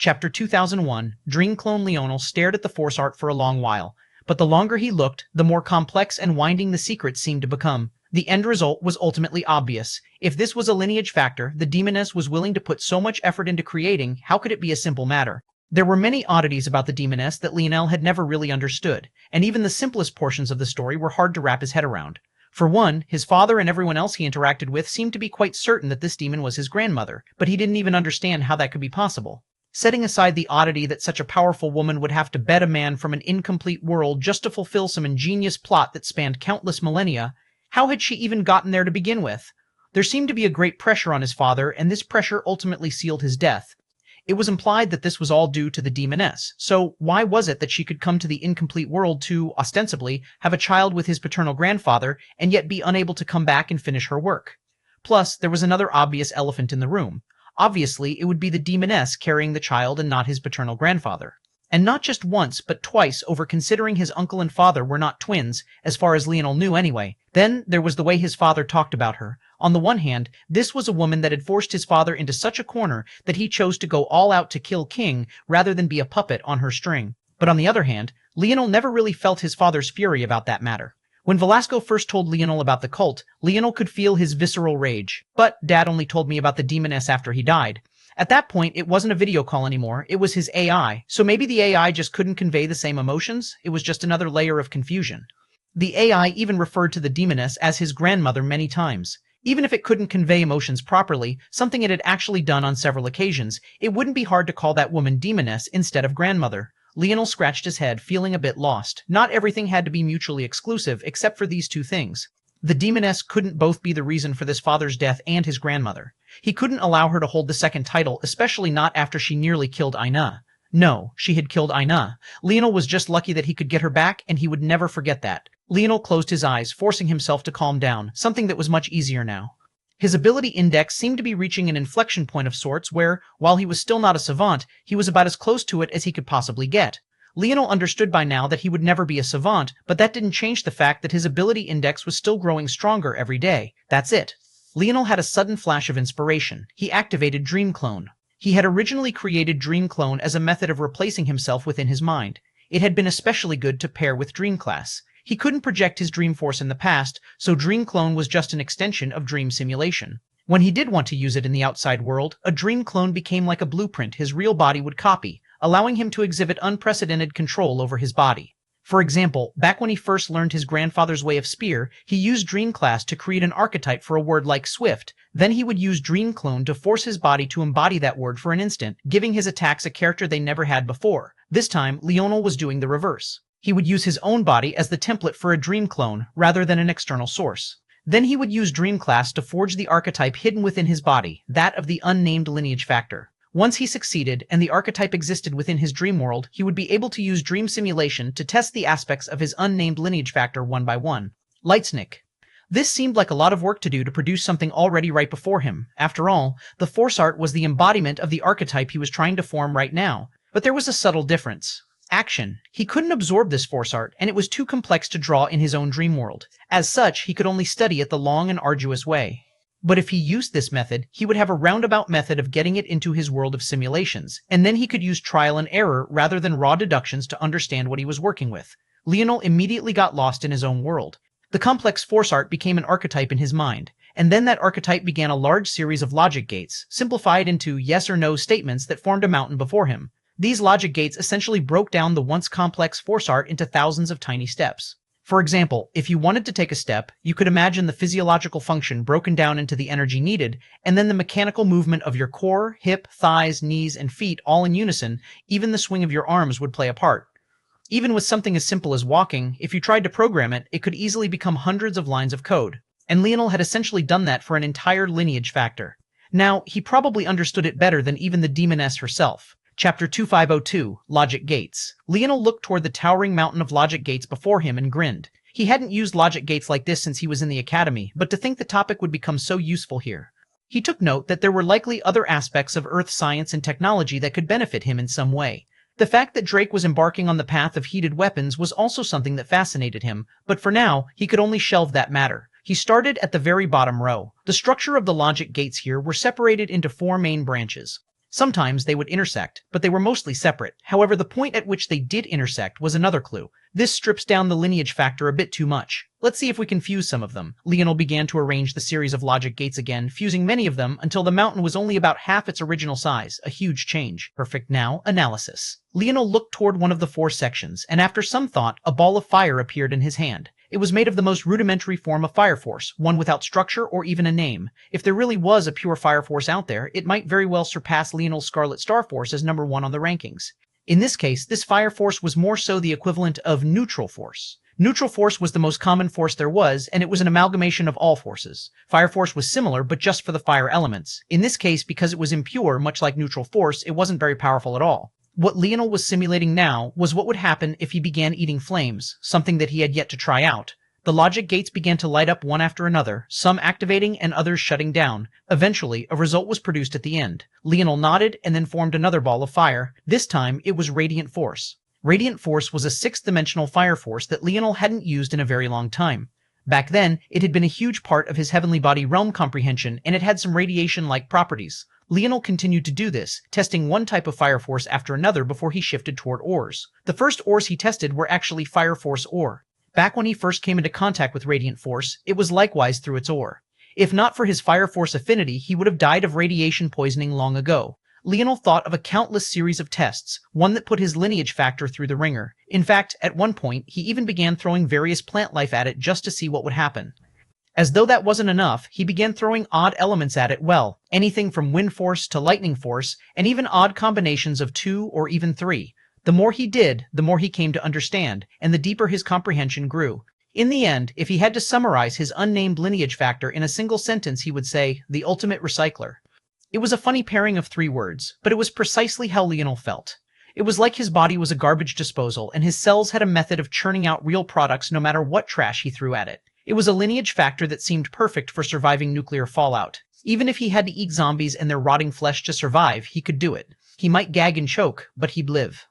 Chapter 2001, Dream Clone Leonel stared at the force art for a long while, but the longer he looked, the more complex and winding the secrets seemed to become. The end result was ultimately obvious. If this was a lineage factor the demoness was willing to put so much effort into creating, how could it be a simple matter? There were many oddities about the demoness that Leonel had never really understood, and even the simplest portions of the story were hard to wrap his head around. For one, his father and everyone else he interacted with seemed to be quite certain that this demon was his grandmother, but he didn't even understand how that could be possible. Setting aside the oddity that such a powerful woman would have to bed a man from an incomplete world just to fulfill some ingenious plot that spanned countless millennia, how had she even gotten there to begin with? There seemed to be a great pressure on his father, and this pressure ultimately sealed his death. It was implied that this was all due to the demoness, so why was it that she could come to the incomplete world to, ostensibly, have a child with his paternal grandfather, and yet be unable to come back and finish her work? Plus, there was another obvious elephant in the room. Obviously, it would be the demoness carrying the child and not his paternal grandfather. And not just once, but twice over considering his uncle and father were not twins, as far as Leonel knew anyway. Then there was the way his father talked about her. On the one hand, this was a woman that had forced his father into such a corner that he chose to go all out to kill King rather than be a puppet on her string. But on the other hand, Leonel never really felt his father's fury about that matter. When Velasco first told Leonel about the cult, Leonel could feel his visceral rage. But Dad only told me about the demoness after he died. At that point, it wasn't a video call anymore, it was his AI, so maybe the AI just couldn't convey the same emotions, it was just another layer of confusion. The AI even referred to the demoness as his grandmother many times. Even if it couldn't convey emotions properly, something it had actually done on several occasions, it wouldn't be hard to call that woman demoness instead of grandmother. Leonel scratched his head, feeling a bit lost. Not everything had to be mutually exclusive, except for these two things. The demoness couldn't both be the reason for this father's death and his grandmother. He couldn't allow her to hold the second title, especially not after she nearly killed Aina. No, she had killed Aina. Leonel was just lucky that he could get her back, and he would never forget that. Leonel closed his eyes, forcing himself to calm down, something that was much easier now. His ability index seemed to be reaching an inflection point of sorts where, while he was still not a savant, he was about as close to it as he could possibly get. Leonel understood by now that he would never be a savant, but that didn't change the fact that his ability index was still growing stronger every day. That's it. Leonel had a sudden flash of inspiration. He activated Dream Clone. He had originally created Dream Clone as a method of replacing himself within his mind. It had been especially good to pair with Dream Class. He couldn't project his Dream Force in the past, so Dream Clone was just an extension of Dream Simulation. When he did want to use it in the outside world, a Dream Clone became like a blueprint his real body would copy, allowing him to exhibit unprecedented control over his body. For example, back when he first learned his grandfather's way of spear, he used Dream Class to create an archetype for a word like swift. Then he would use Dream Clone to force his body to embody that word for an instant, giving his attacks a character they never had before. This time, Leonel was doing the reverse. He would use his own body as the template for a Dream Clone, rather than an external source. Then he would use Dream Class to forge the archetype hidden within his body, that of the unnamed lineage factor. Once he succeeded, and the archetype existed within his dream world, he would be able to use Dream Simulation to test the aspects of his unnamed lineage factor one by one. Lightsnick. This seemed like a lot of work to do to produce something already right before him. After all, the Force Art was the embodiment of the archetype he was trying to form right now. But there was a subtle difference. Action. He couldn't absorb this Force Art, and it was too complex to draw in his own dream world. As such, he could only study it the long and arduous way. But if he used this method, he would have a roundabout method of getting it into his world of simulations, and then he could use trial and error rather than raw deductions to understand what he was working with. Leonel immediately got lost in his own world. The complex Force Art became an archetype in his mind, and then that archetype began a large series of logic gates, simplified into yes or no statements that formed a mountain before him. These logic gates essentially broke down the once complex Force Art into thousands of tiny steps. For example, if you wanted to take a step, you could imagine the physiological function broken down into the energy needed, and then the mechanical movement of your core, hip, thighs, knees, and feet all in unison. Even the swing of your arms would play a part. Even with something as simple as walking, if you tried to program it, it could easily become hundreds of lines of code. And Leonel had essentially done that for an entire lineage factor. Now, he probably understood it better than even the demoness herself. Chapter 2502, Logic Gates. Leonel looked toward the towering mountain of logic gates before him and grinned. He hadn't used logic gates like this since he was in the academy, but to think the topic would become so useful here. He took note that there were likely other aspects of Earth science and technology that could benefit him in some way. The fact that Drake was embarking on the path of heated weapons was also something that fascinated him, but for now, he could only shelve that matter. He started at the very bottom row. The structure of the logic gates here were separated into four main branches. Sometimes they would intersect, but they were mostly separate. However, the point at which they did intersect was another clue. This strips down the lineage factor a bit too much. Let's see if we can fuse some of them. Leonel began to arrange the series of logic gates again, fusing many of them until the mountain was only about half its original size, a huge change. Perfect. Now, analysis. Leonel looked toward one of the 4 sections, and after some thought, a ball of fire appeared in his hand. It was made of the most rudimentary form of fire force, one without structure or even a name. If there really was a pure fire force out there, it might very well surpass Leonel's Scarlet Star Force as number 1 on the rankings. In this case, this fire force was more so the equivalent of neutral force. Neutral force was the most common force there was, and it was an amalgamation of all forces. Fire force was similar, but just for the fire elements. In this case, because it was impure, much like neutral force, it wasn't very powerful at all. What Leonel was simulating now was what would happen if he began eating flames, something that he had yet to try out. The logic gates began to light up one after another, some activating and others shutting down. Eventually, a result was produced at the end. Leonel nodded and then formed another ball of fire. This time, it was radiant force. Radiant force was a 6th-dimensional fire force that Leonel hadn't used in a very long time. Back then, it had been a huge part of his heavenly body realm comprehension, and it had some radiation-like properties. Leonel continued to do this, testing one type of fire force after another before he shifted toward ores. The first ores he tested were actually fire force ore. Back when he first came into contact with radiant force, it was likewise through its ore. If not for his fire force affinity, he would have died of radiation poisoning long ago. Leonel thought of a countless series of tests, one that put his lineage factor through the ringer. In fact, at one point, he even began throwing various plant life at it just to see what would happen. As though that wasn't enough, he began throwing odd elements at it, anything from wind force to lightning force, and even odd combinations of 2 or even 3. The more he did, the more he came to understand, and the deeper his comprehension grew. In the end, if he had to summarize his unnamed lineage factor in a single sentence, he would say, the ultimate recycler. It was a funny pairing of 3 words, but it was precisely how Leonel felt. It was like his body was a garbage disposal, and his cells had a method of churning out real products no matter what trash he threw at it. It was a lineage factor that seemed perfect for surviving nuclear fallout. Even if he had to eat zombies and their rotting flesh to survive, he could do it. He might gag and choke, but he'd live.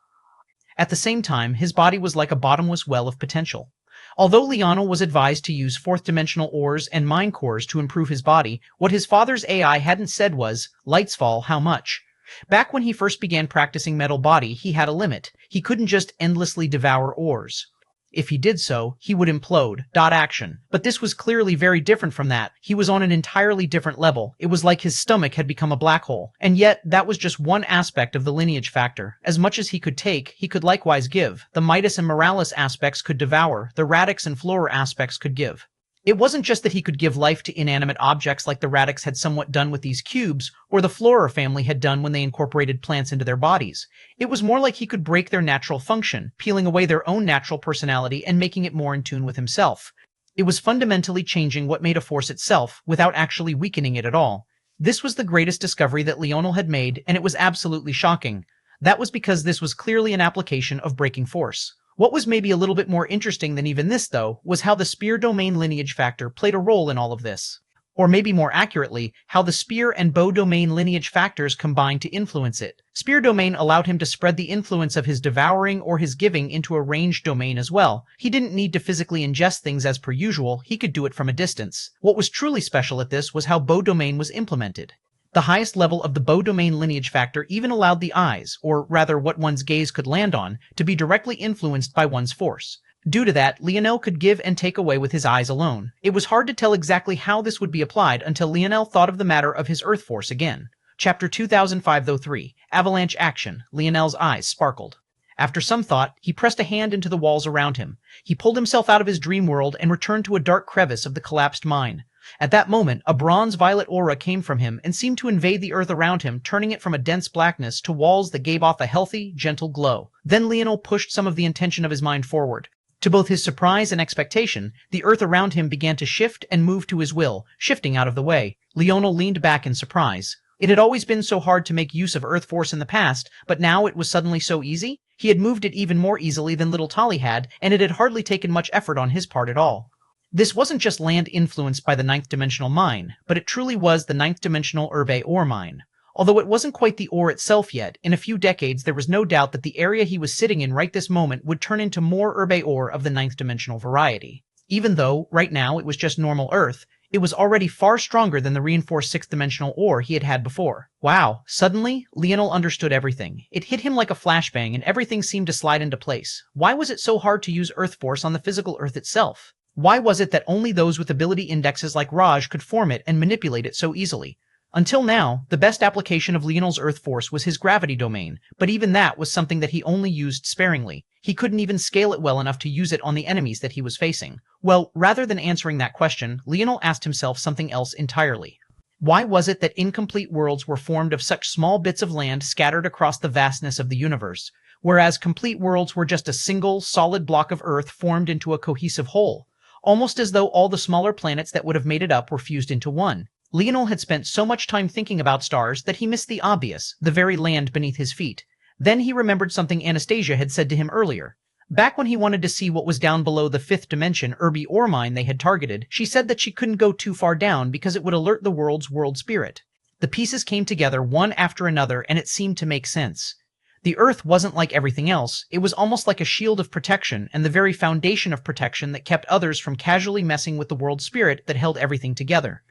At the same time, his body was like a bottomless well of potential. Although Leonel was advised to use 4th-dimensional ores and mind cores to improve his body, what his father's AI hadn't said was, lights fall, how much? Back when he first began practicing Metal Body, he had a limit. He couldn't just endlessly devour ores. If he did so, he would implode. Action. But this was clearly very different from that. He was on an entirely different level. It was like his stomach had become a black hole. And yet, that was just one aspect of the lineage factor. As much as he could take, he could likewise give. The Midas and Morales aspects could devour. The Radix and Flora aspects could give. It wasn't just that he could give life to inanimate objects like the Radix had somewhat done with these cubes, or the Flora family had done when they incorporated plants into their bodies. It was more like he could break their natural function, peeling away their own natural personality and making it more in tune with himself. It was fundamentally changing what made a force itself, without actually weakening it at all. This was the greatest discovery that Leonel had made, and it was absolutely shocking. That was because this was clearly an application of breaking force. What was maybe a little bit more interesting than even this, though, was how the spear domain lineage factor played a role in all of this. Or maybe more accurately, how the spear and bow domain lineage factors combined to influence it. Spear domain allowed him to spread the influence of his devouring or his giving into a ranged domain as well. He didn't need to physically ingest things as per usual, he could do it from a distance. What was truly special at this was how bow domain was implemented. The highest level of the bow domain lineage factor even allowed the eyes, or rather what one's gaze could land on, to be directly influenced by one's force. Due to that, Leonel could give and take away with his eyes alone. It was hard to tell exactly how this would be applied until Leonel thought of the matter of his Earth Force again. Chapter 2503, Avalanche Action. Leonel's eyes sparkled. After some thought, he pressed a hand into the walls around him. He pulled himself out of his dream world and returned to a dark crevice of the collapsed mine. At that moment, a bronze-violet aura came from him and seemed to invade the earth around him, turning it from a dense blackness to walls that gave off a healthy, gentle glow. Then Leonel pushed some of the intention of his mind forward. To both his surprise and expectation, the earth around him began to shift and move to his will, shifting out of the way. Leonel leaned back in surprise. It had always been so hard to make use of Earth Force in the past, but now it was suddenly so easy? He had moved it even more easily than little Tolly had, and it had hardly taken much effort on his part at all. This wasn't just land influenced by the 9th-dimensional mine, but it truly was the 9th-dimensional Urbe ore mine. Although it wasn't quite the ore itself yet, in a few decades there was no doubt that the area he was sitting in right this moment would turn into more Urbe ore of the 9th-dimensional variety. Even though, right now, it was just normal Earth, It was already far stronger than the reinforced sixth-dimensional ore he had had before. Wow. Suddenly, Leonel understood everything. It hit him like a flashbang and everything seemed to slide into place. Why was it so hard to use Earth Force on the physical Earth itself? Why was it that only those with ability indexes like Raj could form it and manipulate it so easily? Until now, the best application of Leonel's Earth Force was his gravity domain, but even that was something that he only used sparingly. He couldn't even scale it well enough to use it on the enemies that he was facing. Well, rather than answering that question, Leonel asked himself something else entirely. Why was it that incomplete worlds were formed of such small bits of land scattered across the vastness of the universe, whereas complete worlds were just a single, solid block of Earth formed into a cohesive whole, almost as though all the smaller planets that would have made it up were fused into one? Leonel had spent so much time thinking about stars that he missed the obvious, the very land beneath his feet. Then he remembered something Anastasia had said to him earlier. Back when he wanted to see what was down below the fifth dimension Irby ore mine they had targeted, she said that she couldn't go too far down because it would alert the world's world spirit. The pieces came together one after another and it seemed to make sense. The Earth wasn't like everything else, it was almost like a shield of protection and the very foundation of protection that kept others from casually messing with the world spirit that held everything together.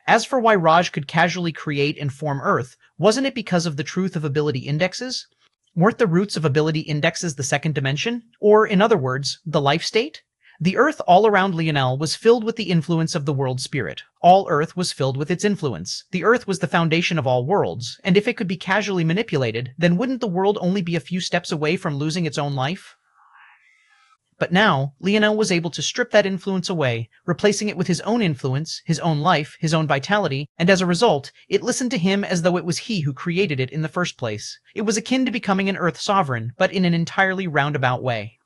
As for why Raj could casually create and form Earth, wasn't it because of the truth of ability indexes? Weren't the roots of ability indexes the second dimension? Or, in other words, the life state? The Earth all around Leonel was filled with the influence of the world spirit. All Earth was filled with its influence. The Earth was the foundation of all worlds, and if it could be casually manipulated, then wouldn't the world only be a few steps away from losing its own life? But now, Leonel was able to strip that influence away, replacing it with his own influence, his own life, his own vitality, and as a result, it listened to him as though it was he who created it in the first place. It was akin to becoming an Earth sovereign, but in an entirely roundabout way.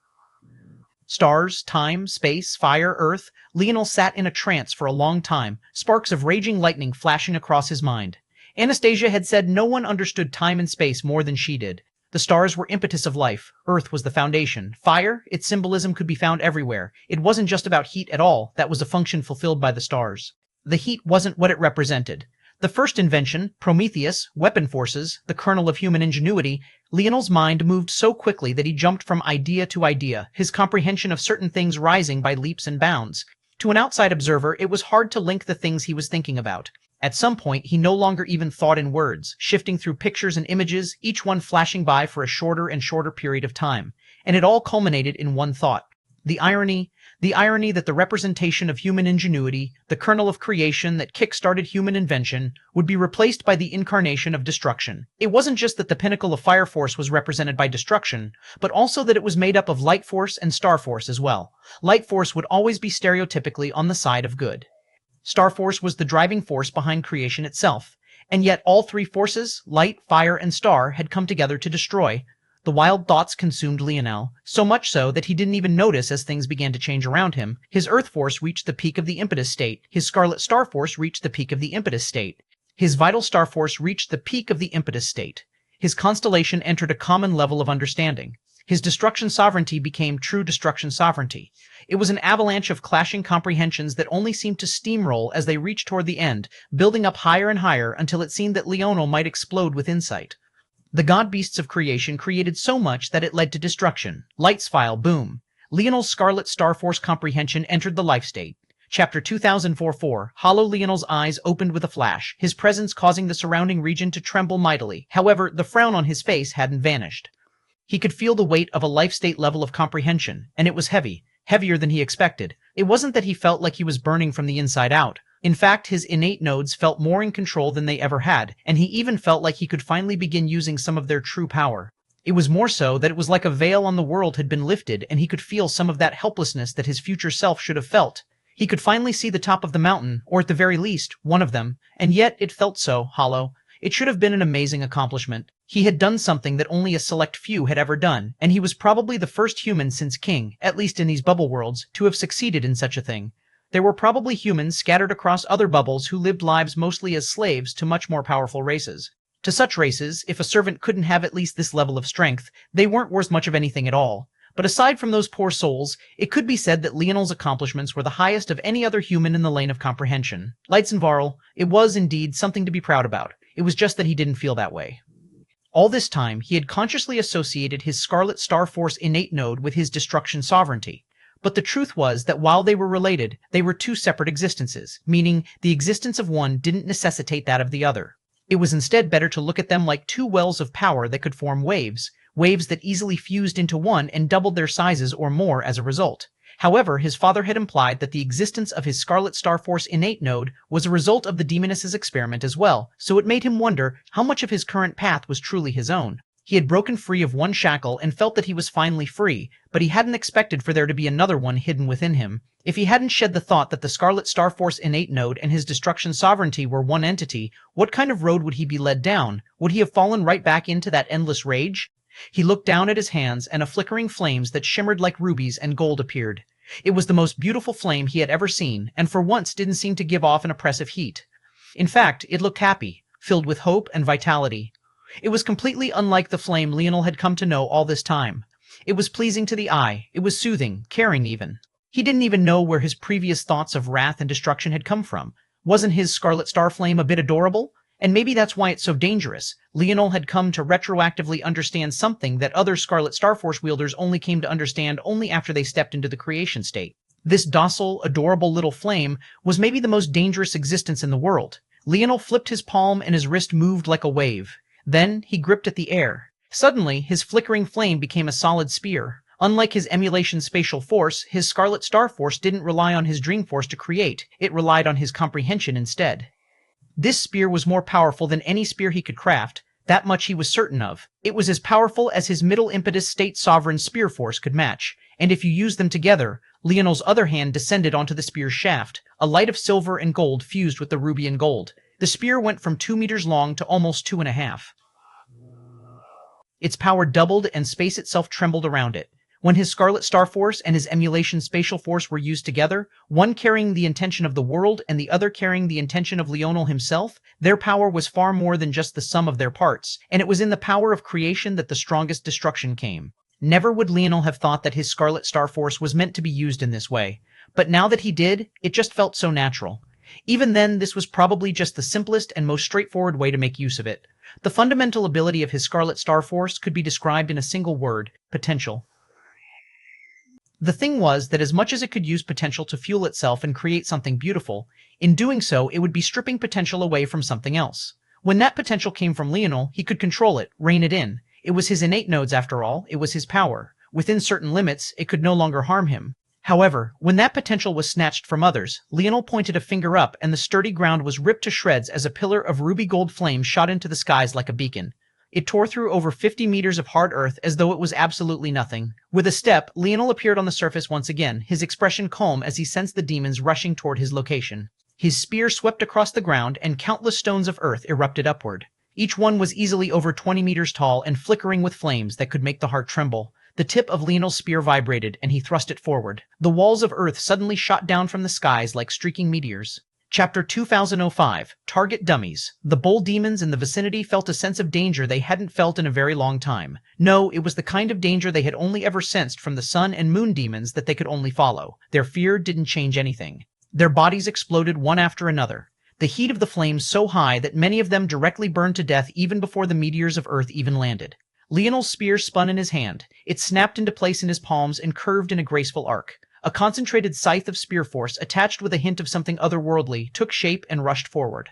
Stars, time, space, fire, Earth, Leonel sat in a trance for a long time, sparks of raging lightning flashing across his mind. Anastasia had said no one understood time and space more than she did. The stars were impetus of life. Earth was the foundation. Fire, its symbolism could be found everywhere. It wasn't just about heat at all. That was a function fulfilled by the stars. The heat wasn't what it represented. The first invention, Prometheus, weapon forces, the kernel of human ingenuity, Leonel's mind moved so quickly that he jumped from idea to idea, his comprehension of certain things rising by leaps and bounds. To an outside observer, it was hard to link the things he was thinking about. At some point, he no longer even thought in words, shifting through pictures and images, each one flashing by for a shorter and shorter period of time. And it all culminated in one thought. The irony that the representation of human ingenuity, the kernel of creation that kick-started human invention, would be replaced by the incarnation of destruction. It wasn't just that the pinnacle of Fire Force was represented by destruction, but also that it was made up of Light Force and Star Force as well. Light Force would always be stereotypically on the side of good. Star Force was the driving force behind creation itself, and yet all three forces, light, fire, and star, had come together to destroy. The wild thoughts consumed Leonel, so much so that he didn't even notice as things began to change around him. His Earth Force reached the peak of the impetus state, his Scarlet Star Force reached the peak of the impetus state, his Vital Star Force reached the peak of the impetus state. His constellation entered a common level of understanding. His destruction sovereignty became true destruction sovereignty. It was an avalanche of clashing comprehensions that only seemed to steamroll as they reached toward the end, building up higher and higher until it seemed that Leonel might explode with insight. The god-beasts of creation created so much that it led to destruction. Lights file, boom. Leonel's Scarlet Star Force comprehension entered the life state. Chapter 2004-4. Hollow Leonel's eyes opened with a flash, his presence causing the surrounding region to tremble mightily. However, the frown on his face hadn't vanished. He could feel the weight of a life state level of comprehension, and it was heavy, heavier than he expected. It wasn't that he felt like he was burning from the inside out. In fact, his innate nodes felt more in control than they ever had, and he even felt like he could finally begin using some of their true power. It was more so that it was like a veil on the world had been lifted, and he could feel some of that helplessness that his future self should have felt. He could finally see the top of the mountain, or at the very least, one of them, and yet it felt so hollow. It should have been an amazing accomplishment. He had done something that only a select few had ever done, and he was probably the first human since King, at least in these bubble worlds, to have succeeded in such a thing. There were probably humans scattered across other bubbles who lived lives mostly as slaves to much more powerful races. To such races, if a servant couldn't have at least this level of strength, they weren't worth much of anything at all. But aside from those poor souls, it could be said that Leonel's accomplishments were the highest of any other human in the lane of comprehension. Lights and Varl, it was indeed something to be proud about. It was just that he didn't feel that way. All this time, he had consciously associated his Scarlet Star Force innate node with his destruction sovereignty. But the truth was that while they were related, they were two separate existences, meaning the existence of one didn't necessitate that of the other. It was instead better to look at them like two wells of power that could form waves, waves that easily fused into one and doubled their sizes or more as a result. However, his father had implied that the existence of his Scarlet Star Force innate node was a result of the Demoness's experiment as well, so it made him wonder how much of his current path was truly his own. He had broken free of one shackle and felt that he was finally free, but he hadn't expected for there to be another one hidden within him. If he hadn't shed the thought that the Scarlet Star Force innate node and his destruction sovereignty were one entity, what kind of road would he be led down? Would he have fallen right back into that endless rage? He looked down at his hands, and a flickering flames that shimmered like rubies and gold appeared. It was the most beautiful flame he had ever seen, and for once didn't seem to give off an oppressive heat. In fact, it looked happy, filled with hope and vitality. It was completely unlike the flame Leonel had come to know all this time. It was pleasing to the eye, it was soothing, caring even. He didn't even know where his previous thoughts of wrath and destruction had come from. Wasn't his Scarlet Star Flame a bit adorable? And maybe that's why it's so dangerous. Leonel had come to retroactively understand something that other Scarlet Star Force wielders only came to understand only after they stepped into the creation state. This docile, adorable little flame was maybe the most dangerous existence in the world. Leonel flipped his palm and his wrist moved like a wave. Then he gripped at the air. Suddenly, his flickering flame became a solid spear. Unlike his emulation spatial force, his Scarlet Star Force didn't rely on his dream force to create, it relied on his comprehension instead. This spear was more powerful than any spear he could craft, that much he was certain of. It was as powerful as his middle impetus state sovereign spear force could match, and if you used them together, Leonel's other hand descended onto the spear's shaft, a light of silver and gold fused with the ruby and gold. The spear went from 2 meters long to almost 2.5. Its power doubled and space itself trembled around it. When his Scarlet Star Force and his emulation spatial force were used together, one carrying the intention of the world and the other carrying the intention of Leonel himself, their power was far more than just the sum of their parts, and it was in the power of creation that the strongest destruction came. Never would Leonel have thought that his Scarlet Star Force was meant to be used in this way, but now that he did, it just felt so natural. Even then, this was probably just the simplest and most straightforward way to make use of it. The fundamental ability of his Scarlet Star Force could be described in a single word: potential. The thing was that as much as it could use potential to fuel itself and create something beautiful, in doing so it would be stripping potential away from something else. When that potential came from Leonel, he could control it, rein it in. It was his innate nodes after all, it was his power. Within certain limits, it could no longer harm him. However, when that potential was snatched from others, Leonel pointed a finger up and the sturdy ground was ripped to shreds as a pillar of ruby gold flame shot into the skies like a beacon. It tore through over 50 meters of hard earth as though it was absolutely nothing. With a step, Leonel appeared on the surface once again, his expression calm as he sensed the demons rushing toward his location. His spear swept across the ground and countless stones of earth erupted upward. Each one was easily over 20 meters tall and flickering with flames that could make the heart tremble. The tip of Leonel's spear vibrated and he thrust it forward. The walls of earth suddenly shot down from the skies like streaking meteors. Chapter 2005, Target Dummies. The bull demons in the vicinity felt a sense of danger they hadn't felt in a very long time. No, it was the kind of danger they had only ever sensed from the sun and moon demons that they could only follow. Their fear didn't change anything. Their bodies exploded one after another. The heat of the flames so high that many of them directly burned to death even before the meteors of earth even landed. Leonel's spear spun in his hand. It snapped into place in his palms and curved in a graceful arc. A concentrated scythe of spear force, attached with a hint of something otherworldly, took shape and rushed forward.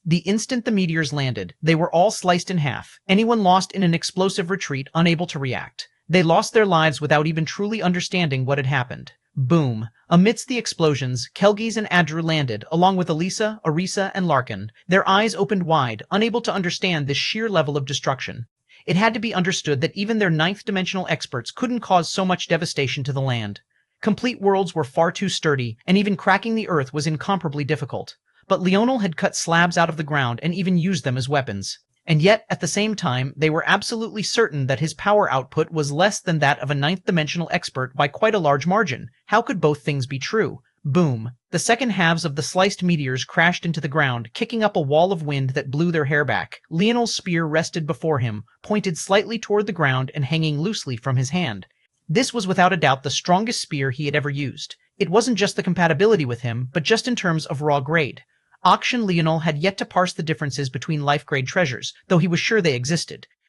The instant the meteors landed, they were all sliced in half, anyone lost in an explosive retreat unable to react. They lost their lives without even truly understanding what had happened. Boom. Amidst the explosions, Kelgis and Adru landed, along with Elisa, Arisa, and Larkin. Their eyes opened wide, unable to understand this sheer level of destruction. It had to be understood that even their ninth-dimensional experts couldn't cause so much devastation to the land. Complete worlds were far too sturdy, and even cracking the earth was incomparably difficult. But Leonel had cut slabs out of the ground and even used them as weapons. And yet, at the same time, they were absolutely certain that his power output was less than that of a ninth-dimensional expert by quite a large margin. How could both things be true? Boom. The second halves of the sliced meteors crashed into the ground, kicking up a wall of wind that blew their hair back. Leonel's spear rested before him, pointed slightly toward the ground and hanging loosely from his hand. This was without a doubt the strongest spear he had ever used. It wasn't just the compatibility with him, but just in terms of raw grade. Auction Leonel had yet to parse the differences between life-grade treasures, though he was sure they existed.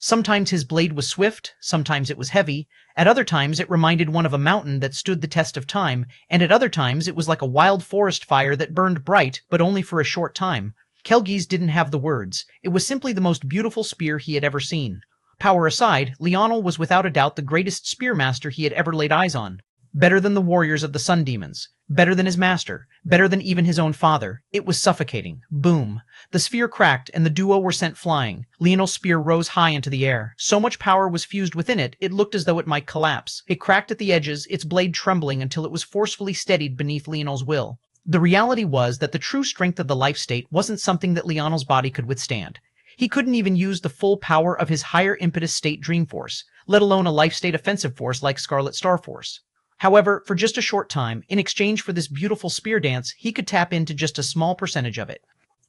Sometimes his blade was swift, sometimes it was heavy, at other times it reminded one of a mountain that stood the test of time, and at other times it was like a wild forest fire that burned bright, but only for a short time. Kelgis didn't have the words. It was simply the most beautiful spear he had ever seen. Power aside, Leonel was without a doubt the greatest spearmaster he had ever laid eyes on. Better than the warriors of the sun demons. Better than his master. Better than even his own father. It was suffocating. Boom. The sphere cracked, and the duo were sent flying. Leonel's spear rose high into the air. So much power was fused within it, it looked as though it might collapse. It cracked at the edges, its blade trembling until it was forcefully steadied beneath Leonel's will. The reality was that the true strength of the life state wasn't something that Leonel's body could withstand. He couldn't even use the full power of his higher impetus state Dream Force, let alone a life state offensive force like Scarlet Star Force. However, for just a short time, in exchange for this beautiful spear dance, he could tap into just a small percentage of it.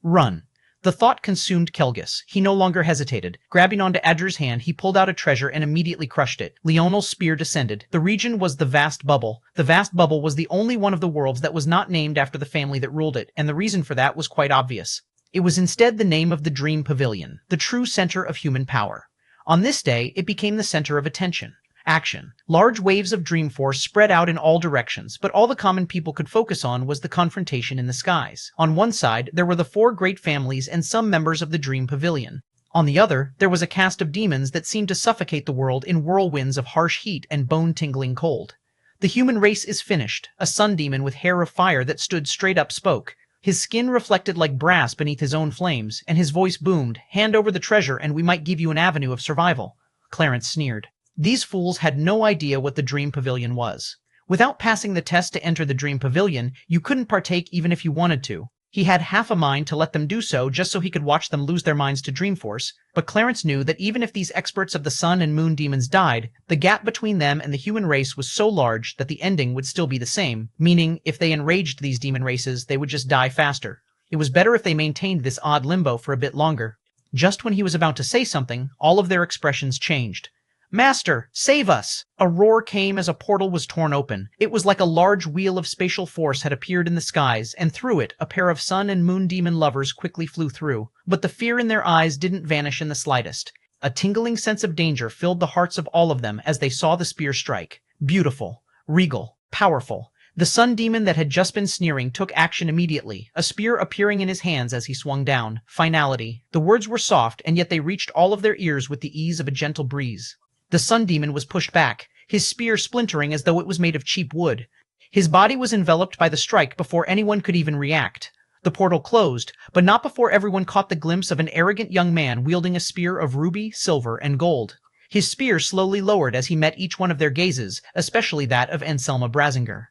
Run. The thought consumed Kelgis. He no longer hesitated. Grabbing onto Adger's hand, he pulled out a treasure and immediately crushed it. Leonel's spear descended. The region was the Vast Bubble. The Vast Bubble was the only one of the worlds that was not named after the family that ruled it, and the reason for that was quite obvious. It was instead the name of the Dream Pavilion, the true center of human power. On this day, it became the center of attention. Action. Large waves of dream force spread out in all directions, but all the common people could focus on was the confrontation in the skies. On one side, there were the four great families and some members of the Dream Pavilion. On the other, there was a cast of demons that seemed to suffocate the world in whirlwinds of harsh heat and bone-tingling cold. The human race is finished. A sun demon with hair of fire that stood straight up spoke. His skin reflected like brass beneath his own flames, and his voice boomed, "Hand over the treasure and we might give you an avenue of survival." Clarence sneered. These fools had no idea what the Dream Pavilion was. Without passing the test to enter the Dream Pavilion, you couldn't partake even if you wanted to. He had half a mind to let them do so just so he could watch them lose their minds to Dreamforce, but Clarence knew that even if these experts of the sun and moon demons died, the gap between them and the human race was so large that the ending would still be the same, meaning if they enraged these demon races, they would just die faster. It was better if they maintained this odd limbo for a bit longer. Just when he was about to say something, all of their expressions changed. "Master, save us!" A roar came as a portal was torn open. It was like a large wheel of spatial force had appeared in the skies, and through it, a pair of sun and moon demon lovers quickly flew through. But the fear in their eyes didn't vanish in the slightest. A tingling sense of danger filled the hearts of all of them as they saw the spear strike. Beautiful, regal, powerful. The sun demon that had just been sneering took action immediately, a spear appearing in his hands as he swung down. Finality. The words were soft, and yet they reached all of their ears with the ease of a gentle breeze. The sun demon was pushed back, his spear splintering as though it was made of cheap wood. His body was enveloped by the strike before anyone could even react. The portal closed, but not before everyone caught the glimpse of an arrogant young man wielding a spear of ruby, silver, and gold. His spear slowly lowered as he met each one of their gazes, especially that of Anselma Brazinger.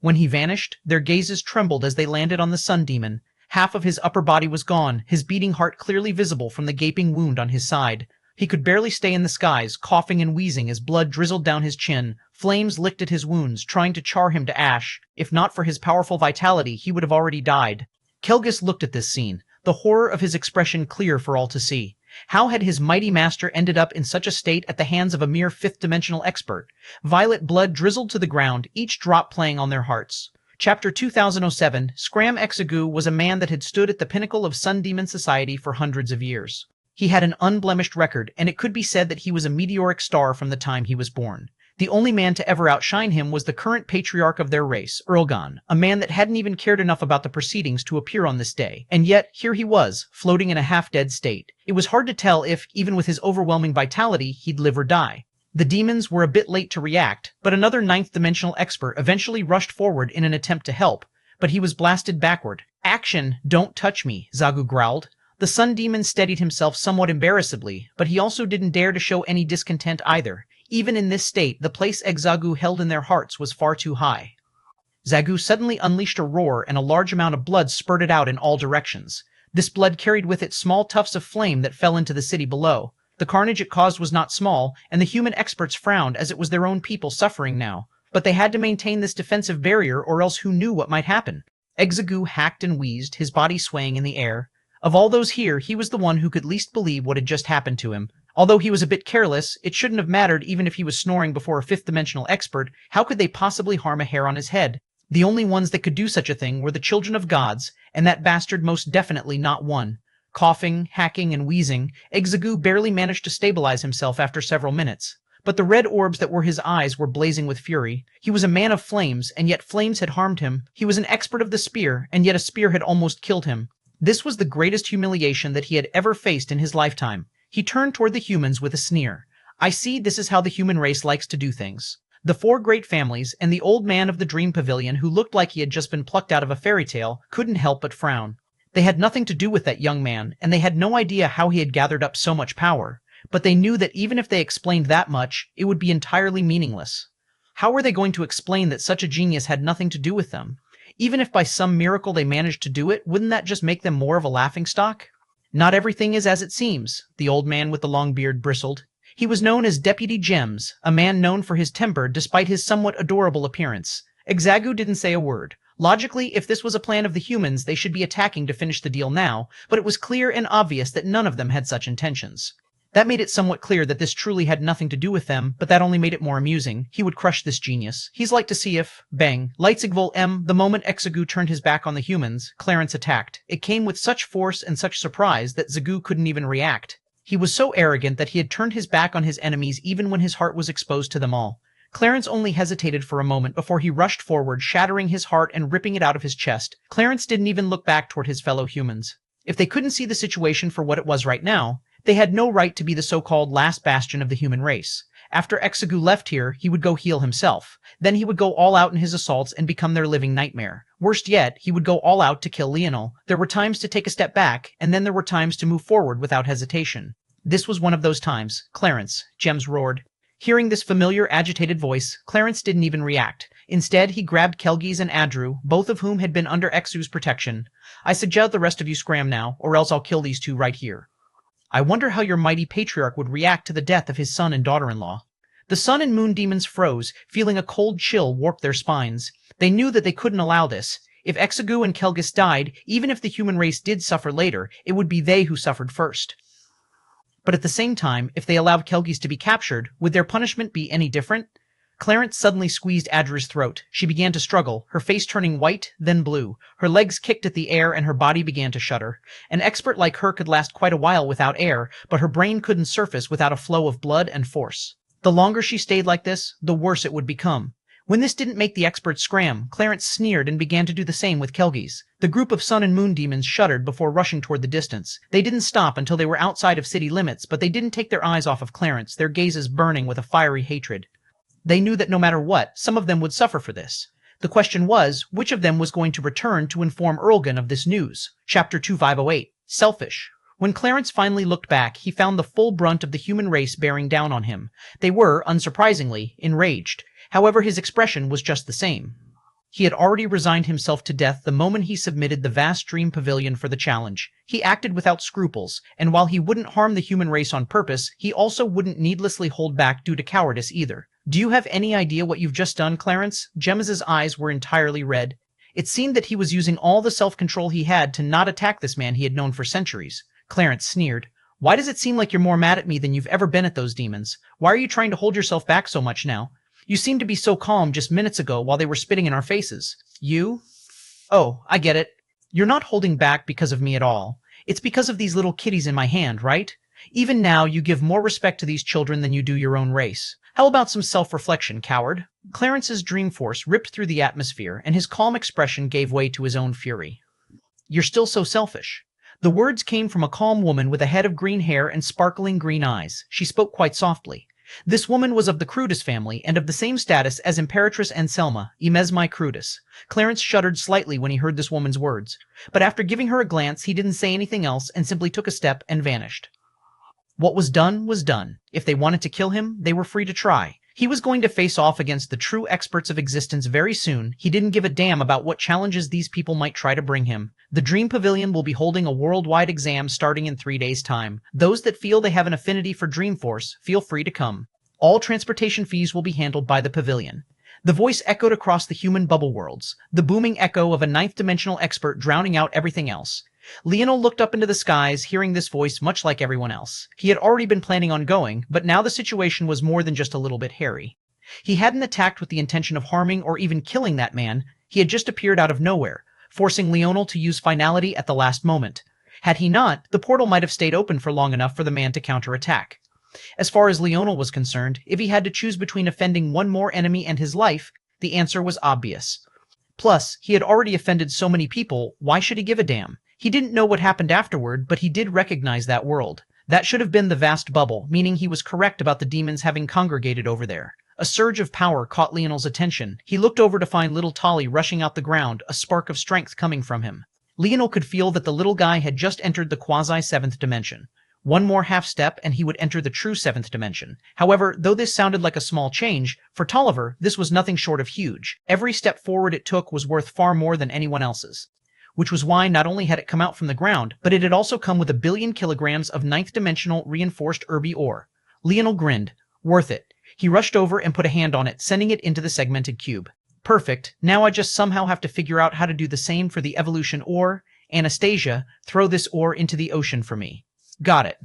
When he vanished, their gazes trembled as they landed on the sun demon. Half of his upper body was gone, his beating heart clearly visible from the gaping wound on his side. He could barely stay in the skies, coughing and wheezing as blood drizzled down his chin. Flames licked at his wounds, trying to char him to ash. If not for his powerful vitality, he would have already died. Kelgis looked at this scene, the horror of his expression clear for all to see. How had his mighty master ended up in such a state at the hands of a mere fifth-dimensional expert? Violet blood drizzled to the ground, each drop playing on their hearts. Chapter 2007, Scram Exagu was a man that had stood at the pinnacle of Sun Demon society for hundreds of years. He had an unblemished record, and it could be said that he was a meteoric star from the time he was born. The only man to ever outshine him was the current patriarch of their race, Erlgon, a man that hadn't even cared enough about the proceedings to appear on this day. And yet, here he was, floating in a half-dead state. It was hard to tell if, even with his overwhelming vitality, he'd live or die. The demons were a bit late to react, but another ninth-dimensional expert eventually rushed forward in an attempt to help, but he was blasted backward. "Action! Don't touch me," Zagu growled. The sun demon steadied himself somewhat embarrassedly, but he also didn't dare to show any discontent either. Even in this state, the place Zagu held in their hearts was far too high. Zagu suddenly unleashed a roar, and a large amount of blood spurted out in all directions. This blood carried with it small tufts of flame that fell into the city below. The carnage it caused was not small, and the human experts frowned as it was their own people suffering now. But they had to maintain this defensive barrier, or else who knew what might happen? Zagu hacked and wheezed, his body swaying in the air. Of all those here, he was the one who could least believe what had just happened to him. Although he was a bit careless, it shouldn't have mattered even if he was snoring before a fifth-dimensional expert. How could they possibly harm a hair on his head? The only ones that could do such a thing were the children of gods, and that bastard most definitely not one. Coughing, hacking, and wheezing, Exagu barely managed to stabilize himself after several minutes. But the red orbs that were his eyes were blazing with fury. He was a man of flames, and yet flames had harmed him. He was an expert of the spear, and yet a spear had almost killed him. This was the greatest humiliation that he had ever faced in his lifetime. He turned toward the humans with a sneer. I see, this is how the human race likes to do things. The four great families, and the old man of the dream pavilion who looked like he had just been plucked out of a fairy tale, couldn't help but frown. They had nothing to do with that young man, and they had no idea how he had gathered up so much power. But they knew that even if they explained that much, it would be entirely meaningless. How were they going to explain that such a genius had nothing to do with them? Even if by some miracle they managed to do it, wouldn't that just make them more of a laughingstock? Not everything is as it seems, the old man with the long beard bristled. He was known as Deputy Gems, a man known for his temper despite his somewhat adorable appearance. Exagu didn't say a word. Logically, if this was a plan of the humans, they should be attacking to finish the deal now, but it was clear and obvious that none of them had such intentions. That made it somewhat clear that this truly had nothing to do with them, but that only made it more amusing. He would crush this genius. He's like to see if, bang, Leitzigvol M, the moment Exagu turned his back on the humans, Clarence attacked. It came with such force and such surprise that Zagu couldn't even react. He was so arrogant that he had turned his back on his enemies even when his heart was exposed to them all. Clarence only hesitated for a moment before he rushed forward, shattering his heart and ripping it out of his chest. Clarence didn't even look back toward his fellow humans. If they couldn't see the situation for what it was right now, they had no right to be the so-called last bastion of the human race. After Exagu left here, he would go heal himself. Then he would go all out in his assaults and become their living nightmare. Worst yet, he would go all out to kill Leonel. There were times to take a step back, and then there were times to move forward without hesitation. This was one of those times. Clarence, Gems roared. Hearing this familiar, agitated voice, Clarence didn't even react. Instead, he grabbed Kelgis and Adru, both of whom had been under Exu's protection. I suggest the rest of you scram now, or else I'll kill these two right here. I wonder how your mighty patriarch would react to the death of his son and daughter-in-law. The sun and moon demons froze, feeling a cold chill warp their spines. They knew that they couldn't allow this. If Exagu and Kelgis died, even if the human race did suffer later, it would be they who suffered first. But at the same time, if they allowed Kelgis to be captured, would their punishment be any different? Clarence suddenly squeezed Adru's throat. She began to struggle, her face turning white, then blue. Her legs kicked at the air and her body began to shudder. An expert like her could last quite a while without air, but her brain couldn't surface without a flow of blood and force. The longer she stayed like this, the worse it would become. When this didn't make the expert scram, Clarence sneered and began to do the same with Kelgis. The group of sun and moon demons shuddered before rushing toward the distance. They didn't stop until they were outside of city limits, but they didn't take their eyes off of Clarence, their gazes burning with a fiery hatred. They knew that no matter what, some of them would suffer for this. The question was, which of them was going to return to inform Erlgan of this news? Chapter 2508. Selfish. When Clarence finally looked back, he found the full brunt of the human race bearing down on him. They were, unsurprisingly, enraged. However, his expression was just the same. He had already resigned himself to death the moment he submitted the vast dream pavilion for the challenge. He acted without scruples, and while he wouldn't harm the human race on purpose, he also wouldn't needlessly hold back due to cowardice either. Do you have any idea what you've just done, Clarence? Gems's eyes were entirely red. It seemed that he was using all the self-control he had to not attack this man he had known for centuries. Clarence sneered. Why does it seem like you're more mad at me than you've ever been at those demons? Why are you trying to hold yourself back so much now? You seemed to be so calm just minutes ago while they were spitting in our faces. You? Oh, I get it. You're not holding back because of me at all. It's because of these little kitties in my hand, right? Even now, you give more respect to these children than you do your own race. How about some self-reflection, coward? Clarence's dream force ripped through the atmosphere, and his calm expression gave way to his own fury. You're still so selfish. The words came from a calm woman with a head of green hair and sparkling green eyes. She spoke quite softly. This woman was of the Crudis family and of the same status as Imperatress Anselma, Imesmai Crudis. Clarence shuddered slightly when he heard this woman's words, but after giving her a glance, he didn't say anything else and simply took a step and vanished. What was done was done. If they wanted to kill him, they were free to try. He was going to face off against the true experts of existence very soon. He didn't give a damn about what challenges these people might try to bring him. The Dream Pavilion will be holding a worldwide exam starting in 3 days' time. Those that feel they have an affinity for Dreamforce, feel free to come. All transportation fees will be handled by the pavilion. The voice echoed across the human bubble worlds, the booming echo of a ninth-dimensional expert drowning out everything else. Leonel looked up into the skies, hearing this voice much like everyone else. He had already been planning on going, but now the situation was more than just a little bit hairy. He hadn't attacked with the intention of harming or even killing that man. He had just appeared out of nowhere, forcing Leonel to use finality at the last moment. Had he not, the portal might have stayed open for long enough for the man to counterattack. As far as Leonel was concerned, if he had to choose between offending one more enemy and his life, the answer was obvious. Plus, he had already offended so many people, why should he give a damn? He didn't know what happened afterward, but he did recognize that world. That should have been the vast bubble, meaning he was correct about the demons having congregated over there. A surge of power caught Leonel's attention. He looked over to find little Tolly rushing out the ground, a spark of strength coming from him. Leonel could feel that the little guy had just entered the quasi-seventh dimension. One more half-step and he would enter the true seventh dimension. However, though this sounded like a small change, for Tolliver, this was nothing short of huge. Every step forward it took was worth far more than anyone else's. Which was why not only had it come out from the ground, but it had also come with 1 billion kilograms of ninth-dimensional reinforced Irby ore. Leonel grinned. Worth it. He rushed over and put a hand on it, sending it into the segmented cube. Perfect. Now I just somehow have to figure out how to do the same for the evolution ore. Anastasia, throw this ore into the ocean for me. Got it.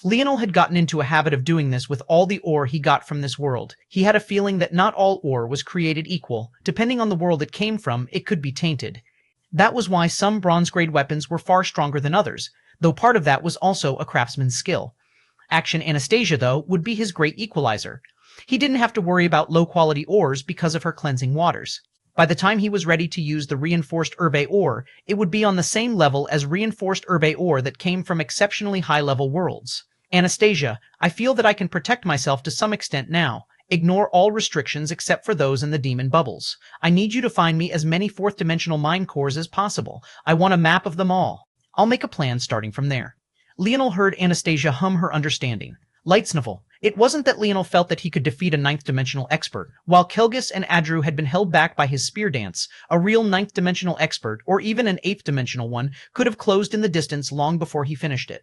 Leonel had gotten into a habit of doing this with all the ore he got from this world. He had a feeling that not all ore was created equal. Depending on the world it came from, it could be tainted. That was why some bronze-grade weapons were far stronger than others, though part of that was also a craftsman's skill. Action Anastasia, though, would be his great equalizer. He didn't have to worry about low-quality ores because of her cleansing waters. By the time he was ready to use the reinforced Irby ore, it would be on the same level as reinforced Irby ore that came from exceptionally high-level worlds. Anastasia, I feel that I can protect myself to some extent now. Ignore all restrictions except for those in the demon bubbles. I need you to find me as many fourth-dimensional mine cores as possible. I want a map of them all. I'll make a plan starting from there. Leonel heard Anastasia hum her understanding. Lightsnivel. It wasn't that Leonel felt that he could defeat a ninth-dimensional expert. While Kelgus and Adru had been held back by his spear dance, a real ninth-dimensional expert, or even an eighth-dimensional one, could have closed in the distance long before he finished it.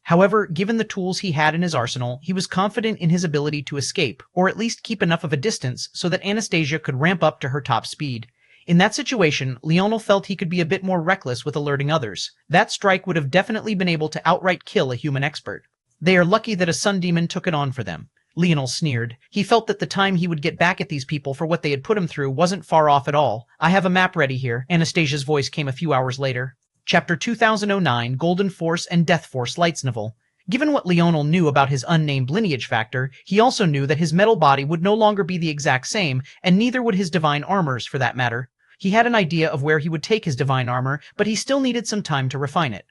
However, given the tools he had in his arsenal, he was confident in his ability to escape, or at least keep enough of a distance so that Anastasia could ramp up to her top speed. In that situation, Leonel felt he could be a bit more reckless with alerting others. That strike would have definitely been able to outright kill a human expert. They are lucky that a sun demon took it on for them. Leonel sneered. He felt that the time he would get back at these people for what they had put him through wasn't far off at all. I have a map ready here. Anastasia's voice came a few hours later. Chapter 2009, Golden Force and Death Force Lightsnivel. Given what Leonel knew about his unnamed lineage factor, he also knew that his metal body would no longer be the exact same, and neither would his divine armors, for that matter. He had an idea of where he would take his divine armor, but he still needed some time to refine it.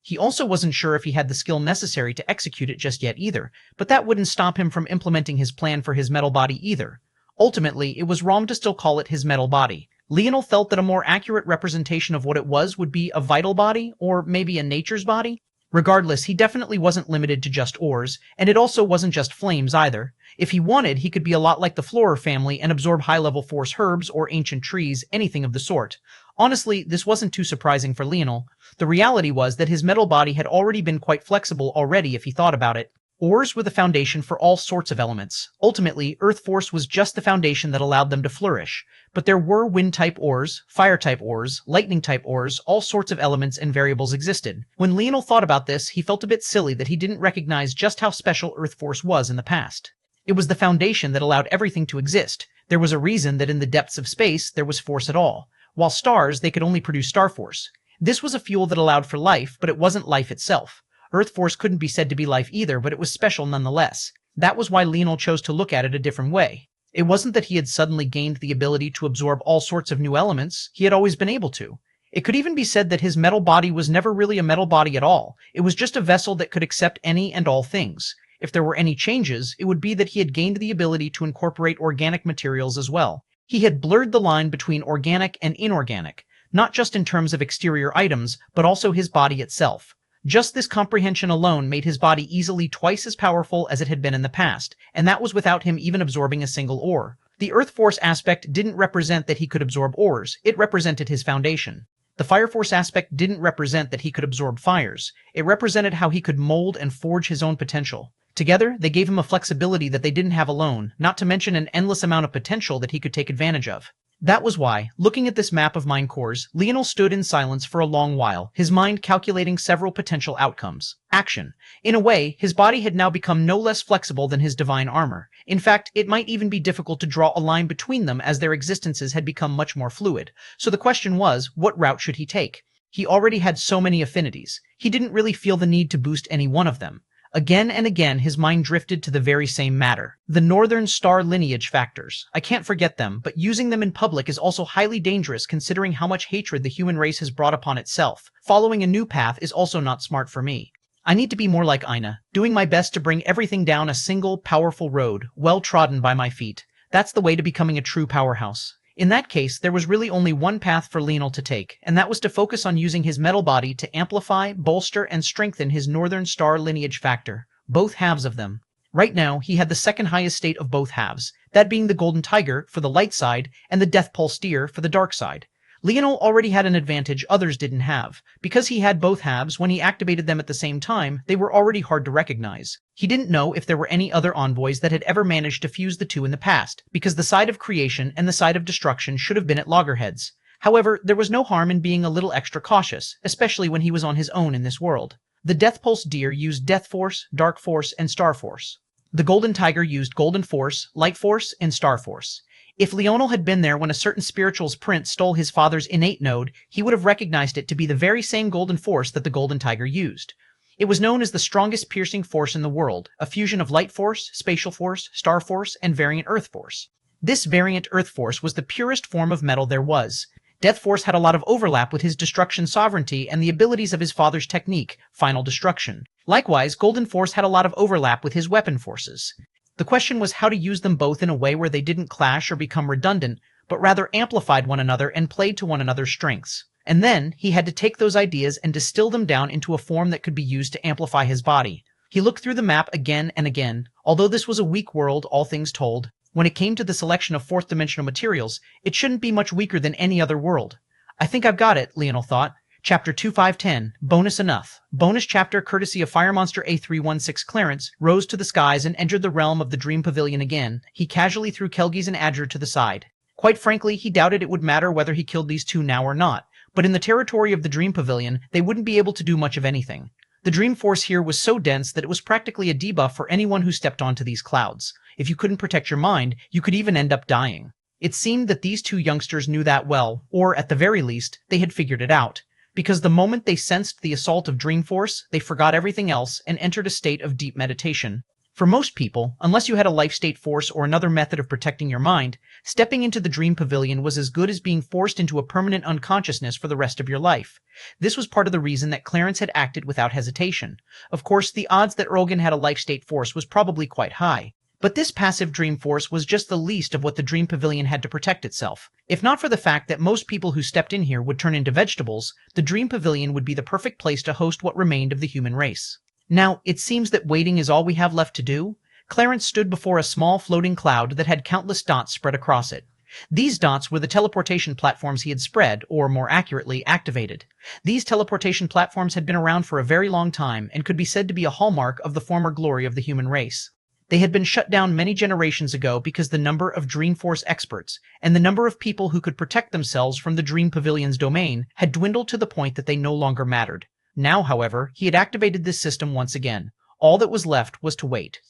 He also wasn't sure if he had the skill necessary to execute it just yet either, but that wouldn't stop him from implementing his plan for his metal body either. Ultimately, it was wrong to still call it his metal body. Leonel felt that a more accurate representation of what it was would be a vital body, or maybe a nature's body. Regardless, he definitely wasn't limited to just ores, and it also wasn't just flames either. If he wanted, he could be a lot like the Florer family and absorb high-level force herbs or ancient trees, anything of the sort. Honestly, this wasn't too surprising for Leonel. The reality was that his metal body had already been quite flexible already if he thought about it. Ores were the foundation for all sorts of elements. Ultimately, Earth Force was just the foundation that allowed them to flourish. But there were wind-type ores, fire-type ores, lightning-type ores, all sorts of elements and variables existed. When Leonel thought about this, he felt a bit silly that he didn't recognize just how special Earth Force was in the past. It was the foundation that allowed everything to exist. There was a reason that in the depths of space there was force at all. While stars, they could only produce star force. This was a fuel that allowed for life, but it wasn't life itself. Earth Force couldn't be said to be life either, but it was special nonetheless. That was why Leonel chose to look at it a different way. It wasn't that he had suddenly gained the ability to absorb all sorts of new elements. He had always been able to. It could even be said that his metal body was never really a metal body at all. It was just a vessel that could accept any and all things. If there were any changes, it would be that he had gained the ability to incorporate organic materials as well. He had blurred the line between organic and inorganic, not just in terms of exterior items, but also his body itself. Just this comprehension alone made his body easily twice as powerful as it had been in the past, and that was without him even absorbing a single ore. The Earth Force aspect didn't represent that he could absorb ores, it represented his foundation. The Fire Force aspect didn't represent that he could absorb fires, it represented how he could mold and forge his own potential. Together, they gave him a flexibility that they didn't have alone, not to mention an endless amount of potential that he could take advantage of. That was why, looking at this map of mine cores, Leonel stood in silence for a long while, his mind calculating several potential outcomes. Action. In a way, his body had now become no less flexible than his divine armor. In fact, it might even be difficult to draw a line between them as their existences had become much more fluid. So the question was, what route should he take? He already had so many affinities. He didn't really feel the need to boost any one of them. Again and again his mind drifted to the very same matter. The Northern Star lineage factors. I can't forget them, but using them in public is also highly dangerous considering how much hatred the human race has brought upon itself. Following a new path is also not smart for me. I need to be more like Ina, doing my best to bring everything down a single, powerful road, well trodden by my feet. That's the way to becoming a true powerhouse. In that case, there was really only one path for Leonel to take, and that was to focus on using his metal body to amplify, bolster, and strengthen his Northern Star lineage factor, both halves of them. Right now, he had the second highest state of both halves, that being the Golden Tiger for the light side and the Death Pulse Deer for the dark side. Leonel already had an advantage others didn't have. Because he had both halves, when he activated them at the same time, they were already hard to recognize. He didn't know if there were any other envoys that had ever managed to fuse the two in the past, because the side of creation and the side of destruction should have been at loggerheads. However, there was no harm in being a little extra cautious, especially when he was on his own in this world. The Death Pulse Deer used Death Force, Dark Force, and Star Force. The Golden Tiger used Golden Force, Light Force, and Star Force. If Leonel had been there when a certain spiritual's prince stole his father's innate node, he would have recognized it to be the very same golden force that the Golden Tiger used. It was known as the strongest piercing force in the world, a fusion of light force, spatial force, star force, and variant earth force. This variant earth force was the purest form of metal there was. Death Force had a lot of overlap with his destruction sovereignty and the abilities of his father's technique, Final Destruction. Likewise, Golden Force had a lot of overlap with his weapon forces. The question was how to use them both in a way where they didn't clash or become redundant, but rather amplified one another and played to one another's strengths. And then, he had to take those ideas and distill them down into a form that could be used to amplify his body. He looked through the map again and again. Although this was a weak world, all things told, when it came to the selection of fourth-dimensional materials, it shouldn't be much weaker than any other world. I think I've got it, Leonel thought. Chapter 2510, Bonus Enough. Bonus chapter courtesy of Fire Monster A316 Clarence, rose to the skies and entered the realm of the Dream Pavilion again. He casually threw Kelgis and Adger to the side. Quite frankly, he doubted it would matter whether he killed these two now or not, but in the territory of the Dream Pavilion, they wouldn't be able to do much of anything. The Dream Force here was so dense that it was practically a debuff for anyone who stepped onto these clouds. If you couldn't protect your mind, you could even end up dying. It seemed that these two youngsters knew that well, or at the very least, they had figured it out. Because the moment they sensed the assault of Dream Force, they forgot everything else and entered a state of deep meditation. For most people, unless you had a life state force or another method of protecting your mind, stepping into the Dream Pavilion was as good as being forced into a permanent unconsciousness for the rest of your life. This was part of the reason that Clarence had acted without hesitation. Of course, the odds that Erlgan had a life state force was probably quite high. But this passive dream force was just the least of what the Dream Pavilion had to protect itself. If not for the fact that most people who stepped in here would turn into vegetables, the Dream Pavilion would be the perfect place to host what remained of the human race. Now, it seems that waiting is all we have left to do. Clarence stood before a small floating cloud that had countless dots spread across it. These dots were the teleportation platforms he had spread, or more accurately, activated. These teleportation platforms had been around for a very long time and could be said to be a hallmark of the former glory of the human race. They had been shut down many generations ago because the number of Dream Force experts and the number of people who could protect themselves from the Dream Pavilion's domain had dwindled to the point that they no longer mattered. Now, however, he had activated this system once again. All that was left was to wait.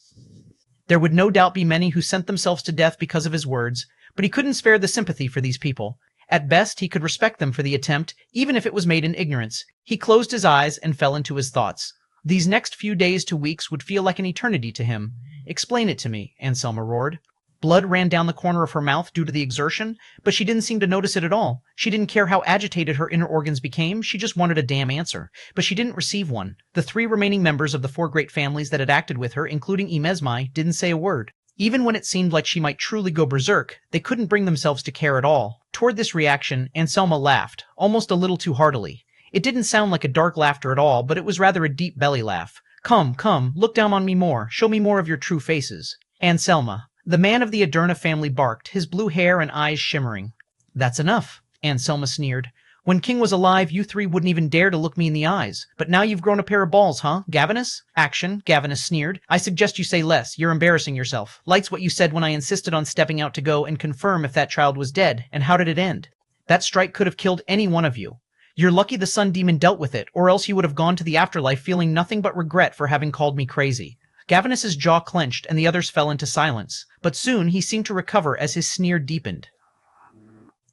There would no doubt be many who sent themselves to death because of his words, but he couldn't spare the sympathy for these people. At best, he could respect them for the attempt, even if it was made in ignorance. He closed his eyes and fell into his thoughts. These next few days to weeks would feel like an eternity to him. Explain it to me, Anselma roared. Blood ran down the corner of her mouth due to the exertion, but she didn't seem to notice it at all. She didn't care how agitated her inner organs became, she just wanted a damn answer. But she didn't receive one. The three remaining members of the four great families that had acted with her, including Imesmai, didn't say a word. Even when it seemed like she might truly go berserk, they couldn't bring themselves to care at all. Toward this reaction, Anselma laughed, almost a little too heartily. It didn't sound like a dark laughter at all, but it was rather a deep belly laugh. Come, come, look down on me more. Show me more of your true faces. Anselma. The man of the Aderna family barked, his blue hair and eyes shimmering. That's enough, Anselma sneered. When King was alive, you three wouldn't even dare to look me in the eyes. But now you've grown a pair of balls, huh, Gavinus? Action, Gavinus sneered. I suggest you say less. You're embarrassing yourself. Light's what you said when I insisted on stepping out to go and confirm if that child was dead. And how did it end? That strike could have killed any one of you. You're lucky the sun demon dealt with it, or else you would have gone to the afterlife feeling nothing but regret for having called me crazy. Gavinus's jaw clenched, and the others fell into silence. But soon he seemed to recover as his sneer deepened.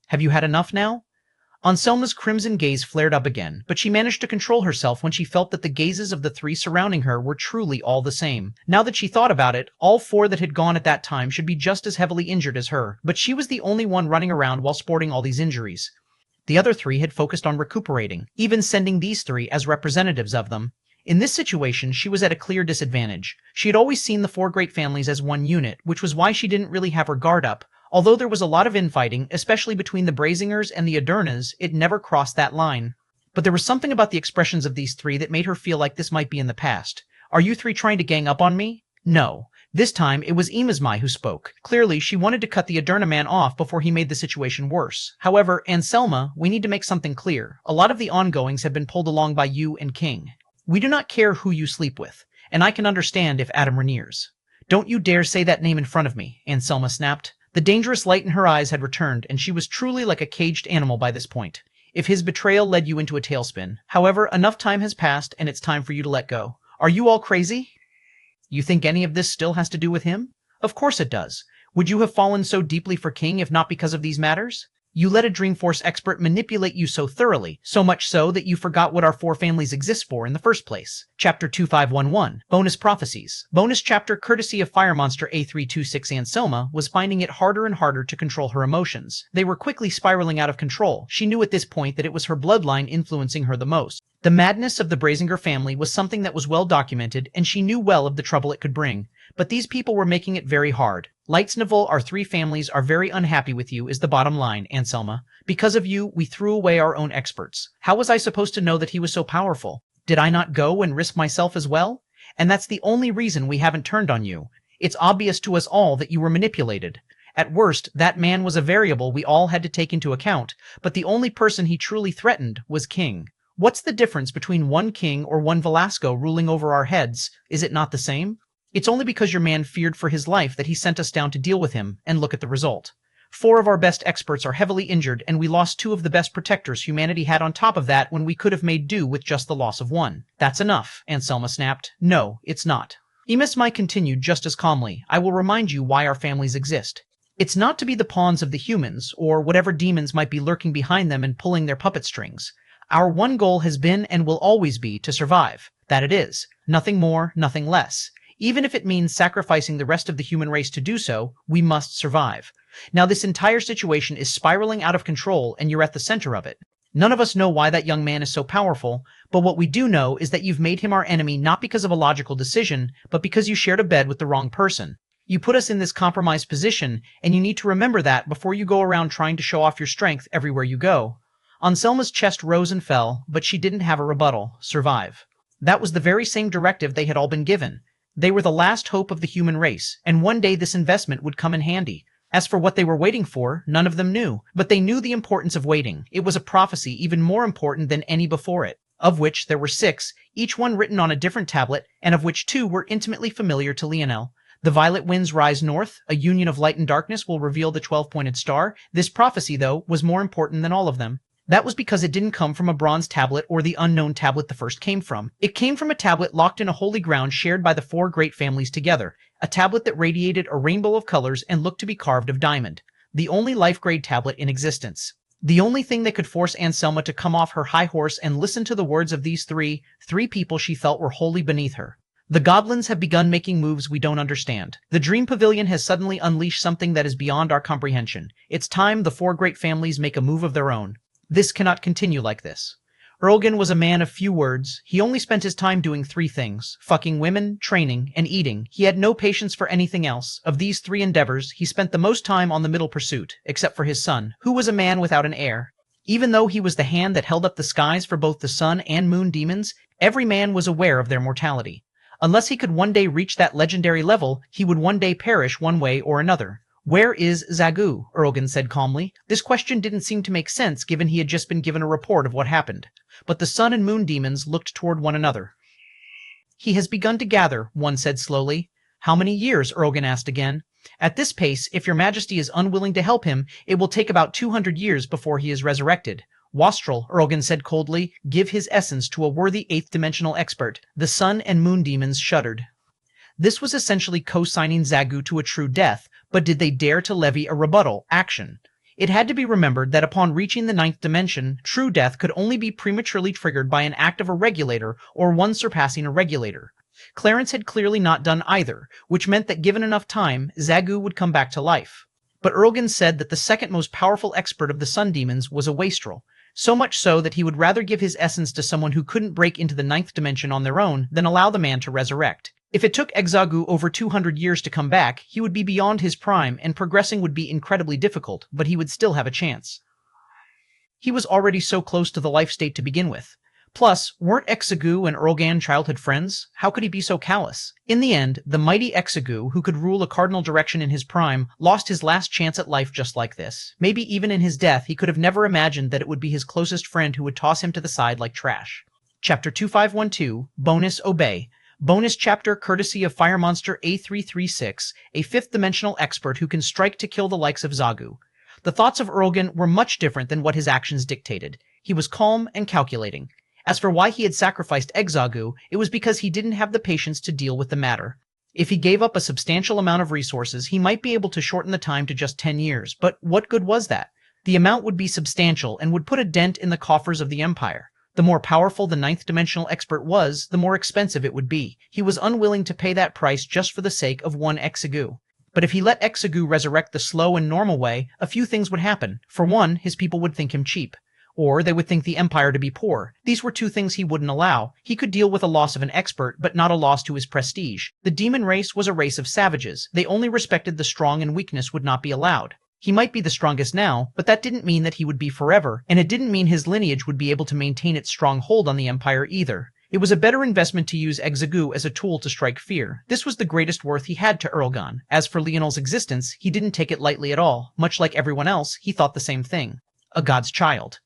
Have you had enough now? Anselma's crimson gaze flared up again, but she managed to control herself when she felt that the gazes of the three surrounding her were truly all the same. Now that she thought about it, all four that had gone at that time should be just as heavily injured as her, but she was the only one running around while sporting all these injuries. The other three had focused on recuperating, even sending these three as representatives of them. In this situation, she was at a clear disadvantage. She had always seen the four great families as one unit, which was why she didn't really have her guard up. Although there was a lot of infighting, especially between the Brazingers and the Adernas, it never crossed that line. But there was something about the expressions of these three that made her feel like this might be in the past. Are you three trying to gang up on me? No. This time, it was Imasmai who spoke. Clearly, she wanted to cut the Aderna man off before he made the situation worse. However, Anselma, we need to make something clear. A lot of the ongoings have been pulled along by you and King. We do not care who you sleep with, and I can understand if Adam Rainiers. Don't you dare say that name in front of me, Anselma snapped. The dangerous light in her eyes had returned, and she was truly like a caged animal by this point. If his betrayal led you into a tailspin. However, enough time has passed, and it's time for you to let go. Are you all crazy? You think any of this still has to do with him? Of course it does. Would you have fallen so deeply for King if not because of these matters? You let a Dreamforce expert manipulate you so thoroughly, so much so that you forgot what our four families exist for in the first place. Chapter 2511, Bonus Prophecies. Bonus chapter courtesy of Fire Monster A326. Anselma was finding it harder and harder to control her emotions. They were quickly spiraling out of control. She knew at this point that it was her bloodline influencing her the most. The madness of the Brazinger family was something that was well documented, and she knew well of the trouble it could bring. But these people were making it very hard. Lightsnivel, our three families are very unhappy with you is the bottom line, Anselma. Because of you, we threw away our own experts. How was I supposed to know that he was so powerful? Did I not go and risk myself as well? And that's the only reason we haven't turned on you. It's obvious to us all that you were manipulated. At worst, that man was a variable we all had to take into account, but the only person he truly threatened was King. What's the difference between one king or one Velasco ruling over our heads? Is it not the same? It's only because your man feared for his life that he sent us down to deal with him, and look at the result. 4 of our best experts are heavily injured, and we lost 2 of the best protectors humanity had on top of that when we could have made do with just the loss of 1. That's enough, Anselma snapped. No, it's not. Imasmai continued just as calmly. I will remind you why our families exist. It's not to be the pawns of the humans, or whatever demons might be lurking behind them and pulling their puppet strings. Our one goal has been and will always be to survive. That it is. Nothing more, nothing less. Even if it means sacrificing the rest of the human race to do so, we must survive. Now this entire situation is spiraling out of control and you're at the center of it. None of us know why that young man is so powerful, but what we do know is that you've made him our enemy not because of a logical decision, but because you shared a bed with the wrong person. You put us in this compromised position, and you need to remember that before you go around trying to show off your strength everywhere you go. Anselma's chest rose and fell, but she didn't have a rebuttal. Survive. That was the very same directive they had all been given. They were the last hope of the human race, and one day this investment would come in handy. As for what they were waiting for, none of them knew, but they knew the importance of waiting. It was a prophecy even more important than any before it, of which there were 6, each one written on a different tablet, and of which 2 were intimately familiar to Leonel. The violet winds rise north, a union of light and darkness will reveal the 12-pointed star. This prophecy, though, was more important than all of them. That was because it didn't come from a bronze tablet or the unknown tablet the first came from. It came from a tablet locked in a holy ground shared by the 4 great families together, a tablet that radiated a rainbow of colors and looked to be carved of diamond, the only life-grade tablet in existence. The only thing that could force Anselma to come off her high horse and listen to the words of these three people she felt were wholly beneath her. The goblins have begun making moves we don't understand. The Dream Pavilion has suddenly unleashed something that is beyond our comprehension. It's time the 4 great families make a move of their own. This cannot continue like this. Erlgen was a man of few words. He only spent his time doing 3 things: fucking women, training, and eating. He had no patience for anything else. Of these 3 endeavors, he spent the most time on the middle pursuit, except for his son, who was a man without an heir. Even though he was the hand that held up the skies for both the sun and moon demons, every man was aware of their mortality. Unless he could one day reach that legendary level, he would one day perish one way or another. Where is Zagu? Erlgen said calmly. This question didn't seem to make sense given he had just been given a report of what happened. But the sun and moon demons looked toward one another. He has begun to gather, one said slowly. How many years? Erlgen asked again. At this pace, if your majesty is unwilling to help him, it will take about 200 years before he is resurrected. Wastrel, Erlgen said coldly, give his essence to a worthy 8th-dimensional expert. The sun and moon demons shuddered. This was essentially co-signing Zagu to a true death, but did they dare to levy a rebuttal, action? It had to be remembered that upon reaching the ninth dimension, true death could only be prematurely triggered by an act of a regulator or one surpassing a regulator. Clarence had clearly not done either, which meant that given enough time, Zagu would come back to life. But Erlgan said that the second most powerful expert of the sun demons was a wastrel, so much so that he would rather give his essence to someone who couldn't break into the ninth dimension on their own than allow the man to resurrect. If it took Exagu over 200 years to come back, he would be beyond his prime and progressing would be incredibly difficult, but he would still have a chance. He was already so close to the life state to begin with. Plus, weren't Exagu and Erlgan childhood friends? How could he be so callous? In the end, the mighty Exagu, who could rule a cardinal direction in his prime, lost his last chance at life just like this. Maybe even in his death, he could have never imagined that it would be his closest friend who would toss him to the side like trash. Chapter 2512, Bonus Obey. Bonus chapter courtesy of Fire Monster A336, a fifth-dimensional expert who can strike to kill the likes of Zagu. The thoughts of Erlgan were much different than what his actions dictated. He was calm and calculating. As for why he had sacrificed Exagu, it was because he didn't have the patience to deal with the matter. If he gave up a substantial amount of resources, he might be able to shorten the time to just 10 years, but what good was that? The amount would be substantial and would put a dent in the coffers of the Empire. The more powerful the ninth-dimensional expert was, the more expensive it would be. He was unwilling to pay that price just for the sake of one Exagu. But if he let Exagu resurrect the slow and normal way, a few things would happen. For one, his people would think him cheap. Or they would think the Empire to be poor. These were two things he wouldn't allow. He could deal with a loss of an expert, but not a loss to his prestige. The demon race was a race of savages. They only respected the strong, and weakness would not be allowed. He might be the strongest now, but that didn't mean that he would be forever, and it didn't mean his lineage would be able to maintain its strong hold on the Empire either. It was a better investment to use Exagu as a tool to strike fear. This was the greatest worth he had to Erlgan. As for Leonel's existence, he didn't take it lightly at all. Much like everyone else, he thought the same thing. A god's child.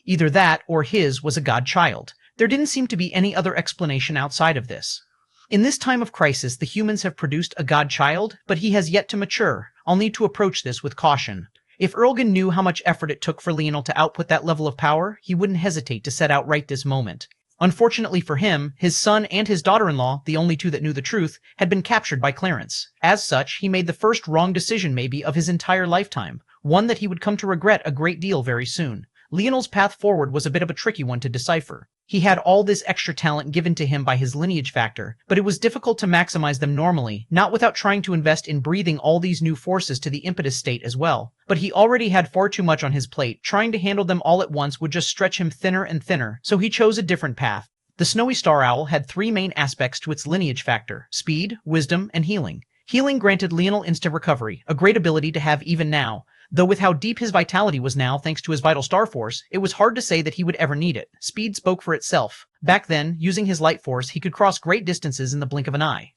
Either that or his was a god-child. There didn't seem to be any other explanation outside of this. In this time of crisis, the humans have produced a god-child, but he has yet to mature. I'll need to approach this with caution. If Erlgan knew how much effort it took for Leonel to output that level of power, he wouldn't hesitate to set out right this moment. Unfortunately for him, his son and his daughter-in-law, the only two that knew the truth, had been captured by Clarence. As such, he made the first wrong decision maybe of his entire lifetime, one that he would come to regret a great deal very soon. Leonel's path forward was a bit of a tricky one to decipher. He had all this extra talent given to him by his lineage factor, but it was difficult to maximize them normally, not without trying to invest in breathing all these new forces to the impetus state as well. But he already had far too much on his plate. Trying to handle them all at once would just stretch him thinner and thinner, so he chose a different path. The Snowy Star Owl had three main aspects to its lineage factor: speed, wisdom, and healing. Healing granted Leonel instant recovery, a great ability to have even now. Though with how deep his vitality was now, thanks to his vital star force, it was hard to say that he would ever need it. Speed spoke for itself. Back then, using his light force, he could cross great distances in the blink of an eye.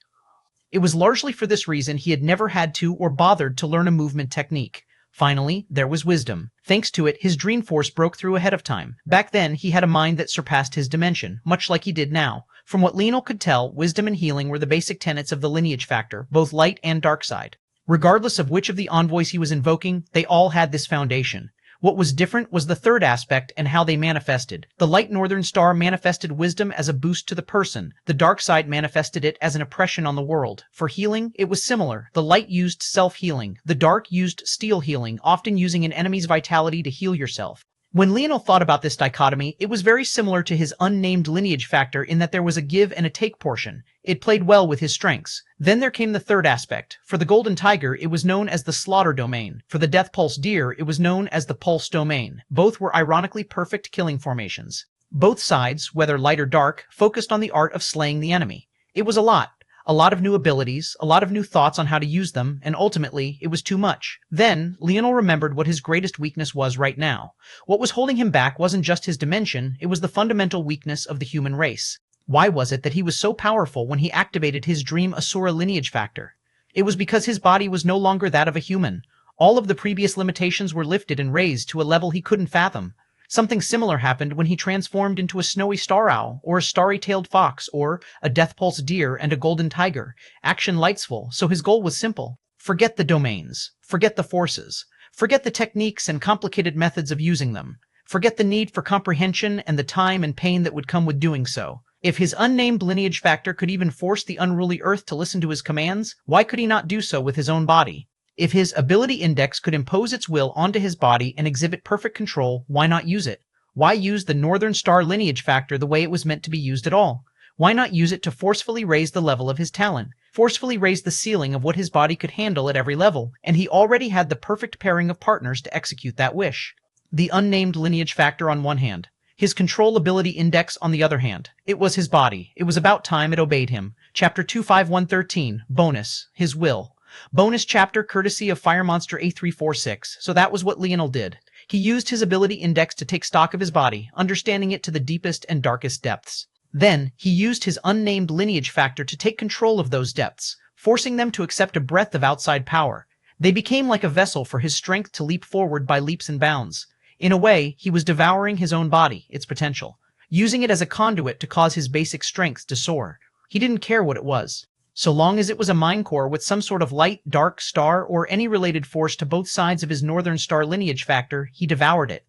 It was largely for this reason he had never had to or bothered to learn a movement technique. Finally, there was wisdom. Thanks to it, his dream force broke through ahead of time. Back then, he had a mind that surpassed his dimension, much like he did now. From what Leonel could tell, wisdom and healing were the basic tenets of the lineage factor, both light and dark side. Regardless of which of the envoys he was invoking, they all had this foundation. What was different was the third aspect and how they manifested. The light northern star manifested wisdom as a boost to the person. The dark side manifested it as an oppression on the world. For healing, it was similar. The light used self-healing. The dark used steel healing, often using an enemy's vitality to heal yourself. When Leonel thought about this dichotomy, it was very similar to his unnamed lineage factor in that there was a give and a take portion. It played well with his strengths. Then there came the third aspect. For the Golden Tiger, it was known as the Slaughter Domain. For the Death Pulse Deer, it was known as the Pulse Domain. Both were ironically perfect killing formations. Both sides, whether light or dark, focused on the art of slaying the enemy. It was a lot. A lot of new abilities, a lot of new thoughts on how to use them, and ultimately, it was too much. Then, Leonel remembered what his greatest weakness was right now. What was holding him back wasn't just his dimension, it was the fundamental weakness of the human race. Why was it that he was so powerful when he activated his Dream Asura lineage factor? It was because his body was no longer that of a human. All of the previous limitations were lifted and raised to a level he couldn't fathom. Something similar happened when he transformed into a snowy star owl, or a starry-tailed fox, or a death pulse deer and a golden tiger. Action lightsful, so his goal was simple. Forget the domains. Forget the forces. Forget the techniques and complicated methods of using them. Forget the need for comprehension and the time and pain that would come with doing so. If his unnamed lineage factor could even force the unruly earth to listen to his commands, why could he not do so with his own body? If his ability index could impose its will onto his body and exhibit perfect control, why not use it? Why use the Northern Star lineage factor the way it was meant to be used at all? Why not use it to forcefully raise the level of his talent, forcefully raise the ceiling of what his body could handle at every level? And he already had the perfect pairing of partners to execute that wish. The unnamed lineage factor on one hand, his control ability index on the other hand. It was his body. It was about time it obeyed him. Chapter 25113, Bonus, his will. Bonus chapter courtesy of Fire Monster A346. So that was what Leonel did. He used his ability index to take stock of his body, understanding it to the deepest and darkest depths. Then, he used his unnamed lineage factor to take control of those depths, forcing them to accept a breath of outside power. They became like a vessel for his strength to leap forward by leaps and bounds. In a way, he was devouring his own body, its potential, using it as a conduit to cause his basic strength to soar. He didn't care what it was. So long as it was a mind core with some sort of light, dark star, or any related force to both sides of his Northern Star lineage factor, he devoured it.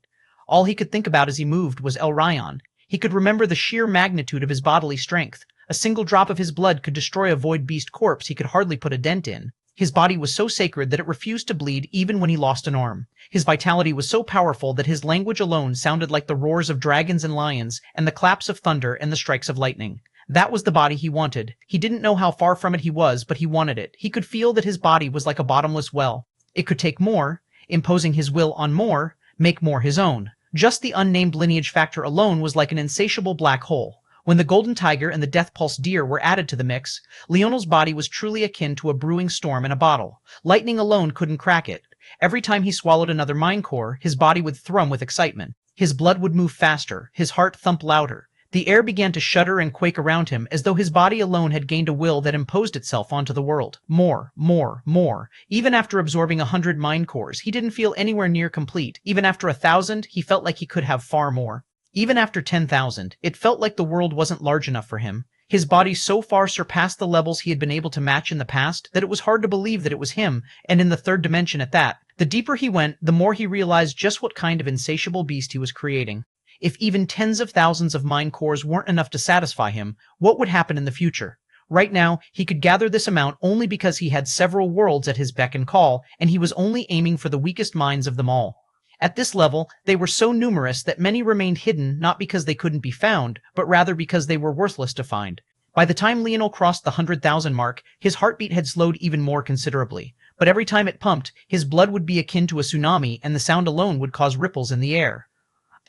All he could think about as he moved was El Ryan. He could remember the sheer magnitude of his bodily strength. A single drop of his blood could destroy a void beast corpse he could hardly put a dent in. His body was so sacred that it refused to bleed even when he lost an arm. His vitality was so powerful that his language alone sounded like the roars of dragons and lions, and the claps of thunder and the strikes of lightning. That was the body he wanted. He didn't know how far from it he was, but he wanted it. He could feel that his body was like a bottomless well. It could take more, imposing his will on more, make more his own. Just the unnamed lineage factor alone was like an insatiable black hole. When the golden tiger and the death pulse deer were added to the mix, Leonel's body was truly akin to a brewing storm in a bottle. Lightning alone couldn't crack it. Every time he swallowed another mind core, his body would thrum with excitement. His blood would move faster, his heart thump louder. The air began to shudder and quake around him, as though his body alone had gained a will that imposed itself onto the world. More, more, more. Even after absorbing 100 mind cores, he didn't feel anywhere near complete. Even after 1,000, he felt like he could have far more. Even after 10,000, it felt like the world wasn't large enough for him. His body so far surpassed the levels he had been able to match in the past that it was hard to believe that it was him, and in the third dimension at that. The deeper he went, the more he realized just what kind of insatiable beast he was creating. If even tens of thousands of mind cores weren't enough to satisfy him, what would happen in the future? Right now, he could gather this amount only because he had several worlds at his beck and call, and he was only aiming for the weakest minds of them all. At this level, they were so numerous that many remained hidden not because they couldn't be found, but rather because they were worthless to find. By the time Leonel crossed the 100,000 mark, his heartbeat had slowed even more considerably. But every time it pumped, his blood would be akin to a tsunami, and the sound alone would cause ripples in the air.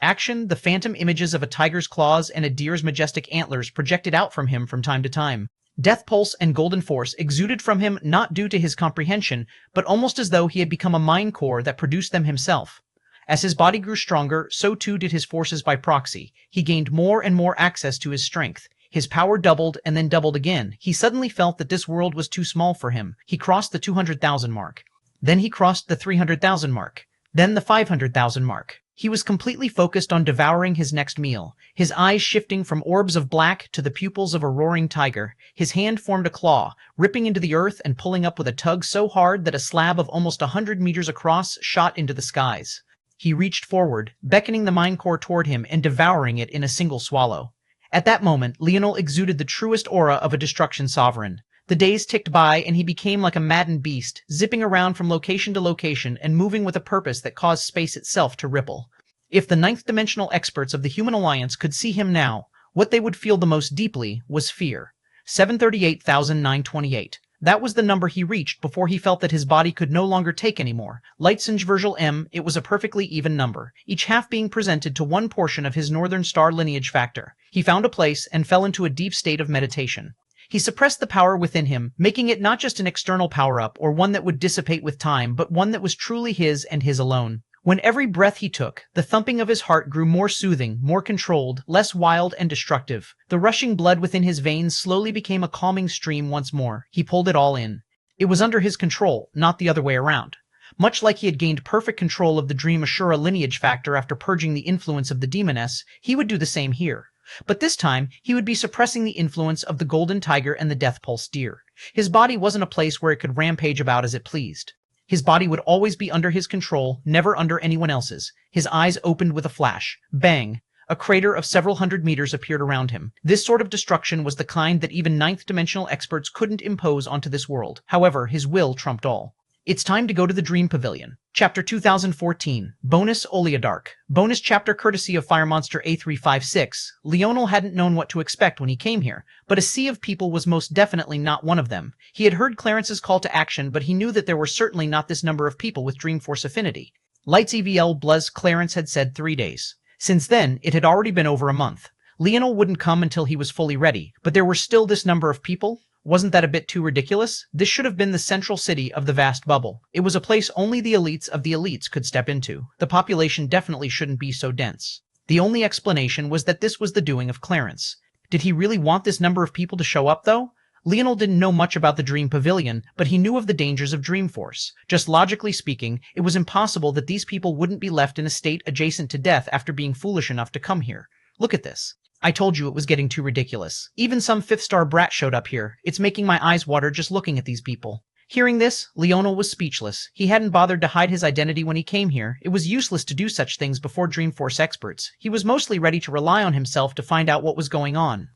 Action, the phantom images of a tiger's claws and a deer's majestic antlers projected out from him from time to time. Death pulse and golden force exuded from him not due to his comprehension, but almost as though he had become a mind core that produced them himself. As his body grew stronger, so too did his forces by proxy. He gained more and more access to his strength. His power doubled and then doubled again. He suddenly felt that this world was too small for him. He crossed the 200,000 mark. Then he crossed the 300,000 mark. Then the 500,000 mark. He was completely focused on devouring his next meal, his eyes shifting from orbs of black to the pupils of a roaring tiger. His hand formed a claw, ripping into the earth and pulling up with a tug so hard that a slab of almost 100 meters across shot into the skies. He reached forward, beckoning the mind core toward him and devouring it in a single swallow. At that moment, Leonel exuded the truest aura of a destruction sovereign. The days ticked by, and he became like a maddened beast, zipping around from location to location and moving with a purpose that caused space itself to ripple. If the ninth-dimensional experts of the Human Alliance could see him now, what they would feel the most deeply was fear. 738,928. That was the number he reached before he felt that his body could no longer take anymore. Lightsinge Virgil M, it was a perfectly even number, each half being presented to one portion of his Northern Star lineage factor. He found a place and fell into a deep state of meditation. He suppressed the power within him, making it not just an external power-up or one that would dissipate with time, but one that was truly his and his alone. When every breath he took, the thumping of his heart grew more soothing, more controlled, less wild and destructive. The rushing blood within his veins slowly became a calming stream once more. He pulled it all in. It was under his control, not the other way around. Much like he had gained perfect control of the Dream Ashura lineage factor after purging the influence of the demoness, he would do the same here. But this time, he would be suppressing the influence of the golden tiger and the death pulse deer. His body wasn't a place where it could rampage about as it pleased. His body would always be under his control, never under anyone else's. His eyes opened with a flash. Bang! A crater of several hundred meters appeared around him. This sort of destruction was the kind that even ninth-dimensional experts couldn't impose onto this world. However, his will trumped all. It's time to go to the Dream Pavilion. Chapter 2014, Bonus Oleodark. Bonus chapter courtesy of Fire Monster A356. Leonel hadn't known what to expect when he came here, but a sea of people was most definitely not one of them. He had heard Clarence's call to action, but he knew that there were certainly not this number of people with Dreamforce affinity. Lights EVL Bluz Clarence had said 3 days. Since then, it had already been over a month. Leonel wouldn't come until he was fully ready, but there were still this number of people? Wasn't that a bit too ridiculous? This should have been the central city of the vast bubble. It was a place only the elites could step into. The population definitely shouldn't be so dense. The only explanation was that this was the doing of Clarence. Did he really want this number of people to show up, though? Leonel didn't know much about the Dream Pavilion, but he knew of the dangers of Dreamforce. Just logically speaking, it was impossible that these people wouldn't be left in a state adjacent to death after being foolish enough to come here. Look at this. I told you it was getting too ridiculous. Even some fifth-star brat showed up here. It's making my eyes water just looking at these people. Hearing this, Leonel was speechless. He hadn't bothered to hide his identity when he came here. It was useless to do such things before Dreamforce experts. He was mostly ready to rely on himself to find out what was going on.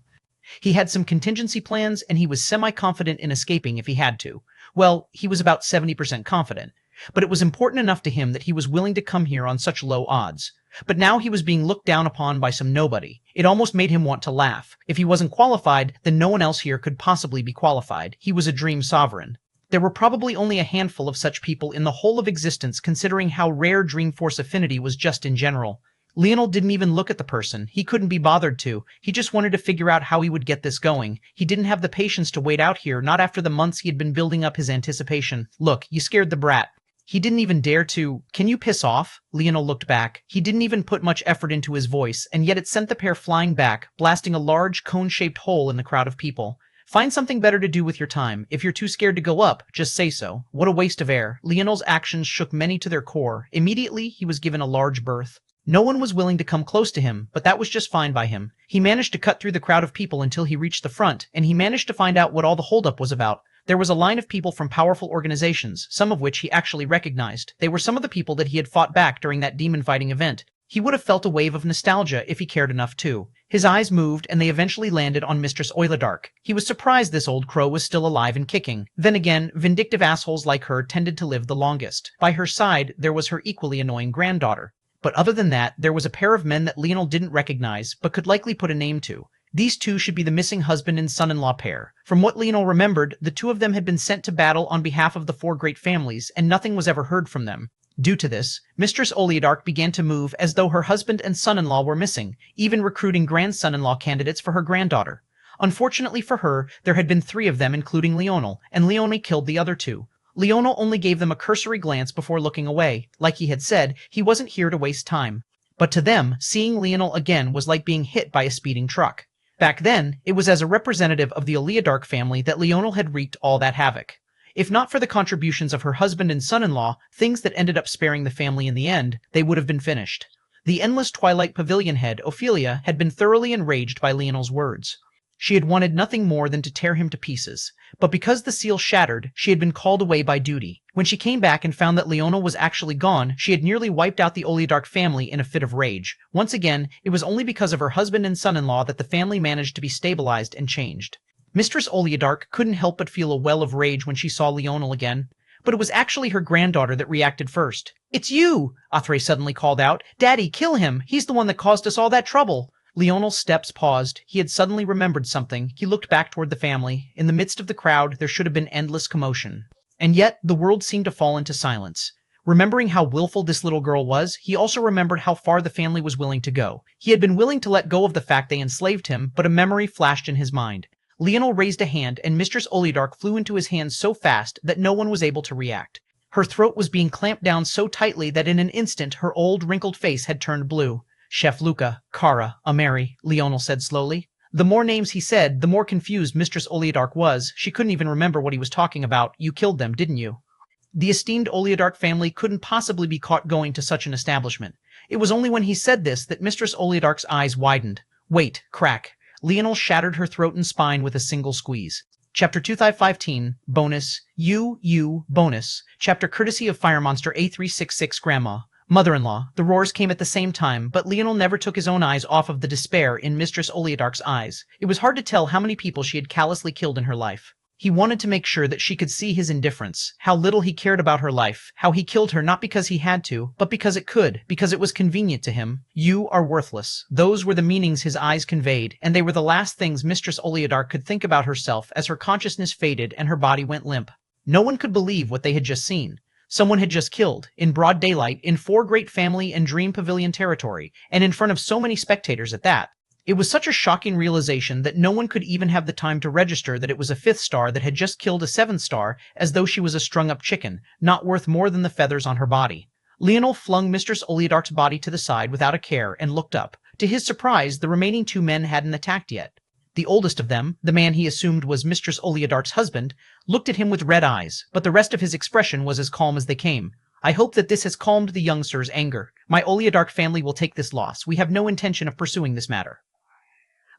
He had some contingency plans, and he was semi-confident in escaping if he had to. Well, he was about 70% confident. But it was important enough to him that he was willing to come here on such low odds. But now he was being looked down upon by some nobody. It almost made him want to laugh. If he wasn't qualified, then no one else here could possibly be qualified. He was a dream sovereign. There were probably only a handful of such people in the whole of existence, considering how rare Dreamforce affinity was just in general. Leonel didn't even look at the person. He couldn't be bothered to. He just wanted to figure out how he would get this going. He didn't have the patience to wait out here, not after the months he had been building up his anticipation. Look, you scared the brat. He didn't even dare to. Can you piss off? Leonel looked back. He didn't even put much effort into his voice, and yet it sent the pair flying back, blasting a large, cone-shaped hole in the crowd of people. Find something better to do with your time. If you're too scared to go up, just say so. What a waste of air. Leonel's actions shook many to their core. Immediately, he was given a large berth. No one was willing to come close to him, but that was just fine by him. He managed to cut through the crowd of people until he reached the front, and he managed to find out what all the holdup was about. There was a line of people from powerful organizations, some of which he actually recognized. They were some of the people that he had fought back during that demon-fighting event. He would have felt a wave of nostalgia if he cared enough to. His eyes moved, and they eventually landed on Mistress Oleodark. He was surprised this old crow was still alive and kicking. Then again, vindictive assholes like her tended to live the longest. By her side, there was her equally annoying granddaughter. But other than that, there was a pair of men that Leonel didn't recognize, but could likely put a name to. These two should be the missing husband and son-in-law pair. From what Leonel remembered, the two of them had been sent to battle on behalf of the 4 great families, and nothing was ever heard from them. Due to this, Mistress Oleodark began to move as though her husband and son-in-law were missing, even recruiting grandson-in-law candidates for her granddaughter. Unfortunately for her, there had been 3 of them, including Leonel, and Leone killed the other 2. Leonel only gave them a cursory glance before looking away. Like he had said, he wasn't here to waste time. But to them, seeing Leonel again was like being hit by a speeding truck. Back then, it was as a representative of the Oleodark family that Leonel had wreaked all that havoc. If not for the contributions of her husband and son-in-law, things that ended up sparing the family in the end, they would have been finished. The endless Twilight Pavilion head, Ophelia, had been thoroughly enraged by Leonel's words. She had wanted nothing more than to tear him to pieces. But because the seal shattered, she had been called away by duty. When she came back and found that Leonel was actually gone, she had nearly wiped out the Oleodark family in a fit of rage. Once again, it was only because of her husband and son-in-law that the family managed to be stabilized and changed. Mistress Oleodark couldn't help but feel a well of rage when she saw Leonel again. But it was actually her granddaughter that reacted first. "It's you!" Athre suddenly called out. "Daddy, kill him! He's the one that caused us all that trouble!" Leonel's steps paused. He had suddenly remembered something. He looked back toward the family. In the midst of the crowd, there should have been endless commotion. And yet, the world seemed to fall into silence. Remembering how willful this little girl was, he also remembered how far the family was willing to go. He had been willing to let go of the fact they enslaved him, but a memory flashed in his mind. Leonel raised a hand, and Mistress Oleodark flew into his hands so fast that no one was able to react. Her throat was being clamped down so tightly that in an instant her old, wrinkled face had turned blue. "Chef Luca, Kara, Ameri," Leonel said slowly. The more names he said, the more confused Mistress Oleodark was. She couldn't even remember what he was talking about. "You killed them, didn't you?" The esteemed Oleodark family couldn't possibly be caught going to such an establishment. It was only when he said this that Mistress Oleodark's eyes widened. "Wait, crack." Leonel shattered her throat and spine with a single squeeze. Chapter 2515, Bonus, Bonus. Chapter courtesy of Fire Monster A366 Grandma. Mother-in-law. The roars came at the same time, but Leonel never took his own eyes off of the despair in Mistress Oleodark's eyes. It was hard to tell how many people she had callously killed in her life. He wanted to make sure that she could see his indifference, how little he cared about her life, how he killed her not because he had to, but because it could, because it was convenient to him. You are worthless. Those were the meanings his eyes conveyed, and they were the last things Mistress Oleodark could think about herself as her consciousness faded and her body went limp. No one could believe what they had just seen. Someone had just killed, in broad daylight, in 4 great family and dream pavilion territory, and in front of so many spectators at that. It was such a shocking realization that no one could even have the time to register that it was a 5th star that had just killed a 7th star, as though she was a strung-up chicken, not worth more than the feathers on her body. Leonel flung Mistress Oleodark's body to the side without a care and looked up. To his surprise, the remaining 2 men hadn't attacked yet. The oldest of them, the man he assumed was Mistress Oleodark's husband, looked at him with red eyes, but the rest of his expression was as calm as they came. I hope that this has calmed the young sir's anger. My Oleodark family will take this loss. We have no intention of pursuing this matter.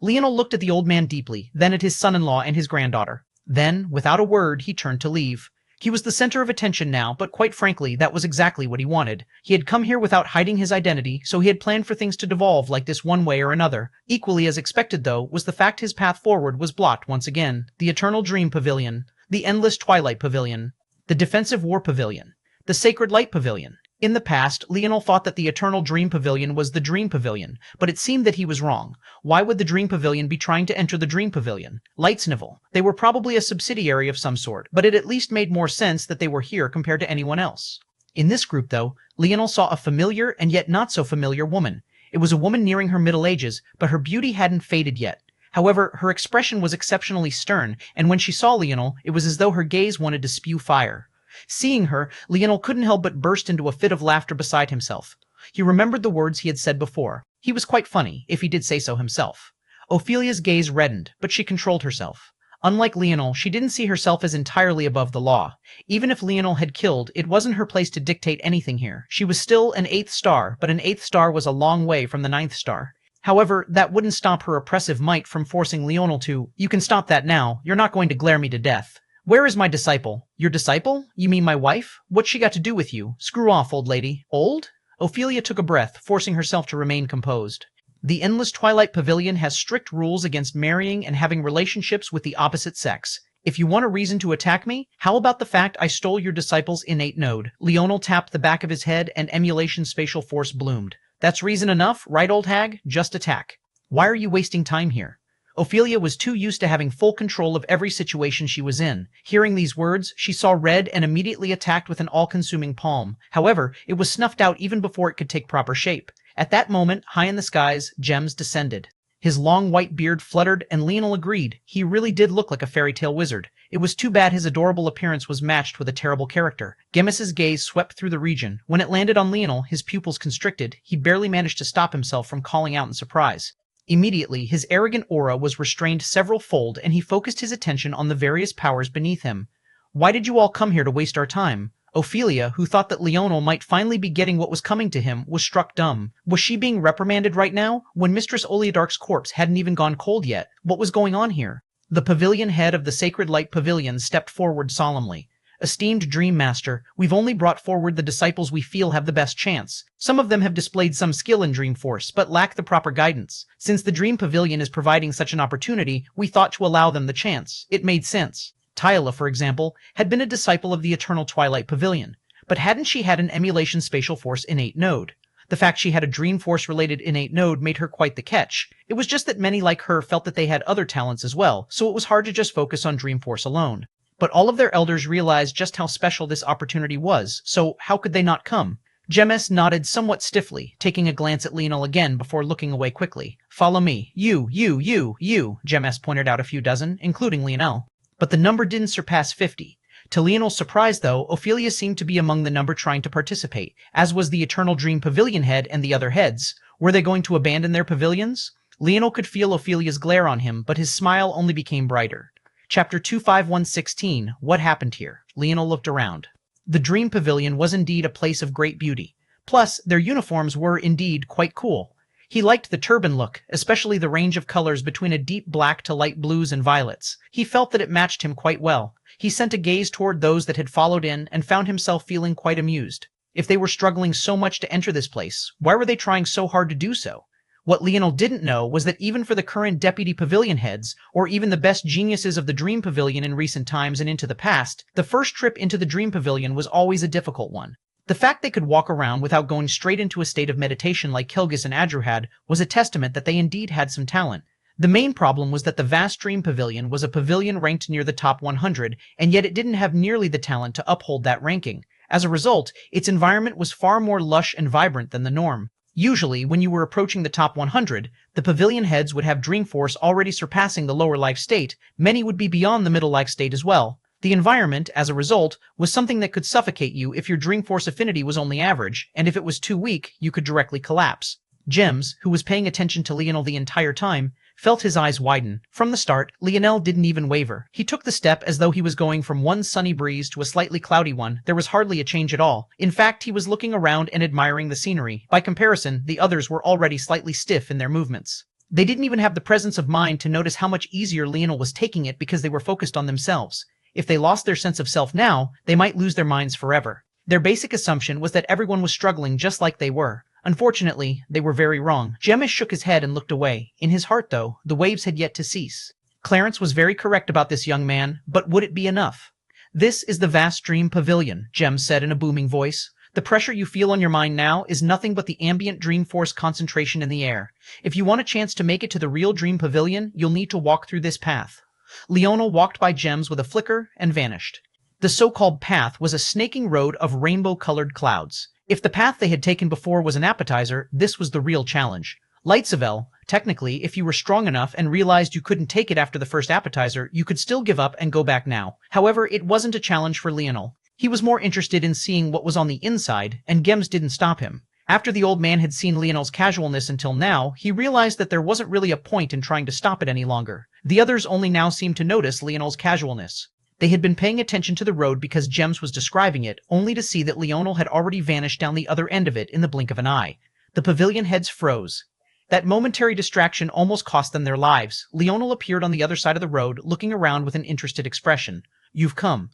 Leonel looked at the old man deeply, then at his son-in-law and his granddaughter. Then, without a word, he turned to leave. He was the center of attention now, but quite frankly, that was exactly what he wanted. He had come here without hiding his identity, so he had planned for things to devolve like this one way or another. Equally as expected, though, was the fact his path forward was blocked once again. The Eternal Dream Pavilion, the Endless Twilight Pavilion, the Defensive War Pavilion, the Sacred Light Pavilion. In the past, Leonel thought that the Eternal Dream Pavilion was the Dream Pavilion, but it seemed that he was wrong. Why would the Dream Pavilion be trying to enter the Dream Pavilion? Lightsnivel. They were probably a subsidiary of some sort, but it at least made more sense that they were here compared to anyone else. In this group, though, Leonel saw a familiar and yet not so familiar woman. It was a woman nearing her middle ages, but her beauty hadn't faded yet. However, her expression was exceptionally stern, and when she saw Leonel, it was as though her gaze wanted to spew fire. Seeing her, Leonel couldn't help but burst into a fit of laughter beside himself. He remembered the words he had said before. He was quite funny, if he did say so himself. Ophelia's gaze reddened, but she controlled herself. Unlike Leonel, she didn't see herself as entirely above the law. Even if Leonel had killed, it wasn't her place to dictate anything here. She was still an 8th star, but an 8th star was a long way from the 9th star. However, that wouldn't stop her oppressive might from forcing Leonel to, "You can stop that now. You're not going to glare me to death. Where is my disciple?" "Your disciple? You mean my wife? What's she got to do with you? Screw off, old lady." "Old?" Ophelia took a breath, forcing herself to remain composed. The Endless Twilight Pavilion has strict rules against marrying and having relationships with the opposite sex. If you want a reason to attack me, how about the fact I stole your disciple's innate node? Leonel tapped the back of his head and emulation spatial force bloomed. That's reason enough, right, old hag? Just attack. Why are you wasting time here? Ophelia was too used to having full control of every situation she was in. Hearing these words, she saw red and immediately attacked with an all-consuming palm. However, it was snuffed out even before it could take proper shape. At that moment, high in the skies, Gems descended. His long white beard fluttered, and Leonel agreed. He really did look like a fairy tale wizard. It was too bad his adorable appearance was matched with a terrible character. Gemis's gaze swept through the region. When it landed on Leonel, his pupils constricted. He barely managed to stop himself from calling out in surprise. Immediately, his arrogant aura was restrained several-fold, and he focused his attention on the various powers beneath him. "Why did you all come here to waste our time?" Ophelia, who thought that Leonel might finally be getting what was coming to him, was struck dumb. Was she being reprimanded right now, when Mistress Oleodark's corpse hadn't even gone cold yet? What was going on here? The pavilion head of the Sacred Light Pavilion stepped forward solemnly. "Esteemed Dream Master, we've only brought forward the disciples we feel have the best chance. Some of them have displayed some skill in Dream Force, but lack the proper guidance. Since the Dream Pavilion is providing such an opportunity, we thought to allow them the chance. It made sense." Tyla, for example, had been a disciple of the Eternal Twilight Pavilion, but hadn't she had an Emulation Spatial Force innate node? The fact she had a Dream Force-related innate node made her quite the catch. It was just that many like her felt that they had other talents as well, so it was hard to just focus on Dream Force alone. But all of their elders realized just how special this opportunity was, so how could they not come? Gemes nodded somewhat stiffly, taking a glance at Leonel again before looking away quickly. "Follow me. You, Gemes pointed out a few dozen, including Leonel. But the number didn't surpass 50. To Leonel's surprise, though, Ophelia seemed to be among the number trying to participate, as was the Eternal Dream Pavilion head and the other heads. Were they going to abandon their pavilions? Leonel could feel Ophelia's glare on him, but his smile only became brighter. Chapter 25116, What Happened Here? Leonel looked around. The Dream Pavilion was indeed a place of great beauty. Plus, their uniforms were indeed quite cool. He liked the turban look, especially the range of colors between a deep black to light blues and violets. He felt that it matched him quite well. He sent a gaze toward those that had followed in and found himself feeling quite amused. If they were struggling so much to enter this place, why were they trying so hard to do so? What Leonel didn't know was that even for the current deputy pavilion heads, or even the best geniuses of the Dream Pavilion in recent times and into the past, the first trip into the Dream Pavilion was always a difficult one. The fact they could walk around without going straight into a state of meditation like Kilgis and Adru had was a testament that they indeed had some talent. The main problem was that the vast Dream Pavilion was a pavilion ranked near the top 100, and yet it didn't have nearly the talent to uphold that ranking. As a result, its environment was far more lush and vibrant than the norm. Usually, when you were approaching the top 100, the pavilion heads would have Dreamforce already surpassing the lower life state. Many would be beyond the middle life state as well. The environment, as a result, was something that could suffocate you if your Dreamforce affinity was only average, and if it was too weak, you could directly collapse. Gems, who was paying attention to Leonel the entire time, felt his eyes widen. From the start, Leonel didn't even waver. He took the step as though he was going from one sunny breeze to a slightly cloudy one. There was hardly a change at all. In fact, he was looking around and admiring the scenery. By comparison, the others were already slightly stiff in their movements. They didn't even have the presence of mind to notice how much easier Leonel was taking it because they were focused on themselves. If they lost their sense of self now, they might lose their minds forever. Their basic assumption was that everyone was struggling just like they were. Unfortunately, they were very wrong. Gemmis shook his head and looked away. In his heart, though, the waves had yet to cease. Clarence was very correct about this young man, but would it be enough? This is the vast Dream Pavilion, Gems said in a booming voice. The pressure you feel on your mind now is nothing but the ambient dream force concentration in the air. If you want a chance to make it to the real Dream Pavilion, you'll need to walk through this path. Leonel walked by Gems with a flicker and vanished. The so-called path was a snaking road of rainbow-colored clouds. If the path they had taken before was an appetizer, this was the real challenge. Lightsavel, technically, if you were strong enough and realized you couldn't take it after the first appetizer, you could still give up and go back now. However, it wasn't a challenge for Leonel. He was more interested in seeing what was on the inside, and Gems didn't stop him. After the old man had seen Leonel's casualness until now, he realized that there wasn't really a point in trying to stop it any longer. The others only now seemed to notice Leonel's casualness. They had been paying attention to the road because Gems was describing it, only to see that Leonel had already vanished down the other end of it in the blink of an eye. The pavilion heads froze. That momentary distraction almost cost them their lives. Leonel appeared on the other side of the road, looking around with an interested expression. "You've come."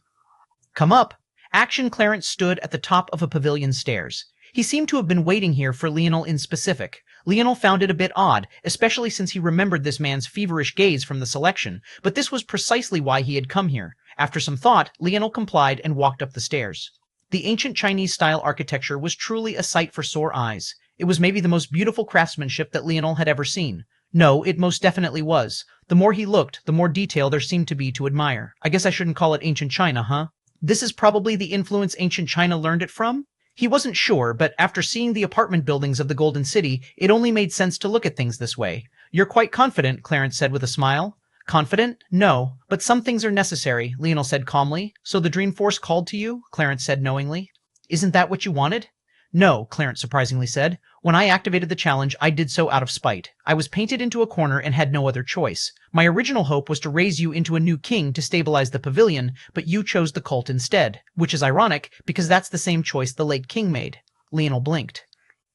"Come up." Action Clarence stood at the top of a pavilion stairs. He seemed to have been waiting here for Leonel in specific. Leonel found it a bit odd, especially since he remembered this man's feverish gaze from the selection, but this was precisely why he had come here. After some thought, Leonel complied and walked up the stairs. The ancient Chinese-style architecture was truly a sight for sore eyes. It was maybe the most beautiful craftsmanship that Leonel had ever seen. No, it most definitely was. The more he looked, the more detail there seemed to be to admire. I guess I shouldn't call it ancient China, huh? This is probably the influence ancient China learned it from? He wasn't sure, but after seeing the apartment buildings of the Golden City, it only made sense to look at things this way. "You're quite confident," Clarence said with a smile. "Confident? No, but some things are necessary," Leonel said calmly. "So the Dream Force called to you?" Clarence said knowingly. "Isn't that what you wanted?" "No," Clarence surprisingly said. "When I activated the challenge, I did so out of spite. I was painted into a corner and had no other choice. My original hope was to raise you into a new king to stabilize the pavilion, but you chose the cult instead, which is ironic because that's the same choice the late king made." Leonel blinked.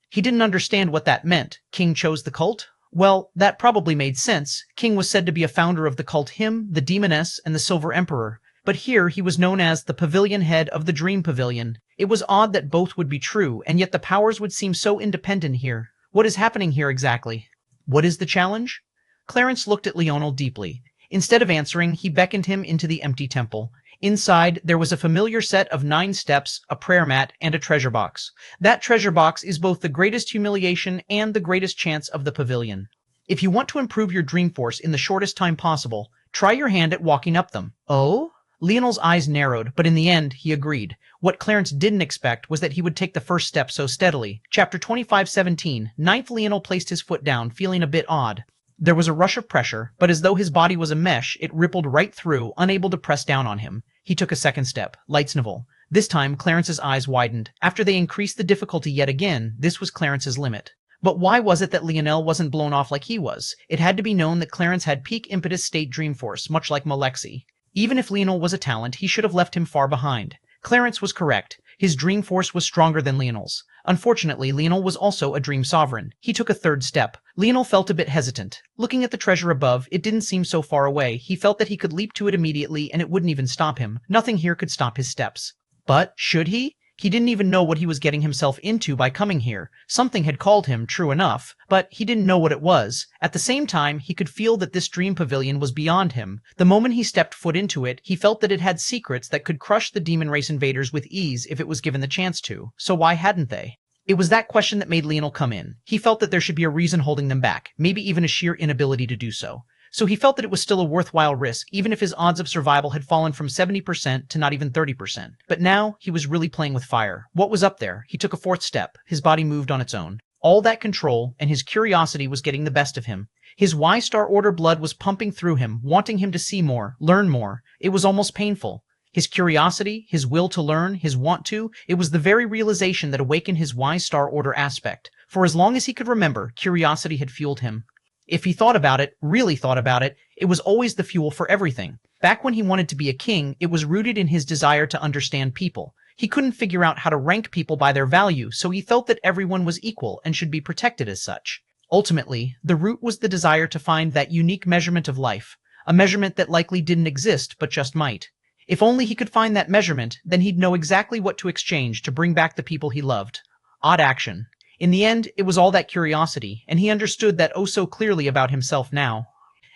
He didn't understand what that meant. King chose the cult? Well, that probably made sense. King was said to be a founder of the cult him, the Demoness, and the Silver Emperor. But here he was known as the Pavilion Head of the Dream Pavilion. It was odd that both would be true, and yet the powers would seem so independent here. What is happening here exactly? What is the challenge? Clarence looked at Leonel deeply. Instead of answering, he beckoned him into the empty temple. Inside, there was a familiar set of 9 steps, a prayer mat, and a treasure box. That treasure box is both the greatest humiliation and the greatest chance of the pavilion. If you want to improve your dream force in the shortest time possible, try your hand at walking up them. Oh? Leonel's eyes narrowed, but in the end, he agreed. What Clarence didn't expect was that he would take the first step so steadily. Chapter 2517, Ninth Leonel placed his foot down, feeling a bit odd. There was a rush of pressure, but as though his body was a mesh, it rippled right through, unable to press down on him. He took a second step, Lightsnivel. This time, Clarence's eyes widened. After they increased the difficulty yet again, this was Clarence's limit. But why was it that Leonel wasn't blown off like he was? It had to be known that Clarence had peak impetus state dream force, much like Malexi. Even if Leonel was a talent, he should have left him far behind. Clarence was correct. His dream force was stronger than Leonel's. Unfortunately, Leonel was also a dream sovereign. He took a third step. Leonel felt a bit hesitant. Looking at the treasure above, it didn't seem so far away. He felt that he could leap to it immediately and it wouldn't even stop him. Nothing here could stop his steps. But should he? He didn't even know what he was getting himself into by coming here. Something had called him, true enough, but he didn't know what it was. At the same time, he could feel that this dream pavilion was beyond him. The moment he stepped foot into it, he felt that it had secrets that could crush the demon race invaders with ease if it was given the chance to. So why hadn't they? It was that question that made Leonel come in. He felt that there should be a reason holding them back, maybe even a sheer inability to do so. So he felt that it was still a worthwhile risk, even if his odds of survival had fallen from 70% to not even 30%. But now, he was really playing with fire. What was up there? He took a fourth step. His body moved on its own. All that control, and his curiosity was getting the best of him. His Y-Star Order blood was pumping through him, wanting him to see more, learn more. It was almost painful. His curiosity, his will to learn, his want to, it was the very realization that awakened his Y-Star Order aspect. For as long as he could remember, curiosity had fueled him. If he thought about it, really thought about it, it was always the fuel for everything. Back when he wanted to be a king, it was rooted in his desire to understand people. He couldn't figure out how to rank people by their value, so he felt that everyone was equal and should be protected as such. Ultimately, the root was the desire to find that unique measurement of life, a measurement that likely didn't exist but just might. If only he could find that measurement, then he'd know exactly what to exchange to bring back the people he loved. Odd action. In the end, it was all that curiosity, and he understood that oh so clearly about himself now.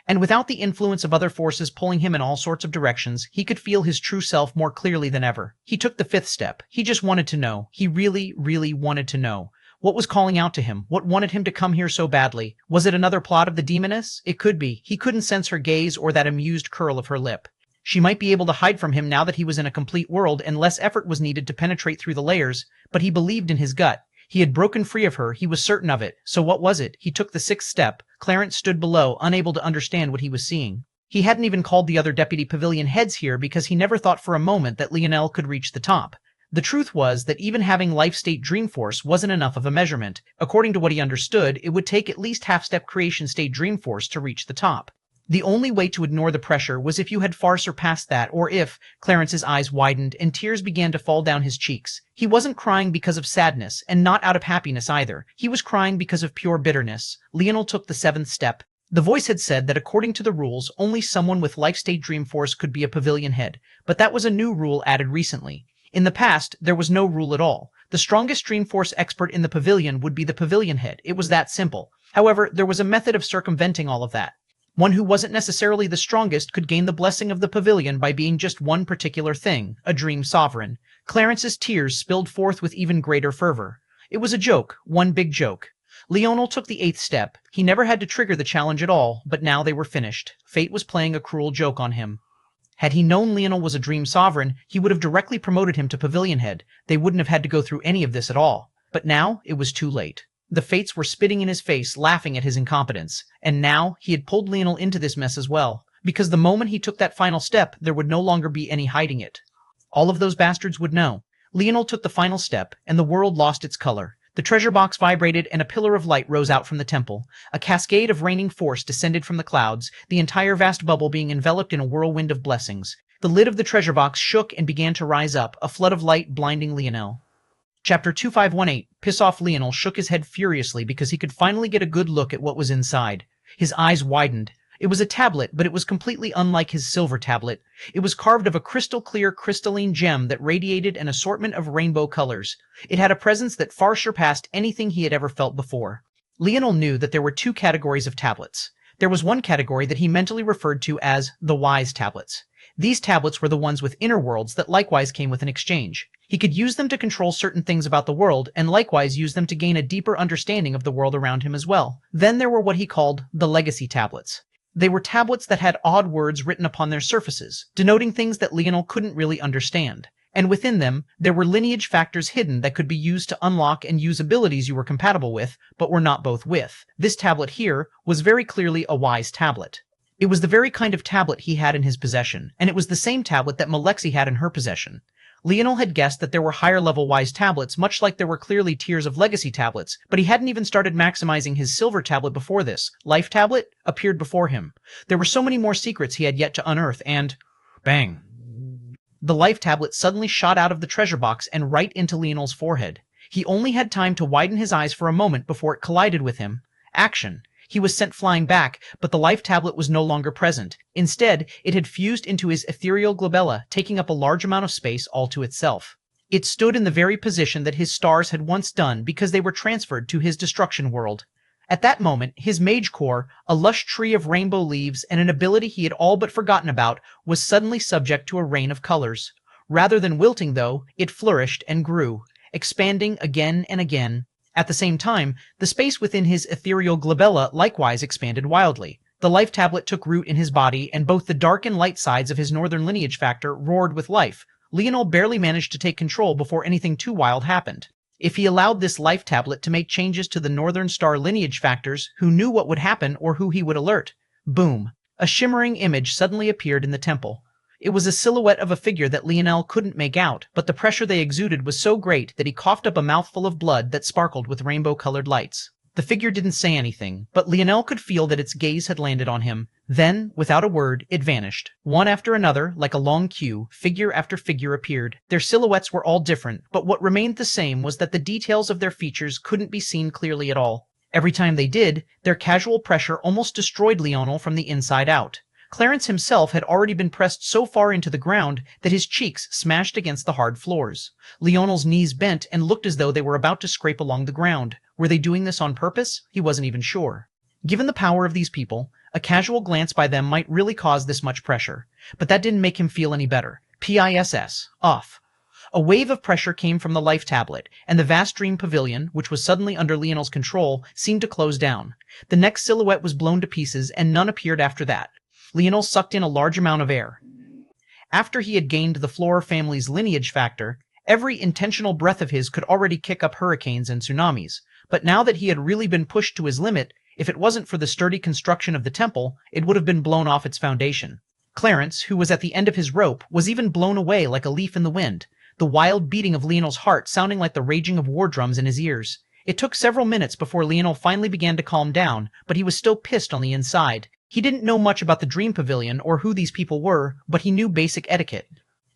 And without the influence of other forces pulling him in all sorts of directions, he could feel his true self more clearly than ever. He took the fifth step. He just wanted to know. He really, really wanted to know. What was calling out to him? What wanted him to come here so badly? Was it another plot of the demoness? It could be. He couldn't sense her gaze or that amused curl of her lip. She might be able to hide from him now that he was in a complete world and less effort was needed to penetrate through the layers, but he believed in his gut. He had broken free of her, he was certain of it. So what was it? He took the sixth step. Clarence stood below, unable to understand what he was seeing. He hadn't even called the other deputy pavilion heads here because he never thought for a moment that Leonel could reach the top. The truth was that even having life-state Dreamforce wasn't enough of a measurement. According to what he understood, it would take at least half-step creation-state Dreamforce to reach the top. The only way to ignore the pressure was if you had far surpassed that, or if Clarence's eyes widened and tears began to fall down his cheeks. He wasn't crying because of sadness, and not out of happiness either. He was crying because of pure bitterness. Leonel took the seventh step. The voice had said that according to the rules, only someone with life-state Dreamforce could be a pavilion head, but that was a new rule added recently. In the past, there was no rule at all. The strongest Dreamforce expert in the pavilion would be the pavilion head. It was that simple. However, there was a method of circumventing all of that. One who wasn't necessarily the strongest could gain the blessing of the pavilion by being just one particular thing, a dream sovereign. Clarence's tears spilled forth with even greater fervor. It was a joke, one big joke. Leonel took the eighth step. He never had to trigger the challenge at all, but now they were finished. Fate was playing a cruel joke on him. Had he known Leonel was a dream sovereign, he would have directly promoted him to pavilion head. They wouldn't have had to go through any of this at all. But now, it was too late. The fates were spitting in his face, laughing at his incompetence. And now, he had pulled Leonel into this mess as well. Because the moment he took that final step, there would no longer be any hiding it. All of those bastards would know. Leonel took the final step, and the world lost its color. The treasure box vibrated, and a pillar of light rose out from the temple. A cascade of raining force descended from the clouds, the entire vast bubble being enveloped in a whirlwind of blessings. The lid of the treasure box shook and began to rise up, a flood of light blinding Leonel. Chapter 2518. Piss Off Leonel shook his head furiously because he could finally get a good look at what was inside. His eyes widened. It was a tablet, but it was completely unlike his silver tablet. It was carved of a crystal-clear crystalline gem that radiated an assortment of rainbow colors. It had a presence that far surpassed anything he had ever felt before. Leonel knew that there were two categories of tablets. There was one category that he mentally referred to as the wise tablets. These tablets were the ones with inner worlds that likewise came with an exchange. He could use them to control certain things about the world, and likewise use them to gain a deeper understanding of the world around him as well. Then there were what he called the legacy tablets. They were tablets that had odd words written upon their surfaces, denoting things that Leonel couldn't really understand. And within them, there were lineage factors hidden that could be used to unlock and use abilities you were compatible with, but were not both with. This tablet here was very clearly a wise tablet. It was the very kind of tablet he had in his possession, and it was the same tablet that Malexi had in her possession. Leonel had guessed that there were higher-level wise tablets, much like there were clearly tiers of legacy tablets, but he hadn't even started maximizing his silver tablet before this. Life tablet appeared before him. There were so many more secrets he had yet to unearth, and... bang! The life tablet suddenly shot out of the treasure box and right into Leonel's forehead. He only had time to widen his eyes for a moment before it collided with him. Action. He was sent flying back, but the life tablet was no longer present. Instead, it had fused into his ethereal glabella, taking up a large amount of space all to itself. It stood in the very position that his stars had once done because they were transferred to his destruction world. At that moment, his mage core, a lush tree of rainbow leaves and an ability he had all but forgotten about, was suddenly subject to a rain of colors. Rather than wilting, though, it flourished and grew, expanding again and again. At the same time, the space within his ethereal glabella likewise expanded wildly. The life tablet took root in his body, and both the dark and light sides of his northern lineage factor roared with life. Leonel barely managed to take control before anything too wild happened. If he allowed this life tablet to make changes to the northern star lineage factors, who knew what would happen or who he would alert? Boom. A shimmering image suddenly appeared in the temple. It was a silhouette of a figure that Leonel couldn't make out, but the pressure they exuded was so great that he coughed up a mouthful of blood that sparkled with rainbow-colored lights. The figure didn't say anything, but Leonel could feel that its gaze had landed on him. Then, without a word, it vanished. One after another, like a long queue, figure after figure appeared. Their silhouettes were all different, but what remained the same was that the details of their features couldn't be seen clearly at all. Every time they did, their casual pressure almost destroyed Leonel from the inside out. Clarence himself had already been pressed so far into the ground that his cheeks smashed against the hard floors. Leonel's knees bent and looked as though they were about to scrape along the ground. Were they doing this on purpose? He wasn't even sure. Given the power of these people, a casual glance by them might really cause this much pressure. But that didn't make him feel any better. PISS. Off. A wave of pressure came from the life tablet, and the vast dream pavilion, which was suddenly under Leonel's control, seemed to close down. The next silhouette was blown to pieces, and none appeared after that. Leonel sucked in a large amount of air. After he had gained the Flora family's lineage factor, every intentional breath of his could already kick up hurricanes and tsunamis. But now that he had really been pushed to his limit, if it wasn't for the sturdy construction of the temple, it would have been blown off its foundation. Clarence, who was at the end of his rope, was even blown away like a leaf in the wind, the wild beating of Leonel's heart sounding like the raging of war drums in his ears. It took several minutes before Leonel finally began to calm down, but he was still pissed on the inside. He didn't know much about the Dream Pavilion or who these people were, but he knew basic etiquette.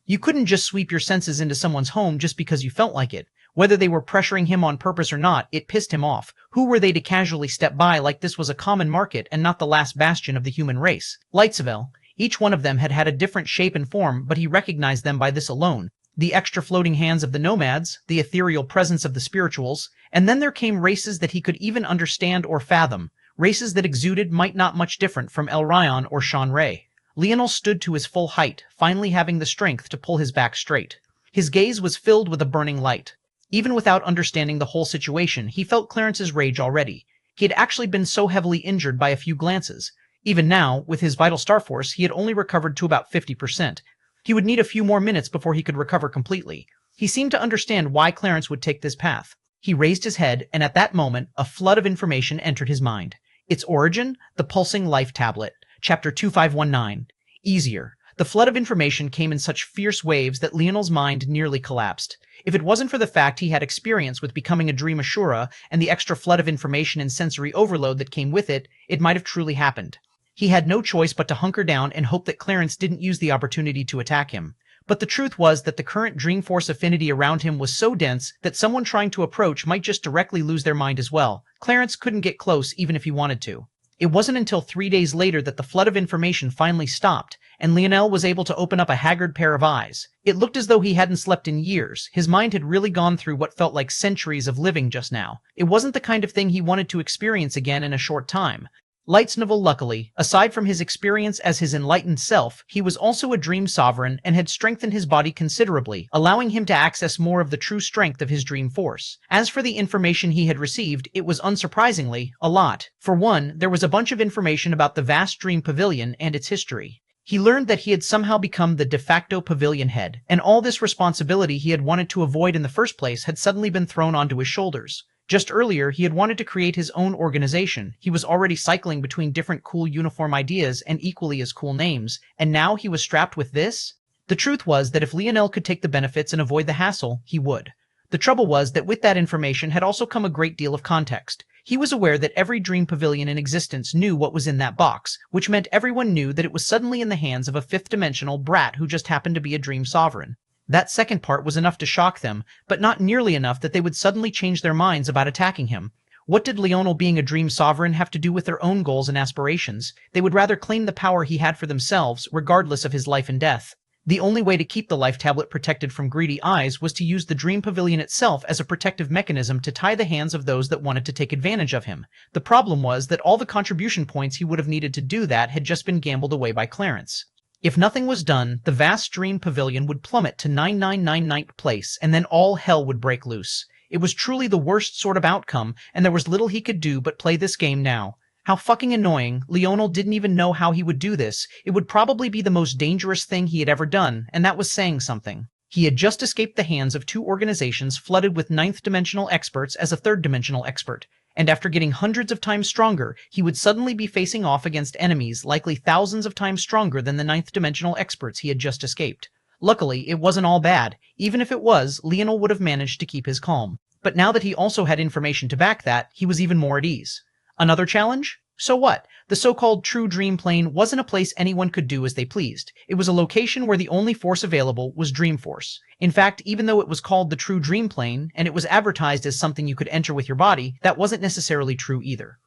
You couldn't just sweep your senses into someone's home just because you felt like it. Whether they were pressuring him on purpose or not, it pissed him off. Who were they to casually step by like this was a common market and not the last bastion of the human race? Lightsville. Each one of them had had a different shape and form, but he recognized them by this alone. The extra floating hands of the nomads, the ethereal presence of the spirituals, and then there came races that he could even understand or fathom. Races that exuded might not much different from El Ryan or Sean Ray. Leonel stood to his full height, finally having the strength to pull his back straight. His gaze was filled with a burning light. Even without understanding the whole situation, he felt Clarence's rage already. He had actually been so heavily injured by a few glances. Even now, with his vital star force, he had only recovered to about 50%. He would need a few more minutes before he could recover completely. He seemed to understand why Clarence would take this path. He raised his head, and at that moment, a flood of information entered his mind. Its origin, the pulsing life tablet. Chapter 2519. Easier. The flood of information came in such fierce waves that Leonel's mind nearly collapsed. If it wasn't for the fact he had experience with becoming a Dream Ashura and the extra flood of information and sensory overload that came with it, it might have truly happened. He had no choice but to hunker down and hope that Clarence didn't use the opportunity to attack him. But the truth was that the current Dream Force affinity around him was so dense that someone trying to approach might just directly lose their mind as well. Clarence couldn't get close even if he wanted to. It wasn't until 3 days later that the flood of information finally stopped, and Leonel was able to open up a haggard pair of eyes. It looked as though he hadn't slept in years. His mind had really gone through what felt like centuries of living just now. It wasn't the kind of thing he wanted to experience again in a short time. Lightsnivel, luckily, aside from his experience as his enlightened self, he was also a dream sovereign and had strengthened his body considerably, allowing him to access more of the true strength of his dream force. As for the information he had received, it was unsurprisingly a lot. For one, there was a bunch of information about the vast Dream Pavilion and its history. He learned that he had somehow become the de facto pavilion head, and all this responsibility he had wanted to avoid in the first place had suddenly been thrown onto his shoulders. Just earlier, he had wanted to create his own organization. He was already cycling between different cool uniform ideas and equally as cool names, and now he was strapped with this? The truth was that if Leonel could take the benefits and avoid the hassle, he would. The trouble was that with that information had also come a great deal of context. He was aware that every dream pavilion in existence knew what was in that box, which meant everyone knew that it was suddenly in the hands of a fifth-dimensional brat who just happened to be a dream sovereign. That second part was enough to shock them, but not nearly enough that they would suddenly change their minds about attacking him. What did Leonel being a dream sovereign have to do with their own goals and aspirations? They would rather claim the power he had for themselves, regardless of his life and death. The only way to keep the life tablet protected from greedy eyes was to use the dream pavilion itself as a protective mechanism to tie the hands of those that wanted to take advantage of him. The problem was that all the contribution points he would have needed to do that had just been gambled away by Clarence. If nothing was done, the vast dream pavilion would plummet to 9999th place, and then all hell would break loose. It was truly the worst sort of outcome, and there was little he could do but play this game now. How fucking annoying. Leonel didn't even know how he would do this. It would probably be the most dangerous thing he had ever done, and that was saying something. He had just escaped the hands of two organizations flooded with ninth-dimensional experts as a third-dimensional expert, and after getting hundreds of times stronger, he would suddenly be facing off against enemies likely thousands of times stronger than the ninth-dimensional experts he had just escaped. Luckily, it wasn't all bad. Even if it was, Leonel would have managed to keep his calm. But now that he also had information to back that, he was even more at ease. Another challenge? So what? The so-called True Dream Plane wasn't a place anyone could do as they pleased. It was a location where the only force available was Dream Force. In fact, even though it was called the True Dream Plane, and it was advertised as something you could enter with your body, that wasn't necessarily true either.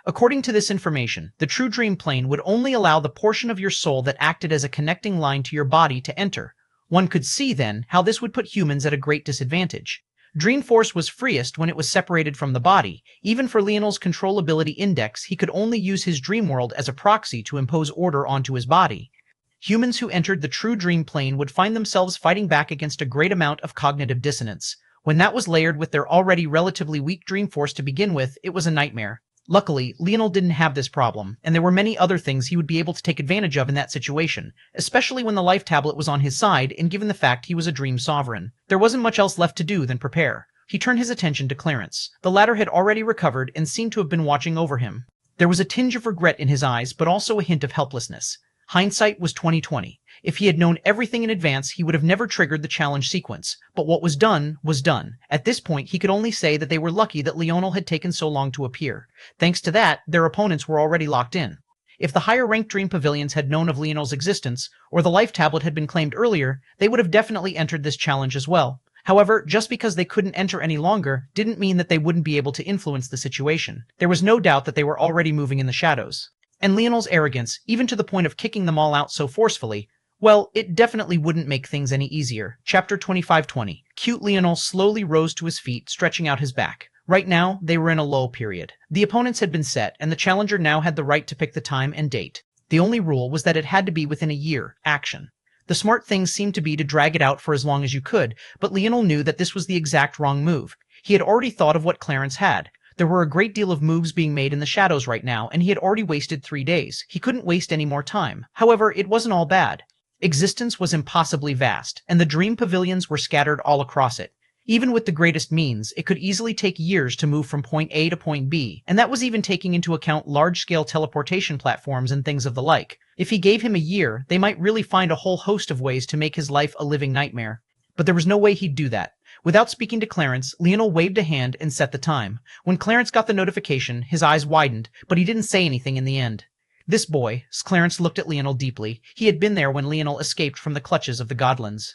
According to this information, the True Dream Plane would only allow the portion of your soul that acted as a connecting line to your body to enter. One could see, then, how this would put humans at a great disadvantage. Dream Force was freest when it was separated from the body. Even for Leonel's controllability index, he could only use his dream world as a proxy to impose order onto his body. Humans who entered the True Dream Plane would find themselves fighting back against a great amount of cognitive dissonance. When that was layered with their already relatively weak Dream Force to begin with, it was a nightmare. Luckily, Leonel didn't have this problem, and there were many other things he would be able to take advantage of in that situation, especially when the life tablet was on his side and given the fact he was a dream sovereign. There wasn't much else left to do than prepare. He turned his attention to Clarence. The latter had already recovered and seemed to have been watching over him. There was a tinge of regret in his eyes, but also a hint of helplessness. Hindsight was 20/20. If he had known everything in advance, he would have never triggered the challenge sequence. But what was done was done. At this point, he could only say that they were lucky that Leonel had taken so long to appear. Thanks to that, their opponents were already locked in. If the higher-ranked Dream Pavilions had known of Leonel's existence, or the life tablet had been claimed earlier, they would have definitely entered this challenge as well. However, just because they couldn't enter any longer didn't mean that they wouldn't be able to influence the situation. There was no doubt that they were already moving in the shadows. And Leonel's arrogance, even to the point of kicking them all out so forcefully, well, it definitely wouldn't make things any easier. Chapter 2520. Cute Leonel slowly rose to his feet, stretching out his back. Right now, they were in a lull period. The opponents had been set, and the challenger now had the right to pick the time and date. The only rule was that it had to be within a year. Action. The smart thing seemed to be to drag it out for as long as you could, but Leonel knew that this was the exact wrong move. He had already thought of what Clarence had. There were a great deal of moves being made in the shadows right now, and he had already wasted 3 days. He couldn't waste any more time. However, it wasn't all bad. Existence was impossibly vast, and the dream pavilions were scattered all across it. Even with the greatest means, it could easily take years to move from point A to point B, and that was even taking into account large-scale teleportation platforms and things of the like. If he gave him a year, they might really find a whole host of ways to make his life a living nightmare. But there was no way he'd do that. Without speaking to Clarence, Leonel waved a hand and set the time. When Clarence got the notification, his eyes widened, but he didn't say anything in the end. This boy, Clarence looked at Leonel deeply. He had been there when Leonel escaped from the clutches of the Godlands.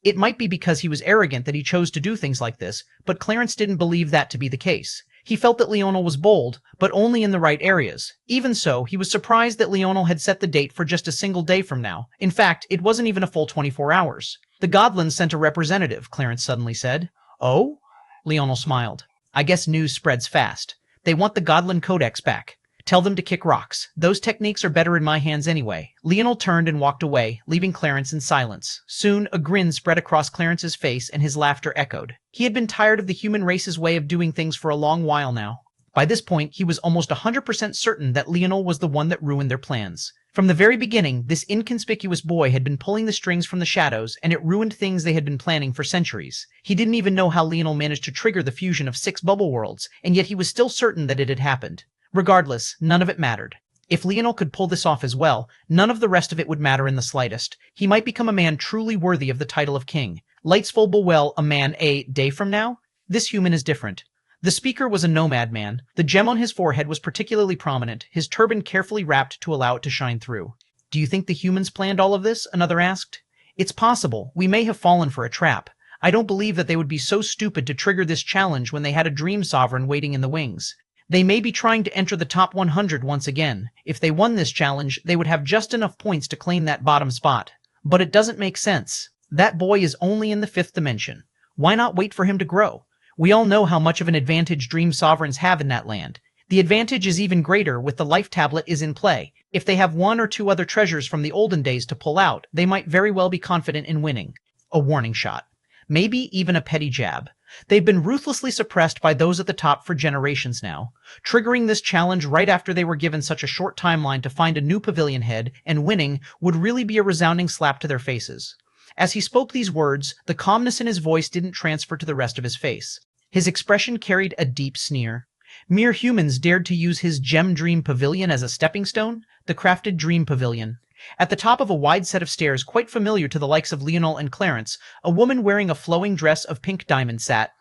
It might be because he was arrogant that he chose to do things like this, but Clarence didn't believe that to be the case. He felt that Leonel was bold, but only in the right areas. Even so, he was surprised that Leonel had set the date for just a single day from now. In fact, it wasn't even a full 24 hours. The Godlands sent a representative, Clarence suddenly said. Oh? Leonel smiled. I guess news spreads fast. They want the Godland Codex back. Tell them to kick rocks. Those techniques are better in my hands anyway. Leonel turned and walked away, leaving Clarence in silence. Soon, a grin spread across Clarence's face and his laughter echoed. He had been tired of the human race's way of doing things for a long while now. By this point, he was almost 100% certain that Leonel was the one that ruined their plans. From the very beginning, this inconspicuous boy had been pulling the strings from the shadows, and it ruined things they had been planning for centuries. He didn't even know how Leonel managed to trigger the fusion of 6 bubble worlds, and yet he was still certain that it had happened. Regardless, none of it mattered. If Leonel could pull this off as well, none of the rest of it would matter in the slightest. He might become a man truly worthy of the title of king. Lightsful Buell, a man a day from now? This human is different. The speaker was a nomad man. The gem on his forehead was particularly prominent, his turban carefully wrapped to allow it to shine through. Do you think the humans planned all of this? Another asked. It's possible. We may have fallen for a trap. I don't believe that they would be so stupid to trigger this challenge when they had a dream sovereign waiting in the wings. They may be trying to enter the top 100 once again. If they won this challenge, they would have just enough points to claim that bottom spot. But it doesn't make sense. That boy is only in the 5th dimension. Why not wait for him to grow? We all know how much of an advantage dream sovereigns have in that land. The advantage is even greater with the life tablet is in play. If they have 1 or 2 other treasures from the olden days to pull out, they might very well be confident in winning. A warning shot. Maybe even a petty jab. They've been ruthlessly suppressed by those at the top for generations now. Triggering this challenge right after they were given such a short timeline to find a new pavilion head, and winning, would really be a resounding slap to their faces. As he spoke these words, the calmness in his voice didn't transfer to the rest of his face. His expression carried a deep sneer. Mere humans dared to use his gem dream pavilion as a stepping stone? The crafted dream pavilion. At the top of a wide set of stairs quite familiar to the likes of Leonel and Clarence, a woman wearing a flowing dress of pink diamond sat.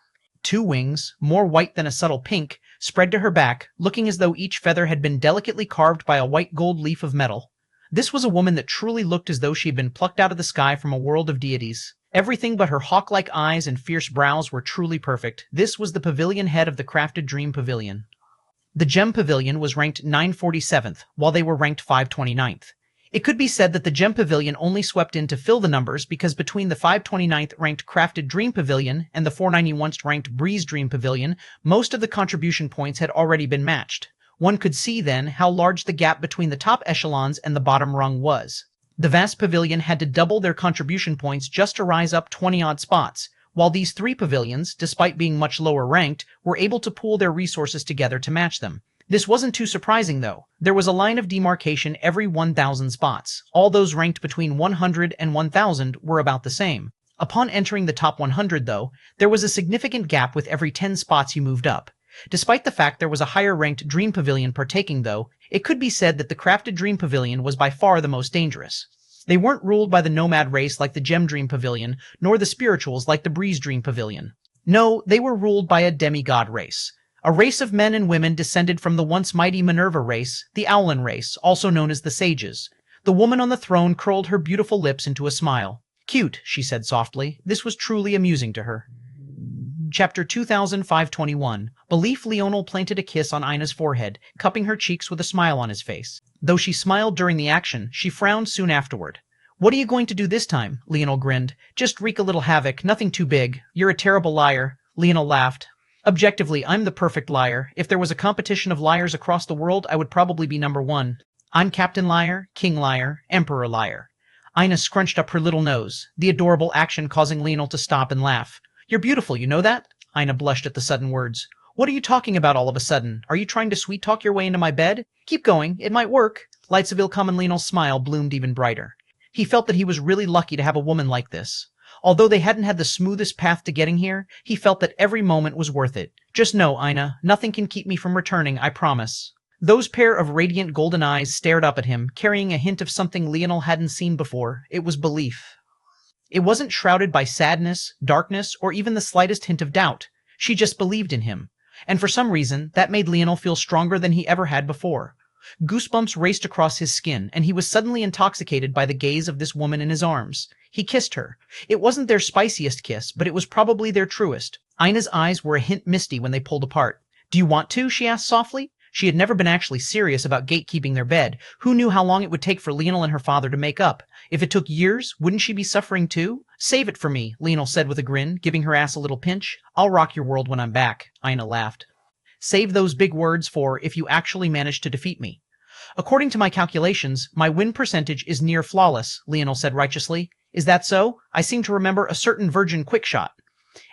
2 wings, more white than a subtle pink, spread to her back, looking as though each feather had been delicately carved by a white gold leaf of metal. This was a woman that truly looked as though she had been plucked out of the sky from a world of deities. Everything but her hawk-like eyes and fierce brows were truly perfect. This was the pavilion head of the crafted dream pavilion. The gem pavilion was ranked 947th, while they were ranked 529th. It could be said that the Gem Pavilion only swept in to fill the numbers because between the 529th ranked Crafted Dream Pavilion and the 491st ranked Breeze Dream Pavilion, most of the contribution points had already been matched. One could see then how large the gap between the top echelons and the bottom rung was. The vast pavilion had to double their contribution points just to rise up 20-odd spots, while these 3 pavilions, despite being much lower ranked, were able to pool their resources together to match them. This wasn't too surprising, though. There was a line of demarcation every 1,000 spots. All those ranked between 100 and 1,000 were about the same. Upon entering the top 100, though, there was a significant gap with every 10 spots you moved up. Despite the fact there was a higher-ranked Dream Pavilion partaking, though, it could be said that the Crafted Dream Pavilion was by far the most dangerous. They weren't ruled by the Nomad race like the Gem Dream Pavilion, nor the Spirituals like the Breeze Dream Pavilion. No, they were ruled by a demigod race. A race of men and women descended from the once mighty Minerva race, the Owlin race, also known as the Sages. The woman on the throne curled her beautiful lips into a smile. Cute, she said softly. This was truly amusing to her. Chapter 2521. Belief. Leonel planted a kiss on Ina's forehead, cupping her cheeks with a smile on his face. Though she smiled during the action, she frowned soon afterward. What are you going to do this time? Leonel grinned. Just wreak a little havoc, nothing too big. You're a terrible liar. Leonel laughed. Objectively, I'm the perfect liar. If there was a competition of liars across the world, I would probably be number 1. I'm Captain Liar, King Liar, Emperor Liar. Ina scrunched up her little nose, the adorable action causing Leonel to stop and laugh. You're beautiful, you know that? Ina blushed at the sudden words. What are you talking about all of a sudden? Are you trying to sweet-talk your way into my bed? Keep going, it might work. Lights of ill-common Leonel's smile bloomed even brighter. He felt that he was really lucky to have a woman like this. Although they hadn't had the smoothest path to getting here, he felt that every moment was worth it. Just know, Ina, nothing can keep me from returning, I promise. Those pair of radiant golden eyes stared up at him, carrying a hint of something Leonel hadn't seen before. It was belief. It wasn't shrouded by sadness, darkness, or even the slightest hint of doubt. She just believed in him. And for some reason, that made Leonel feel stronger than he ever had before. Goosebumps raced across his skin, and he was suddenly intoxicated by the gaze of this woman in his arms. He kissed her. It wasn't their spiciest kiss, but it was probably their truest. Ina's eyes were a hint misty when they pulled apart. Do you want to? She asked softly. She had never been actually serious about gatekeeping their bed. Who knew how long it would take for Leonel and her father to make up? If it took years, wouldn't she be suffering too? Save it for me, Leonel said with a grin, giving her ass a little pinch. I'll rock your world when I'm back. Ina laughed. Save those big words for if you actually manage to defeat me. According to my calculations, my win percentage is near flawless, Leonel said righteously. Is that so? I seem to remember a certain virgin quickshot.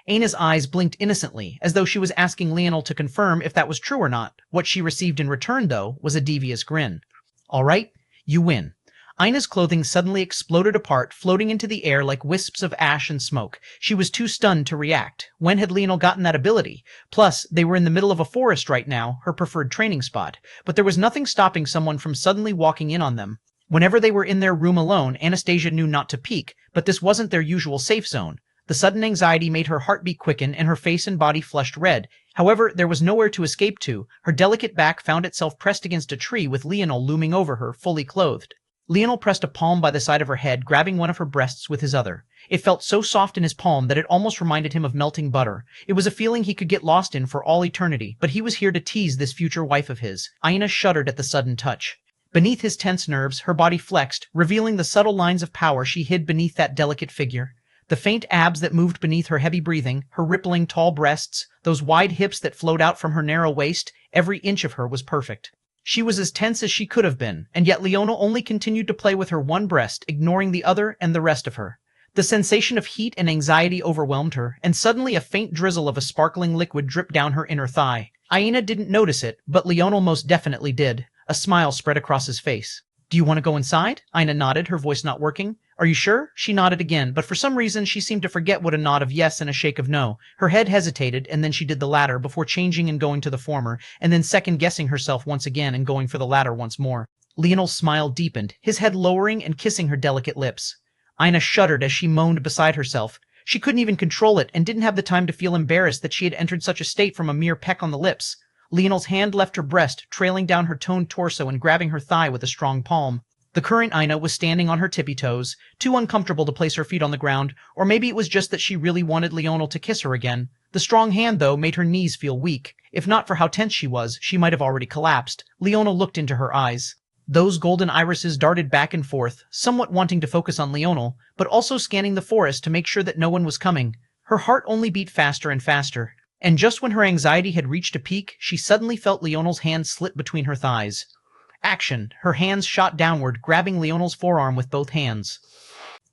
Ina's eyes blinked innocently, as though she was asking Leonel to confirm if that was true or not. What she received in return, though, was a devious grin. All right, you win. Ina's clothing suddenly exploded apart, floating into the air like wisps of ash and smoke. She was too stunned to react. When had Leonel gotten that ability? Plus, they were in the middle of a forest right now, her preferred training spot. But there was nothing stopping someone from suddenly walking in on them. Whenever they were in their room alone, Anastasia knew not to peek, but this wasn't their usual safe zone. The sudden anxiety made her heartbeat quicken and her face and body flushed red. However, there was nowhere to escape to. Her delicate back found itself pressed against a tree with Leonel looming over her, fully clothed. Leonel pressed a palm by the side of her head, grabbing one of her breasts with his other. It felt so soft in his palm that it almost reminded him of melting butter. It was a feeling he could get lost in for all eternity, but he was here to tease this future wife of his. Ina shuddered at the sudden touch. Beneath his tense nerves, her body flexed, revealing the subtle lines of power she hid beneath that delicate figure. The faint abs that moved beneath her heavy breathing, her rippling tall breasts, those wide hips that flowed out from her narrow waist, every inch of her was perfect. She was as tense as she could have been, and yet Leonel only continued to play with her one breast, ignoring the other and the rest of her. The sensation of heat and anxiety overwhelmed her, and suddenly a faint drizzle of a sparkling liquid dripped down her inner thigh. Aina didn't notice it, but Leonel most definitely did. A smile spread across his face. "Do you want to go inside?" Aina nodded, her voice not working. "Are you sure?" She nodded again, but for some reason she seemed to forget what a nod of yes and a shake of no. Her head hesitated, and then she did the latter, before changing and going to the former, and then second-guessing herself once again and going for the latter once more. Leonel's smile deepened, his head lowering and kissing her delicate lips. Aina shuddered as she moaned beside herself. She couldn't even control it and didn't have the time to feel embarrassed that she had entered such a state from a mere peck on the lips. Leonel's hand left her breast, trailing down her toned torso and grabbing her thigh with a strong palm. The current Aina was standing on her tippy toes, too uncomfortable to place her feet on the ground, or maybe it was just that she really wanted Leonel to kiss her again. The strong hand, though, made her knees feel weak. If not for how tense she was, she might have already collapsed. Leonel looked into her eyes. Those golden irises darted back and forth, somewhat wanting to focus on Leonel, but also scanning the forest to make sure that no one was coming. Her heart only beat faster and faster. And just when her anxiety had reached a peak, she suddenly felt Leonel's hand slip between her thighs. Action! Her hands shot downward, grabbing Leonel's forearm with both hands.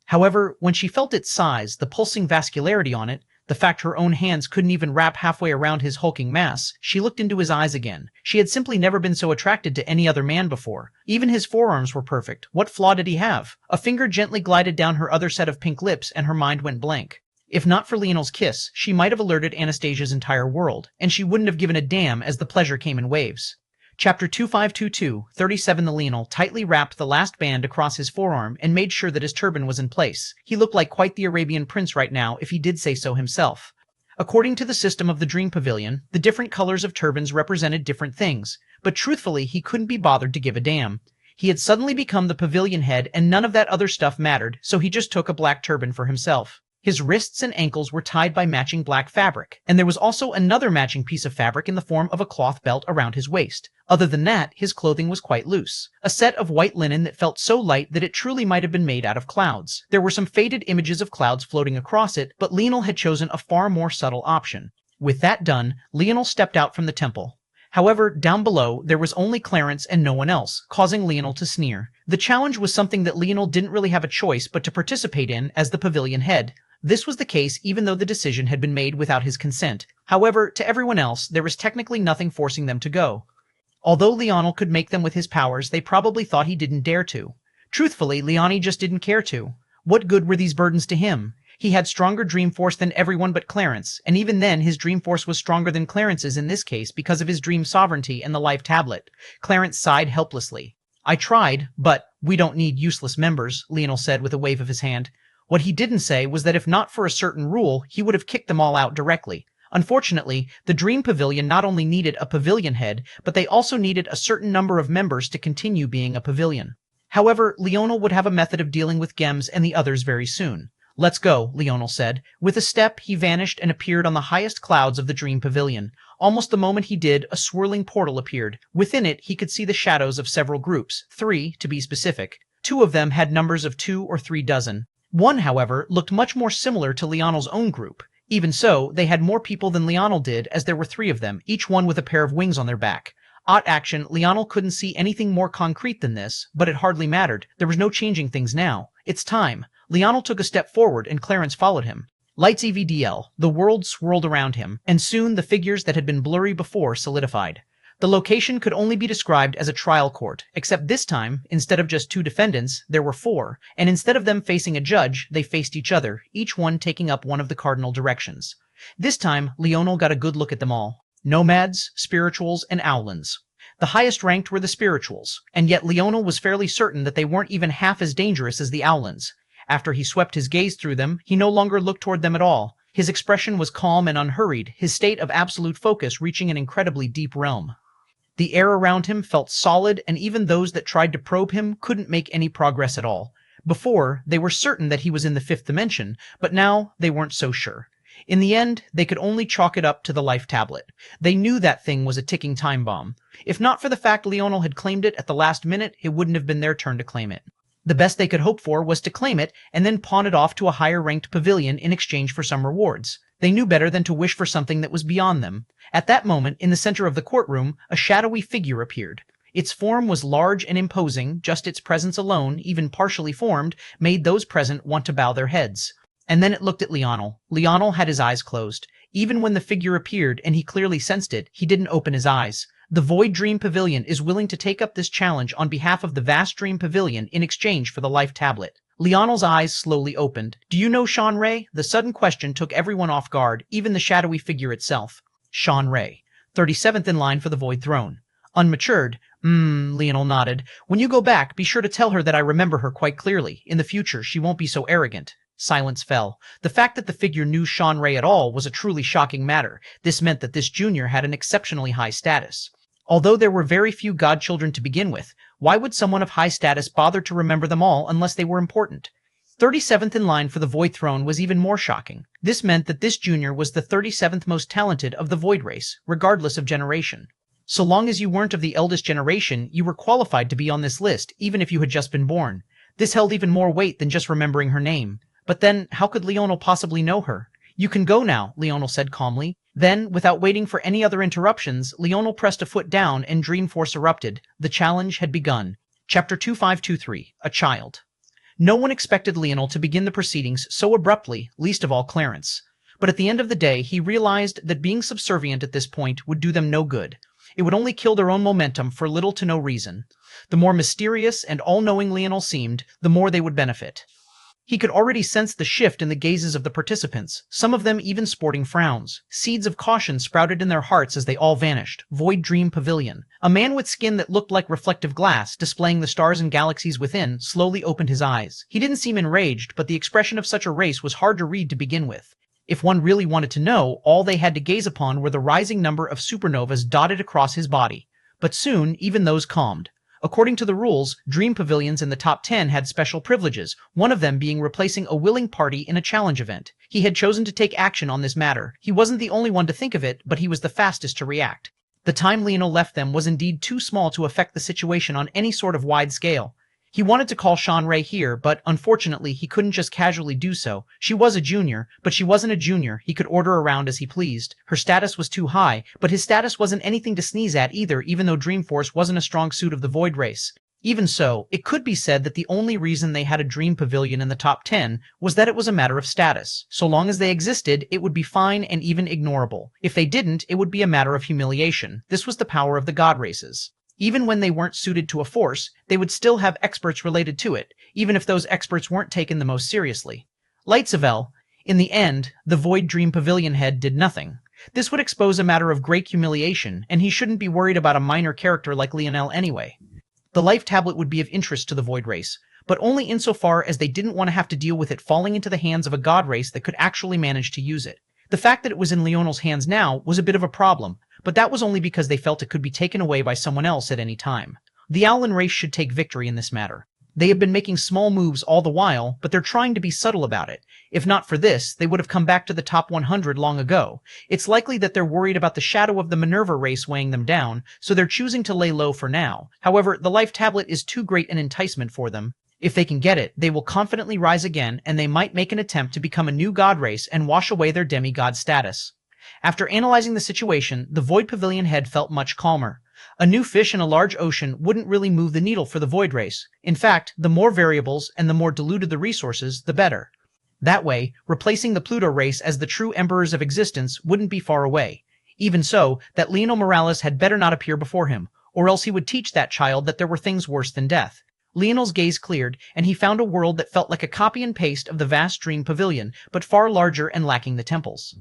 However, when she felt its size, the pulsing vascularity on it, the fact her own hands couldn't even wrap halfway around his hulking mass, she looked into his eyes again. She had simply never been so attracted to any other man before. Even his forearms were perfect. What flaw did he have? A finger gently glided down her other set of pink lips, and her mind went blank. If not for Leonel's kiss, she might have alerted Anastasia's entire world, and she wouldn't have given a damn as the pleasure came in waves. Chapter 2522, 37. The Leonel tightly wrapped the last band across his forearm and made sure that his turban was in place. He looked like quite the Arabian prince right now, if he did say so himself. According to the system of the Dream Pavilion, the different colors of turbans represented different things, but truthfully he couldn't be bothered to give a damn. He had suddenly become the pavilion head and none of that other stuff mattered, so he just took a black turban for himself. His wrists and ankles were tied by matching black fabric, and there was also another matching piece of fabric in the form of a cloth belt around his waist. Other than that, his clothing was quite loose. A set of white linen that felt so light that it truly might have been made out of clouds. There were some faded images of clouds floating across it, but Leonel had chosen a far more subtle option. With that done, Leonel stepped out from the temple. However, down below, there was only Clarence and no one else, causing Leonel to sneer. The challenge was something that Leonel didn't really have a choice but to participate in as the pavilion head. This was the case even though the decision had been made without his consent. However, to everyone else, there was technically nothing forcing them to go. Although Leonel could make them with his powers, they probably thought he didn't dare to. Truthfully, Leonie just didn't care to. What good were these burdens to him? He had stronger dream force than everyone but Clarence, and even then his dream force was stronger than Clarence's in this case because of his dream sovereignty and the life tablet. Clarence sighed helplessly. "I tried, but we don't need useless members," Leonel said with a wave of his hand. What he didn't say was that if not for a certain rule, he would have kicked them all out directly. Unfortunately, the Dream Pavilion not only needed a pavilion head, but they also needed a certain number of members to continue being a pavilion. However, Leonel would have a method of dealing with Gems and the others very soon. "Let's go," Leonel said. With a step, he vanished and appeared on the highest clouds of the Dream Pavilion. Almost the moment he did, a swirling portal appeared. Within it, he could see the shadows of several groups, 3 to be specific. 2 of them had numbers of 2 or 3 dozen. One, however, looked much more similar to Leonel's own group. Even so, they had more people than Leonel did, as there were 3 of them, each one with a pair of wings on their back. Odd action, Leonel couldn't see anything more concrete than this, but it hardly mattered. There was no changing things now. It's time. Leonel took a step forward, and Clarence followed him. Lights EVDL. The world swirled around him, and soon the figures that had been blurry before solidified. The location could only be described as a trial court, except this time, instead of just 2 defendants, there were 4, and instead of them facing a judge, they faced each other, each one taking up one of the cardinal directions. This time, Leonel got a good look at them all. Nomads, spirituals, and owlins. The highest ranked were the spirituals, and yet Leonel was fairly certain that they weren't even half as dangerous as the owlins. After he swept his gaze through them, he no longer looked toward them at all. His expression was calm and unhurried, his state of absolute focus reaching an incredibly deep realm. The air around him felt solid, and even those that tried to probe him couldn't make any progress at all. Before, they were certain that he was in the 5th dimension, but now they weren't so sure. In the end, they could only chalk it up to the life tablet. They knew that thing was a ticking time bomb. If not for the fact Leonel had claimed it at the last minute, it wouldn't have been their turn to claim it. The best they could hope for was to claim it and then pawn it off to a higher-ranked pavilion in exchange for some rewards. They knew better than to wish for something that was beyond them. At that moment, in the center of the courtroom, a shadowy figure appeared. Its form was large and imposing, just its presence alone, even partially formed, made those present want to bow their heads. And then it looked at Leonel. Leonel had his eyes closed. Even when the figure appeared, and he clearly sensed it, he didn't open his eyes. The Void Dream Pavilion is willing to take up this challenge on behalf of the Vast Dream Pavilion in exchange for the Life Tablet. Leonel's eyes slowly opened. Do you know Sean Ray? The sudden question took everyone off guard, even the shadowy figure itself. Sean Ray, 37th in line for the Void Throne. Unmatured. Leonel nodded. When you go back, be sure to tell her that I remember her quite clearly. In the future, she won't be so arrogant. Silence fell. The fact that the figure knew Sean Ray at all was a truly shocking matter. This meant that this junior had an exceptionally high status. Although there were very few godchildren to begin with, why would someone of high status bother to remember them all unless they were important? 37th in line for the Void Throne was even more shocking. This meant that this junior was the 37th most talented of the Void race, regardless of generation. So long as you weren't of the eldest generation, you were qualified to be on this list, even if you had just been born. This held even more weight than just remembering her name. But then, how could Leonel possibly know her? You can go now, Leonel said calmly. Then, without waiting for any other interruptions, Leonel pressed a foot down and Dreamforce erupted. The challenge had begun. Chapter 2523, A Child. No one expected Leonel to begin the proceedings so abruptly, least of all Clarence. But at the end of the day, he realized that being subservient at this point would do them no good. It would only kill their own momentum for little to no reason. The more mysterious and all-knowing Leonel seemed, the more they would benefit. He could already sense the shift in the gazes of the participants, some of them even sporting frowns. Seeds of caution sprouted in their hearts as they all vanished. Void Dream Pavilion. A man with skin that looked like reflective glass, displaying the stars and galaxies within, slowly opened his eyes. He didn't seem enraged, but the expression of such a race was hard to read to begin with. If one really wanted to know, all they had to gaze upon were the rising number of supernovas dotted across his body. But soon, even those calmed. According to the rules, Dream Pavilions in the top 10 had special privileges, one of them being replacing a willing party in a challenge event. He had chosen to take action on this matter. He wasn't the only one to think of it, but he was the fastest to react. The time Leonel left them was indeed too small to affect the situation on any sort of wide scale. He wanted to call Sean Ray here, but unfortunately he couldn't just casually do so. She was a junior, but she wasn't a junior. He could order around as he pleased. Her status was too high, but his status wasn't anything to sneeze at either, even though Dreamforce wasn't a strong suit of the Void race. Even so, it could be said that the only reason they had a Dream Pavilion in the top 10 was that it was a matter of status. So long as they existed, it would be fine and even ignorable. If they didn't, it would be a matter of humiliation. This was the power of the God races. Even when they weren't suited to a force, they would still have experts related to it, even if those experts weren't taken the most seriously. Lightsavel. In the end, the Void Dream Pavilion head did nothing. This would expose a matter of great humiliation, and he shouldn't be worried about a minor character like Leonel anyway. The Life Tablet would be of interest to the Void race, but only insofar as they didn't want to have to deal with it falling into the hands of a God race that could actually manage to use it. The fact that it was in Leonel's hands now was a bit of a problem, but that was only because they felt it could be taken away by someone else at any time. The Owlin race should take victory in this matter. They have been making small moves all the while, but they're trying to be subtle about it. If not for this, they would have come back to the top 100 long ago. It's likely that they're worried about the shadow of the Minerva race weighing them down, so they're choosing to lay low for now. However, the Life Tablet is too great an enticement for them. If they can get it, they will confidently rise again, and they might make an attempt to become a new god race and wash away their demigod status. After analyzing the situation, the Void Pavilion head felt much calmer. A new fish in a large ocean wouldn't really move the needle for the Void race. In fact, the more variables and the more diluted the resources, the better. That way, replacing the Pluto race as the true emperors of existence wouldn't be far away. Even so, that Leonel Morales had better not appear before him, or else he would teach that child that there were things worse than death. Leonel's gaze cleared, and he found a world that felt like a copy and paste of the vast Dream Pavilion, but far larger and lacking the temples.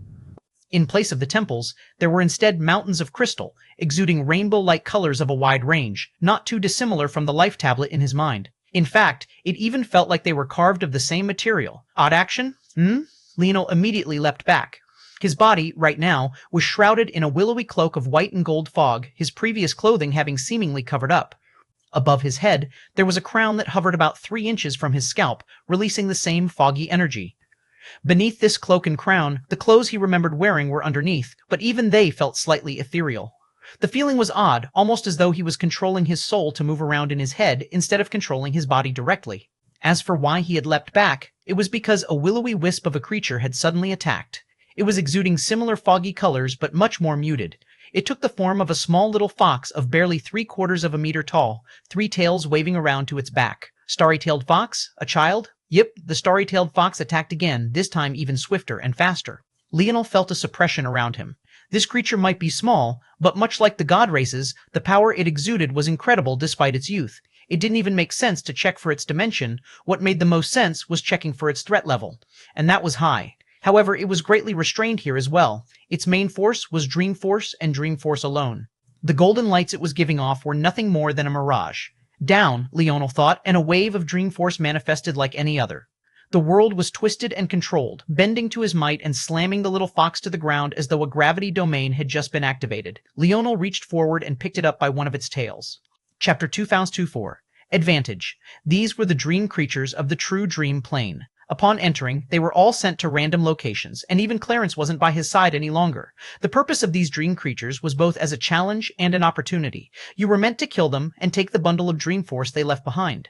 In place of the temples, there were instead mountains of crystal, exuding rainbow-like colors of a wide range, not too dissimilar from the Life Tablet in his mind. In fact, it even felt like they were carved of the same material. Odd action? Leonel immediately leapt back. His body, right now, was shrouded in a willowy cloak of white and gold fog, his previous clothing having seemingly covered up. Above his head, there was a crown that hovered about 3 inches from his scalp, releasing the same foggy energy. Beneath this cloak and crown, the clothes he remembered wearing were underneath, but even they felt slightly ethereal. The feeling was odd, almost as though he was controlling his soul to move around in his head instead of controlling his body directly. As for why he had leapt back, it was because a willowy wisp of a creature had suddenly attacked. It was exuding similar foggy colors, but much more muted. It took the form of a small little fox of barely 3/4 of a meter tall, 3 tails waving around to its back. Starry-tailed fox? A child? Yep, the starry-tailed fox attacked again, this time even swifter and faster. Leonel felt a suppression around him. This creature might be small, but much like the god races, the power it exuded was incredible despite its youth. It didn't even make sense to check for its dimension. What made the most sense was checking for its threat level, and that was high. However, it was greatly restrained here as well. Its main force was Dream Force and Dream Force alone. The golden lights it was giving off were nothing more than a mirage. Down, Leonel thought, and a wave of Dream Force manifested like any other. The world was twisted and controlled, bending to his might and slamming the little fox to the ground as though a gravity domain had just been activated. Leonel reached forward and picked it up by one of its tails. Chapter 224. Advantage. These were the dream creatures of the true dream plane. Upon entering, they were all sent to random locations, and even Clarence wasn't by his side any longer. The purpose of these dream creatures was both as a challenge and an opportunity. You were meant to kill them and take the bundle of dream force they left behind.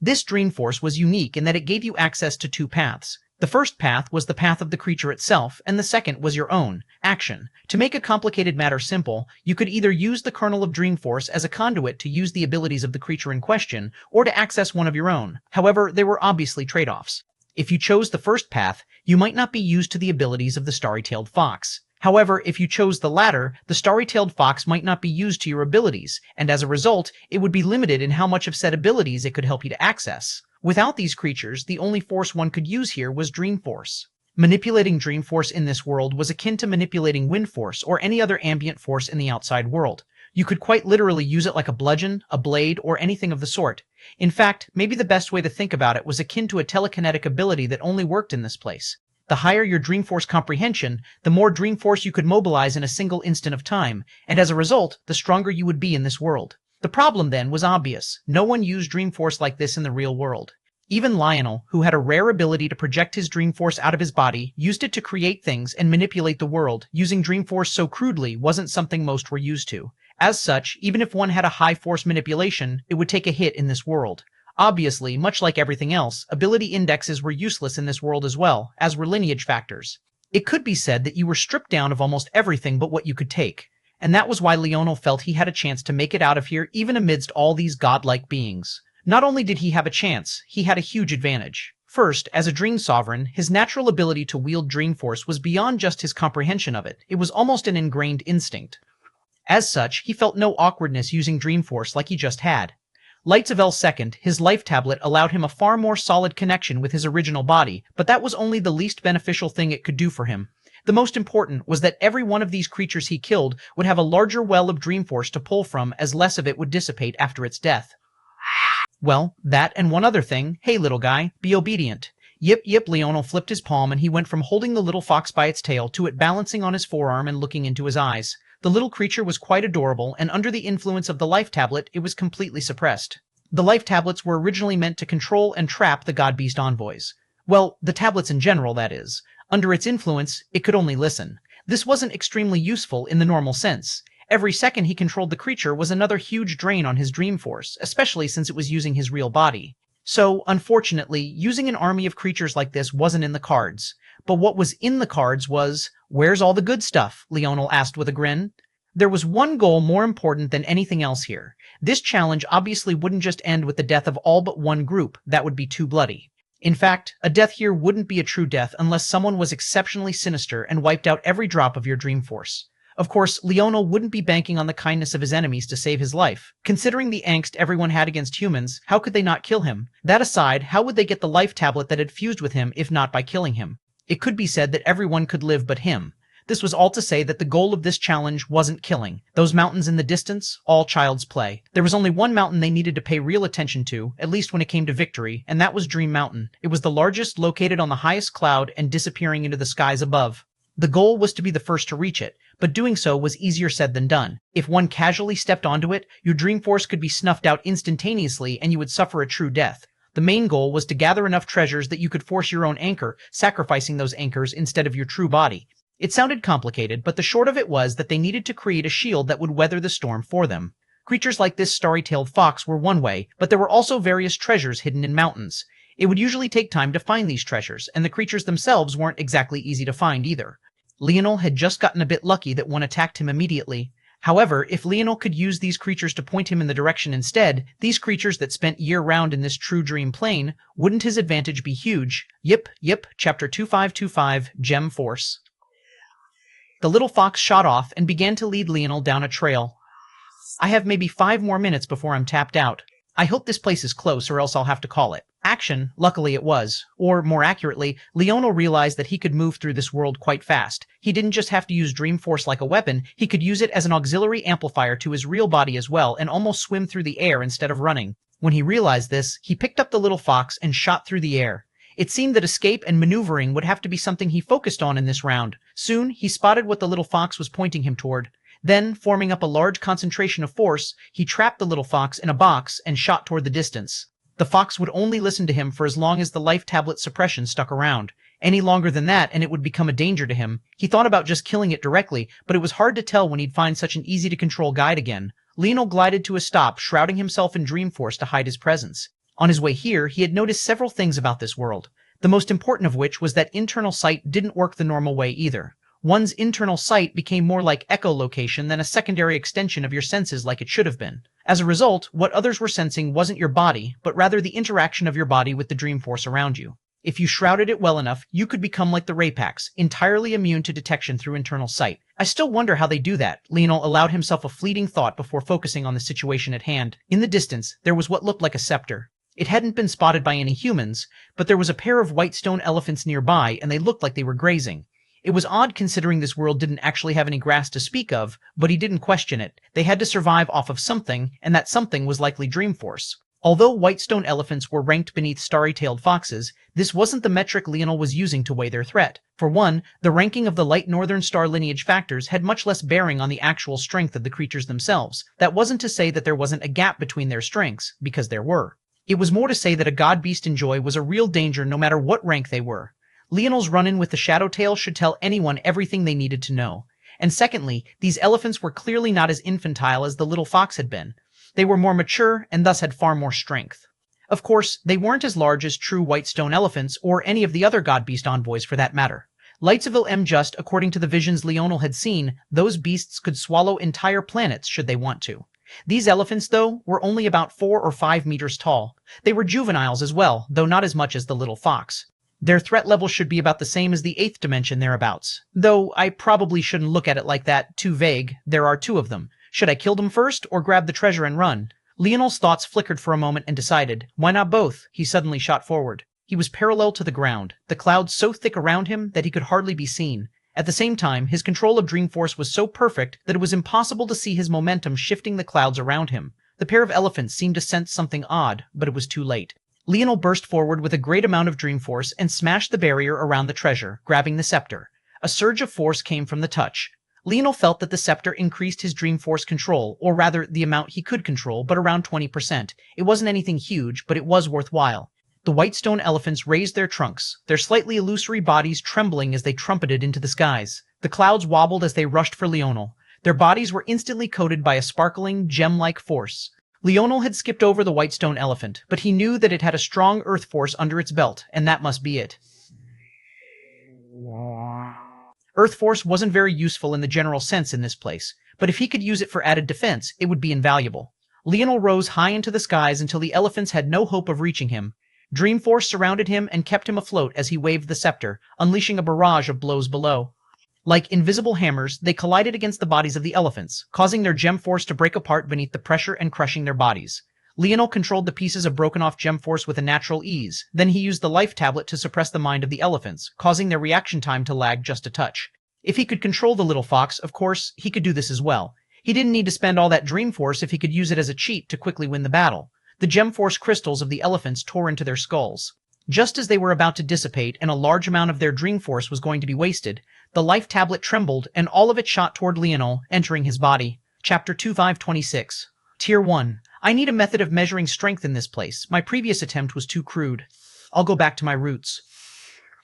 This dream force was unique in that it gave you access to 2 paths. The first path was the path of the creature itself, and the second was your own, action. To make a complicated matter simple, you could either use the kernel of dream force as a conduit to use the abilities of the creature in question, or to access one of your own. However, there were obviously trade-offs. If you chose the first path, you might not be used to the abilities of the starry-tailed fox. However, if you chose the latter, the starry-tailed fox might not be used to your abilities, and as a result, it would be limited in how much of said abilities it could help you to access. Without these creatures, the only force one could use here was Dream Force. Manipulating Dream Force in this world was akin to manipulating Wind Force or any other ambient force in the outside world. You could quite literally use it like a bludgeon, a blade, or anything of the sort. In fact, maybe the best way to think about it was akin to a telekinetic ability that only worked in this place. The higher your Dream Force comprehension, the more Dream Force you could mobilize in a single instant of time, and as a result, the stronger you would be in this world. The problem then was obvious. No one used Dream Force like this in the real world. Even Lionel, who had a rare ability to project his Dream Force out of his body, used it to create things and manipulate the world. Using Dream Force so crudely wasn't something most were used to. As such, even if one had a high force manipulation, it would take a hit in this world. Obviously, much like everything else, ability indexes were useless in this world as well, as were lineage factors. It could be said that you were stripped down of almost everything but what you could take. And that was why Leonel felt he had a chance to make it out of here even amidst all these godlike beings. Not only did he have a chance, he had a huge advantage. First, as a Dream Sovereign, his natural ability to wield Dream Force was beyond just his comprehension of it. It was almost an ingrained instinct. As such, he felt no awkwardness using Dream Force like he just had. Lights of L2, his life tablet allowed him a far more solid connection with his original body, but that was only the least beneficial thing it could do for him. The most important was that every one of these creatures he killed would have a larger well of Dream Force to pull from as less of it would dissipate after its death. Well, that and one other thing. Hey, little guy, be obedient. Yip, Leonel flipped his palm and he went from holding the little fox by its tail to it balancing on his forearm and looking into his eyes. The little creature was quite adorable, and under the influence of the life tablet, it was completely suppressed. The life tablets were originally meant to control and trap the God-Beast envoys. Well, the tablets in general, that is. Under its influence, it could only listen. This wasn't extremely useful in the normal sense. Every second he controlled the creature was another huge drain on his Dream Force, especially since it was using his real body. So, unfortunately, using an army of creatures like this wasn't in the cards. But what was in the cards was, "Where's all the good stuff?" Leonel asked with a grin. There was one goal more important than anything else here. This challenge obviously wouldn't just end with the death of all but one group. That would be too bloody. In fact, a death here wouldn't be a true death unless someone was exceptionally sinister and wiped out every drop of your Dream Force. Of course, Leonel wouldn't be banking on the kindness of his enemies to save his life. Considering the angst everyone had against humans, how could they not kill him? That aside, how would they get the life tablet that had fused with him if not by killing him? It could be said that everyone could live but him. This was all to say that the goal of this challenge wasn't killing. Those mountains in the distance, all child's play. There was only one mountain they needed to pay real attention to, at least when it came to victory, and that was Dream Mountain. It was the largest, located on the highest cloud and disappearing into the skies above. The goal was to be the first to reach it, but doing so was easier said than done. If one casually stepped onto it, your Dream Force could be snuffed out instantaneously and you would suffer a true death. The main goal was to gather enough treasures that you could force your own anchor, sacrificing those anchors instead of your true body. It sounded complicated, but the short of it was that they needed to create a shield that would weather the storm for them. Creatures like this starry-tailed fox were one way, but there were also various treasures hidden in mountains. It would usually take time to find these treasures, and the creatures themselves weren't exactly easy to find either. Leonel had just gotten a bit lucky that one attacked him immediately. However, if Leonel could use these creatures to point him in the direction instead, these creatures that spent year-round in this true dream plane, wouldn't his advantage be huge? Yip, Chapter 2525, Gem Force. The little fox shot off and began to lead Leonel down a trail. I have maybe 5 more minutes before I'm tapped out. I hope this place is close or else I'll have to call it. Action, luckily it was. Or, more accurately, Leonel realized that he could move through this world quite fast. He didn't just have to use Dream Force like a weapon, he could use it as an auxiliary amplifier to his real body as well and almost swim through the air instead of running. When he realized this, he picked up the little fox and shot through the air. It seemed that escape and maneuvering would have to be something he focused on in this round. Soon, he spotted what the little fox was pointing him toward. Then, forming up a large concentration of force, he trapped the little fox in a box and shot toward the distance. The fox would only listen to him for as long as the life tablet suppression stuck around. Any longer than that, and it would become a danger to him. He thought about just killing it directly, but it was hard to tell when he'd find such an easy-to-control guide again. Leonel glided to a stop, shrouding himself in Dream Force to hide his presence. On his way here, he had noticed several things about this world. The most important of which was that internal sight didn't work the normal way either. One's internal sight became more like echolocation than a secondary extension of your senses like it should have been. As a result, what others were sensing wasn't your body, but rather the interaction of your body with the dream force around you. If you shrouded it well enough, you could become like the rampages, entirely immune to detection through internal sight. I still wonder how they do that. Leonel allowed himself a fleeting thought before focusing on the situation at hand. In the distance, there was what looked like a scepter. It hadn't been spotted by any humans, but there was a pair of white stone elephants nearby, and they looked like they were grazing. It was odd considering this world didn't actually have any grass to speak of, but he didn't question it. They had to survive off of something, and that something was likely Dream Force. Although white stone elephants were ranked beneath starry-tailed foxes, this wasn't the metric Leonel was using to weigh their threat. For one, the ranking of the light northern star lineage factors had much less bearing on the actual strength of the creatures themselves. That wasn't to say that there wasn't a gap between their strengths, because there were. It was more to say that a god beast in joy was a real danger no matter what rank they were. Leonel's run-in with the Shadowtail should tell anyone everything they needed to know. And secondly, these elephants were clearly not as infantile as the little fox had been. They were more mature and thus had far more strength. Of course, they weren't as large as true white stone elephants or any of the other god beast envoys for that matter. Lightsville M. Just, according to the visions Leonel had seen, those beasts could swallow entire planets should they want to. These elephants, though, were only about 4 or 5 meters tall. They were juveniles as well, though not as much as the little fox. Their threat level should be about the same as the 8th dimension thereabouts. Though I probably shouldn't look at it like that, too vague. There are 2 of them. Should I kill them first, or grab the treasure and run? Leonel's thoughts flickered for a moment and decided, why not both? He suddenly shot forward. He was parallel to the ground, the clouds so thick around him that he could hardly be seen. At the same time, his control of Dream Force was so perfect that it was impossible to see his momentum shifting the clouds around him. The pair of elephants seemed to sense something odd, but it was too late. Leonel burst forward with a great amount of Dream Force and smashed the barrier around the treasure, grabbing the scepter. A surge of force came from the touch. Leonel felt that the scepter increased his Dream Force control, or rather the amount he could control, but around 20%. It wasn't anything huge, but it was worthwhile. The white stone elephants raised their trunks, their slightly illusory bodies trembling as they trumpeted into the skies. The clouds wobbled as they rushed for Leonel. Their bodies were instantly coated by a sparkling, gem-like force. Leonel had skipped over the white stone elephant, but he knew that it had a strong earth force under its belt, and that must be it. Earth force wasn't very useful in the general sense in this place, but if he could use it for added defense, it would be invaluable. Leonel rose high into the skies until the elephants had no hope of reaching him. Dream Force surrounded him and kept him afloat as he waved the scepter, unleashing a barrage of blows below. Like invisible hammers, they collided against the bodies of the elephants, causing their gem force to break apart beneath the pressure and crushing their bodies. Leonel controlled the pieces of broken-off gem force with a natural ease. Then he used the life tablet to suppress the mind of the elephants, causing their reaction time to lag just a touch. If he could control the little fox, of course, he could do this as well. He didn't need to spend all that dream force if he could use it as a cheat to quickly win the battle. The gem force crystals of the elephants tore into their skulls. Just as they were about to dissipate and a large amount of their dream force was going to be wasted, the life tablet trembled and all of it shot toward Leonel, entering his body. Chapter 2526. Tier 1. I need a method of measuring strength in this place. My previous attempt was too crude. I'll go back to my roots.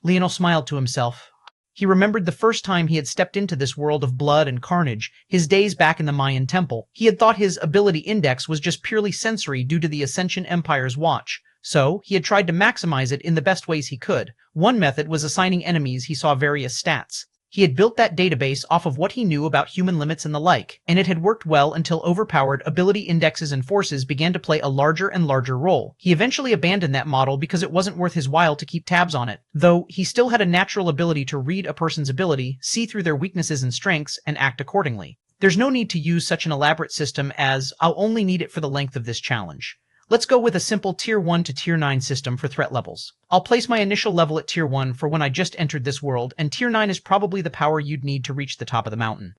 Leonel smiled to himself. He remembered the first time he had stepped into this world of blood and carnage, his days back in the Mayan temple. He had thought his ability index was just purely sensory due to the Ascension Empire's watch. So, he had tried to maximize it in the best ways he could. One method was assigning enemies he saw various stats. He had built that database off of what he knew about human limits and the like, and it had worked well until overpowered ability indexes and forces began to play a larger and larger role. He eventually abandoned that model because it wasn't worth his while to keep tabs on it, though he still had a natural ability to read a person's ability, see through their weaknesses and strengths, and act accordingly. There's no need to use such an elaborate system as, I'll only need it for the length of this challenge. Let's go with a simple Tier 1 to Tier 9 system for threat levels. I'll place my initial level at Tier 1 for when I just entered this world, and Tier 9 is probably the power you'd need to reach the top of the mountain.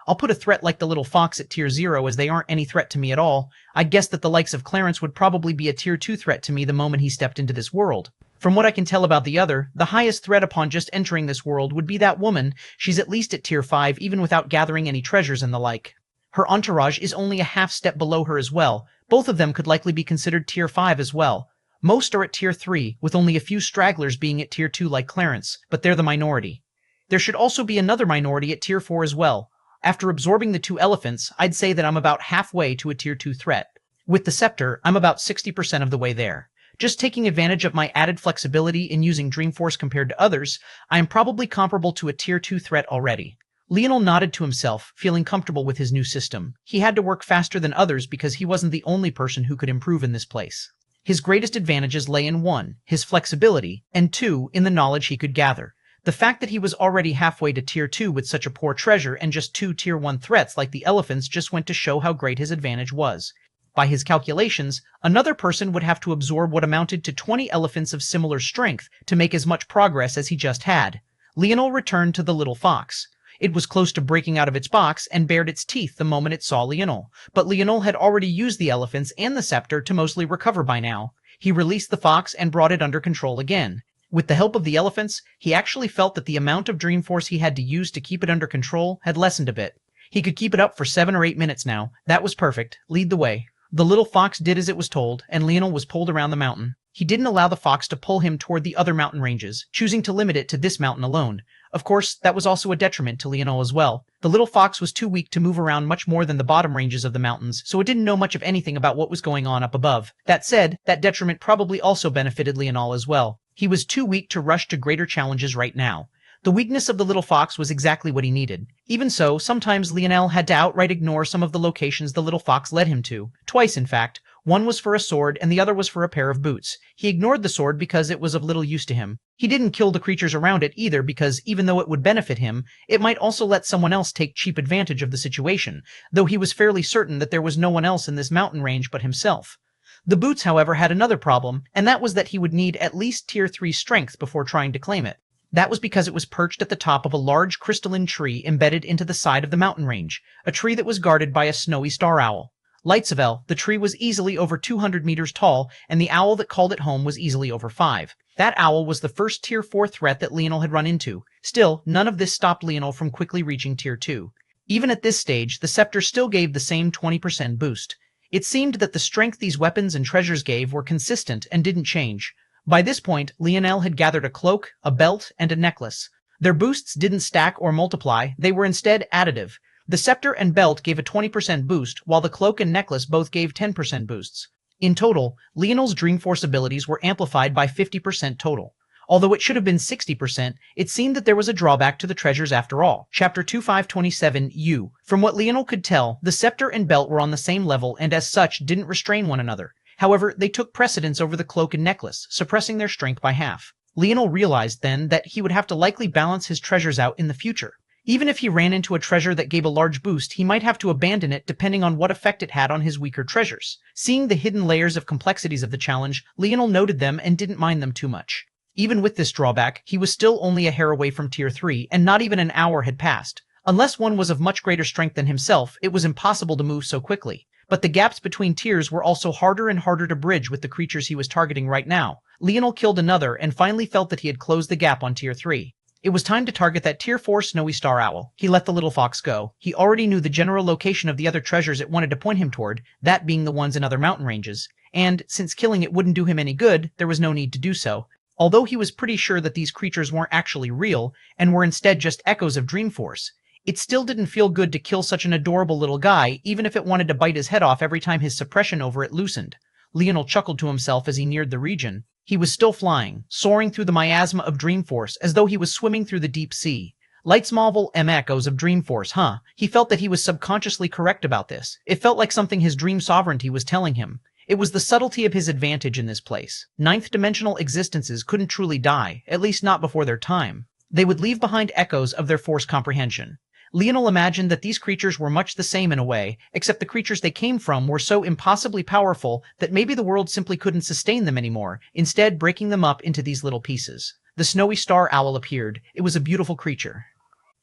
I'll put a threat like the little fox at Tier 0 as they aren't any threat to me at all. I'd guess that the likes of Clarence would probably be a Tier 2 threat to me the moment he stepped into this world. From what I can tell about the other, the highest threat upon just entering this world would be that woman. She's at least at Tier 5 even without gathering any treasures and the like. Her entourage is only a half step below her as well. Both of them could likely be considered Tier 5 as well. Most are at Tier 3, with only a few stragglers being at Tier 2 like Clarence, but they're the minority. There should also be another minority at Tier 4 as well. After absorbing the 2 elephants, I'd say that I'm about halfway to a Tier 2 threat. With the scepter, I'm about 60% of the way there. Just taking advantage of my added flexibility in using Dreamforce compared to others, I am probably comparable to a Tier 2 threat already. Leonel nodded to himself, feeling comfortable with his new system. He had to work faster than others because he wasn't the only person who could improve in this place. His greatest advantages lay in 1, his flexibility, and 2, in the knowledge he could gather. The fact that he was already halfway to Tier 2 with such a poor treasure and just 2 Tier 1 threats like the elephants just went to show how great his advantage was. By his calculations, another person would have to absorb what amounted to 20 elephants of similar strength to make as much progress as he just had. Leonel returned to the little fox. It was close to breaking out of its box and bared its teeth the moment it saw Leonel, but Leonel had already used the elephants and the scepter to mostly recover by now. He released the fox and brought it under control again. With the help of the elephants, he actually felt that the amount of Dreamforce he had to use to keep it under control had lessened a bit. He could keep it up for 7 or 8 minutes now. That was perfect. Lead the way. The little fox did as it was told, and Leonel was pulled around the mountain. He didn't allow the fox to pull him toward the other mountain ranges, choosing to limit it to this mountain alone. Of course, that was also a detriment to Leonel as well. The little fox was too weak to move around much more than the bottom ranges of the mountains, so it didn't know much of anything about what was going on up above. That said, that detriment probably also benefited Leonel as well. He was too weak to rush to greater challenges right now. The weakness of the little fox was exactly what he needed. Even so, sometimes Leonel had to outright ignore some of the locations the little fox led him to. Twice, in fact. One was for a sword, and the other was for a pair of boots. He ignored the sword because it was of little use to him. He didn't kill the creatures around it either because, even though it would benefit him, it might also let someone else take cheap advantage of the situation, though he was fairly certain that there was no one else in this mountain range but himself. The boots, however, had another problem, and that was that he would need at least Tier 3 strength before trying to claim it. That was because it was perched at the top of a large crystalline tree embedded into the side of the mountain range, a tree that was guarded by a snowy star owl. Lightsavel, the tree was easily over 200 meters tall, and the owl that called it home was easily over 5. That owl was the first Tier 4 threat that Leonel had run into. Still, none of this stopped Leonel from quickly reaching Tier 2. Even at this stage, the scepter still gave the same 20% boost. It seemed that the strength these weapons and treasures gave were consistent and didn't change. By this point, Leonel had gathered a cloak, a belt, and a necklace. Their boosts didn't stack or multiply, they were instead additive. The scepter and belt gave a 20% boost, while the cloak and necklace both gave 10% boosts. In total, Leonel's Dreamforce abilities were amplified by 50% total. Although it should have been 60%, it seemed that there was a drawback to the treasures after all. Chapter 2527U. From what Leonel could tell, the scepter and belt were on the same level and as such didn't restrain one another. However, they took precedence over the cloak and necklace, suppressing their strength by half. Leonel realized then that he would have to likely balance his treasures out in the future. Even if he ran into a treasure that gave a large boost, he might have to abandon it depending on what effect it had on his weaker treasures. Seeing the hidden layers of complexities of the challenge, Leonel noted them and didn't mind them too much. Even with this drawback, he was still only a hair away from Tier 3, and not even an hour had passed. Unless one was of much greater strength than himself, it was impossible to move so quickly. But the gaps between tiers were also harder and harder to bridge with the creatures he was targeting right now. Leonel killed another and finally felt that he had closed the gap on Tier 3. It was time to target that Tier 4 snowy star owl. He let the little fox go. He already knew the general location of the other treasures it wanted to point him toward, that being the ones in other mountain ranges. And, since killing it wouldn't do him any good, there was no need to do so. Although he was pretty sure that these creatures weren't actually real, and were instead just echoes of Dreamforce, it still didn't feel good to kill such an adorable little guy, even if it wanted to bite his head off every time his suppression over it loosened. Leonel chuckled to himself as he neared the region. He was still flying, soaring through the miasma of Dreamforce as though he was swimming through the deep sea. Light Smallville echoes of Dreamforce, huh? He felt that he was subconsciously correct about this. It felt like something his dream sovereignty was telling him. It was the subtlety of his advantage in this place. Ninth-dimensional existences couldn't truly die, at least not before their time. They would leave behind echoes of their force comprehension. Leonel imagined that these creatures were much the same in a way, except the creatures they came from were so impossibly powerful that maybe the world simply couldn't sustain them anymore, instead breaking them up into these little pieces. The snowy star owl appeared. It was a beautiful creature.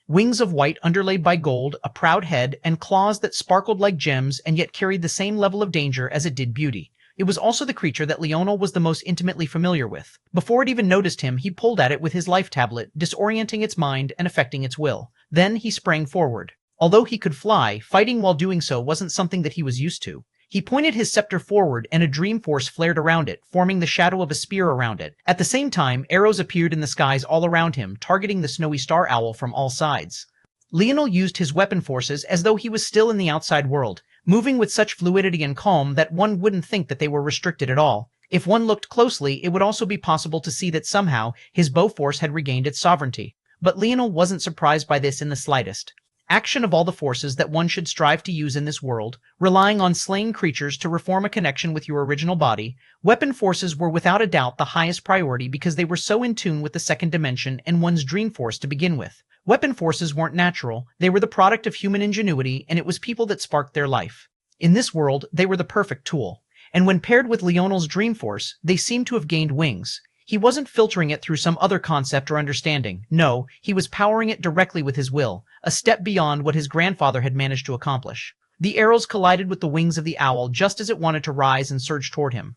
Wings of white underlaid by gold, a proud head, and claws that sparkled like gems and yet carried the same level of danger as it did beauty. It was also the creature that Leonel was the most intimately familiar with. Before it even noticed him, he pulled at it with his life tablet, disorienting its mind and affecting its will. Then he sprang forward. Although he could fly, fighting while doing so wasn't something that he was used to. He pointed his scepter forward and a dream force flared around it, forming the shadow of a spear around it. At the same time, arrows appeared in the skies all around him, targeting the snowy star owl from all sides. Leonel used his weapon forces as though he was still in the outside world, moving with such fluidity and calm that one wouldn't think that they were restricted at all. If one looked closely, it would also be possible to see that somehow his bow force had regained its sovereignty. But Leonel wasn't surprised by this in the slightest. Action of all the forces that one should strive to use in this world, relying on slaying creatures to reform a connection with your original body, weapon forces were without a doubt the highest priority because they were so in tune with the second dimension and one's dream force to begin with. Weapon forces weren't natural, they were the product of human ingenuity, and it was people that sparked their life. In this world, they were the perfect tool. And when paired with Leonel's dream force, they seemed to have gained wings. He wasn't filtering it through some other concept or understanding. No, he was powering it directly with his will, a step beyond what his grandfather had managed to accomplish. The arrows collided with the wings of the owl just as it wanted to rise and surge toward him.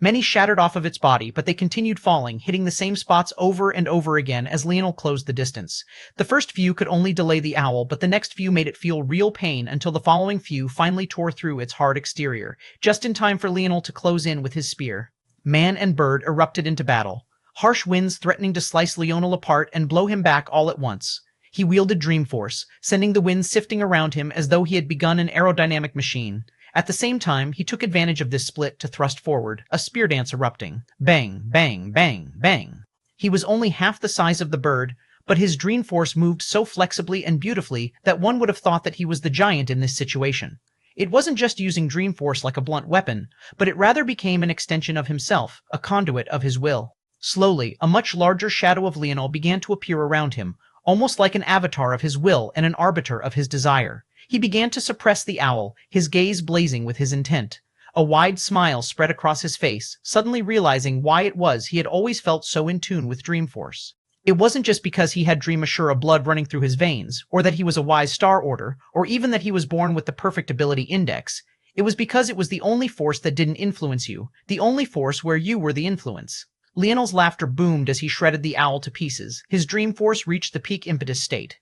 Many shattered off of its body, but they continued falling, hitting the same spots over and over again as Leonel closed the distance. The first few could only delay the owl, but the next few made it feel real pain until the following few finally tore through its hard exterior, just in time for Leonel to close in with his spear. Man and bird erupted into battle, harsh winds threatening to slice Leonel apart and blow him back all at once. He wielded Dream Force, sending the wind sifting around him as though he had begun an aerodynamic machine. At the same time, he took advantage of this split to thrust forward, a spear dance erupting. Bang, bang, bang, bang. He was only half the size of the bird, but his Dream Force moved so flexibly and beautifully that one would have thought that he was the giant in this situation. It wasn't just using Dream Force like a blunt weapon, but it rather became an extension of himself, a conduit of his will. Slowly, a much larger shadow of Leonel began to appear around him, almost like an avatar of his will and an arbiter of his desire. He began to suppress the owl, his gaze blazing with his intent. A wide smile spread across his face, suddenly realizing why it was he had always felt so in tune with Dream Force. It wasn't just because he had Dream Ashura blood running through his veins, or that he was a wise Star Order, or even that he was born with the perfect ability index. It was because it was the only force that didn't influence you, the only force where you were the influence. Leonel's laughter boomed as he shredded the owl to pieces. His Dream Force reached the peak impetus state.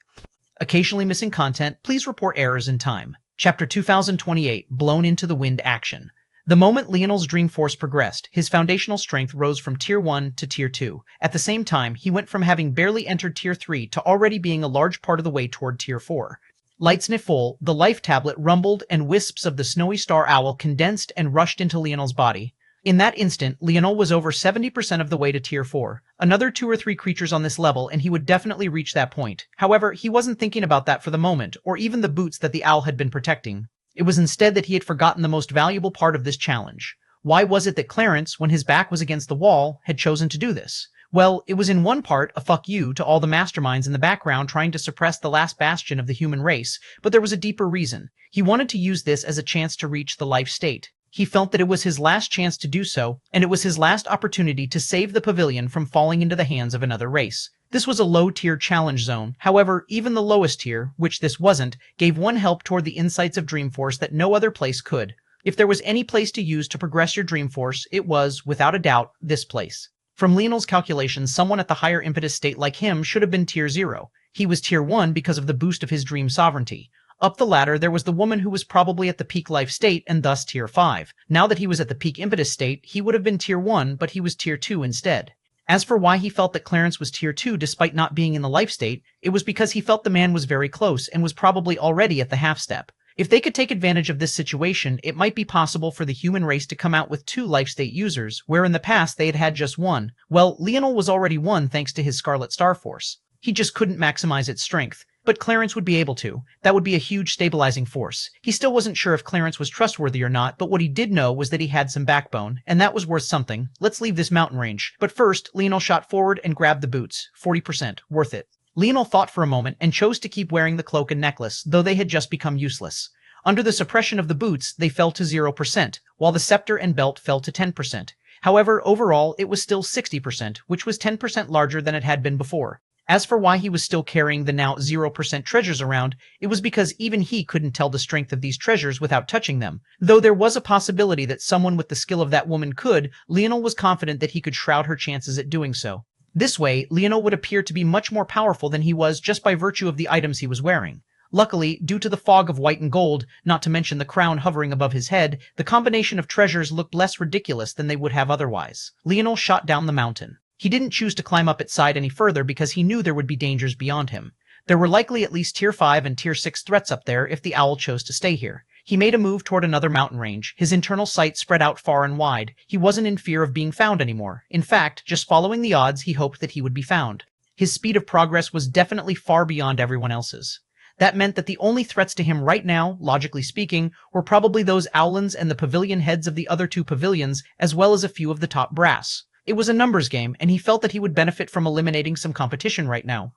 Occasionally missing content, please report errors in time. Chapter 2028, Blown into the Wind Action. The moment Leonel's Dream Force progressed, his foundational strength rose from Tier 1 to Tier 2. At the same time, he went from having barely entered Tier 3 to already being a large part of the way toward Tier 4. Lights full, the life tablet rumbled and wisps of the snowy star owl condensed and rushed into Leonel's body. In that instant, Leonel was over 70% of the way to Tier 4. Another 2 or 3 creatures on this level and he would definitely reach that point. However, he wasn't thinking about that for the moment, or even the boots that the owl had been protecting. It was instead that he had forgotten the most valuable part of this challenge. Why was it that Clarence, when his back was against the wall, had chosen to do this? Well, it was in one part a fuck you to all the masterminds in the background trying to suppress the last bastion of the human race, but there was a deeper reason. He wanted to use this as a chance to reach the life state. He felt that it was his last chance to do so, and it was his last opportunity to save the pavilion from falling into the hands of another race. This was a low-tier challenge zone. However, even the lowest tier, which this wasn't, gave one help toward the insights of Dreamforce that no other place could. If there was any place to use to progress your Dreamforce, it was, without a doubt, this place. From Leonel's calculations, someone at the higher impetus state like him should have been tier 0. He was tier 1 because of the boost of his dream sovereignty. Up the ladder, there was the woman who was probably at the peak life state and thus tier 5. Now that he was at the peak impetus state, he would have been tier 1, but he was tier 2 instead. As for why he felt that Clarence was tier 2 despite not being in the life state, it was because he felt the man was very close and was probably already at the half step. If they could take advantage of this situation, it might be possible for the human race to come out with 2 life state users, where in the past they had had just 1. Well, Leonel was already 1 thanks to his Scarlet Star Force. He just couldn't maximize its strength. But Clarence would be able to. That would be a huge stabilizing force. He still wasn't sure if Clarence was trustworthy or not, but what he did know was that he had some backbone, and that was worth something. Let's leave this mountain range. But first, Leonel shot forward and grabbed the boots. 40%. Worth it. Leonel thought for a moment and chose to keep wearing the cloak and necklace, though they had just become useless. Under the suppression of the boots, they fell to 0%, while the scepter and belt fell to 10%. However, overall, it was still 60%, which was 10% larger than it had been before. As for why he was still carrying the now 0% treasures around, it was because even he couldn't tell the strength of these treasures without touching them. Though there was a possibility that someone with the skill of that woman could, Leonel was confident that he could shroud her chances at doing so. This way, Leonel would appear to be much more powerful than he was just by virtue of the items he was wearing. Luckily, due to the fog of white and gold, not to mention the crown hovering above his head, the combination of treasures looked less ridiculous than they would have otherwise. Leonel shot down the mountain. He didn't choose to climb up its side any further because he knew there would be dangers beyond him. There were likely at least tier 5 and tier 6 threats up there if the owl chose to stay here. He made a move toward another mountain range, his internal sight spread out far and wide. He wasn't in fear of being found anymore. In fact, just following the odds, he hoped that he would be found. His speed of progress was definitely far beyond everyone else's. That meant that the only threats to him right now, logically speaking, were probably those owlins and the pavilion heads of the other 2 pavilions, as well as a few of the top brass. It was a numbers game, and he felt that he would benefit from eliminating some competition right now.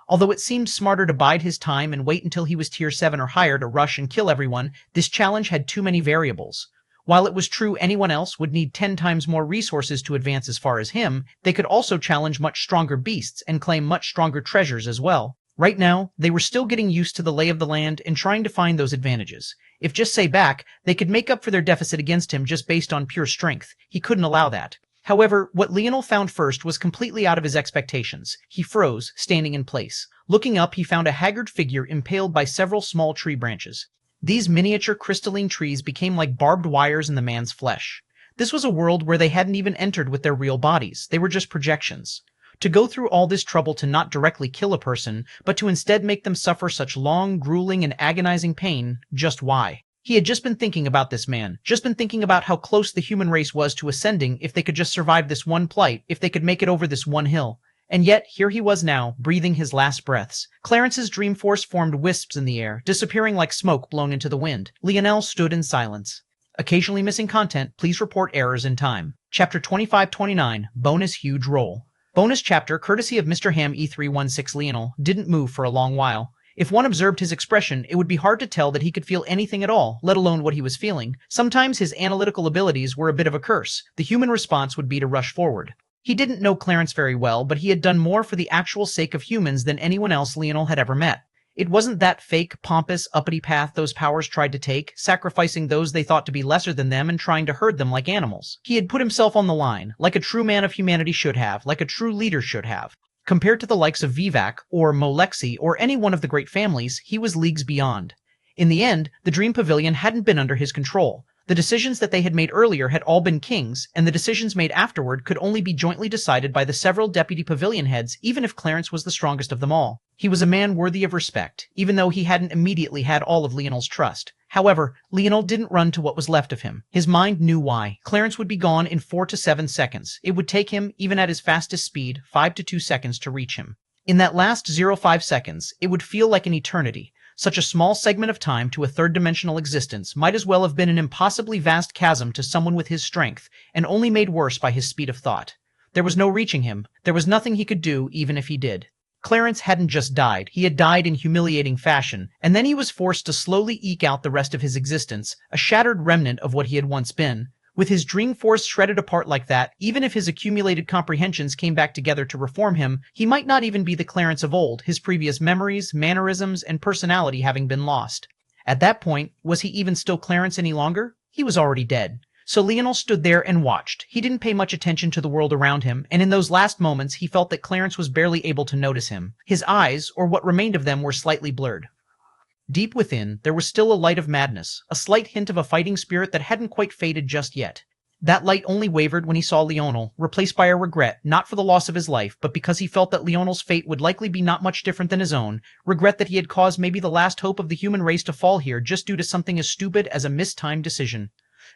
Although it seemed smarter to bide his time and wait until he was tier 7 or higher to rush and kill everyone, this challenge had too many variables. While it was true anyone else would need 10 times more resources to advance as far as him, they could also challenge much stronger beasts and claim much stronger treasures as well. Right now, they were still getting used to the lay of the land and trying to find those advantages. If just say back, they could make up for their deficit against him just based on pure strength. He couldn't allow that. However, what Leonel found first was completely out of his expectations. He froze, standing in place. Looking up, he found a haggard figure impaled by several small tree branches. These miniature crystalline trees became like barbed wires in the man's flesh. This was a world where they hadn't even entered with their real bodies. They were just projections. To go through all this trouble to not directly kill a person, but to instead make them suffer such long, grueling, and agonizing pain, just why? He had just been thinking about this man, just been thinking about how close the human race was to ascending if they could just survive this one plight, if they could make it over this one hill. And yet, here he was now, breathing his last breaths. Clarence's dream force formed wisps in the air, disappearing like smoke blown into the wind. Leonel stood in silence. Occasionally missing content, please report errors in time. Chapter 2529, Bonus Huge Roll. Bonus chapter, courtesy of Mr. Ham E316 Leonel, didn't move for a long while. If one observed his expression, it would be hard to tell that he could feel anything at all, let alone what he was feeling. Sometimes his analytical abilities were a bit of a curse. The human response would be to rush forward. He didn't know Clarence very well, but he had done more for the actual sake of humans than anyone else Leonel had ever met. It wasn't that fake, pompous, uppity path those powers tried to take, sacrificing those they thought to be lesser than them and trying to herd them like animals. He had put himself on the line, like a true man of humanity should have, like a true leader should have. Compared to the likes of Vivek, or Molexi, or any one of the great families, he was leagues beyond. In the end, the Dream Pavilion hadn't been under his control. The decisions that they had made earlier had all been King's, and the decisions made afterward could only be jointly decided by the several deputy pavilion heads, even if Clarence was the strongest of them all. He was a man worthy of respect, even though he hadn't immediately had all of Leonel's trust. However, Leonel didn't run to what was left of him. His mind knew why. Clarence would be gone in 4 to 7 seconds. It would take him, even at his fastest speed, 5 to 2 seconds to reach him. In that last 0.5 seconds, it would feel like an eternity. Such a small segment of time to a third-dimensional existence might as well have been an impossibly vast chasm to someone with his strength, and only made worse by his speed of thought. There was no reaching him. There was nothing he could do, even if he did. Clarence hadn't just died. He had died in humiliating fashion, and then he was forced to slowly eke out the rest of his existence, a shattered remnant of what he had once been. With his dream force shredded apart like that, even if his accumulated comprehensions came back together to reform him, he might not even be the Clarence of old, his previous memories, mannerisms, and personality having been lost. At that point, was he even still Clarence any longer? He was already dead. So Leonel stood there and watched. He didn't pay much attention to the world around him, and in those last moments he felt that Clarence was barely able to notice him. His eyes, or what remained of them, were slightly blurred. Deep within, there was still a light of madness, a slight hint of a fighting spirit that hadn't quite faded just yet. That light only wavered when he saw Leonel, replaced by a regret, not for the loss of his life, but because he felt that Leonel's fate would likely be not much different than his own, regret that he had caused maybe the last hope of the human race to fall here just due to something as stupid as a mistimed decision.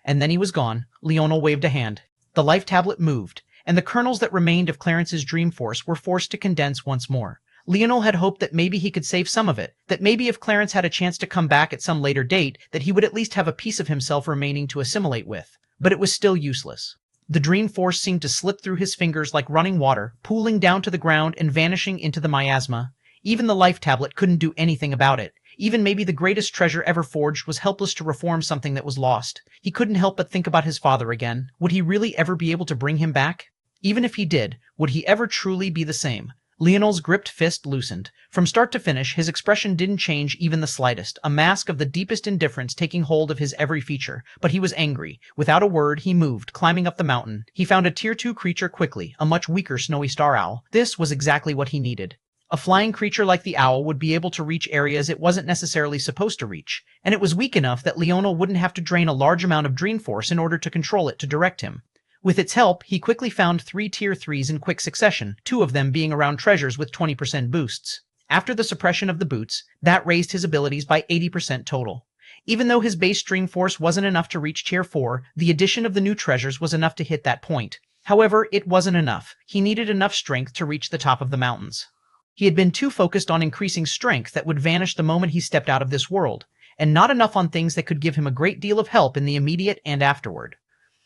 And then he was gone. Leonel waved a hand. The life tablet moved, and the kernels that remained of Clarence's dream force were forced to condense once more. Leonel had hoped that maybe he could save some of it, that maybe if Clarence had a chance to come back at some later date, that he would at least have a piece of himself remaining to assimilate with. But it was still useless. The dream force seemed to slip through his fingers like running water, pooling down to the ground and vanishing into the miasma. Even the life tablet couldn't do anything about it. Even maybe the greatest treasure ever forged was helpless to reform something that was lost. He couldn't help but think about his father again. Would he really ever be able to bring him back? Even if he did, would he ever truly be the same? Leonel's gripped fist loosened. From start to finish, his expression didn't change even the slightest, a mask of the deepest indifference taking hold of his every feature. But he was angry. Without a word, he moved, climbing up the mountain. He found a Tier 2 creature quickly, a much weaker snowy star owl. This was exactly what he needed. A flying creature like the owl would be able to reach areas it wasn't necessarily supposed to reach, and it was weak enough that Leonel wouldn't have to drain a large amount of dream force in order to control it to direct him. With its help, he quickly found 3 Tier 3s in quick succession, 2 of them being around treasures with 20% boosts. After the suppression of the boots, that raised his abilities by 80% total. Even though his base dream force wasn't enough to reach Tier 4, the addition of the new treasures was enough to hit that point. However, it wasn't enough. He needed enough strength to reach the top of the mountains. He had been too focused on increasing strength that would vanish the moment he stepped out of this world, and not enough on things that could give him a great deal of help in the immediate and afterward.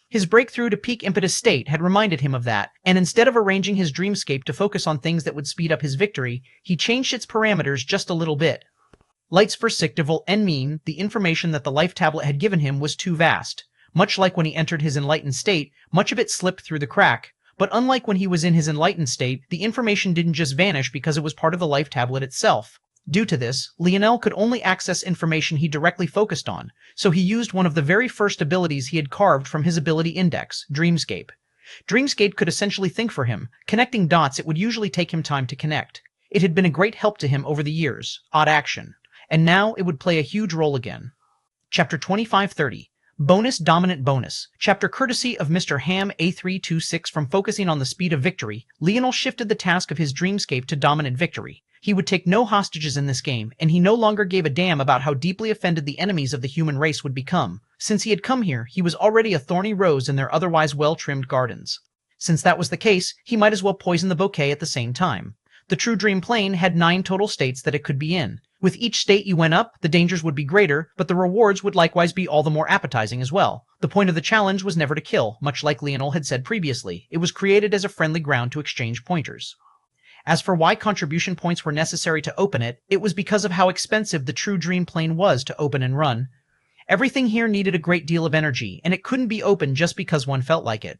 His breakthrough to peak impetus state had reminded him of that, and instead of arranging his dreamscape to focus on things that would speed up his victory, he changed its parameters just a little bit. Lights for Siktival and mean, the information that the life tablet had given him was too vast. Much like when he entered his enlightened state, much of it slipped through the crack. But unlike when he was in his enlightened state, the information didn't just vanish because it was part of the life tablet itself. Due to this, Leonel could only access information he directly focused on, so he used one of the very first abilities he had carved from his ability index, Dreamscape. Dreamscape could essentially think for him, connecting dots it would usually take him time to connect. It had been a great help to him over the years, odd action, and now it would play a huge role again. Chapter 2530. Bonus Dominant Bonus. Chapter courtesy of Mr. Ham A326. From focusing on the speed of victory, Leonel shifted the task of his Dreamscape to Dominant Victory. He would take no hostages in this game, and he no longer gave a damn about how deeply offended the enemies of the human race would become. Since he had come here, he was already a thorny rose in their otherwise well-trimmed gardens. Since that was the case, he might as well poison the bouquet at the same time. The True Dream Plane had 9 total states that it could be in. With each state you went up, the dangers would be greater, but the rewards would likewise be all the more appetizing as well. The point of the challenge was never to kill, much like Leonel had said previously. It was created as a friendly ground to exchange pointers. As for why contribution points were necessary to open it, it was because of how expensive the True Dream Plane was to open and run. Everything here needed a great deal of energy, and it couldn't be opened just because one felt like it.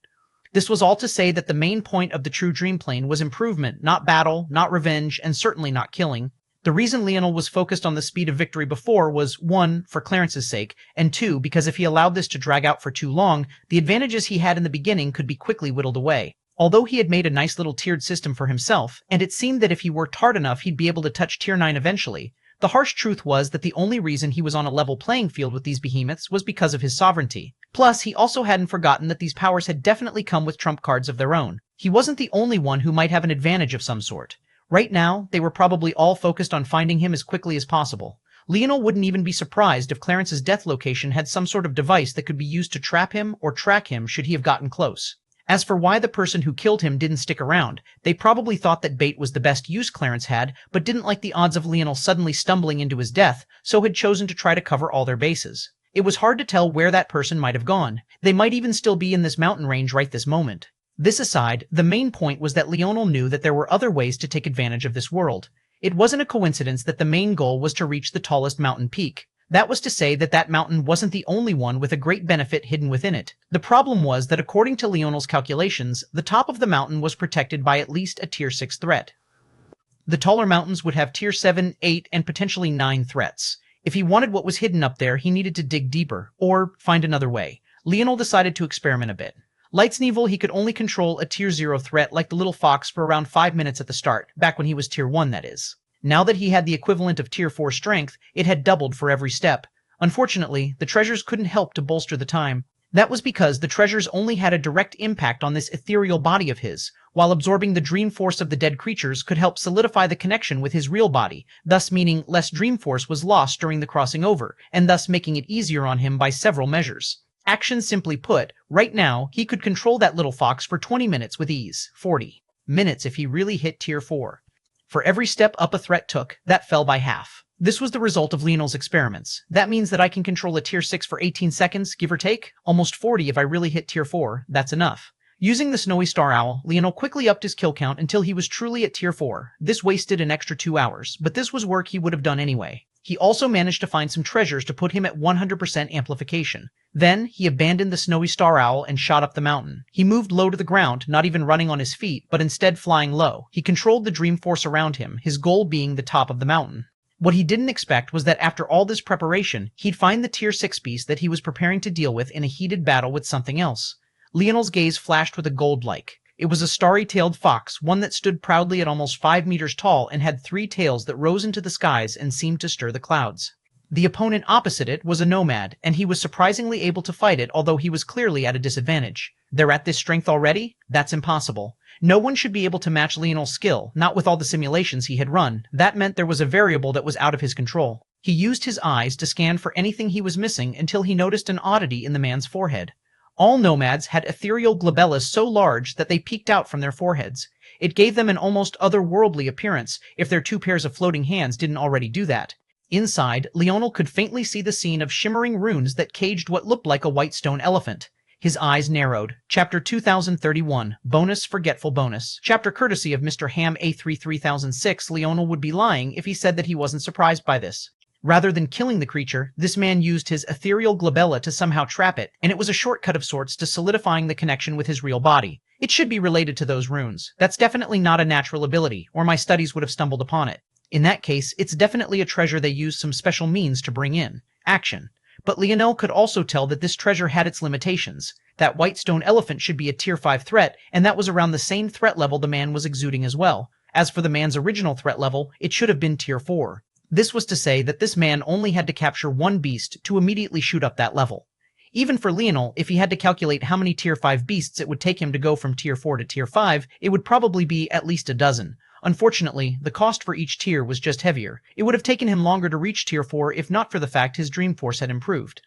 This was all to say that the main point of the True Dream Plane was improvement, not battle, not revenge, and certainly not killing. The reason Leonel was focused on the speed of victory before was, 1, for Clarence's sake, and 2, because if he allowed this to drag out for too long, the advantages he had in the beginning could be quickly whittled away. Although he had made a nice little tiered system for himself, and it seemed that if he worked hard enough he'd be able to touch Tier 9 eventually, the harsh truth was that the only reason he was on a level playing field with these behemoths was because of his sovereignty. Plus, he also hadn't forgotten that these powers had definitely come with trump cards of their own. He wasn't the only one who might have an advantage of some sort. Right now, they were probably all focused on finding him as quickly as possible. Leonel wouldn't even be surprised if Clarence's death location had some sort of device that could be used to trap him or track him should he have gotten close. As for why the person who killed him didn't stick around, they probably thought that bait was the best use Clarence had, but didn't like the odds of Leonel suddenly stumbling into his death, so had chosen to try to cover all their bases. It was hard to tell where that person might have gone. They might even still be in this mountain range right this moment. This aside, the main point was that Leonel knew that there were other ways to take advantage of this world. It wasn't a coincidence that the main goal was to reach the tallest mountain peak. That was to say that that mountain wasn't the only one with a great benefit hidden within it. The problem was that according to Leonel's calculations, the top of the mountain was protected by at least a Tier 6 threat. The taller mountains would have Tier 7, 8, and potentially 9 threats. If he wanted what was hidden up there, he needed to dig deeper, or find another way. Leonel decided to experiment a bit. Light Sneevil, he could only control a tier 0 threat like the little fox for around 5 minutes at the start, back when he was tier 1 that is. Now that he had the equivalent of tier 4 strength, it had doubled for every step. Unfortunately, the treasures couldn't help to bolster the time. That was because the treasures only had a direct impact on this ethereal body of his, while absorbing the dream force of the dead creatures could help solidify the connection with his real body, thus meaning less dream force was lost during the crossing over, and thus making it easier on him by several measures. Action simply put, right now, he could control that little fox for 20 minutes with ease, 40 minutes if he really hit tier 4. For every step up a threat took, that fell by half. This was the result of Leonel's experiments. That means that I can control a tier 6 for 18 seconds, give or take, almost 40 if I really hit tier 4, that's enough. Using the Snowy Star Owl, Leonel quickly upped his kill count until he was truly at tier 4. This wasted an extra 2 hours, but this was work he would have done anyway. He also managed to find some treasures to put him at 100% amplification. Then, he abandoned the Snowy Star Owl and shot up the mountain. He moved low to the ground, not even running on his feet, but instead flying low. He controlled the dream force around him, his goal being the top of the mountain. What he didn't expect was that after all this preparation, he'd find the tier 6 beast that he was preparing to deal with in a heated battle with something else. Leonel's gaze flashed with a gold-like. It was a starry-tailed fox, one that stood proudly at almost 5 meters tall and had 3 tails that rose into the skies and seemed to stir the clouds. The opponent opposite it was a nomad, and he was surprisingly able to fight it, although he was clearly at a disadvantage. They're at this strength already? That's impossible. No one should be able to match Leonel's skill, not with all the simulations he had run. That meant there was a variable that was out of his control. He used his eyes to scan for anything he was missing until he noticed an oddity in the man's forehead. All nomads had ethereal glabellas so large that they peeked out from their foreheads. It gave them an almost otherworldly appearance, if their 2 pairs of floating hands didn't already do that. Inside, Leonel could faintly see the scene of shimmering runes that caged what looked like a white stone elephant. His eyes narrowed. Chapter 2031, Bonus Forgetful Bonus. Chapter courtesy of Mr. Ham A3 3006. Leonel would be lying if he said that he wasn't surprised by this. Rather than killing the creature, this man used his ethereal glabella to somehow trap it, and it was a shortcut of sorts to solidifying the connection with his real body. It should be related to those runes. That's definitely not a natural ability, or my studies would have stumbled upon it. In that case, it's definitely a treasure they used some special means to bring in. Action. But Leonel could also tell that this treasure had its limitations. That white stone elephant should be a tier 5 threat, and that was around the same threat level the man was exuding as well. As for the man's original threat level, it should have been tier 4. This was to say that this man only had to capture 1 beast to immediately shoot up that level. Even for Leonel, if he had to calculate how many tier 5 beasts it would take him to go from tier 4 to tier 5, it would probably be at least a dozen. Unfortunately, the cost for each tier was just heavier. It would have taken him longer to reach tier 4 if not for the fact his dream force had improved.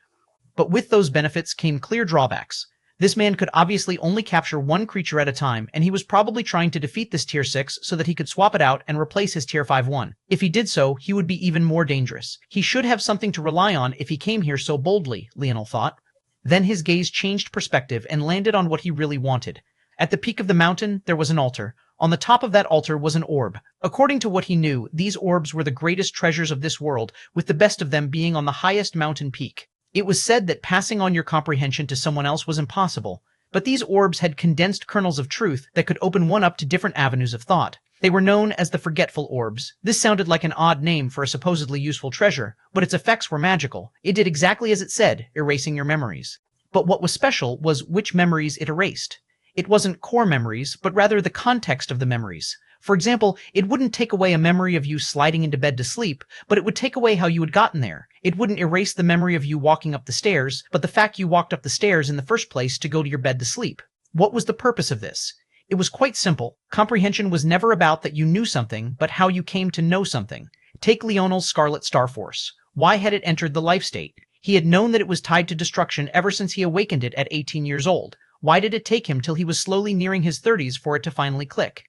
But with those benefits came clear drawbacks. This man could obviously only capture 1 creature at a time, and he was probably trying to defeat this tier 6 so that he could swap it out and replace his tier 5 one. If he did so, he would be even more dangerous. He should have something to rely on if he came here so boldly, Leonel thought. Then his gaze changed perspective and landed on what he really wanted. At the peak of the mountain, there was an altar. On the top of that altar was an orb. According to what he knew, these orbs were the greatest treasures of this world, with the best of them being on the highest mountain peak. It was said that passing on your comprehension to someone else was impossible, but these orbs had condensed kernels of truth that could open one up to different avenues of thought. They were known as the Forgetful Orbs. This sounded like an odd name for a supposedly useful treasure, but its effects were magical. It did exactly as it said, erasing your memories. But what was special was which memories it erased. It wasn't core memories, but rather the context of the memories. For example, it wouldn't take away a memory of you sliding into bed to sleep, but it would take away how you had gotten there. It wouldn't erase the memory of you walking up the stairs, but the fact you walked up the stairs in the first place to go to your bed to sleep. What was the purpose of this? It was quite simple. Comprehension was never about that you knew something, but how you came to know something. Take Leonel's Scarlet Star Force. Why had it entered the life state? He had known that it was tied to destruction ever since he awakened it at 18 years old. Why did it take him till he was slowly nearing his 30s for it to finally click?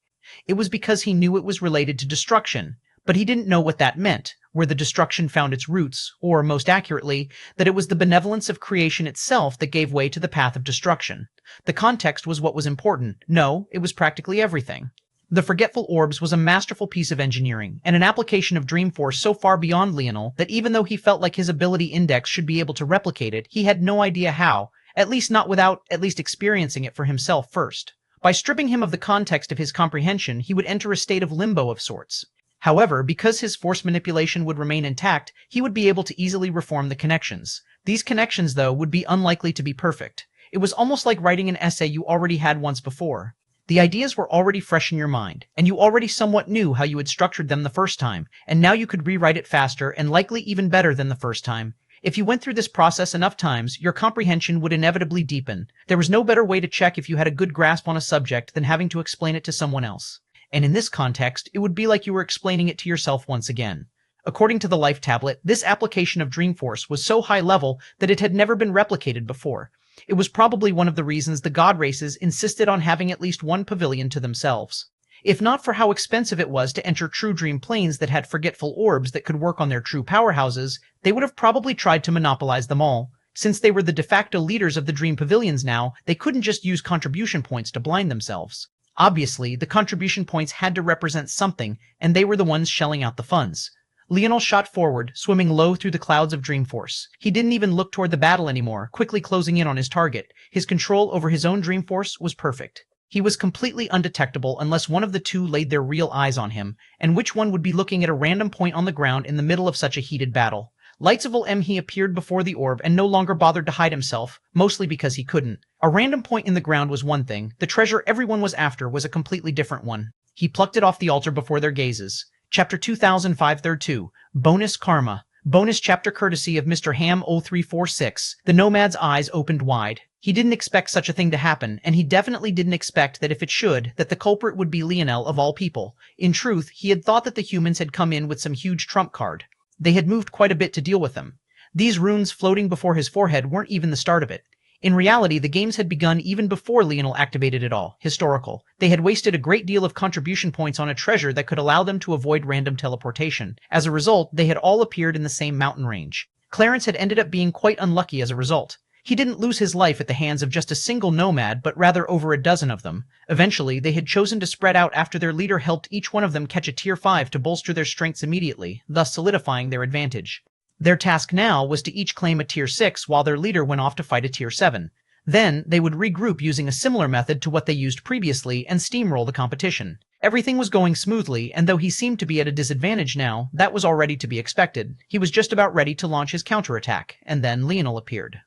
It was because he knew it was related to destruction, but he didn't know what that meant, where the destruction found its roots, or, most accurately, that it was the benevolence of creation itself that gave way to the path of destruction. The context was what was important. No, it was practically everything. The Forgetful Orbs was a masterful piece of engineering, and an application of Dream Force so far beyond Leonel that even though he felt like his ability index should be able to replicate it, he had no idea how, at least not without at least experiencing it for himself first. By stripping him of the context of his comprehension, he would enter a state of limbo of sorts. However, because his force manipulation would remain intact, he would be able to easily reform the connections. These connections, though, would be unlikely to be perfect. It was almost like writing an essay you already had once before. The ideas were already fresh in your mind, and you already somewhat knew how you had structured them the first time, and now you could rewrite it faster and likely even better than the first time. If you went through this process enough times, your comprehension would inevitably deepen. There was no better way to check if you had a good grasp on a subject than having to explain it to someone else. And in this context, it would be like you were explaining it to yourself once again. According to the Life Tablet, this application of Dreamforce was so high level that it had never been replicated before. It was probably one of the reasons the god races insisted on having at least one pavilion to themselves. If not for how expensive it was to enter true dream planes that had forgetful orbs that could work on their true powerhouses, they would have probably tried to monopolize them all. Since they were the de facto leaders of the dream pavilions now, they couldn't just use contribution points to blind themselves. Obviously, the contribution points had to represent something, and they were the ones shelling out the funds. Leonel shot forward, swimming low through the clouds of Dreamforce. He didn't even look toward the battle anymore, quickly closing in on his target. His control over his own Dreamforce was perfect. He was completely undetectable unless one of the two laid their real eyes on him, and which one would be looking at a random point on the ground in the middle of such a heated battle. He appeared before the orb and no longer bothered to hide himself, mostly because he couldn't. A random point in the ground was one thing, the treasure everyone was after was a completely different one. He plucked it off the altar before their gazes. Chapter 2005 Third 2. Bonus Karma. Bonus chapter courtesy of Mr. Ham 0346. The Nomad's eyes opened wide. He didn't expect such a thing to happen, and he definitely didn't expect that if it should, that the culprit would be Leonel of all people. In truth, he had thought that the humans had come in with some huge trump card. They had moved quite a bit to deal with them. These runes floating before his forehead weren't even the start of it. In reality, the games had begun even before Leonel activated it all. Historical. They had wasted a great deal of contribution points on a treasure that could allow them to avoid random teleportation. As a result, they had all appeared in the same mountain range. Clarence had ended up being quite unlucky as a result. He didn't lose his life at the hands of just a single nomad, but rather over a dozen of them. Eventually, they had chosen to spread out after their leader helped each one of them catch a tier 5 to bolster their strengths immediately, thus solidifying their advantage. Their task now was to each claim a tier 6 while their leader went off to fight a tier 7. Then, they would regroup using a similar method to what they used previously and steamroll the competition. Everything was going smoothly, and though he seemed to be at a disadvantage now, that was already to be expected. He was just about ready to launch his counterattack, and then Leonel appeared.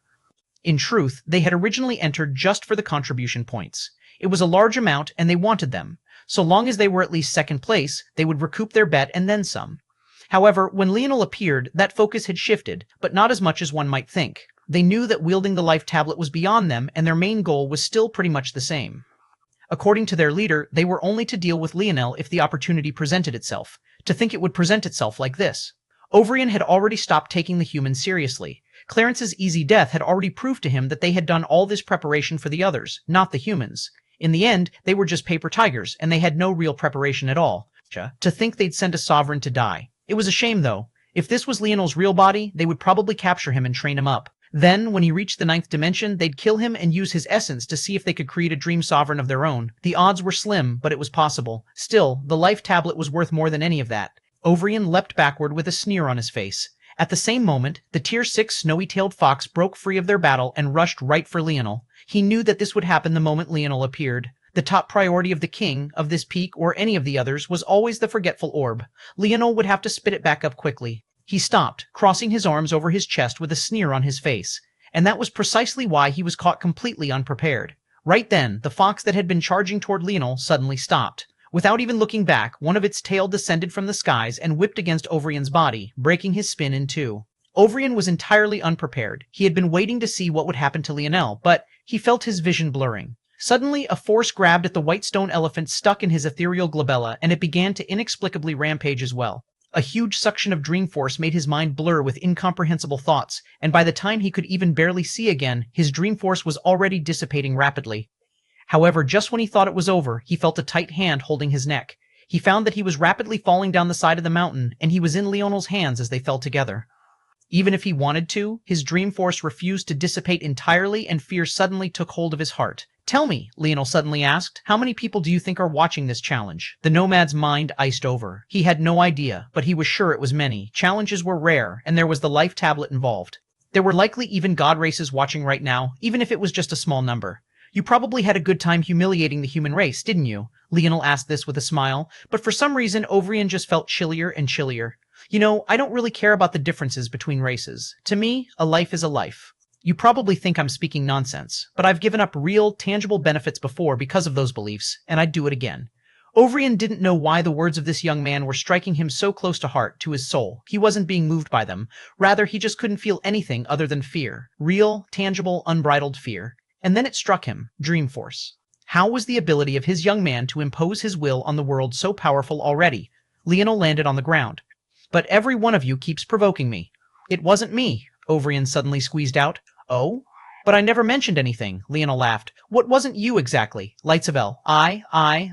In truth, they had originally entered just for the contribution points. It was a large amount, and they wanted them. So long as they were at least second place, they would recoup their bet and then some. However, when Leonel appeared, that focus had shifted, but not as much as one might think. They knew that wielding the life tablet was beyond them, and their main goal was still pretty much the same. According to their leader, they were only to deal with Leonel if the opportunity presented itself. To think it would present itself like this. Ovrian had already stopped taking the humans seriously. Clarence's easy death had already proved to him that they had done all this preparation for the others, not the humans. In the end, they were just paper tigers, and they had no real preparation at all. To think they'd send a sovereign to die. It was a shame, though. If this was Leonel's real body, they would probably capture him and train him up. Then, when he reached the 9th dimension, they'd kill him and use his essence to see if they could create a dream sovereign of their own. The odds were slim, but it was possible. Still, the life tablet was worth more than any of that. Ovrian leapt backward with a sneer on his face. At the same moment, the tier 6 snowy-tailed fox broke free of their battle and rushed right for Leonel. He knew that this would happen the moment Leonel appeared. The top priority of the king, of this peak, or any of the others, was always the forgetful orb. Leonel would have to spit it back up quickly. He stopped, crossing his arms over his chest with a sneer on his face. And that was precisely why he was caught completely unprepared. Right then, the fox that had been charging toward Leonel suddenly stopped. Without even looking back, one of its tail descended from the skies and whipped against Ovrian's body, breaking his spin in two. Ovrian was entirely unprepared. He had been waiting to see what would happen to Leonel, but he felt his vision blurring. Suddenly, a force grabbed at the white stone elephant stuck in his ethereal glabella, and it began to inexplicably rampage as well. A huge suction of dream force made his mind blur with incomprehensible thoughts, and by the time he could even barely see again, his dream force was already dissipating rapidly. However, just when he thought it was over, he felt a tight hand holding his neck. He found that he was rapidly falling down the side of the mountain, and he was in Leonel's hands as they fell together. Even if he wanted to, his dream force refused to dissipate entirely, and fear suddenly took hold of his heart. "Tell me," Leonel suddenly asked, "how many people do you think are watching this challenge?" The nomad's mind iced over. He had no idea, but he was sure it was many. Challenges were rare, and there was the life tablet involved. There were likely even god races watching right now, even if it was just a small number. "You probably had a good time humiliating the human race, didn't you?" Leonel asked this with a smile, but for some reason Ovrian just felt chillier and chillier. You know, I don't really care about the differences between races. To me, a life is a life. You probably think I'm speaking nonsense, but I've given up real, tangible benefits before because of those beliefs, and I'd do it again. Ovrian didn't know why the words of this young man were striking him so close to heart, to his soul. He wasn't being moved by them. Rather, he just couldn't feel anything other than fear. Real, tangible, unbridled fear. And then it struck him, Dream Force. How was the ability of his young man to impose his will on the world so powerful already? Leonel landed on the ground. But every one of you keeps provoking me. It wasn't me, Ovrian suddenly squeezed out. Oh? But I never mentioned anything, Leonel laughed. What wasn't you exactly? Lightsabel.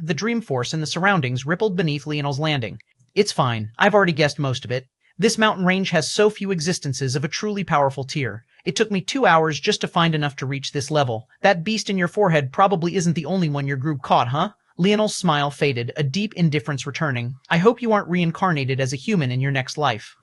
The Dream Force and the surroundings rippled beneath Leonel's landing. It's fine. I've already guessed most of it. This mountain range has so few existences of a truly powerful tier. It took me 2 hours just to find enough to reach this level. That beast in your forehead probably isn't the only one your group caught, huh? Leonel's smile faded, a deep indifference returning. I hope you aren't reincarnated as a human in your next life.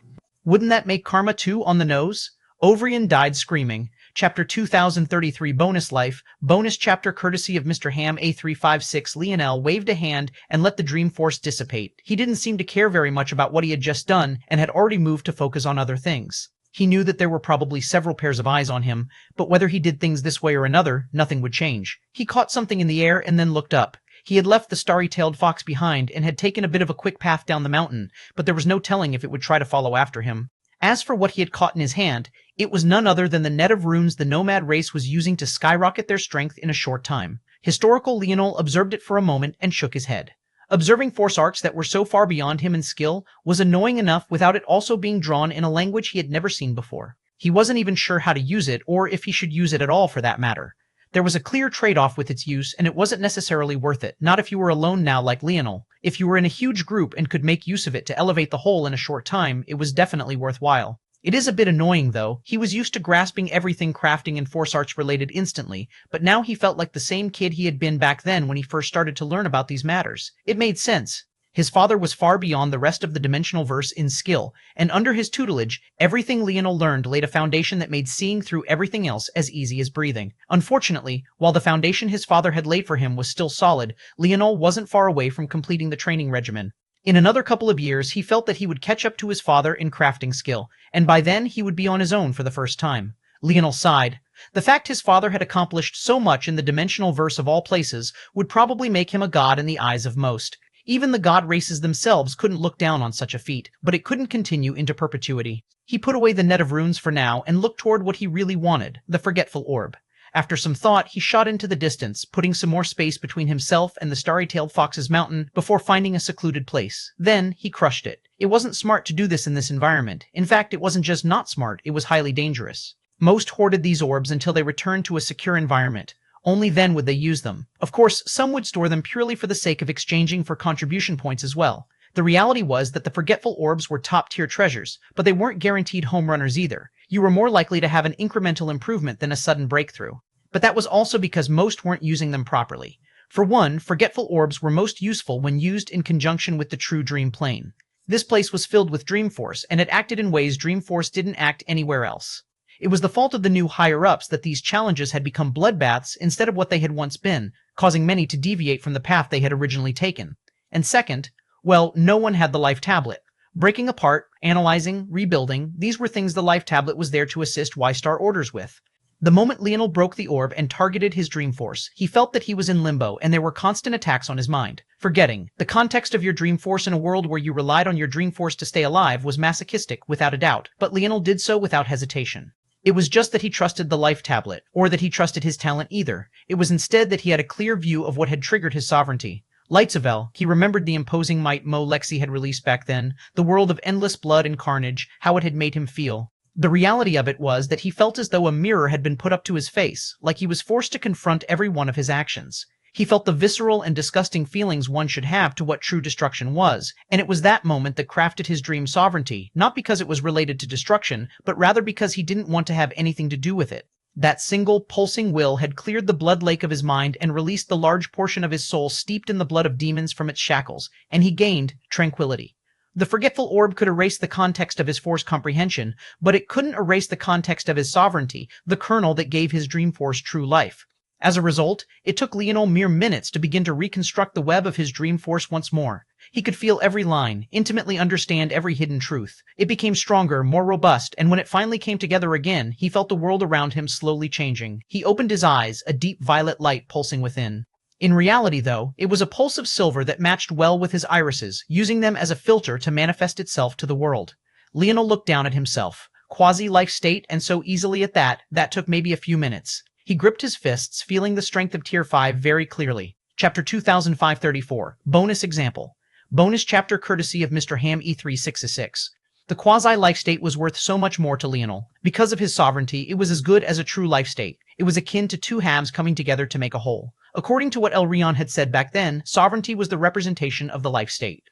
Wouldn't that make karma too on the nose? Ovrian died screaming. Chapter 2033 Bonus Life, bonus chapter courtesy of Mr. Ham A356. Leonel waved a hand and let the Dream Force dissipate. He didn't seem to care very much about what he had just done and had already moved to focus on other things. He knew that there were probably several pairs of eyes on him, but whether he did things this way or another, nothing would change. He caught something in the air and then looked up. He had left the starry-tailed fox behind and had taken a bit of a quick path down the mountain, but there was no telling if it would try to follow after him. As for what he had caught in his hand, it was none other than the net of runes the nomad race was using to skyrocket their strength in a short time. Historical Leonel observed it for a moment and shook his head. Observing force arcs that were so far beyond him in skill was annoying enough without it also being drawn in a language he had never seen before. He wasn't even sure how to use it, or if he should use it at all for that matter. There was a clear trade-off with its use, and it wasn't necessarily worth it, not if you were alone now like Leonel. If you were in a huge group and could make use of it to elevate the whole in a short time, it was definitely worthwhile. It is a bit annoying, though. He was used to grasping everything crafting and force arts related instantly, but now he felt like the same kid he had been back then when he first started to learn about these matters. It made sense. His father was far beyond the rest of the dimensional verse in skill, and under his tutelage, everything Leonel learned laid a foundation that made seeing through everything else as easy as breathing. Unfortunately, while the foundation his father had laid for him was still solid, Leonel wasn't far away from completing the training regimen. In another couple of years, he felt that he would catch up to his father in crafting skill, and by then he would be on his own for the first time. Leonel sighed. The fact his father had accomplished so much in the dimensional verse of all places would probably make him a god in the eyes of most. Even the god races themselves couldn't look down on such a feat, but it couldn't continue into perpetuity. He put away the net of runes for now and looked toward what he really wanted, the forgetful orb. After some thought, he shot into the distance, putting some more space between himself and the starry-tailed fox's mountain before finding a secluded place. Then, he crushed it. It wasn't smart to do this in this environment. In fact, it wasn't just not smart, it was highly dangerous. Most hoarded these orbs until they returned to a secure environment. Only then would they use them. Of course, some would store them purely for the sake of exchanging for contribution points as well. The reality was that the forgetful orbs were top-tier treasures, but they weren't guaranteed home runners either. You were more likely to have an incremental improvement than a sudden breakthrough. But that was also because most weren't using them properly. For one, forgetful orbs were most useful when used in conjunction with the true dream plane. This place was filled with Dream Force, and it acted in ways Dream Force didn't act anywhere else. It was the fault of the new higher-ups that these challenges had become bloodbaths instead of what they had once been, causing many to deviate from the path they had originally taken. And second, well, no one had the life tablet. Breaking apart, analyzing, rebuilding, these were things the life tablet was there to assist Y-Star orders with. The moment Leonel broke the orb and targeted his Dream Force, he felt that he was in limbo and there were constant attacks on his mind. Forgetting, the context of your Dream Force in a world where you relied on your Dream Force to stay alive was masochistic, without a doubt, but Leonel did so without hesitation. It was just that he trusted the life tablet, or that he trusted his talent either. It was instead that he had a clear view of what had triggered his sovereignty. Lightsavel, he remembered the imposing might Mo Lexi had released back then, the world of endless blood and carnage, how it had made him feel. The reality of it was that he felt as though a mirror had been put up to his face, like he was forced to confront every one of his actions. He felt the visceral and disgusting feelings one should have to what true destruction was, and it was that moment that crafted his dream sovereignty, not because it was related to destruction, but rather because he didn't want to have anything to do with it. That single, pulsing will had cleared the blood lake of his mind and released the large portion of his soul steeped in the blood of demons from its shackles, and he gained tranquility. The forgetful orb could erase the context of his force comprehension, but it couldn't erase the context of his sovereignty, the kernel that gave his Dream Force true life. As a result, it took Leonel mere minutes to begin to reconstruct the web of his dream force once more. He could feel every line, intimately understand every hidden truth. It became stronger, more robust, and when it finally came together again, he felt the world around him slowly changing. He opened his eyes, a deep violet light pulsing within. In reality, though, it was a pulse of silver that matched well with his irises, using them as a filter to manifest itself to the world. Leonel looked down at himself. Quasi-life state, and so easily at that took maybe a few minutes. He gripped his fists, feeling the strength of Tier 5 very clearly. Chapter 2534. Bonus example. Bonus chapter courtesy of Mr. Ham E3666. The quasi-life state was worth so much more to Leonel. Because of his sovereignty, it was as good as a true life state. It was akin to two halves coming together to make a whole. According to what Elrion had said back then, sovereignty was the representation of the life state.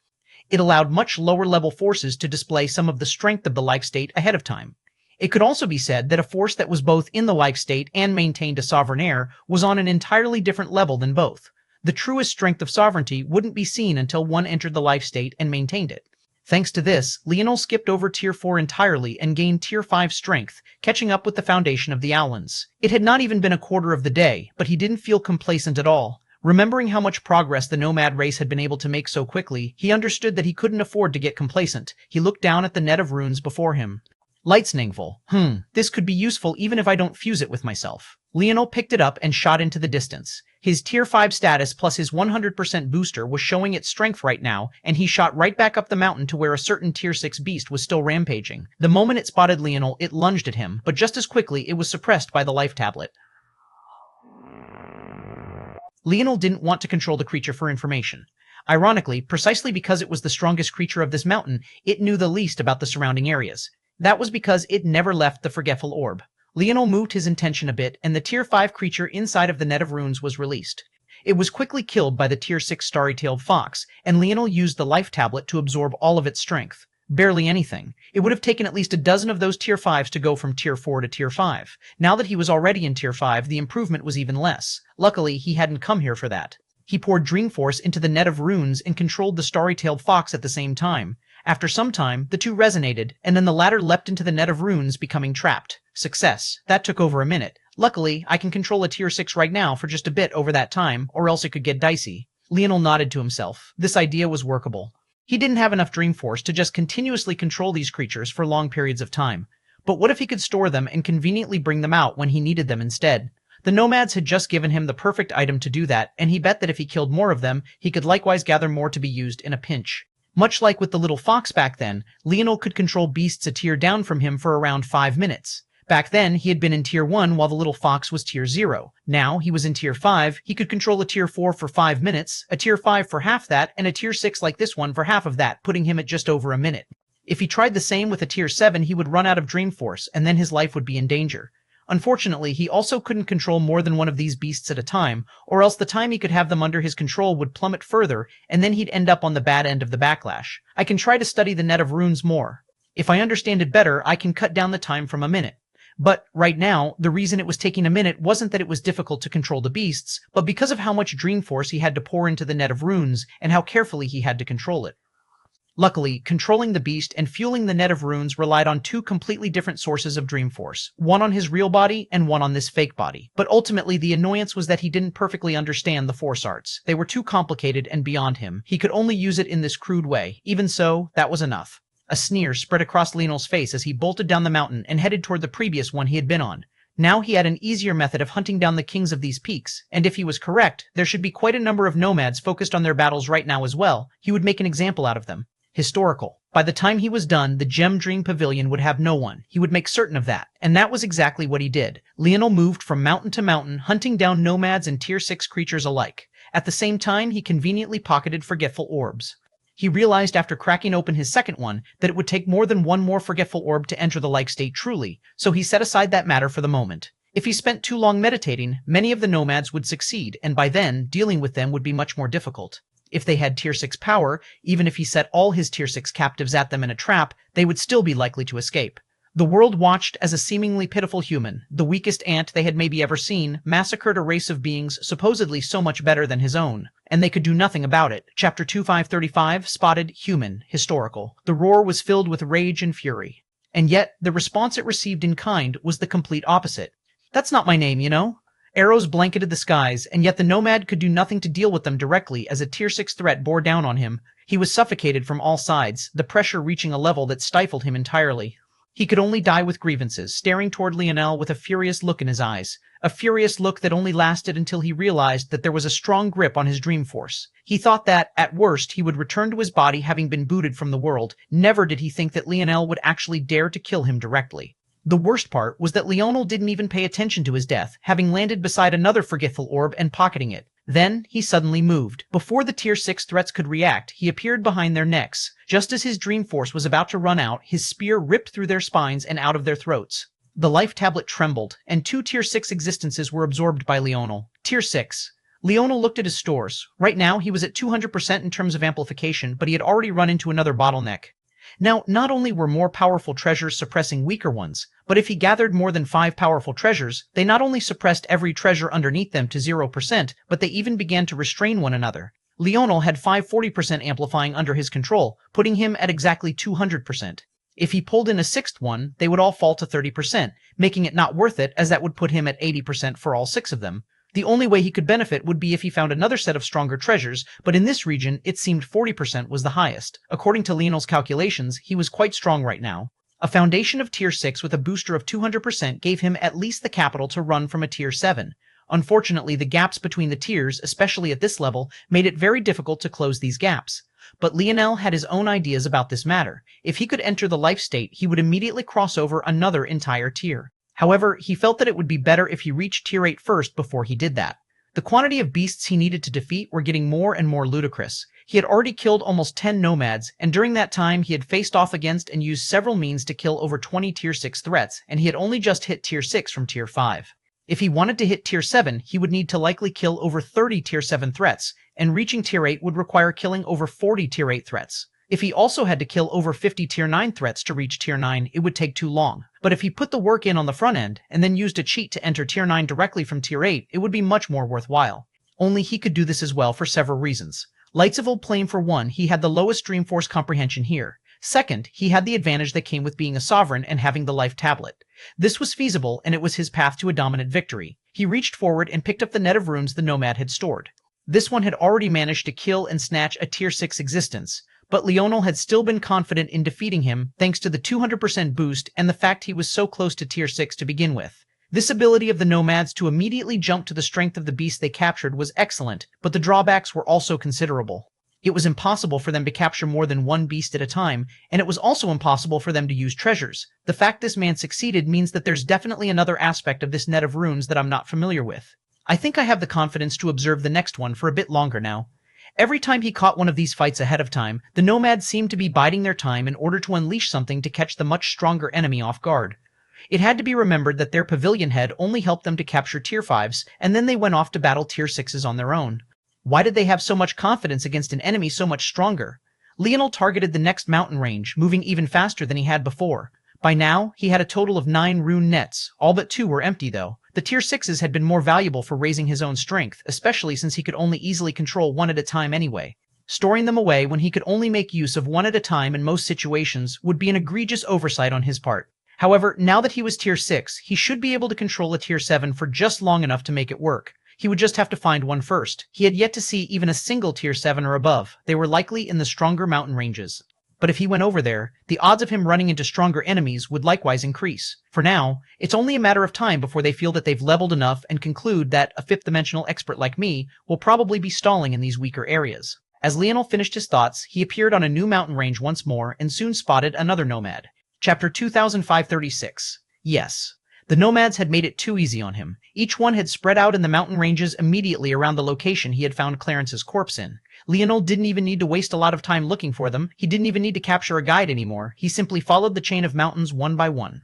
It allowed much lower-level forces to display some of the strength of the life state ahead of time. It could also be said that a force that was both in the life state and maintained a sovereign heir was on an entirely different level than both. The truest strength of sovereignty wouldn't be seen until one entered the life state and maintained it. Thanks to this, Leonel skipped over Tier 4 entirely and gained Tier 5 strength, catching up with the foundation of the Owlins. It had not even been a quarter of the day, but he didn't feel complacent at all. Remembering how much progress the nomad race had been able to make so quickly, he understood that he couldn't afford to get complacent. He looked down at the net of runes before him. Lightsningful. This could be useful even if I don't fuse it with myself. Leonel picked it up and shot into the distance. His Tier 5 status plus his 100% booster was showing its strength right now, and he shot right back up the mountain to where a certain Tier 6 beast was still rampaging. The moment it spotted Leonel, it lunged at him, but just as quickly it was suppressed by the life tablet. Leonel didn't want to control the creature for information. Ironically, precisely because it was the strongest creature of this mountain, it knew the least about the surrounding areas. That was because it never left the forgetful orb. Leonel moved his intention a bit, and the Tier 5 creature inside of the net of runes was released. It was quickly killed by the Tier 6 starry-tailed fox, and Leonel used the life tablet to absorb all of its strength. Barely anything. It would have taken at least a dozen of those Tier 5s to go from Tier 4 to Tier 5. Now that he was already in Tier 5, the improvement was even less. Luckily, he hadn't come here for that. He poured Dreamforce into the net of runes and controlled the starry-tailed fox at the same time. After some time, the two resonated, and then the latter leapt into the net of runes, becoming trapped. Success. That took over a minute. Luckily, I can control a Tier 6 right now for just a bit over that time, or else it could get dicey. Leonel nodded to himself. This idea was workable. He didn't have enough Dreamforce to just continuously control these creatures for long periods of time. But what if he could store them and conveniently bring them out when he needed them instead? The nomads had just given him the perfect item to do that, and he bet that if he killed more of them, he could likewise gather more to be used in a pinch. Much like with the little fox back then, Leonel could control beasts a tier down from him for around 5 minutes. Back then, he had been in Tier 1 while the little fox was Tier 0. Now, he was in Tier 5, he could control a Tier 4 for 5 minutes, a Tier 5 for half that, and a Tier 6 like this one for half of that, putting him at just over a minute. If he tried the same with a Tier 7, he would run out of Dreamforce, and then his life would be in danger. Unfortunately, he also couldn't control more than one of these beasts at a time, or else the time he could have them under his control would plummet further, and then he'd end up on the bad end of the backlash. I can try to study the net of runes more. If I understand it better, I can cut down the time from a minute. But, right now, the reason it was taking a minute wasn't that it was difficult to control the beasts, but because of how much Dreamforce he had to pour into the net of runes, and how carefully he had to control it. Luckily, controlling the beast and fueling the net of runes relied on two completely different sources of Dreamforce, one on his real body and one on this fake body. But ultimately, the annoyance was that he didn't perfectly understand the Force arts. They were too complicated and beyond him. He could only use it in this crude way. Even so, that was enough. A sneer spread across Leonel's face as he bolted down the mountain and headed toward the previous one he had been on. Now he had an easier method of hunting down the kings of these peaks, and if he was correct, there should be quite a number of nomads focused on their battles right now as well. He would make an example out of them. Historical. By the time he was done, the Gem Dream Pavilion would have no one. He would make certain of that. And that was exactly what he did. Leonel moved from mountain to mountain, hunting down nomads and Tier 6 creatures alike. At the same time, he conveniently pocketed forgetful orbs. He realized after cracking open his second one that it would take more than one more forgetful orb to enter the like state truly, so he set aside that matter for the moment. If he spent too long meditating, many of the nomads would succeed, and by then, dealing with them would be much more difficult. If they had Tier 6 power, even if he set all his Tier 6 captives at them in a trap, they would still be likely to escape. The world watched as a seemingly pitiful human, the weakest ant they had maybe ever seen, massacred a race of beings supposedly so much better than his own. And they could do nothing about it. Chapter 2535, Spotted, Human, Historical. The roar was filled with rage and fury. And yet, the response it received in kind was the complete opposite. "That's not my name, you know." Arrows blanketed the skies, and yet the Nomad could do nothing to deal with them directly as a Tier 6 threat bore down on him. He was suffocated from all sides, the pressure reaching a level that stifled him entirely. He could only die with grievances, staring toward Leonel with a furious look in his eyes. A furious look that only lasted until he realized that there was a strong grip on his dream force. He thought that, at worst, he would return to his body having been booted from the world. Never did he think that Leonel would actually dare to kill him directly. The worst part was that Leonel didn't even pay attention to his death, having landed beside another forgetful orb and pocketing it. Then, he suddenly moved. Before the Tier 6 threats could react, he appeared behind their necks. Just as his dream force was about to run out, his spear ripped through their spines and out of their throats. The life tablet trembled, and 2 Tier 6 existences were absorbed by Leonel. Tier 6. Leonel looked at his stores. Right now, he was at 200% in terms of amplification, but he had already run into another bottleneck. Now, not only were more powerful treasures suppressing weaker ones, but if he gathered more than 5 powerful treasures, they not only suppressed every treasure underneath them to 0%, but they even began to restrain one another. Leonel had 5 40% amplifying under his control, putting him at exactly 200%. If he pulled in a 6th one, they would all fall to 30%, making it not worth it as that would put him at 80% for all 6 of them. The only way he could benefit would be if he found another set of stronger treasures, but in this region, it seemed 40% was the highest. According to Leonel's calculations, he was quite strong right now. A foundation of Tier 6 with a booster of 200% gave him at least the capital to run from a Tier 7. Unfortunately, the gaps between the tiers, especially at this level, made it very difficult to close these gaps. But Leonel had his own ideas about this matter. If he could enter the life state, he would immediately cross over another entire tier. However, he felt that it would be better if he reached Tier 8 first before he did that. The quantity of beasts he needed to defeat were getting more and more ludicrous. He had already killed almost 10 nomads, and during that time he had faced off against and used several means to kill over 20 Tier 6 threats, and he had only just hit Tier 6 from Tier 5. If he wanted to hit Tier 7, he would need to likely kill over 30 Tier 7 threats, and reaching Tier 8 would require killing over 40 Tier 8 threats. If he also had to kill over 50 Tier 9 threats to reach Tier 9, it would take too long. But if he put the work in on the front end, and then used a cheat to enter Tier 9 directly from Tier 8, it would be much more worthwhile. Only he could do this as well for several reasons. Lights of Old Plane for one, he had the lowest Dreamforce comprehension here. Second, he had the advantage that came with being a sovereign and having the life tablet. This was feasible, and it was his path to a dominant victory. He reached forward and picked up the net of runes the Nomad had stored. This one had already managed to kill and snatch a Tier 6 existence, but Leonel had still been confident in defeating him thanks to the 200% boost and the fact he was so close to Tier 6 to begin with. This ability of the Nomads to immediately jump to the strength of the beast they captured was excellent, but the drawbacks were also considerable. It was impossible for them to capture more than one beast at a time, and it was also impossible for them to use treasures. The fact this man succeeded means that there's definitely another aspect of this net of runes that I'm not familiar with. I think I have the confidence to observe the next one for a bit longer now. Every time he caught one of these fights ahead of time, the Nomads seemed to be biding their time in order to unleash something to catch the much stronger enemy off guard. It had to be remembered that their pavilion head only helped them to capture Tier 5s, and then they went off to battle Tier 6s on their own. Why did they have so much confidence against an enemy so much stronger? Leonel targeted the next mountain range, moving even faster than he had before. By now, he had a total of 9 rune nets. All but 2 were empty, though. The Tier 6s had been more valuable for raising his own strength, especially since he could only easily control one at a time anyway. Storing them away when he could only make use of one at a time in most situations would be an egregious oversight on his part. However, now that he was Tier 6, he should be able to control a Tier 7 for just long enough to make it work. He would just have to find one first. He had yet to see even a single Tier 7 or above. They were likely in the stronger mountain ranges. But if he went over there, the odds of him running into stronger enemies would likewise increase. For now, it's only a matter of time before they feel that they've leveled enough and conclude that a 5th-dimensional expert like me will probably be stalling in these weaker areas. As Leonel finished his thoughts, he appeared on a new mountain range once more and soon spotted another nomad. Chapter 2536. Yes. The nomads had made it too easy on him. Each one had spread out in the mountain ranges immediately around the location he had found Clarence's corpse in. Leonel didn't even need to waste a lot of time looking for them. He didn't even need to capture a guide anymore. He simply followed the chain of mountains one by one.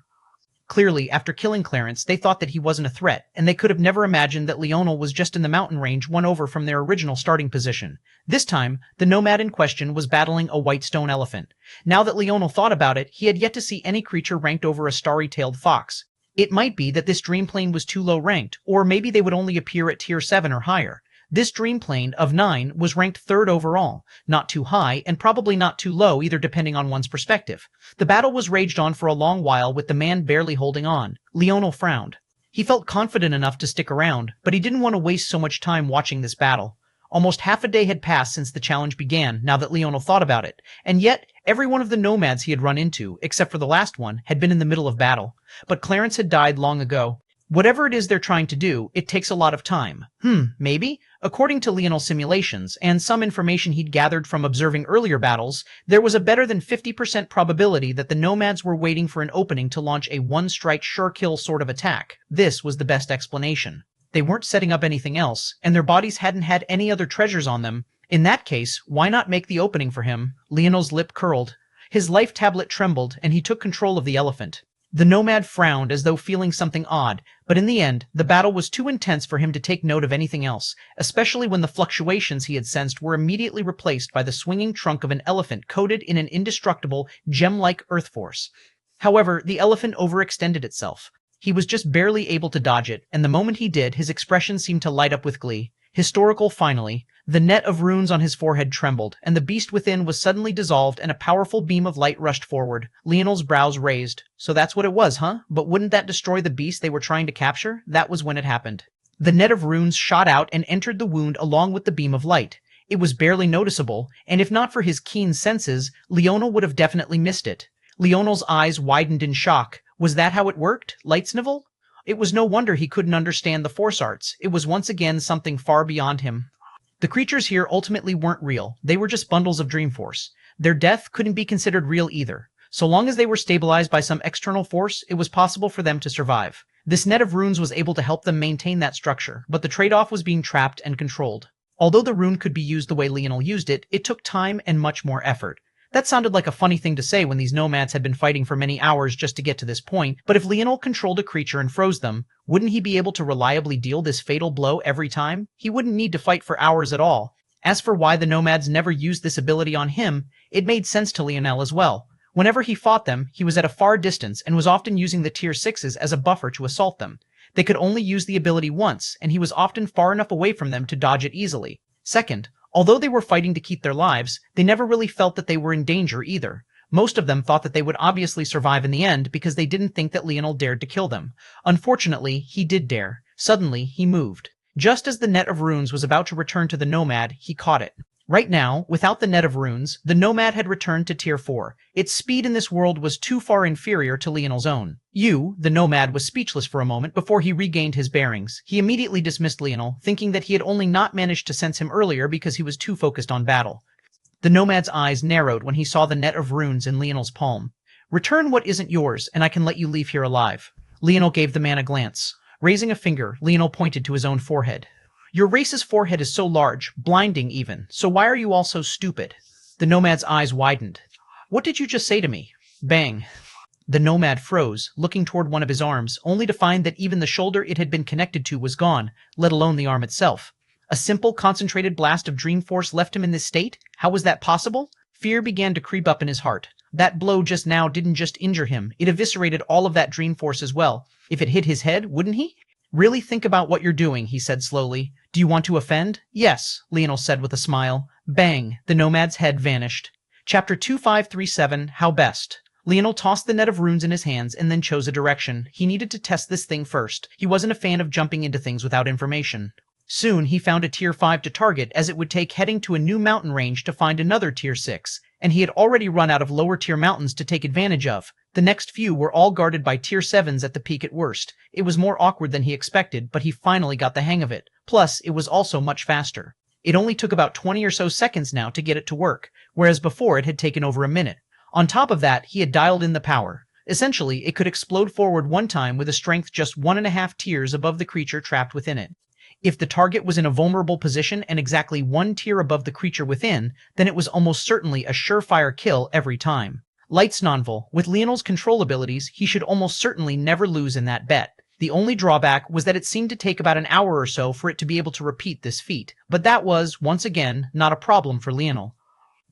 Clearly, after killing Clarence, they thought that he wasn't a threat, and they could have never imagined that Leonel was just in the mountain range one over from their original starting position. This time, the nomad in question was battling a white stone elephant. Now that Leonel thought about it, he had yet to see any creature ranked over a starry-tailed fox. It might be that this dream plane was too low ranked, or maybe they would only appear at Tier 7 or higher. This dream plane of 9 was ranked 3rd overall, not too high and probably not too low either depending on one's perspective. The battle was raged on for a long while with the man barely holding on. Leonel frowned. He felt confident enough to stick around, but he didn't want to waste so much time watching this battle. Almost half a day had passed since the challenge began, now that Leonel thought about it, and yet every one of the nomads he had run into, except for the last one, had been in the middle of battle. But Clarence had died long ago. Whatever it is they're trying to do, it takes a lot of time. Maybe? According to Leonel's simulations, and some information he'd gathered from observing earlier battles, there was a better than 50% probability that the nomads were waiting for an opening to launch a one-strike sure-kill sort of attack. This was the best explanation. They weren't setting up anything else, and their bodies hadn't had any other treasures on them. In that case, why not make the opening for him? Leonel's lip curled. His life tablet trembled, and he took control of the elephant. The nomad frowned as though feeling something odd, but in the end, the battle was too intense for him to take note of anything else, especially when the fluctuations he had sensed were immediately replaced by the swinging trunk of an elephant coated in an indestructible, gem-like earth force. However, the elephant overextended itself. He was just barely able to dodge it, and the moment he did, his expression seemed to light up with glee. Historical finally. The net of runes on his forehead trembled, and the beast within was suddenly dissolved, and a powerful beam of light rushed forward. Leonel's brows raised. So that's what it was, huh? But wouldn't that destroy the beast they were trying to capture? That was when it happened. The net of runes shot out and entered the wound along with the beam of light. It was barely noticeable, and if not for his keen senses, Leonel would have definitely missed it. Leonel's eyes widened in shock. Was that how it worked? Lightsnivel? It was no wonder he couldn't understand the force arts. It was once again something far beyond him. The creatures here ultimately weren't real. They were just bundles of dream force. Their death couldn't be considered real either. So long as they were stabilized by some external force, it was possible for them to survive. This net of runes was able to help them maintain that structure, but the trade-off was being trapped and controlled. Although the rune could be used the way Leonel used it, it took time and much more effort. That sounded like a funny thing to say when these nomads had been fighting for many hours just to get to this point, but if Leonel controlled a creature and froze them, wouldn't he be able to reliably deal this fatal blow every time? He wouldn't need to fight for hours at all. As for why the nomads never used this ability on him, it made sense to Leonel as well. Whenever he fought them, he was at a far distance and was often using the tier 6s as a buffer to assault them. They could only use the ability once, and he was often far enough away from them to dodge it easily. Second, although they were fighting to keep their lives, they never really felt that they were in danger either. Most of them thought that they would obviously survive in the end because they didn't think that Leonel dared to kill them. Unfortunately, he did dare. Suddenly, he moved. Just as the net of runes was about to return to the nomad, he caught it. Right now, without the net of runes, the nomad had returned to tier 4. Its speed in this world was too far inferior to Leonel's own. The nomad, was speechless for a moment before he regained his bearings. He immediately dismissed Leonel, thinking that he had only not managed to sense him earlier because he was too focused on battle. The nomad's eyes narrowed when he saw the net of runes in Leonel's palm. Return what isn't yours, and I can let you leave here alive. Leonel gave the man a glance. Raising a finger, Leonel pointed to his own forehead. Your race's forehead is so large, blinding even, so why are you all so stupid? The nomad's eyes widened. What did you just say to me? Bang. The nomad froze, looking toward one of his arms, only to find that even the shoulder it had been connected to was gone, let alone the arm itself. A simple, concentrated blast of dream force left him in this state? How was that possible? Fear began to creep up in his heart. That blow just now didn't just injure him, it eviscerated all of that dream force as well. If it hit his head, wouldn't he? Really think about what you're doing, he said slowly. Do you want to offend? Yes, Leonel said with a smile. Bang, the nomad's head vanished. Chapter 2537, How Best. Leonel tossed the net of runes in his hands and then chose a direction. He needed to test this thing first. He wasn't a fan of jumping into things without information. Soon he found a tier 5 to target, as it would take heading to a new mountain range to find another tier 6, and he had already run out of lower tier mountains to take advantage of. The next few were all guarded by tier 7s at the peak at worst. It was more awkward than he expected, but he finally got the hang of it. Plus, it was also much faster. It only took about 20 or so seconds now to get it to work, whereas before it had taken over a minute. On top of that, he had dialed in the power. Essentially, it could explode forward one time with a strength just 1.5 tiers above the creature trapped within it. If the target was in a vulnerable position and exactly 1 tier above the creature within, then it was almost certainly a surefire kill every time. Light's nonvol. With Leonel's control abilities, he should almost certainly never lose in that bet. The only drawback was that it seemed to take about an hour or so for it to be able to repeat this feat, but that was, once again, not a problem for Leonel.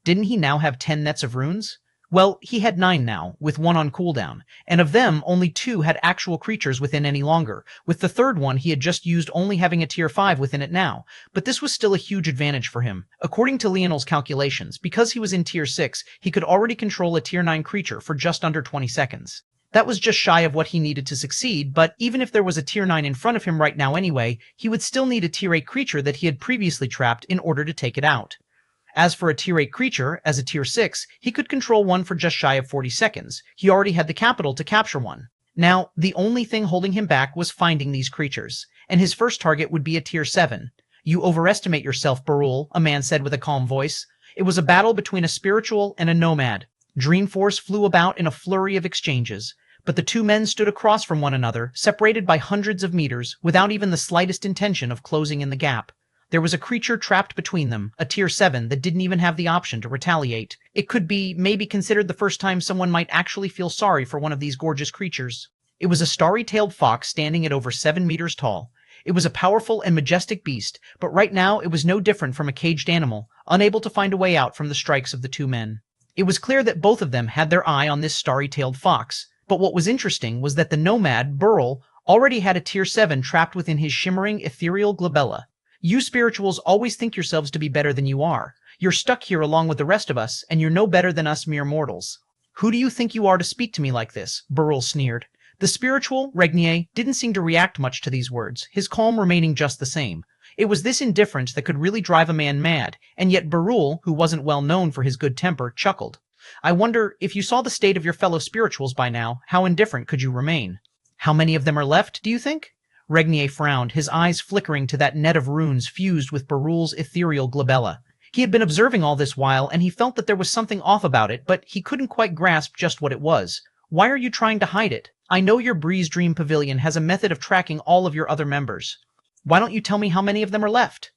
Didn't he now have 10 nets of runes? Well, he had 9 now, with 1 on cooldown, and of them, only 2 had actual creatures within any longer. With the third one, he had just used only having a tier 5 within it now, but this was still a huge advantage for him. According to Leonel's calculations, because he was in tier 6, he could already control a tier 9 creature for just under 20 seconds. That was just shy of what he needed to succeed, but even if there was a tier 9 in front of him right now anyway, he would still need a tier 8 creature that he had previously trapped in order to take it out. As for a tier 8 creature, as a tier 6, he could control one for just shy of 40 seconds. He already had the capital to capture one. Now, the only thing holding him back was finding these creatures, and his first target would be a tier 7. "You overestimate yourself, Barul," a man said with a calm voice. It was a battle between a spiritual and a nomad. Dreamforce flew about in a flurry of exchanges, but the two men stood across from one another, separated by hundreds of meters, without even the slightest intention of closing in the gap. There was a creature trapped between them, a tier 7 that didn't even have the option to retaliate. It could be maybe considered the first time someone might actually feel sorry for one of these gorgeous creatures. It was a starry-tailed fox standing at over 7 meters tall. It was a powerful and majestic beast, but right now it was no different from a caged animal, unable to find a way out from the strikes of the two men. It was clear that both of them had their eye on this starry-tailed fox, but what was interesting was that the nomad, Burl, already had a tier 7 trapped within his shimmering ethereal glabella. You spirituals always think yourselves to be better than you are. You're stuck here along with the rest of us, and you're no better than us mere mortals. Who do you think you are to speak to me like this? Burl sneered. The spiritual, Regnier, didn't seem to react much to these words, his calm remaining just the same. It was this indifference that could really drive a man mad, and yet Barul, who wasn't well known for his good temper, chuckled. I wonder, if you saw the state of your fellow spirituals by now, how indifferent could you remain? How many of them are left, do you think? Regnier frowned, his eyes flickering to that net of runes fused with Barul's ethereal glabella. He had been observing all this while, and he felt that there was something off about it, but he couldn't quite grasp just what it was. Why are you trying to hide it? I know your Breeze Dream Pavilion has a method of tracking all of your other members. Why don't you tell me how many of them are left?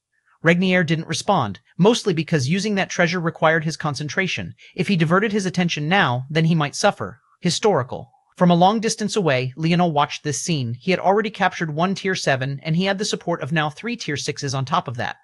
Regnier didn't respond, mostly because using that treasure required his concentration. If he diverted his attention now, then he might suffer. Historical. From a long distance away, Leonel watched this scene. He had already captured one tier 7, and he had the support of now 3 tier 6s on top of that.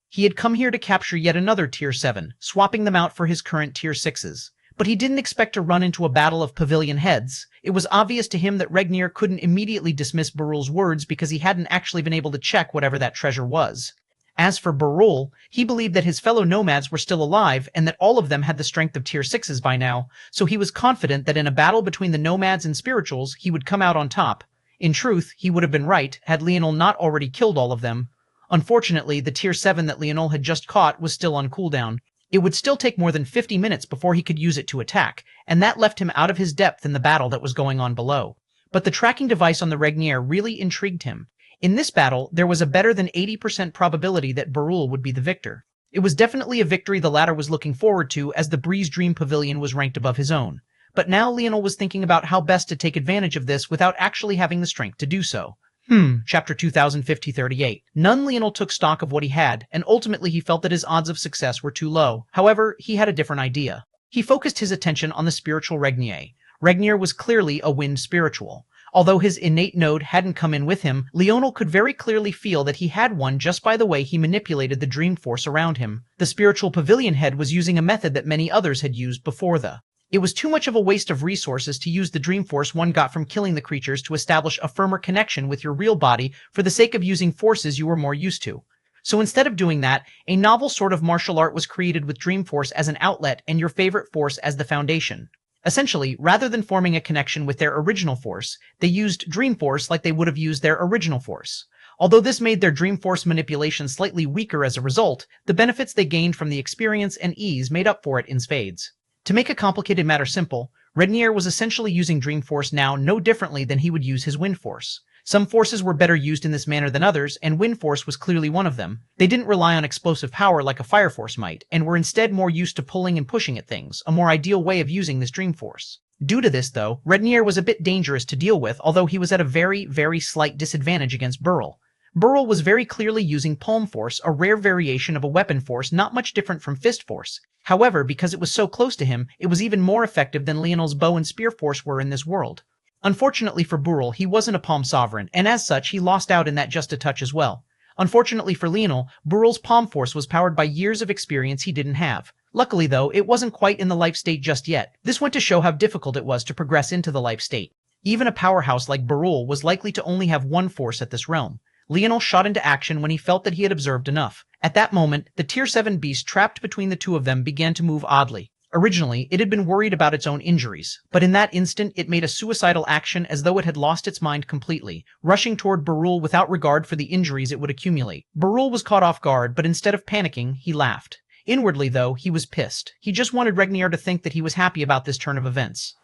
He had come here to capture yet another tier 7, swapping them out for his current tier 6s. But he didn't expect to run into a battle of pavilion heads. It was obvious to him that Regnier couldn't immediately dismiss Barul's words because he hadn't actually been able to check whatever that treasure was. As for Barul, he believed that his fellow nomads were still alive and that all of them had the strength of tier 6s by now, so he was confident that in a battle between the nomads and spirituals, he would come out on top. In truth, he would have been right had Leonel not already killed all of them. Unfortunately, the tier 7 that Leonel had just caught was still on cooldown. It would still take more than 50 minutes before he could use it to attack, and that left him out of his depth in the battle that was going on below. But the tracking device on the Regnier really intrigued him. In this battle, there was a better than 80% probability that Barul would be the victor. It was definitely a victory the latter was looking forward to, as the Breeze Dream Pavilion was ranked above his own. But now Leonel was thinking about how best to take advantage of this without actually having the strength to do so. Chapter 2050-38. None Leonel took stock of what he had, and ultimately he felt that his odds of success were too low. However, he had a different idea. He focused his attention on the spiritual Regnier. Regnier was clearly a wind spiritual. Although his innate node hadn't come in with him, Leonel could very clearly feel that he had one just by the way he manipulated the dream force around him. The spiritual pavilion head was using a method that many others had used before It was too much of a waste of resources to use the dream force one got from killing the creatures to establish a firmer connection with your real body for the sake of using forces you were more used to. So instead of doing that, a novel sort of martial art was created with dream force as an outlet and your favorite force as the foundation. Essentially, rather than forming a connection with their original force, they used dream force like they would have used their original force. Although this made their dream force manipulation slightly weaker as a result, the benefits they gained from the experience and ease made up for it in spades. To make a complicated matter simple, Regnier was essentially using Dream Force now no differently than he would use his Wind Force. Some forces were better used in this manner than others, and Wind Force was clearly one of them. They didn't rely on explosive power like a Fire Force might, and were instead more used to pulling and pushing at things, a more ideal way of using this Dream Force. Due to this, though, Regnier was a bit dangerous to deal with, although he was at a very, very slight disadvantage against Burl. Burl was very clearly using Palm Force, a rare variation of a weapon force not much different from Fist Force. However, because it was so close to him, it was even more effective than Leonel's bow and spear force were in this world. Unfortunately for Burl, he wasn't a Palm Sovereign, and as such, he lost out in that just a touch as well. Unfortunately for Leonel, Burl's Palm Force was powered by years of experience he didn't have. Luckily though, it wasn't quite in the life state just yet. This went to show how difficult it was to progress into the life state. Even a powerhouse like Burl was likely to only have one force at this realm. Leonel shot into action when he felt that he had observed enough. At that moment, the Tier 7 beast trapped between the two of them began to move oddly. Originally, it had been worried about its own injuries, but in that instant it made a suicidal action as though it had lost its mind completely, rushing toward Barul without regard for the injuries it would accumulate. Barul was caught off guard, but instead of panicking, he laughed. Inwardly, though, he was pissed. He just wanted Regnier to think that he was happy about this turn of events.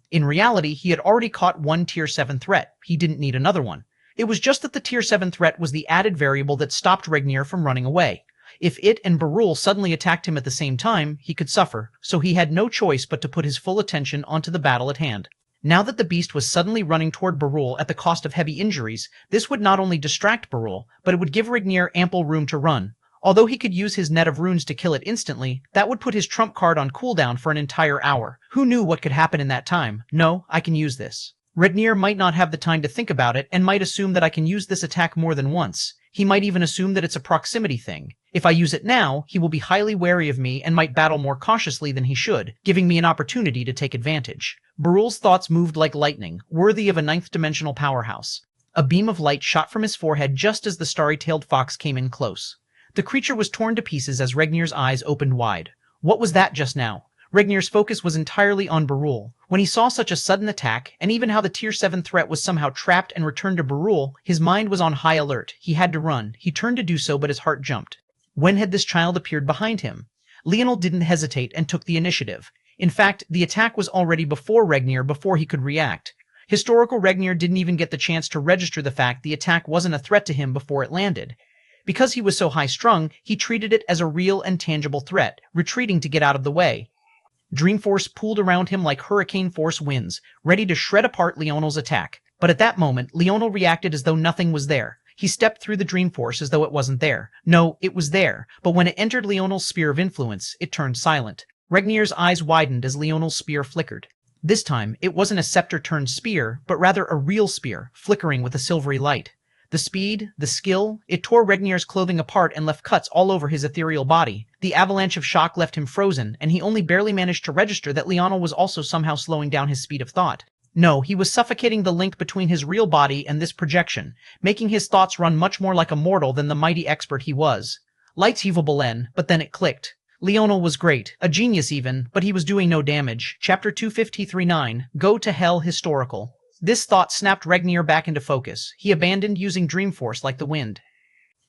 In reality, he had already caught one Tier 7 threat. He didn't need another one. It was just that the Tier 7 threat was the added variable that stopped Regnier from running away. If it and Barul suddenly attacked him at the same time, he could suffer, so he had no choice but to put his full attention onto the battle at hand. Now that the beast was suddenly running toward Barul at the cost of heavy injuries, this would not only distract Barul, but it would give Regnier ample room to run. Although he could use his net of runes to kill it instantly, that would put his trump card on cooldown for an entire hour. Who knew what could happen in that time? No, I can use this. Regnier might not have the time to think about it and might assume that I can use this attack more than once. He might even assume that it's a proximity thing. If I use it now, he will be highly wary of me and might battle more cautiously than he should, giving me an opportunity to take advantage. Barul's thoughts moved like lightning, worthy of a ninth-dimensional powerhouse. A beam of light shot from his forehead just as the starry-tailed fox came in close. The creature was torn to pieces as Regnier's eyes opened wide. What was that just now? Regnier's focus was entirely on Barul. When he saw such a sudden attack, and even how the Tier 7 threat was somehow trapped and returned to Barul, his mind was on high alert. He had to run. He turned to do so, but his heart jumped. When had this child appeared behind him? Leonel didn't hesitate and took the initiative. In fact, the attack was already before Regnier before he could react. Historical Regnier didn't even get the chance to register the fact the attack wasn't a threat to him before it landed. Because he was so high-strung, he treated it as a real and tangible threat, retreating to get out of the way. Dreamforce pooled around him like hurricane force winds, ready to shred apart Leonel's attack. But at that moment, Leonel reacted as though nothing was there. He stepped through the Dreamforce as though it wasn't there. No, it was there, but when it entered Leonel's sphere of influence, it turned silent. Regnier's eyes widened as Leonel's spear flickered. This time, it wasn't a scepter-turned spear, but rather a real spear, flickering with a silvery light. The speed, the skill, it tore Regnier's clothing apart and left cuts all over his ethereal body. The avalanche of shock left him frozen, and he only barely managed to register that Leonel was also somehow slowing down his speed of thought. No, he was suffocating the link between his real body and this projection, making his thoughts run much more like a mortal than the mighty expert he was. Lights evil Belen, but then it clicked. Leonel was great, a genius even, but he was doing no damage. Chapter 253-9, Go to Hell Historical. This thought snapped Regnier back into focus. He abandoned using Dreamforce like the wind.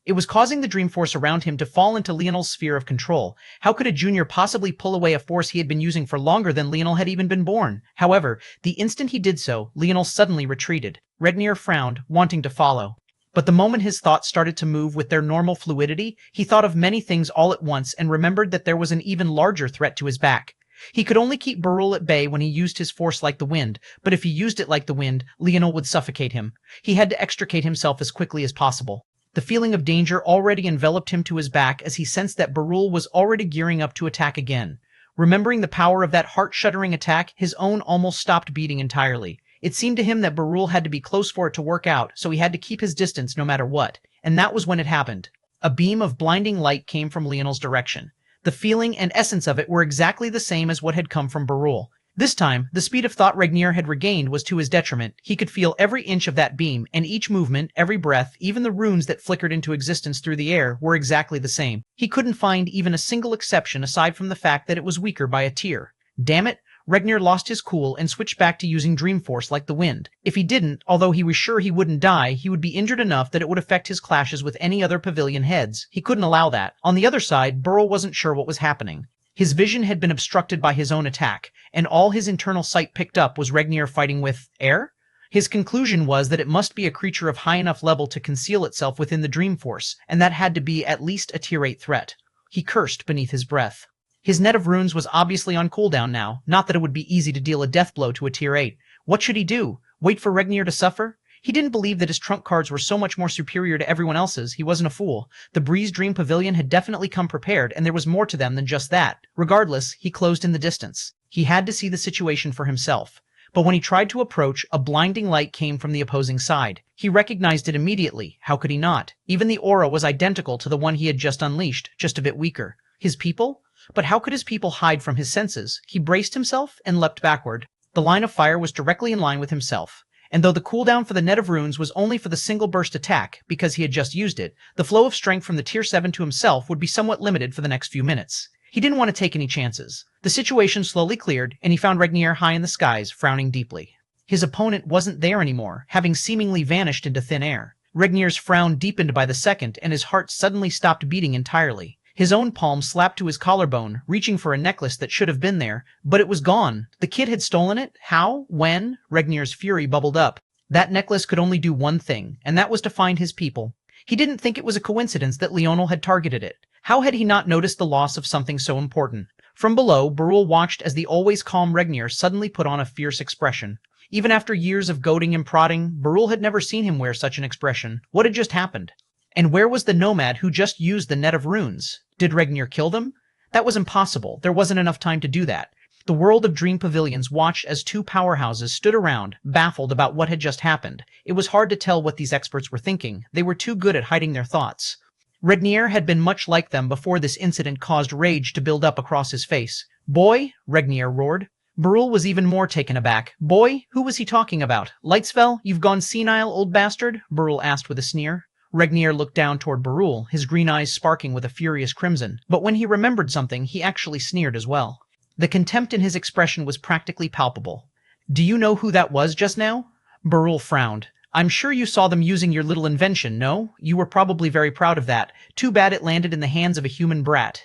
It was causing the Dreamforce around him to fall into Leonel's sphere of control. How could a junior possibly pull away a force he had been using for longer than Leonel had even been born? However, the instant he did so, Leonel suddenly retreated. Regnier frowned, wanting to follow. But the moment his thoughts started to move with their normal fluidity, he thought of many things all at once and remembered that there was an even larger threat to his back. He could only keep Barul at bay when he used his force like the wind, but if he used it like the wind, Leonel would suffocate him. He had to extricate himself as quickly as possible. The feeling of danger already enveloped him to his back as he sensed that Barul was already gearing up to attack again. Remembering the power of that heart-shuddering attack, his own almost stopped beating entirely. It seemed to him that Barul had to be close for it to work out, so he had to keep his distance no matter what. And that was when it happened. A beam of blinding light came from Leonel's direction. The feeling and essence of it were exactly the same as what had come from Barul. This time, the speed of thought Regnier had regained was to his detriment. He could feel every inch of that beam, and each movement, every breath, even the runes that flickered into existence through the air, were exactly the same. He couldn't find even a single exception aside from the fact that it was weaker by a tier. Damn it! Regnier lost his cool and switched back to using Dreamforce like the wind. If he didn't, although he was sure he wouldn't die, he would be injured enough that it would affect his clashes with any other pavilion heads. He couldn't allow that. On the other side, Burl wasn't sure what was happening. His vision had been obstructed by his own attack, and all his internal sight picked up was Regnier fighting with air? His conclusion was that it must be a creature of high enough level to conceal itself within the Dreamforce, and that had to be at least a Tier 8 threat. He cursed beneath his breath. His net of runes was obviously on cooldown now, not that it would be easy to deal a death blow to a Tier 8. What should he do? Wait for Regnier to suffer? He didn't believe that his trump cards were so much more superior to everyone else's. He wasn't a fool. The Breeze Dream Pavilion had definitely come prepared, and there was more to them than just that. Regardless, he closed in the distance. He had to see the situation for himself. But when he tried to approach, a blinding light came from the opposing side. He recognized it immediately. How could he not? Even the aura was identical to the one he had just unleashed, just a bit weaker. His people? But how could his people hide from his senses? He braced himself and leapt backward. The line of fire was directly in line with himself. And though the cooldown for the net of runes was only for the single burst attack, because he had just used it, the flow of strength from the Tier 7 to himself would be somewhat limited for the next few minutes. He didn't want to take any chances. The situation slowly cleared, and he found Regnier high in the skies, frowning deeply. His opponent wasn't there anymore, having seemingly vanished into thin air. Regnier's frown deepened by the second, and his heart suddenly stopped beating entirely. His own palm slapped to his collarbone, reaching for a necklace that should have been there, but it was gone. The kid had stolen it? How? When? Regnier's fury bubbled up. That necklace could only do one thing, and that was to find his people. He didn't think it was a coincidence that Leonel had targeted it. How had he not noticed the loss of something so important? From below, Beryl watched as the always calm Regnier suddenly put on a fierce expression. Even after years of goading and prodding, Beryl had never seen him wear such an expression. What had just happened? And where was the nomad who just used the net of runes? Did Regnier kill them? That was impossible. There wasn't enough time to do that. The world of Dream Pavilions watched as two powerhouses stood around, baffled about what had just happened. It was hard to tell what these experts were thinking. They were too good at hiding their thoughts. Regnier had been much like them before this incident caused rage to build up across his face. "Boy?" Regnier roared. Beryl was even more taken aback. "Boy? Who was he talking about? Lightsfell, you've gone senile, old bastard?" Beryl asked with a sneer. Regnier looked down toward Beryl, his green eyes sparking with a furious crimson. But when he remembered something, he actually sneered as well. The contempt in his expression was practically palpable. "Do you know who that was just now?" Beryl frowned. "I'm sure you saw them using your little invention, no? You were probably very proud of that. Too bad it landed in the hands of a human brat."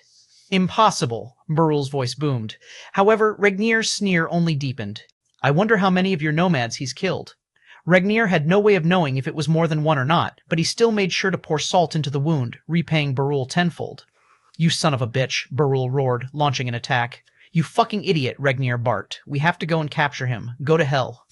"Impossible," Beryl's voice boomed. However, Regnier's sneer only deepened. "I wonder how many of your nomads he's killed." Regnier had no way of knowing if it was more than one or not, but he still made sure to pour salt into the wound, repaying Beryl tenfold. "You son of a bitch," Beryl roared, launching an attack. "You fucking idiot," Regnier barked. "We have to go and capture him. Go to hell."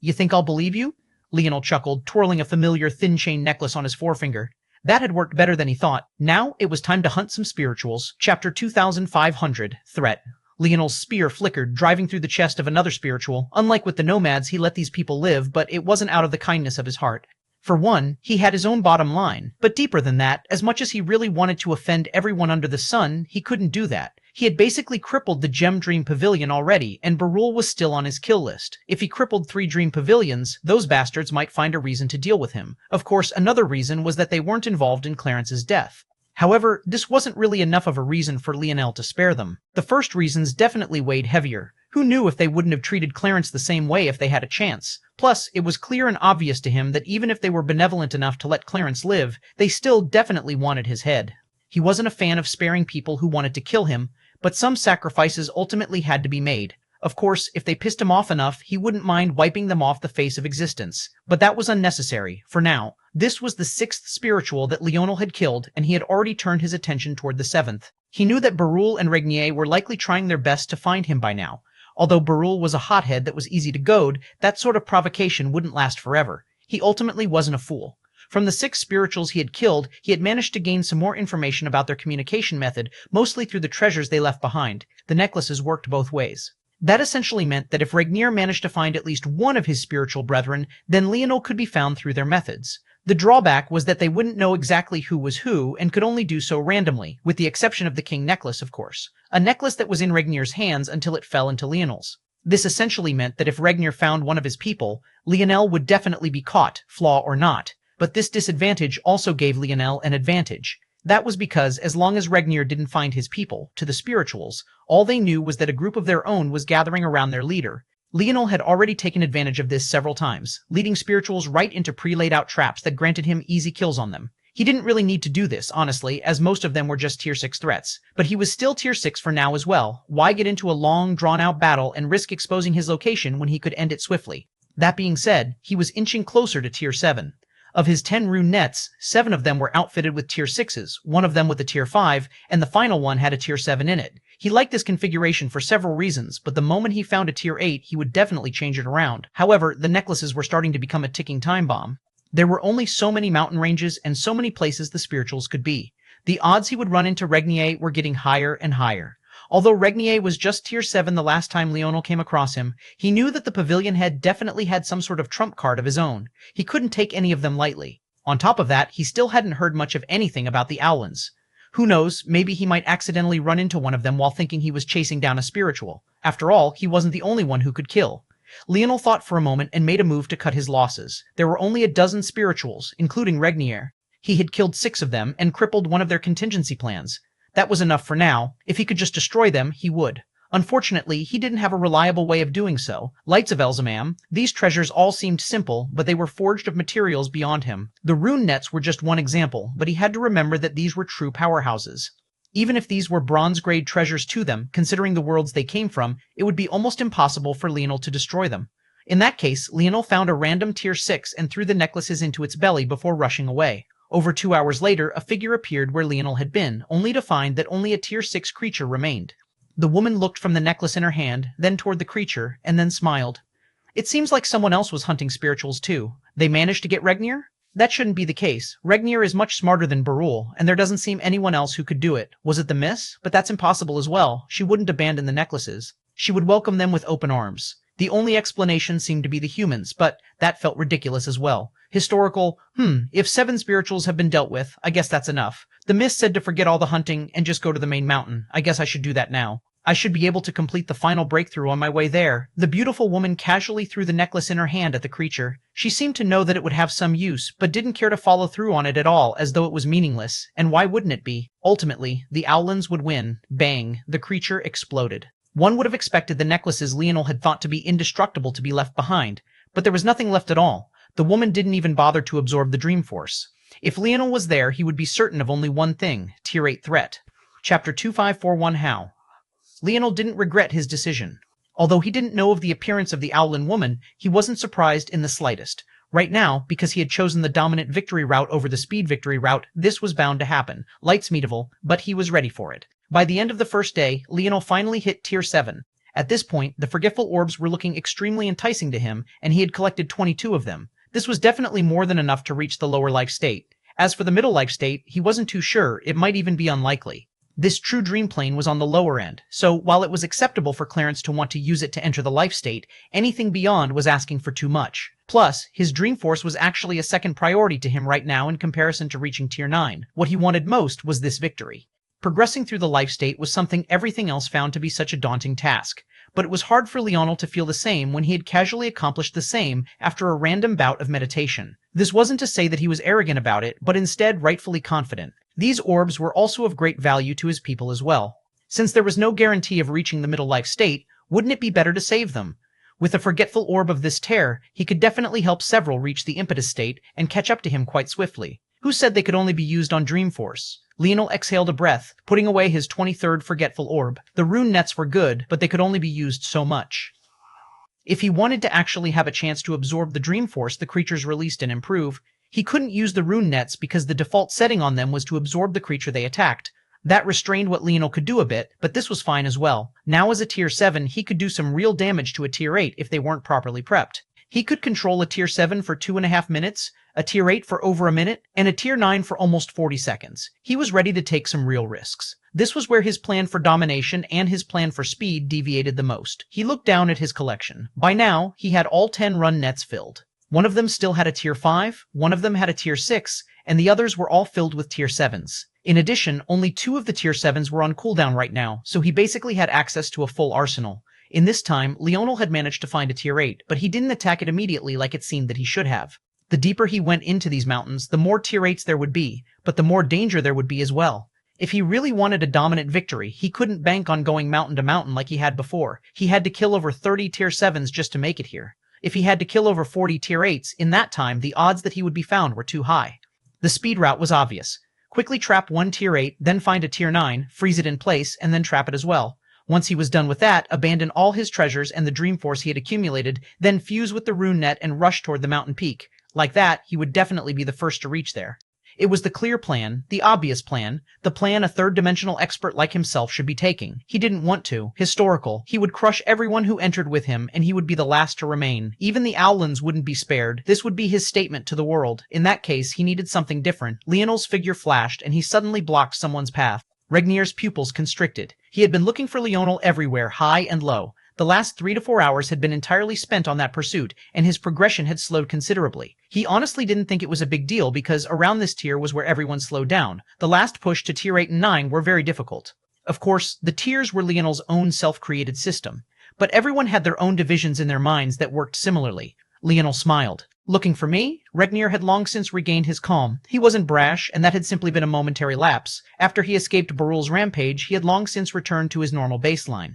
"You think I'll believe you?" Leonel chuckled, twirling a familiar thin chain necklace on his forefinger. That had worked better than he thought. Now it was time to hunt some spirituals. Chapter 2500, Threat. Leonel's spear flickered, driving through the chest of another spiritual. Unlike with the nomads, he let these people live, but it wasn't out of the kindness of his heart. For one, he had his own bottom line. But deeper than that, as much as he really wanted to offend everyone under the sun, he couldn't do that. He had basically crippled the Gem Dream Pavilion already, and Beryl was still on his kill list. If he crippled 3 Dream Pavilions, those bastards might find a reason to deal with him. Of course, another reason was that they weren't involved in Clarence's death. However, this wasn't really enough of a reason for Leonel to spare them. The first reasons definitely weighed heavier. Who knew if they wouldn't have treated Clarence the same way if they had a chance? Plus, it was clear and obvious to him that even if they were benevolent enough to let Clarence live, they still definitely wanted his head. He wasn't a fan of sparing people who wanted to kill him, but some sacrifices ultimately had to be made. Of course, if they pissed him off enough, he wouldn't mind wiping them off the face of existence. But that was unnecessary, for now. This was the 6th spiritual that Leonel had killed, and he had already turned his attention toward the 7th. He knew that Beryl and Regnier were likely trying their best to find him by now. Although Beryl was a hothead that was easy to goad, that sort of provocation wouldn't last forever. He ultimately wasn't a fool. From the 6 spirituals he had killed, he had managed to gain some more information about their communication method, mostly through the treasures they left behind. The necklaces worked both ways. That essentially meant that if Regnier managed to find at least one of his spiritual brethren, then Leonel could be found through their methods. The drawback was that they wouldn't know exactly who was who, and could only do so randomly, with the exception of the king necklace, of course. A necklace that was in Regnier's hands until it fell into Leonel's. This essentially meant that if Regnier found one of his people, Leonel would definitely be caught, flaw or not. But this disadvantage also gave Leonel an advantage. That was because, as long as Regnier didn't find his people, to the spirituals, all they knew was that a group of their own was gathering around their leader. Leonel had already taken advantage of this several times, leading spirituals right into pre-laid-out traps that granted him easy kills on them. He didn't really need to do this, honestly, as most of them were just Tier 6 threats. But he was still Tier 6 for now as well. Why get into a long, drawn-out battle and risk exposing his location when he could end it swiftly? That being said, he was inching closer to Tier 7. Of his 10 rune nets, 7 of them were outfitted with Tier 6s, one of them with a Tier 5, and the final one had a Tier 7 in it. He liked this configuration for several reasons, but the moment he found a Tier 8, he would definitely change it around. However, the necklaces were starting to become a ticking time bomb. There were only so many mountain ranges and so many places the spirituals could be. The odds he would run into Regnier were getting higher and higher. Although Regnier was just Tier 7 the last time Leonel came across him, he knew that the pavilion head definitely had some sort of trump card of his own. He couldn't take any of them lightly. On top of that, he still hadn't heard much of anything about the Owlins. Who knows, maybe he might accidentally run into one of them while thinking he was chasing down a spiritual. After all, he wasn't the only one who could kill. Leonel thought for a moment and made a move to cut his losses. There were only a dozen spirituals, including Regnier. He had killed 6 of them and crippled one of their contingency plans. That was enough for now. If he could just destroy them, he would. Unfortunately, he didn't have a reliable way of doing so. Lights of Elzamam, these treasures all seemed simple, but they were forged of materials beyond him. The rune nets were just one example, but he had to remember that these were true powerhouses. Even if these were bronze-grade treasures to them, considering the worlds they came from, it would be almost impossible for Leonel to destroy them. In that case, Leonel found a random tier 6 and threw the necklaces into its belly before rushing away. Over 2 hours later, a figure appeared where Leonel had been, only to find that only a tier 6 creature remained. The woman looked from the necklace in her hand, then toward the creature, and then smiled. It seems like someone else was hunting spirituals too. They managed to get Regnir? That shouldn't be the case. Regnir is much smarter than Barul, and there doesn't seem anyone else who could do it. Was it the miss? But that's impossible as well. She wouldn't abandon the necklaces. She would welcome them with open arms. The only explanation seemed to be the humans, but that felt ridiculous as well. Historical, if 7 spirituals have been dealt with, I guess that's enough. The mist said to forget all the hunting and just go to the main mountain. I guess I should do that now. I should be able to complete the final breakthrough on my way there. The beautiful woman casually threw the necklace in her hand at the creature. She seemed to know that it would have some use, but didn't care to follow through on it at all, as though it was meaningless. And why wouldn't it be? Ultimately, the Owlins would win. Bang, the creature exploded. One would have expected the necklaces Leonel had thought to be indestructible to be left behind, but there was nothing left at all. The woman didn't even bother to absorb the dream force. If Leonel was there, he would be certain of only one thing, Tier 8 threat. Chapter 2541 How? Leonel didn't regret his decision. Although he didn't know of the appearance of the Owlin woman, he wasn't surprised in the slightest. Right now, because he had chosen the dominant victory route over the speed victory route, this was bound to happen. Light's meetable, but he was ready for it. By the end of the first day, Leonel finally hit Tier 7. At this point, the forgetful orbs were looking extremely enticing to him, and he had collected 22 of them. This was definitely more than enough to reach the lower life state. As for the middle life state, he wasn't too sure. It might even be unlikely. This true dream plane was on the lower end, so while it was acceptable for Clarence to want to use it to enter the life state, anything beyond was asking for too much. Plus, his dream force was actually a second priority to him right now in comparison to reaching Tier 9. What he wanted most was this victory. Progressing through the life state was something everything else found to be such a daunting task, but it was hard for Leonel to feel the same when he had casually accomplished the same after a random bout of meditation. This wasn't to say that he was arrogant about it, but instead rightfully confident. These orbs were also of great value to his people as well. Since there was no guarantee of reaching the middle life state, wouldn't it be better to save them? With a forgetful orb of this tear, he could definitely help several reach the impetus state and catch up to him quite swiftly. Who said they could only be used on Dreamforce? Leonel exhaled a breath, putting away his 23rd forgetful orb. The rune nets were good, but they could only be used so much. If he wanted to actually have a chance to absorb the dream force the creatures released and improve, he couldn't use the rune nets because the default setting on them was to absorb the creature they attacked. That restrained what Leonel could do a bit, but this was fine as well. Now as a Tier 7, he could do some real damage to a Tier 8 if they weren't properly prepped. He could control a Tier 7 for 2.5 minutes, a Tier 8 for over a minute, and a Tier 9 for almost 40 seconds. He was ready to take some real risks. This was where his plan for domination and his plan for speed deviated the most. He looked down at his collection. By now, he had all 10 run nets filled. One of them still had a Tier 5, one of them had a Tier 6, and the others were all filled with Tier 7s. In addition, only 2 of the Tier 7s were on cooldown right now, so he basically had access to a full arsenal. In this time, Leonel had managed to find a Tier 8, but he didn't attack it immediately like it seemed that he should have. The deeper he went into these mountains, the more Tier 8s there would be, but the more danger there would be as well. If he really wanted a dominant victory, he couldn't bank on going mountain to mountain like he had before. He had to kill over 30 Tier 7s just to make it here. If he had to kill over 40 Tier 8s, in that time, the odds that he would be found were too high. The speed route was obvious. Quickly trap one Tier 8, then find a Tier 9, freeze it in place, and then trap it as well. Once he was done with that, abandon all his treasures and the dream force he had accumulated, then fuse with the rune net and rush toward the mountain peak. Like that, he would definitely be the first to reach there. It was the clear plan, the obvious plan, the plan a third-dimensional expert like himself should be taking. He didn't want to. Historical. He would crush everyone who entered with him, and he would be the last to remain. Even the Owlins wouldn't be spared. This would be his statement to the world. In that case, he needed something different. Leonel's figure flashed, and he suddenly blocked someone's path. Regnir's pupils constricted. He had been looking for Leonel everywhere, high and low. The last 3 to 4 hours had been entirely spent on that pursuit, and his progression had slowed considerably. He honestly didn't think it was a big deal because around this tier was where everyone slowed down. The last push to Tier 8 and 9 were very difficult. Of course, the tiers were Leonel's own self-created system, but everyone had their own divisions in their minds that worked similarly. Leonel smiled. Looking for me? Regnier had long since regained his calm. He wasn't brash, and that had simply been a momentary lapse. After he escaped Barul's rampage, he had long since returned to his normal baseline.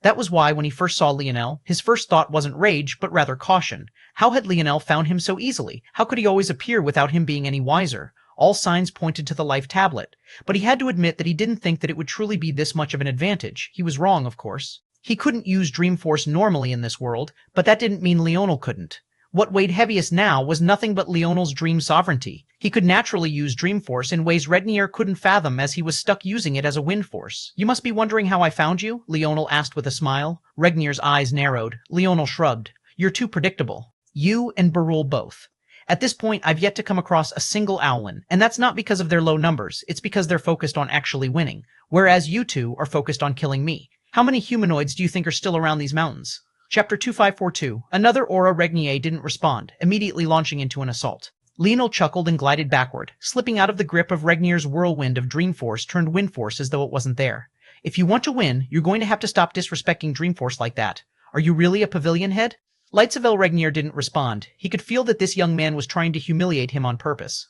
That was why, when he first saw Leonel, his first thought wasn't rage, but rather caution. How had Leonel found him so easily? How could he always appear without him being any wiser? All signs pointed to the life tablet. But he had to admit that he didn't think that it would truly be this much of an advantage. He was wrong, of course. He couldn't use Dreamforce normally in this world, but that didn't mean Leonel couldn't. What weighed heaviest now was nothing but Leonel's dream sovereignty. He could naturally use Dreamforce in ways Regnier couldn't fathom, as he was stuck using it as a wind force. You must be wondering how I found you? Leonel asked with a smile. Regnier's eyes narrowed. Leonel shrugged. You're too predictable. You and Barul both. At this point, I've yet to come across a single Owlin, and that's not because of their low numbers. It's because they're focused on actually winning, whereas you two are focused on killing me. How many humanoids do you think are still around these mountains? Chapter 2542. Another Aura. Regnier didn't respond, immediately launching into an assault. Leonel chuckled and glided backward, slipping out of the grip of Regnier's whirlwind of Dreamforce turned Windforce as though it wasn't there. If you want to win, you're going to have to stop disrespecting Dreamforce like that. Are you really a pavilion head? Lightsavel. Regnier didn't respond. He could feel that this young man was trying to humiliate him on purpose.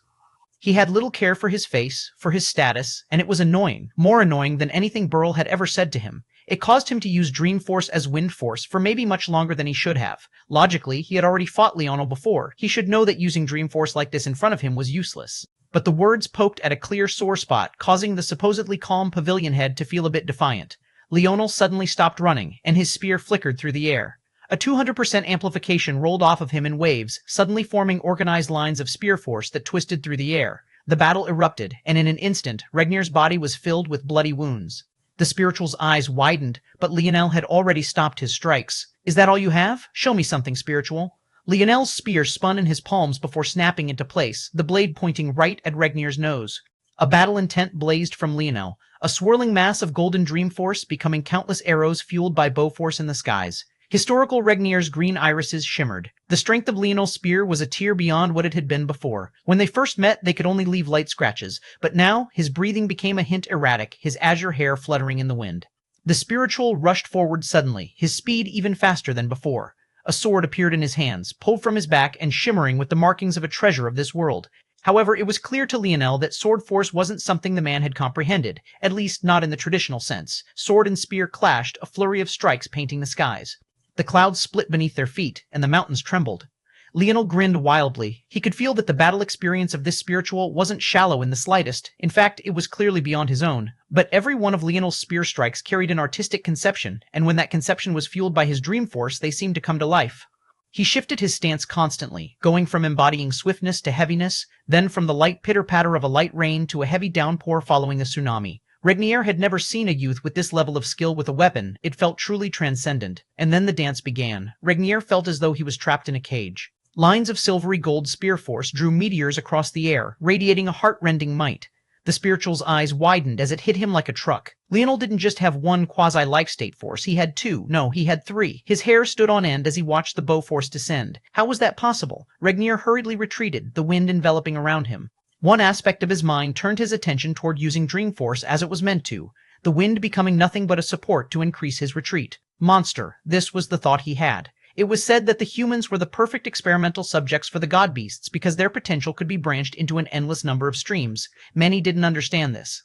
He had little care for his face, for his status, and it was annoying, more annoying than anything Burl had ever said to him. It caused him to use Dreamforce as Windforce for maybe much longer than he should have. Logically, he had already fought Leonel before. He should know that using Dreamforce like this in front of him was useless. But the words poked at a clear sore spot, causing the supposedly calm pavilion head to feel a bit defiant. Leonel suddenly stopped running, and his spear flickered through the air. A 200% amplification rolled off of him in waves, suddenly forming organized lines of spear force that twisted through the air. The battle erupted, and in an instant, Regnier's body was filled with bloody wounds. The spiritual's eyes widened, but Leonel had already stopped his strikes. Is that all you have? Show me something, spiritual. Leonel's spear spun in his palms before snapping into place, the blade pointing right at Regnier's nose. A battle intent blazed from Leonel, a swirling mass of golden dream force becoming countless arrows fueled by bow force in the skies. Historical Regnier's green irises shimmered. The strength of Leonel's spear was a tier beyond what it had been before. When they first met, they could only leave light scratches, but now his breathing became a hint erratic, his azure hair fluttering in the wind. The spiritual rushed forward suddenly, his speed even faster than before. A sword appeared in his hands, pulled from his back and shimmering with the markings of a treasure of this world. However, it was clear to Leonel that sword force wasn't something the man had comprehended, at least not in the traditional sense. Sword and spear clashed, a flurry of strikes painting the skies. The clouds split beneath their feet, and the mountains trembled. Leonel grinned wildly. He could feel that the battle experience of this spiritual wasn't shallow in the slightest. In fact, it was clearly beyond his own. But every one of Leonel's spear strikes carried an artistic conception, and when that conception was fueled by his dream force, they seemed to come to life. He shifted his stance constantly, going from embodying swiftness to heaviness, then from the light pitter-patter of a light rain to a heavy downpour following a tsunami. Regnier had never seen a youth with this level of skill with a weapon. It felt truly transcendent. And then the dance began. Regnier felt as though he was trapped in a cage. Lines of silvery gold spear force drew meteors across the air, radiating a heart-rending might. The spiritual's eyes widened as it hit him like a truck. Leonel didn't just have one quasi-life state force, he had two. No, he had three. His hair stood on end as he watched the bow force descend. How was that possible? Regnier hurriedly retreated, the wind enveloping around him. One aspect of his mind turned his attention toward using Dreamforce as it was meant to, the wind becoming nothing but a support to increase his retreat. Monster, this was the thought he had. It was said that the humans were the perfect experimental subjects for the god beasts because their potential could be branched into an endless number of streams. Many didn't understand this.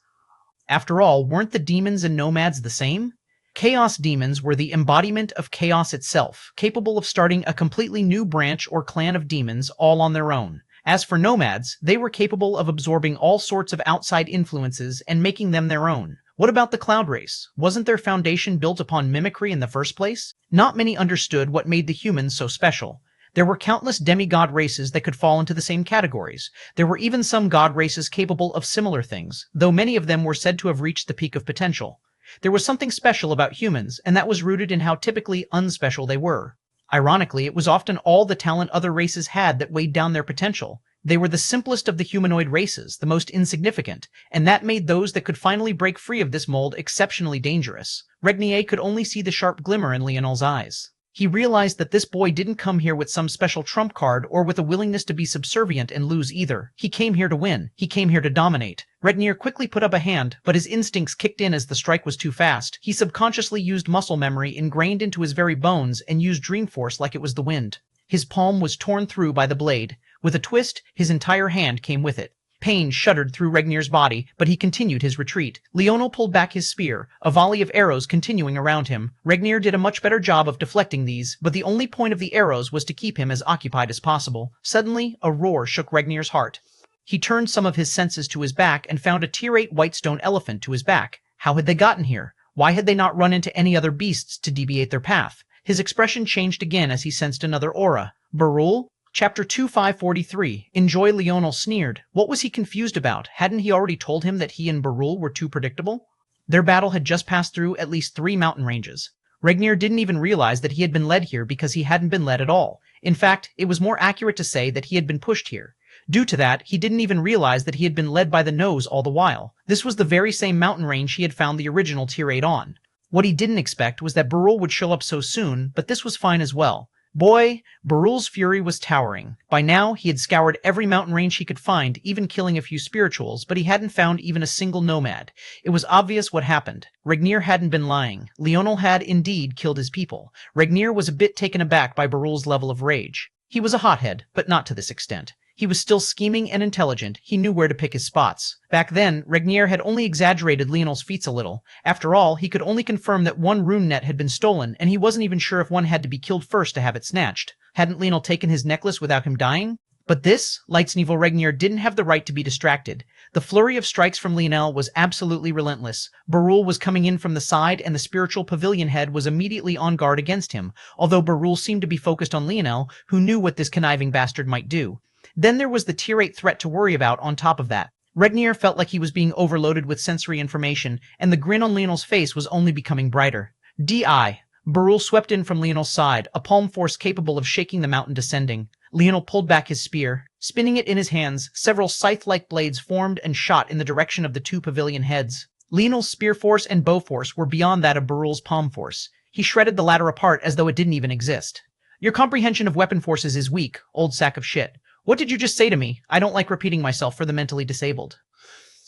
After all, weren't the demons and nomads the same? Chaos demons were the embodiment of chaos itself, capable of starting a completely new branch or clan of demons all on their own. As for nomads, they were capable of absorbing all sorts of outside influences and making them their own. What about the cloud race? Wasn't their foundation built upon mimicry in the first place? Not many understood what made the humans so special. There were countless demigod races that could fall into the same categories. There were even some god races capable of similar things, though many of them were said to have reached the peak of potential. There was something special about humans, and that was rooted in how typically unspecial they were. Ironically, it was often all the talent other races had that weighed down their potential. They were the simplest of the humanoid races, the most insignificant, and that made those that could finally break free of this mold exceptionally dangerous. Regnier could only see the sharp glimmer in Leonel's eyes. He realized that this boy didn't come here with some special trump card or with a willingness to be subservient and lose either. He came here to win. He came here to dominate. Regnier quickly put up a hand, but his instincts kicked in as the strike was too fast. He subconsciously used muscle memory ingrained into his very bones and used dream force like it was the wind. His palm was torn through by the blade. With a twist, his entire hand came with it. Pain shuddered through Regnier's body, but he continued his retreat. Leonel pulled back his spear, a volley of arrows continuing around him. Regnier did a much better job of deflecting these, but the only point of the arrows was to keep him as occupied as possible. Suddenly, a roar shook Regnier's heart. He turned some of his senses to his back and found a tier 8 white stone elephant to his back. How had they gotten here? Why had they not run into any other beasts to deviate their path? His expression changed again as he sensed another aura. Barul? Chapter 2543. Enjoy. Leonel sneered. What was he confused about? Hadn't he already told him that he and Barul were too predictable? Their battle had just passed through at least 3 mountain ranges. Regnier didn't even realize that he had been led here because he hadn't been led at all. In fact, it was more accurate to say that he had been pushed here. Due to that, he didn't even realize that he had been led by the nose all the while. This was the very same mountain range he had found the original tier 8 on. What he didn't expect was that Barul would show up so soon, but this was fine as well. Boy, Barul's fury was towering. By now, he had scoured every mountain range he could find, even killing a few spirituals, but he hadn't found even a single nomad. It was obvious what happened. Regnier hadn't been lying. Leonel had indeed killed his people. Regnier was a bit taken aback by Barul's level of rage. He was a hothead, but not to this extent. He was still scheming and intelligent. He knew where to pick his spots. Back then, Regnier had only exaggerated Leonel's feats a little. After all, he could only confirm that one rune net had been stolen, and he wasn't even sure if one had to be killed first to have it snatched. Hadn't Leonel taken his necklace without him dying? But this, Light's Evil Regnier didn't have the right to be distracted. The flurry of strikes from Leonel was absolutely relentless. Barul was coming in from the side, and the spiritual pavilion head was immediately on guard against him, although Barul seemed to be focused on Leonel, who knew what this conniving bastard might do. Then there was the tier 8 threat to worry about on top of that. Regnier felt like he was being overloaded with sensory information, and the grin on Leonel's face was only becoming brighter. D.I. Barul swept in from Leonel's side, a palm force capable of shaking the mountain descending. Leonel pulled back his spear. Spinning it in his hands, several scythe-like blades formed and shot in the direction of the 2 pavilion heads. Leonel's spear force and bow force were beyond that of Barul's palm force. He shredded the latter apart as though it didn't even exist. Your comprehension of weapon forces is weak, old sack of shit. What did you just say to me? I don't like repeating myself for the mentally disabled.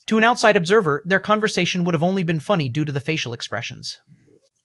To an outside observer, their conversation would have only been funny due to the facial expressions.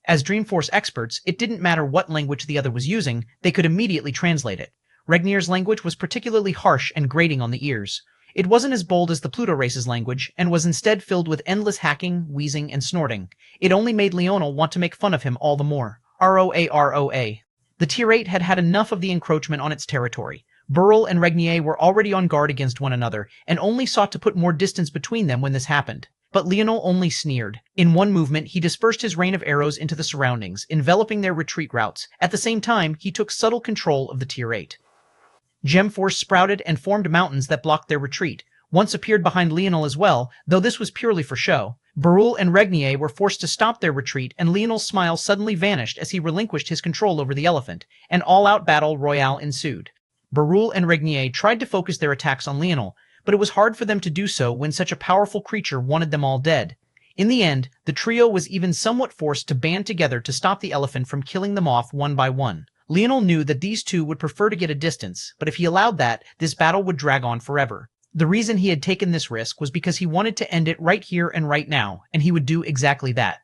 As Dreamforce experts, it didn't matter what language the other was using, they could immediately translate it. Regnier's language was particularly harsh and grating on the ears. It wasn't as bold as the Pluto race's language, and was instead filled with endless hacking, wheezing, and snorting. It only made Leonel want to make fun of him all the more. ROA. The tier 8 had had enough of the encroachment on its territory. Barul and Regnier were already on guard against one another, and only sought to put more distance between them when this happened. But Leonel only sneered. In one movement, he dispersed his rain of arrows into the surroundings, enveloping their retreat routes. At the same time, he took subtle control of the tier 8. Gem Force sprouted and formed mountains that blocked their retreat. Once appeared behind Leonel as well, though this was purely for show. Barul and Regnier were forced to stop their retreat, and Leonel's smile suddenly vanished as he relinquished his control over the elephant. An all-out battle royale ensued. Barul and Regnier tried to focus their attacks on Leonel, but it was hard for them to do so when such a powerful creature wanted them all dead. In the end, the trio was even somewhat forced to band together to stop the elephant from killing them off one by one. Leonel knew that these two would prefer to get a distance, but if he allowed that, this battle would drag on forever. The reason he had taken this risk was because he wanted to end it right here and right now, and he would do exactly that.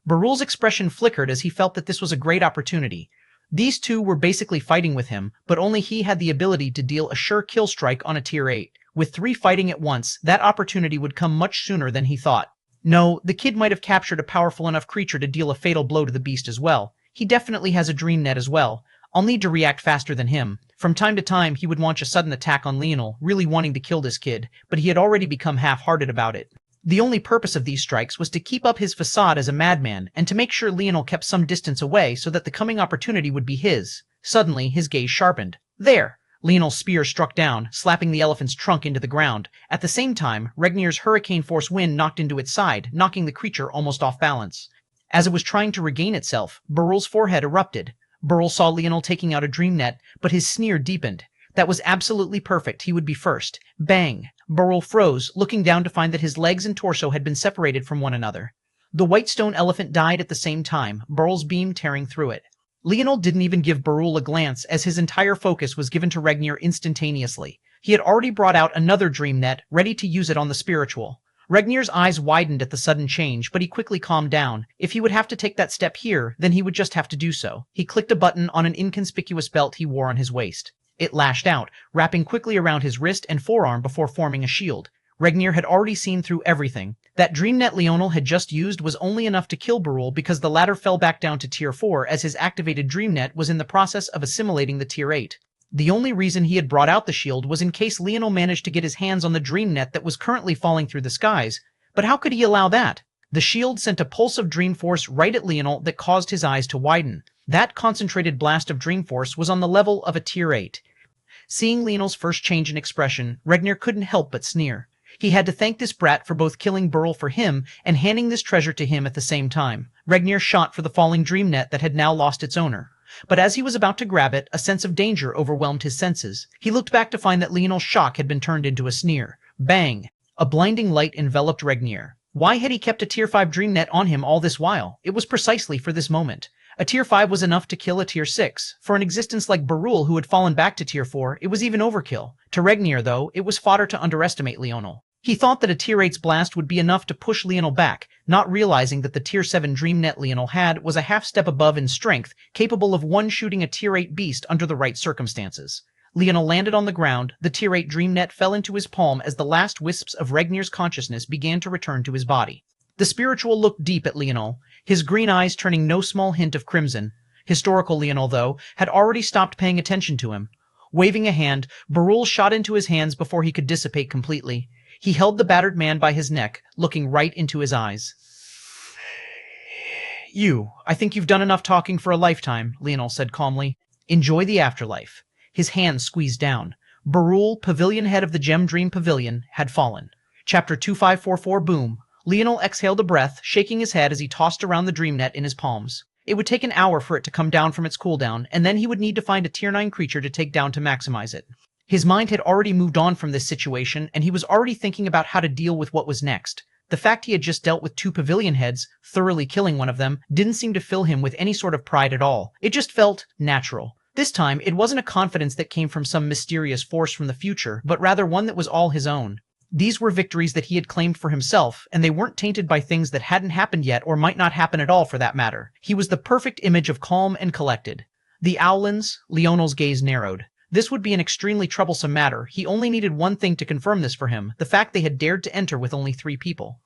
Barul's expression flickered as he felt that this was a great opportunity. These two were basically fighting with him, but only he had the ability to deal a sure kill strike on a tier 8. With 3 fighting at once, that opportunity would come much sooner than he thought. No, the kid might have captured a powerful enough creature to deal a fatal blow to the beast as well. He definitely has a dream net as well. I'll need to react faster than him. From time to time, he would launch a sudden attack on Leonel, really wanting to kill this kid, but he had already become half-hearted about it. The only purpose of these strikes was to keep up his facade as a madman, and to make sure Leonel kept some distance away so that the coming opportunity would be his. Suddenly, his gaze sharpened. There! Leonel's spear struck down, slapping the elephant's trunk into the ground. At the same time, Regnier's hurricane force wind knocked into its side, knocking the creature almost off balance. As it was trying to regain itself, Barul's forehead erupted. Barul saw Leonel taking out a dream net, but his sneer deepened. That was absolutely perfect. He would be first. Bang! Barul froze, looking down to find that his legs and torso had been separated from one another. The white stone elephant died at the same time, Barul's beam tearing through it. Leonel didn't even give Barul a glance, as his entire focus was given to Regnier instantaneously. He had already brought out another dream net, ready to use it on the spiritual. Regnier's eyes widened at the sudden change, but he quickly calmed down. If he would have to take that step here, then he would just have to do so. He clicked a button on an inconspicuous belt he wore on his waist. It lashed out, wrapping quickly around his wrist and forearm before forming a shield. Regnier had already seen through everything. That dream net Leonel had just used was only enough to kill Barul because the latter fell back down to Tier 4 as his activated dream net was in the process of assimilating the Tier 8. The only reason he had brought out the shield was in case Leonel managed to get his hands on the dream net that was currently falling through the skies. But how could he allow that? The shield sent a pulse of dream force right at Leonel that caused his eyes to widen. That concentrated blast of dream force was on the level of a Tier 8. Seeing Leonel's first change in expression, Regnier couldn't help but sneer. He had to thank this brat for both killing Barul for him and handing this treasure to him at the same time. Regnier shot for the falling dream net that had now lost its owner. But as he was about to grab it, a sense of danger overwhelmed his senses. He looked back to find that Leonel's shock had been turned into a sneer. Bang! A blinding light enveloped Regnier. Why had he kept a Tier 5 dream net on him all this while? It was precisely for this moment. A Tier 5 was enough to kill a Tier 6. For an existence like Barul, who had fallen back to Tier 4, it was even overkill. To Regnier, though, it was fodder to underestimate Leonel. He thought that a Tier 8's blast would be enough to push Leonel back, not realizing that the Tier 7 dream net Leonel had was a half step above in strength, capable of one-shooting a Tier 8 beast under the right circumstances. Leonel landed on the ground, the Tier 8 dream net fell into his palm as the last wisps of Regnier's consciousness began to return to his body. The spiritual looked deep at Leonel, his green eyes turning no small hint of crimson. Historical Leonel, though, had already stopped paying attention to him. Waving a hand, Barul shot into his hands before he could dissipate completely. He held the battered man by his neck, looking right into his eyes. I think you've done enough talking for a lifetime, Leonel said calmly. Enjoy the afterlife. His hand squeezed down. Barul, pavilion head of the Gem Dream Pavilion, had fallen. Chapter 2544 Boom. Leonel exhaled a breath, shaking his head as he tossed around the dream net in his palms. It would take an hour for it to come down from its cooldown, and then he would need to find a Tier 9 creature to take down to maximize it. His mind had already moved on from this situation, and he was already thinking about how to deal with what was next. The fact he had just dealt with 2 pavilion heads, thoroughly killing one of them, didn't seem to fill him with any sort of pride at all. It just felt natural. This time, it wasn't a confidence that came from some mysterious force from the future, but rather one that was all his own. These were victories that he had claimed for himself, and they weren't tainted by things that hadn't happened yet or might not happen at all for that matter. He was the perfect image of calm and collected. The Owlins, Leonel's gaze narrowed. This would be an extremely troublesome matter. He only needed one thing to confirm this for him, the fact they had dared to enter with only 3 people.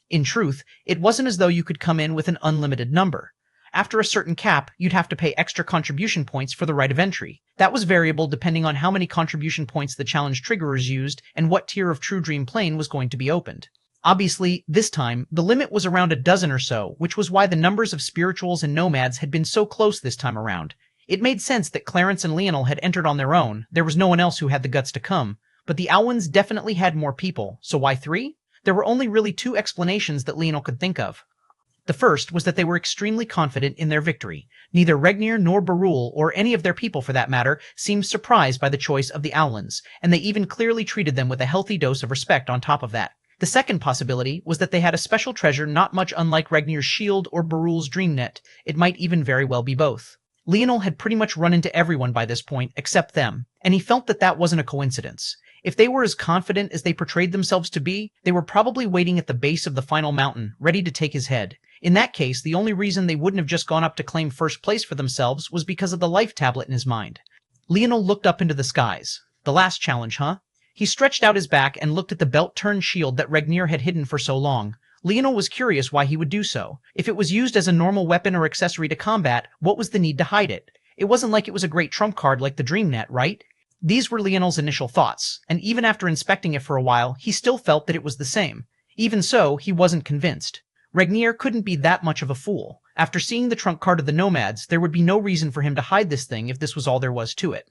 In truth, it wasn't as though you could come in with an unlimited number. After a certain cap, you'd have to pay extra contribution points for the right of entry. That was variable depending on how many contribution points the challenge triggerers used and what tier of True Dream Plane was going to be opened. Obviously, this time, the limit was around a dozen or so, which was why the numbers of spirituals and nomads had been so close this time around. It made sense that Clarence and Leonel had entered on their own. There was no one else who had the guts to come. But the Owens definitely had more people, so why 3? There were only really 2 explanations that Leonel could think of. The first was that they were extremely confident in their victory. Neither Regnier nor Barul, or any of their people for that matter, seemed surprised by the choice of the Owlins, and they even clearly treated them with a healthy dose of respect on top of that. The second possibility was that they had a special treasure not much unlike Regnier's shield or Barul's dream net. It might even very well be both. Leonel had pretty much run into everyone by this point, except them, and he felt that that wasn't a coincidence. If they were as confident as they portrayed themselves to be, they were probably waiting at the base of the final mountain, ready to take his head. In that case, the only reason they wouldn't have just gone up to claim first place for themselves was because of the life tablet in his mind. Leonel looked up into the skies. The last challenge, huh? He stretched out his back and looked at the belt-turned shield that Regnier had hidden for so long. Leonel was curious why he would do so. If it was used as a normal weapon or accessory to combat, what was the need to hide it? It wasn't like it was a great trump card like the DreamNet, right? These were Leonel's initial thoughts, and even after inspecting it for a while, he still felt that it was the same. Even so, he wasn't convinced. Regnier couldn't be that much of a fool. After seeing the trump card of the Nomads, there would be no reason for him to hide this thing if this was all there was to it.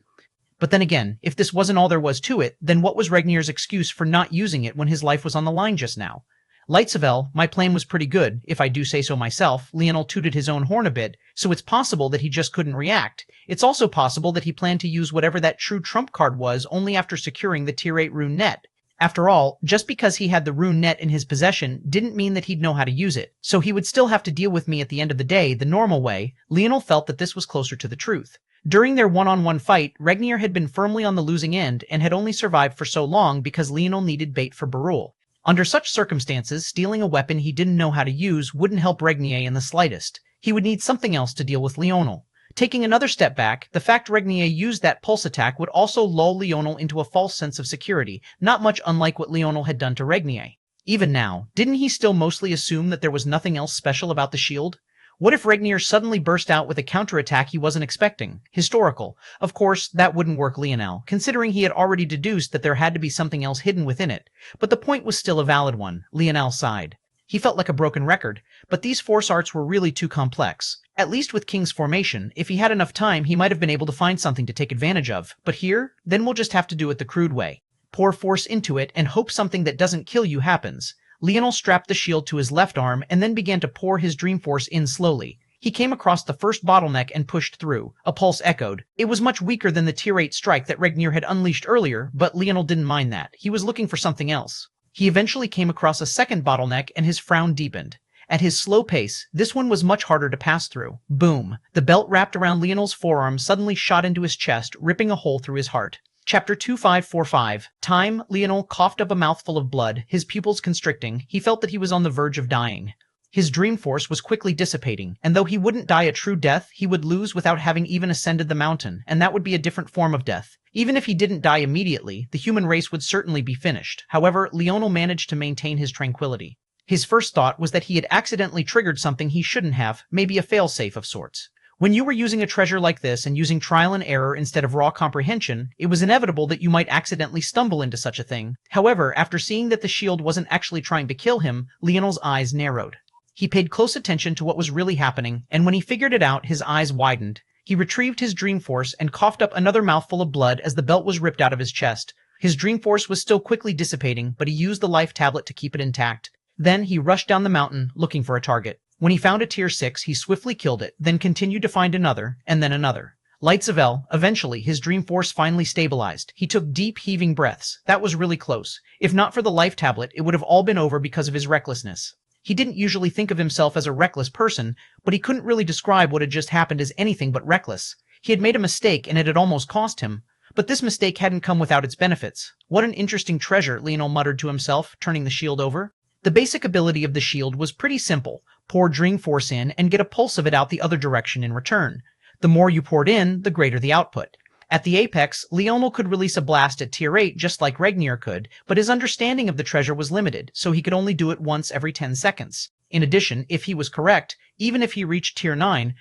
But then again, if this wasn't all there was to it, then what was Regnier's excuse for not using it when his life was on the line just now? Lightsavel, my plan was pretty good, if I do say so myself. Leonel tooted his own horn a bit, so it's possible that he just couldn't react. It's also possible that he planned to use whatever that true trump card was only after securing the Tier 8 rune net. After all, just because he had the rune net in his possession didn't mean that he'd know how to use it, so he would still have to deal with me at the end of the day the normal way. Leonel felt that this was closer to the truth. During their one-on-one fight, Regnier had been firmly on the losing end and had only survived for so long because Leonel needed bait for Barul. Under such circumstances, stealing a weapon he didn't know how to use wouldn't help Regnier in the slightest. He would need something else to deal with Leonel. Taking another step back, the fact Regnier used that pulse attack would also lull Leonel into a false sense of security, not much unlike what Leonel had done to Regnier. Even now, didn't he still mostly assume that there was nothing else special about the shield? What if Regnier suddenly burst out with a counterattack he wasn't expecting? Historical. Of course, that wouldn't work Leonel, considering he had already deduced that there had to be something else hidden within it. But the point was still a valid one. Leonel sighed. He felt like a broken record, but these force arts were really too complex. At least with King's formation, if he had enough time, he might have been able to find something to take advantage of. But here, then we'll just have to do it the crude way. Pour force into it and hope something that doesn't kill you happens. Leonel strapped the shield to his left arm and then began to pour his dream force in slowly. He came across the first bottleneck and pushed through. A pulse echoed. It was much weaker than the tier 8 strike that Regnier had unleashed earlier, but Leonel didn't mind that. He was looking for something else. He eventually came across a second bottleneck and his frown deepened. At his slow pace, this one was much harder to pass through. Boom! The belt wrapped around Leonel's forearm suddenly shot into his chest, ripping a hole through his heart. Chapter 2545. Time. Leonel coughed up a mouthful of blood, his pupils constricting. He felt that he was on the verge of dying. His dream force was quickly dissipating, and though he wouldn't die a true death, he would lose without having even ascended the mountain, and that would be a different form of death. Even if he didn't die immediately, the human race would certainly be finished. However, Leonel managed to maintain his tranquility. His first thought was that he had accidentally triggered something he shouldn't have, maybe a failsafe of sorts. When you were using a treasure like this and using trial and error instead of raw comprehension, it was inevitable that you might accidentally stumble into such a thing. However, after seeing that the shield wasn't actually trying to kill him, Leonel's eyes narrowed. He paid close attention to what was really happening, and when he figured it out, his eyes widened. He retrieved his dream force and coughed up another mouthful of blood as the belt was ripped out of his chest. His dream force was still quickly dissipating, but he used the life tablet to keep it intact. Then he rushed down the mountain, looking for a target. When he found a tier 6, he swiftly killed it, then continued to find another, and then another. Lights of L. Eventually, his dream force finally stabilized. He took deep, heaving breaths. That was really close. If not for the life tablet, it would have all been over because of his recklessness. He didn't usually think of himself as a reckless person, but he couldn't really describe what had just happened as anything but reckless. He had made a mistake, and it had almost cost him. But this mistake hadn't come without its benefits. What an interesting treasure, Leonel muttered to himself, turning the shield over. The basic ability of the shield was pretty simple. Pour dream force in and get a pulse of it out the other direction in return. The more you poured in, the greater the output. At the apex, Leonel could release a blast at tier 8 just like Regnier could, but his understanding of the treasure was limited, so he could only do it once every 10 seconds. In addition, if he was correct, even if he reached tier 9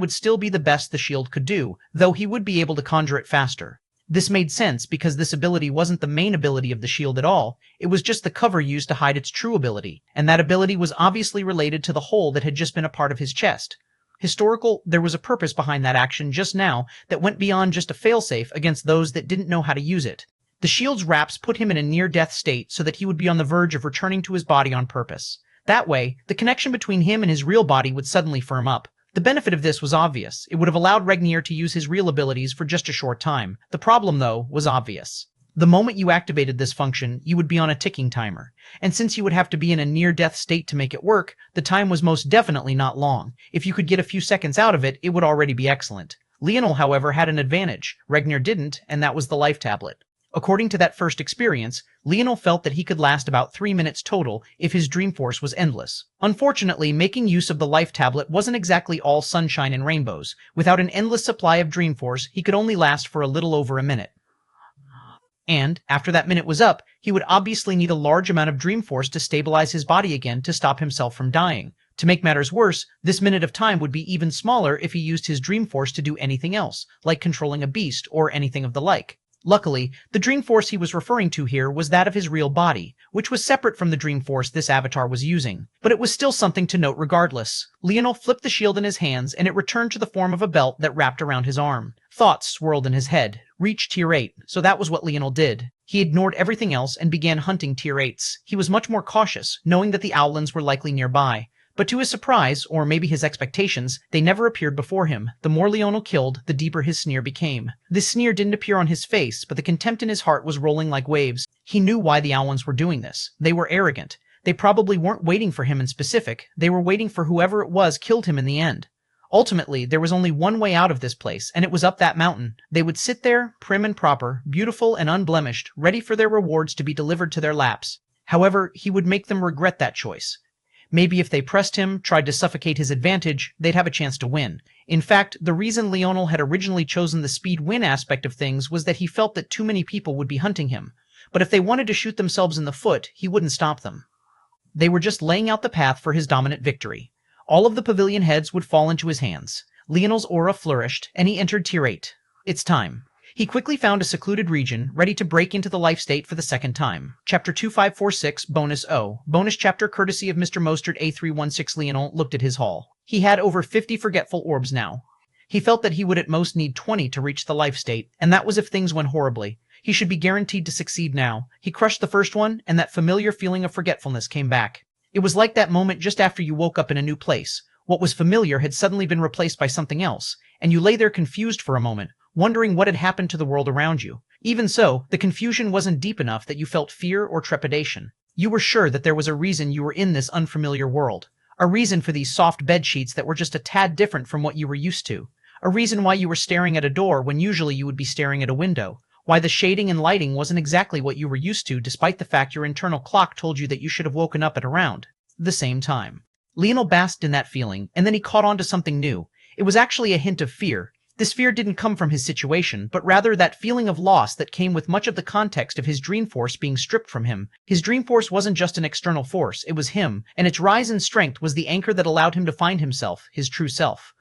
would still be the best the shield could do, though he would be able to conjure it faster. This made sense because this ability wasn't the main ability of the shield at all, it was just the cover used to hide its true ability, and that ability was obviously related to the hole that had just been a part of his chest. Historical, there was a purpose behind that action just now that went beyond just a failsafe against those that didn't know how to use it. The shield's wraps put him in a near-death state so that he would be on the verge of returning to his body on purpose. That way, the connection between him and his real body would suddenly firm up. The benefit of this was obvious. It would have allowed Regnier to use his real abilities for just a short time. The problem, though, was obvious. The moment you activated this function, you would be on a ticking timer. And since you would have to be in a near-death state to make it work, the time was most definitely not long. If you could get a few seconds out of it, it would already be excellent. Leonel, however, had an advantage. Regnier didn't, and that was the life tablet. According to that first experience, Leonel felt that he could last about 3 minutes total if his dream force was endless. Unfortunately, making use of the life tablet wasn't exactly all sunshine and rainbows. Without an endless supply of dream force, he could only last for a little over a minute. And, after that minute was up, he would obviously need a large amount of dream force to stabilize his body again to stop himself from dying. To make matters worse, this minute of time would be even smaller if he used his dream force to do anything else, like controlling a beast or anything of the like. Luckily, the dream force he was referring to here was that of his real body, which was separate from the dream force this avatar was using. But it was still something to note regardless. Leonel flipped the shield in his hands and it returned to the form of a belt that wrapped around his arm. Thoughts swirled in his head. Reach tier 8, so that was what Leonel did. He ignored everything else and began hunting tier 8s. He was much more cautious, knowing that the owlins were likely nearby. But to his surprise, or maybe his expectations, they never appeared before him. The more Leonel killed, the deeper his sneer became. This sneer didn't appear on his face, but the contempt in his heart was rolling like waves. He knew why the owlins were doing this. They were arrogant. They probably weren't waiting for him in specific. They were waiting for whoever it was killed him in the end. Ultimately, there was only one way out of this place, and it was up that mountain. They would sit there, prim and proper, beautiful and unblemished, ready for their rewards to be delivered to their laps. However, he would make them regret that choice. Maybe if they pressed him, tried to suffocate his advantage, they'd have a chance to win. In fact, the reason Leonel had originally chosen the speed-win aspect of things was that he felt that too many people would be hunting him. But if they wanted to shoot themselves in the foot, he wouldn't stop them. They were just laying out the path for his dominant victory. All of the pavilion heads would fall into his hands. Leonel's aura flourished, and he entered Tier 8. It's time. He quickly found a secluded region, ready to break into the life state for the second time. Chapter 2546, Bonus O. Bonus chapter courtesy of Mr. Mostert A316. Leonel looked at his haul. He had over 50 forgetful orbs now. He felt that he would at most need 20 to reach the life state, and that was if things went horribly. He should be guaranteed to succeed now. He crushed the first one, and that familiar feeling of forgetfulness came back. It was like that moment just after you woke up in a new place. What was familiar had suddenly been replaced by something else, and you lay there confused for a moment, wondering what had happened to the world around you. Even so, the confusion wasn't deep enough that you felt fear or trepidation. You were sure that there was a reason you were in this unfamiliar world. A reason for these soft bed sheets that were just a tad different from what you were used to. A reason why you were staring at a door when usually you would be staring at a window. Why the shading and lighting wasn't exactly what you were used to, despite the fact your internal clock told you that you should have woken up at around the same time. Leonel basked in that feeling, and then he caught on to something new. It was actually a hint of fear. This fear didn't come from his situation, but rather that feeling of loss that came with much of the context of his dream force being stripped from him. His dream force wasn't just an external force, it was him, and its rise in strength was the anchor that allowed him to find himself, his true self.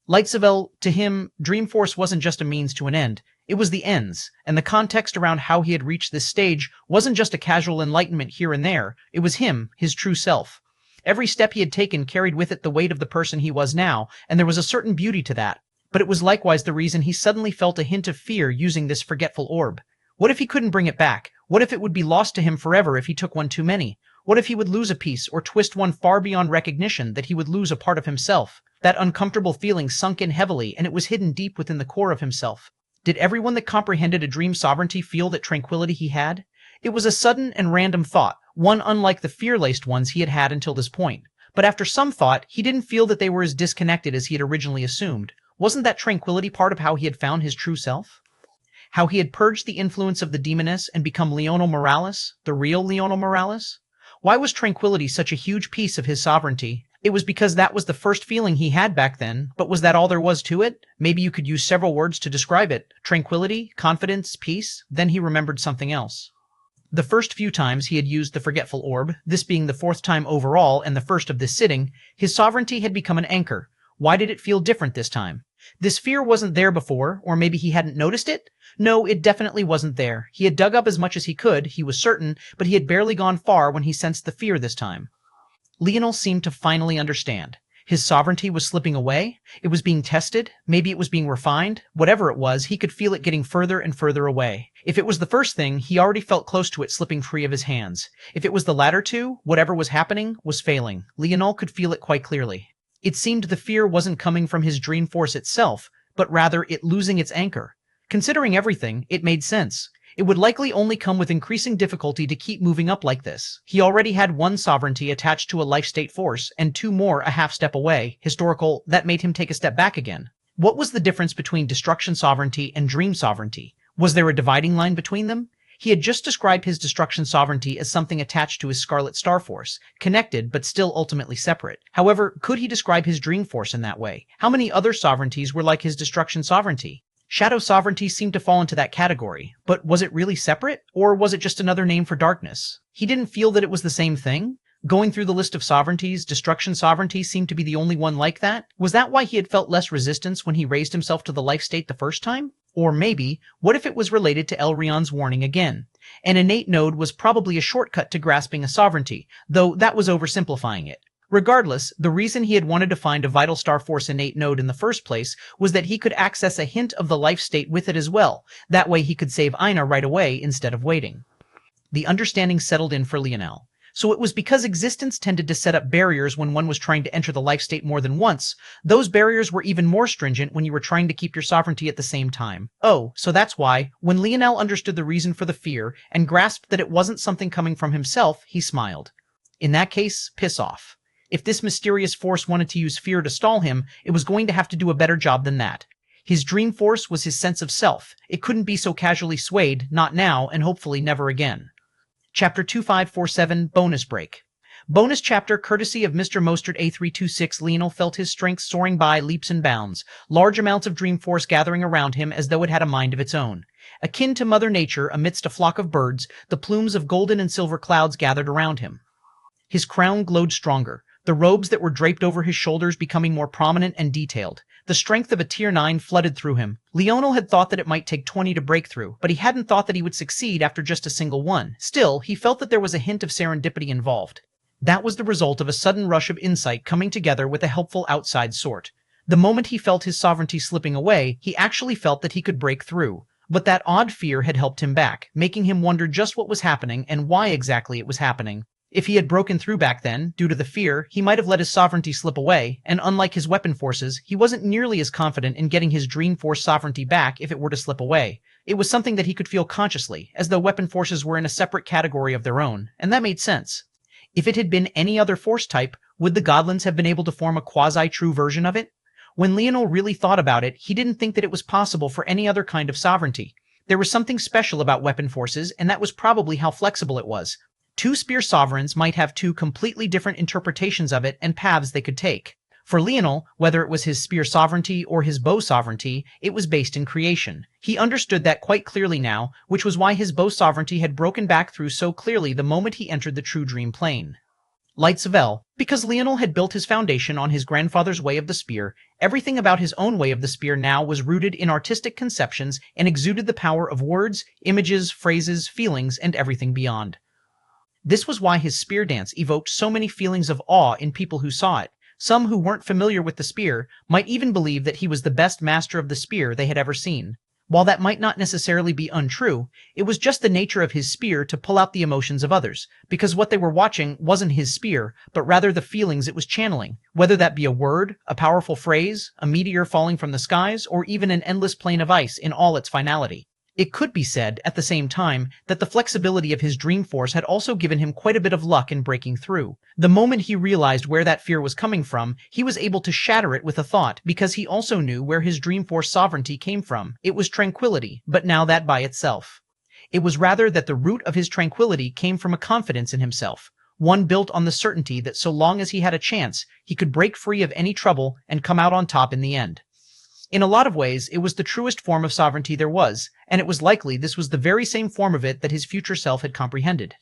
Lightsavel, to him, dream force wasn't just a means to an end, it was the ends, and the context around how he had reached this stage wasn't just a casual enlightenment here and there, it was him, his true self. Every step he had taken carried with it the weight of the person he was now, and there was a certain beauty to that. But it was likewise the reason he suddenly felt a hint of fear using this forgetful orb. What if he couldn't bring it back? What if it would be lost to him forever if he took one too many? What if he would lose a piece or twist one far beyond recognition, that he would lose a part of himself? That uncomfortable feeling sunk in heavily, and it was hidden deep within the core of himself. Did everyone that comprehended a dream sovereignty feel that tranquility he had? It was a sudden and random thought, one unlike the fear-laced ones he had had until this point. But after some thought, he didn't feel that they were as disconnected as he had originally assumed. Wasn't that tranquility part of how he had found his true self? How he had purged the influence of the demoness and become Leonel Morales, the real Leonel Morales? Why was tranquility such a huge piece of his sovereignty? It was because that was the first feeling he had back then, but was that all there was to it? Maybe you could use several words to describe it. Tranquility, confidence, peace. Then he remembered something else. The first few times he had used the forgetful orb, this being the 4th time overall and the first of this sitting, his sovereignty had become an anchor. Why did it feel different this time? This fear wasn't there before, or maybe he hadn't noticed it? No, it definitely wasn't there. He had dug up as much as he could, he was certain, but he had barely gone far when he sensed the fear this time. Leonel seemed to finally understand. His sovereignty was slipping away. It was being tested. Maybe it was being refined. Whatever it was, he could feel it getting further and further away. If it was the first thing, he already felt close to it slipping free of his hands. If it was the latter two, whatever was happening was failing. Leonel could feel it quite clearly. It seemed the fear wasn't coming from his dream force itself, but rather it losing its anchor. Considering everything, it made sense. It would likely only come with increasing difficulty to keep moving up like this. He already had one sovereignty attached to a life state force, and two more a half step away, historical, that made him take a step back again. What was the difference between destruction sovereignty and dream sovereignty? Was there a dividing line between them? He had just described his destruction sovereignty as something attached to his Scarlet Star Force, connected but still ultimately separate. However, could he describe his dream force in that way? How many other sovereignties were like his destruction sovereignty? Shadow sovereignty seemed to fall into that category, but was it really separate, or was it just another name for darkness? He didn't feel that it was the same thing? Going through the list of sovereignties, destruction sovereignty seemed to be the only one like that? Was that why he had felt less resistance when he raised himself to the life state the first time? Or maybe, what if it was related to Elrion's warning again? An innate node was probably a shortcut to grasping a sovereignty, though that was oversimplifying it. Regardless, the reason he had wanted to find a Vital Star Force innate node in the first place was that he could access a hint of the life state with it as well. That way he could save Aina right away instead of waiting. The understanding settled in for Leonel. So it was because existence tended to set up barriers when one was trying to enter the life state more than once. Those barriers were even more stringent when you were trying to keep your sovereignty at the same time. Oh, so that's why, when Leonel understood the reason for the fear and grasped that it wasn't something coming from himself, he smiled. In that case, piss off. If this mysterious force wanted to use fear to stall him, it was going to have to do a better job than that. His dream force was his sense of self. It couldn't be so casually swayed, not now, and hopefully never again. Chapter 2547 Bonus Break. Bonus chapter courtesy of Mr. Mostert A326. Leonel felt his strength soaring by leaps and bounds, large amounts of dream force gathering around him as though it had a mind of its own. Akin to Mother Nature amidst a flock of birds, the plumes of golden and silver clouds gathered around him. His crown glowed stronger, the robes that were draped over his shoulders becoming more prominent and detailed. The strength of a Tier 9 flooded through him. Leonel had thought that it might take 20 to break through, but he hadn't thought that he would succeed after just a single one. Still, he felt that there was a hint of serendipity involved. That was the result of a sudden rush of insight coming together with a helpful outside sort. The moment he felt his sovereignty slipping away, he actually felt that he could break through. But that odd fear had helped him back, making him wonder just what was happening and why exactly it was happening. If he had broken through back then, due to the fear, he might have let his sovereignty slip away, and unlike his weapon forces, he wasn't nearly as confident in getting his dream force sovereignty back if it were to slip away. It was something that he could feel consciously, as though weapon forces were in a separate category of their own, and that made sense. If it had been any other force type, would the Godlands have been able to form a quasi-true version of it? When Leonel really thought about it, he didn't think that it was possible for any other kind of sovereignty. There was something special about weapon forces, and that was probably how flexible it was. Two spear sovereigns might have two completely different interpretations of it and paths they could take. For Leonel, whether it was his spear sovereignty or his bow sovereignty, it was based in creation. He understood that quite clearly now, which was why his bow sovereignty had broken back through so clearly the moment he entered the true dream plane. Lights of El. Because Leonel had built his foundation on his grandfather's way of the spear, everything about his own way of the spear now was rooted in artistic conceptions and exuded the power of words, images, phrases, feelings, and everything beyond. This was why his spear dance evoked so many feelings of awe in people who saw it. Some who weren't familiar with the spear might even believe that he was the best master of the spear they had ever seen. While that might not necessarily be untrue, it was just the nature of his spear to pull out the emotions of others, because what they were watching wasn't his spear, but rather the feelings it was channeling, whether that be a word, a powerful phrase, a meteor falling from the skies, or even an endless plain of ice in all its finality. It could be said, at the same time, that the flexibility of his dream force had also given him quite a bit of luck in breaking through. The moment he realized where that fear was coming from, he was able to shatter it with a thought, because he also knew where his dream force sovereignty came from. It was tranquility, but now that by itself. It was rather that the root of his tranquility came from a confidence in himself, one built on the certainty that so long as he had a chance, he could break free of any trouble and come out on top in the end. In a lot of ways, it was the truest form of sovereignty there was, and it was likely this was the very same form of it that his future self had comprehended.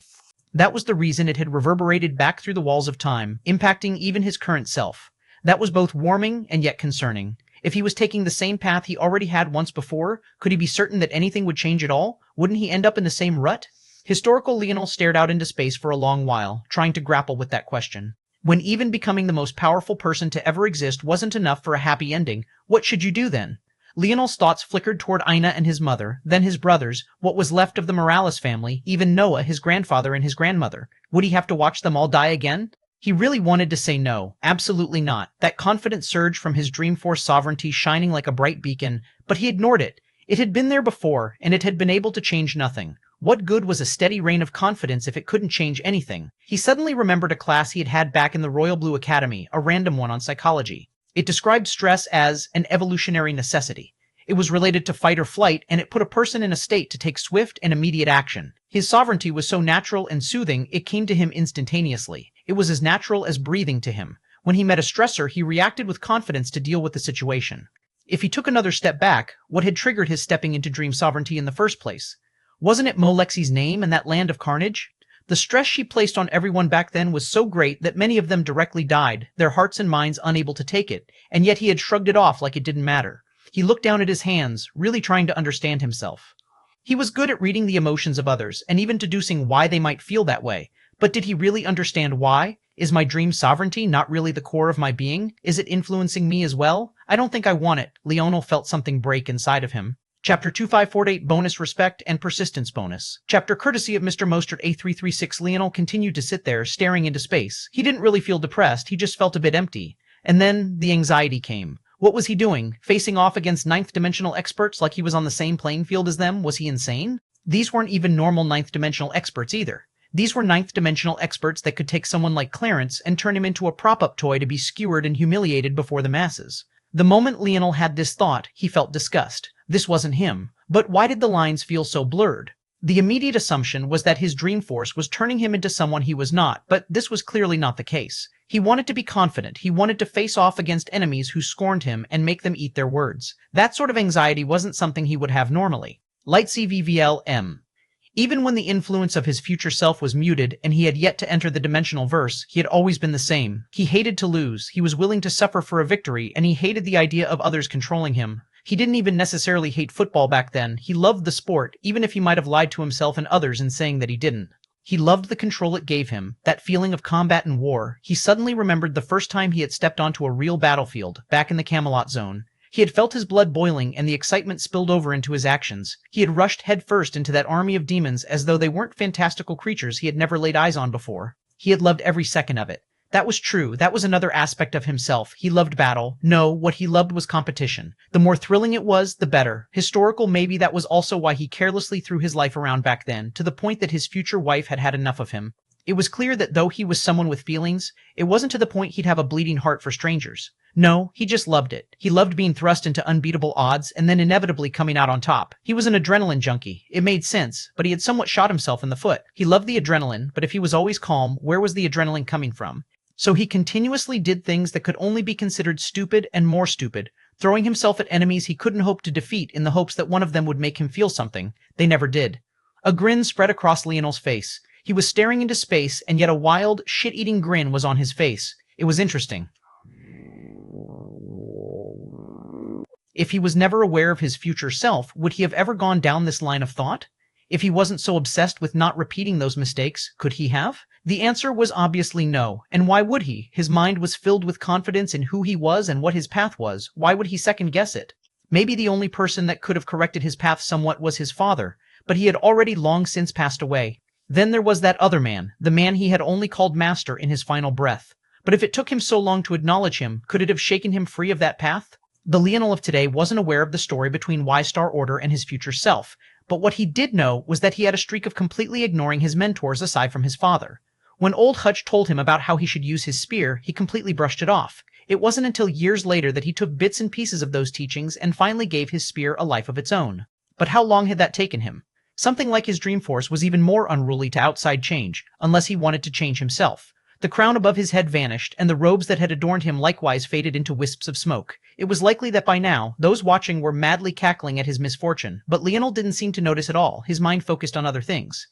That was the reason it had reverberated back through the walls of time, impacting even his current self. That was both warming and yet concerning. If he was taking the same path he already had once before, could he be certain that anything would change at all? Wouldn't he end up in the same rut? Historical Leonel stared out into space for a long while, trying to grapple with that question. When even becoming the most powerful person to ever exist wasn't enough for a happy ending, what should you do then? Leonel's thoughts flickered toward Ina and his mother, then his brothers, what was left of the Morales family, even Noah, his grandfather, and his grandmother. Would he have to watch them all die again? He really wanted to say no, absolutely not, that confident surge from his dream force sovereignty shining like a bright beacon, but he ignored it. It had been there before, and it had been able to change nothing. What good was a steady reign of confidence if it couldn't change anything? He suddenly remembered a class he had had back in the Royal Blue Academy, a random one on psychology. It described stress as an evolutionary necessity. It was related to fight or flight, and it put a person in a state to take swift and immediate action. His sovereignty was so natural and soothing, it came to him instantaneously. It was as natural as breathing to him. When he met a stressor, he reacted with confidence to deal with the situation. If he took another step back, what had triggered his stepping into dream sovereignty in the first place? Wasn't it Molexi's name and that land of carnage? The stress she placed on everyone back then was so great that many of them directly died, their hearts and minds unable to take it, and yet he had shrugged it off like it didn't matter. He looked down at his hands, really trying to understand himself. He was good at reading the emotions of others, and even deducing why they might feel that way. But did he really understand why? Is my dream sovereignty not really the core of my being? Is it influencing me as well? I don't think I want it. Leonel felt something break inside of him. Chapter 2548 Bonus Respect and Persistence Bonus. Chapter courtesy of Mr. Mostert A336. Leonel continued to sit there, staring into space. He didn't really feel depressed, he just felt a bit empty. And then the anxiety came. What was he doing? Facing off against ninth-dimensional experts like he was on the same playing field as them? Was he insane? These weren't even normal ninth-dimensional experts either. These were ninth-dimensional experts that could take someone like Clarence and turn him into a prop-up toy to be skewered and humiliated before the masses. The moment Leonel had this thought, he felt disgust. This wasn't him. But why did the lines feel so blurred? The immediate assumption was that his dream force was turning him into someone he was not, but this was clearly not the case. He wanted to be confident, he wanted to face off against enemies who scorned him and make them eat their words. That sort of anxiety wasn't something he would have normally. Light CVVL-M. Even when the influence of his future self was muted and he had yet to enter the dimensional verse, he had always been the same. He hated to lose, he was willing to suffer for a victory, and he hated the idea of others controlling him. He didn't even necessarily hate football back then, he loved the sport, even if he might have lied to himself and others in saying that he didn't. He loved the control it gave him, that feeling of combat and war. He suddenly remembered the first time he had stepped onto a real battlefield, back in the Camelot zone. He had felt his blood boiling and the excitement spilled over into his actions. He had rushed headfirst into that army of demons as though they weren't fantastical creatures he had never laid eyes on before. He had loved every second of it. That was true, that was another aspect of himself. He loved battle. No, what he loved was competition. The more thrilling it was, the better. Historical, maybe that was also why he carelessly threw his life around back then, to the point that his future wife had had enough of him. It was clear that though he was someone with feelings, it wasn't to the point he'd have a bleeding heart for strangers. No, he just loved it. He loved being thrust into unbeatable odds and then inevitably coming out on top. He was an adrenaline junkie. It made sense, but he had somewhat shot himself in the foot. He loved the adrenaline, but if he was always calm, where was the adrenaline coming from? So he continuously did things that could only be considered stupid and more stupid, throwing himself at enemies he couldn't hope to defeat in the hopes that one of them would make him feel something. They never did. A grin spread across Leonel's face. He was staring into space, and yet a wild, shit-eating grin was on his face. It was interesting. If he was never aware of his future self, would he have ever gone down this line of thought? If he wasn't so obsessed with not repeating those mistakes, could he have? The answer was obviously no, and why would he? His mind was filled with confidence in who he was and what his path was. Why would he second guess it? Maybe the only person that could have corrected his path somewhat was his father, but he had already long since passed away. Then there was that other man, the man he had only called master in his final breath. But if it took him so long to acknowledge him, could it have shaken him free of that path? The Leonel of today wasn't aware of the story between Y-Star Order and his future self, but what he did know was that he had a streak of completely ignoring his mentors aside from his father. When old Hutch told him about how he should use his spear, he completely brushed it off. It wasn't until years later that he took bits and pieces of those teachings and finally gave his spear a life of its own. But how long had that taken him? Something like his dream force was even more unruly to outside change, unless he wanted to change himself. The crown above his head vanished, and the robes that had adorned him likewise faded into wisps of smoke. It was likely that by now, those watching were madly cackling at his misfortune, but Leonel didn't seem to notice at all. His mind focused on other things.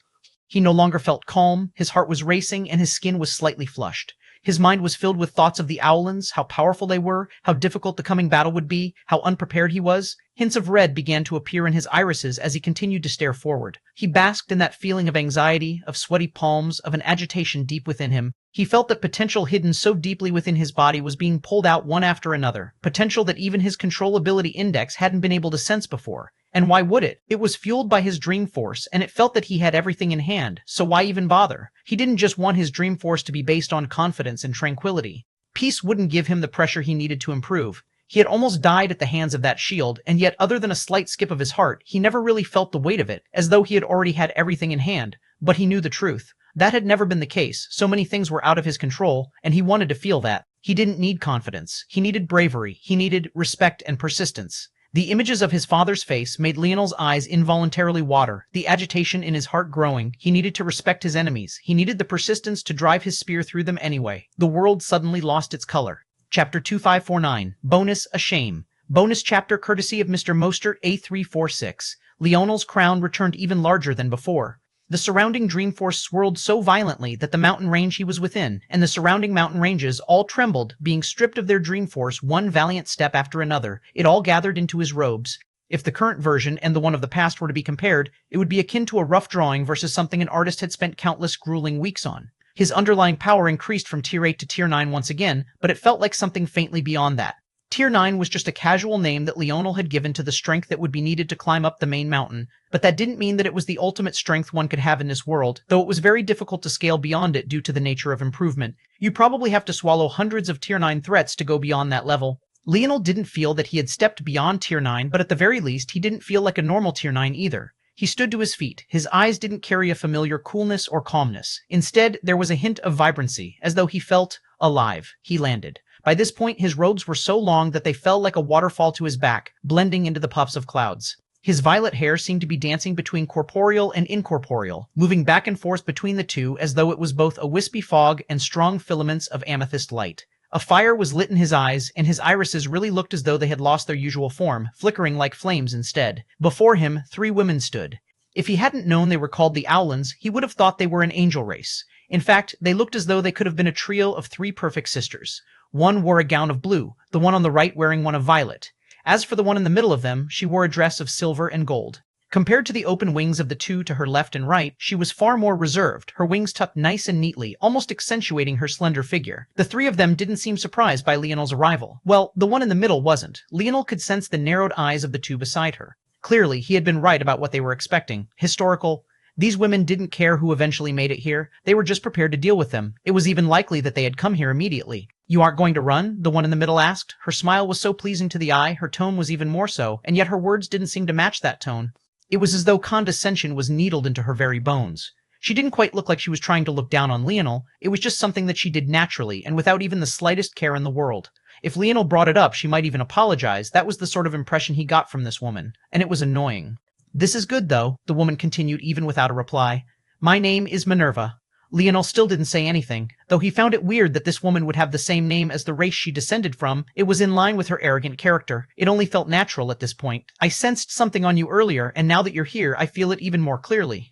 He no longer felt calm, his heart was racing, and his skin was slightly flushed. His mind was filled with thoughts of the Owlins, how powerful they were, how difficult the coming battle would be, how unprepared he was. Hints of red began to appear in his irises as he continued to stare forward. He basked in that feeling of anxiety, of sweaty palms, of an agitation deep within him. He felt that potential hidden so deeply within his body was being pulled out one after another, potential that even his controllability index hadn't been able to sense before. And why would it? It was fueled by his dream force, and it felt that he had everything in hand, so why even bother? He didn't just want his dream force to be based on confidence and tranquility. Peace wouldn't give him the pressure he needed to improve. He had almost died at the hands of that shield, and yet other than a slight skip of his heart, he never really felt the weight of it, as though he had already had everything in hand. But he knew the truth. That had never been the case. So many things were out of his control, and he wanted to feel that. He didn't need confidence. He needed bravery. He needed respect and persistence. The images of his father's face made Leonel's eyes involuntarily water, the agitation in his heart growing. He needed to respect his enemies. He needed the persistence to drive his spear through them anyway. The world suddenly lost its color. Chapter 2549. Bonus, a shame. Bonus chapter courtesy of Mr. Mostert A346. Leonel's crown returned even larger than before. The surrounding dream force swirled so violently that the mountain range he was within, and the surrounding mountain ranges, all trembled, being stripped of their dream force one valiant step after another. It all gathered into his robes. If the current version and the one of the past were to be compared, it would be akin to a rough drawing versus something an artist had spent countless grueling weeks on. His underlying power increased from Tier 8 to Tier 9 once again, but it felt like something faintly beyond that. Tier 9 was just a casual name that Leonel had given to the strength that would be needed to climb up the main mountain, but that didn't mean that it was the ultimate strength one could have in this world, though it was very difficult to scale beyond it due to the nature of improvement. You probably have to swallow hundreds of Tier 9 threats to go beyond that level. Leonel didn't feel that he had stepped beyond Tier 9, but at the very least, he didn't feel like a normal Tier 9 either. He stood to his feet. His eyes didn't carry a familiar coolness or calmness. Instead, there was a hint of vibrancy, as though he felt alive. He landed. By this point, his robes were so long that they fell like a waterfall to his back, blending into the puffs of clouds. His violet hair seemed to be dancing between corporeal and incorporeal, moving back and forth between the two as though it was both a wispy fog and strong filaments of amethyst light. A fire was lit in his eyes, and his irises really looked as though they had lost their usual form, flickering like flames instead. Before him, 3 women stood. If he hadn't known they were called the Owlins, he would have thought they were an angel race. In fact, they looked as though they could have been a trio of 3 perfect sisters. One wore a gown of blue, the one on the right wearing one of violet. As for the one in the middle of them, she wore a dress of silver and gold. Compared to the open wings of the 2 to her left and right, she was far more reserved, her wings tucked nice and neatly, almost accentuating her slender figure. The 3 of them didn't seem surprised by Leonel's arrival. Well, the one in the middle wasn't. Leonel could sense the narrowed eyes of the 2 beside her. Clearly, he had been right about what they were expecting. Historical. These women didn't care who eventually made it here. They were just prepared to deal with them. It was even likely that they had come here immediately. "You aren't going to run?" the one in the middle asked. Her smile was so pleasing to the eye, her tone was even more so, and yet her words didn't seem to match that tone. It was as though condescension was needled into her very bones. She didn't quite look like she was trying to look down on Leonel. It was just something that she did naturally, and without even the slightest care in the world. If Leonel brought it up, she might even apologize. That was the sort of impression he got from this woman, and it was annoying. "This is good, though," the woman continued even without a reply. "My name is Minerva." Leonel still didn't say anything, though he found it weird that this woman would have the same name as the race she descended from. It was in line with her arrogant character. It only felt natural at this point. "I sensed something on you earlier, and now that you're here, I feel it even more clearly.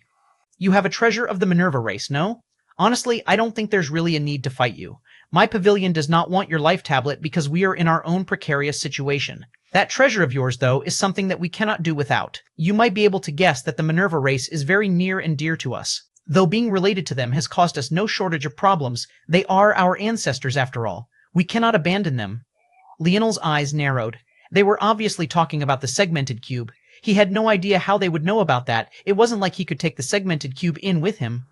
You have a treasure of the Minerva race, no? Honestly, I don't think there's really a need to fight you. My pavilion does not want your life tablet because we are in our own precarious situation. That treasure of yours, though, is something that we cannot do without. You might be able to guess that the Minerva race is very near and dear to us. Though being related to them has caused us no shortage of problems, they are our ancestors after all. We cannot abandon them." Leonel's eyes narrowed. They were obviously talking about the segmented cube. He had no idea how they would know about that. It wasn't like he could take the segmented cube in with him.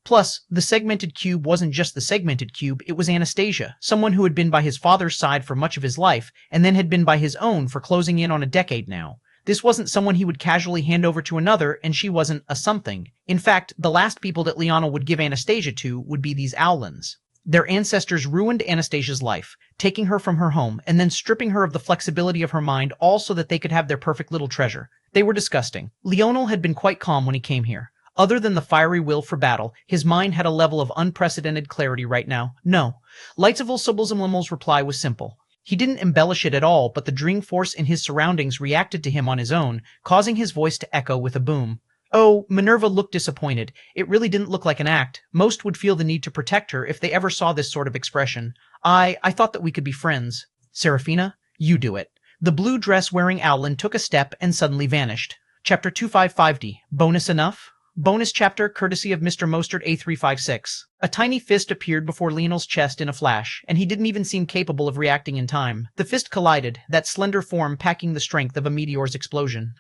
Plus, the segmented cube wasn't just the segmented cube, it was Anastasia, someone who had been by his father's side for much of his life, and then had been by his own for closing in on a decade now. This wasn't someone he would casually hand over to another, and she wasn't a something. In fact, the last people that Leonel would give Anastasia to would be these Owlins. Their ancestors ruined Anastasia's life, taking her from her home, and then stripping her of the flexibility of her mind, all so that they could have their perfect little treasure. They were disgusting. Leonel had been quite calm when he came here. Other than the fiery will for battle, his mind had a level of unprecedented clarity right now. "No." Leitzavel's reply was simple. He didn't embellish it at all, but the dream force in his surroundings reacted to him on his own, causing his voice to echo with a boom. Oh, Minerva looked disappointed. It really didn't look like an act. Most would feel the need to protect her if they ever saw this sort of expression. I thought that we could be friends." "Seraphina, you do it." The blue dress-wearing Owlin took a step and suddenly vanished. Chapter 255D. Bonus enough? Bonus chapter courtesy of Mr. Mostert A356. A tiny fist appeared before Leonel's chest in a flash, and he didn't even seem capable of reacting in time. The fist collided, that slender form packing the strength of a meteor's explosion.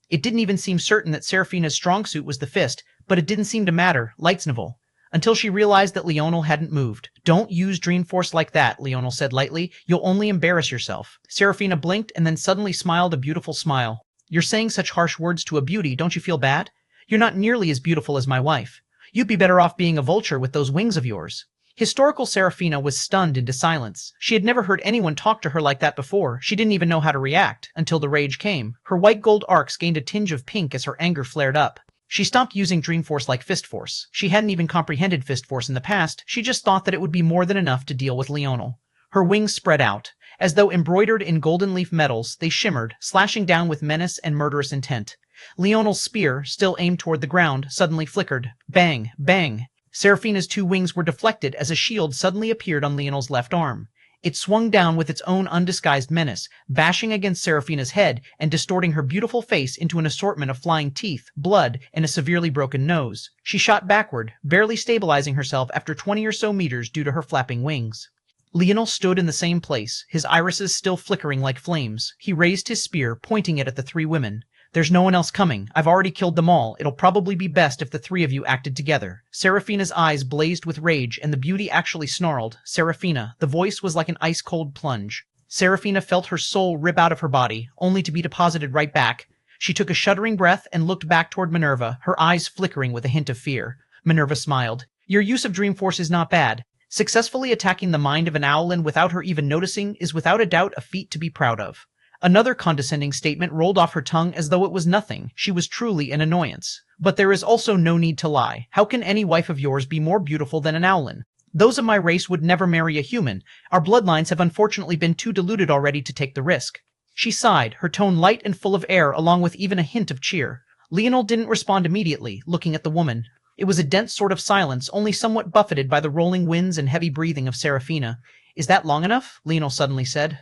It didn't even seem certain that Seraphina's strong suit was the fist, but it didn't seem to matter, Leitznavel, until she realized that Leonel hadn't moved. "Don't use dream force like that," Leonel said lightly. "You'll only embarrass yourself." Seraphina blinked and then suddenly smiled a beautiful smile. "You're saying such harsh words to a beauty, don't you feel bad? You're not nearly as beautiful as my wife. You'd be better off being a vulture with those wings of yours." Historical Seraphina was stunned into silence. She had never heard anyone talk to her like that before. She didn't even know how to react, until the rage came. Her white gold arcs gained a tinge of pink as her anger flared up. She stopped using dream force like fist force. She hadn't even comprehended fist force in the past. She just thought that it would be more than enough to deal with Leonel. Her wings spread out. As though embroidered in golden leaf metals, they shimmered, slashing down with menace and murderous intent. Leonel's spear, still aimed toward the ground, suddenly flickered. Bang, bang. Seraphina's 2 wings were deflected as a shield suddenly appeared on Leonel's left arm. It swung down with its own undisguised menace, bashing against Seraphina's head and distorting her beautiful face into an assortment of flying teeth, blood, and a severely broken nose. She shot backward, barely stabilizing herself after 20 or so meters due to her flapping wings. Leonel stood in the same place, his irises still flickering like flames. He raised his spear, pointing it at the 3 women. "There's no one else coming. I've already killed them all. It'll probably be best if the 3 of you acted together." Seraphina's eyes blazed with rage, and the beauty actually snarled. "Seraphina." The voice was like an ice-cold plunge. Seraphina felt her soul rip out of her body, only to be deposited right back. She took a shuddering breath and looked back toward Minerva, her eyes flickering with a hint of fear. Minerva smiled. "Your use of dream force is not bad. Successfully attacking the mind of an Owlin without her even noticing is without a doubt a feat to be proud of." Another condescending statement rolled off her tongue as though it was nothing. She was truly an annoyance. But there is also no need to lie. How can any wife of yours be more beautiful than an owlin? Those of my race would never marry a human. Our bloodlines have unfortunately been too diluted already to take the risk. She sighed, her tone light and full of air along with even a hint of cheer. Leonel didn't respond immediately, looking at the woman. It was a dense sort of silence, only somewhat buffeted by the rolling winds and heavy breathing of Seraphina. Is that long enough? Leonel suddenly said.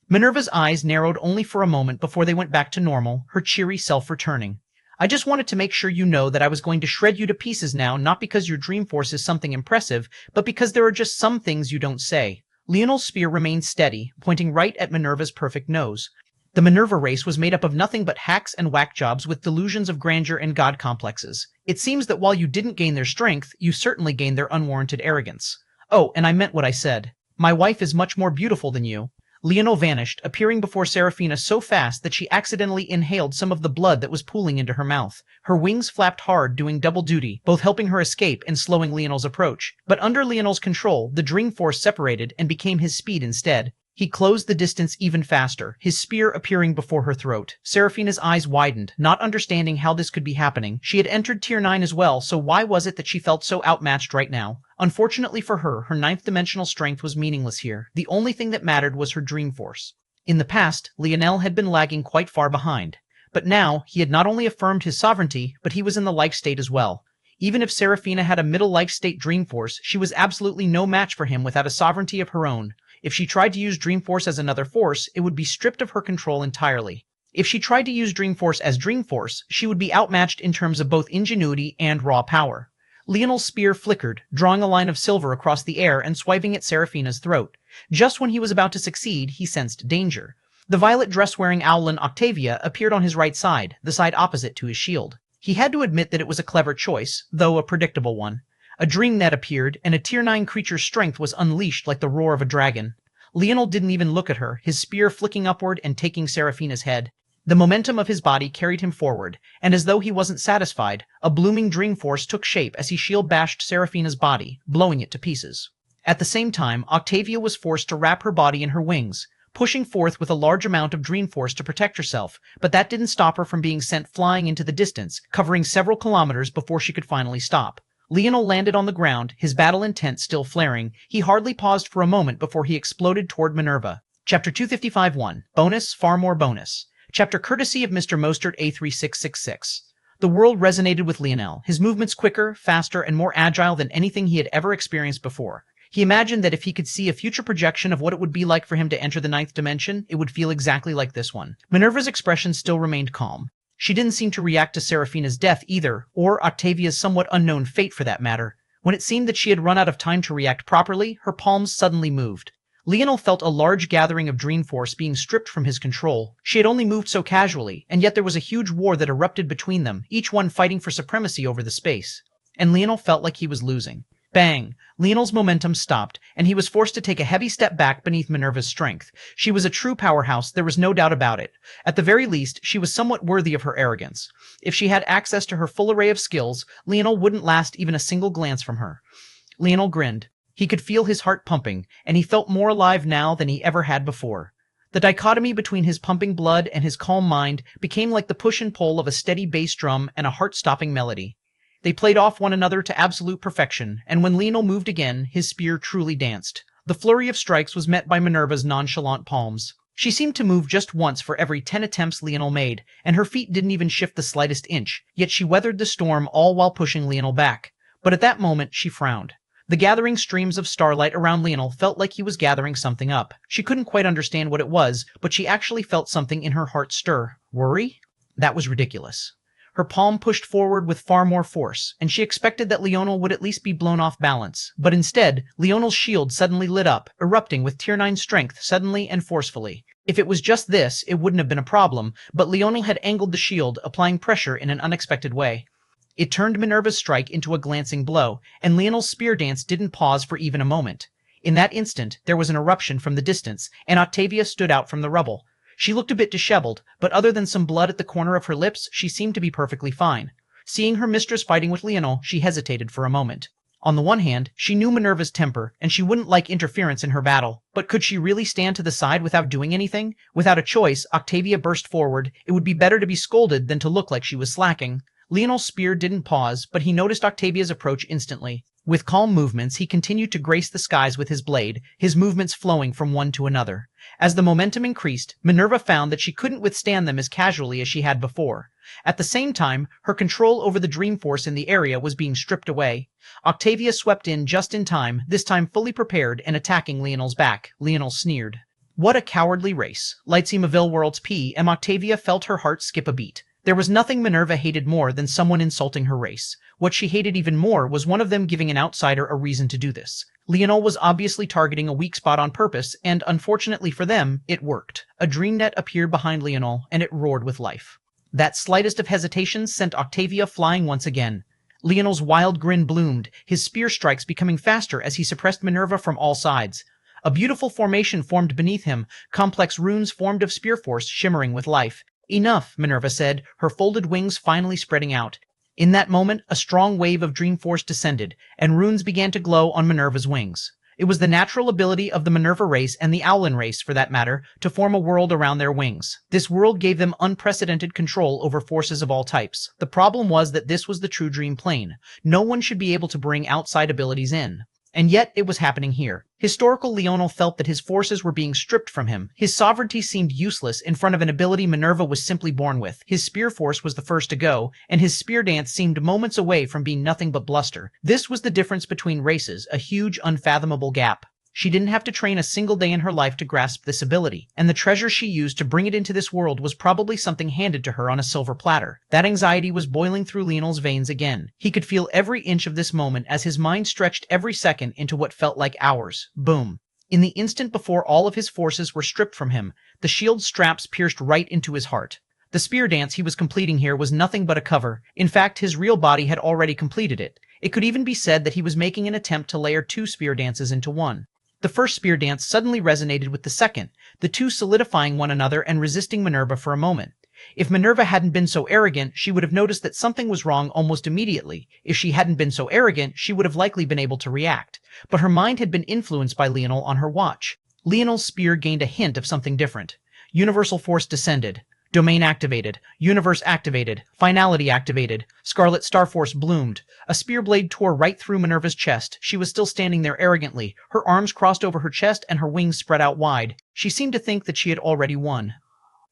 Minerva's eyes narrowed only for a moment before they went back to normal, her cheery self returning. I just wanted to make sure you know that I was going to shred you to pieces now, not because your dream force is something impressive, but because there are just some things you don't say. Leonel's spear remained steady, pointing right at Minerva's perfect nose. The Minerva race was made up of nothing but hacks and whack jobs with delusions of grandeur and god complexes. It seems that while you didn't gain their strength, you certainly gained their unwarranted arrogance. Oh, and I meant what I said. My wife is much more beautiful than you. Leonel vanished, appearing before Seraphina so fast that she accidentally inhaled some of the blood that was pooling into her mouth. Her wings flapped hard, doing double duty, both helping her escape and slowing Leonel's approach. But under Leonel's control, the dream force separated and became his speed instead. He closed the distance even faster, his spear appearing before her throat. Seraphina's eyes widened, not understanding how this could be happening. She had entered Tier 9 as well, so why was it that she felt so outmatched right now? Unfortunately for her, her ninth-dimensional strength was meaningless here. The only thing that mattered was her dream force. In the past, Leonel had been lagging quite far behind. But now, he had not only affirmed his sovereignty, but he was in the life state as well. Even if Seraphina had a middle life state dream force, she was absolutely no match for him without a sovereignty of her own. If she tried to use Dreamforce as another force, it would be stripped of her control entirely. If she tried to use Dreamforce as Dreamforce, she would be outmatched in terms of both ingenuity and raw power. Leonel's spear flickered, drawing a line of silver across the air and swiping at Seraphina's throat. Just when he was about to succeed, he sensed danger. The violet dress-wearing owlin Octavia appeared on his right side, the side opposite to his shield. He had to admit that it was a clever choice, though a predictable one. A dream net appeared, and a Tier 9 creature's strength was unleashed like the roar of a dragon. Leonel didn't even look at her, his spear flicking upward and taking Seraphina's head. The momentum of his body carried him forward, and as though he wasn't satisfied, a blooming dream force took shape as he shield bashed Seraphina's body, blowing it to pieces. At the same time, Octavia was forced to wrap her body in her wings, pushing forth with a large amount of dream force to protect herself, but that didn't stop her from being sent flying into the distance, covering several kilometers before she could finally stop. Leonel landed on the ground, his battle intent still flaring. He hardly paused for a moment before he exploded toward Minerva. Chapter 255-1. Bonus, far more bonus. Chapter courtesy of Mr. Mostert A3666. The world resonated with Leonel, his movements quicker, faster, and more agile than anything he had ever experienced before. He imagined that if he could see a future projection of what it would be like for him to enter the ninth dimension, it would feel exactly like this one. Minerva's expression still remained calm. She didn't seem to react to Seraphina's death either, or Octavia's somewhat unknown fate for that matter. When it seemed that she had run out of time to react properly, her palms suddenly moved. Leonel felt a large gathering of dream force being stripped from his control. She had only moved so casually, and yet there was a huge war that erupted between them, each one fighting for supremacy over the space. And Leonel felt like he was losing. Bang! Leonel's momentum stopped, and he was forced to take a heavy step back beneath Minerva's strength. She was a true powerhouse, there was no doubt about it. At the very least, she was somewhat worthy of her arrogance. If she had access to her full array of skills, Leonel wouldn't last even a single glance from her. Leonel grinned. He could feel his heart pumping, and he felt more alive now than he ever had before. The dichotomy between his pumping blood and his calm mind became like the push and pull of a steady bass drum and a heart-stopping melody. They played off one another to absolute perfection, and when Leonel moved again, his spear truly danced. The flurry of strikes was met by Minerva's nonchalant palms. She seemed to move just once for every 10 attempts Leonel made, and her feet didn't even shift the slightest inch, yet she weathered the storm all while pushing Leonel back. But at that moment, she frowned. The gathering streams of starlight around Leonel felt like he was gathering something up. She couldn't quite understand what it was, but she actually felt something in her heart stir. Worry? That was ridiculous. Her palm pushed forward with far more force, and she expected that Leonel would at least be blown off balance. But instead, Leonel's shield suddenly lit up, erupting with Tier 9 strength suddenly and forcefully. If it was just this, it wouldn't have been a problem, but Leonel had angled the shield, applying pressure in an unexpected way. It turned Minerva's strike into a glancing blow, and Leonel's spear dance didn't pause for even a moment. In that instant, there was an eruption from the distance, and Octavia stood out from the rubble. She looked a bit disheveled, but other than some blood at the corner of her lips, she seemed to be perfectly fine. Seeing her mistress fighting with Leonel, she hesitated for a moment. On the one hand, she knew Minerva's temper, and she wouldn't like interference in her battle. But could she really stand to the side without doing anything? Without a choice, Octavia burst forward. It would be better to be scolded than to look like she was slacking. Leonel's spear didn't pause, but he noticed Octavia's approach instantly. With calm movements, he continued to grace the skies with his blade, his movements flowing from one to another. As the momentum increased, Minerva found that she couldn't withstand them as casually as she had before. At the same time, her control over the dream force in the area was being stripped away. Octavia swept in just in time, this time fully prepared and attacking Leonel's back. Leonel sneered. What a cowardly race. Lightsema World's P.M. Octavia felt her heart skip a beat. There was nothing Minerva hated more than someone insulting her race. What she hated even more was one of them giving an outsider a reason to do this. Leonel was obviously targeting a weak spot on purpose, and unfortunately for them, it worked. A dream net appeared behind Leonel, and it roared with life. That slightest of hesitation sent Octavia flying once again. Leonel's wild grin bloomed, his spear strikes becoming faster as he suppressed Minerva from all sides. A beautiful formation formed beneath him, complex runes formed of spear force shimmering with life. Enough, Minerva said, her folded wings finally spreading out. In that moment, a strong wave of dream force descended, and runes began to glow on Minerva's wings. It was the natural ability of the Minerva race and the Owlin race, for that matter, to form a world around their wings. This world gave them unprecedented control over forces of all types. The problem was that this was the true dream plane. No one should be able to bring outside abilities in. And yet it was happening here. Historical Leonel felt that his forces were being stripped from him. His sovereignty seemed useless in front of an ability Minerva was simply born with. His spear force was the first to go, and his spear dance seemed moments away from being nothing but bluster. This was the difference between races, a huge, unfathomable gap. She didn't have to train a single day in her life to grasp this ability, and the treasure she used to bring it into this world was probably something handed to her on a silver platter. That anxiety was boiling through Leonel's veins again. He could feel every inch of this moment as his mind stretched every second into what felt like hours. Boom. In the instant before all of his forces were stripped from him, the shield straps pierced right into his heart. The spear dance he was completing here was nothing but a cover. In fact, his real body had already completed it. It could even be said that he was making an attempt to layer two spear dances into one. The first spear dance suddenly resonated with the second, the two solidifying one another and resisting Minerva for a moment. If Minerva hadn't been so arrogant, she would have noticed that something was wrong almost immediately. If she hadn't been so arrogant, she would have likely been able to react. But her mind had been influenced by Leonel on her watch. Leonel's spear gained a hint of something different. Universal force descended. Domain activated. Universe activated. Finality activated. Scarlet Star Force bloomed. A spear blade tore right through Minerva's chest. She was still standing there arrogantly, her arms crossed over her chest and her wings spread out wide. She seemed to think that she had already won.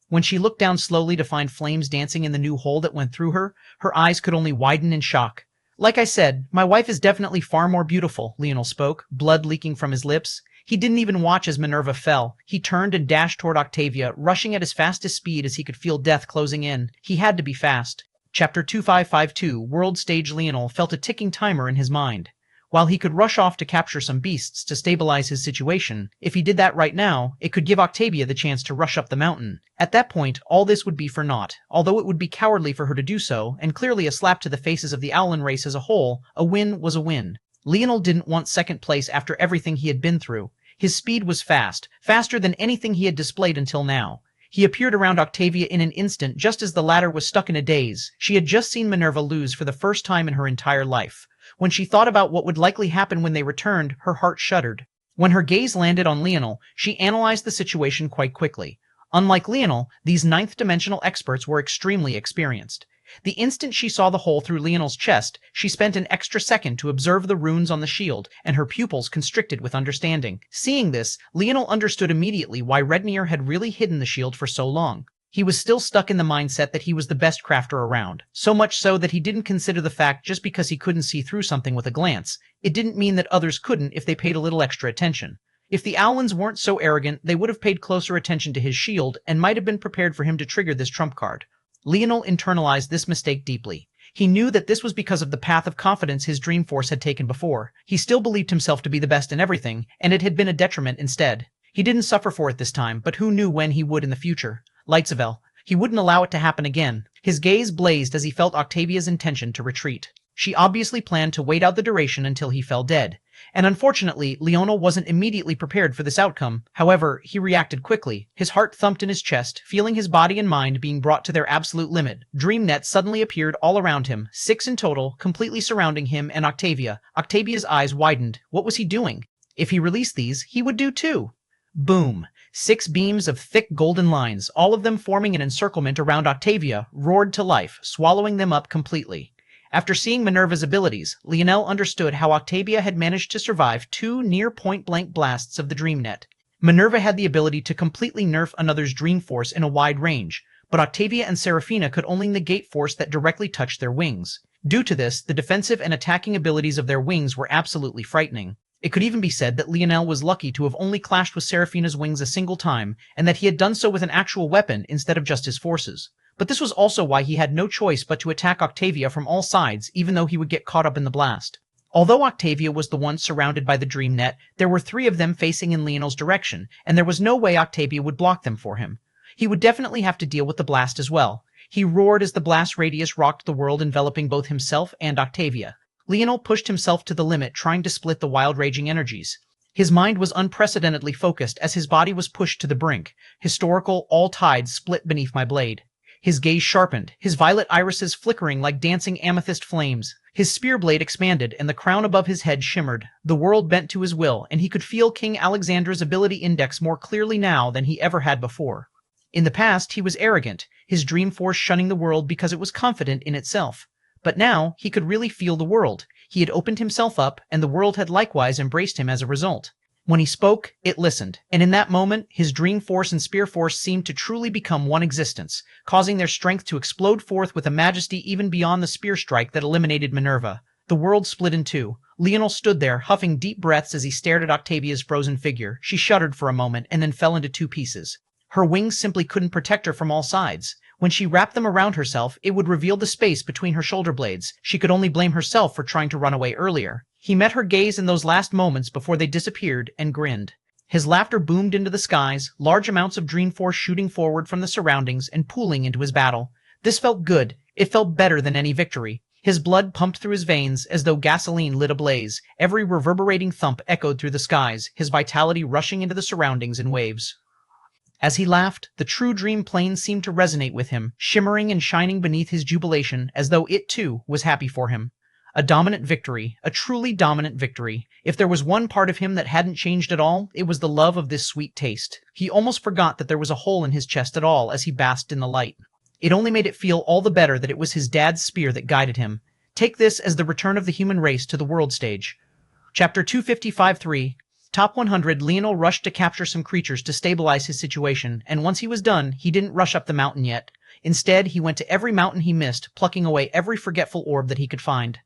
When she looked down slowly to find flames dancing in the new hole that went through her, her eyes could only widen in shock. Like I said, my wife is definitely far more beautiful, Leonel spoke, blood leaking from his lips. He didn't even watch as Minerva fell. He turned and dashed toward Octavia, rushing at his fastest speed as he could feel death closing in. He had to be fast. Chapter 2552, World Stage Leonel felt a ticking timer in his mind. While he could rush off to capture some beasts to stabilize his situation, if he did that right now, it could give Octavia the chance to rush up the mountain. At that point, all this would be for naught. Although it would be cowardly for her to do so, and clearly a slap to the faces of the Owlin race as a whole, a win was a win. Leonel didn't want second place after everything he had been through. His speed was fast, faster than anything he had displayed until now. He appeared around Octavia in an instant just as the latter was stuck in a daze. She had just seen Minerva lose for the first time in her entire life. When she thought about what would likely happen when they returned, her heart shuddered. When her gaze landed on Leonel, she analyzed the situation quite quickly. Unlike Leonel, these ninth-dimensional experts were extremely experienced. The instant she saw the hole through Leonel's chest, she spent an extra second to observe the runes on the shield, and her pupils constricted with understanding. Seeing this, Leonel understood immediately why Rednier had really hidden the shield for so long. He was still stuck in the mindset that he was the best crafter around, so much so that he didn't consider the fact just because he couldn't see through something with a glance. It didn't mean that others couldn't if they paid a little extra attention. If the Owlins weren't so arrogant, they would have paid closer attention to his shield and might have been prepared for him to trigger this trump card. Leonel internalized this mistake deeply. He knew that this was because of the path of confidence his dream force had taken before. He still believed himself to be the best in everything, and it had been a detriment instead. He didn't suffer for it this time, but who knew when he would in the future? Lightsavel. He wouldn't allow it to happen again. His gaze blazed as he felt Octavia's intention to retreat. She obviously planned to wait out the duration until he fell dead. And unfortunately, Leonel wasn't immediately prepared for this outcome. However, he reacted quickly. His heart thumped in his chest, feeling his body and mind being brought to their absolute limit. Dream nets suddenly appeared all around him, 6 in total, completely surrounding him and Octavia. Octavia's eyes widened. What was he doing? If he released these, he would do too. Boom. 6 beams of thick golden lines, all of them forming an encirclement around Octavia, roared to life, swallowing them up completely. After seeing Minerva's abilities, Leonel understood how Octavia had managed to survive 2 near point-blank blasts of the Dream Net. Minerva had the ability to completely nerf another's Dream Force in a wide range, but Octavia and Seraphina could only negate force that directly touched their wings. Due to this, the defensive and attacking abilities of their wings were absolutely frightening. It could even be said that Leonel was lucky to have only clashed with Seraphina's wings a single time, and that he had done so with an actual weapon instead of just his forces. But this was also why he had no choice but to attack Octavia from all sides, even though he would get caught up in the blast. Although Octavia was the one surrounded by the Dream Net, there were 3 of them facing in Leonel's direction, and there was no way Octavia would block them for him. He would definitely have to deal with the blast as well. He roared as the blast radius rocked the world, enveloping both himself and Octavia. Leonel pushed himself to the limit, trying to split the wild raging energies. His mind was unprecedentedly focused as his body was pushed to the brink. Historical, all tides split beneath my blade. His gaze sharpened, his violet irises flickering like dancing amethyst flames. His spear blade expanded, and the crown above his head shimmered. The world bent to his will, and he could feel King Alexander's ability index more clearly now than he ever had before. In the past, he was arrogant, his dream force shunning the world because it was confident in itself. But now, he could really feel the world. He had opened himself up, and the world had likewise embraced him as a result. When he spoke, it listened, and in that moment, his dream force and spear force seemed to truly become one existence, causing their strength to explode forth with a majesty even beyond the spear strike that eliminated Minerva. The world split in 2. Leonel stood there, huffing deep breaths as he stared at Octavia's frozen figure. She shuddered for a moment, and then fell into 2 pieces. Her wings simply couldn't protect her from all sides. When she wrapped them around herself, it would reveal the space between her shoulder blades. She could only blame herself for trying to run away earlier. He met her gaze in those last moments before they disappeared and grinned. His laughter boomed into the skies, large amounts of dream force shooting forward from the surroundings and pooling into his battle. This felt good. It felt better than any victory. His blood pumped through his veins as though gasoline lit ablaze. Every reverberating thump echoed through the skies, his vitality rushing into the surroundings in waves. As he laughed, the true dream plane seemed to resonate with him, shimmering and shining beneath his jubilation as though it too was happy for him. A dominant victory, a truly dominant victory. If there was one part of him that hadn't changed at all, it was the love of this sweet taste. He almost forgot that there was a hole in his chest at all as he basked in the light. It only made it feel all the better that it was his dad's spear that guided him. Take this as the return of the human race to the world stage. Chapter 255.3. Top 100. Leonel rushed to capture some creatures to stabilize his situation, and once he was done, he didn't rush up the mountain yet. Instead, he went to every mountain he missed, plucking away every forgetful orb that he could find.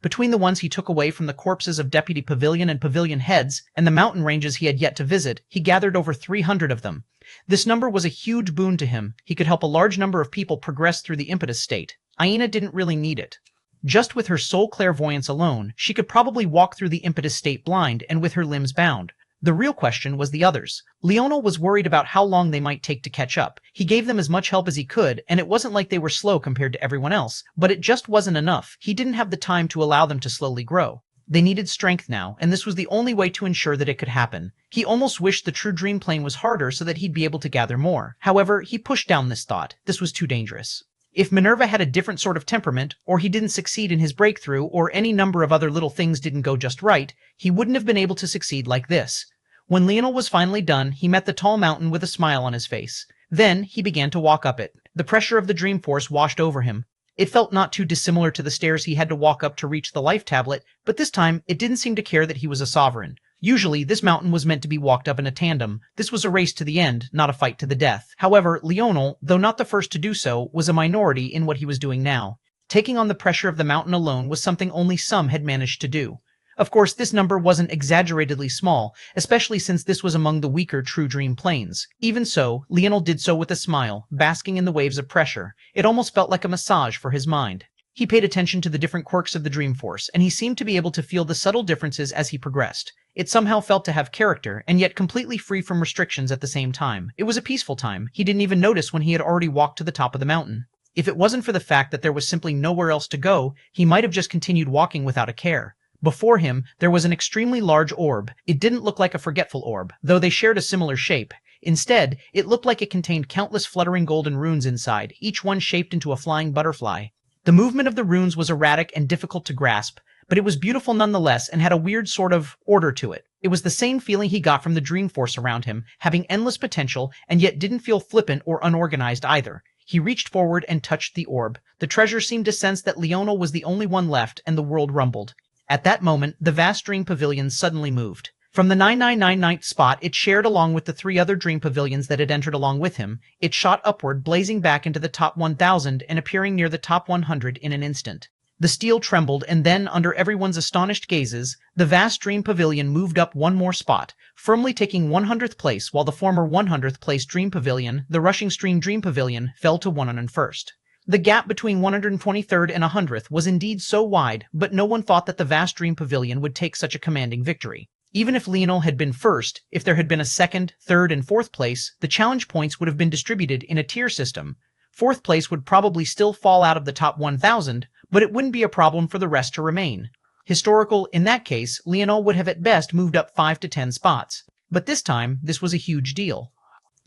Between the ones he took away from the corpses of Deputy Pavilion and Pavilion heads, and the mountain ranges he had yet to visit, he gathered over 300 of them. This number was a huge boon to him. He could help a large number of people progress through the impetus state. Aina didn't really need it. Just with her soul clairvoyance alone, she could probably walk through the impetus state blind and with her limbs bound. The real question was the others. Leonel was worried about how long they might take to catch up. He gave them as much help as he could, and it wasn't like they were slow compared to everyone else, but it just wasn't enough. He didn't have the time to allow them to slowly grow. They needed strength now, and this was the only way to ensure that it could happen. He almost wished the true dream plane was harder so that he'd be able to gather more. However, he pushed down this thought. This was too dangerous. If Minerva had a different sort of temperament, or he didn't succeed in his breakthrough, or any number of other little things didn't go just right, he wouldn't have been able to succeed like this. When Leonel was finally done, he met the tall mountain with a smile on his face. Then, he began to walk up it. The pressure of the dream force washed over him. It felt not too dissimilar to the stairs he had to walk up to reach the life tablet, but this time, it didn't seem to care that he was a sovereign. Usually, this mountain was meant to be walked up in a tandem. This was a race to the end, not a fight to the death. However, Leonel, though not the first to do so, was a minority in what he was doing now. Taking on the pressure of the mountain alone was something only some had managed to do. Of course, this number wasn't exaggeratedly small, especially since this was among the weaker true dream planes. Even so, Leonel did so with a smile, basking in the waves of pressure. It almost felt like a massage for his mind. He paid attention to the different quirks of the dream force, and he seemed to be able to feel the subtle differences as he progressed. It somehow felt to have character, and yet completely free from restrictions at the same time. It was a peaceful time. He didn't even notice when he had already walked to the top of the mountain. If it wasn't for the fact that there was simply nowhere else to go, he might have just continued walking without a care. Before him, there was an extremely large orb. It didn't look like a forgetful orb, though they shared a similar shape. Instead, it looked like it contained countless fluttering golden runes inside, each one shaped into a flying butterfly. The movement of the runes was erratic and difficult to grasp, but it was beautiful nonetheless and had a weird sort of order to it. It was the same feeling he got from the dream force around him, having endless potential and yet didn't feel flippant or unorganized either. He reached forward and touched the orb. The treasure seemed to sense that Leonel was the only one left, and the world rumbled. At that moment, the vast dream pavilion suddenly moved. From the 9999th spot it shared along with the 3 other dream pavilions that had entered along with him, it shot upward, blazing back into the top 1,000 and appearing near the top 100 in an instant. The steel trembled, and then, under everyone's astonished gazes, the vast dream pavilion moved up one more spot, firmly taking 100th place, while the former 100th place dream pavilion, the rushing stream dream pavilion, fell to 101st. The gap between 123rd and 100th was indeed so wide, but no one thought that the vast dream pavilion would take such a commanding victory. Even if Leonel had been first, if there had been a 2nd, 3rd, and 4th place, the challenge points would have been distributed in a tier system. 4th place would probably still fall out of the top 1,000, but it wouldn't be a problem for the rest to remain. Historical, in that case, Leonel would have at best moved up 5 to 10 spots. But this time, this was a huge deal.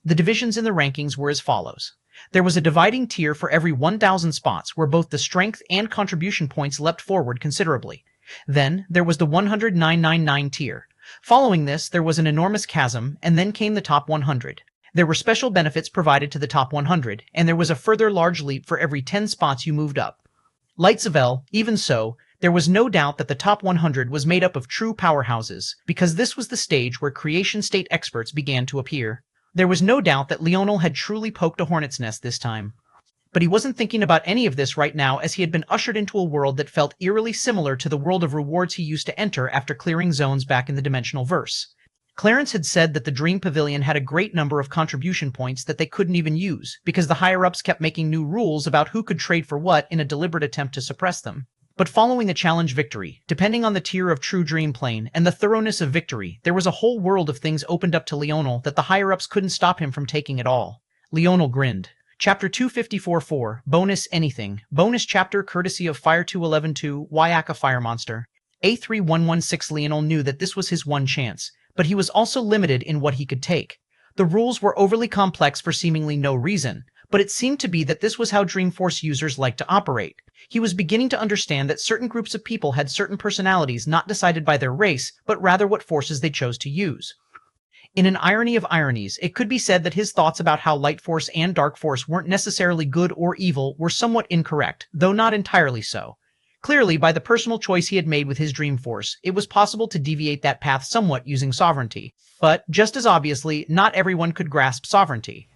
The divisions in the rankings were as follows. There was a dividing tier for every 1,000 spots, where both the strength and contribution points leapt forward considerably. Then, there was the 10999 tier. Following this, there was an enormous chasm, and then came the top 100. There were special benefits provided to the top 100, and there was a further large leap for every 10 spots you moved up. Lights of L, even so, there was no doubt that the top 100 was made up of true powerhouses, because this was the stage where creation state experts began to appear. There was no doubt that Leonel had truly poked a hornet's nest this time. But he wasn't thinking about any of this right now, as he had been ushered into a world that felt eerily similar to the world of rewards he used to enter after clearing zones back in the dimensional verse. Clarence had said that the Dream Pavilion had a great number of contribution points that they couldn't even use, because the higher-ups kept making new rules about who could trade for what in a deliberate attempt to suppress them. But following the challenge victory, depending on the tier of true dream plane and the thoroughness of victory, there was a whole world of things opened up to Leonel that the higher-ups couldn't stop him from taking it all. Leonel grinned. Chapter 254-4, Bonus Anything. Bonus chapter courtesy of Fire 211-2, Wayaka Fire Monster. A3116. Leonel knew that this was his one chance, but he was also limited in what he could take. The rules were overly complex for seemingly no reason, but it seemed to be that this was how Dreamforce users liked to operate. He was beginning to understand that certain groups of people had certain personalities not decided by their race, but rather what forces they chose to use. In an irony of ironies, it could be said that his thoughts about how Light Force and Dark Force weren't necessarily good or evil were somewhat incorrect, though not entirely so. Clearly, by the personal choice he had made with his Dream Force, it was possible to deviate that path somewhat using sovereignty. But, just as obviously, not everyone could grasp sovereignty.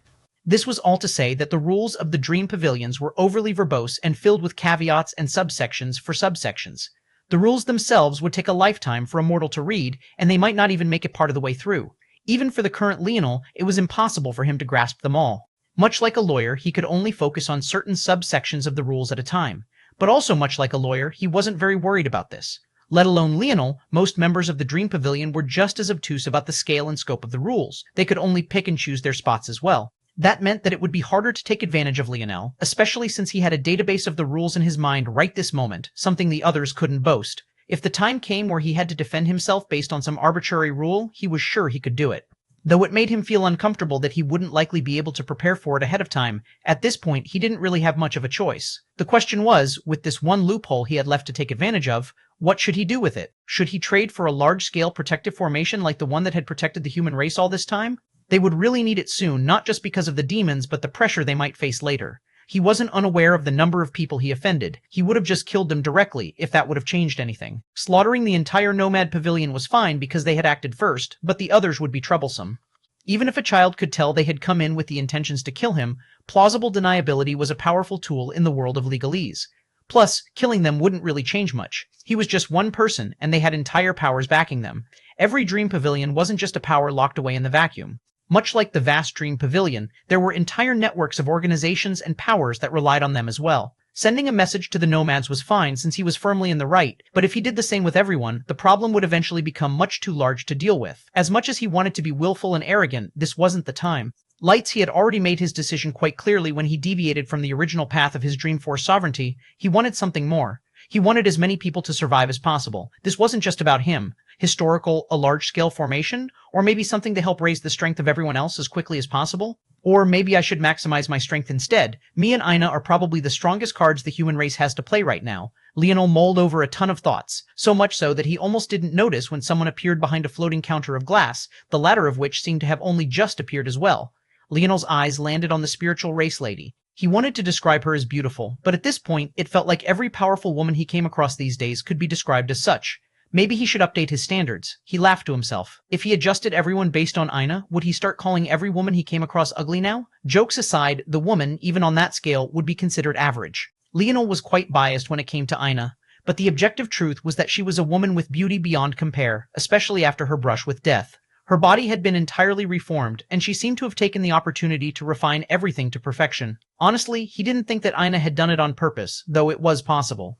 This was all to say that the rules of the Dream Pavilions were overly verbose and filled with caveats and subsections for subsections. The rules themselves would take a lifetime for a mortal to read, and they might not even make it part of the way through. Even for the current Leonel, it was impossible for him to grasp them all. Much like a lawyer, he could only focus on certain subsections of the rules at a time. But also much like a lawyer, he wasn't very worried about this. Let alone Leonel, most members of the Dream Pavilion were just as obtuse about the scale and scope of the rules. They could only pick and choose their spots as well. That meant that it would be harder to take advantage of Leonel, especially since he had a database of the rules in his mind right this moment, something the others couldn't boast. If the time came where he had to defend himself based on some arbitrary rule, he was sure he could do it. Though it made him feel uncomfortable that he wouldn't likely be able to prepare for it ahead of time, at this point he didn't really have much of a choice. The question was, with this one loophole he had left to take advantage of, what should he do with it? Should he trade for a large-scale protective formation like the one that had protected the human race all this time? They would really need it soon, not just because of the demons, but the pressure they might face later. He wasn't unaware of the number of people he offended. He would have just killed them directly, if that would have changed anything. Slaughtering the entire Nomad Pavilion was fine because they had acted first, but the others would be troublesome. Even if a child could tell they had come in with the intentions to kill him, plausible deniability was a powerful tool in the world of legalese. Plus, killing them wouldn't really change much. He was just one person, and they had entire powers backing them. Every Dream Pavilion wasn't just a power locked away in the vacuum. Much like the vast Dream Pavilion, there were entire networks of organizations and powers that relied on them as well. Sending a message to the Nomads was fine since he was firmly in the right, but if he did the same with everyone, the problem would eventually become much too large to deal with. As much as he wanted to be willful and arrogant, this wasn't the time. Lights, he had already made his decision quite clearly when he deviated from the original path of his Dreamforce sovereignty. He wanted something more. He wanted as many people to survive as possible. This wasn't just about him. Historical, a large-scale formation? Or maybe something to help raise the strength of everyone else as quickly as possible? Or maybe I should maximize my strength instead. Me and Ina are probably the strongest cards the human race has to play right now. Leonel mulled over a ton of thoughts, so much so that he almost didn't notice when someone appeared behind a floating counter of glass, the latter of which seemed to have only just appeared as well. Leonel's eyes landed on the spiritual race lady. He wanted to describe her as beautiful, but at this point, it felt like every powerful woman he came across these days could be described as such. Maybe he should update his standards. He laughed to himself. If he adjusted everyone based on Ina, would he start calling every woman he came across ugly now? Jokes aside, the woman, even on that scale, would be considered average. Leonel was quite biased when it came to Ina, but the objective truth was that she was a woman with beauty beyond compare, especially after her brush with death. Her body had been entirely reformed, and she seemed to have taken the opportunity to refine everything to perfection. Honestly, he didn't think that Ina had done it on purpose, though it was possible.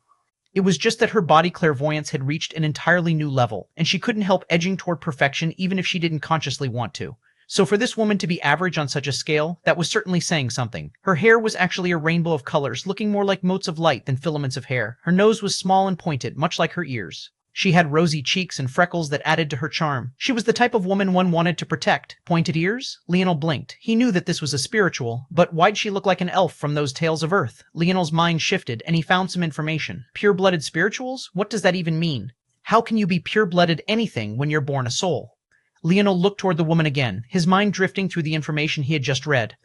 It was just that her body clairvoyance had reached an entirely new level, and she couldn't help edging toward perfection even if she didn't consciously want to. So for this woman to be average on such a scale, that was certainly saying something. Her hair was actually a rainbow of colors, looking more like motes of light than filaments of hair. Her nose was small and pointed, much like her ears. She had rosy cheeks and freckles that added to her charm. She was the type of woman one wanted to protect. Pointed ears? Leonel blinked. He knew that this was a spiritual, but why'd she look like an elf from those tales of Earth? Leonel's mind shifted, and he found some information. Pure-blooded spirituals? What does that even mean? How can you be pure-blooded anything when you're born a soul? Leonel looked toward the woman again, his mind drifting through the information he had just read.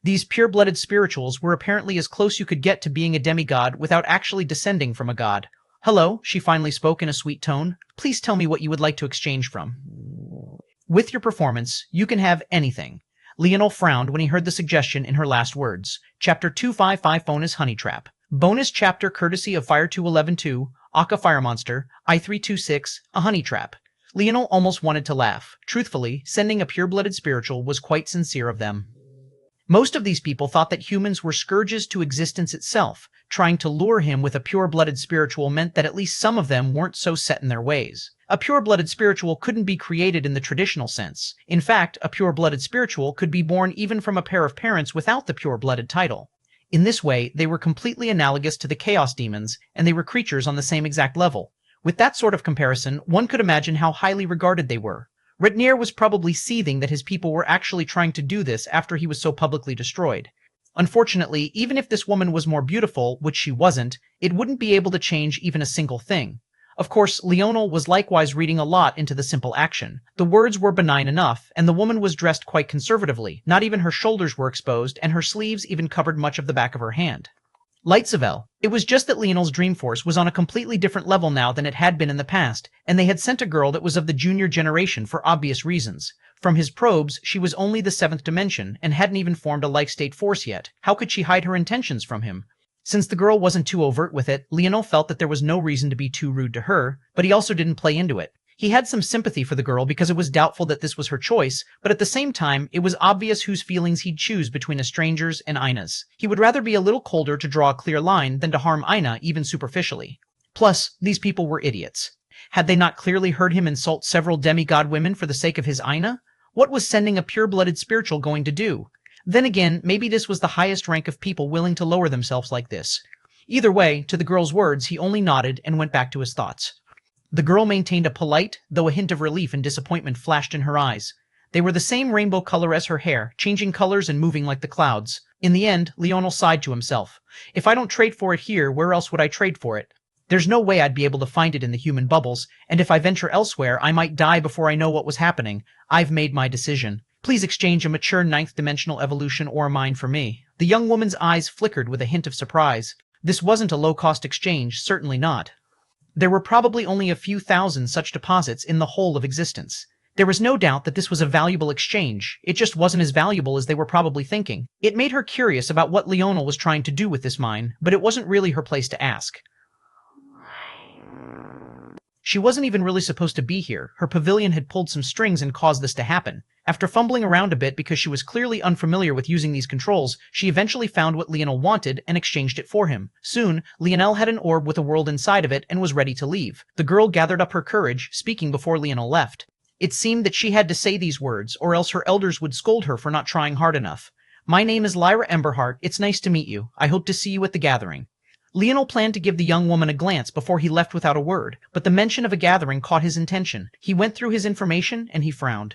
These pure-blooded spirituals were apparently as close you could get to being a demigod without actually descending from a god. Hello, she finally spoke in a sweet tone. Please tell me what you would like to exchange from. With your performance, you can have anything. Leonel frowned when he heard the suggestion in her last words. Chapter 255 Bonus Honey Trap. Bonus chapter courtesy of Fire 211-2, Aka Fire Monster, I-326, a honey trap. Leonel almost wanted to laugh. Truthfully, sending a pure-blooded spiritual was quite sincere of them. Most of these people thought that humans were scourges to existence itself. Trying to lure him with a pure-blooded spiritual meant that at least some of them weren't so set in their ways. A pure-blooded spiritual couldn't be created in the traditional sense. In fact, a pure-blooded spiritual could be born even from a pair of parents without the pure-blooded title. In this way, they were completely analogous to the chaos demons, and they were creatures on the same exact level. With that sort of comparison, one could imagine how highly regarded they were. Rednier was probably seething that his people were actually trying to do this after he was so publicly destroyed. Unfortunately, even if this woman was more beautiful, which she wasn't, it wouldn't be able to change even a single thing. Of course, Leonel was likewise reading a lot into the simple action. The words were benign enough, and the woman was dressed quite conservatively. Not even her shoulders were exposed, and her sleeves even covered much of the back of her hand. Lightsavel. It was just that Leonel's Dreamforce was on a completely different level now than it had been in the past, and they had sent a girl that was of the junior generation for obvious reasons. From his probes, she was only the 7th dimension, and hadn't even formed a life-state force yet. How could she hide her intentions from him? Since the girl wasn't too overt with it, Leonel felt that there was no reason to be too rude to her, but he also didn't play into it. He had some sympathy for the girl because it was doubtful that this was her choice, but at the same time, it was obvious whose feelings he'd choose between a stranger's and Ina's. He would rather be a little colder to draw a clear line than to harm Ina even superficially. Plus, these people were idiots. Had they not clearly heard him insult several demigod women for the sake of his Ina? What was sending a pure-blooded spiritual going to do? Then again, maybe this was the highest rank of people willing to lower themselves like this. Either way, to the girl's words, he only nodded and went back to his thoughts. The girl maintained a polite, though a hint of relief and disappointment flashed in her eyes. They were the same rainbow color as her hair, changing colors and moving like the clouds. In the end, Leonel sighed to himself. If I don't trade for it here, where else would I trade for it? There's no way I'd be able to find it in the human bubbles, and if I venture elsewhere, I might die before I know what was happening. I've made my decision. Please exchange a mature 9th-dimensional evolution or mine for me. The young woman's eyes flickered with a hint of surprise. This wasn't a low-cost exchange, certainly not. There were probably only a few thousand such deposits in the whole of existence. There was no doubt that this was a valuable exchange. It just wasn't as valuable as they were probably thinking. It made her curious about what Leonel was trying to do with this mine, but it wasn't really her place to ask. She wasn't even really supposed to be here. Her pavilion had pulled some strings and caused this to happen. After fumbling around a bit because she was clearly unfamiliar with using these controls, she eventually found what Leonel wanted and exchanged it for him. Soon, Leonel had an orb with a world inside of it and was ready to leave. The girl gathered up her courage, speaking before Leonel left. It seemed that she had to say these words, or else her elders would scold her for not trying hard enough. My name is Lyra Emberheart. It's nice to meet you. I hope to see you at the gathering. Leonel planned to give the young woman a glance before he left without a word, but the mention of a gathering caught his attention. He went through his information and he frowned.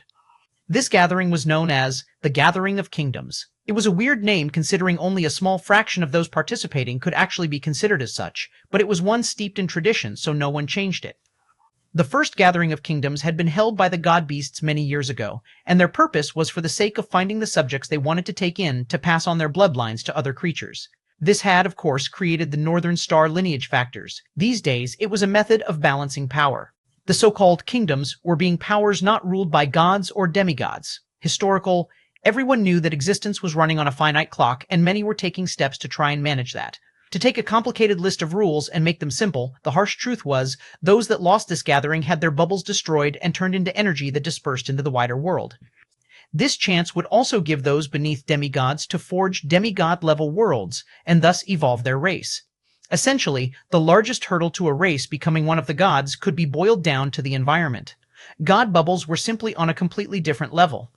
This gathering was known as the Gathering of Kingdoms. It was a weird name considering only a small fraction of those participating could actually be considered as such, but it was one steeped in tradition, so no one changed it. The first Gathering of Kingdoms had been held by the god beasts many years ago, and their purpose was for the sake of finding the subjects they wanted to take in to pass on their bloodlines to other creatures. This had, of course, created the Northern Star lineage factors. These days, it was a method of balancing power. The so-called kingdoms were being powers not ruled by gods or demigods. Historical, everyone knew that existence was running on a finite clock, and many were taking steps to try and manage that. To take a complicated list of rules and make them simple, the harsh truth was, those that lost this gathering had their bubbles destroyed and turned into energy that dispersed into the wider world. This chance would also give those beneath demigods to forge demigod-level worlds, and thus evolve their race. Essentially, the largest hurdle to a race becoming one of the gods could be boiled down to the environment. God bubbles were simply on a completely different level.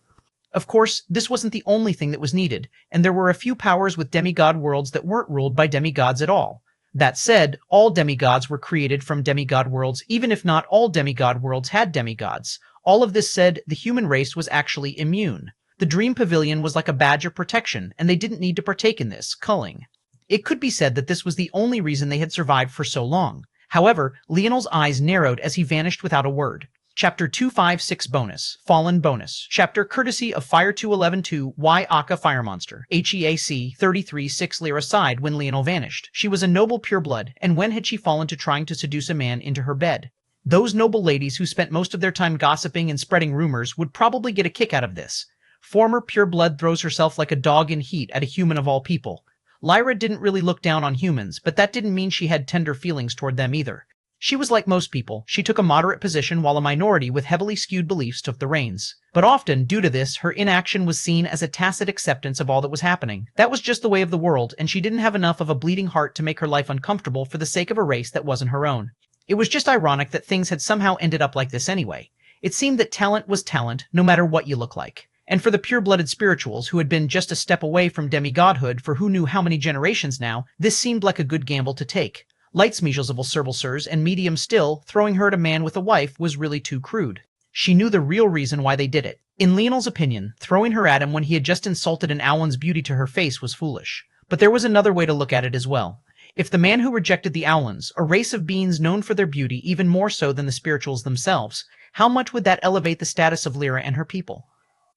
Of course, this wasn't the only thing that was needed, and there were a few powers with demigod worlds that weren't ruled by demigods at all. That said, all demigods were created from demigod worlds, even if not all demigod worlds had demigods. All of this said, the human race was actually immune. The Dream Pavilion was like a badge of protection, and they didn't need to partake in this culling. It could be said that this was the only reason they had survived for so long. However, Leonel's eyes narrowed as he vanished without a word. Chapter 256 Bonus, Fallen Bonus. Chapter courtesy of Fire 2112 Y Aka Fire Monster. HEAC 33 lira sighed when Leonel vanished. She was a noble pureblood, and when had she fallen to trying to seduce a man into her bed? Those noble ladies who spent most of their time gossiping and spreading rumors would probably get a kick out of this. Former pureblood throws herself like a dog in heat at a human of all people. Lyra didn't really look down on humans, but that didn't mean she had tender feelings toward them either. She was like most people, she took a moderate position while a minority with heavily skewed beliefs took the reins. But often, due to this, her inaction was seen as a tacit acceptance of all that was happening. That was just the way of the world, and she didn't have enough of a bleeding heart to make her life uncomfortable for the sake of a race that wasn't her own. It was just ironic that things had somehow ended up like this anyway. It seemed that talent was talent, no matter what you look like. And for the pure-blooded spirituals who had been just a step away from demigodhood for who knew how many generations now, this seemed like a good gamble to take. Lightsmeasels of Sirs and medium still, throwing her at a man with a wife was really too crude. She knew the real reason why they did it. In Leonel's opinion, throwing her at him when he had just insulted an Owlin's beauty to her face was foolish. But there was another way to look at it as well. If the man who rejected the Owlins, a race of beings known for their beauty even more so than the spirituals themselves, how much would that elevate the status of Lyra and her people?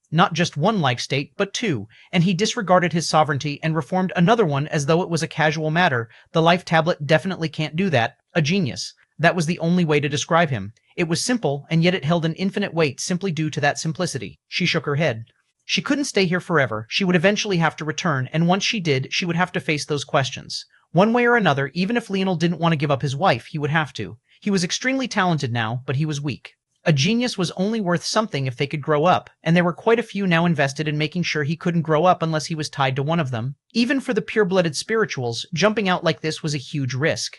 Not just one life state, but two, and he disregarded his sovereignty and reformed another one as though it was a casual matter. The life tablet definitely can't do that. A genius. That was the only way to describe him. It was simple, and yet it held an infinite weight simply due to that simplicity. She shook her head. She couldn't stay here forever. She would eventually have to return, and once she did, she would have to face those questions. One way or another, even if Leonel didn't want to give up his wife, he would have to. He was extremely talented now, but he was weak. A genius was only worth something if they could grow up, and there were quite a few now invested in making sure he couldn't grow up unless he was tied to one of them. Even for the pure-blooded spirituals, jumping out like this was a huge risk.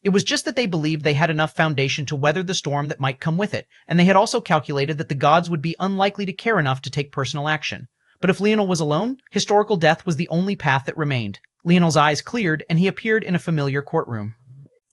It was just that they believed they had enough foundation to weather the storm that might come with it, and they had also calculated that the gods would be unlikely to care enough to take personal action. But if Leonel was alone, historical death was the only path that remained. Leonel's eyes cleared, and he appeared in a familiar courtroom.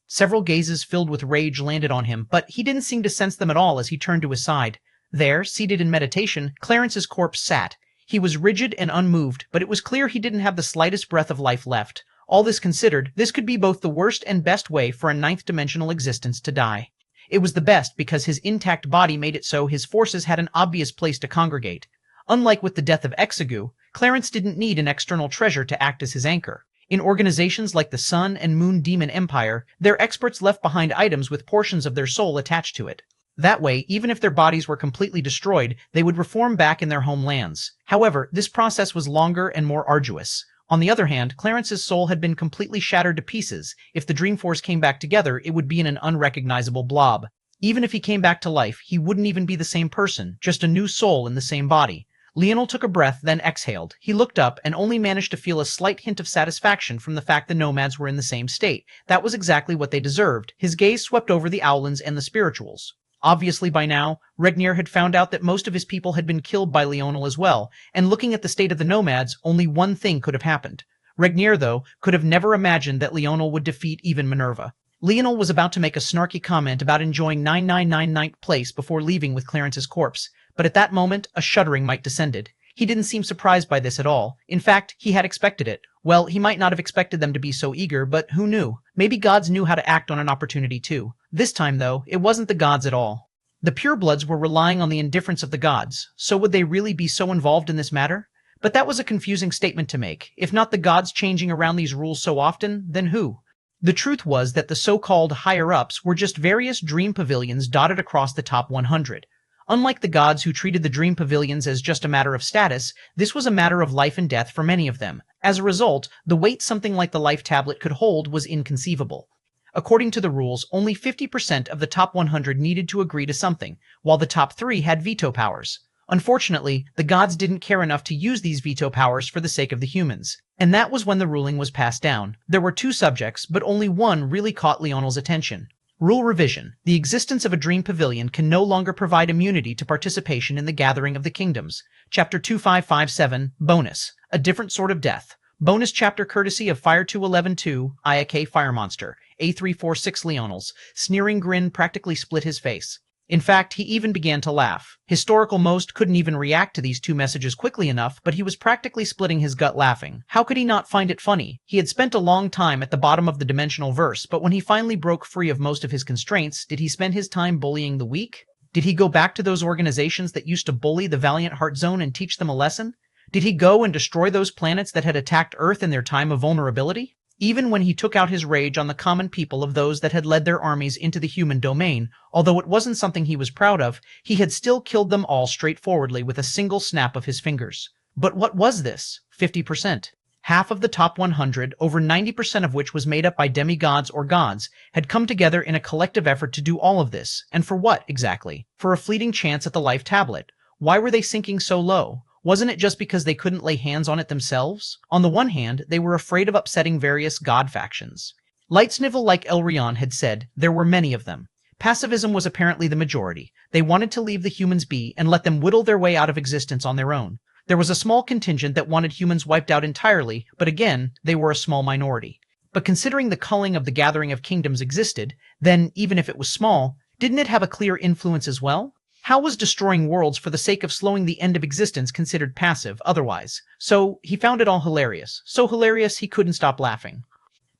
Several gazes filled with rage landed on him, but he didn't seem to sense them at all as he turned to his side. There, seated in meditation, Clarence's corpse sat. He was rigid and unmoved, but it was clear he didn't have the slightest breath of life left. All this considered, this could be both the worst and best way for a ninth-dimensional existence to die. It was the best because his intact body made it so his forces had an obvious place to congregate. Unlike with the death of Exegu, Clarence didn't need an external treasure to act as his anchor. In organizations like the Sun and Moon Demon Empire, their experts left behind items with portions of their soul attached to it. That way, even if their bodies were completely destroyed, they would reform back in their homelands. However, this process was longer and more arduous. On the other hand, Clarence's soul had been completely shattered to pieces. If the Dreamforce came back together, it would be in an unrecognizable blob. Even if he came back to life, he wouldn't even be the same person, just a new soul in the same body. Leonel took a breath, then exhaled. He looked up and only managed to feel a slight hint of satisfaction from the fact the nomads were in the same state. That was exactly what they deserved. His gaze swept over the Owlins and the spirituals. Obviously by now, Regnier had found out that most of his people had been killed by Leonel as well, and looking at the state of the nomads, only one thing could have happened. Regnier, though, could have never imagined that Leonel would defeat even Minerva. Leonel was about to make a snarky comment about enjoying 9999th place before leaving with Clarence's corpse, but at that moment, a shuddering might descended. He didn't seem surprised by this at all. In fact, he had expected it. Well, he might not have expected them to be so eager, but who knew? Maybe gods knew how to act on an opportunity too. This time, though, it wasn't the gods at all. The purebloods were relying on the indifference of the gods, so would they really be so involved in this matter? But that was a confusing statement to make. If not the gods changing around these rules so often, then who? The truth was that the so-called higher-ups were just various dream pavilions dotted across the top 100. Unlike the gods who treated the dream pavilions as just a matter of status, this was a matter of life and death for many of them. As a result, the weight something like the life tablet could hold was inconceivable. According to the rules, only 50% of the top 100 needed to agree to something, while the top 3 had veto powers. Unfortunately, the gods didn't care enough to use these veto powers for the sake of the humans. And that was when the ruling was passed down. There were 2 subjects, but only one really caught Leonel's attention. Rule revision. The existence of a dream pavilion can no longer provide immunity to participation in the gathering of the kingdoms. Chapter 2557, Bonus. A different sort of death. Bonus chapter courtesy of Fire 211-2, Ayake Fire Monster. A346 Leonel's sneering grin practically split his face. In fact, he even began to laugh. Historical Most couldn't even react to these 2 messages quickly enough, but he was practically splitting his gut laughing. How could he not find it funny? He had spent a long time at the bottom of the dimensional verse, but when he finally broke free of most of his constraints, did he spend his time bullying the weak? Did he go back to those organizations that used to bully the Valiant Heart Zone and teach them a lesson? Did he go and destroy those planets that had attacked Earth in their time of vulnerability? Even when he took out his rage on the common people of those that had led their armies into the human domain, although it wasn't something he was proud of, he had still killed them all straightforwardly with a single snap of his fingers. But what was this? 50%. Half of the top 100, over 90% of which was made up by demigods or gods, had come together in a collective effort to do all of this. And for what, exactly? For a fleeting chance at the life tablet. Why were they sinking so low? Wasn't it just because they couldn't lay hands on it themselves? On the one hand, they were afraid of upsetting various god factions. Lightsnivel, like Elrion had said, there were many of them. Pacifism was apparently the majority. They wanted to leave the humans be and let them whittle their way out of existence on their own. There was a small contingent that wanted humans wiped out entirely, but again, they were a small minority. But considering the culling of the Gathering of Kingdoms existed, then, even if it was small, didn't it have a clear influence as well? How was destroying worlds for the sake of slowing the end of existence considered passive otherwise? So he found it all hilarious. So hilarious he couldn't stop laughing.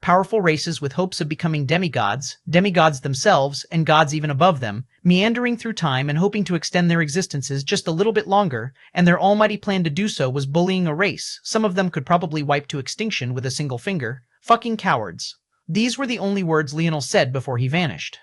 Powerful races with hopes of becoming demigods, demigods themselves, and gods even above them, meandering through time and hoping to extend their existences just a little bit longer, and their almighty plan to do so was bullying a race some of them could probably wipe to extinction with a single finger. Fucking cowards. These were the only words Leonel said before he vanished.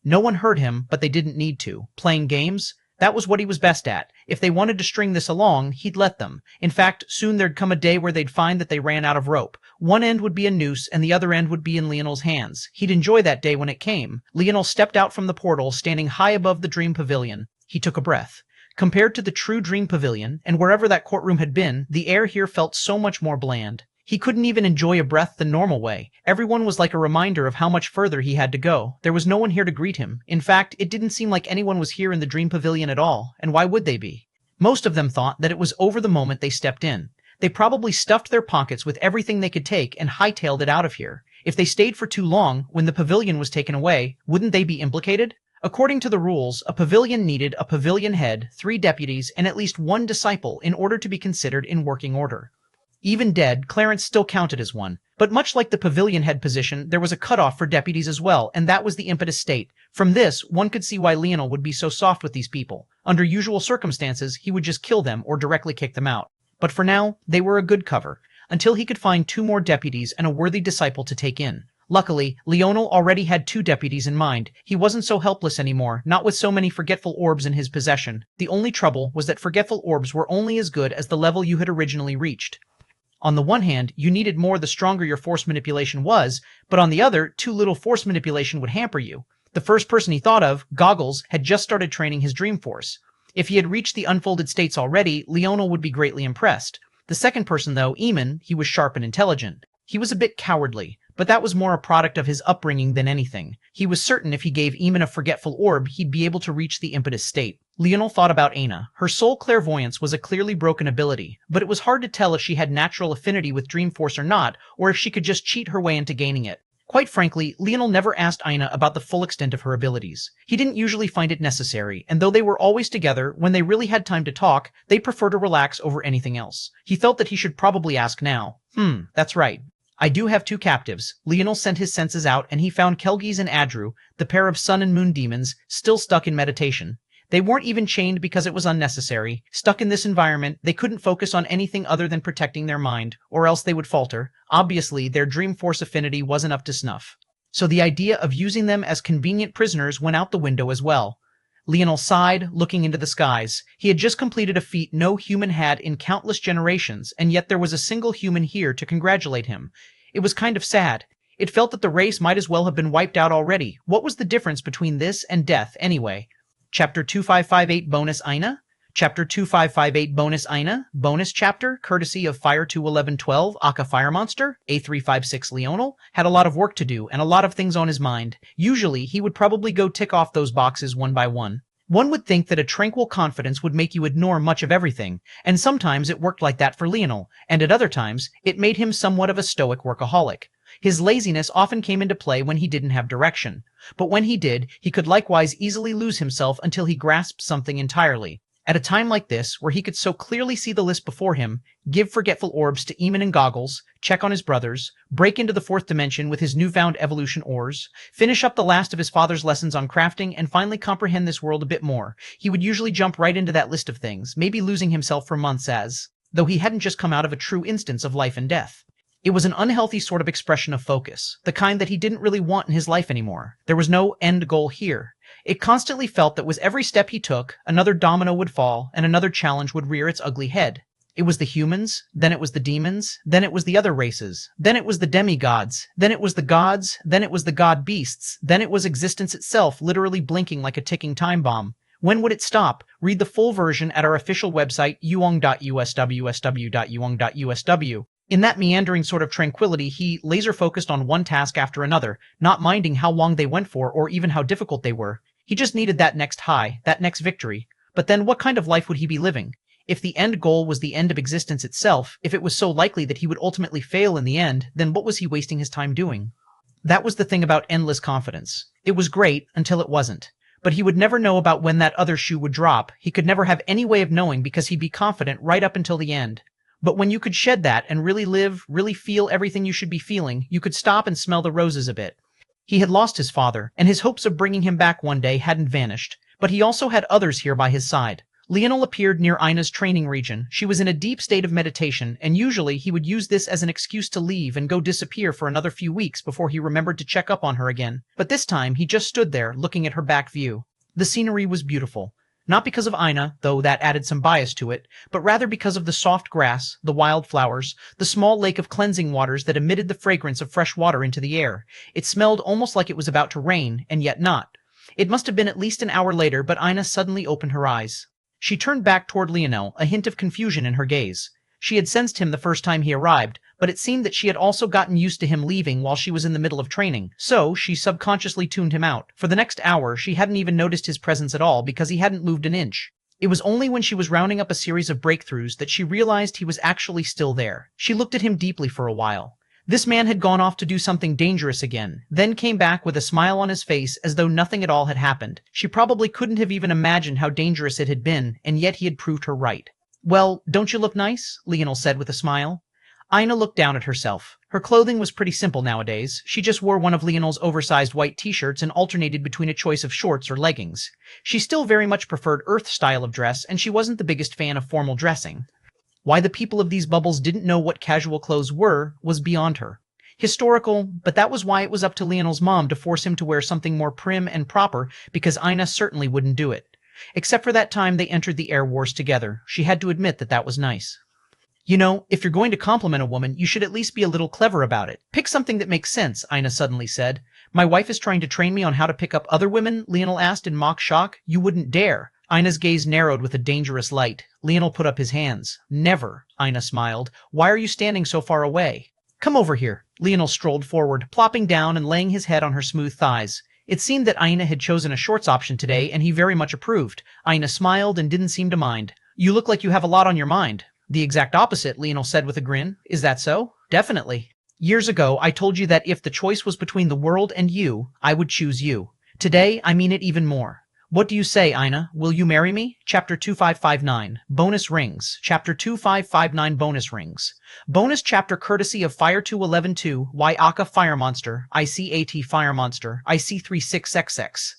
No one heard him, but they didn't need to. Playing games? That was what he was best at. If they wanted to string this along, he'd let them. In fact, soon there'd come a day where they'd find that they ran out of rope. One end would be a noose, and the other end would be in Leonel's hands. He'd enjoy that day when it came. Leonel stepped out from the portal, standing high above the Dream Pavilion. He took a breath. Compared to the true Dream Pavilion, and wherever that courtroom had been, the air here felt so much more bland. He couldn't even enjoy a breath the normal way. Everyone was like a reminder of how much further he had to go. There was no one here to greet him. In fact, it didn't seem like anyone was here in the Dream Pavilion at all, and why would they be? Most of them thought that it was over the moment they stepped in. They probably stuffed their pockets with everything they could take and hightailed it out of here. If they stayed for too long, when the pavilion was taken away, wouldn't they be implicated? According to the rules, a pavilion needed a pavilion head, 3 deputies, and at least 1 disciple in order to be considered in working order. Even dead, Clarence still counted as one. But much like the pavilion head position, there was a cutoff for deputies as well, and that was the impetus state. From this, one could see why Leonel would be so soft with these people. Under usual circumstances, he would just kill them or directly kick them out. But for now, they were a good cover, until he could find 2 more deputies and a worthy disciple to take in. Luckily, Leonel already had 2 deputies in mind. He wasn't so helpless anymore, not with so many forgetful orbs in his possession. The only trouble was that forgetful orbs were only as good as the level you had originally reached. On the one hand, you needed more the stronger your force manipulation was, but on the other, too little force manipulation would hamper you. The first person he thought of, Goggles, had just started training his dream force. If he had reached the unfolded states already, Leonel would be greatly impressed. The second person, though, Eamon, he was sharp and intelligent. He was a bit cowardly, but that was more a product of his upbringing than anything. He was certain if he gave Eamon a forgetful orb, he'd be able to reach the impetus state. Leonel thought about Aina. Her soul clairvoyance was a clearly broken ability, but it was hard to tell if she had natural affinity with Dreamforce or not, or if she could just cheat her way into gaining it. Quite frankly, Leonel never asked Aina about the full extent of her abilities. He didn't usually find it necessary, and though they were always together, when they really had time to talk, they preferred to relax over anything else. He felt that he should probably ask now. That's right. I do have two captives. Leonel sent his senses out, and he found Kelgis and Adru, the pair of sun and moon demons, still stuck in meditation. They weren't even chained because it was unnecessary. Stuck in this environment, they couldn't focus on anything other than protecting their mind, or else they would falter. Obviously, their Dreamforce affinity wasn't up to snuff. So the idea of using them as convenient prisoners went out the window as well. Leonel sighed, looking into the skies. He had just completed a feat no human had in countless generations, and yet there was a single human here to congratulate him. It was kind of sad. It felt that the race might as well have been wiped out already. What was the difference between this and death, anyway? Chapter 2558 Bonus Aina? Chapter 2558 Bonus Aina? Bonus chapter, courtesy of Fire 21112, Aka Fire Monster, A356 Leonel, had a lot of work to do and a lot of things on his mind. Usually, he would probably go tick off those boxes one by one. One would think that a tranquil confidence would make you ignore much of everything, and sometimes it worked like that for Leonel, and at other times, it made him somewhat of a stoic workaholic. His laziness often came into play when he didn't have direction, but when he did, he could likewise easily lose himself until he grasped something entirely. At a time like this, where he could so clearly see the list before him, give forgetful orbs to Eamon and Goggles, check on his brothers, break into the fourth dimension with his newfound evolution ores, finish up the last of his father's lessons on crafting, and finally comprehend this world a bit more, he would usually jump right into that list of things, maybe losing himself for months as though he hadn't just come out of a true instance of life and death. It was an unhealthy sort of expression of focus, the kind that he didn't really want in his life anymore. There was no end goal here. It constantly felt that with every step he took, another domino would fall and another challenge would rear its ugly head. It was the humans, then it was the demons, then it was the other races, then it was the demigods, then it was the gods, then it was the god beasts, then it was existence itself literally blinking like a ticking time bomb. When would it stop? Read the full version at our official website, uong.usw.uong.usw. In that meandering sort of tranquility, he laser-focused on one task after another, not minding how long they went for or even how difficult they were. He just needed that next high, that next victory. But then what kind of life would he be living? If the end goal was the end of existence itself, if it was so likely that he would ultimately fail in the end, then what was he wasting his time doing? That was the thing about endless confidence. It was great until it wasn't. But he would never know about when that other shoe would drop. He could never have any way of knowing because he'd be confident right up until the end. But when you could shed that and really live, really feel everything you should be feeling, you could stop and smell the roses a bit. He had lost his father, and his hopes of bringing him back one day hadn't vanished, but he also had others here by his side. Leonel appeared near Aina's training region. She was in a deep state of meditation, and usually he would use this as an excuse to leave and go disappear for another few weeks before he remembered to check up on her again. But this time, he just stood there, looking at her back view. The scenery was beautiful. Not because of Aina, though that added some bias to it, but rather because of the soft grass, the wild flowers, the small lake of cleansing waters that emitted the fragrance of fresh water into the air. It smelled almost like it was about to rain, and yet not. It must have been at least an hour later, but Aina suddenly opened her eyes. She turned back toward Leonel, a hint of confusion in her gaze. She had sensed him the first time he arrived, but it seemed that she had also gotten used to him leaving while she was in the middle of training, so she subconsciously tuned him out. For the next hour, she hadn't even noticed his presence at all because he hadn't moved an inch. It was only when she was rounding up a series of breakthroughs that she realized he was actually still there. She looked at him deeply for a while. This man had gone off to do something dangerous again, then came back with a smile on his face as though nothing at all had happened. She probably couldn't have even imagined how dangerous it had been, and yet he had proved her right. "Well, don't you look nice?" Leonel said with a smile. Aina looked down at herself. Her clothing was pretty simple nowadays. She just wore one of Leonel's oversized white t-shirts and alternated between a choice of shorts or leggings. She still very much preferred Earth style of dress, and she wasn't the biggest fan of formal dressing. Why the people of these bubbles didn't know what casual clothes were was beyond her. Historical, but that was why it was up to Leonel's mom to force him to wear something more prim and proper, because Aina certainly wouldn't do it. Except for that time they entered the Air Wars together. She had to admit that that was nice. "You know, if you're going to compliment a woman, you should at least be a little clever about it. Pick something that makes sense," Aina suddenly said. "My wife is trying to train me on how to pick up other women?" Leonel asked in mock shock. "You wouldn't dare." Aina's gaze narrowed with a dangerous light. Leonel put up his hands. "Never," Aina smiled. "Why are you standing so far away?" "Come over here." Leonel strolled forward, plopping down and laying his head on her smooth thighs. It seemed that Aina had chosen a shorts option today, and he very much approved. Aina smiled and didn't seem to mind. You look like you have a lot on your mind. The exact opposite, Leonel said with a grin. Is that so? Definitely. Years ago, I told you that if the choice was between the world and you, I would choose you. Today, I mean it even more. What do you say, Aina? Will you marry me? Chapter 2559. Bonus Rings. Chapter 2559 Bonus Rings. Bonus chapter courtesy of Fire2112, Yaka Fire Monster, ICAT Fire Monster, IC36XX.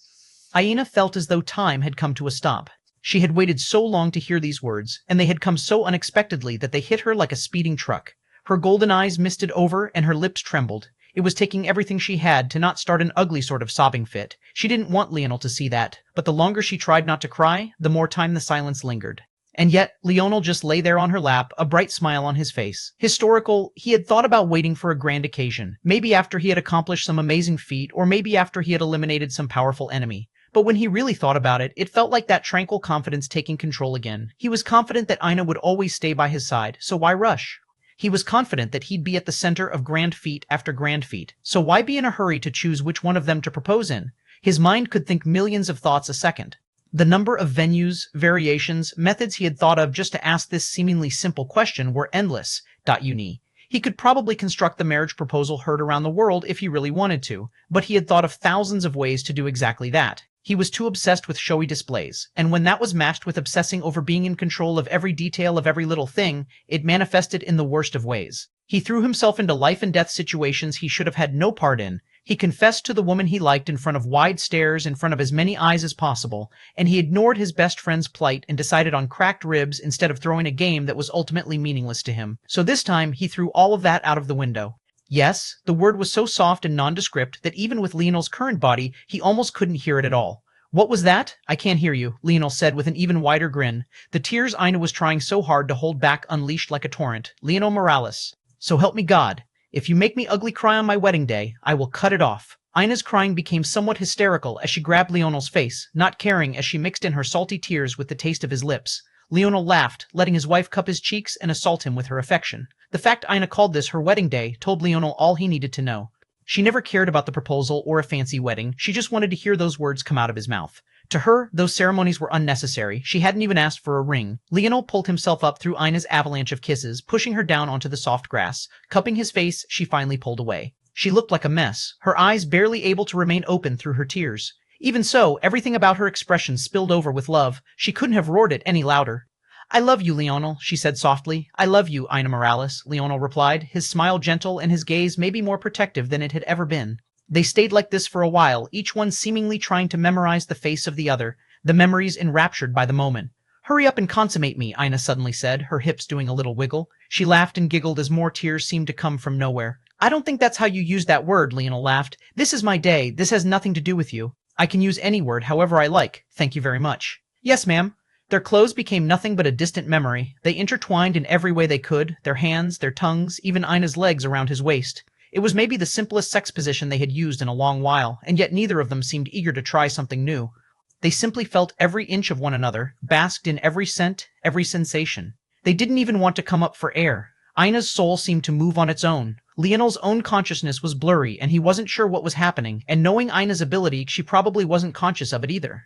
Aina felt as though time had come to a stop. She had waited so long to hear these words, and they had come so unexpectedly that they hit her like a speeding truck. Her golden eyes misted over and her lips trembled. It was taking everything she had to not start an ugly sort of sobbing fit. She didn't want Leonel to see that, but the longer she tried not to cry, the more time the silence lingered. And yet, Leonel just lay there on her lap, a bright smile on his face. Historical, he had thought about waiting for a grand occasion, maybe after he had accomplished some amazing feat, or maybe after he had eliminated some powerful enemy. But when he really thought about it, it felt like that tranquil confidence taking control again. He was confident that Aina would always stay by his side, so why rush? He was confident that he'd be at the center of grand feat after grand feat, so why be in a hurry to choose which one of them to propose in? His mind could think millions of thoughts a second. The number of venues, variations, methods he had thought of just to ask this seemingly simple question were endless. Uni. He could probably construct the marriage proposal heard around the world if he really wanted to, but he had thought of thousands of ways to do exactly that. He was too obsessed with showy displays, and when that was matched with obsessing over being in control of every detail of every little thing, it manifested in the worst of ways. He threw himself into life and death situations he should have had no part in. He confessed to the woman he liked in front of wide stares, in front of as many eyes as possible, and he ignored his best friend's plight and decided on cracked ribs instead of throwing a game that was ultimately meaningless to him. So this time, he threw all of that out of the window. Yes, the word was so soft and nondescript that even with Leonel's current body, he almost couldn't hear it at all. What was that? I can't hear you, Leonel said with an even wider grin. The tears Aina was trying so hard to hold back unleashed like a torrent. Leonel Morales. So help me God. If you make me ugly cry on my wedding day, I will cut it off. Aina's crying became somewhat hysterical as she grabbed Leonel's face, not caring as she mixed in her salty tears with the taste of his lips. Leonel laughed, letting his wife cup his cheeks and assault him with her affection. The fact Aina called this her wedding day told Leonel all he needed to know. She never cared about the proposal or a fancy wedding, she just wanted to hear those words come out of his mouth. To her, those ceremonies were unnecessary, she hadn't even asked for a ring. Leonel pulled himself up through Aina's avalanche of kisses, pushing her down onto the soft grass. Cupping his face, she finally pulled away. She looked like a mess, her eyes barely able to remain open through her tears. Even so, everything about her expression spilled over with love. She couldn't have roared it any louder. I love you, Leonel, she said softly. I love you, Aina Morales, Leonel replied, his smile gentle and his gaze maybe more protective than it had ever been. They stayed like this for a while, each one seemingly trying to memorize the face of the other, the memories enraptured by the moment. Hurry up and consummate me, Aina suddenly said, her hips doing a little wiggle. She laughed and giggled as more tears seemed to come from nowhere. I don't think that's how you use that word, Leonel laughed. This is my day, this has nothing to do with you. I can use any word however I like, thank you very much. Yes, ma'am. Their clothes became nothing but a distant memory. They intertwined in every way they could, their hands, their tongues, even Aina's legs around his waist. It was maybe the simplest sex position they had used in a long while, and yet neither of them seemed eager to try something new. They simply felt every inch of one another, basked in every scent, every sensation. They didn't even want to come up for air. Aina's soul seemed to move on its own. Leonel's own consciousness was blurry, and he wasn't sure what was happening, and knowing Aina's ability, she probably wasn't conscious of it either.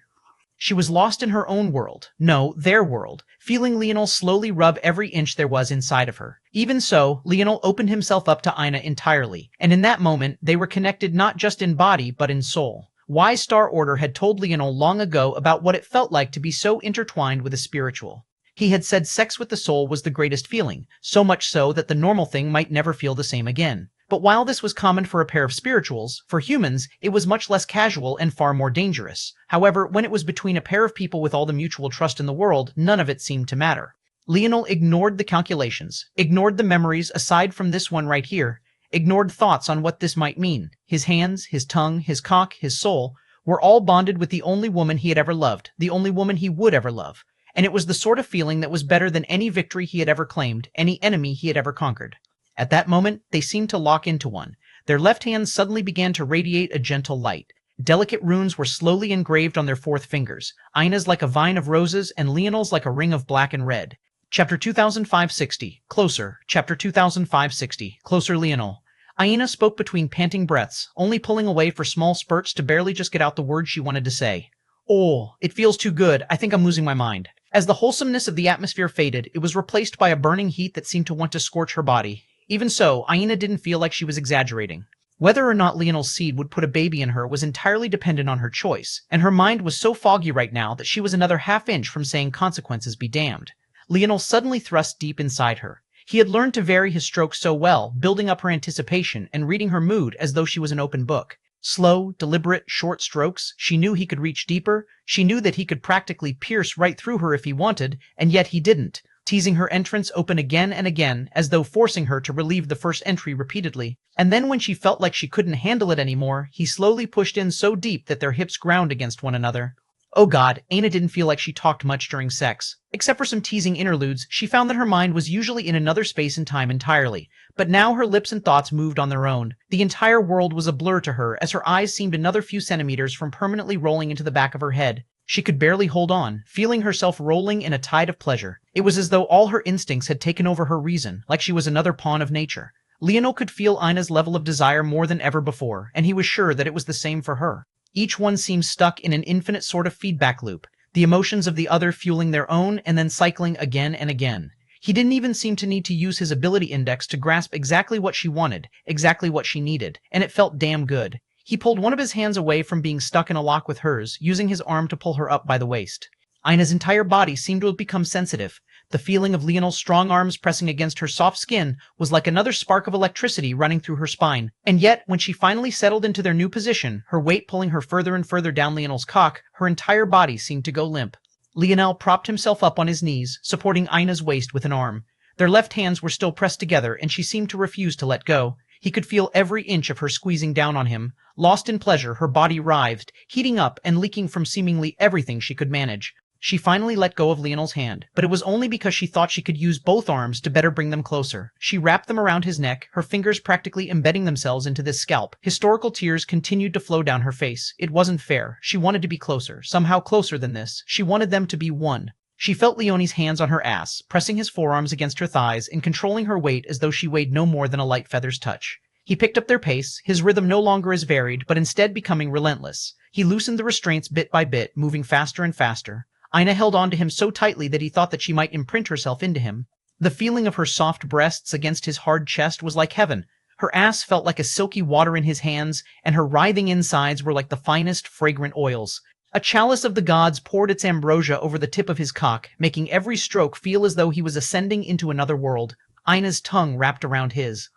She was lost in her own world. No, their world, feeling Leonel slowly rub every inch there was inside of her. Even so, Leonel opened himself up to Aina entirely, and in that moment, they were connected not just in body, but in soul. Wise Star Order had told Leonel long ago about what it felt like to be so intertwined with the spiritual. He had said sex with the soul was the greatest feeling, so much so that the normal thing might never feel the same again. But while this was common for a pair of spirituals, for humans, it was much less casual and far more dangerous. However, when it was between a pair of people with all the mutual trust in the world, none of it seemed to matter. Leonel ignored the calculations, ignored the memories aside from this one right here, ignored thoughts on what this might mean. His hands, his tongue, his cock, his soul, were all bonded with the only woman he had ever loved, the only woman he would ever love. And it was the sort of feeling that was better than any victory he had ever claimed, any enemy he had ever conquered. At that moment, they seemed to lock into one. Their left hands suddenly began to radiate a gentle light. Delicate runes were slowly engraved on their fourth fingers, Aina's like a vine of roses and Leonel's like a ring of black and red. Chapter 2560, Closer. Chapter 2560, Closer Leonel. Aina spoke between panting breaths, only pulling away for small spurts to barely just get out the words she wanted to say. Oh, it feels too good. I think I'm losing my mind. As the wholesomeness of the atmosphere faded, it was replaced by a burning heat that seemed to want to scorch her body. Even so, Aina didn't feel like she was exaggerating. Whether or not Leonel's seed would put a baby in her was entirely dependent on her choice, and her mind was so foggy right now that she was another half-inch from saying consequences be damned. Leonel suddenly thrust deep inside her. He had learned to vary his strokes so well, building up her anticipation and reading her mood as though she was an open book. Slow, deliberate, short strokes, she knew he could reach deeper, she knew that he could practically pierce right through her if he wanted, and yet he didn't, teasing her entrance open again and again, as though forcing her to relieve the first entry repeatedly. And then when she felt like she couldn't handle it anymore, he slowly pushed in so deep that their hips ground against one another. Oh God, Aina didn't feel like she talked much during sex. Except for some teasing interludes, she found that her mind was usually in another space and time entirely. But now her lips and thoughts moved on their own. The entire world was a blur to her as her eyes seemed another few centimeters from permanently rolling into the back of her head. She could barely hold on, feeling herself rolling in a tide of pleasure. It was as though all her instincts had taken over her reason, like she was another pawn of nature. Leonel could feel Ina's level of desire more than ever before, and he was sure that it was the same for her. Each one seemed stuck in an infinite sort of feedback loop, the emotions of the other fueling their own and then cycling again and again. He didn't even seem to need to use his ability index to grasp exactly what she wanted, exactly what she needed, and it felt damn good. He pulled one of his hands away from being stuck in a lock with hers, using his arm to pull her up by the waist. Ina's entire body seemed to have become sensitive. The feeling of Leonel's strong arms pressing against her soft skin was like another spark of electricity running through her spine. And yet, when she finally settled into their new position, her weight pulling her further and further down Leonel's cock, her entire body seemed to go limp. Leonel propped himself up on his knees, supporting Ina's waist with an arm. Their left hands were still pressed together, and she seemed to refuse to let go. He could feel every inch of her squeezing down on him. Lost in pleasure, her body writhed, heating up and leaking from seemingly everything she could manage. She finally let go of Leonel's hand, but it was only because she thought she could use both arms to better bring them closer. She wrapped them around his neck, her fingers practically embedding themselves into his scalp. Historical tears continued to flow down her face. It wasn't fair. She wanted to be closer, somehow closer than this. She wanted them to be one. She felt Leonie's hands on her ass, pressing his forearms against her thighs and controlling her weight as though she weighed no more than a light feather's touch. He picked up their pace, his rhythm no longer as varied, but instead becoming relentless. He loosened the restraints bit by bit, moving faster and faster. Ina held on to him so tightly that he thought that she might imprint herself into him. The feeling of her soft breasts against his hard chest was like heaven. Her ass felt like a silky water in his hands, and her writhing insides were like the finest, fragrant oils. A chalice of the gods poured its ambrosia over the tip of his cock, making every stroke feel as though he was ascending into another world. Ina's tongue wrapped around his.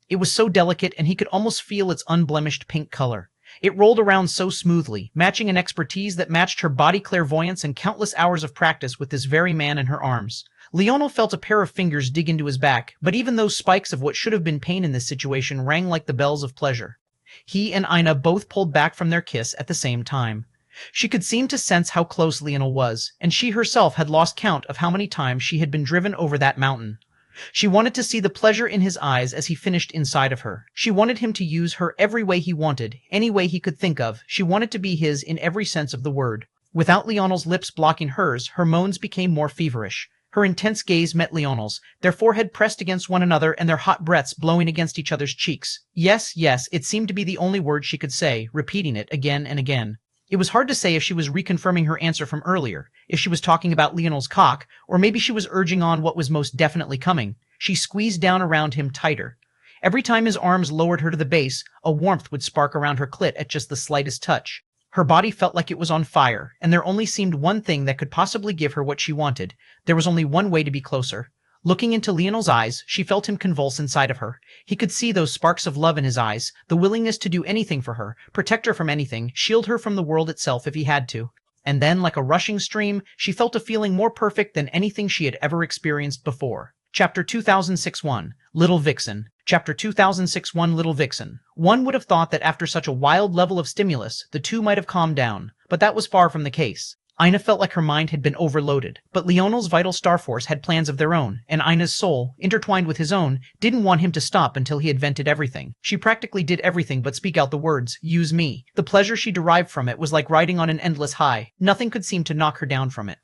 It was so delicate, and he could almost feel its unblemished pink color. It rolled around so smoothly, matching an expertise that matched her body clairvoyance and countless hours of practice with this very man in her arms. Leonel felt a pair of fingers dig into his back, but even those spikes of what should have been pain in this situation rang like the bells of pleasure. He and Ina both pulled back from their kiss at the same time. She could seem to sense how close Leonel was, and she herself had lost count of how many times she had been driven over that mountain. She wanted to see the pleasure in his eyes as he finished inside of her. She wanted him to use her every way he wanted, any way he could think of. She wanted to be his in every sense of the word. Without Leonel's lips blocking hers, her moans became more feverish. Her intense gaze met Leonel's, their forehead pressed against one another and their hot breaths blowing against each other's cheeks. Yes, yes, it seemed to be the only word she could say, repeating it again and again. It was hard to say if she was reconfirming her answer from earlier, if she was talking about Leonel's cock, or maybe she was urging on what was most definitely coming. She squeezed down around him tighter. Every time his arms lowered her to the base, a warmth would spark around her clit at just the slightest touch. Her body felt like it was on fire, and there only seemed one thing that could possibly give her what she wanted. There was only one way to be closer. Looking into Leonel's eyes, she felt him convulse inside of her. He could see those sparks of love in his eyes, the willingness to do anything for her, protect her from anything, shield her from the world itself if he had to. And then, like a rushing stream, she felt a feeling more perfect than anything she had ever experienced before. Chapter 2006-1, Little Vixen. Chapter 2006-1, Little Vixen. One would have thought that after such a wild level of stimulus, the two might have calmed down, but that was far from the case. Ina felt like her mind had been overloaded, but Leonel's vital star force had plans of their own, and Ina's soul, intertwined with his own, didn't want him to stop until he had vented everything. She practically did everything but speak out the words, "Use me." The pleasure she derived from it was like riding on an endless high. Nothing could seem to knock her down from it.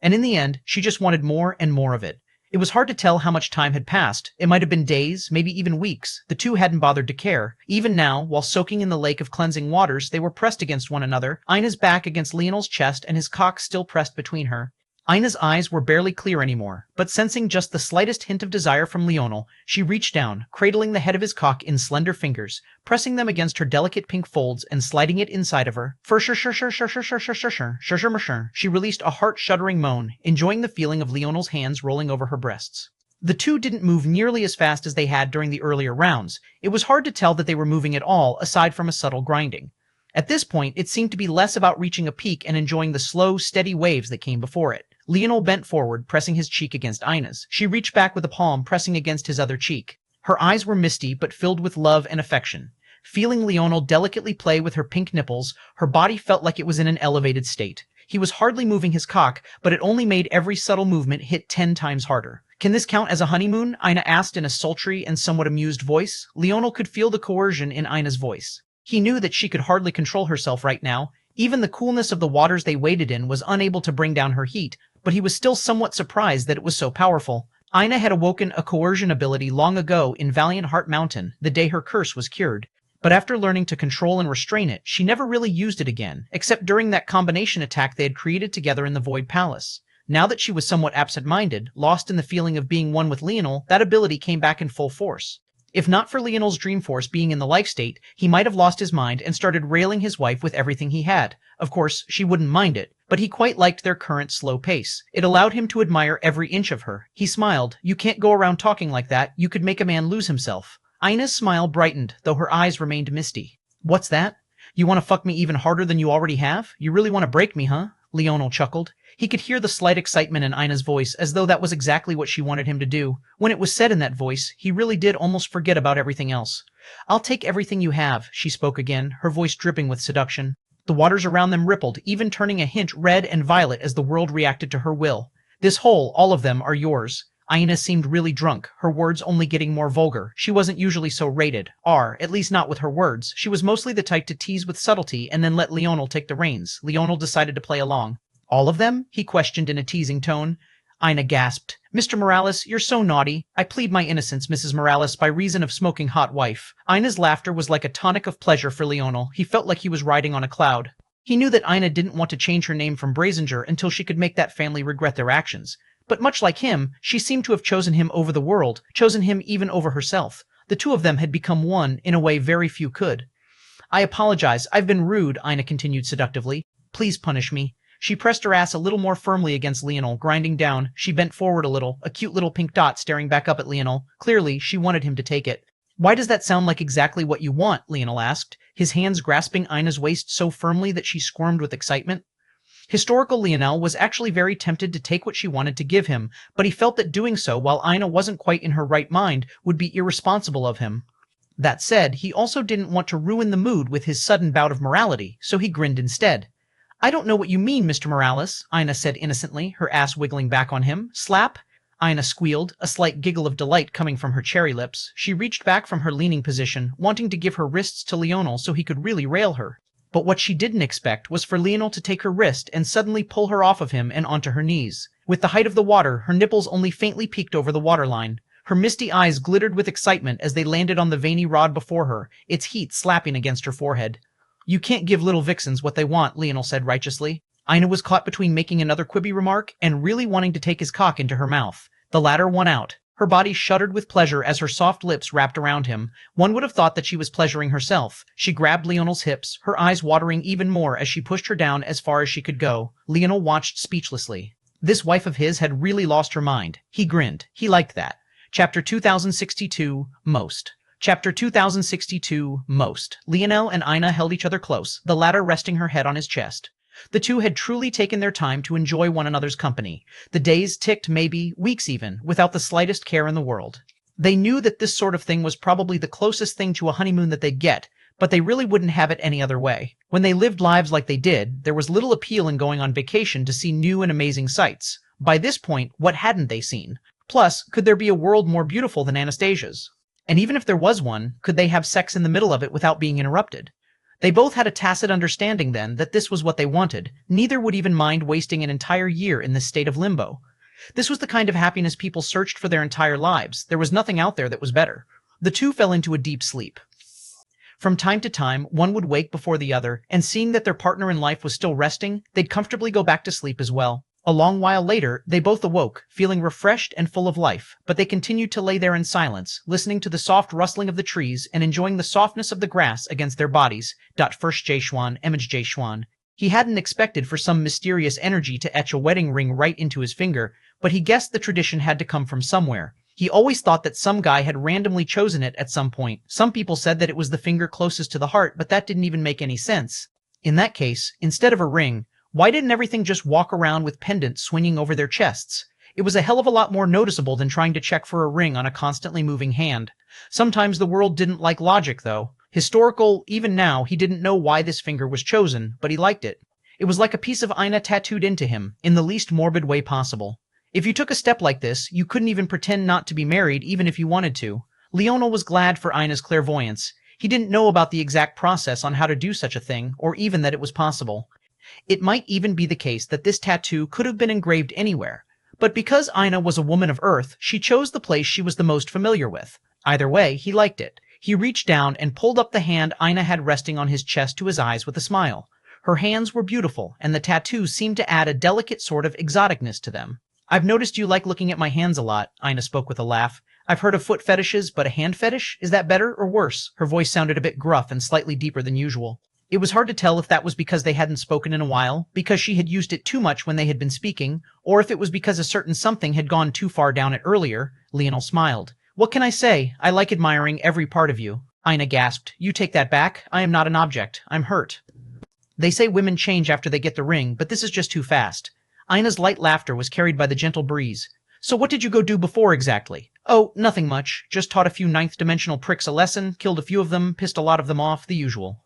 And in the end, she just wanted more and more of it. It was hard to tell how much time had passed. It might have been days, maybe even weeks. The two hadn't bothered to care. Even now, while soaking in the lake of cleansing waters, they were pressed against one another, Ina's back against Leonel's chest and his cock still pressed between her. Ina's eyes were barely clear anymore, but sensing just the slightest hint of desire from Leonel, she reached down, cradling the head of his cock in slender fingers, pressing them against her delicate pink folds and sliding it inside of her. She released a heart-shuddering moan, enjoying the feeling of Leonel's hands rolling over her breasts. The two didn't move nearly as fast as they had during the earlier rounds. It was hard to tell that they were moving at all, aside from a subtle grinding. At this point, it seemed to be less about reaching a peak and enjoying the slow, steady waves that came before it. Leonel bent forward, pressing his cheek against Ina's. She reached back with a palm pressing against his other cheek. Her eyes were misty but filled with love and affection. Feeling Leonel delicately play with her pink nipples, her body felt like it was in an elevated state. He was hardly moving his cock, but it only made every subtle movement hit 10 times harder. "Can this count as a honeymoon?" Ina asked in a sultry and somewhat amused voice. Leonel could feel the coercion in Ina's voice. He knew that she could hardly control herself right now. Even the coolness of the waters they waded in was unable to bring down her heat, but he was still somewhat surprised that it was so powerful. Ina had awoken a coercion ability long ago in Valiant Heart Mountain, the day her curse was cured. But after learning to control and restrain it, she never really used it again, except during that combination attack they had created together in the Void Palace. Now that she was somewhat absent-minded, lost in the feeling of being one with Leonel, that ability came back in full force. If not for Leonel's dream force being in the life state, he might have lost his mind and started railing his wife with everything he had. Of course, she wouldn't mind it, but he quite liked their current slow pace. It allowed him to admire every inch of her. He smiled. "You can't go around talking like that. You could make a man lose himself." Ina's smile brightened, though her eyes remained misty. "What's that? You want to fuck me even harder than you already have? You really want to break me, huh?" Leonel chuckled. He could hear the slight excitement in Ina's voice, as though that was exactly what she wanted him to do. When it was said in that voice, he really did almost forget about everything else. "I'll take everything you have," she spoke again, her voice dripping with seduction. The waters around them rippled, even turning a hint red and violet as the world reacted to her will. "This whole, all of them, are yours." Ina seemed really drunk, her words only getting more vulgar. She wasn't usually so rated, at least not with her words. She was mostly the type to tease with subtlety and then let Leonel take the reins. Leonel decided to play along. "All of them?" he questioned in a teasing tone. Ina gasped. "Mr. Morales, you're so naughty. I plead my innocence, Mrs. Morales, by reason of smoking hot wife." Ina's laughter was like a tonic of pleasure for Leonel. He felt like he was riding on a cloud. He knew that Ina didn't want to change her name from Brazinger until she could make that family regret their actions. But much like him, she seemed to have chosen him over the world, chosen him even over herself. The two of them had become one in a way very few could. "I apologize. I've been rude," Ina continued seductively. "Please punish me." She pressed her ass a little more firmly against Leonel, grinding down. She bent forward a little, a cute little pink dot staring back up at Leonel. Clearly, she wanted him to take it. "Why does that sound like exactly what you want?" Leonel asked, his hands grasping Ina's waist so firmly that she squirmed with excitement. Historical Leonel was actually very tempted to take what she wanted to give him, but he felt that doing so while Ina wasn't quite in her right mind would be irresponsible of him. That said, he also didn't want to ruin the mood with his sudden bout of morality, so he grinned instead. "I don't know what you mean, Mr. Morales," Ina said innocently, her ass wiggling back on him. "Slap?" Ina squealed, a slight giggle of delight coming from her cherry lips. She reached back from her leaning position, wanting to give her wrists to Leonel so he could really rail her. But what she didn't expect was for Leonel to take her wrist and suddenly pull her off of him and onto her knees. With the height of the water, her nipples only faintly peeked over the waterline. Her misty eyes glittered with excitement as they landed on the veiny rod before her, its heat slapping against her forehead. "You can't give little vixens what they want," Leonel said righteously. Ina was caught between making another quibby remark and really wanting to take his cock into her mouth. The latter won out. Her body shuddered with pleasure as her soft lips wrapped around him. One would have thought that she was pleasuring herself. She grabbed Leonel's hips, her eyes watering even more as she pushed her down as far as she could go. Leonel watched speechlessly. This wife of his had really lost her mind. He grinned. He liked that. Chapter 2062, Most. Chapter 2062, Most. Leonel and Ina held each other close, the latter resting her head on his chest. The two had truly taken their time to enjoy one another's company. The days ticked, maybe weeks even, without the slightest care in the world. They knew that this sort of thing was probably the closest thing to a honeymoon that they'd get, but they really wouldn't have it any other way. When they lived lives like they did, there was little appeal in going on vacation to see new and amazing sights. By this point, what hadn't they seen? Plus, could there be a world more beautiful than Anastasia's? And even if there was one, could they have sex in the middle of it without being interrupted? They both had a tacit understanding then that this was what they wanted. Neither would even mind wasting an entire year in this state of limbo. This was the kind of happiness people searched for their entire lives. There was nothing out there that was better. The two fell into a deep sleep. From time to time, one would wake before the other, and seeing that their partner in life was still resting, they'd comfortably go back to sleep as well. A long while later, they both awoke, feeling refreshed and full of life, but they continued to lay there in silence, listening to the soft rustling of the trees and enjoying the softness of the grass against their bodies. First ch2501, image ch2501. He hadn't expected for some mysterious energy to etch a wedding ring right into his finger, but he guessed the tradition had to come from somewhere. He always thought that some guy had randomly chosen it at some point. Some people said that it was the finger closest to the heart, but that didn't even make any sense. In that case, instead of a ring, why didn't everything just walk around with pendants swinging over their chests? It was a hell of a lot more noticeable than trying to check for a ring on a constantly moving hand. Sometimes the world didn't like logic, though. Historical, even now, he didn't know why this finger was chosen, but he liked it. It was like a piece of Ina tattooed into him, in the least morbid way possible. If you took a step like this, you couldn't even pretend not to be married even if you wanted to. Leonel was glad for Ina's clairvoyance. He didn't know about the exact process on how to do such a thing, or even that it was possible. It might even be the case that this tattoo could have been engraved anywhere. But because Ina was a woman of Earth, she chose the place she was the most familiar with. Either way, he liked it. He reached down and pulled up the hand Ina had resting on his chest to his eyes with a smile. Her hands were beautiful, and the tattoo seemed to add a delicate sort of exoticness to them. I've noticed you like looking at my hands a lot, Ina spoke with a laugh. I've heard of foot fetishes, but a hand fetish? Is that better or worse? Her voice sounded a bit gruff and slightly deeper than usual. It was hard to tell if that was because they hadn't spoken in a while, because she had used it too much when they had been speaking, or if it was because a certain something had gone too far down it earlier. Leonel smiled. What can I say? I like admiring every part of you. Ina gasped. You take that back. I am not an object. I'm hurt. They say women change after they get the ring, but this is just too fast. Ina's light laughter was carried by the gentle breeze. So what did you go do before exactly? Oh, nothing much. Just taught a few ninth-dimensional pricks a lesson, killed a few of them, pissed a lot of them off, the usual.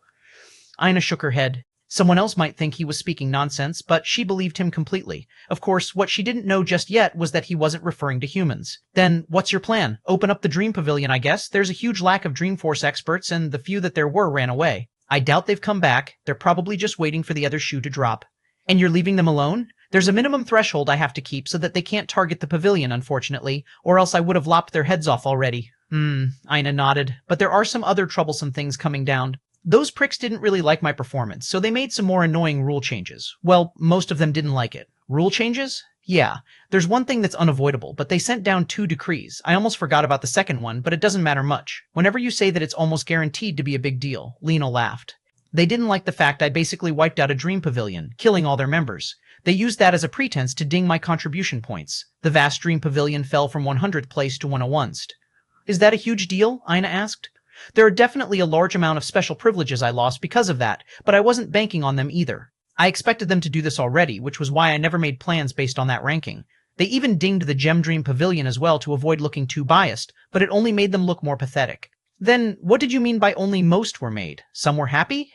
Ina shook her head. Someone else might think he was speaking nonsense, but she believed him completely. Of course, what she didn't know just yet was that he wasn't referring to humans. Then, what's your plan? Open up the Dream Pavilion, I guess. There's a huge lack of Dreamforce experts, and the few that there were ran away. I doubt they've come back. They're probably just waiting for the other shoe to drop. And you're leaving them alone? There's a minimum threshold I have to keep so that they can't target the pavilion, unfortunately, or else I would have lopped their heads off already. Ina nodded. But there are some other troublesome things coming down. Those pricks didn't really like my performance, so they made some more annoying rule changes. Well, most of them didn't like it. Rule changes? Yeah. There's one thing that's unavoidable, but they sent down 2 decrees. I almost forgot about the second one, but it doesn't matter much. Whenever you say that it's almost guaranteed to be a big deal, Lena laughed. They didn't like the fact I basically wiped out a dream pavilion, killing all their members. They used that as a pretense to ding my contribution points. The vast dream pavilion fell from 100th place to 101st. Is that a huge deal? Ina asked. There are definitely a large amount of special privileges I lost because of that, but I wasn't banking on them either. I expected them to do this already, which was why I never made plans based on that ranking. They even dinged the Gem Dream Pavilion as well to avoid looking too biased, but it only made them look more pathetic. Then, what did you mean by only most were made? Some were happy?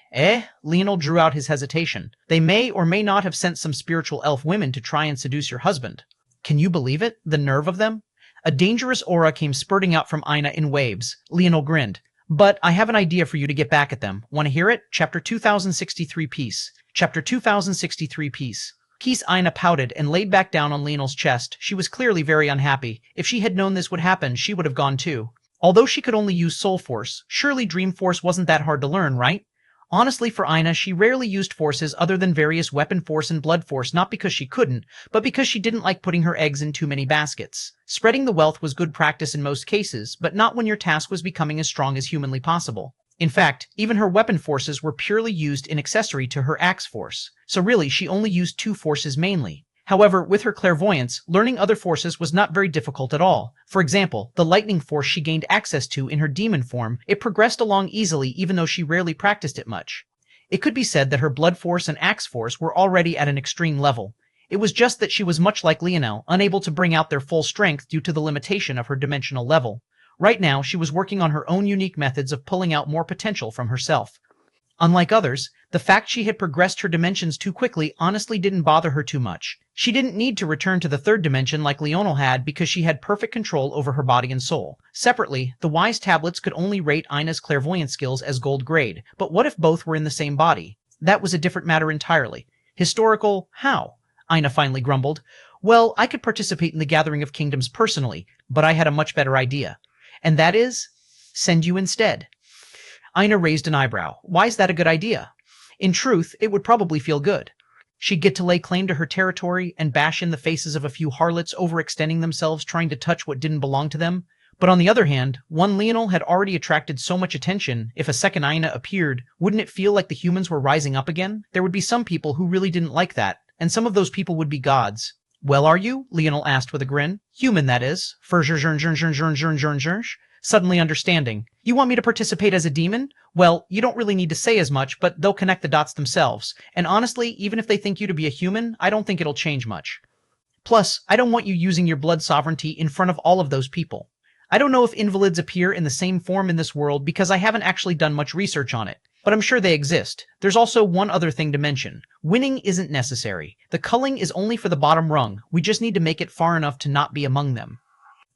Leonel drew out his hesitation. They may or may not have sent some spiritual elf women to try and seduce your husband. Can you believe it? The nerve of them? A dangerous aura came spurting out from Ina in waves. Leonel grinned. But I have an idea for you to get back at them. Want to hear it? Chapter 2063 piece. Chapter 2063 piece. Keese Ina pouted and laid back down on Leonel's chest. She was clearly very unhappy. If she had known this would happen, she would have gone too. Although she could only use Soul Force, surely Dream Force wasn't that hard to learn, right? Honestly, for Ina, she rarely used forces other than various Weapon Force and Blood Force, not because she couldn't, but because she didn't like putting her eggs in too many baskets. Spreading the wealth was good practice in most cases, but not when your task was becoming as strong as humanly possible. In fact, even her weapon forces were purely used in accessory to her axe force, so really she only used 2 forces mainly. However, with her clairvoyance, learning other forces was not very difficult at all. For example, the lightning force she gained access to in her demon form, it progressed along easily even though she rarely practiced it much. It could be said that her blood force and axe force were already at an extreme level. It was just that she was much like Leonel, unable to bring out their full strength due to the limitation of her dimensional level. Right now, she was working on her own unique methods of pulling out more potential from herself. Unlike others, the fact she had progressed her dimensions too quickly honestly didn't bother her too much. She didn't need to return to the 3rd dimension like Leonel had because she had perfect control over her body and soul. Separately, the Wise Tablets could only rate Ina's clairvoyant skills as gold grade, but what if both were in the same body? That was a different matter entirely. Historical, how? Ina finally grumbled. Well, I could participate in the Gathering of Kingdoms personally, but I had a much better idea. And that is, send you instead. Ina raised an eyebrow. Why is that a good idea? In truth, it would probably feel good. She'd get to lay claim to her territory and bash in the faces of a few harlots overextending themselves trying to touch what didn't belong to them. But on the other hand, one Leonel had already attracted so much attention, if a second Ina appeared, wouldn't it feel like the humans were rising up again? There would be some people who really didn't like that, and some of those people would be gods. Well, are you? Leonel asked with a grin. Human, that is. Suddenly understanding. You want me to participate as a demon? Well, you don't really need to say as much, but they'll connect the dots themselves. And honestly, even if they think you to be a human, I don't think it'll change much. Plus, I don't want you using your blood sovereignty in front of all of those people. I don't know if invalids appear in the same form in this world because I haven't actually done much research on it, but I'm sure they exist. There's also one other thing to mention. Winning isn't necessary. The culling is only for the bottom rung. We just need to make it far enough to not be among them.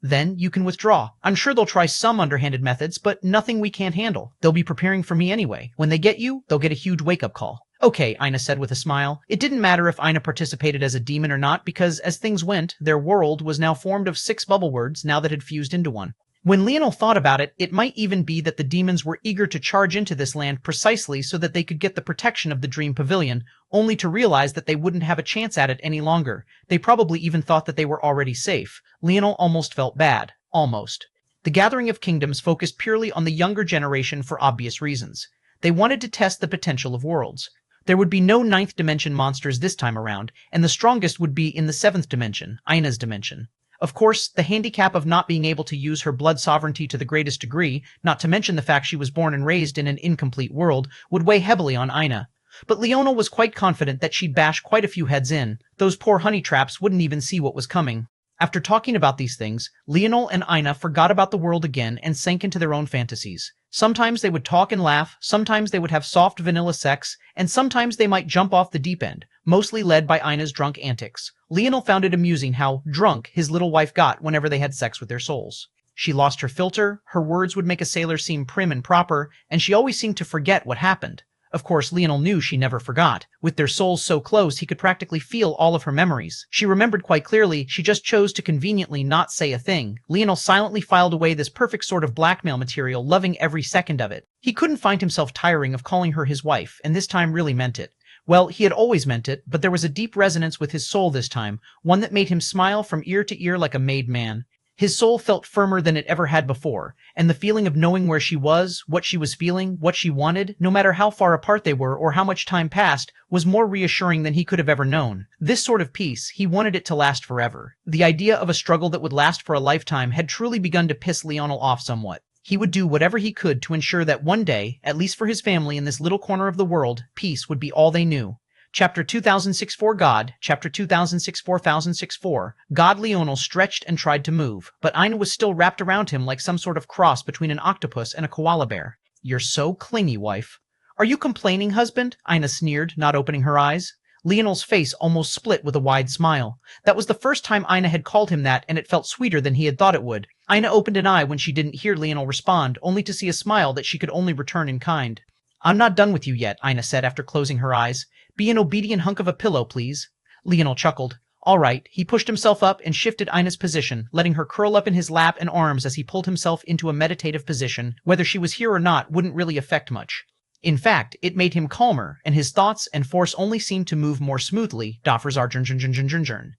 Then you can withdraw. I'm sure they'll try some underhanded methods, but nothing we can't handle. They'll be preparing for me anyway. When they get you, they'll get a huge wake-up call. Okay, Ina said with a smile. It didn't matter if Ina participated as a demon or not, because as things went, their world was now formed of 6 bubble words now that had fused into one. When Leonel thought about it, it might even be that the demons were eager to charge into this land precisely so that they could get the protection of the Dream Pavilion, only to realize that they wouldn't have a chance at it any longer. They probably even thought that they were already safe. Leonel almost felt bad. Almost. The Gathering of Kingdoms focused purely on the younger generation for obvious reasons. They wanted to test the potential of worlds. There would be no 9th dimension monsters this time around, and the strongest would be in the 7th dimension, Ina's dimension. Of course, the handicap of not being able to use her blood sovereignty to the greatest degree, not to mention the fact she was born and raised in an incomplete world, would weigh heavily on Ina. But Leonel was quite confident that she'd bash quite a few heads in. Those poor honey traps wouldn't even see what was coming. After talking about these things, Leonel and Ina forgot about the world again and sank into their own fantasies. Sometimes they would talk and laugh, sometimes they would have soft vanilla sex, and sometimes they might jump off the deep end, mostly led by Ina's drunk antics. Leonel found it amusing how drunk his little wife got whenever they had sex with their souls. She lost her filter, her words would make a sailor seem prim and proper, and she always seemed to forget what happened. Of course, Leonel knew she never forgot. With their souls so close, he could practically feel all of her memories. She remembered quite clearly, she just chose to conveniently not say a thing. Leonel silently filed away this perfect sort of blackmail material, loving every second of it. He couldn't find himself tiring of calling her his wife, and this time really meant it. Well, he had always meant it, but there was a deep resonance with his soul this time, one that made him smile from ear to ear like a made man. His soul felt firmer than it ever had before, and the feeling of knowing where she was, what she was feeling, what she wanted, no matter how far apart they were or how much time passed, was more reassuring than he could have ever known. This sort of peace, he wanted it to last forever. The idea of a struggle that would last for a lifetime had truly begun to piss Leonel off somewhat. He would do whatever he could to ensure that one day, at least for his family in this little corner of the world, peace would be all they knew. Chapter 2064 God, Chapter 2064 God Leonel stretched and tried to move, but Ina was still wrapped around him like some sort of cross between an octopus and a koala bear. You're so clingy, wife. Are you complaining, husband? Ina sneered, not opening her eyes. Leonel's face almost split with a wide smile. That was the first time Ina had called him that, and it felt sweeter than he had thought it would. Ina opened an eye when she didn't hear Leonel respond, only to see a smile that she could only return in kind. I'm not done with you yet, Ina said after closing her eyes. Be an obedient hunk of a pillow, please. Leonel chuckled. All right. He pushed himself up and shifted Ina's position, letting her curl up in his lap and arms as he pulled himself into a meditative position. Whether she was here or not wouldn't really affect much. In fact, it made him calmer, and his thoughts and force only seemed to move more smoothly.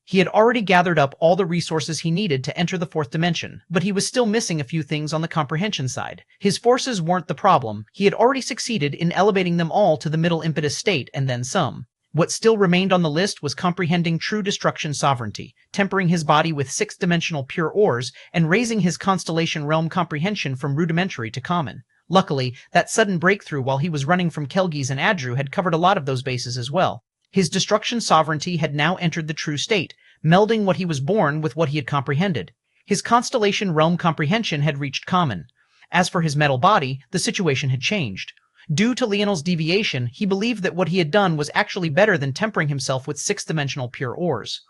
He had already gathered up all the resources he needed to enter the 4th dimension, but he was still missing a few things on the comprehension side. His forces weren't the problem. He had already succeeded in elevating them all to the middle impetus state, and then some. What still remained on the list was comprehending true destruction sovereignty, tempering his body with 6th-dimensional pure ores, and raising his constellation realm comprehension from rudimentary to common. Luckily, that sudden breakthrough while he was running from Kelgis and Adru had covered a lot of those bases as well. His destruction sovereignty had now entered the true state, melding what he was born with what he had comprehended. His constellation realm comprehension had reached common. As for his metal body, the situation had changed. Due to Leonel's deviation, he believed that what he had done was actually better than tempering himself with 6th-dimensional pure ores.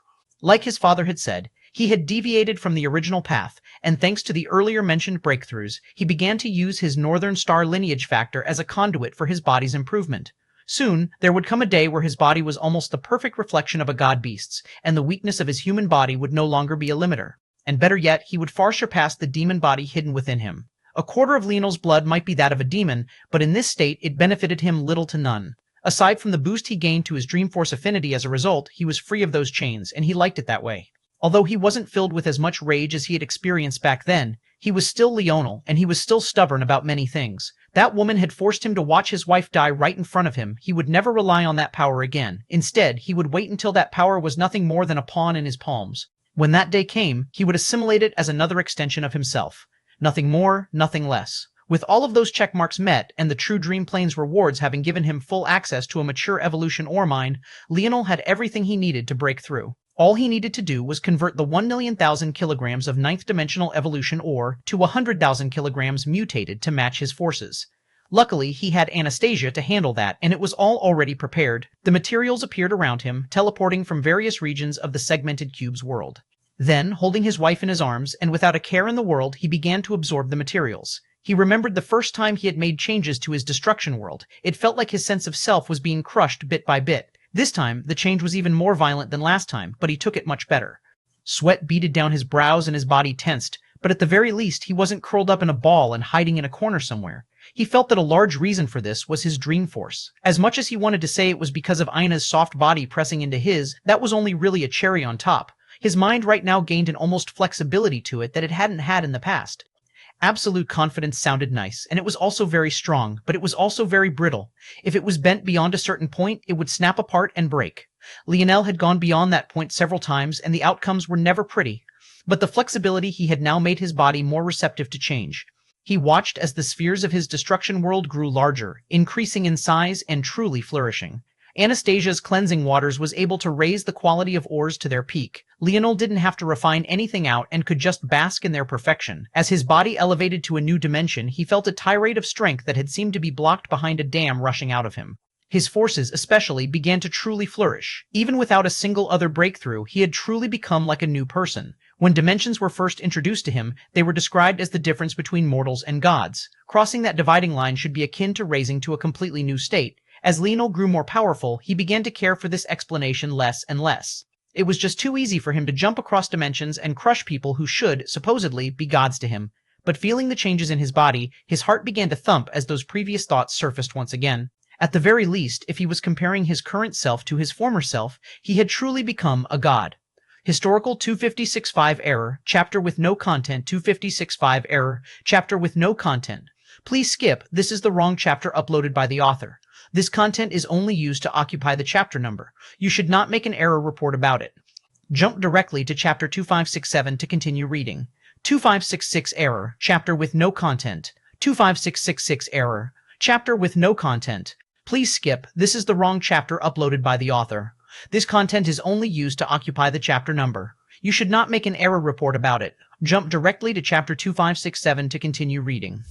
Like his father had said, he had deviated from the original path, and thanks to the earlier mentioned breakthroughs, he began to use his Northern Star lineage factor as a conduit for his body's improvement. Soon, there would come a day where his body was almost the perfect reflection of a god beast's, and the weakness of his human body would no longer be a limiter. And better yet, he would far surpass the demon body hidden within him. A quarter of Leonel's blood might be that of a demon, but in this state it benefited him little to none. Aside from the boost he gained to his Dreamforce affinity as a result, he was free of those chains, and he liked it that way. Although he wasn't filled with as much rage as he had experienced back then, he was still Leonel, and he was still stubborn about many things. That woman had forced him to watch his wife die right in front of him. He would never rely on that power again. Instead, he would wait until that power was nothing more than a pawn in his palms. When that day came, he would assimilate it as another extension of himself. Nothing more, nothing less. With all of those check marks met, and the true Dream Plane's rewards having given him full access to a mature evolution ore mine, Leonel had everything he needed to break through. All he needed to do was convert the 1,000,000 kilograms of 9th dimensional evolution ore to 100,000 kilograms mutated to match his forces. Luckily, he had Anastasia to handle that, and it was all already prepared. The materials appeared around him, teleporting from various regions of the segmented cube's world. Then, holding his wife in his arms, and without a care in the world, he began to absorb the materials. He remembered the first time he had made changes to his destruction world. It felt like his sense of self was being crushed bit by bit. This time, the change was even more violent than last time, but he took it much better. Sweat beaded down his brows and his body tensed, but at the very least he wasn't curled up in a ball and hiding in a corner somewhere. He felt that a large reason for this was his dream force. As much as he wanted to say it was because of Ina's soft body pressing into his, that was only really a cherry on top. His mind right now gained an almost flexibility to it that it hadn't had in the past. Absolute confidence sounded nice, and it was also very strong, but it was also very brittle. If it was bent beyond a certain point, it would snap apart and break. Leonel had gone beyond that point several times, and the outcomes were never pretty. But the flexibility he had now made his body more receptive to change. He watched as the spheres of his destruction world grew larger, increasing in size and truly flourishing. Anastasia's cleansing waters was able to raise the quality of ores to their peak. Leonel didn't have to refine anything out and could just bask in their perfection. As his body elevated to a new dimension, he felt a tirade of strength that had seemed to be blocked behind a dam rushing out of him. His forces, especially, began to truly flourish. Even without a single other breakthrough, he had truly become like a new person. When dimensions were first introduced to him, they were described as the difference between mortals and gods. Crossing that dividing line should be akin to raising to a completely new state. As Leonel grew more powerful, he began to care for this explanation less and less. It was just too easy for him to jump across dimensions and crush people who should, supposedly, be gods to him. But feeling the changes in his body, his heart began to thump as those previous thoughts surfaced once again. At the very least, if he was comparing his current self to his former self, he had truly become a god. Historical 2565 error, chapter with no content 2565 error, chapter with no content. Please skip, this is the wrong chapter uploaded by the author. This content is only used to occupy the chapter number. You should not make an error report about it. Jump directly to chapter 2567 to continue reading. 2566 error, chapter with no content. 25666 error, chapter with no content. Please skip, this is the wrong chapter uploaded by the author. This content is only used to occupy the chapter number. You should not make an error report about it. Jump directly to chapter 2567 to continue reading.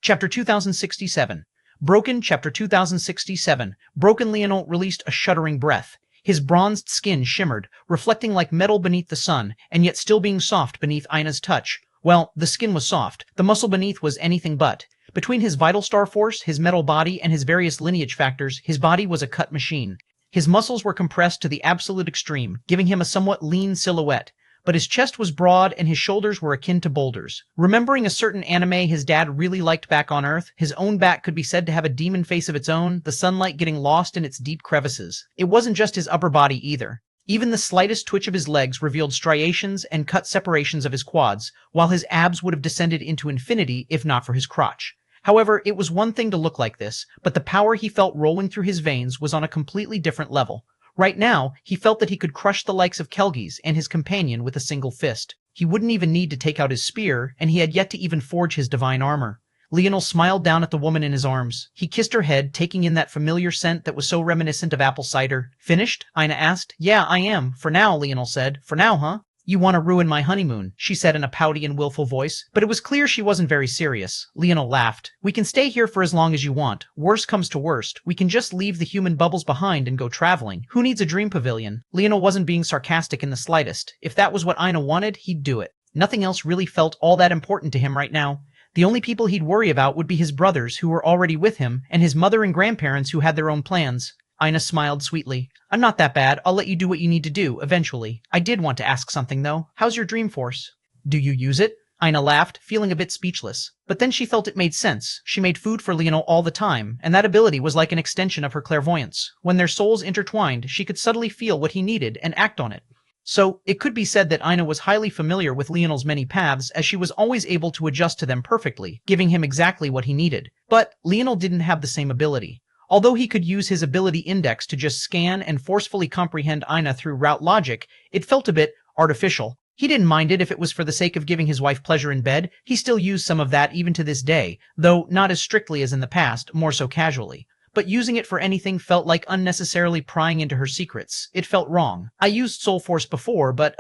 Chapter 2067. Broken, chapter 2067. Broken Leonel released a shuddering breath. His bronzed skin shimmered, reflecting like metal beneath the sun, and yet still being soft beneath Ina's touch. Well, the skin was soft. The muscle beneath was anything but. Between his vital star force, his metal body, and his various lineage factors, his body was a cut machine. His muscles were compressed to the absolute extreme, giving him a somewhat lean silhouette. But his chest was broad and his shoulders were akin to boulders. Remembering a certain anime his dad really liked back on Earth, his own back could be said to have a demon face of its own, the sunlight getting lost in its deep crevices. It wasn't just his upper body either. Even the slightest twitch of his legs revealed striations and cut separations of his quads, while his abs would have descended into infinity if not for his crotch. However, it was one thing to look like this, but the power he felt rolling through his veins was on a completely different level. Right now, he felt that he could crush the likes of Kelgis and his companion with a single fist. He wouldn't even need to take out his spear, and he had yet to even forge his divine armor. Leonel smiled down at the woman in his arms. He kissed her head, taking in that familiar scent that was so reminiscent of apple cider. Finished? Ina asked. Yeah, I am. For now, Leonel said. For now, huh? You want to ruin my honeymoon, she said in a pouty and willful voice, but it was clear she wasn't very serious. Leonel laughed. We can stay here for as long as you want. Worst comes to worst, we can just leave the human bubbles behind and go traveling. Who needs a dream pavilion? Leonel wasn't being sarcastic in the slightest. If that was what Ina wanted, he'd do it. Nothing else really felt all that important to him right now. The only people he'd worry about would be his brothers who were already with him and his mother and grandparents who had their own plans. Ina smiled sweetly. I'm not that bad. I'll let you do what you need to do, eventually. I did want to ask something, though. How's your dream force? Do you use it? Ina laughed, feeling a bit speechless. But then she felt it made sense. She made food for Leonel all the time, and that ability was like an extension of her clairvoyance. When their souls intertwined, she could subtly feel what he needed and act on it. So, it could be said that Ina was highly familiar with Leonel's many paths, as she was always able to adjust to them perfectly, giving him exactly what he needed. But Leonel didn't have the same ability. Although he could use his ability index to just scan and forcefully comprehend Ina through route logic, it felt a bit artificial. He didn't mind it if it was for the sake of giving his wife pleasure in bed. He still used some of that even to this day, though not as strictly as in the past, more so casually. But using it for anything felt like unnecessarily prying into her secrets. It felt wrong. I used Soul Force before, but,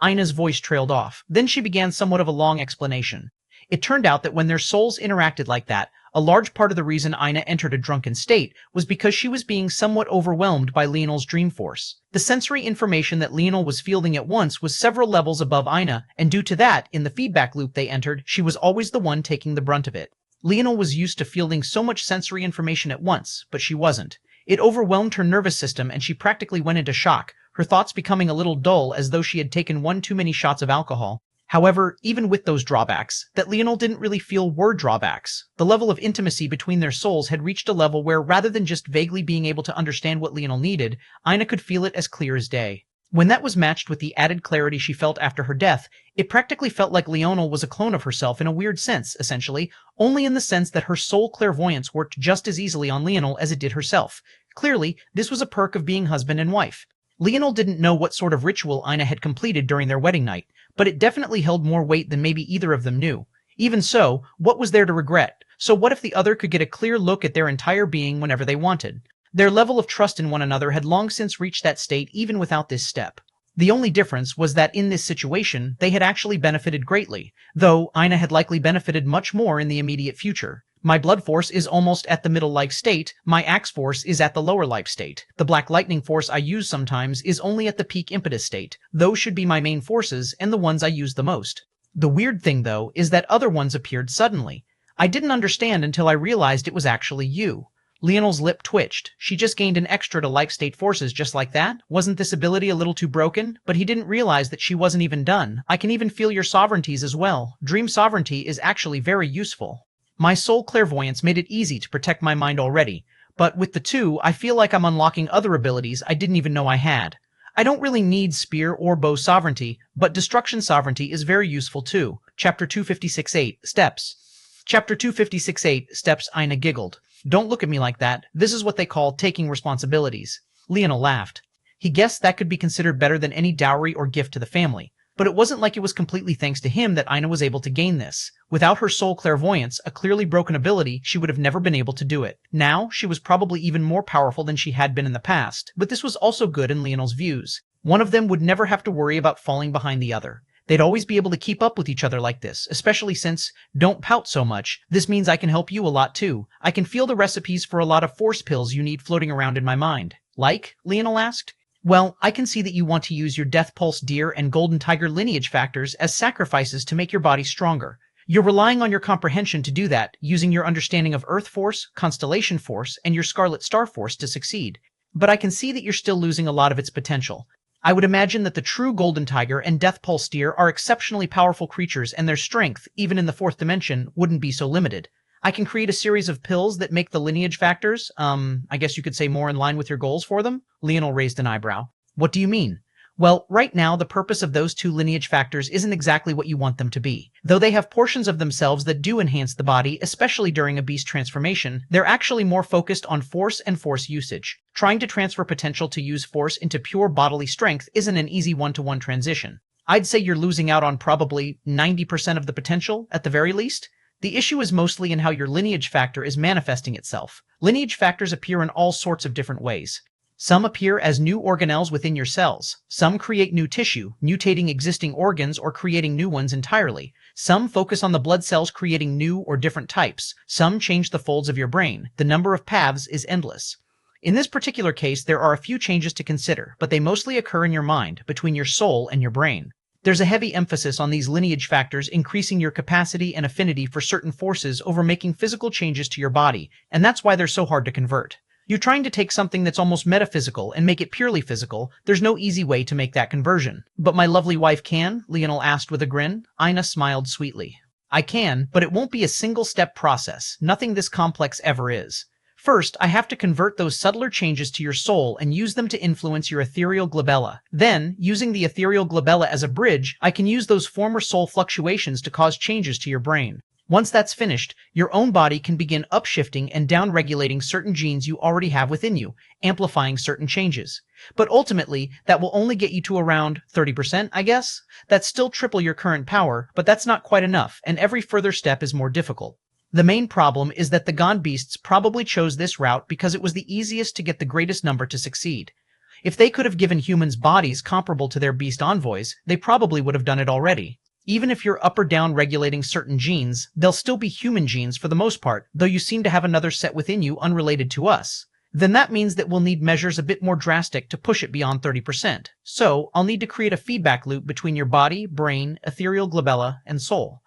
Ina's voice trailed off. Then she began somewhat of a long explanation. It turned out that when their souls interacted like that, a large part of the reason Ina entered a drunken state was because she was being somewhat overwhelmed by Leonel's dream force. The sensory information that Leonel was fielding at once was several levels above Ina, and due to that, in the feedback loop they entered, she was always the one taking the brunt of it. Leonel was used to fielding so much sensory information at once, but she wasn't. It overwhelmed her nervous system and she practically went into shock, her thoughts becoming a little dull as though she had taken one too many shots of alcohol. However, even with those drawbacks, that Leonel didn't really feel were drawbacks. The level of intimacy between their souls had reached a level where rather than just vaguely being able to understand what Leonel needed, Ina could feel it as clear as day. When that was matched with the added clarity she felt after her death, it practically felt like Leonel was a clone of herself in a weird sense, essentially, only in the sense that her soul clairvoyance worked just as easily on Leonel as it did herself. Clearly, this was a perk of being husband and wife. Leonel didn't know what sort of ritual Ina had completed during their wedding night, but it definitely held more weight than maybe either of them knew. Even so, what was there to regret? So what if the other could get a clear look at their entire being whenever they wanted? Their level of trust in one another had long since reached that state even without this step. The only difference was that in this situation, they had actually benefited greatly, though Ina had likely benefited much more in the immediate future. My blood force is almost at the middle life state, my axe force is at the lower life state. The black lightning force I use sometimes is only at the peak impetus state. Those should be my main forces and the ones I use the most. The weird thing, though, is that other ones appeared suddenly. I didn't understand until I realized it was actually you. Leonel's lip twitched. She just gained an extra to life state forces just like that? Wasn't this ability a little too broken? But he didn't realize that she wasn't even done. I can even feel your sovereignties as well. Dream sovereignty is actually very useful. My soul clairvoyance made it easy to protect my mind already, but with the two, I feel like I'm unlocking other abilities I didn't even know I had. I don't really need spear or bow sovereignty, but destruction sovereignty is very useful too. Chapter 256.8, Steps. Chapter 256.8, Steps. Ina giggled. Don't look at me like that. This is what they call taking responsibilities. Leonel laughed. He guessed that could be considered better than any dowry or gift to the family. But it wasn't like it was completely thanks to him that Ina was able to gain this. Without her soul clairvoyance, a clearly broken ability, she would have never been able to do it. Now, she was probably even more powerful than she had been in the past, but this was also good in Leonel's views. One of them would never have to worry about falling behind the other. They'd always be able to keep up with each other like this, especially since, don't pout so much, this means I can help you a lot too. I can feel the recipes for a lot of force pills you need floating around in my mind. Like? Leonel asked. Well, I can see that you want to use your Death Pulse Deer and Golden Tiger lineage factors as sacrifices to make your body stronger. You're relying on your comprehension to do that, using your understanding of Earth Force, Constellation Force, and your Scarlet Star Force to succeed. But I can see that you're still losing a lot of its potential. I would imagine that the true Golden Tiger and Death Pulse Deer are exceptionally powerful creatures and their strength, even in the fourth dimension, wouldn't be so limited. I can create a series of pills that make the lineage factors, I guess you could say more in line with your goals for them? Leonel raised an eyebrow. What do you mean? Well, right now, the purpose of those two lineage factors isn't exactly what you want them to be. Though they have portions of themselves that do enhance the body, especially during a beast transformation, they're actually more focused on force and force usage. Trying to transfer potential to use force into pure bodily strength isn't an easy one-to-one transition. I'd say you're losing out on probably 90% of the potential, at the very least. The issue is mostly in how your lineage factor is manifesting itself. Lineage factors appear in all sorts of different ways. Some appear as new organelles within your cells. Some create new tissue, mutating existing organs or creating new ones entirely. Some focus on the blood cells creating new or different types. Some change the folds of your brain. The number of paths is endless. In this particular case, there are a few changes to consider, but they mostly occur in your mind, between your soul and your brain. There's a heavy emphasis on these lineage factors increasing your capacity and affinity for certain forces over making physical changes to your body, and that's why they're so hard to convert. You're trying to take something that's almost metaphysical and make it purely physical. There's no easy way to make that conversion. But my lovely wife can? Leonel asked with a grin. Ina smiled sweetly. I can, but it won't be a single-step process. Nothing this complex ever is. First, I have to convert those subtler changes to your soul and use them to influence your ethereal glabella. Then, using the ethereal glabella as a bridge, I can use those former soul fluctuations to cause changes to your brain. Once that's finished, your own body can begin upshifting and downregulating certain genes you already have within you, amplifying certain changes. But ultimately, that will only get you to around 30%, I guess? That's still triple your current power, but that's not quite enough, and every further step is more difficult. The main problem is that the Gone Beasts probably chose this route because it was the easiest to get the greatest number to succeed. If they could have given humans bodies comparable to their beast envoys, they probably would have done it already. Even if you're up or down regulating certain genes, they'll still be human genes for the most part, though you seem to have another set within you unrelated to us. Then that means that we'll need measures a bit more drastic to push it beyond 30%. So, I'll need to create a feedback loop between your body, brain, ethereal glabella, and soul.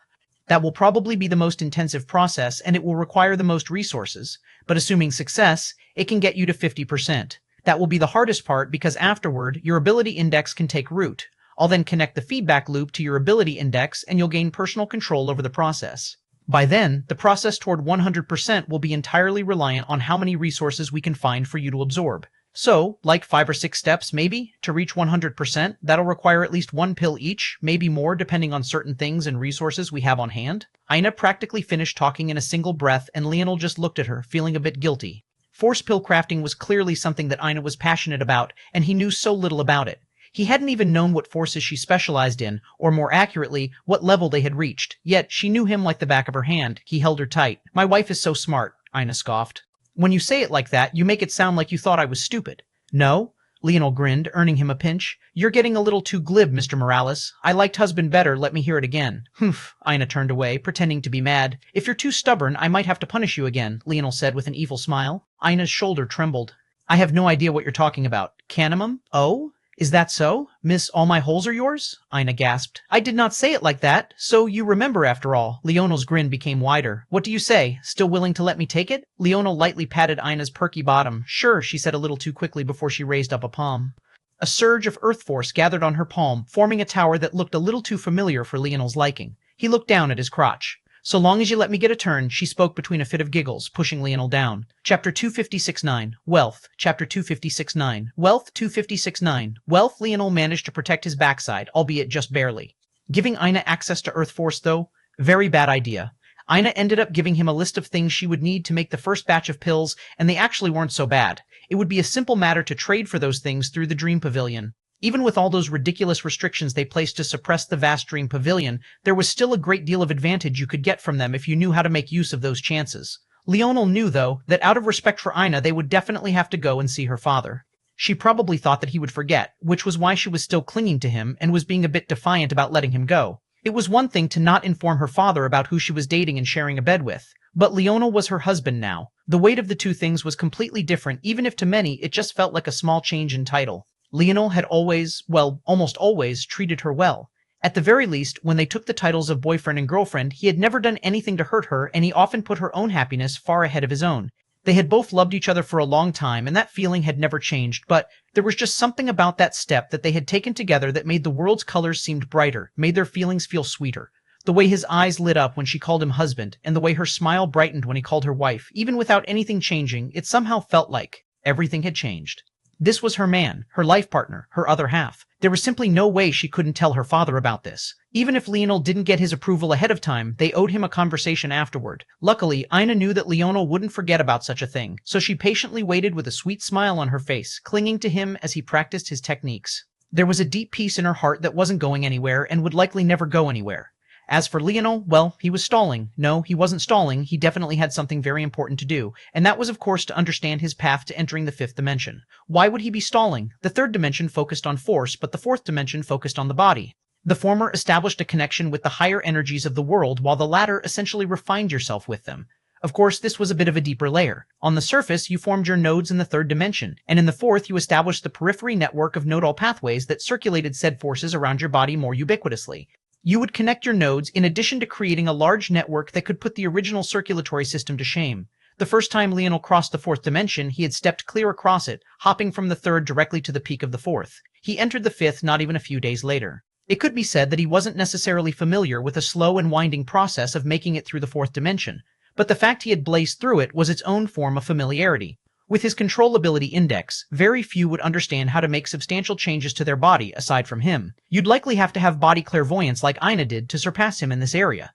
That will probably be the most intensive process, and it will require the most resources. But assuming success, it can get you to 50%. That will be the hardest part because afterward, your ability index can take root. I'll then connect the feedback loop to your ability index and you'll gain personal control over the process. By then, the process toward 100% will be entirely reliant on how many resources we can find for you to absorb. So, like 5 or 6 steps maybe, to reach 100%, that'll require at least 1 pill each, maybe more depending on certain things and resources we have on hand. Ina practically finished talking in a single breath and Leonel just looked at her, feeling a bit guilty. Force pill crafting was clearly something that Ina was passionate about, and he knew so little about it. He hadn't even known what forces she specialized in, or more accurately, what level they had reached. Yet, she knew him like the back of her hand. He held her tight. My wife is so smart, Ina scoffed. When you say it like that, you make it sound like you thought I was stupid. No? Leonel grinned, earning him a pinch. You're getting a little too glib, Mr. Morales. I liked husband better, let me hear it again. Humph, Ina turned away, pretending to be mad. If you're too stubborn, I might have to punish you again, Leonel said with an evil smile. Ina's shoulder trembled. I have no idea what you're talking about. Canimum? Oh? Is that so? Miss, all my holes are yours? Ina gasped. I did not say it like that. So you remember after all. Leonel's grin became wider. What do you say? Still willing to let me take it? Leonel lightly patted Ina's perky bottom. Sure, she said a little too quickly before she raised up a palm. A surge of earth force gathered on her palm, forming a tower that looked a little too familiar for Leonel's liking. He looked down at his crotch. So long as you let me get a turn, she spoke between a fit of giggles, pushing Leonel down. Chapter 256.9. Wealth. Chapter 256.9. Wealth 256.9. Wealth. Leonel managed to protect his backside, albeit just barely. Giving Ina access to Earth Force, though? Very bad idea. Ina ended up giving him a list of things she would need to make the first batch of pills, and they actually weren't so bad. It would be a simple matter to trade for those things through the Dream Pavilion. Even with all those ridiculous restrictions they placed to suppress the vast Dream Pavilion, there was still a great deal of advantage you could get from them if you knew how to make use of those chances. Leonel knew, though, that out of respect for Ina they would definitely have to go and see her father. She probably thought that he would forget, which was why she was still clinging to him and was being a bit defiant about letting him go. It was one thing to not inform her father about who she was dating and sharing a bed with, but Leonel was her husband now. The weight of the two things was completely different, even if to many it just felt like a small change in title. Leonel had always, well, almost always, treated her well. At the very least, when they took the titles of boyfriend and girlfriend, he had never done anything to hurt her, and he often put her own happiness far ahead of his own. They had both loved each other for a long time, and that feeling had never changed, but there was just something about that step that they had taken together that made the world's colors seem brighter, made their feelings feel sweeter. The way his eyes lit up when she called him husband, and the way her smile brightened when he called her wife, even without anything changing, it somehow felt like everything had changed. This was her man, her life partner, her other half. There was simply no way she couldn't tell her father about this. Even if Leonel didn't get his approval ahead of time, they owed him a conversation afterward. Luckily, Ina knew that Leonel wouldn't forget about such a thing, so she patiently waited with a sweet smile on her face, clinging to him as he practiced his techniques. There was a deep peace in her heart that wasn't going anywhere and would likely never go anywhere. As for Leonel, well, he was stalling. No, he wasn't stalling, he definitely had something very important to do, and that was of course to understand his path to entering the fifth dimension. Why would he be stalling? The third dimension focused on force, but the fourth dimension focused on the body. The former established a connection with the higher energies of the world, while the latter essentially refined yourself with them. Of course, this was a bit of a deeper layer. On the surface, you formed your nodes in the third dimension, and in the fourth, you established the periphery network of nodal pathways that circulated said forces around your body more ubiquitously. You would connect your nodes in addition to creating a large network that could put the original circulatory system to shame. The first time Leonel crossed the fourth dimension, he had stepped clear across it, hopping from the third directly to the peak of the fourth. He entered the fifth not even a few days later. It could be said that he wasn't necessarily familiar with the slow and winding process of making it through the fourth dimension, but the fact he had blazed through it was its own form of familiarity. With his controllability index, very few would understand how to make substantial changes to their body aside from him. You'd likely have to have body clairvoyance like Ina did to surpass him in this area.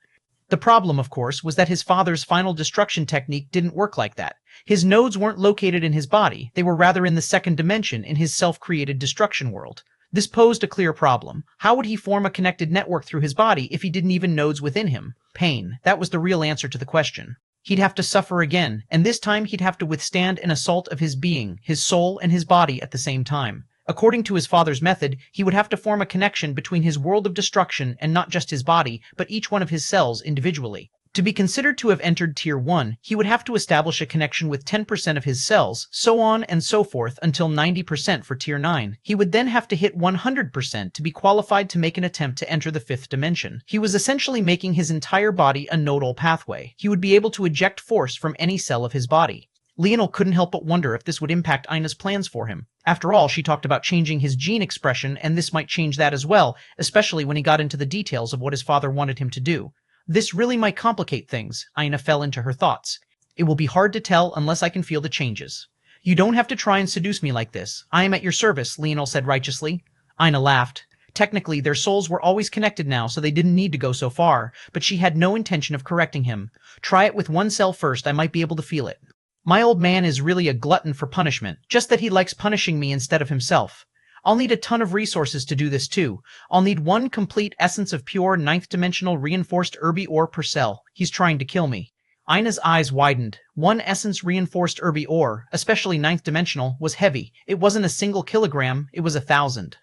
The problem, of course, was that his father's final destruction technique didn't work like that. His nodes weren't located in his body, they were rather in the second dimension in his self-created destruction world. This posed a clear problem. How would he form a connected network through his body if he didn't even nodes within him? Pain. That was the real answer to the question. He'd have to suffer again, and this time he'd have to withstand an assault of his being, his soul, and his body at the same time. According to his father's method, he would have to form a connection between his world of destruction and not just his body, but each one of his cells individually. To be considered to have entered Tier 1, he would have to establish a connection with 10% of his cells, so on and so forth until 90% for Tier 9. He would then have to hit 100% to be qualified to make an attempt to enter the fifth dimension. He was essentially making his entire body a nodal pathway. He would be able to eject force from any cell of his body. Leonel couldn't help but wonder if this would impact Ina's plans for him. After all, she talked about changing his gene expression, and this might change that as well, especially when he got into the details of what his father wanted him to do. This really might complicate things, Ina fell into her thoughts. It will be hard to tell unless I can feel the changes. You don't have to try and seduce me like this. I am at your service, Leonel said righteously. Ina laughed. Technically, their souls were always connected now, so they didn't need to go so far, but she had no intention of correcting him. Try it with one cell first, I might be able to feel it. My old man is really a glutton for punishment, just that he likes punishing me instead of himself. I'll need a ton of resources to do this too. I'll need one complete essence of pure ninth-dimensional reinforced Urbi ore per cell. He's trying to kill me. Ina's eyes widened. One essence reinforced Urbi ore, especially ninth-dimensional, was heavy. It wasn't a single kilogram, it was 1,000.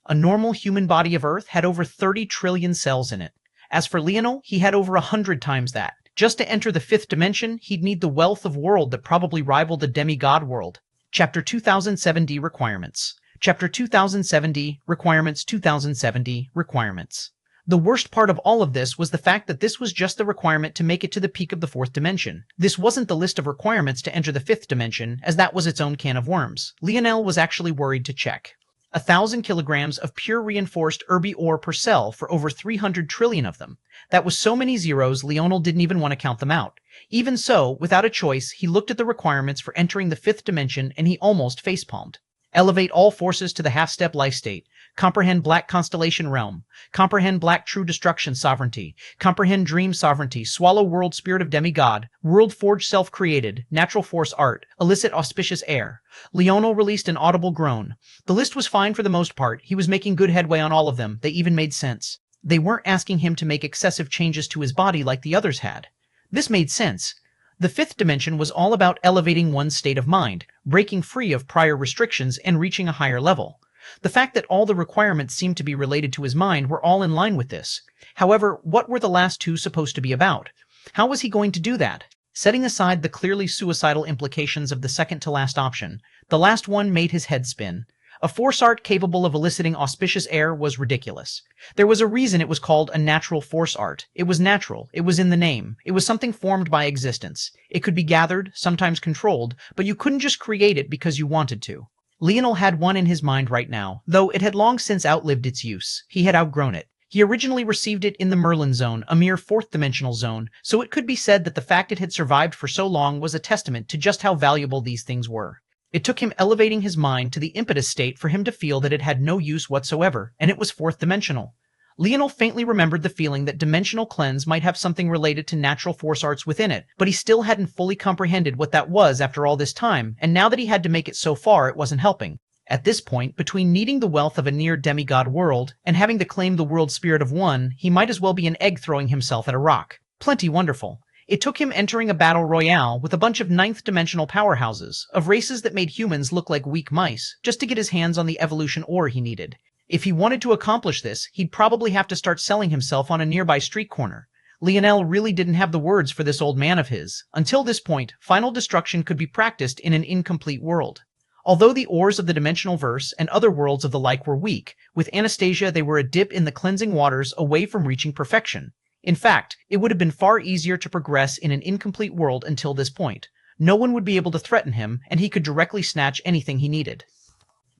A normal human body of Earth had over 30 trillion cells in it. As for Leonel, he had over 100 times that. Just to enter the fifth dimension, he'd need the wealth of world that probably rivaled the demigod world. Chapter 2070 Requirements. Chapter 2070 Requirements 2070 Requirements. The worst part of all of this was the fact that this was just the requirement to make it to the peak of the fourth dimension. This wasn't the list of requirements to enter the fifth dimension, as that was its own can of worms. Leonel was actually worried to check. 1,000 kilograms of pure reinforced Urbi ore per cell for over 300 trillion of them. That was so many zeros, Leonel didn't even want to count them out. Even so, without a choice, he looked at the requirements for entering the fifth dimension and he almost facepalmed. Elevate all forces to the half-step life state. Comprehend Black Constellation Realm. Comprehend Black True Destruction Sovereignty. Comprehend Dream Sovereignty. Swallow World Spirit of Demigod. World Forge Self-Created. Natural Force Art. Elicit Auspicious Air. Leonel released an audible groan. The list was fine for the most part. He was making good headway on all of them. They even made sense. They weren't asking him to make excessive changes to his body like the others had. This made sense. The fifth dimension was all about elevating one's state of mind, breaking free of prior restrictions, and reaching a higher level. The fact that all the requirements seemed to be related to his mind were all in line with this. However, what were the last two supposed to be about? How was he going to do that? Setting aside the clearly suicidal implications of the second-to-last option, the last one made his head spin. A force art capable of eliciting auspicious air was ridiculous. There was a reason it was called a natural force art. It was natural. It was in the name. It was something formed by existence. It could be gathered, sometimes controlled, but you couldn't just create it because you wanted to. Leonel had one in his mind right now, though it had long since outlived its use. He had outgrown it. He originally received it in the Merlin zone, a mere fourth-dimensional zone, so it could be said that the fact it had survived for so long was a testament to just how valuable these things were. It took him elevating his mind to the impetus state for him to feel that it had no use whatsoever, and it was fourth-dimensional. Leonel faintly remembered the feeling that dimensional cleanse might have something related to natural force arts within it, but he still hadn't fully comprehended what that was after all this time, and now that he had to make it so far, it wasn't helping. At this point, between needing the wealth of a near-demigod world and having to claim the world spirit of one, he might as well be an egg throwing himself at a rock. Plenty wonderful. It took him entering a battle royale with a bunch of ninth-dimensional powerhouses, of races that made humans look like weak mice, just to get his hands on the evolution ore he needed. If he wanted to accomplish this, he'd probably have to start selling himself on a nearby street corner. Leonel really didn't have the words for this old man of his. Until this point, final destruction could be practiced in an incomplete world. Although the ores of the dimensional verse and other worlds of the like were weak, with Anastasia they were a dip in the cleansing waters away from reaching perfection. In fact, it would have been far easier to progress in an incomplete world until this point. No one would be able to threaten him, and he could directly snatch anything he needed.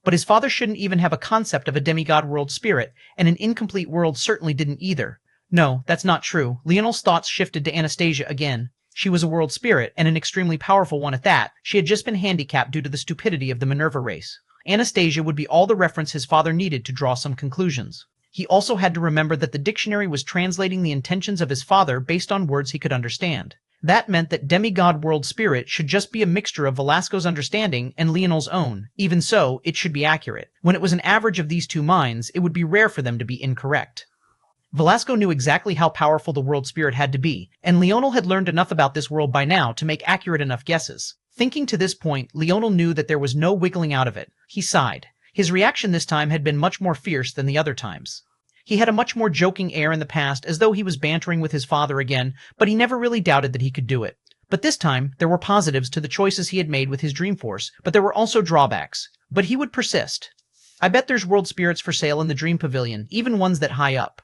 But his father shouldn't even have a concept of a demigod world spirit, and an incomplete world certainly didn't either. No, that's not true. Leonel's thoughts shifted to Anastasia again. She was a world spirit, and an extremely powerful one at that. She had just been handicapped due to the stupidity of the Minerva race. Anastasia would be all the reference his father needed to draw some conclusions. He also had to remember that the dictionary was translating the intentions of his father based on words he could understand. That meant that demigod world spirit should just be a mixture of Velasco's understanding and Leonel's own. Even so, it should be accurate. When it was an average of these two minds, it would be rare for them to be incorrect. Velasco knew exactly how powerful the world spirit had to be, and Leonel had learned enough about this world by now to make accurate enough guesses. Thinking to this point, Leonel knew that there was no wiggling out of it. He sighed. His reaction this time had been much more fierce than the other times. He had a much more joking air in the past, as though he was bantering with his father again, but he never really doubted that he could do it. But this time, there were positives to the choices he had made with his Dreamforce, but there were also drawbacks. But he would persist. I bet there's world spirits for sale in the Dream Pavilion, even ones that high up.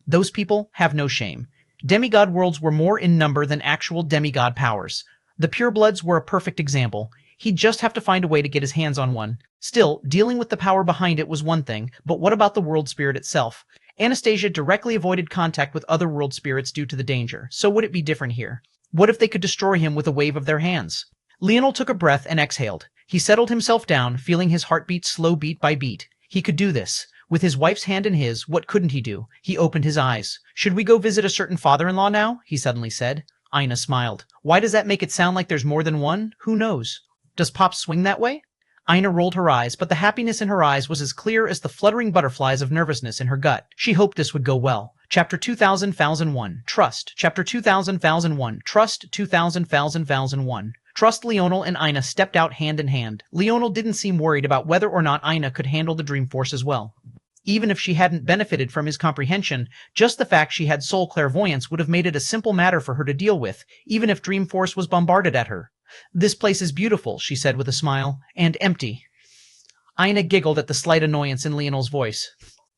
Those people have no shame. Demigod worlds were more in number than actual demigod powers. The purebloods were a perfect example. He'd just have to find a way to get his hands on one. Still, dealing with the power behind it was one thing, but what about the world spirit itself? Anastasia directly avoided contact with other world spirits due to the danger, so would it be different here? What if they could destroy him with a wave of their hands? Leonel took a breath and exhaled. He settled himself down, feeling his heartbeat slow beat by beat. He could do this. With his wife's hand in his, what couldn't he do? He opened his eyes. Should we go visit a certain father-in-law now? He suddenly said. Ina smiled. Why does that make it sound like there's more than one? Who knows? Does Pop swing that way? Ina rolled her eyes, but the happiness in her eyes was as clear as the fluttering butterflies of nervousness in her gut. She hoped this would go well. Chapter 2000-1001. Trust. Chapter 2000-1001. Trust 2000-1001. Trust. Leonel and Ina stepped out hand in hand. Leonel didn't seem worried about whether or not Ina could handle the Dreamforce as well. Even if she hadn't benefited from his comprehension, just the fact she had soul clairvoyance would have made it a simple matter for her to deal with, even if Dreamforce was bombarded at her. This place is beautiful, she said with a smile, and empty. Ina giggled at the slight annoyance in Leonel's voice.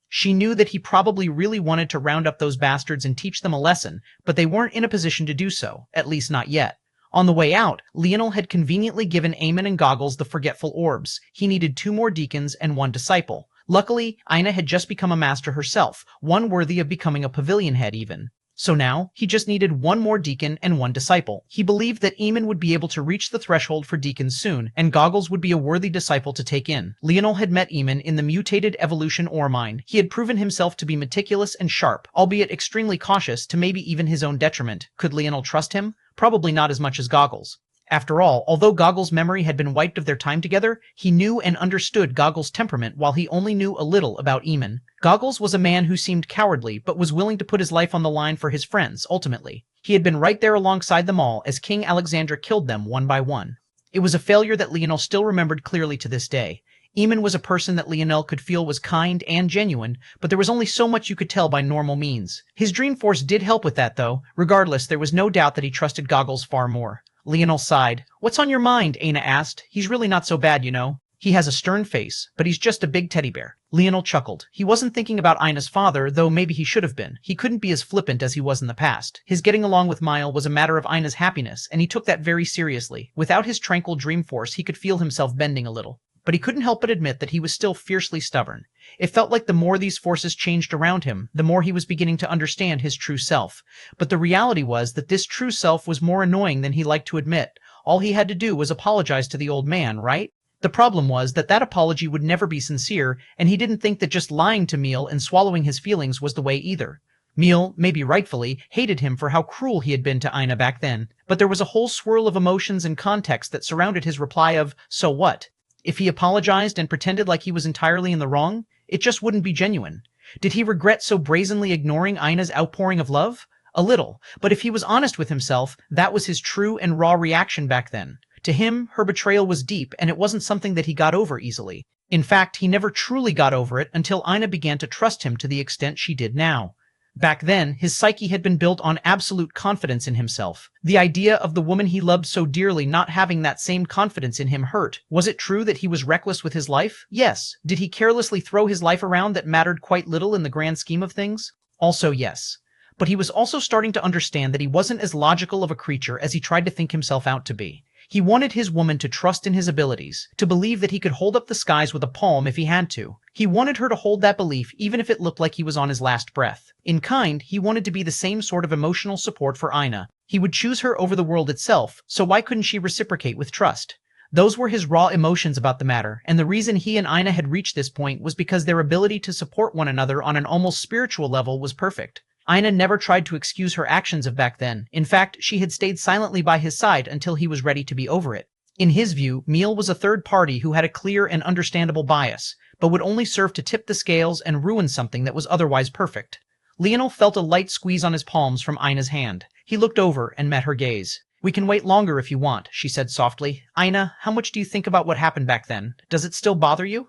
She knew that he probably really wanted to round up those bastards and teach them a lesson, but they weren't in a position to do so, at least not yet. On the way out, Leonel had conveniently given Eamon and Goggles the forgetful orbs. He needed 2 more deacons and 1 disciple. Luckily, Ina had just become a master herself, one worthy of becoming a pavilion head even. So now, he just needed 1 more deacon and 1 disciple. He believed that Eamon would be able to reach the threshold for deacons soon, and Goggles would be a worthy disciple to take in. Leonel had met Eamon in the mutated evolution ore mine. He had proven himself to be meticulous and sharp, albeit extremely cautious to maybe even his own detriment. Could Leonel trust him? Probably not as much as Goggles. After all, although Goggles' memory had been wiped of their time together, he knew and understood Goggles' temperament while he only knew a little about Eamon. Goggles was a man who seemed cowardly, but was willing to put his life on the line for his friends, ultimately. He had been right there alongside them all as King Alexandra killed them one by one. It was a failure that Leonel still remembered clearly to this day. Eamon was a person that Leonel could feel was kind and genuine, but there was only so much you could tell by normal means. His Dreamforce did help with that, though. Regardless, there was no doubt that he trusted Goggles far more. Leonel sighed. What's on your mind? Ina asked. He's really not so bad, you know. He has a stern face, but he's just a big teddy bear. Leonel chuckled. He wasn't thinking about Ina's father, though maybe he should have been. He couldn't be as flippant as he was in the past. His getting along with Mile was a matter of Ina's happiness, and he took that very seriously. Without his tranquil Dreamforce, he could feel himself bending a little. But he couldn't help but admit that he was still fiercely stubborn. It felt like the more these forces changed around him, the more he was beginning to understand his true self. But the reality was that this true self was more annoying than he liked to admit. All he had to do was apologize to the old man, right? The problem was that that apology would never be sincere, and he didn't think that just lying to Meal and swallowing his feelings was the way either. Meal, maybe rightfully, hated him for how cruel he had been to Ina back then, but there was a whole swirl of emotions and context that surrounded his reply of, so what? If he apologized and pretended like he was entirely in the wrong, it just wouldn't be genuine. Did he regret so brazenly ignoring Ina's outpouring of love? A little, but if he was honest with himself, that was his true and raw reaction back then. To him, her betrayal was deep, and it wasn't something that he got over easily. In fact, he never truly got over it until Ina began to trust him to the extent she did now. Back then, his psyche had been built on absolute confidence in himself. The idea of the woman he loved so dearly not having that same confidence in him hurt. Was it true that he was reckless with his life? Yes. Did he carelessly throw his life around that mattered quite little in the grand scheme of things? Also yes. But he was also starting to understand that he wasn't as logical of a creature as he tried to think himself out to be. He wanted his woman to trust in his abilities, to believe that he could hold up the skies with a palm if he had to. He wanted her to hold that belief even if it looked like he was on his last breath. In kind, he wanted to be the same sort of emotional support for Ina. He would choose her over the world itself, so why couldn't she reciprocate with trust? Those were his raw emotions about the matter, and the reason he and Ina had reached this point was because their ability to support one another on an almost spiritual level was perfect. Ina never tried to excuse her actions of back then. In fact, she had stayed silently by his side until he was ready to be over it. In his view, Miel was a third party who had a clear and understandable bias, but would only serve to tip the scales and ruin something that was otherwise perfect. Leonel felt a light squeeze on his palms from Ina's hand. He looked over and met her gaze. "We can wait longer if you want," she said softly. "Ina, how much do you think about what happened back then? Does it still bother you?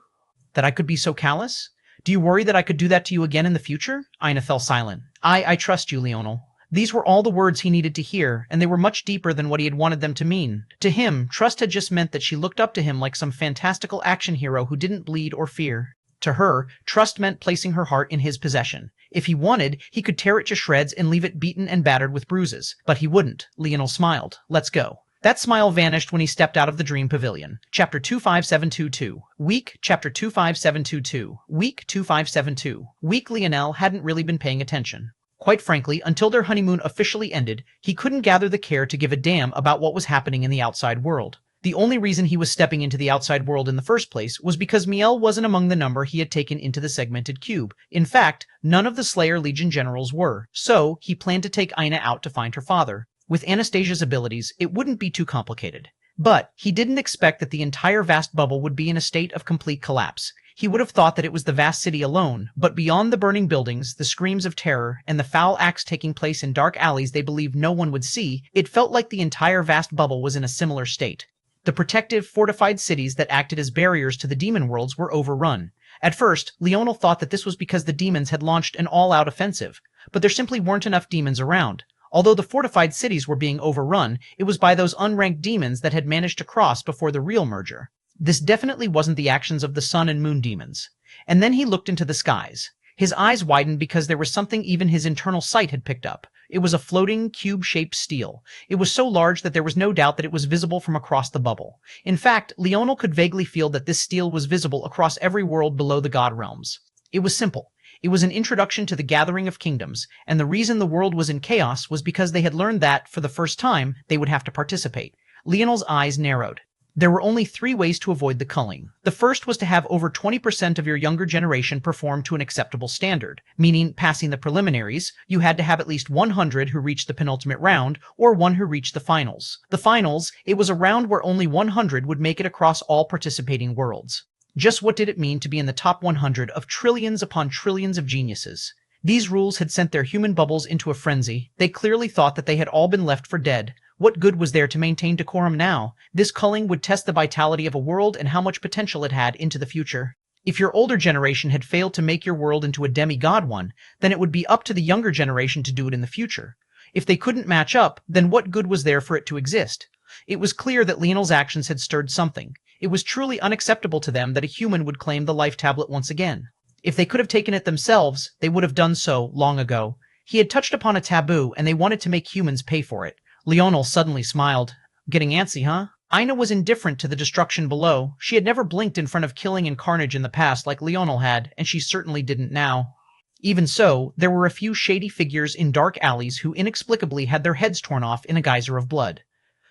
That I could be so callous? Do you worry that I could do that to you again in the future?" Ina fell silent. I trust you, Leonel." These were all the words he needed to hear, and they were much deeper than what he had wanted them to mean. To him, trust had just meant that she looked up to him like some fantastical action hero who didn't bleed or fear. To her, trust meant placing her heart in his possession. If he wanted, he could tear it to shreds and leave it beaten and battered with bruises. But he wouldn't. Leonel smiled. "Let's go." That smile vanished when he stepped out of the dream pavilion. Chapter 25722. Week. Chapter 25722. Week 2572. Week. Leonel hadn't really been paying attention. Quite frankly, until their honeymoon officially ended, he couldn't gather the care to give a damn about what was happening in the outside world. The only reason he was stepping into the outside world in the first place was because Miel wasn't among the number he had taken into the segmented cube. In fact, none of the Slayer Legion generals were, so he planned to take Ina out to find her father. With Anastasia's abilities, it wouldn't be too complicated. But he didn't expect that the entire vast bubble would be in a state of complete collapse. He would have thought that it was the vast city alone, but beyond the burning buildings, the screams of terror, and the foul acts taking place in dark alleys they believed no one would see, it felt like the entire vast bubble was in a similar state. The protective, fortified cities that acted as barriers to the demon worlds were overrun. At first, Leonel thought that this was because the demons had launched an all-out offensive, but there simply weren't enough demons around. Although the fortified cities were being overrun, it was by those unranked demons that had managed to cross before the real merger. This definitely wasn't the actions of the sun and moon demons. And then he looked into the skies. His eyes widened because there was something even his internal sight had picked up. It was a floating, cube-shaped steel. It was so large that there was no doubt that it was visible from across the bubble. In fact, Leonel could vaguely feel that this steel was visible across every world below the god realms. It was simple. It was an introduction to the gathering of kingdoms, and the reason the world was in chaos was because they had learned that, for the first time, they would have to participate. Leonel's eyes narrowed. There were only 3 ways to avoid the culling. The first was to have over 20% of your younger generation perform to an acceptable standard, meaning passing the preliminaries, you had to have at least 100 who reached the penultimate round, or 1 who reached the finals. The finals, it was a round where only 100 would make it across all participating worlds. Just what did it mean to be in the top 100 of trillions upon trillions of geniuses? These rules had sent their human bubbles into a frenzy. They clearly thought that they had all been left for dead. What good was there to maintain decorum now? This culling would test the vitality of a world and how much potential it had into the future. If your older generation had failed to make your world into a demigod one, then it would be up to the younger generation to do it in the future. If they couldn't match up, then what good was there for it to exist? It was clear that Leonel's actions had stirred something. It was truly unacceptable to them that a human would claim the life tablet once again. If they could have taken it themselves, they would have done so long ago. He had touched upon a taboo, and they wanted to make humans pay for it. Leonel suddenly smiled. "Getting antsy, huh?" Ina was indifferent to the destruction below. She had never blinked in front of killing and carnage in the past like Leonel had, and she certainly didn't now. Even so, there were a few shady figures in dark alleys who inexplicably had their heads torn off in a geyser of blood.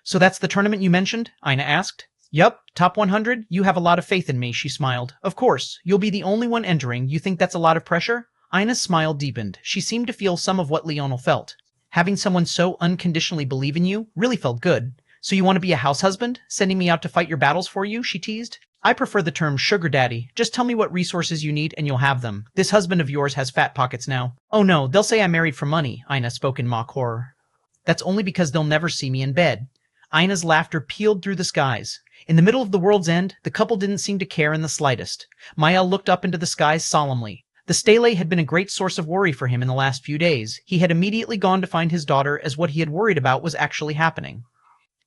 "So that's the tournament you mentioned?" Ina asked. "Yup, top 100? You have a lot of faith in me," she smiled. "Of course, you'll be the only one entering. You think that's a lot of pressure?" Ina's smile deepened. She seemed to feel some of what Leonel felt. Having someone so unconditionally believe in you really felt good. "So you want to be a house husband? Sending me out to fight your battles for you?" she teased. "I prefer the term sugar daddy. Just tell me what resources you need and you'll have them. This husband of yours has fat pockets now." "Oh no, they'll say I married for money," Ina spoke in mock horror. "That's only because they'll never see me in bed." Ina's laughter pealed through the skies. In the middle of the world's end, the couple didn't seem to care in the slightest. Mael looked up into the skies solemnly. The stele had been a great source of worry for him in the last few days. He had immediately gone to find his daughter, as what he had worried about was actually happening.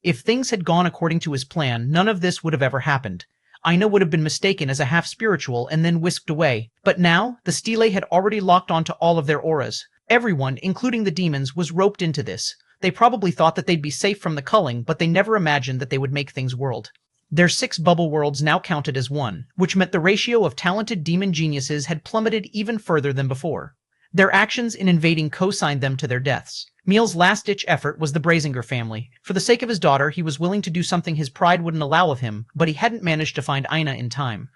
If things had gone according to his plan, none of this would have ever happened. Aina would have been mistaken as a half-spiritual and then whisked away. But now, the stele had already locked onto all of their auras. Everyone, including the demons, was roped into this. They probably thought that they'd be safe from the culling, but they never imagined that they would make things world. Their 6 bubble worlds now counted as 1, which meant the ratio of talented demon geniuses had plummeted even further than before. Their actions in invading co-signed them to their deaths. Meal's last-ditch effort was the Brazinger family. For the sake of his daughter, he was willing to do something his pride wouldn't allow of him, but he hadn't managed to find Aina in time.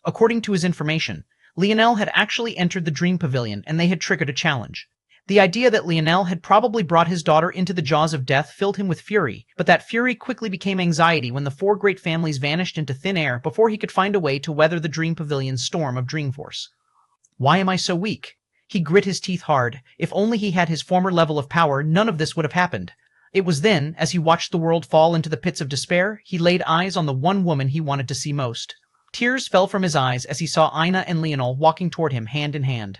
According to his information, Leonel had actually entered the Dream Pavilion, and they had triggered a challenge. The idea that Leonel had probably brought his daughter into the jaws of death filled him with fury, but that fury quickly became anxiety when the 4 great families vanished into thin air before he could find a way to weather the Dream Pavilion's storm of Dreamforce. Why am I so weak? He grit his teeth hard. If only he had his former level of power, none of this would have happened. It was then, as he watched the world fall into the pits of despair, he laid eyes on the one woman he wanted to see most. Tears fell from his eyes as he saw Aina and Leonel walking toward him hand in hand.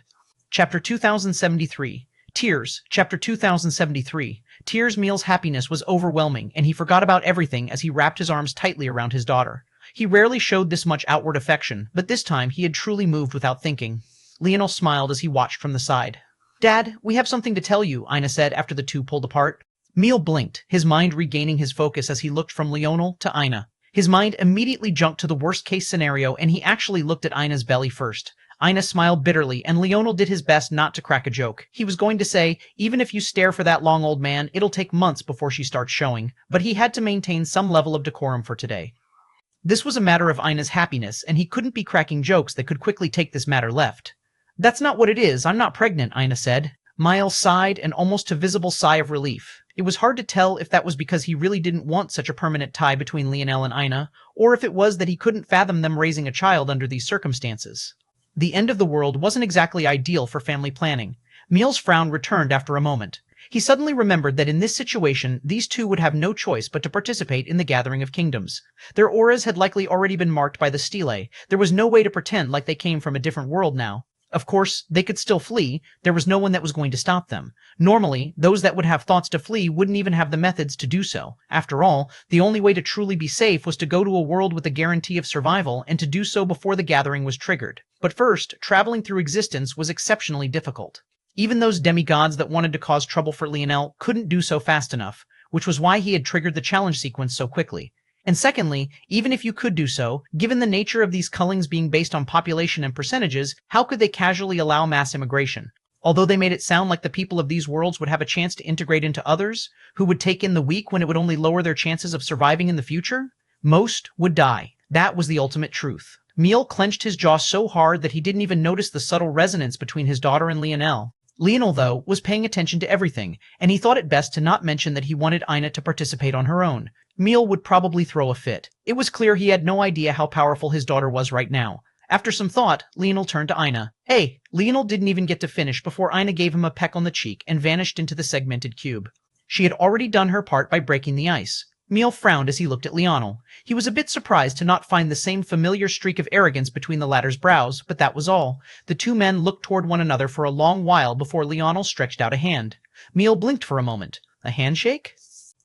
Chapter 2073. Tears. Chapter 2073. Tears. Meal's happiness was overwhelming, and he forgot about everything as he wrapped his arms tightly around his daughter. He rarely showed this much outward affection, but this time he had truly moved without thinking. Leonel smiled as he watched from the side. "Dad, we have something to tell you," Aina said after the two pulled apart. Meal blinked, his mind regaining his focus as he looked from Leonel to Aina. His mind immediately jumped to the worst-case scenario, and he actually looked at Aina's belly first. Aina smiled bitterly, and Leonel did his best not to crack a joke. He was going to say, even if you stare for that long, old man, it'll take months before she starts showing, but he had to maintain some level of decorum for today. This was a matter of Aina's happiness, and he couldn't be cracking jokes that could quickly take this matter left. "That's not what it is. I'm not pregnant," Aina said. Miles sighed, an almost a visible sigh of relief. It was hard to tell if that was because he really didn't want such a permanent tie between Leonel and Aina, or if it was that he couldn't fathom them raising a child under these circumstances. The end of the world wasn't exactly ideal for family planning. Meal's frown returned after a moment. He suddenly remembered that in this situation, these two would have no choice but to participate in the Gathering of Kingdoms. Their auras had likely already been marked by the stele. There was no way to pretend like they came from a different world now. Of course, they could still flee. There was no one that was going to stop them. Normally, those that would have thoughts to flee wouldn't even have the methods to do so. After all, the only way to truly be safe was to go to a world with a guarantee of survival and to do so before the gathering was triggered. But first, traveling through existence was exceptionally difficult. Even those demigods that wanted to cause trouble for Leonel couldn't do so fast enough, which was why he had triggered the challenge sequence so quickly. And secondly, even if you could do so, given the nature of these cullings being based on population and percentages, how could they casually allow mass immigration? Although they made it sound like the people of these worlds would have a chance to integrate into others, who would take in the weak when it would only lower their chances of surviving in the future, most would die. That was the ultimate truth. Meal clenched his jaw so hard that he didn't even notice the subtle resonance between his daughter and Leonel. Leonel, though, was paying attention to everything, and he thought it best to not mention that he wanted Aina to participate on her own. Meal would probably throw a fit. It was clear he had no idea how powerful his daughter was right now. After some thought, Leonel turned to Aina. "Hey!" Leonel didn't even get to finish before Aina gave him a peck on the cheek and vanished into the segmented cube. She had already done her part by breaking the ice. Meal frowned as he looked at Leonel. He was a bit surprised to not find the same familiar streak of arrogance between the latter's brows, but that was all. The two men looked toward one another for a long while before Leonel stretched out a hand. Meal blinked for a moment. A handshake?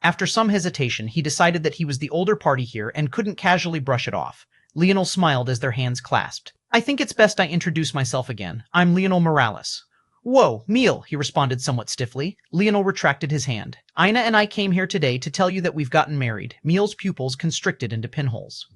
After some hesitation, he decided that he was the older party here and couldn't casually brush it off. Leonel smiled as their hands clasped. "I think it's best I introduce myself again. I'm Leonel Morales." "Whoa, Meal," he responded somewhat stiffly. Leonel retracted his hand. "Aina and I came here today to tell you that we've gotten married." Meal's pupils constricted into pinholes.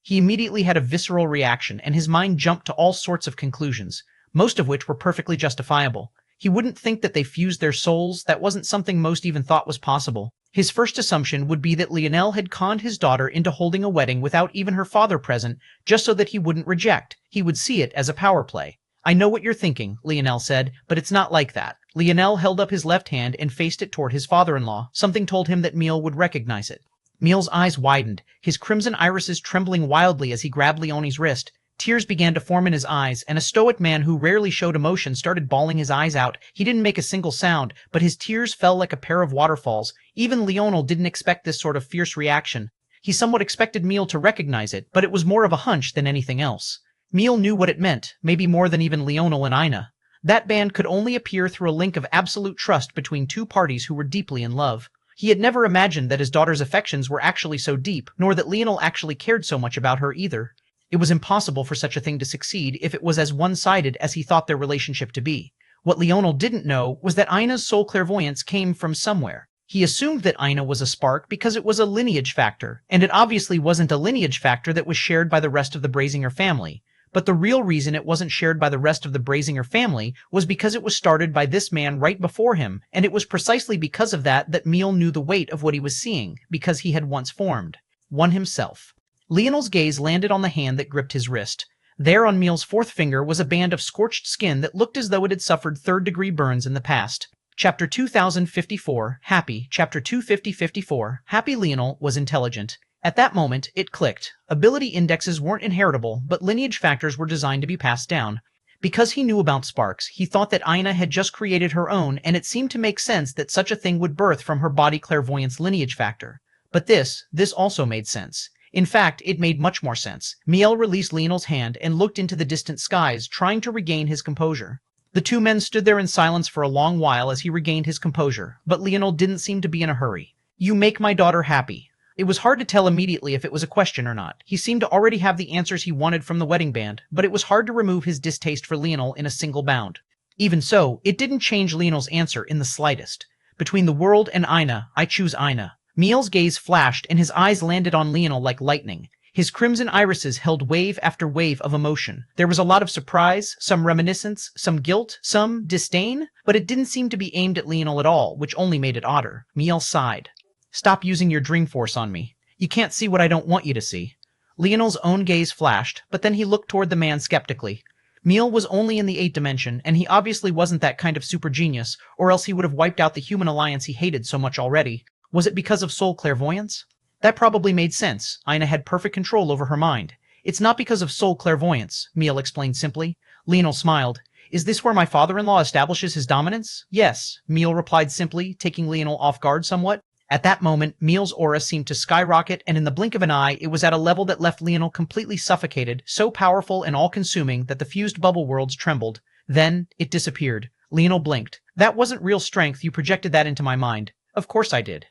He immediately had a visceral reaction, and his mind jumped to all sorts of conclusions, most of which were perfectly justifiable. He wouldn't think that they fused their souls. That wasn't something most even thought was possible. His first assumption would be that Leonel had conned his daughter into holding a wedding without even her father present, just so that he wouldn't reject. He would see it as a power play. "I know what you're thinking," Leonel said, "but it's not like that." Leonel held up his left hand and faced it toward his father-in-law. Something told him that Meal would recognize it. Meal's eyes widened, his crimson irises trembling wildly as he grabbed Leonie's wrist. Tears began to form in his eyes, and a stoic man who rarely showed emotion started bawling his eyes out. He didn't make a single sound, but his tears fell like a pair of waterfalls. Even Leonel didn't expect this sort of fierce reaction. He somewhat expected Meal to recognize it, but it was more of a hunch than anything else. Miel knew what it meant, maybe more than even Leonel and Ina. That band could only appear through a link of absolute trust between two parties who were deeply in love. He had never imagined that his daughter's affections were actually so deep, nor that Leonel actually cared so much about her either. It was impossible for such a thing to succeed if it was as one-sided as he thought their relationship to be. What Leonel didn't know was that Ina's soul clairvoyance came from somewhere. He assumed that Ina was a spark because it was a lineage factor, and it obviously wasn't a lineage factor that was shared by the rest of the Brazinger family. But the real reason it wasn't shared by the rest of the Brazinger family was because it was started by this man right before him, and it was precisely because of that that Miel knew the weight of what he was seeing, because he had once formed one himself. Leonel's gaze landed on the hand that gripped his wrist. There on Miel's fourth finger was a band of scorched skin that looked as though it had suffered third-degree burns in the past. Chapter 2054, Happy, Chapter 250-54, Happy Leonel was intelligent. At that moment, it clicked. Ability indexes weren't inheritable, but lineage factors were designed to be passed down. Because he knew about sparks, he thought that Ina had just created her own, and it seemed to make sense that such a thing would birth from her body clairvoyance lineage factor. But this also made sense. In fact, it made much more sense. Miel released Leonel's hand and looked into the distant skies, trying to regain his composure. The two men stood there in silence for a long while as he regained his composure, but Leonel didn't seem to be in a hurry. "You make my daughter happy." It was hard to tell immediately if it was a question or not. He seemed to already have the answers he wanted from the wedding band, but it was hard to remove his distaste for Leonel in a single bound. Even so, it didn't change Leonel's answer in the slightest. "Between the world and Ina, I choose Ina." Miel's gaze flashed, and his eyes landed on Leonel like lightning. His crimson irises held wave after wave of emotion. There was a lot of surprise, some reminiscence, some guilt, some disdain, but it didn't seem to be aimed at Leonel at all, which only made it odder. Miel sighed. "Stop using your dream force on me. You can't see what I don't want you to see." Leonel's own gaze flashed, but then he looked toward the man skeptically. Miel was only in the 8th dimension, and he obviously wasn't that kind of super genius, or else he would have wiped out the human alliance he hated so much already. Was it because of soul clairvoyance? That probably made sense. Ina had perfect control over her mind. "It's not because of soul clairvoyance," Miel explained simply. Leonel smiled. "Is this where my father-in-law establishes his dominance?" "Yes," Miel replied simply, taking Leonel off guard somewhat. At that moment, Miel's aura seemed to skyrocket, and in the blink of an eye, it was at a level that left Leonel completely suffocated, so powerful and all-consuming that the fused bubble worlds trembled. Then, it disappeared. Leonel blinked. "That wasn't real strength, you projected that into my mind." "Of course I did.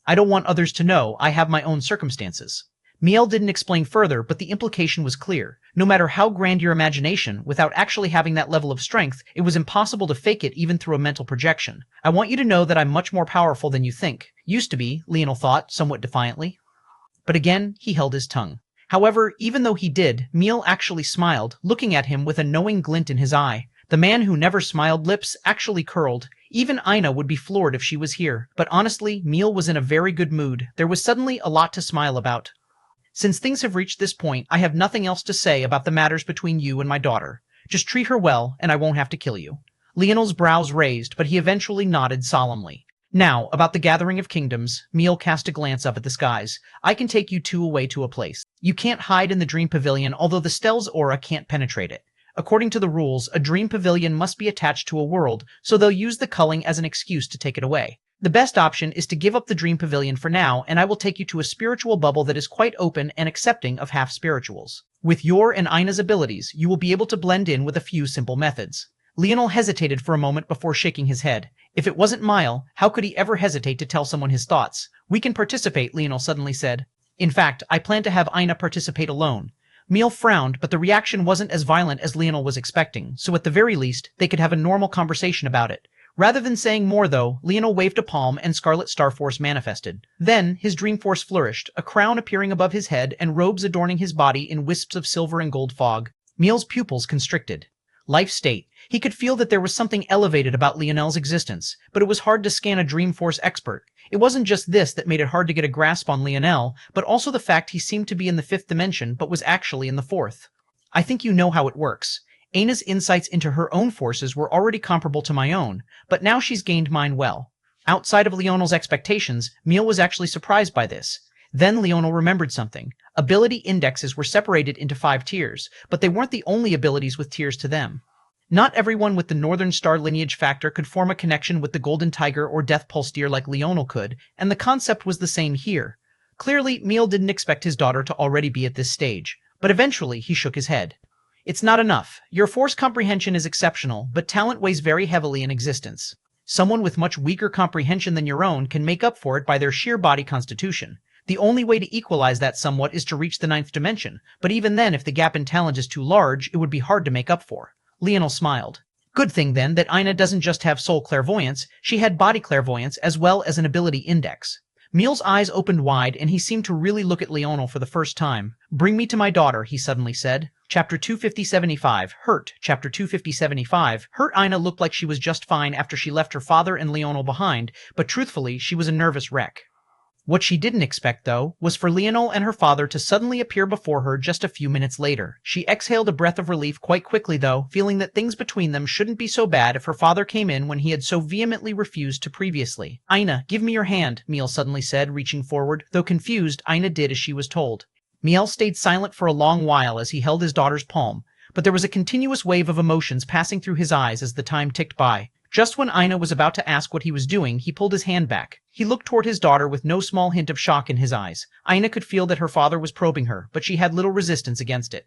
I don't want others to know. I have my own circumstances." Miel didn't explain further, but the implication was clear. No matter how grand your imagination, without actually having that level of strength, it was impossible to fake it even through a mental projection. "I want you to know that I'm much more powerful than you think." Used to be, Leonel thought, somewhat defiantly. But again, he held his tongue. However, even though he did, Miel actually smiled, looking at him with a knowing glint in his eye. The man who never smiled lips actually curled. Even Ina would be floored if she was here. But honestly, Miel was in a very good mood. There was suddenly a lot to smile about. "Since things have reached this point, I have nothing else to say about the matters between you and my daughter. Just treat her well, and I won't have to kill you." Leonel's brows raised, but he eventually nodded solemnly. "Now, about the Gathering of Kingdoms," Miel cast a glance up at the skies. "I can take you two away to a place. You can't hide in the Dream Pavilion, although the Stell's aura can't penetrate it. According to the rules, a Dream Pavilion must be attached to a world, so they'll use the culling as an excuse to take it away. The best option is to give up the Dream Pavilion for now, and I will take you to a spiritual bubble that is quite open and accepting of half-spirituals. With your and Ina's abilities, you will be able to blend in with a few simple methods." Leonel hesitated for a moment before shaking his head. If it wasn't Miel, how could he ever hesitate to tell someone his thoughts? "We can participate," Leonel suddenly said. "In fact, I plan to have Ina participate alone." Miel frowned, but the reaction wasn't as violent as Leonel was expecting, so at the very least, they could have a normal conversation about it. Rather than saying more, though, Leonel waved a palm and Scarlet Star Force manifested. Then, his Dream Force flourished, a crown appearing above his head and robes adorning his body in wisps of silver and gold fog. Miel's pupils constricted. Life state. He could feel that there was something elevated about Leonel's existence, but it was hard to scan a Dream Force expert. It wasn't just this that made it hard to get a grasp on Leonel, but also the fact he seemed to be in the 5th dimension but was actually in the 4th. "I think you know how it works. Ina's insights into her own forces were already comparable to my own, but now she's gained mine well." Outside of Leonel's expectations, Miel was actually surprised by this. Then Leonel remembered something. Ability indexes were separated into 5 tiers, but they weren't the only abilities with tiers to them. Not everyone with the Northern Star lineage factor could form a connection with the Golden Tiger or Death Pulse Deer like Leonel could, and the concept was the same here. Clearly, Miel didn't expect his daughter to already be at this stage. But eventually he shook his head. It's not enough. Your force comprehension is exceptional, but talent weighs very heavily in existence. Someone with much weaker comprehension than your own can make up for it by their sheer body constitution. The only way to equalize that somewhat is to reach the ninth dimension, but even then if the gap in talent is too large, it would be hard to make up for. Leonel smiled. Good thing then that Ina doesn't just have soul clairvoyance, she had body clairvoyance as well as an ability index. Meal's eyes opened wide and he seemed to really look at Leonel for the first time. Bring me to my daughter, he suddenly said. Chapter 25075, Hurt. Chapter 25075, Hurt. Ina looked like she was just fine after she left her father and Leonel behind, but truthfully, she was a nervous wreck. What she didn't expect, though, was for Leonel and her father to suddenly appear before her just a few minutes later. She exhaled a breath of relief quite quickly, though, feeling that things between them shouldn't be so bad if her father came in when he had so vehemently refused to previously. Ina, give me your hand, Miel suddenly said, reaching forward. Though confused, Ina did as she was told. Miel stayed silent for a long while as he held his daughter's palm, but there was a continuous wave of emotions passing through his eyes as the time ticked by. Just when Ina was about to ask what he was doing, he pulled his hand back. He looked toward his daughter with no small hint of shock in his eyes. Ina could feel that her father was probing her, but she had little resistance against it.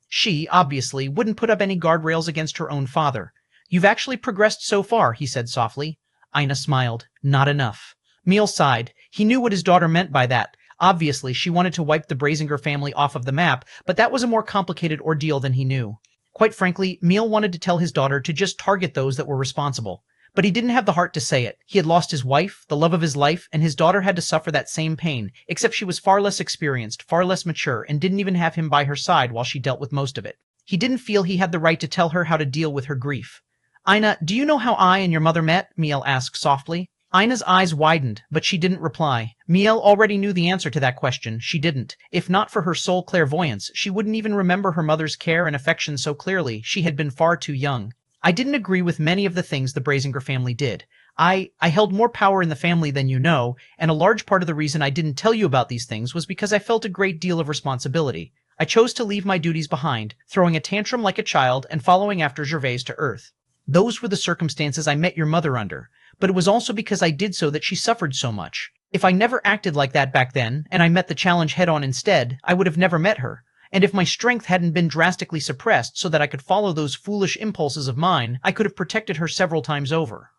She, obviously, wouldn't put up any guardrails against her own father. You've actually progressed so far, he said softly. Ina smiled. Not enough. Miel sighed. He knew what his daughter meant by that. Obviously, she wanted to wipe the Brazinger family off of the map, but that was a more complicated ordeal than he knew. Quite frankly, Miel wanted to tell his daughter to just target those that were responsible. But he didn't have the heart to say it. He had lost his wife, the love of his life, and his daughter had to suffer that same pain, except she was far less experienced, far less mature, and didn't even have him by her side while she dealt with most of it. He didn't feel he had the right to tell her how to deal with her grief. Ina, do you know how I and your mother met? Miel asked softly. Ina's eyes widened, but she didn't reply. Miel already knew the answer to that question. She didn't. If not for her soul clairvoyance, she wouldn't even remember her mother's care and affection so clearly. She had been far too young. I didn't agree with many of the things the Brazinger family did. I held more power in the family than you know, and a large part of the reason I didn't tell you about these things was because I felt a great deal of responsibility. I chose to leave my duties behind, throwing a tantrum like a child and following after Gervais to Earth. Those were the circumstances I met your mother under. But it was also because I did so that she suffered so much. If I never acted like that back then, and I met the challenge head-on instead, I would have never met her. And if my strength hadn't been drastically suppressed so that I could follow those foolish impulses of mine, I could have protected her several times over.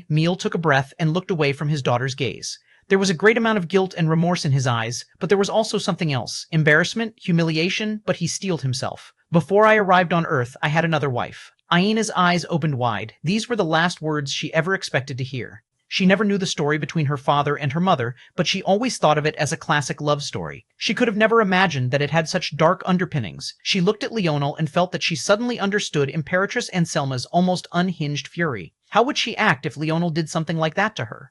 Miel took a breath and looked away from his daughter's gaze. There was a great amount of guilt and remorse in his eyes, but there was also something else. Embarrassment, humiliation, but he steeled himself. Before I arrived on Earth, I had another wife. Ina's eyes opened wide. These were the last words she ever expected to hear. She never knew the story between her father and her mother, but she always thought of it as a classic love story. She could have never imagined that it had such dark underpinnings. She looked at Leonel and felt that she suddenly understood Imperatress Anselma's almost unhinged fury. How would she act if Leonel did something like that to her?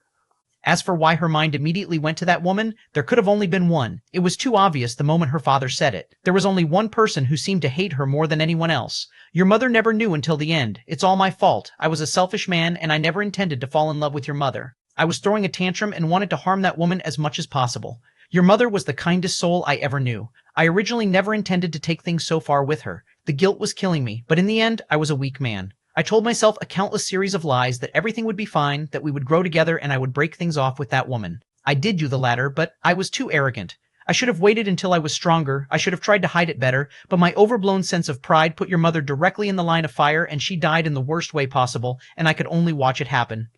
As for why her mind immediately went to that woman, there could have only been one. It was too obvious the moment her father said it. There was only one person who seemed to hate her more than anyone else. Your mother never knew until the end. It's all my fault. I was a selfish man, and I never intended to fall in love with your mother. I was throwing a tantrum and wanted to harm that woman as much as possible. Your mother was the kindest soul I ever knew. I originally never intended to take things so far with her. The guilt was killing me, but in the end, I was a weak man. I told myself a countless series of lies that everything would be fine, that we would grow together, and I would break things off with that woman. I did do the latter, but I was too arrogant. I should have waited until I was stronger. I should have tried to hide it better, but my overblown sense of pride put your mother directly in the line of fire, and she died in the worst way possible, and I could only watch it happen.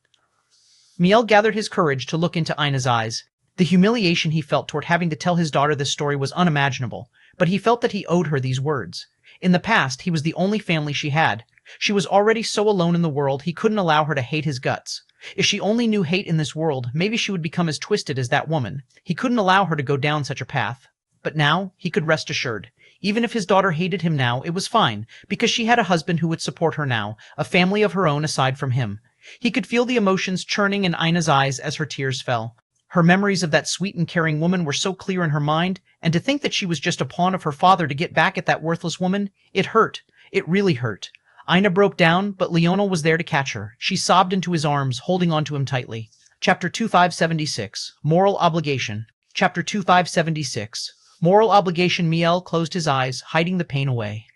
Miel gathered his courage to look into Ina's eyes. The humiliation he felt toward having to tell his daughter this story was unimaginable, but he felt that he owed her these words. In the past, he was the only family she had. She was already so alone in the world, he couldn't allow her to hate his guts. If she only knew hate in this world, maybe she would become as twisted as that woman. He couldn't allow her to go down such a path. But now, he could rest assured. Even if his daughter hated him now, it was fine, because she had a husband who would support her now, a family of her own aside from him. He could feel the emotions churning in Ina's eyes as her tears fell. Her memories of that sweet and caring woman were so clear in her mind, and to think that she was just a pawn of her father to get back at that worthless woman, it hurt. It really hurt. Ina broke down, but Leonel was there to catch her. She sobbed into his arms, holding onto him tightly. Chapter 2576, Moral Obligation. Chapter 2576, Moral Obligation. Miel closed his eyes, hiding the pain away.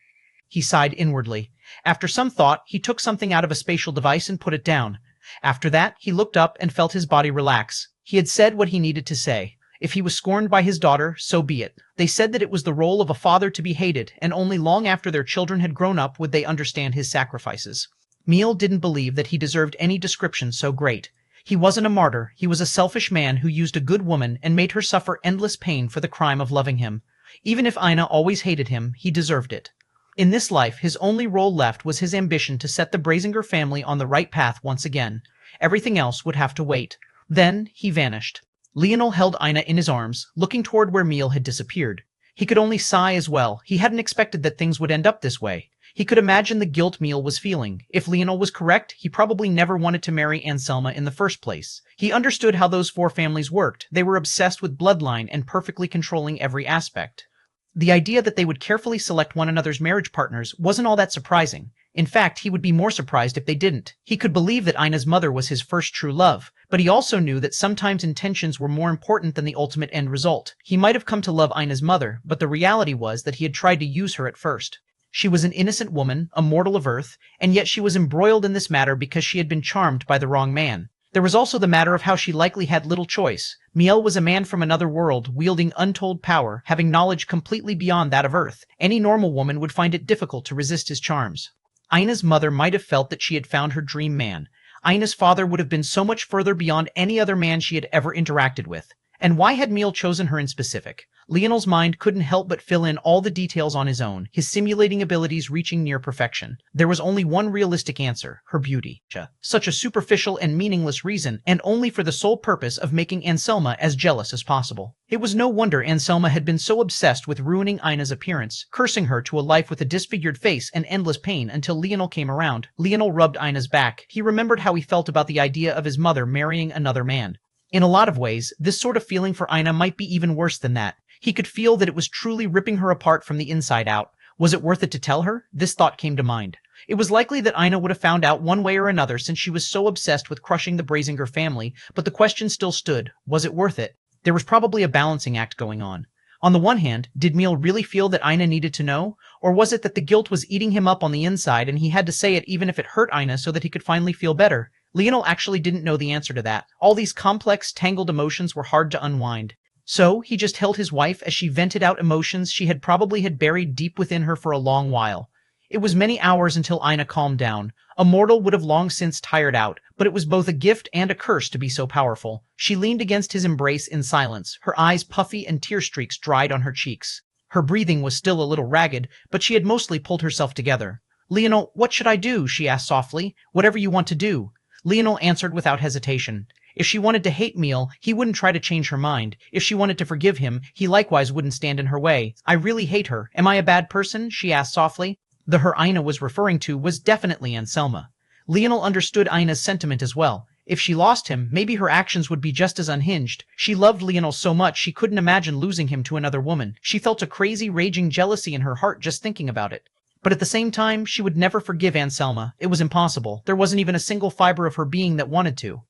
He sighed inwardly. After some thought, he took something out of a spatial device and put it down. After that, he looked up and felt his body relax. He had said what he needed to say. If he was scorned by his daughter, so be it. They said that it was the role of a father to be hated, and only long after their children had grown up would they understand his sacrifices. Miel didn't believe that he deserved any description so great. He wasn't a martyr, he was a selfish man who used a good woman and made her suffer endless pain for the crime of loving him. Even if Ina always hated him, he deserved it. In this life, his only role left was his ambition to set the Brazinger family on the right path once again. Everything else would have to wait. Then, he vanished. Leonel held Ina in his arms, looking toward where Miel had disappeared. He could only sigh as well. He hadn't expected that things would end up this way. He could imagine the guilt Miel was feeling. If Leonel was correct, he probably never wanted to marry Anselma in the first place. He understood how those four families worked. They were obsessed with bloodline and perfectly controlling every aspect. The idea that they would carefully select one another's marriage partners wasn't all that surprising. In fact, he would be more surprised if they didn't. He could believe that Ina's mother was his first true love, but he also knew that sometimes intentions were more important than the ultimate end result. He might have come to love Ina's mother, but the reality was that he had tried to use her at first. She was an innocent woman, a mortal of earth, and yet she was embroiled in this matter because she had been charmed by the wrong man. There was also the matter of how she likely had little choice. Miel was a man from another world, wielding untold power, having knowledge completely beyond that of Earth. Any normal woman would find it difficult to resist his charms. Ina's mother might have felt that she had found her dream man. Ina's father would have been so much further beyond any other man she had ever interacted with. And why had Miel chosen her in specific? Leonel's mind couldn't help but fill in all the details on his own, his simulating abilities reaching near perfection. There was only one realistic answer: her beauty. Such a superficial and meaningless reason, and only for the sole purpose of making Anselma as jealous as possible. It was no wonder Anselma had been so obsessed with ruining Ina's appearance, cursing her to a life with a disfigured face and endless pain until Leonel came around. Leonel rubbed Ina's back. He remembered how he felt about the idea of his mother marrying another man. In a lot of ways, this sort of feeling for Ina might be even worse than that. He could feel that it was truly ripping her apart from the inside out. Was it worth it to tell her? This thought came to mind. It was likely that Ina would have found out one way or another since she was so obsessed with crushing the Brazinger family, but the question still stood: was it worth it? There was probably a balancing act going on. On the one hand, did Miel really feel that Ina needed to know? Or was it that the guilt was eating him up on the inside and he had to say it even if it hurt Ina so that he could finally feel better? Leonel actually didn't know the answer to that. All these complex, tangled emotions were hard to unwind. So, he just held his wife as she vented out emotions she had probably buried deep within her for a long while. It was many hours until Ina calmed down. A mortal would have long since tired out, but it was both a gift and a curse to be so powerful. She leaned against his embrace in silence, her eyes puffy and tear streaks dried on her cheeks. Her breathing was still a little ragged, but she had mostly pulled herself together. "Leonel, what should I do?" she asked softly. "Whatever you want to do." Leonel answered without hesitation. If she wanted to hate Miel, he wouldn't try to change her mind. If she wanted to forgive him, he likewise wouldn't stand in her way. "I really hate her. Am I a bad person?" she asked softly. The her Ina was referring to was definitely Anselma. Leonel understood Ina's sentiment as well. If she lost him, maybe her actions would be just as unhinged. She loved Leonel so much she couldn't imagine losing him to another woman. She felt a crazy, raging jealousy in her heart just thinking about it. But at the same time, she would never forgive Anselma. It was impossible. There wasn't even a single fiber of her being that wanted to.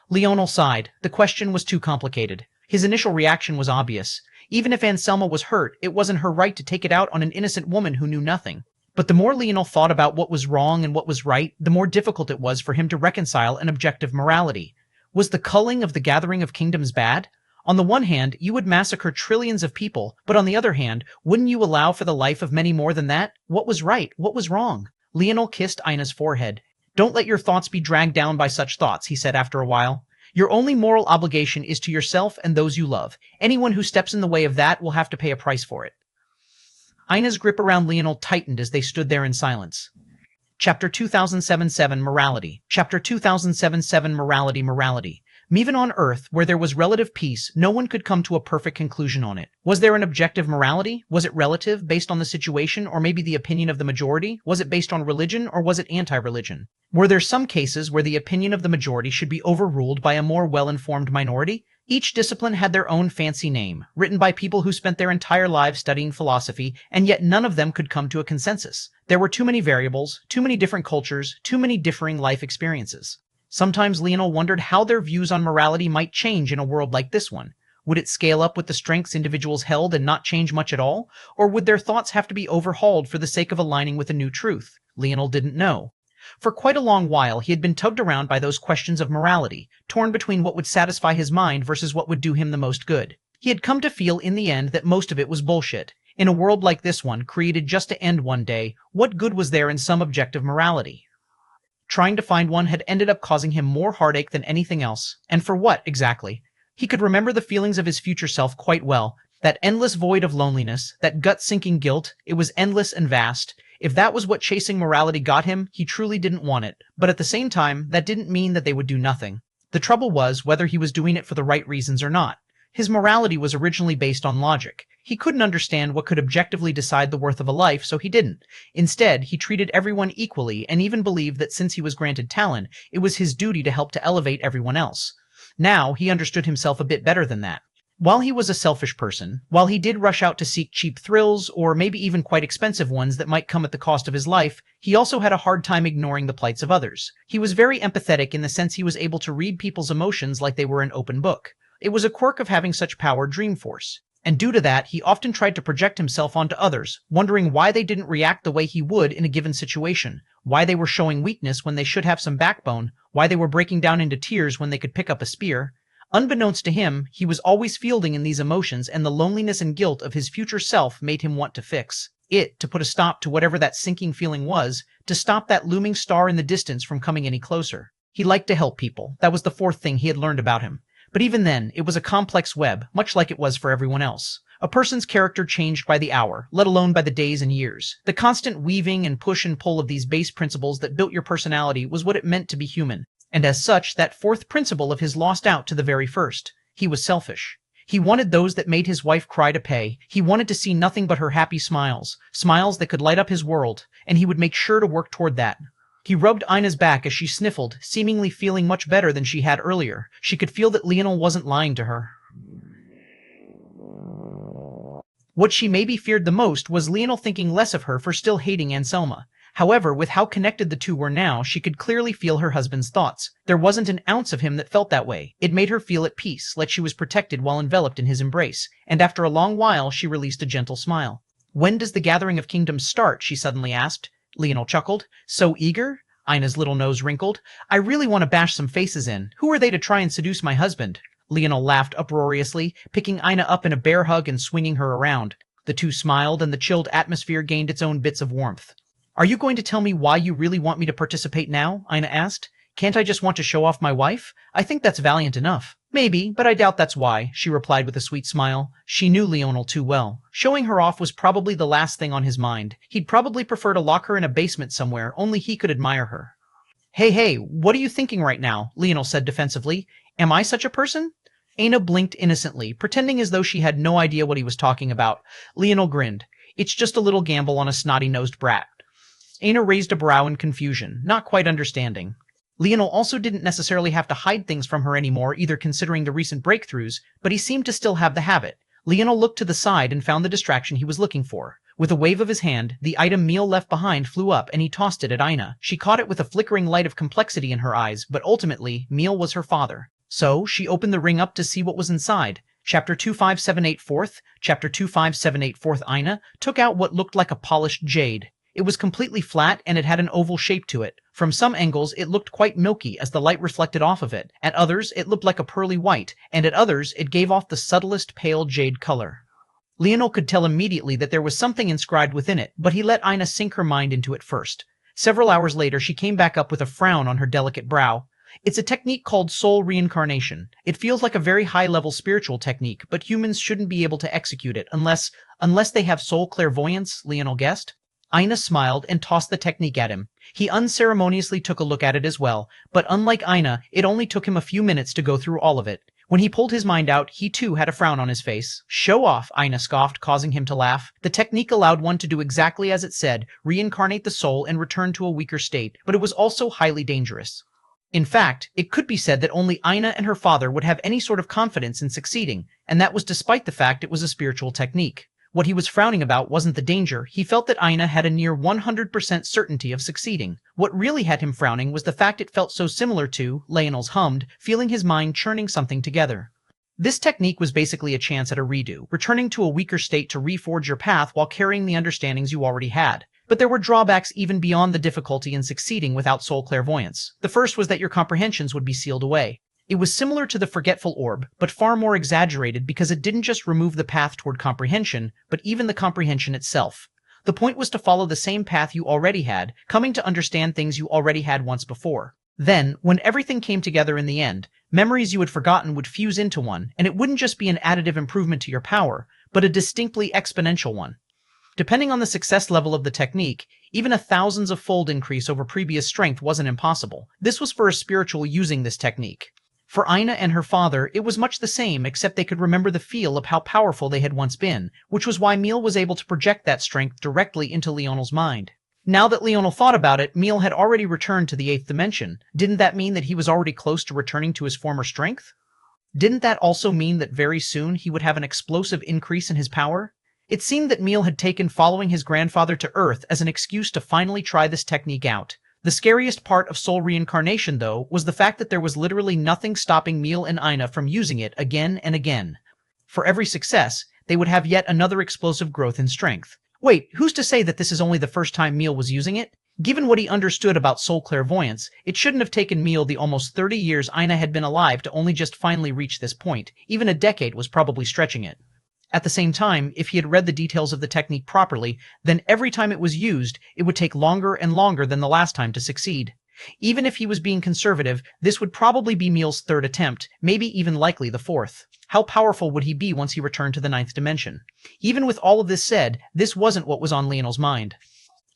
Leonel sighed. The question was too complicated. His initial reaction was obvious. Even if Anselma was hurt, it wasn't her right to take it out on an innocent woman who knew nothing. But the more Leonel thought about what was wrong and what was right, the more difficult it was for him to reconcile an objective morality. Was the culling of the Gathering of Kingdoms bad? On the one hand, you would massacre trillions of people, but on the other hand, wouldn't you allow for the life of many more than that? What was right? What was wrong? Leonel kissed Ina's forehead. "Don't let your thoughts be dragged down by such thoughts," he said after a while. "Your only moral obligation is to yourself and those you love. Anyone who steps in the way of that will have to pay a price for it." Ina's grip around Leonel tightened as they stood there in silence. Chapter 2077 Morality. Chapter 2077 Morality. Even on Earth, where there was relative peace, no one could come to a perfect conclusion on it. Was there an objective morality? Was it relative, based on the situation, or maybe the opinion of the majority? Was it based on religion, or was it anti-religion? Were there some cases where the opinion of the majority should be overruled by a more well-informed minority? Each discipline had their own fancy name, written by people who spent their entire lives studying philosophy, and yet none of them could come to a consensus. There were too many variables, too many different cultures, too many differing life experiences. Sometimes Leonel wondered how their views on morality might change in a world like this one. Would it scale up with the strengths individuals held and not change much at all? Or would their thoughts have to be overhauled for the sake of aligning with a new truth? Leonel didn't know. For quite a long while he had been tugged around by those questions of morality, torn between what would satisfy his mind versus what would do him the most good. He had come to feel in the end that most of it was bullshit. In a world like this one, created just to end one day, what good was there in some objective morality? Trying to find one had ended up causing him more heartache than anything else. And for what, exactly? He could remember the feelings of his future self quite well. That endless void of loneliness, that gut-sinking guilt, it was endless and vast. If that was what chasing morality got him, he truly didn't want it. But at the same time, that didn't mean that they would do nothing. The trouble was whether he was doing it for the right reasons or not. His morality was originally based on logic. He couldn't understand what could objectively decide the worth of a life, so he didn't. Instead, he treated everyone equally and even believed that since he was granted talent, it was his duty to help to elevate everyone else. Now, he understood himself a bit better than that. While he was a selfish person, while he did rush out to seek cheap thrills, or maybe even quite expensive ones that might come at the cost of his life, he also had a hard time ignoring the plights of others. He was very empathetic in the sense he was able to read people's emotions like they were an open book. It was a quirk of having such power, Dreamforce. And due to that, he often tried to project himself onto others, wondering why they didn't react the way he would in a given situation, why they were showing weakness when they should have some backbone, why they were breaking down into tears when they could pick up a spear. Unbeknownst to him, he was always fielding in these emotions, and the loneliness and guilt of his future self made him want to fix it, to put a stop to whatever that sinking feeling was, to stop that looming star in the distance from coming any closer. He liked to help people. That was the fourth thing he had learned about him. But even then, it was a complex web, much like it was for everyone else. A person's character changed by the hour, let alone by the days and years. The constant weaving and push and pull of these base principles that built your personality was what it meant to be human. And as such, that fourth principle of his lost out to the very first. He was selfish. He wanted those that made his wife cry to pay. He wanted to see nothing but her happy smiles, smiles that could light up his world, and he would make sure to work toward that. He rubbed Ina's back as she sniffled, seemingly feeling much better than she had earlier. She could feel that Leonel wasn't lying to her. What she maybe feared the most was Leonel thinking less of her for still hating Anselma. However, with how connected the two were now, she could clearly feel her husband's thoughts. There wasn't an ounce of him that felt that way. It made her feel at peace, like she was protected while enveloped in his embrace, and after a long while she released a gentle smile. "When does the Gathering of Kingdoms start?" she suddenly asked. Leonel chuckled. "So eager?" Ina's little nose wrinkled. "I really want to bash some faces in. Who are they to try and seduce my husband?" Leonel laughed uproariously, picking Ina up in a bear hug and swinging her around. The two smiled, and the chilled atmosphere gained its own bits of warmth. "Are you going to tell me why you really want me to participate now?" Ina asked. "Can't I just want to show off my wife? I think that's valiant enough." "Maybe, but I doubt that's why," she replied with a sweet smile. She knew Leonel too well. Showing her off was probably the last thing on his mind. He'd probably prefer to lock her in a basement somewhere, only he could admire her. Hey, what are you thinking right now?" Leonel said defensively. "Am I such a person?" Ina blinked innocently, pretending as though she had no idea what he was talking about. Leonel grinned. "It's just a little gamble on a snotty-nosed brat." Ina raised a brow in confusion, not quite understanding. Leonel also didn't necessarily have to hide things from her anymore, either considering the recent breakthroughs, but he seemed to still have the habit. Leonel looked to the side and found the distraction he was looking for. With a wave of his hand, the item meal left behind flew up and he tossed it at Ina. She caught it with a flickering light of complexity in her eyes, but ultimately, meal was her father. So, she opened the ring up to see what was inside. Chapter 2578 4th, Chapter 2578 4th Ina took out what looked like a polished jade. It was completely flat and it had an oval shape to it. From some angles, it looked quite milky as the light reflected off of it. At others, it looked like a pearly white, and at others, it gave off the subtlest pale jade color. Leonel could tell immediately that there was something inscribed within it, but he let Ina sink her mind into it first. Several hours later, she came back up with a frown on her delicate brow. "It's a technique called soul reincarnation. It feels like a very high-level spiritual technique, but humans shouldn't be able to execute it unless they have soul clairvoyance," Leonel guessed. Ina smiled and tossed the technique at him. He unceremoniously took a look at it as well, but unlike Ina, it only took him a few minutes to go through all of it. When he pulled his mind out, he too had a frown on his face. "Show off," Ina scoffed, causing him to laugh. The technique allowed one to do exactly as it said, reincarnate the soul and return to a weaker state, but it was also highly dangerous. In fact, it could be said that only Ina and her father would have any sort of confidence in succeeding, and that was despite the fact it was a spiritual technique. What he was frowning about wasn't the danger. He felt that Ina had a near 100% certainty of succeeding. What really had him frowning was the fact it felt so similar to, Leonel's hummed, feeling his mind churning something together. This technique was basically a chance at a redo, returning to a weaker state to reforge your path while carrying the understandings you already had. But there were drawbacks even beyond the difficulty in succeeding without soul clairvoyance. The first was that your comprehensions would be sealed away. It was similar to the forgetful orb, but far more exaggerated because it didn't just remove the path toward comprehension, but even the comprehension itself. The point was to follow the same path you already had, coming to understand things you already had once before. Then, when everything came together in the end, memories you had forgotten would fuse into one, and it wouldn't just be an additive improvement to your power, but a distinctly exponential one. Depending on the success level of the technique, even a thousands of fold increase over previous strength wasn't impossible. This was for a spiritual using this technique. For Aina and her father, it was much the same, except they could remember the feel of how powerful they had once been, which was why Miel was able to project that strength directly into Leonel's mind. Now that Leonel thought about it, Miel had already returned to the 8th dimension. Didn't that mean that he was already close to returning to his former strength? Didn't that also mean that very soon he would have an explosive increase in his power? It seemed that Miel had taken following his grandfather to Earth as an excuse to finally try this technique out. The scariest part of soul reincarnation, though, was the fact that there was literally nothing stopping Miel and Aina from using it again and again. For every success, they would have yet another explosive growth in strength. Wait, who's to say that this is only the first time Miel was using it? Given what he understood about soul clairvoyance, it shouldn't have taken Miel the almost 30 years Aina had been alive to only just finally reach this point. Even a decade was probably stretching it. At the same time, if he had read the details of the technique properly, then every time it was used, it would take longer and longer than the last time to succeed. Even if he was being conservative, this would probably be Miel's 3rd attempt, maybe even likely the 4th. How powerful would he be once he returned to the 9th dimension? Even with all of this said, this wasn't what was on Leonel's mind.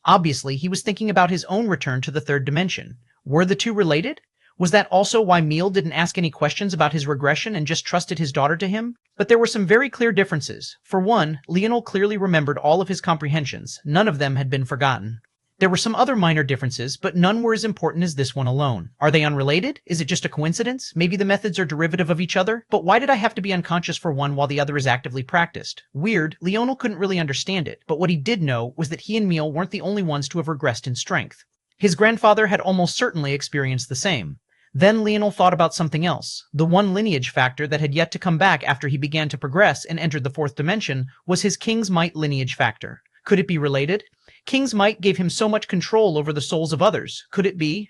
Obviously, he was thinking about his own return to the 3rd dimension. Were the two related? Was that also why Miel didn't ask any questions about his regression and just trusted his daughter to him? But there were some very clear differences. For one, Leonel clearly remembered all of his comprehensions. None of them had been forgotten. There were some other minor differences, but none were as important as this one alone. Are they unrelated? Is it just a coincidence? Maybe the methods are derivative of each other? But why did I have to be unconscious for one while the other is actively practiced? Weird, Leonel couldn't really understand it, but what he did know was that he and Miel weren't the only ones to have regressed in strength. His grandfather had almost certainly experienced the same. Then Leonel thought about something else. The one lineage factor that had yet to come back after he began to progress and entered the 4th dimension was his King's Might lineage factor. Could it be related? King's Might gave him so much control over the souls of others. Could it be?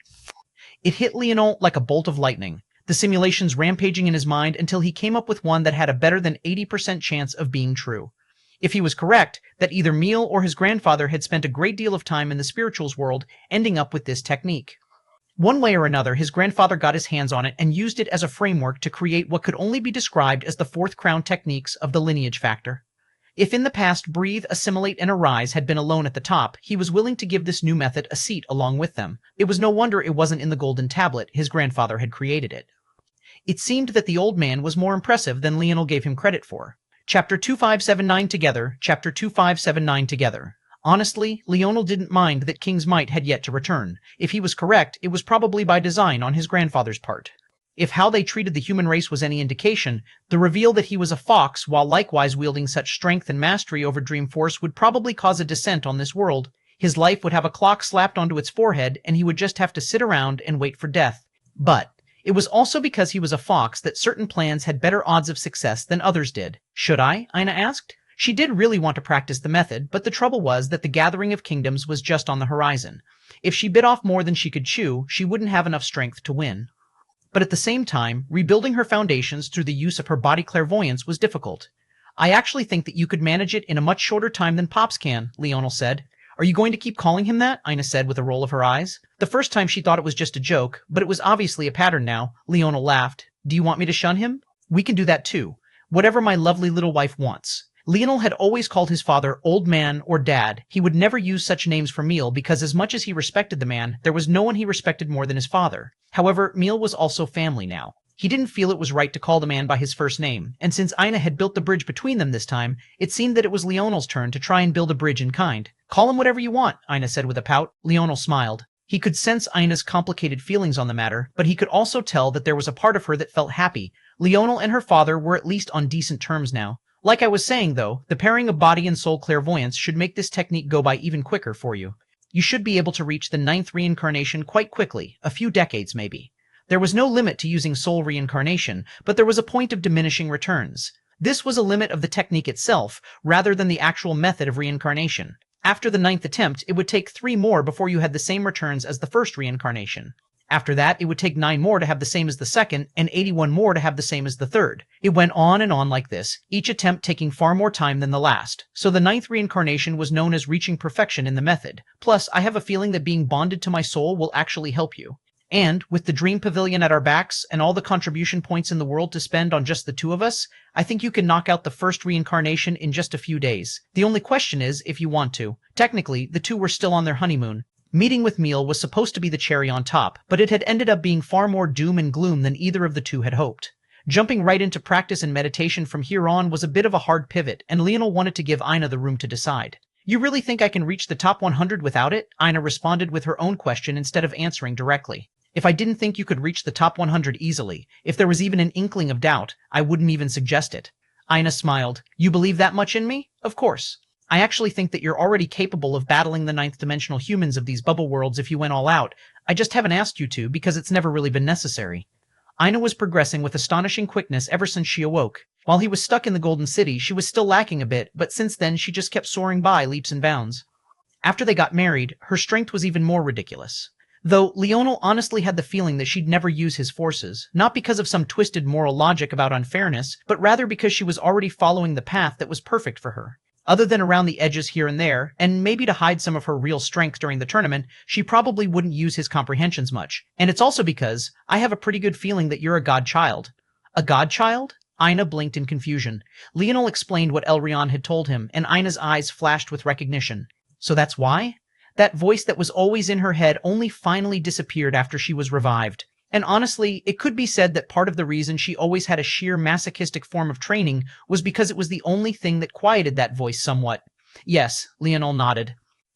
It hit Leonel like a bolt of lightning, the simulations rampaging in his mind until he came up with one that had a better than 80% chance of being true. If he was correct, that either Miel or his grandfather had spent a great deal of time in the spirituals world ending up with this technique. One way or another, his grandfather got his hands on it and used it as a framework to create what could only be described as the 4th crown techniques of the lineage factor. If in the past breathe, assimilate, and arise had been alone at the top, he was willing to give this new method a seat along with them. It was no wonder it wasn't in the golden tablet. His grandfather had created it. It seemed that the old man was more impressive than Leonel gave him credit for. Chapter 2579 together, Chapter 2579 together. Honestly, Leonel didn't mind that King's Might had yet to return. If he was correct, it was probably by design on his grandfather's part. If how they treated the human race was any indication, the reveal that he was a fox while likewise wielding such strength and mastery over Dreamforce would probably cause a descent on this world. His life would have a clock slapped onto its forehead, and he would just have to sit around and wait for death. But it was also because he was a fox that certain plans had better odds of success than others did. Should I? Aina asked. She did really want to practice the method, but the trouble was that the gathering of kingdoms was just on the horizon. If she bit off more than she could chew, she wouldn't have enough strength to win. But at the same time, rebuilding her foundations through the use of her body clairvoyance was difficult. I actually think that you could manage it in a much shorter time than Pops can, Leonel said. Are you going to keep calling him that? Aina said with a roll of her eyes. The first time she thought it was just a joke, but it was obviously a pattern now. Leonel laughed. Do you want me to shun him? We can do that too. Whatever my lovely little wife wants. Leonel had always called his father old man or dad. He would never use such names for Miel because as much as he respected the man, there was no one he respected more than his father. However, Miel was also family now. He didn't feel it was right to call the man by his first name, and since Aina had built the bridge between them this time, it seemed that it was Leonel's turn to try and build a bridge in kind. Call him whatever you want, Aina said with a pout. Leonel smiled. He could sense Aina's complicated feelings on the matter, but he could also tell that there was a part of her that felt happy. Leonel and her father were at least on decent terms now. Like I was saying, though, the pairing of body and soul clairvoyance should make this technique go by even quicker for you. You should be able to reach the 9th reincarnation quite quickly, a few decades maybe. There was no limit to using soul reincarnation, but there was a point of diminishing returns. This was a limit of the technique itself, rather than the actual method of reincarnation. After the 9th attempt, it would take 3 more before you had the same returns as the first reincarnation. After that, it would take 9 more to have the same as the second, and 81 more to have the same as the third. It went on and on like this, each attempt taking far more time than the last. So the 9th reincarnation was known as reaching perfection in the method. Plus, I have a feeling that being bonded to my soul will actually help you. And, with the dream pavilion at our backs, and all the contribution points in the world to spend on just the 2 of us, I think you can knock out the first reincarnation in just a few days. The only question is, if you want to. Technically, the 2 were still on their honeymoon. Meeting with Meal was supposed to be the cherry on top, but it had ended up being far more doom and gloom than either of the 2 had hoped. Jumping right into practice and meditation from here on was a bit of a hard pivot, and Leonel wanted to give Ina the room to decide. You really think I can reach the top 100 without it? Ina responded with her own question instead of answering directly. If I didn't think you could reach the top 100 easily, if there was even an inkling of doubt, I wouldn't even suggest it. Ina smiled. You believe that much in me? Of course. I actually think that you're already capable of battling the 9th dimensional humans of these bubble worlds if you went all out. I just haven't asked you to because it's never really been necessary. Ina was progressing with astonishing quickness ever since she awoke. While he was stuck in the Golden City, she was still lacking a bit, but since then she just kept soaring by leaps and bounds. After they got married, her strength was even more ridiculous. Though Leonel honestly had the feeling that she'd never use his forces, not because of some twisted moral logic about unfairness, but rather because she was already following the path that was perfect for her. Other than around the edges here and there, and maybe to hide some of her real strength during the tournament, she probably wouldn't use his comprehensions much. And it's also because I have a pretty good feeling that you're a godchild. A godchild? Ina blinked in confusion. Leonel explained what Elrion had told him, and Ina's eyes flashed with recognition. So that's why? That voice that was always in her head only finally disappeared after she was revived. And honestly, it could be said that part of the reason she always had a sheer masochistic form of training was because it was the only thing that quieted that voice somewhat. Yes, Leonel nodded.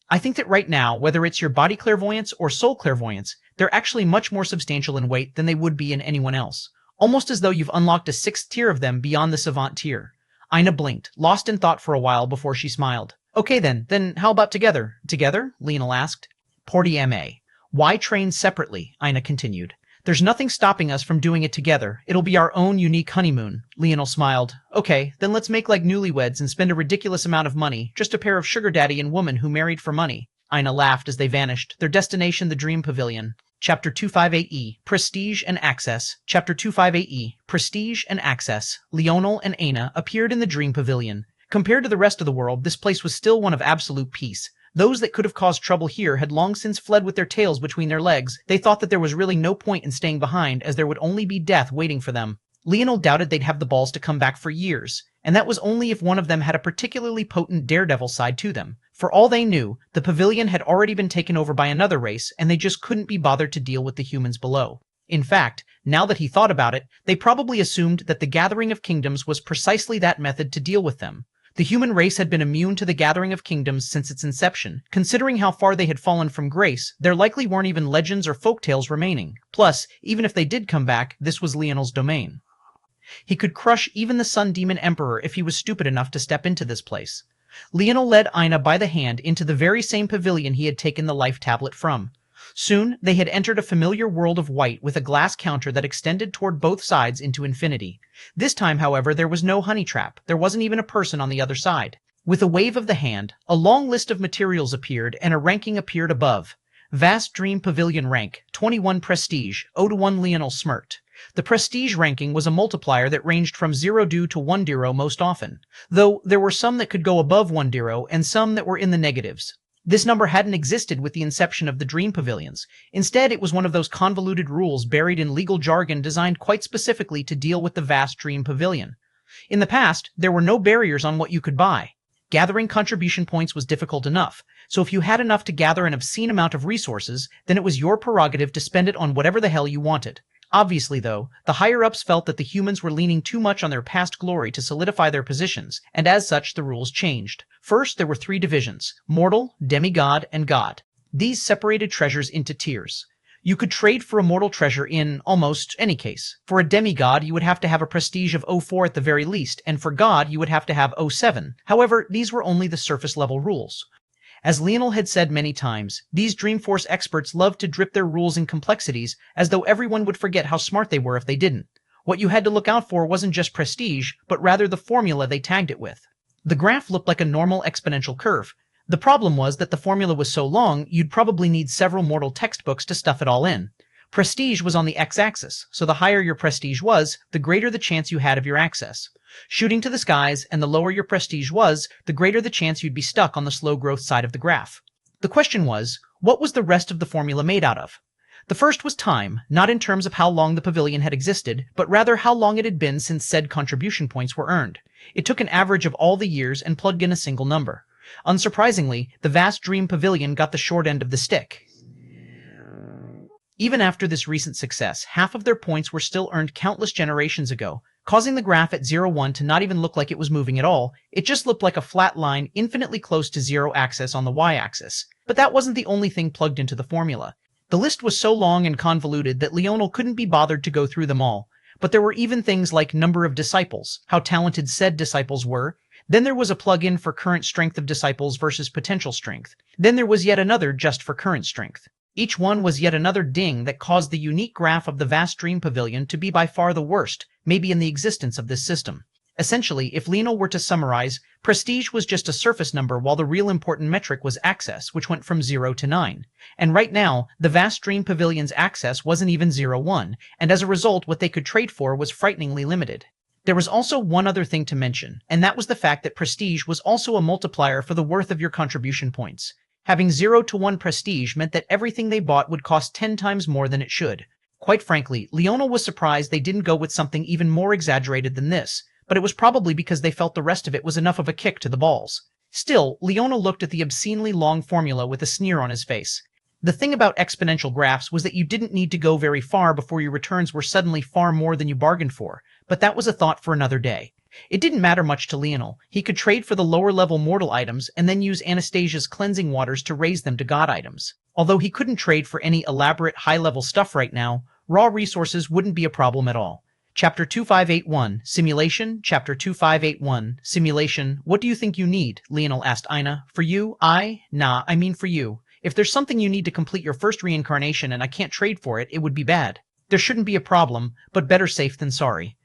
I think that right now, whether it's your body clairvoyance or soul clairvoyance, they're actually much more substantial in weight than they would be in anyone else. Almost as though you've unlocked a 6th tier of them beyond the savant tier. Ina blinked, lost in thought for a while before she smiled. Okay then how about together? Together? Leonel asked. Porty M.A. Why train separately? Ina continued. There's nothing stopping us from doing it together. It'll be our own unique honeymoon. Leonel smiled. Okay, then let's make like newlyweds and spend a ridiculous amount of money, just a pair of sugar daddy and woman who married for money. Ina laughed as they vanished, their destination the Dream Pavilion. Chapter 258E, Prestige and Access. Chapter 258E, Prestige and Access. Leonel and Ina appeared in the Dream Pavilion. Compared to the rest of the world, this place was still one of absolute peace. Those that could have caused trouble here had long since fled with their tails between their legs. They thought that there was really no point in staying behind, as there would only be death waiting for them. Leonel doubted they'd have the balls to come back for years, and that was only if one of them had a particularly potent daredevil side to them. For all they knew, the pavilion had already been taken over by another race, and they just couldn't be bothered to deal with the humans below. In fact, now that he thought about it, they probably assumed that the Gathering of Kingdoms was precisely that method to deal with them. The human race had been immune to the Gathering of Kingdoms since its inception. Considering how far they had fallen from grace, there likely weren't even legends or folktales remaining. Plus, even if they did come back, this was Leonel's domain. He could crush even the Sun Demon Emperor if he was stupid enough to step into this place. Leonel led Ina by the hand into the very same pavilion he had taken the life tablet from. Soon, they had entered a familiar world of white with a glass counter that extended toward both sides into infinity. This time, however, there was no honey trap. There wasn't even a person on the other side. With a wave of the hand, a long list of materials appeared and a ranking appeared above. Vast Dream Pavilion rank, 21 Prestige, 0-1 Leonel smirked. The Prestige ranking was a multiplier that ranged from 0 do to 1 diro most often, though there were some that could go above 1 diro and some that were in the negatives. This number hadn't existed with the inception of the Dream Pavilions. Instead, it was one of those convoluted rules buried in legal jargon designed quite specifically to deal with the vast Dream Pavilion. In the past, there were no barriers on what you could buy. Gathering contribution points was difficult enough, so if you had enough to gather an obscene amount of resources, then it was your prerogative to spend it on whatever the hell you wanted. Obviously, though, the higher-ups felt that the humans were leaning too much on their past glory to solidify their positions, and as such the rules changed. First, there were 3 divisions: mortal, demigod, and god. These separated treasures into tiers. You could trade for a mortal treasure in almost any case. For a demigod, you would have to have a prestige of 04 at the very least, and for god, you would have to have 07. However, these were only the surface-level rules. As Leonel had said many times, these Dreamforce experts loved to drip their rules in complexities as though everyone would forget how smart they were if they didn't. What you had to look out for wasn't just prestige, but rather the formula they tagged it with. The graph looked like a normal exponential curve. The problem was that the formula was so long, you'd probably need several mortal textbooks to stuff it all in. Prestige was on the x-axis, so the higher your prestige was, the greater the chance you had of your access. Shooting to the skies, and the lower your prestige was, the greater the chance you'd be stuck on the slow growth side of the graph. The question was, what was the rest of the formula made out of? The first was time, not in terms of how long the pavilion had existed, but rather how long it had been since said contribution points were earned. It took an average of all the years and plugged in a single number. Unsurprisingly, the vast Dream Pavilion got the short end of the stick. Even after this recent success, half of their points were still earned countless generations ago, causing the graph at 0-1 to not even look like it was moving at all. It just looked like a flat line infinitely close to zero axis on the y-axis. But that wasn't the only thing plugged into the formula. The list was so long and convoluted that Leonel couldn't be bothered to go through them all. But there were even things like number of disciples, how talented said disciples were. Then there was a plug-in for current strength of disciples versus potential strength. Then there was yet another just for current strength. Each one was yet another ding that caused the unique graph of the vast Dream Pavilion to be by far the worst, maybe in the existence of this system. Essentially, if Leonel were to summarize, prestige was just a surface number while the real important metric was access, which went from 0 to 9. And right now, the vast Dream Pavilion's access wasn't even 0-1, and as a result what they could trade for was frighteningly limited. There was also one other thing to mention, and that was the fact that prestige was also a multiplier for the worth of your contribution points. Having 0-1 prestige meant that everything they bought would cost 10 times more than it should. Quite frankly, Leonel was surprised they didn't go with something even more exaggerated than this, but it was probably because they felt the rest of it was enough of a kick to the balls. Still, Leonel looked at the obscenely long formula with a sneer on his face. The thing about exponential graphs was that you didn't need to go very far before your returns were suddenly far more than you bargained for, but that was a thought for another day. It didn't matter much to Leonel. He could trade for the lower-level mortal items and then use Anastasia's cleansing waters to raise them to god items. Although he couldn't trade for any elaborate high-level stuff right now, raw resources wouldn't be a problem at all. Chapter 2581, Simulation, Chapter 2581, Simulation. What do you think you need? Leonel asked Ina. For you? I mean for you. If there's something you need to complete your first reincarnation and I can't trade for it, it would be bad. There shouldn't be a problem, but better safe than sorry.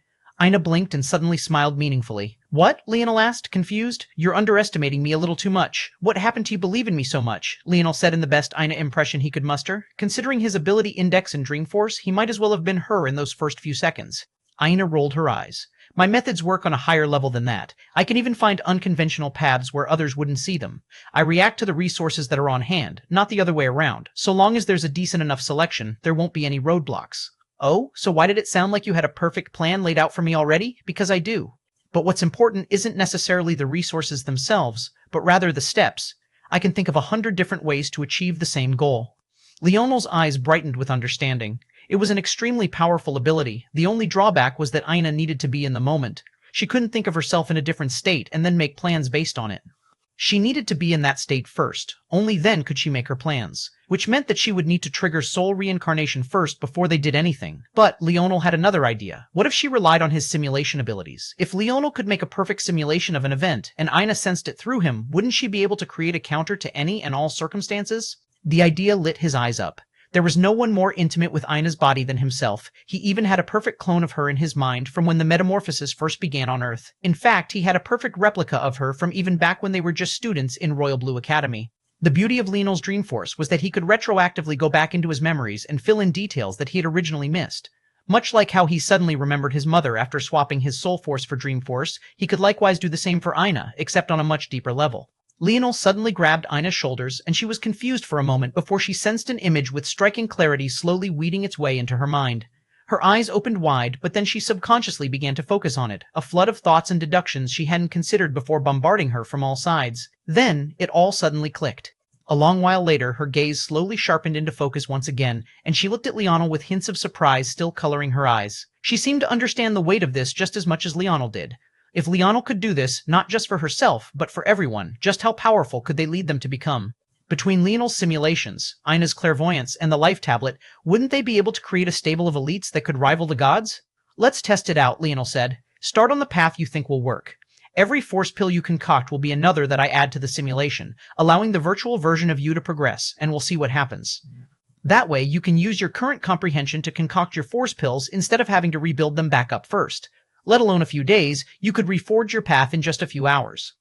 Ina blinked and suddenly smiled meaningfully. What? Leonel asked, confused. You're underestimating me a little too much. What happened to you believe in me so much? Leonel said in the best Ina impression he could muster. Considering his ability index and Dreamforce, he might as well have been her in those first few seconds. Ina rolled her eyes. My methods work on a higher level than that. I can even find unconventional paths where others wouldn't see them. I react to the resources that are on hand, not the other way around. So long as there's a decent enough selection, there won't be any roadblocks. Oh, so why did it sound like you had a perfect plan laid out for me already? Because I do. But what's important isn't necessarily the resources themselves, but rather the steps. I can think of 100 different ways to achieve the same goal. Leonel's eyes brightened with understanding. It was an extremely powerful ability. The only drawback was that Ina needed to be in the moment. She couldn't think of herself in a different state and then make plans based on it. She needed to be in that state first. Only then could she make her plans, which meant that she would need to trigger soul reincarnation first before they did anything. But Leonel had another idea. What if she relied on his simulation abilities? If Leonel could make a perfect simulation of an event, and Ina sensed it through him, wouldn't she be able to create a counter to any and all circumstances? The idea lit his eyes up. There was no one more intimate with Ina's body than himself. He even had a perfect clone of her in his mind from when the metamorphosis first began on Earth. In fact, he had a perfect replica of her from even back when they were just students in Royal Blue Academy. The beauty of Leonel's Dreamforce was that he could retroactively go back into his memories and fill in details that he had originally missed. Much like how he suddenly remembered his mother after swapping his Soul Force for Dreamforce, he could likewise do the same for Ina, except on a much deeper level. Leonel suddenly grabbed Ina's shoulders, and she was confused for a moment before she sensed an image with striking clarity slowly weeding its way into her mind. Her eyes opened wide, but then she subconsciously began to focus on it, a flood of thoughts and deductions she hadn't considered before bombarding her from all sides. Then, it all suddenly clicked. A long while later, her gaze slowly sharpened into focus once again, and she looked at Leonel with hints of surprise still coloring her eyes. She seemed to understand the weight of this just as much as Leonel did. If Leonel could do this, not just for herself, but for everyone, just how powerful could they lead them to become? Between Leonel's simulations, Ina's clairvoyance, and the life tablet, wouldn't they be able to create a stable of elites that could rival the gods? Let's test it out, Leonel said. Start on the path you think will work. Every force pill you concoct will be another that I add to the simulation, allowing the virtual version of you to progress, and we'll see what happens. That way, you can use your current comprehension to concoct your force pills instead of having to rebuild them back up first. Let alone a few days, you could reforge your path in just a few hours.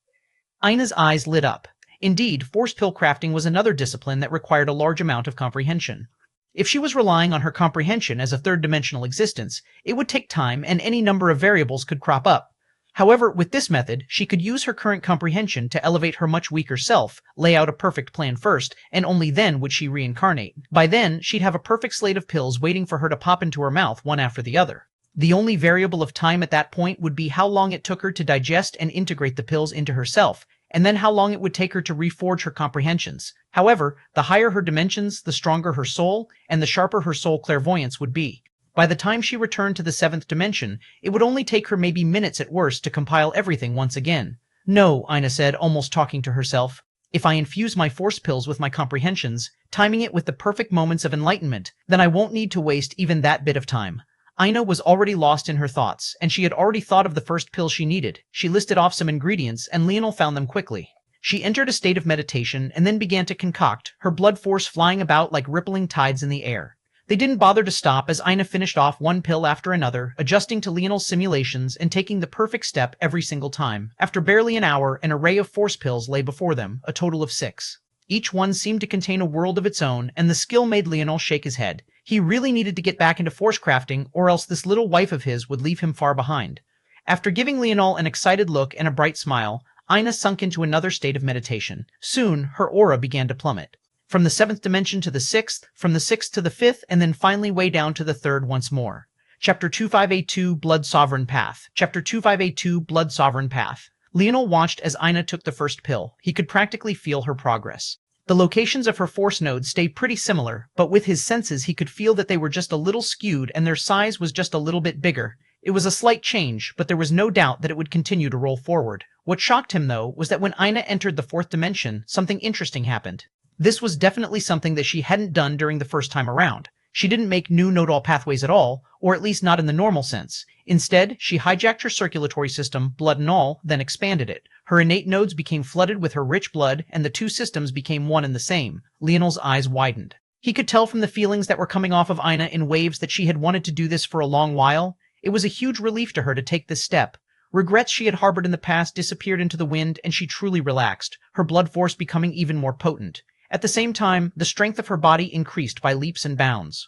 Ina's eyes lit up. Indeed, force pill crafting was another discipline that required a large amount of comprehension. If she was relying on her comprehension as a third-dimensional existence, it would take time and any number of variables could crop up. However, with this method, she could use her current comprehension to elevate her much weaker self, lay out a perfect plan first, and only then would she reincarnate. By then, she'd have a perfect slate of pills waiting for her to pop into her mouth one after the other. The only variable of time at that point would be how long it took her to digest and integrate the pills into herself, and then how long it would take her to reforge her comprehensions. However, the higher her dimensions, the stronger her soul, and the sharper her soul clairvoyance would be. By the time she returned to the 7th dimension, it would only take her maybe minutes at worst to compile everything once again. No, Ina said, almost talking to herself. If I infuse my force pills with my comprehensions, timing it with the perfect moments of enlightenment, then I won't need to waste even that bit of time. Ina was already lost in her thoughts, and she had already thought of the first pill she needed. She listed off some ingredients, and Leonel found them quickly. She entered a state of meditation and then began to concoct, her blood force flying about like rippling tides in the air. They didn't bother to stop as Ina finished off one pill after another, adjusting to Leonel's simulations and taking the perfect step every single time. After barely an hour, an array of force pills lay before them, a total of 6. Each one seemed to contain a world of its own, and the skill made Leonel shake his head. He really needed to get back into force crafting, or else this little wife of his would leave him far behind. After giving Leonel an excited look and a bright smile, Ina sunk into another state of meditation. Soon, her aura began to plummet. From the 7th dimension to the 6th, from the 6th to the 5th, and then finally way down to the 3rd once more. Chapter 2582, Blood Sovereign Path. Chapter 2582, Blood Sovereign Path. Leonel watched as Ina took the first pill. He could practically feel her progress. The locations of her force nodes stayed pretty similar, but with his senses he could feel that they were just a little skewed and their size was just a little bit bigger. It was a slight change, but there was no doubt that it would continue to roll forward. What shocked him, though, was that when Ina entered the 4th dimension, something interesting happened. This was definitely something that she hadn't done during the first time around. She didn't make new nodal pathways at all, or at least not in the normal sense. Instead, she hijacked her circulatory system, blood and all, then expanded it. Her innate nodes became flooded with her rich blood, and the two systems became one and the same. Leonel's eyes widened. He could tell from the feelings that were coming off of Ina in waves that she had wanted to do this for a long while. It was a huge relief to her to take this step. Regrets she had harbored in the past disappeared into the wind, and she truly relaxed, her blood force becoming even more potent. At the same time, the strength of her body increased by leaps and bounds.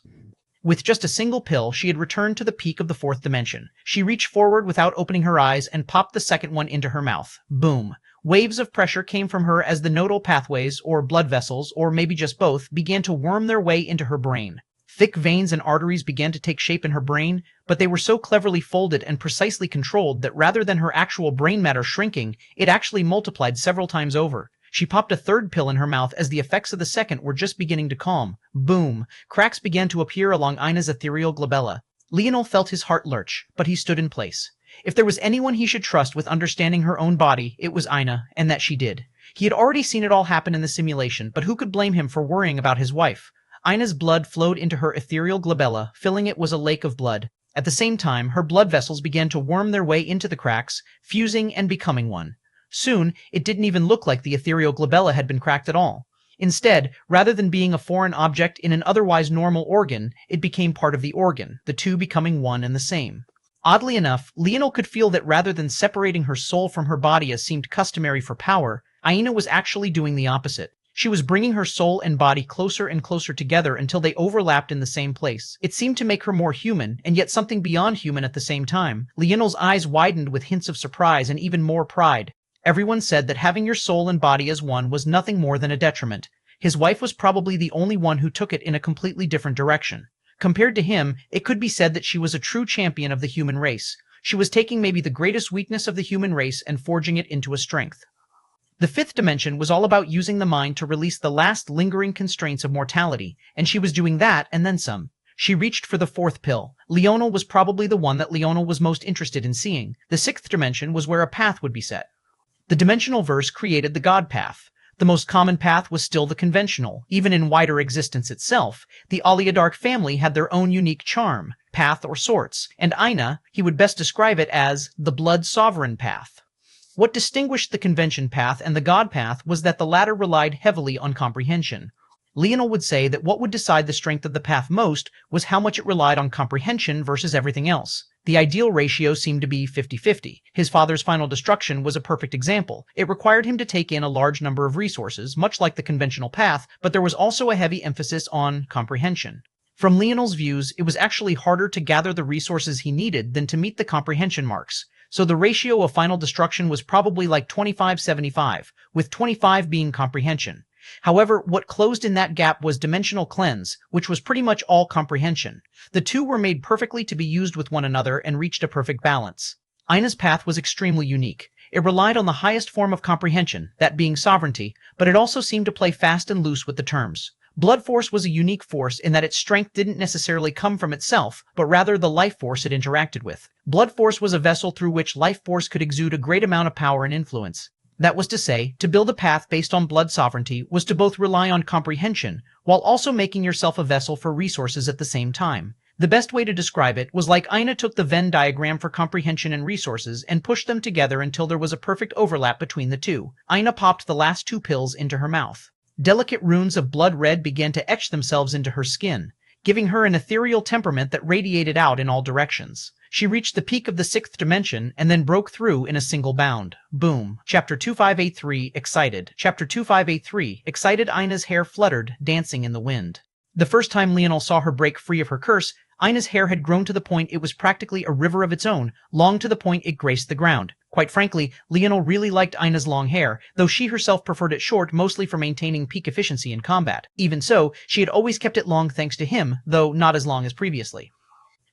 With just a single pill, she had returned to the peak of the 4th dimension. She reached forward without opening her eyes and popped the second one into her mouth. Boom. Waves of pressure came from her as the nodal pathways, or blood vessels, or maybe just both, began to worm their way into her brain. Thick veins and arteries began to take shape in her brain, but they were so cleverly folded and precisely controlled that rather than her actual brain matter shrinking, it actually multiplied several times over. She popped a third pill in her mouth as the effects of the second were just beginning to calm. Boom! Cracks began to appear along Ina's ethereal glabella. Leonel felt his heart lurch, but he stood in place. If there was anyone he should trust with understanding her own body, it was Ina, and that she did. He had already seen it all happen in the simulation, but who could blame him for worrying about his wife? Ina's blood flowed into her ethereal glabella, filling it was a lake of blood. At the same time, her blood vessels began to worm their way into the cracks, fusing and becoming one. Soon, it didn't even look like the ethereal glabella had been cracked at all. Instead, rather than being a foreign object in an otherwise normal organ, it became part of the organ, the two becoming one and the same. Oddly enough, Leonel could feel that rather than separating her soul from her body as seemed customary for power, Ina was actually doing the opposite. She was bringing her soul and body closer and closer together until they overlapped in the same place. It seemed to make her more human, and yet something beyond human at the same time. Leonel's eyes widened with hints of surprise and even more pride. Everyone said that having your soul and body as one was nothing more than a detriment. His wife was probably the only one who took it in a completely different direction. Compared to him, it could be said that she was a true champion of the human race. She was taking maybe the greatest weakness of the human race and forging it into a strength. The 5th dimension was all about using the mind to release the last lingering constraints of mortality, and she was doing that and then some. She reached for the 4th pill. Leonel was probably the one that Leonel was most interested in seeing. The 6th dimension was where a path would be set. The dimensional verse created the God path. The most common path was still the conventional. Even in wider existence itself, the Aleadarch family had their own unique charm, path or sorts, and Ina, he would best describe it as the blood sovereign path. What distinguished the convention path and the God path was that the latter relied heavily on comprehension. Leonel would say that what would decide the strength of the path most was how much it relied on comprehension versus everything else. The ideal ratio seemed to be 50-50. His father's final destruction was a perfect example. It required him to take in a large number of resources, much like the conventional path, but there was also a heavy emphasis on comprehension. From Leonel's views, it was actually harder to gather the resources he needed than to meet the comprehension marks, so the ratio of final destruction was probably like 25-75, with 25 being comprehension. However, what closed in that gap was dimensional cleanse, which was pretty much all comprehension. The two were made perfectly to be used with one another and reached a perfect balance. Ina's path was extremely unique. It relied on the highest form of comprehension, that being sovereignty, but it also seemed to play fast and loose with the terms. Blood force was a unique force in that its strength didn't necessarily come from itself, but rather the life force it interacted with. Blood force was a vessel through which life force could exude a great amount of power and influence. That was to say, to build a path based on blood sovereignty was to both rely on comprehension, while also making yourself a vessel for resources at the same time. The best way to describe it was like Ina took the Venn diagram for comprehension and resources and pushed them together until there was a perfect overlap between the two. Ina popped the last two pills into her mouth. Delicate runes of blood red began to etch themselves into her skin, giving her an ethereal temperament that radiated out in all directions. She reached the peak of the 6th dimension and then broke through in a single bound. Boom. Chapter 2583, Excited. Chapter 2583, Excited. Ina's hair fluttered, dancing in the wind. The first time Leonel saw her break free of her curse, Ina's hair had grown to the point it was practically a river of its own, long to the point it graced the ground. Quite frankly, Leonel really liked Ina's long hair, though she herself preferred it short mostly for maintaining peak efficiency in combat. Even so, she had always kept it long thanks to him, though not as long as previously.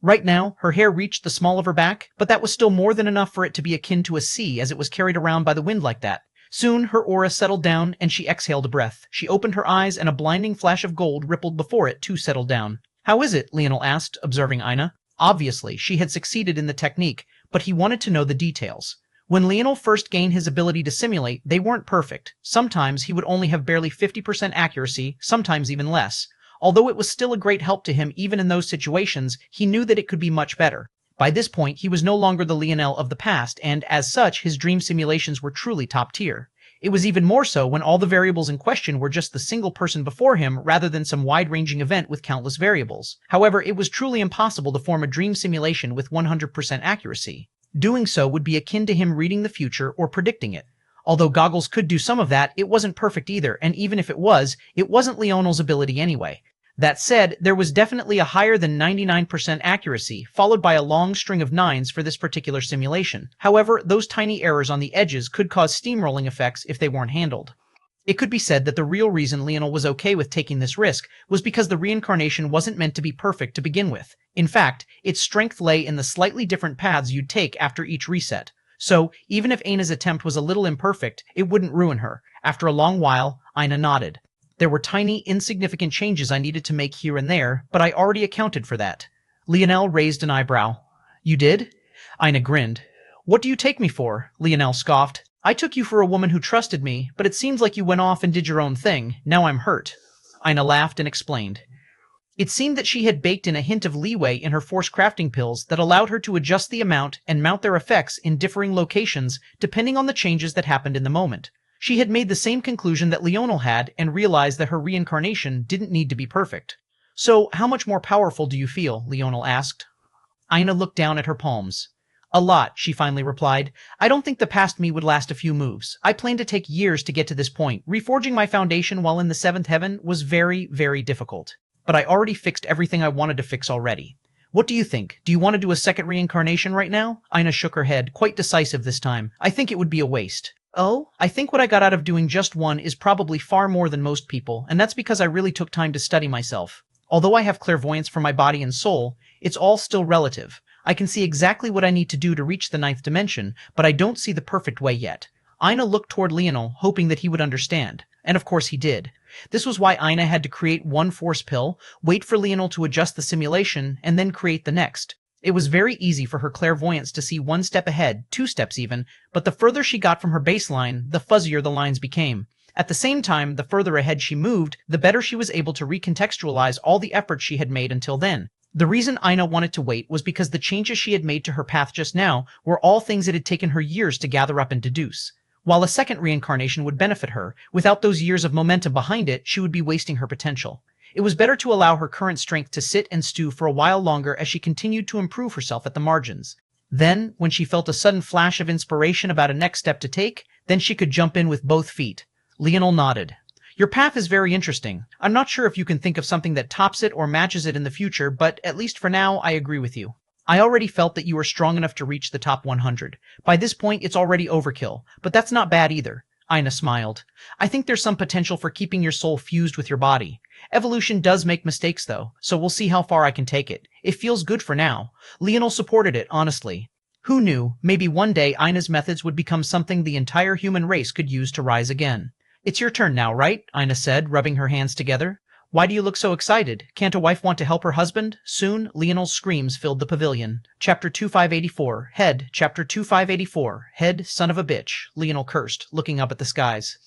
Right now, her hair reached the small of her back, but that was still more than enough for it to be akin to a sea as it was carried around by the wind like that. Soon, her aura settled down, and she exhaled a breath. She opened her eyes, and a blinding flash of gold rippled before it too settled down. "How is it?" Leonel asked, observing Ina. Obviously, she had succeeded in the technique, but he wanted to know the details. When Leonel first gained his ability to simulate, they weren't perfect. Sometimes he would only have barely 50% accuracy, sometimes even less. Although it was still a great help to him even in those situations, he knew that it could be much better. By this point, he was no longer the Leonel of the past, and as such, his dream simulations were truly top tier. It was even more so when all the variables in question were just the single person before him rather than some wide-ranging event with countless variables. However, it was truly impossible to form a dream simulation with 100% accuracy. Doing so would be akin to him reading the future or predicting it. Although goggles could do some of that, it wasn't perfect either, and even if it wasn't Leonel's ability anyway. That said, there was definitely a higher than 99% accuracy, followed by a long string of 9s for this particular simulation. However, those tiny errors on the edges could cause steamrolling effects if they weren't handled. It could be said that the real reason Leonel was okay with taking this risk was because the reincarnation wasn't meant to be perfect to begin with. In fact, its strength lay in the slightly different paths you'd take after each reset. So, even if Ina's attempt was a little imperfect, it wouldn't ruin her. After a long while, Ina nodded. There were tiny, insignificant changes I needed to make here and there, but I already accounted for that. Leonel raised an eyebrow. "You did?" Ina grinned. "What do you take me for?" Leonel scoffed. "I took you for a woman who trusted me, but it seems like you went off and did your own thing. Now I'm hurt." Ina laughed and explained. It seemed that she had baked in a hint of leeway in her force crafting pills that allowed her to adjust the amount and mount their effects in differing locations depending on the changes that happened in the moment. She had made the same conclusion that Leonel had and realized that her reincarnation didn't need to be perfect. "So, how much more powerful do you feel?" Leonel asked. Ina looked down at her palms. "A lot," she finally replied. "I don't think the past me would last a few moves. I plan to take years to get to this point. Reforging my foundation while in the 7th heaven was very, very difficult. But I already fixed everything I wanted to fix already. What do you think? Do you want to do a second reincarnation right now?" Ina shook her head, quite decisive this time. "I think it would be a waste." "Oh? I think what I got out of doing just one is probably far more than most people, and that's because I really took time to study myself. Although I have clairvoyance for my body and soul, it's all still relative. I can see exactly what I need to do to reach the 9th dimension, but I don't see the perfect way yet." Ina looked toward Leonel, hoping that he would understand. And of course he did. This was why Ina had to create one force pill, wait for Leonel to adjust the simulation, and then create the next. It was very easy for her clairvoyance to see one step ahead, 2 steps even, but the further she got from her baseline, the fuzzier the lines became. At the same time, the further ahead she moved, the better she was able to recontextualize all the efforts she had made until then. The reason Ina wanted to wait was because the changes she had made to her path just now were all things it had taken her years to gather up and deduce. While a second reincarnation would benefit her, without those years of momentum behind it, she would be wasting her potential. It was better to allow her current strength to sit and stew for a while longer as she continued to improve herself at the margins. Then, when she felt a sudden flash of inspiration about a next step to take, then she could jump in with both feet. Leonel nodded. Your path is very interesting. I'm not sure if you can think of something that tops it or matches it in the future, but at least for now, I agree with you. I already felt that you were strong enough to reach the top 100. By this point, it's already overkill, but that's not bad either. Aina smiled. I think there's some potential for keeping your soul fused with your body. Evolution does make mistakes though, so we'll see how far I can take it. It feels good for now. Leonel supported it, honestly. Who knew, maybe one day Aina's methods would become something the entire human race could use to rise again. It's your turn now, right? Aina said, rubbing her hands together. Why do you look so excited? Can't a wife want to help her husband? Soon, Leonel's screams filled the pavilion. Chapter 2584, Head. Chapter 2584, Head, son of a bitch, Leonel cursed, looking up at the skies.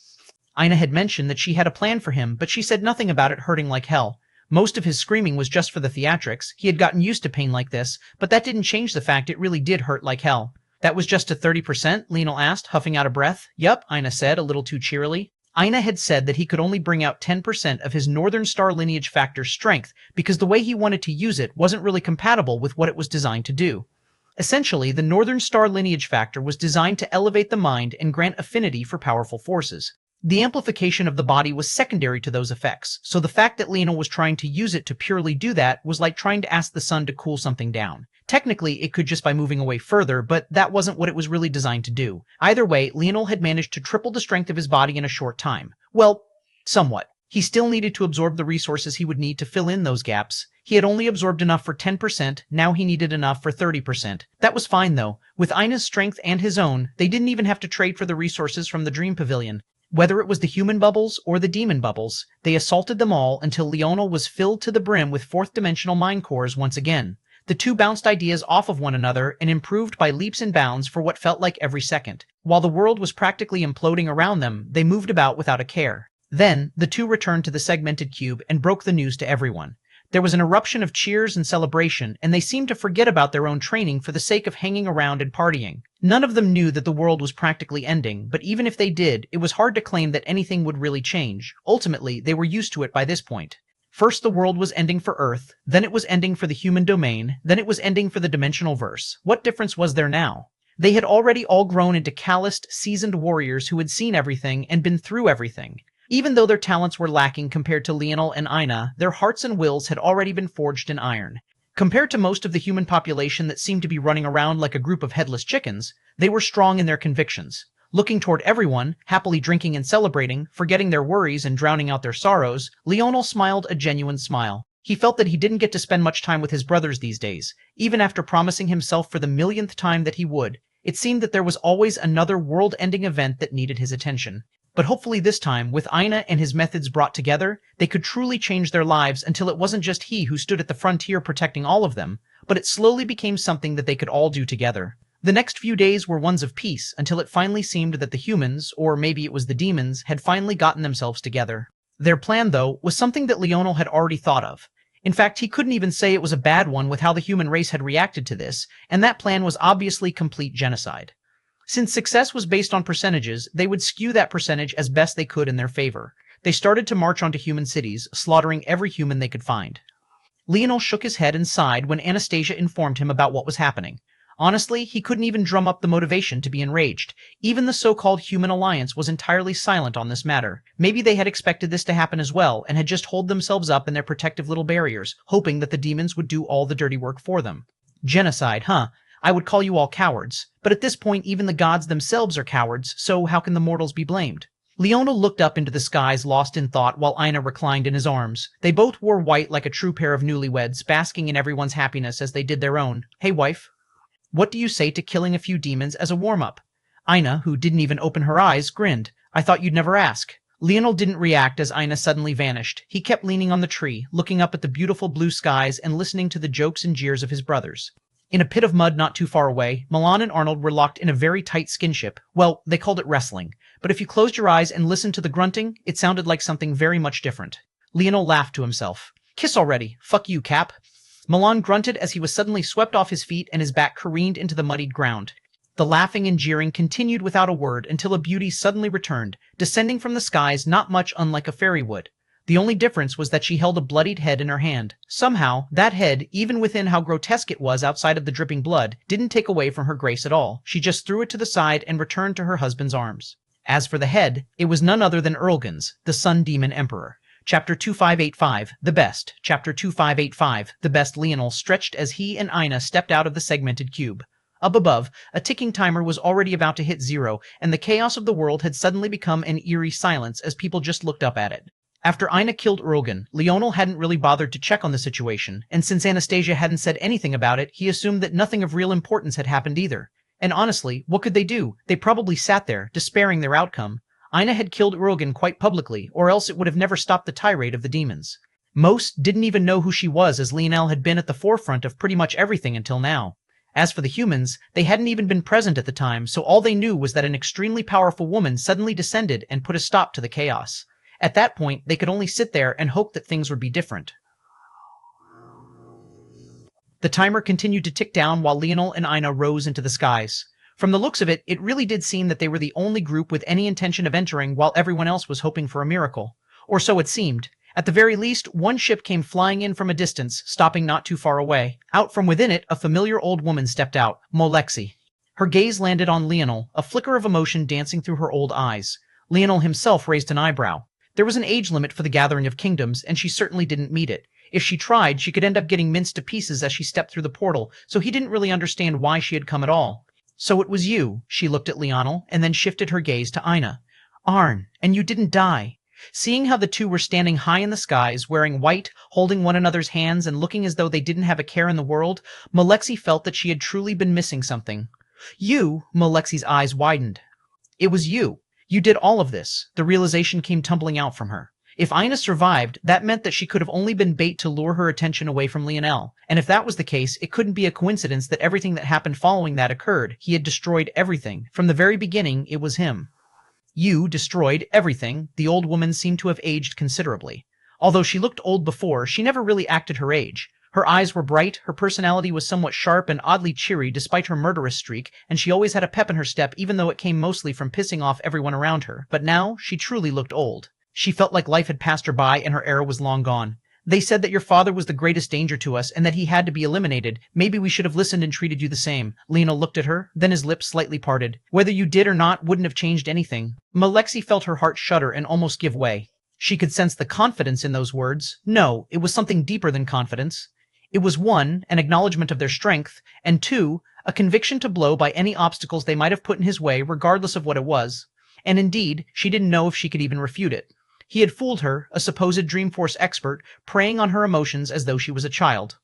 Aina had mentioned that she had a plan for him, but she said nothing about it hurting like hell. Most of his screaming was just for the theatrics. He had gotten used to pain like this, but that didn't change the fact it really did hurt like hell. That was just to 30%? Leonel asked, huffing out a breath. Yup, Aina said, a little too cheerily. Aina had said that he could only bring out 10% of his Northern Star lineage factor's strength because the way he wanted to use it wasn't really compatible with what it was designed to do. Essentially, the Northern Star lineage factor was designed to elevate the mind and grant affinity for powerful forces. The amplification of the body was secondary to those effects, so the fact that Leonel was trying to use it to purely do that was like trying to ask the sun to cool something down. Technically, it could just by moving away further, but that wasn't what it was really designed to do. Either way, Leonel had managed to triple the strength of his body in a short time. Well, somewhat. He still needed to absorb the resources he would need to fill in those gaps. He had only absorbed enough for 10%, now he needed enough for 30%. That was fine though. With Aina's strength and his own, they didn't even have to trade for the resources from the Dream Pavilion. Whether it was the human bubbles or the demon bubbles, they assaulted them all until Leonel was filled to the brim with fourth-dimensional mind cores once again. The two bounced ideas off of one another and improved by leaps and bounds for what felt like every second. While the world was practically imploding around them, they moved about without a care. Then, the two returned to the segmented cube and broke the news to everyone. There was an eruption of cheers and celebration, and they seemed to forget about their own training for the sake of hanging around and partying. None of them knew that the world was practically ending, but even if they did, it was hard to claim that anything would really change. Ultimately, they were used to it by this point. First the world was ending for Earth, then it was ending for the human domain, then it was ending for the dimensional verse. What difference was there now? They had already all grown into calloused, seasoned warriors who had seen everything and been through everything. Even though their talents were lacking compared to Leonel and Aina, their hearts and wills had already been forged in iron. Compared to most of the human population that seemed to be running around like a group of headless chickens, they were strong in their convictions. Looking toward everyone, happily drinking and celebrating, forgetting their worries and drowning out their sorrows, Leonel smiled a genuine smile. He felt that he didn't get to spend much time with his brothers these days, even after promising himself for the millionth time that he would. It seemed that there was always another world-ending event that needed his attention. But hopefully this time, with Aina and his methods brought together, they could truly change their lives until it wasn't just he who stood at the frontier protecting all of them, but it slowly became something that they could all do together. The next few days were ones of peace until it finally seemed that the humans, or maybe it was the demons, had finally gotten themselves together. Their plan, though, was something that Leonel had already thought of. In fact, he couldn't even say it was a bad one with how the human race had reacted to this, and that plan was obviously complete genocide. Since success was based on percentages, they would skew that percentage as best they could in their favor. They started to march onto human cities, slaughtering every human they could find. Leonel shook his head and sighed when Anastasia informed him about what was happening. Honestly, he couldn't even drum up the motivation to be enraged. Even the so-called human alliance was entirely silent on this matter. Maybe they had expected this to happen as well, and had just holed themselves up in their protective little barriers, hoping that the demons would do all the dirty work for them. Genocide, huh? I would call you all cowards. But at this point, even the gods themselves are cowards, so how can the mortals be blamed? Leonel looked up into the skies, lost in thought, while Aina reclined in his arms. They both wore white like a true pair of newlyweds, basking in everyone's happiness as they did their own. Hey, wife. What do you say to killing a few demons as a warm-up? Aina, who didn't even open her eyes, grinned. I thought you'd never ask. Leonel didn't react as Aina suddenly vanished. He kept leaning on the tree, looking up at the beautiful blue skies and listening to the jokes and jeers of his brothers. In a pit of mud not too far away, Milan and Arnold were locked in a very tight skinship. Well, they called it wrestling. But if you closed your eyes and listened to the grunting, it sounded like something very much different. Leonel laughed to himself. Kiss already. Fuck you, Cap. Milan grunted as he was suddenly swept off his feet and his back careened into the muddied ground. The laughing and jeering continued without a word until a beauty suddenly returned, descending from the skies not much unlike a fairy would. The only difference was that she held a bloodied head in her hand. Somehow, that head, even within how grotesque it was outside of the dripping blood, didn't take away from her grace at all. She just threw it to the side and returned to her husband's arms. As for the head, it was none other than Erlgan's, the Sun Demon Emperor. Chapter 2585, The Best. Chapter 2585, The Best. Leonel stretched as he and Ina stepped out of the segmented cube. Up above, a ticking timer was already about to hit 0, and the chaos of the world had suddenly become an eerie silence as people just looked up at it. After Ina killed Erlgan, Leonel hadn't really bothered to check on the situation, and since Anastasia hadn't said anything about it, he assumed that nothing of real importance had happened either. And honestly, what could they do? They probably sat there, despairing their outcome. Ina had killed Erlgan quite publicly, or else it would have never stopped the tirade of the demons. Most didn't even know who she was, as Leonel had been at the forefront of pretty much everything until now. As for the humans, they hadn't even been present at the time, so all they knew was that an extremely powerful woman suddenly descended and put a stop to the chaos. At that point, they could only sit there and hope that things would be different. The timer continued to tick down while Leonel and Ina rose into the skies. From the looks of it, it really did seem that they were the only group with any intention of entering while everyone else was hoping for a miracle. Or so it seemed. At the very least, one ship came flying in from a distance, stopping not too far away. Out from within it, a familiar old woman stepped out, Molexi. Her gaze landed on Leonel, a flicker of emotion dancing through her old eyes. Leonel himself raised an eyebrow. There was an age limit for the Gathering of Kingdoms, and she certainly didn't meet it. If she tried, she could end up getting minced to pieces as she stepped through the portal, so he didn't really understand why she had come at all. So it was you, she looked at Leonel, and then shifted her gaze to Ina. Arn, and you didn't die. Seeing how the two were standing high in the skies, wearing white, holding one another's hands, and looking as though they didn't have a care in the world, Molexi felt that she had truly been missing something. You, Molexi's eyes widened. It was you. You did all of this. The realization came tumbling out from her. If Ina survived, that meant that she could have only been bait to lure her attention away from Leonel. And if that was the case, it couldn't be a coincidence that everything that happened following that occurred. He had destroyed everything. From the very beginning, it was him. You destroyed everything. The old woman seemed to have aged considerably. Although she looked old before, she never really acted her age. Her eyes were bright, her personality was somewhat sharp and oddly cheery despite her murderous streak, and she always had a pep in her step even though it came mostly from pissing off everyone around her. But now, she truly looked old. She felt like life had passed her by and her era was long gone. They said that your father was the greatest danger to us and that he had to be eliminated. Maybe we should have listened and treated you the same. Leonel looked at her, then his lips slightly parted. Whether you did or not wouldn't have changed anything. Molexi felt her heart shudder and almost give way. She could sense the confidence in those words. No, it was something deeper than confidence. It was one, an acknowledgement of their strength, and two, a conviction to blow by any obstacles they might have put in his way regardless of what it was. And indeed, she didn't know if she could even refute it. He had fooled her, a supposed Dreamforce expert, preying on her emotions as though she was a child.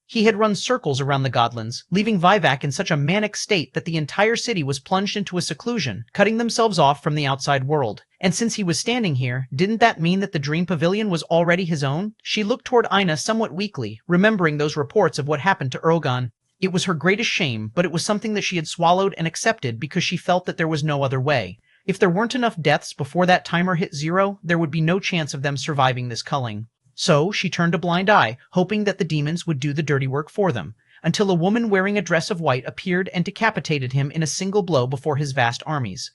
He had run circles around the Godlands, leaving Vivac in such a manic state that the entire city was plunged into a seclusion, cutting themselves off from the outside world. And since he was standing here, didn't that mean that the Dream Pavilion was already his own? She looked toward Ina somewhat weakly, remembering those reports of what happened to Erlgan. It was her greatest shame, but it was something that she had swallowed and accepted because she felt that there was no other way. If there weren't enough deaths before that timer hit 0, there would be no chance of them surviving this culling. So she turned a blind eye, hoping that the demons would do the dirty work for them, until a woman wearing a dress of white appeared and decapitated him in a single blow before his vast armies.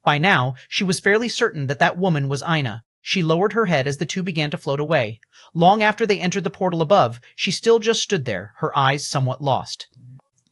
By now, she was fairly certain that that woman was Ina. She lowered her head as the two began to float away. Long after they entered the portal above, she still just stood there, her eyes somewhat lost.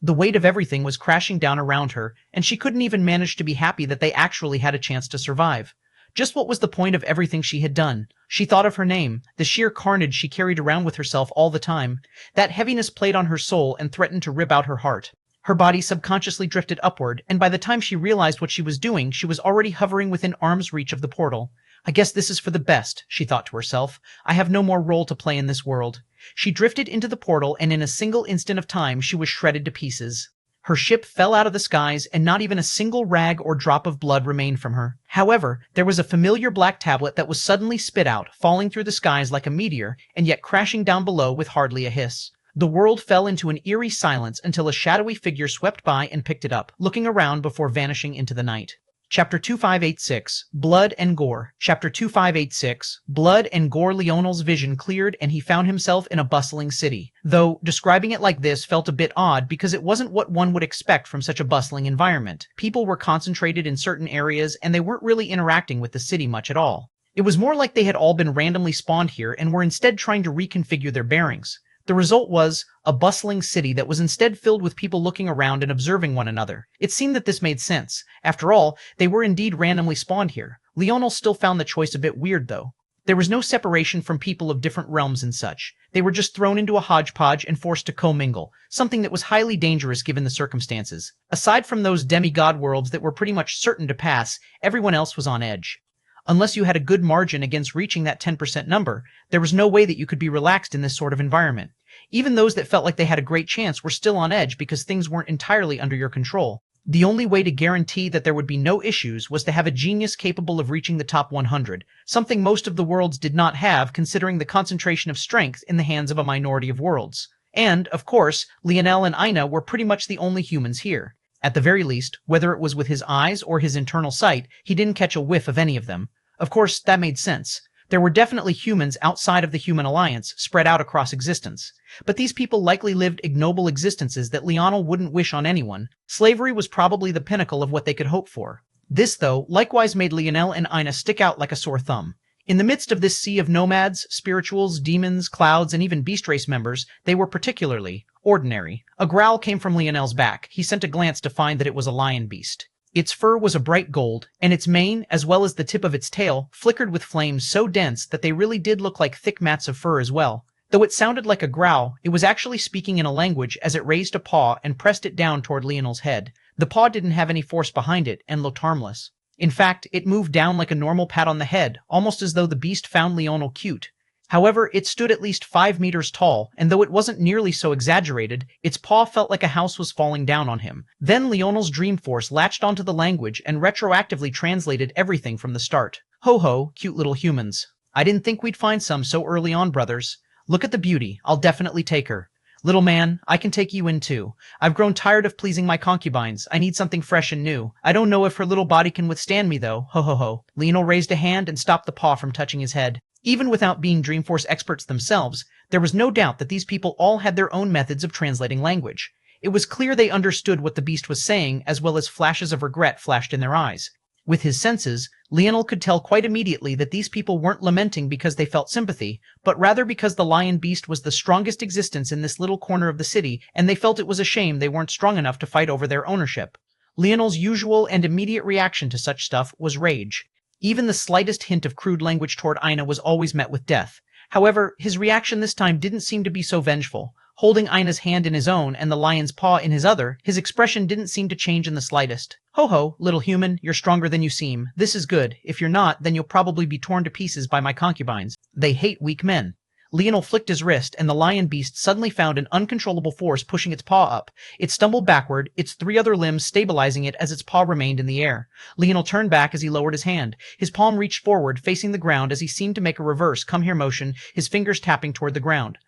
The weight of everything was crashing down around her, and she couldn't even manage to be happy that they actually had a chance to survive. Just what was the point of everything she had done? She thought of her name, the sheer carnage she carried around with herself all the time. That heaviness played on her soul and threatened to rip out her heart. Her body subconsciously drifted upward, and by the time she realized what she was doing, she was already hovering within arm's reach of the portal. I guess this is for the best, she thought to herself. I have no more role to play in this world. She drifted into the portal, and in a single instant of time, she was shredded to pieces. Her ship fell out of the skies, and not even a single rag or drop of blood remained from her. However, there was a familiar black tablet that was suddenly spit out, falling through the skies like a meteor, and yet crashing down below with hardly a hiss. The world fell into an eerie silence until a shadowy figure swept by and picked it up, looking around before vanishing into the night. Chapter 2586, Blood and Gore. Chapter 2586, Blood and Gore. Leonel's vision cleared and he found himself in a bustling city. Though, describing it like this felt a bit odd because it wasn't what one would expect from such a bustling environment. People were concentrated in certain areas and they weren't really interacting with the city much at all. It was more like they had all been randomly spawned here and were instead trying to reconfigure their bearings. The result was a bustling city that was instead filled with people looking around and observing one another. It seemed that this made sense. After all, they were indeed randomly spawned here. Leonel still found the choice a bit weird, though. There was no separation from people of different realms and such. They were just thrown into a hodgepodge and forced to commingle, something that was highly dangerous given the circumstances. Aside from those demigod worlds that were pretty much certain to pass, everyone else was on edge. Unless you had a good margin against reaching that 10% number, there was no way that you could be relaxed in this sort of environment. Even those that felt like they had a great chance were still on edge because things weren't entirely under your control. The only way to guarantee that there would be no issues was to have a genius capable of reaching the top 100, something most of the worlds did not have considering the concentration of strength in the hands of a minority of worlds. And, of course, Leonel and Ina were pretty much the only humans here. At the very least, whether it was with his eyes or his internal sight, he didn't catch a whiff of any of them. Of course, that made sense. There were definitely humans outside of the human alliance, spread out across existence. But these people likely lived ignoble existences that Leonel wouldn't wish on anyone. Slavery was probably the pinnacle of what they could hope for. This, though, likewise made Leonel and Ina stick out like a sore thumb. In the midst of this sea of nomads, spirituals, demons, clouds, and even beast race members, they were particularly ordinary. A growl came from Leonel's back. He sent a glance to find that it was a lion beast. Its fur was a bright gold, and its mane, as well as the tip of its tail, flickered with flames so dense that they really did look like thick mats of fur as well. Though it sounded like a growl, it was actually speaking in a language as it raised a paw and pressed it down toward Leonel's head. The paw didn't have any force behind it and looked harmless. In fact, it moved down like a normal pat on the head, almost as though the beast found Leonel cute. However, it stood at least 5 meters tall, and though it wasn't nearly so exaggerated, its paw felt like a house was falling down on him. Then Leonel's dream force latched onto the language and retroactively translated everything from the start. Ho ho, cute little humans. I didn't think we'd find some so early on, brothers. Look at the beauty. I'll definitely take her. Little man, I can take you in too. I've grown tired of pleasing my concubines. I need something fresh and new. I don't know if her little body can withstand me though. Ho ho ho. Leonel raised a hand and stopped the paw from touching his head. Even without being Dreamforce experts themselves, there was no doubt that these people all had their own methods of translating language. It was clear they understood what the beast was saying, as well as flashes of regret flashed in their eyes. With his senses, Leonel could tell quite immediately that these people weren't lamenting because they felt sympathy, but rather because the lion beast was the strongest existence in this little corner of the city, and they felt it was a shame they weren't strong enough to fight over their ownership. Leonel's usual and immediate reaction to such stuff was rage. Even the slightest hint of crude language toward Ina was always met with death. However, his reaction this time didn't seem to be so vengeful. Holding Ina's hand in his own and the lion's paw in his other, his expression didn't seem to change in the slightest. Ho ho, little human, you're stronger than you seem. This is good. If you're not, then you'll probably be torn to pieces by my concubines. They hate weak men. Leonel flicked his wrist, and the lion beast suddenly found an uncontrollable force pushing its paw up. It stumbled backward, its 3 other limbs stabilizing it as its paw remained in the air. Leonel turned back as he lowered his hand. His palm reached forward, facing the ground as he seemed to make a reverse come-here motion, his fingers tapping toward the ground.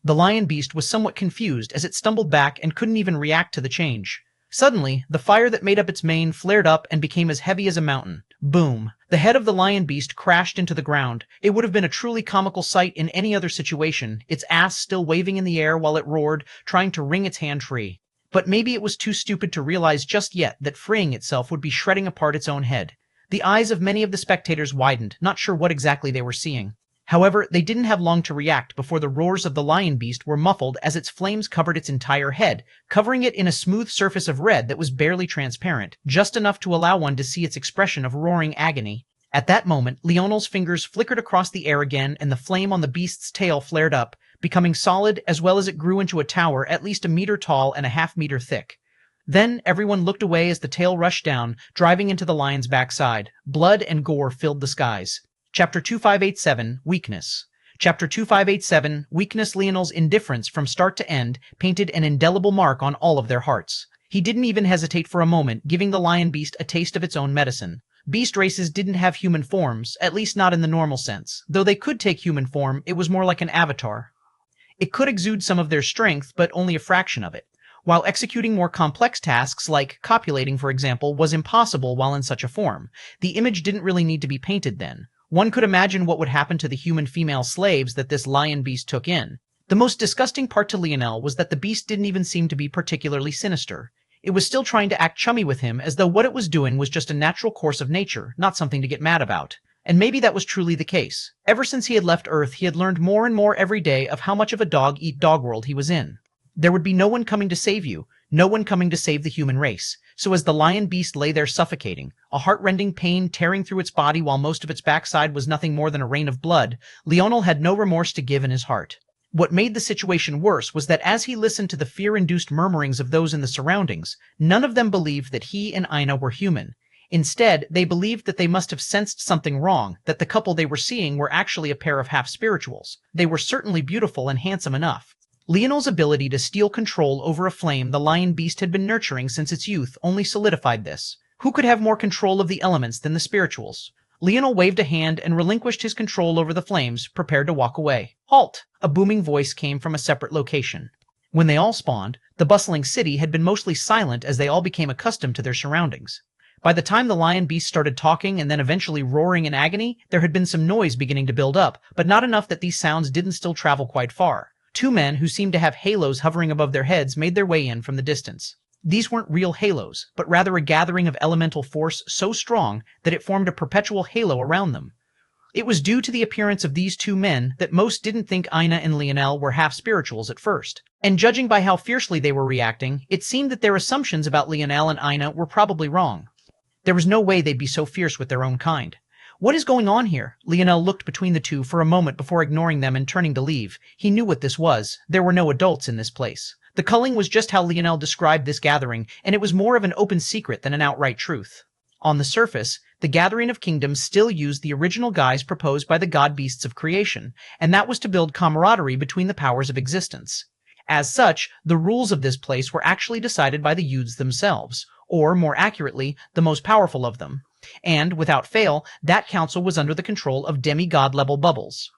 The lion beast was somewhat confused as it stumbled back and couldn't even react to the change. Suddenly, the fire that made up its mane flared up and became as heavy as a mountain. Boom. The head of the lion beast crashed into the ground. It would have been a truly comical sight in any other situation, its ass still waving in the air while it roared, trying to wring its hand free. But maybe it was too stupid to realize just yet that freeing itself would be shredding apart its own head. The eyes of many of the spectators widened, not sure what exactly they were seeing. However, they didn't have long to react before the roars of the lion beast were muffled as its flames covered its entire head, covering it in a smooth surface of red that was barely transparent, just enough to allow one to see its expression of roaring agony. At that moment, Leonel's fingers flickered across the air again and the flame on the beast's tail flared up, becoming solid as well as it grew into a tower at least 1 meter tall and a half-meter thick. Then everyone looked away as the tail rushed down, driving into the lion's backside. Blood and gore filled the skies. Chapter 2587, Weakness. Chapter 2587, Weakness. Leonel's indifference from start to end painted an indelible mark on all of their hearts. He didn't even hesitate for a moment, giving the lion beast a taste of its own medicine. Beast races didn't have human forms, at least not in the normal sense. Though they could take human form, it was more like an avatar. It could exude some of their strength, but only a fraction of it. While executing more complex tasks, like copulating for example, was impossible while in such a form, the image didn't really need to be painted then. One could imagine what would happen to the human female slaves that this lion beast took in. The most disgusting part to Leonel was that the beast didn't even seem to be particularly sinister. It was still trying to act chummy with him as though what it was doing was just a natural course of nature, not something to get mad about. And maybe that was truly the case. Ever since he had left Earth, he had learned more and more every day of how much of a dog-eat-dog world he was in. There would be no one coming to save you, no one coming to save the human race. So as the lion beast lay there suffocating, a heart-rending pain tearing through its body while most of its backside was nothing more than a rain of blood, Leonel had no remorse to give in his heart. What made the situation worse was that as he listened to the fear-induced murmurings of those in the surroundings, none of them believed that he and Ina were human. Instead, they believed that they must have sensed something wrong, that the couple they were seeing were actually a pair of half-spirituals. They were certainly beautiful and handsome enough. Leonel's ability to steal control over a flame the lion beast had been nurturing since its youth only solidified this. Who could have more control of the elements than the spirituals? Leonel waved a hand and relinquished his control over the flames, prepared to walk away. Halt! A booming voice came from a separate location. When they all spawned, the bustling city had been mostly silent as they all became accustomed to their surroundings. By the time the lion beast started talking and then eventually roaring in agony, there had been some noise beginning to build up, but not enough that these sounds didn't still travel quite far. Two men who seemed to have halos hovering above their heads made their way in from the distance. These weren't real halos, but rather a gathering of elemental force so strong that it formed a perpetual halo around them. It was due to the appearance of these two men that most didn't think Ina and Leonel were half-spirituals at first. And judging by how fiercely they were reacting, it seemed that their assumptions about Leonel and Ina were probably wrong. There was no way they'd be so fierce with their own kind. What is going on here? Leonel looked between the two for a moment before ignoring them and turning to leave. He knew what this was. There were no adults in this place. The culling was just how Leonel described this gathering, and it was more of an open secret than an outright truth. On the surface, the Gathering of Kingdoms still used the original guise proposed by the god-beasts of creation, and that was to build camaraderie between the powers of existence. As such, the rules of this place were actually decided by the youths themselves, or, more accurately, the most powerful of them. And, without fail, that council was under the control of demigod-level bubbles.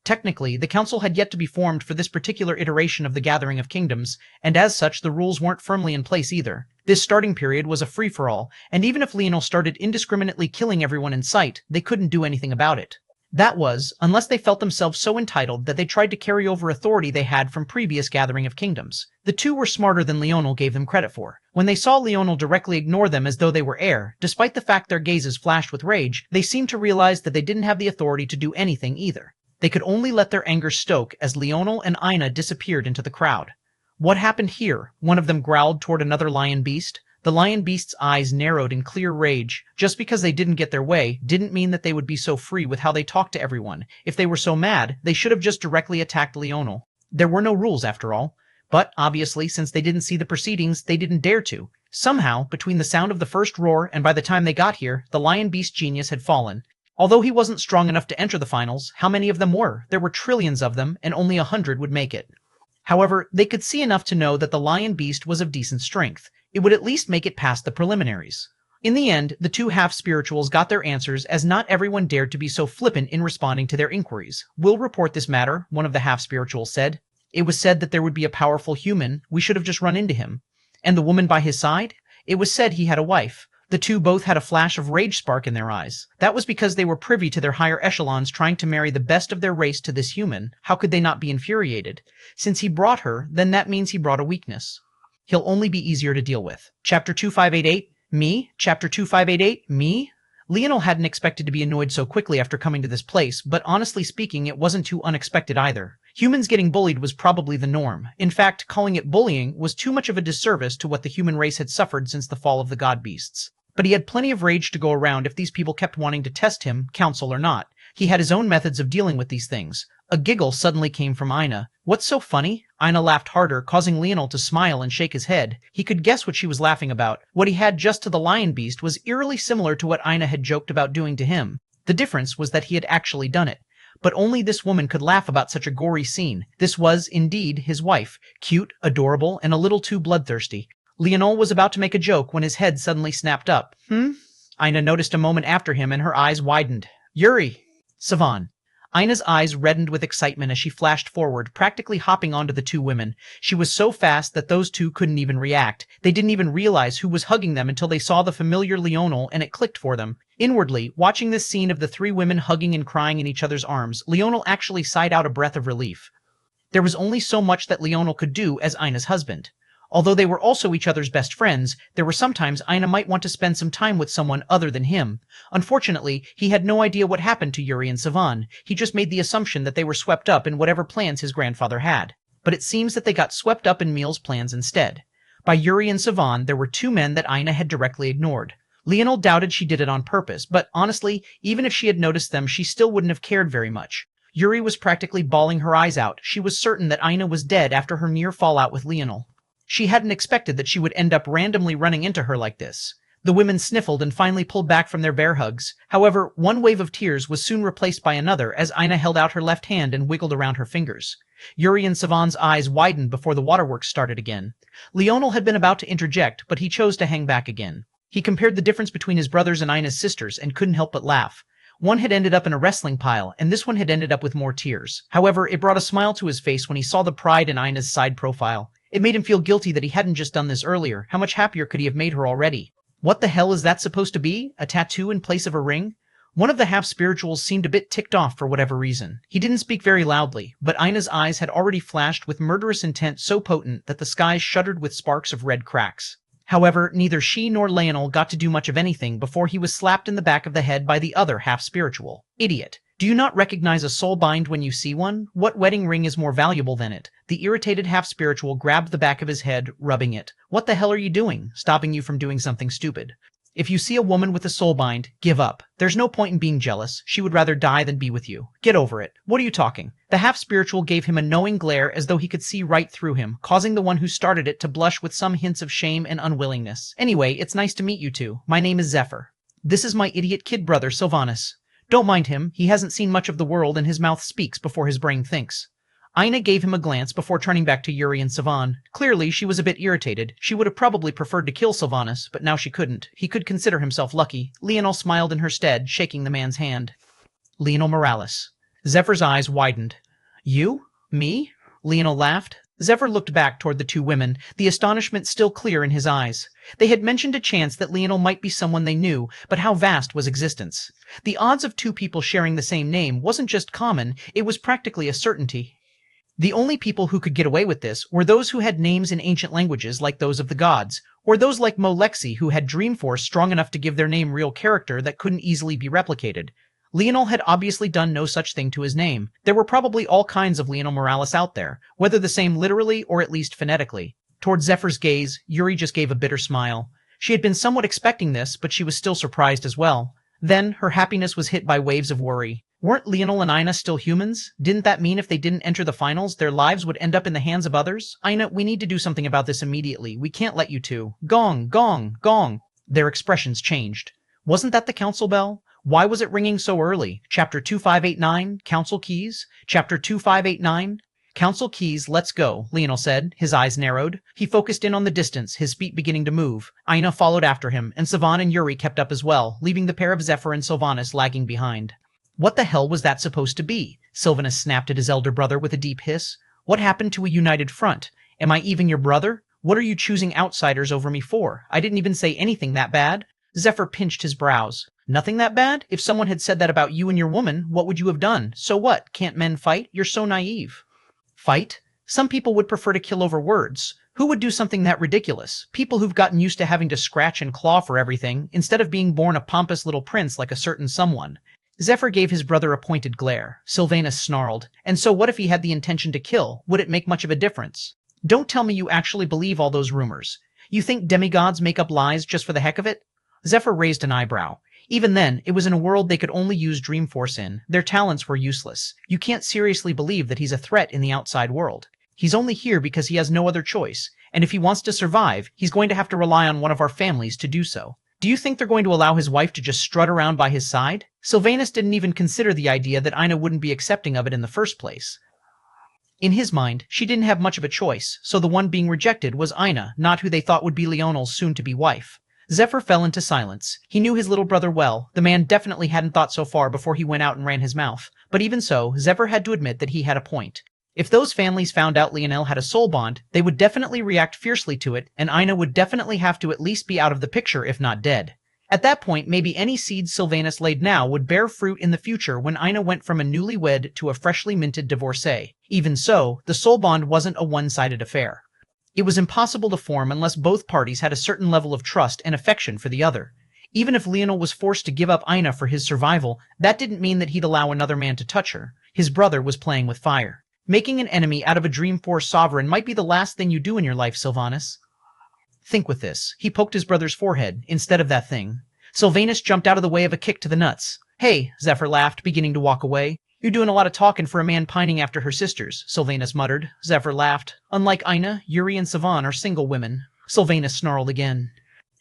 Technically, the council had yet to be formed for this particular iteration of the Gathering of Kingdoms, and as such the rules weren't firmly in place either. This starting period was a free-for-all, and even if Leonel started indiscriminately killing everyone in sight, they couldn't do anything about it. That was, unless they felt themselves so entitled that they tried to carry over authority they had from previous Gathering of Kingdoms. The two were smarter than Leonel gave them credit for. When they saw Leonel directly ignore them as though they were air, despite the fact their gazes flashed with rage, they seemed to realize that they didn't have the authority to do anything either. They could only let their anger stoke as Leonel and Ina disappeared into the crowd. What happened here? One of them growled toward another lion beast. The lion beast's eyes narrowed in clear rage. Just because they didn't get their way didn't mean that they would be so free with how they talked to everyone. If they were so mad, they should have just directly attacked Leonel. There were no rules after all. But, obviously, since they didn't see the proceedings, they didn't dare to. Somehow, between the sound of the first roar and by the time they got here, the lion beast genius had fallen. Although he wasn't strong enough to enter the finals, how many of them were? There were trillions of them, and only 100 would make it. However, they could see enough to know that the lion beast was of decent strength. It would at least make it past the preliminaries. In the end, the two half-spirituals got their answers as not everyone dared to be so flippant in responding to their inquiries. "We'll report this matter," one of the half-spirituals said. "It was said that there would be a powerful human. We should have just run into him." "And the woman by his side?" "It was said he had a wife." The two both had a flash of rage spark in their eyes. That was because they were privy to their higher echelons trying to marry the best of their race to this human. How could they not be infuriated? Since he brought her, then that means he brought a weakness. He'll only be easier to deal with. Chapter 2588, me? Chapter 2588, me? Leonel hadn't expected to be annoyed so quickly after coming to this place, but honestly speaking, it wasn't too unexpected either. Humans getting bullied was probably the norm. In fact, calling it bullying was too much of a disservice to what the human race had suffered since the fall of the god beasts. But he had plenty of rage to go around if these people kept wanting to test him, council or not. He had his own methods of dealing with these things. A giggle suddenly came from Ina. "What's so funny?" Ina laughed harder, causing Leonel to smile and shake his head. He could guess what she was laughing about. What he had just to the lion beast was eerily similar to what Ina had joked about doing to him. The difference was that he had actually done it. But only this woman could laugh about such a gory scene. This was, indeed, his wife. Cute, adorable, and a little too bloodthirsty. Leonel was about to make a joke when his head suddenly snapped up. Ina noticed a moment after him and her eyes widened. "Yuri!" "Savan." Ina's eyes reddened with excitement as she flashed forward, practically hopping onto the two women. She was so fast that those two couldn't even react. They didn't even realize who was hugging them until they saw the familiar Leonel, and it clicked for them. Inwardly, watching this scene of the three women hugging and crying in each other's arms, Leonel actually sighed out a breath of relief. There was only so much that Leonel could do as Ina's husband. Although they were also each other's best friends, there were sometimes Ina might want to spend some time with someone other than him. Unfortunately, he had no idea what happened to Yuri and Savan. He just made the assumption that they were swept up in whatever plans his grandfather had. But it seems that they got swept up in Meal's plans instead. By Yuri and Savan, there were two men that Ina had directly ignored. Leonel doubted she did it on purpose, but honestly, even if she had noticed them, she still wouldn't have cared very much. Yuri was practically bawling her eyes out. She was certain that Ina was dead after her near fallout with Leonel. She hadn't expected that she would end up randomly running into her like this. The women sniffled and finally pulled back from their bear hugs. However, one wave of tears was soon replaced by another as Ina held out her left hand and wiggled around her fingers. Yuri and Savan's eyes widened before the waterworks started again. Leonel had been about to interject, but he chose to hang back again. He compared the difference between his brothers and Ina's sisters and couldn't help but laugh. One had ended up in a wrestling pile, and this one had ended up with more tears. However, it brought a smile to his face when he saw the pride in Ina's side profile. It made him feel guilty that he hadn't just done this earlier. How much happier could he have made her already? What the hell is that supposed to be? A tattoo in place of a ring? One of the half-spirituals seemed a bit ticked off for whatever reason. He didn't speak very loudly, but Ina's eyes had already flashed with murderous intent so potent that the skies shuddered with sparks of red cracks. However, neither she nor Leonel got to do much of anything before he was slapped in the back of the head by the other half-spiritual. Idiot. Do you not recognize a soul bind when you see one? What wedding ring is more valuable than it? The irritated half-spiritual grabbed the back of his head, rubbing it. What the hell are you doing? Stopping you from doing something stupid. If you see a woman with a soul bind, give up. There's no point in being jealous. She would rather die than be with you. Get over it. What are you talking? The half-spiritual gave him a knowing glare as though he could see right through him, causing the one who started it to blush with some hints of shame and unwillingness. Anyway, it's nice to meet you two. My name is Zephyr. This is my idiot kid brother, Sylvanus. Don't mind him. He hasn't seen much of the world and his mouth speaks before his brain thinks. Ina gave him a glance before turning back to Yuri and Savan. Clearly, she was a bit irritated. She would have probably preferred to kill Sylvanus, but now she couldn't. He could consider himself lucky. Leonel smiled in her stead, shaking the man's hand. Leonel Morales. Zephyr's eyes widened. You? Me? Leonel laughed. Zephyr looked back toward the two women, the astonishment still clear in his eyes. They had mentioned a chance that Leonel might be someone they knew, but how vast was existence? The odds of two people sharing the same name wasn't just common, it was practically a certainty. The only people who could get away with this were those who had names in ancient languages like those of the gods, or those like Molexi who had dream force strong enough to give their name real character that couldn't easily be replicated. Leonel had obviously done no such thing to his name. There were probably all kinds of Leonel Morales out there, whether the same literally or at least phonetically. Toward Zephyr's gaze, Yuri just gave a bitter smile. She had been somewhat expecting this, but she was still surprised as well. Then, her happiness was hit by waves of worry. Weren't Leonel and Ina still humans? Didn't that mean if they didn't enter the finals, their lives would end up in the hands of others? Ina, we need to do something about this immediately. We can't let you two. Gong, gong, gong. Their expressions changed. Wasn't that the council bell? Why was it ringing so early? Chapter 2589, Council Keys? Chapter 2589? Council Keys, let's go, Leonel said, his eyes narrowed. He focused in on the distance, his feet beginning to move. Ina followed after him, and Savan and Yuri kept up as well, leaving the pair of Zephyr and Sylvanus lagging behind. What the hell was that supposed to be? Sylvanus snapped at his elder brother with a deep hiss. What happened to a united front? Am I even your brother? What are you choosing outsiders over me for? I didn't even say anything that bad. Zephyr pinched his brows. Nothing that bad? If someone had said that about you and your woman, what would you have done? So what? Can't men fight? You're so naive. Fight? Some people would prefer to kill over words. Who would do something that ridiculous? People who've gotten used to having to scratch and claw for everything, instead of being born a pompous little prince like a certain someone. Zephyr gave his brother a pointed glare. Sylvanus snarled. And so what if he had the intention to kill? Would it make much of a difference? Don't tell me you actually believe all those rumors. You think demigods make up lies just for the heck of it? Zephyr raised an eyebrow. Even then, it was in a world they could only use Dreamforce in. Their talents were useless. You can't seriously believe that he's a threat in the outside world. He's only here because he has no other choice, and if he wants to survive, he's going to have to rely on one of our families to do so. Do you think they're going to allow his wife to just strut around by his side? Sylvanus didn't even consider the idea that Ina wouldn't be accepting of it in the first place. In his mind, she didn't have much of a choice, so the one being rejected was Ina, not who they thought would be Leonel's soon-to-be wife. Zephyr fell into silence. He knew his little brother well. The man definitely hadn't thought so far before he went out and ran his mouth. But even so, Zephyr had to admit that he had a point. If those families found out Leonel had a soul bond, they would definitely react fiercely to it, and Ina would definitely have to at least be out of the picture if not dead. At that point, maybe any seeds Sylvanus laid now would bear fruit in the future when Ina went from a newlywed to a freshly minted divorcee. Even so, the soul bond wasn't a one-sided affair. It was impossible to form unless both parties had a certain level of trust and affection for the other. Even if Leonel was forced to give up Ina for his survival, that didn't mean that he'd allow another man to touch her. His brother was playing with fire. Making an enemy out of a Dreamforce sovereign might be the last thing you do in your life, Sylvanas. Think with this. He poked his brother's forehead instead of that thing. Sylvanus jumped out of the way of a kick to the nuts. Hey, Zephyr laughed, beginning to walk away. You're doing a lot of talking for a man pining after her sisters, Sylvanus muttered. Zephyr laughed. Unlike Ina, Yuri and Savan are single women. Sylvanus snarled again.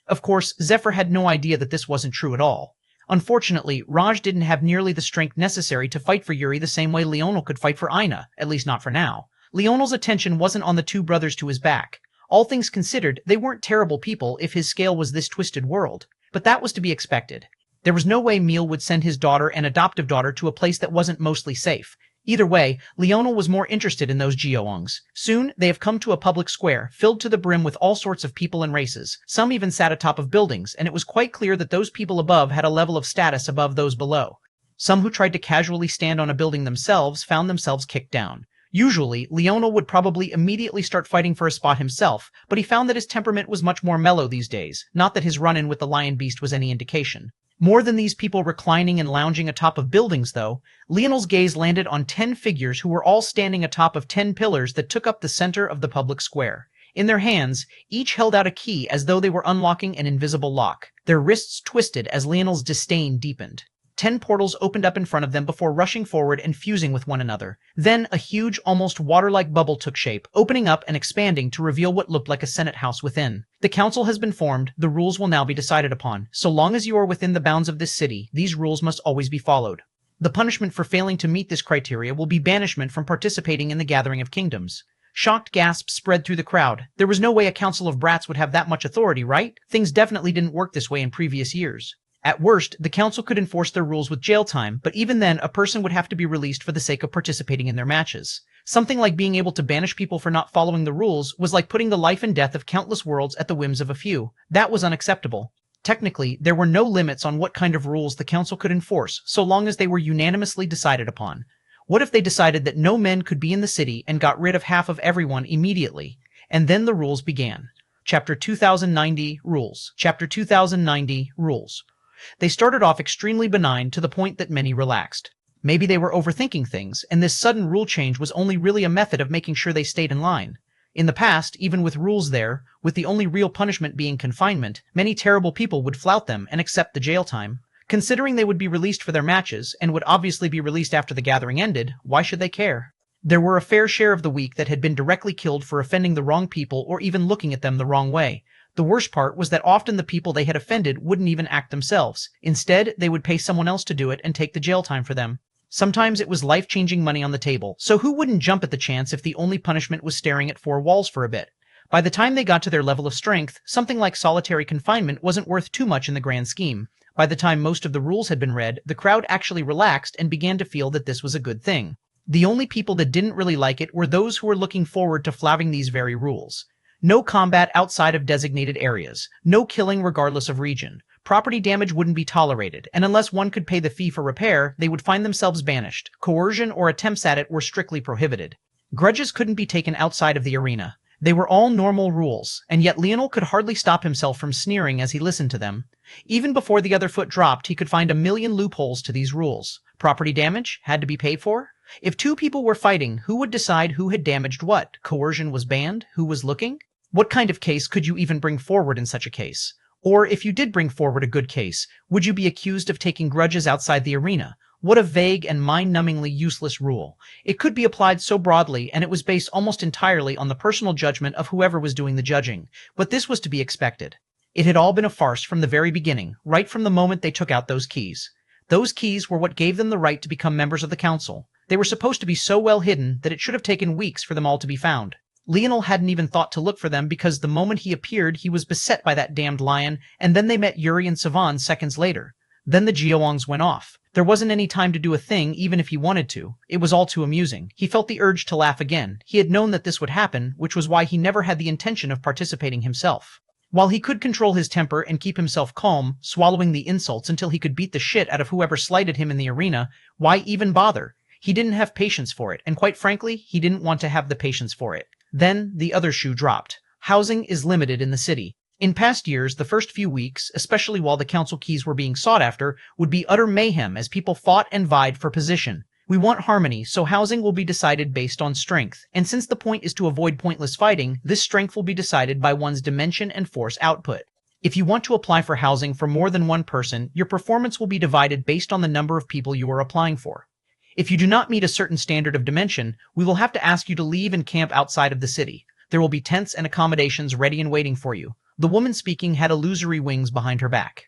Of course, Zephyr had no idea that this wasn't true at all. Unfortunately, Raj didn't have nearly the strength necessary to fight for Yuri the same way Leonel could fight for Ina, at least not for now. Leonel's attention wasn't on the two brothers to his back. All things considered, they weren't terrible people if his scale was this twisted world. But that was to be expected. There was no way Miel would send his daughter and adoptive daughter to a place that wasn't mostly safe. Either way, Leonel was more interested in those Geoongs. Soon, they have come to a public square, filled to the brim with all sorts of people and races. Some even sat atop of buildings, and it was quite clear that those people above had a level of status above those below. Some who tried to casually stand on a building themselves found themselves kicked down. Usually, Leonel would probably immediately start fighting for a spot himself, but he found that his temperament was much more mellow these days, not that his run-in with the lion beast was any indication. More than these people reclining and lounging atop of buildings, though, Leonel's gaze landed on 10 figures who were all standing atop of 10 pillars that took up the center of the public square. In their hands, each held out a key as though they were unlocking an invisible lock. Their wrists twisted as Leonel's disdain deepened. 10 portals opened up in front of them before rushing forward and fusing with one another. Then a huge, almost water-like bubble took shape, opening up and expanding to reveal what looked like a senate house within. The council has been formed, the rules will now be decided upon. So long as you are within the bounds of this city, these rules must always be followed. The punishment for failing to meet this criteria will be banishment from participating in the Gathering of Kingdoms. Shocked gasps spread through the crowd. There was no way a council of brats would have that much authority, right? Things definitely didn't work this way in previous years. At worst, the council could enforce their rules with jail time, but even then, a person would have to be released for the sake of participating in their matches. Something like being able to banish people for not following the rules was like putting the life and death of countless worlds at the whims of a few. That was unacceptable. Technically, there were no limits on what kind of rules the council could enforce, so long as they were unanimously decided upon. What if they decided that no men could be in the city and got rid of half of everyone immediately? And then the rules began. Chapter 2090 Rules. Chapter 2090 Rules. They started off extremely benign to the point that many relaxed. Maybe they were overthinking things, and this sudden rule change was only really a method of making sure they stayed in line. In the past, even with rules there, with the only real punishment being confinement, many terrible people would flout them and accept the jail time. Considering they would be released for their matches, and would obviously be released after the gathering ended, why should they care? There were a fair share of the week that had been directly killed for offending the wrong people or even looking at them the wrong way. The worst part was that often the people they had offended wouldn't even act themselves. Instead, they would pay someone else to do it and take the jail time for them. Sometimes it was life-changing money on the table, so who wouldn't jump at the chance if the only punishment was staring at four walls for a bit? By the time they got to their level of strength, something like solitary confinement wasn't worth too much in the grand scheme. By the time most of the rules had been read, the crowd actually relaxed and began to feel that this was a good thing. The only people that didn't really like it were those who were looking forward to flouting these very rules. No combat outside of designated areas. No killing regardless of region. Property damage wouldn't be tolerated, and unless one could pay the fee for repair, they would find themselves banished. Coercion or attempts at it were strictly prohibited. Grudges couldn't be taken outside of the arena. They were all normal rules, and yet Leonel could hardly stop himself from sneering as he listened to them. Even before the other foot dropped, he could find a million loopholes to these rules. Property damage had to be paid for? If two people were fighting, who would decide who had damaged what? Coercion was banned? Who was looking? What kind of case could you even bring forward in such a case? Or if you did bring forward a good case, would you be accused of taking grudges outside the arena? What a vague and mind-numbingly useless rule. It could be applied so broadly, and it was based almost entirely on the personal judgment of whoever was doing the judging. But this was to be expected. It had all been a farce from the very beginning, right from the moment they took out those keys. Those keys were what gave them the right to become members of the council. They were supposed to be so well hidden that it should have taken weeks for them all to be found. Leonel hadn't even thought to look for them because the moment he appeared, he was beset by that damned lion, and then they met Yuri and Savan seconds later. Then the Geoongs went off. There wasn't any time to do a thing, even if he wanted to. It was all too amusing. He felt the urge to laugh again. He had known that this would happen, which was why he never had the intention of participating himself. While he could control his temper and keep himself calm, swallowing the insults until he could beat the shit out of whoever slighted him in the arena, why even bother? He didn't have patience for it, and quite frankly, he didn't want to have the patience for it. Then the other shoe dropped. Housing is limited in the city. In past years, the first few weeks, especially while the council keys were being sought after, would be utter mayhem as people fought and vied for position. We want harmony, so housing will be decided based on strength, and since the point is to avoid pointless fighting, this strength will be decided by one's dimension and force output. If you want to apply for housing for more than one person, your performance will be divided based on the number of people you are applying for. If you do not meet a certain standard of dimension, we will have to ask you to leave and camp outside of the city. There will be tents and accommodations ready and waiting for you. The woman speaking had illusory wings behind her back.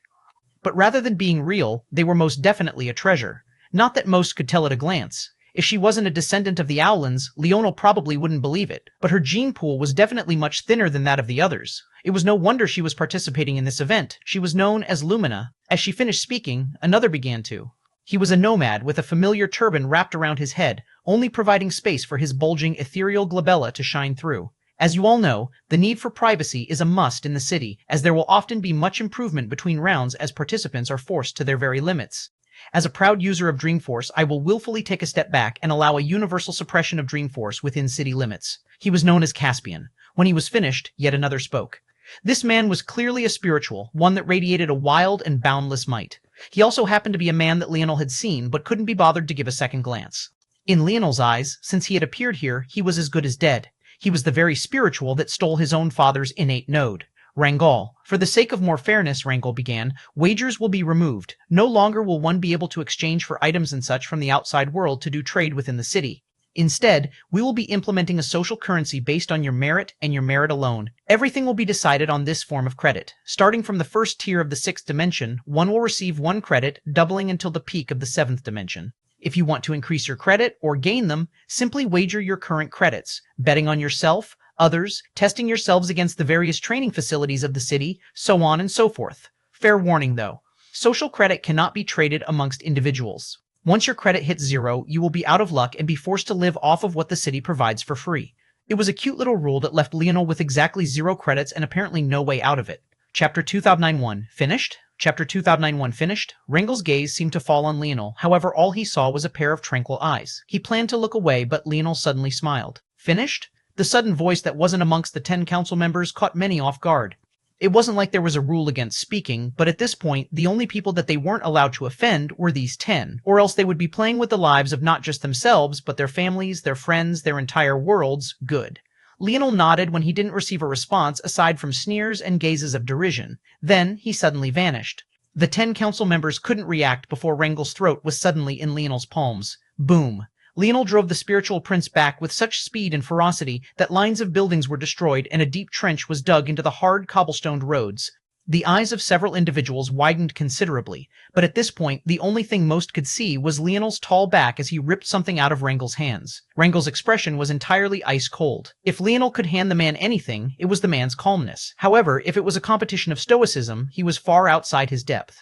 But rather than being real, they were most definitely a treasure. Not that most could tell at a glance. If she wasn't a descendant of the Owlins, Leonel probably wouldn't believe it, but her gene pool was definitely much thinner than that of the others. It was no wonder she was participating in this event. She was known as Lumina. As she finished speaking, another began to. He was a nomad with a familiar turban wrapped around his head, only providing space for his bulging ethereal glabella to shine through. As you all know, the need for privacy is a must in the city, as there will often be much improvement between rounds as participants are forced to their very limits. As a proud user of Dreamforce, I will willfully take a step back and allow a universal suppression of Dreamforce within city limits. He was known as Caspian. When he was finished, yet another spoke. This man was clearly a spiritual, one that radiated a wild and boundless might. He also happened to be a man that Leonel had seen, but couldn't be bothered to give a second glance. In Leonel's eyes, since he had appeared here, he was as good as dead. He was the very spiritual that stole his own father's innate node. Rangal. For the sake of more fairness, Rangal began, wagers will be removed. No longer will one be able to exchange for items and such from the outside world to do trade within the city. Instead, we will be implementing a social currency based on your merit and your merit alone. Everything will be decided on this form of credit. Starting from the first tier of the 6th dimension, one will receive 1 credit, doubling until the peak of the 7th dimension. If you want to increase your credit or gain them, simply wager your current credits, betting on yourself, others, testing yourselves against the various training facilities of the city, so on and so forth. Fair warning though, social credit cannot be traded amongst individuals. Once your credit hits 0, you will be out of luck and be forced to live off of what the city provides for free. It was a cute little rule that left Leonel with exactly 0 credits and apparently no way out of it. Chapter 2091 finished? Chapter 2091 finished? Rangal's gaze seemed to fall on Leonel, however all he saw was a pair of tranquil eyes. He planned to look away, but Leonel suddenly smiled. Finished? The sudden voice that wasn't amongst the 10 council members caught many off guard. It wasn't like there was a rule against speaking, but at this point, the only people that they weren't allowed to offend were these 10, or else they would be playing with the lives of not just themselves, but their families, their friends, their entire worlds. Good. Leonel nodded when he didn't receive a response aside from sneers and gazes of derision. Then, he suddenly vanished. The 10 council members couldn't react before Rangal's throat was suddenly in Leonel's palms. Boom. Leonel drove the spiritual prince back with such speed and ferocity that lines of buildings were destroyed and a deep trench was dug into the hard cobblestoned roads. The eyes of several individuals widened considerably, but at this point the only thing most could see was Leonel's tall back as he ripped something out of Rangal's hands. Rangal's expression was entirely ice cold. If Leonel could hand the man anything, it was the man's calmness. However, if it was a competition of stoicism, he was far outside his depth.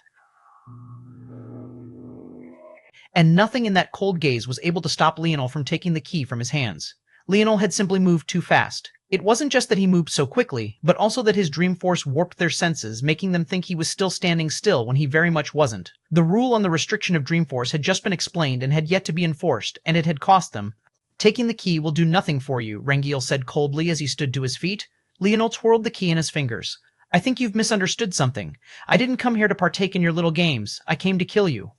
And nothing in that cold gaze was able to stop Leonel from taking the key from his hands. Leonel had simply moved too fast. It wasn't just that he moved so quickly, but also that his dream force warped their senses, making them think he was still standing still when he very much wasn't. The rule on the restriction of dream force had just been explained and had yet to be enforced, and it had cost them. Taking the key will do nothing for you, Rangal said coldly as he stood to his feet. Leonel twirled the key in his fingers. I think you've misunderstood something. I didn't come here to partake in your little games. I came to kill you.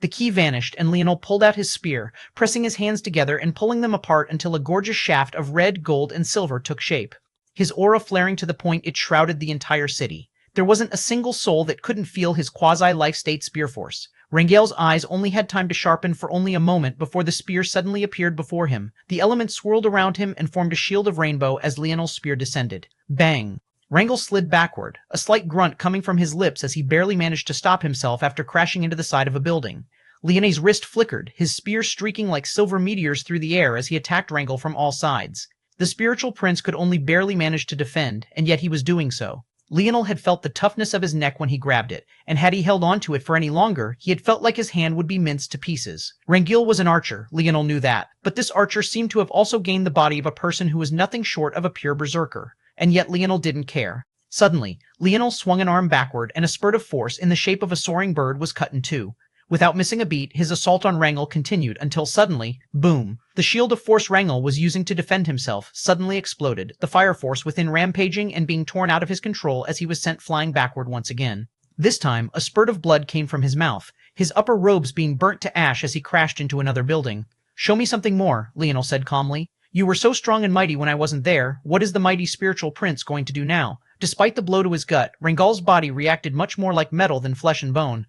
The key vanished, and Leonel pulled out his spear, pressing his hands together and pulling them apart until a gorgeous shaft of red, gold, and silver took shape. His aura flaring to the point it shrouded the entire city. There wasn't a single soul that couldn't feel his quasi-life-state spear force. Rangal's eyes only had time to sharpen for only a moment before the spear suddenly appeared before him. The elements swirled around him and formed a shield of rainbow as Leonel's spear descended. Bang! Rangal slid backward, a slight grunt coming from his lips as he barely managed to stop himself after crashing into the side of a building. Leone's wrist flickered, his spear streaking like silver meteors through the air as he attacked Rangal from all sides. The spiritual prince could only barely manage to defend, and yet he was doing so. Leonel had felt the toughness of his neck when he grabbed it, and had he held on to it for any longer, he had felt like his hand would be minced to pieces. Rangal was an archer, Leonel knew that, but this archer seemed to have also gained the body of a person who was nothing short of a pure berserker. And yet Leonel didn't care. Suddenly, Leonel swung an arm backward and a spurt of force in the shape of a soaring bird was cut in two. Without missing a beat, his assault on Rangel continued until suddenly, boom, the shield of force Rangel was using to defend himself suddenly exploded, the fire force within rampaging and being torn out of his control as he was sent flying backward once again. This time, a spurt of blood came from his mouth, his upper robes being burnt to ash as he crashed into another building. "Show me something more," Leonel said calmly. "You were so strong and mighty when I wasn't there. What is the mighty spiritual prince going to do now?" Despite the blow to his gut, Rangel's body reacted much more like metal than flesh and bone.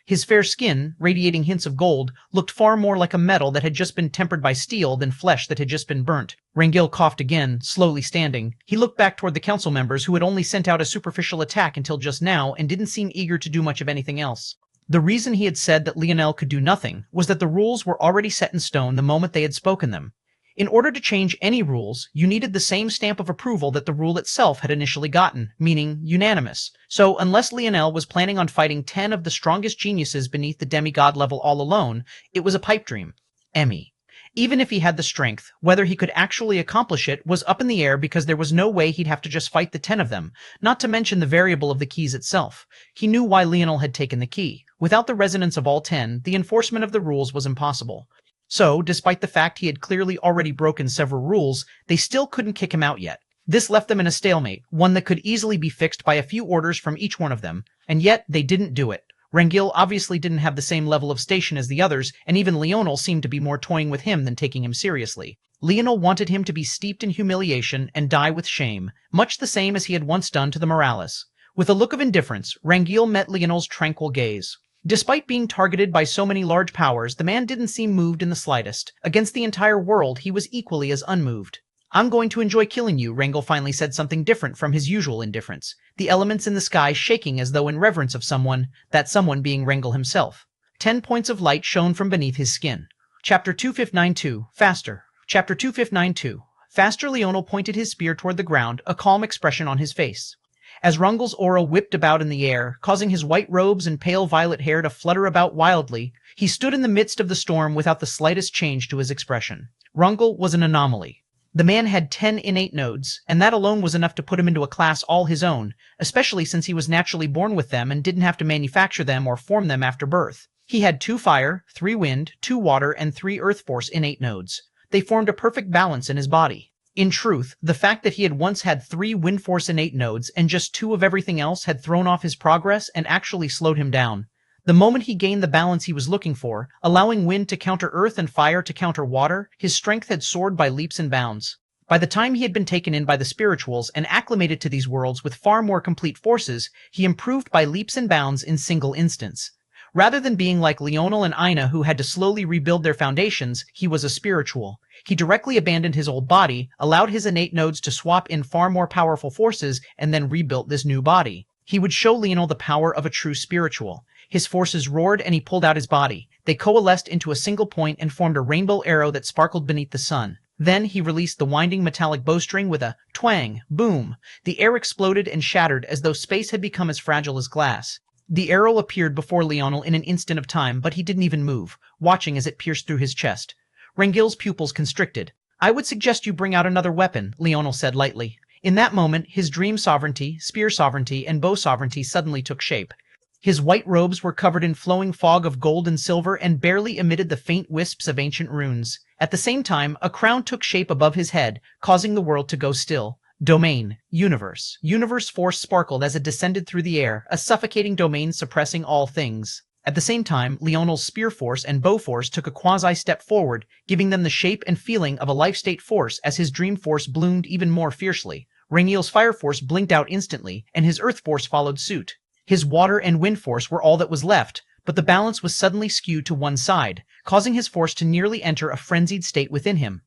His fair skin, radiating hints of gold, looked far more like a metal that had just been tempered by steel than flesh that had just been burnt. Rangel coughed again, slowly standing. He looked back toward the council members who had only sent out a superficial attack until just now and didn't seem eager to do much of anything else. The reason he had said that Leonel could do nothing was that the rules were already set in stone the moment they had spoken them. In order to change any rules, you needed the same stamp of approval that the rule itself had initially gotten, meaning unanimous. So unless Leonel was planning on fighting 10 of the strongest geniuses beneath the demigod level all alone, it was a pipe dream. Emmy. Even if he had the strength, whether he could actually accomplish it was up in the air because there was no way he'd have to just fight the 10 of them, not to mention the variable of the keys itself. He knew why Leonel had taken the key. Without the resonance of all 10, the enforcement of the rules was impossible. So, despite the fact he had clearly already broken several rules, they still couldn't kick him out yet. This left them in a stalemate, one that could easily be fixed by a few orders from each one of them, and yet they didn't do it. Rangel obviously didn't have the same level of station as the others, and even Leonel seemed to be more toying with him than taking him seriously. Leonel wanted him to be steeped in humiliation and die with shame, much the same as he had once done to the Morales. With a look of indifference, Rangel met Leonel's tranquil gaze. Despite being targeted by so many large powers, the man didn't seem moved in the slightest. Against the entire world, he was equally as unmoved. "I'm going to enjoy killing you," Rangel finally said, something different from his usual indifference, the elements in the sky shaking as though in reverence of someone, that someone being Rangel himself. 10 points of light shone from beneath his skin. Chapter 2592, Faster. Chapter 2592. Faster. Leonel pointed his spear toward the ground, a calm expression on his face. As Rangel's aura whipped about in the air, causing his white robes and pale violet hair to flutter about wildly, he stood in the midst of the storm without the slightest change to his expression. Rangel was an anomaly. The man had 10 innate nodes, and that alone was enough to put him into a class all his own, especially since he was naturally born with them and didn't have to manufacture them or form them after birth. He had 2 fire, 3 wind, 2 water, and 3 earth force innate nodes. They formed a perfect balance in his body. In truth, the fact that he had once had 3 wind force innate nodes and just 2 of everything else had thrown off his progress and actually slowed him down. The moment he gained the balance he was looking for, allowing wind to counter earth and fire to counter water, his strength had soared by leaps and bounds. By the time he had been taken in by the spirituals and acclimated to these worlds with far more complete forces, he improved by leaps and bounds in single instants. Rather than being like Leonel and Ina who had to slowly rebuild their foundations, he was a spiritual. He directly abandoned his old body, allowed his innate nodes to swap in far more powerful forces, and then rebuilt this new body. He would show Leonel the power of a true spiritual. His forces roared and he pulled out his body. They coalesced into a single point and formed a rainbow arrow that sparkled beneath the sun. Then he released the winding metallic bowstring with a twang, boom. The air exploded and shattered as though space had become as fragile as glass. The arrow appeared before Leonel in an instant of time, but he didn't even move, watching as it pierced through his chest. Rangel's pupils constricted. "I would suggest you bring out another weapon," Leonel said lightly. In that moment, his dream sovereignty, spear sovereignty, and bow sovereignty suddenly took shape. His white robes were covered in flowing fog of gold and silver and barely emitted the faint wisps of ancient runes. At the same time, a crown took shape above his head, causing the world to go still. Domain. Universe. Universe force sparkled as it descended through the air, a suffocating domain suppressing all things. At the same time, Leonel's spear force and bow force took a quasi-step forward, giving them the shape and feeling of a life-state force as his dream force bloomed even more fiercely. Rangel's fire force blinked out instantly, and his earth force followed suit. His water and wind force were all that was left, but the balance was suddenly skewed to one side, causing his force to nearly enter a frenzied state within him.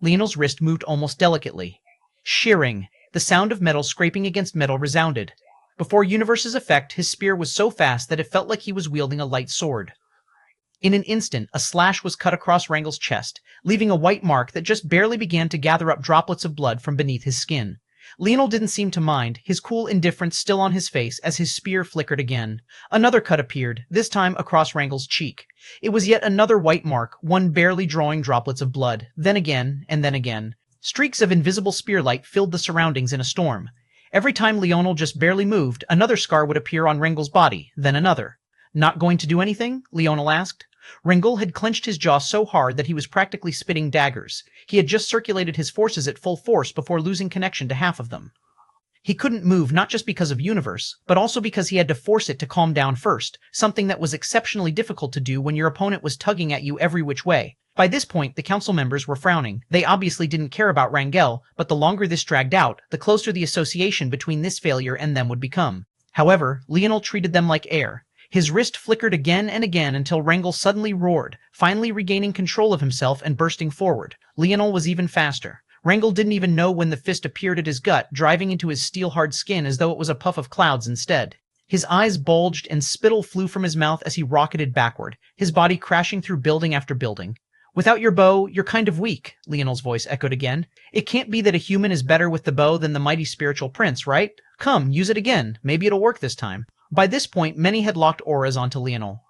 Leonel's wrist moved almost delicately. Shearing. The sound of metal scraping against metal resounded. Before Universe's effect, his spear was so fast that it felt like he was wielding a light sword. In an instant, a slash was cut across Rangel's chest, leaving a white mark that just barely began to gather up droplets of blood from beneath his skin. Leonel didn't seem to mind, his cool indifference still on his face as his spear flickered again. Another cut appeared, this time across Rangel's cheek. It was yet another white mark, one barely drawing droplets of blood. Then again, and then again. Streaks of invisible spear light filled the surroundings in a storm. Every time Leonel just barely moved, another scar would appear on Rangel's body, then another. Not going to do anything? Leonel asked. Rangel had clenched his jaw so hard that he was practically spitting daggers. He had just circulated his forces at full force before losing connection to half of them. He couldn't move not just because of universe, but also because he had to force it to calm down first, something that was exceptionally difficult to do when your opponent was tugging at you every which way. By this point, the council members were frowning. They obviously didn't care about Rangel, but the longer this dragged out, the closer the association between this failure and them would become. However, Leonel treated them like air. His wrist flickered again and again until Rangel suddenly roared, finally regaining control of himself and bursting forward. Leonel was even faster. Rangel didn't even know when the fist appeared at his gut, driving into his steel-hard skin as though it was a puff of clouds instead. His eyes bulged and spittle flew from his mouth as he rocketed backward, his body crashing through building after building. Without your bow, you're kind of weak, Leonel's voice echoed again. It can't be that a human is better with the bow than the mighty spiritual prince, right? Come, use it again. Maybe it'll work this time. By this point, many had locked auras onto Leonel.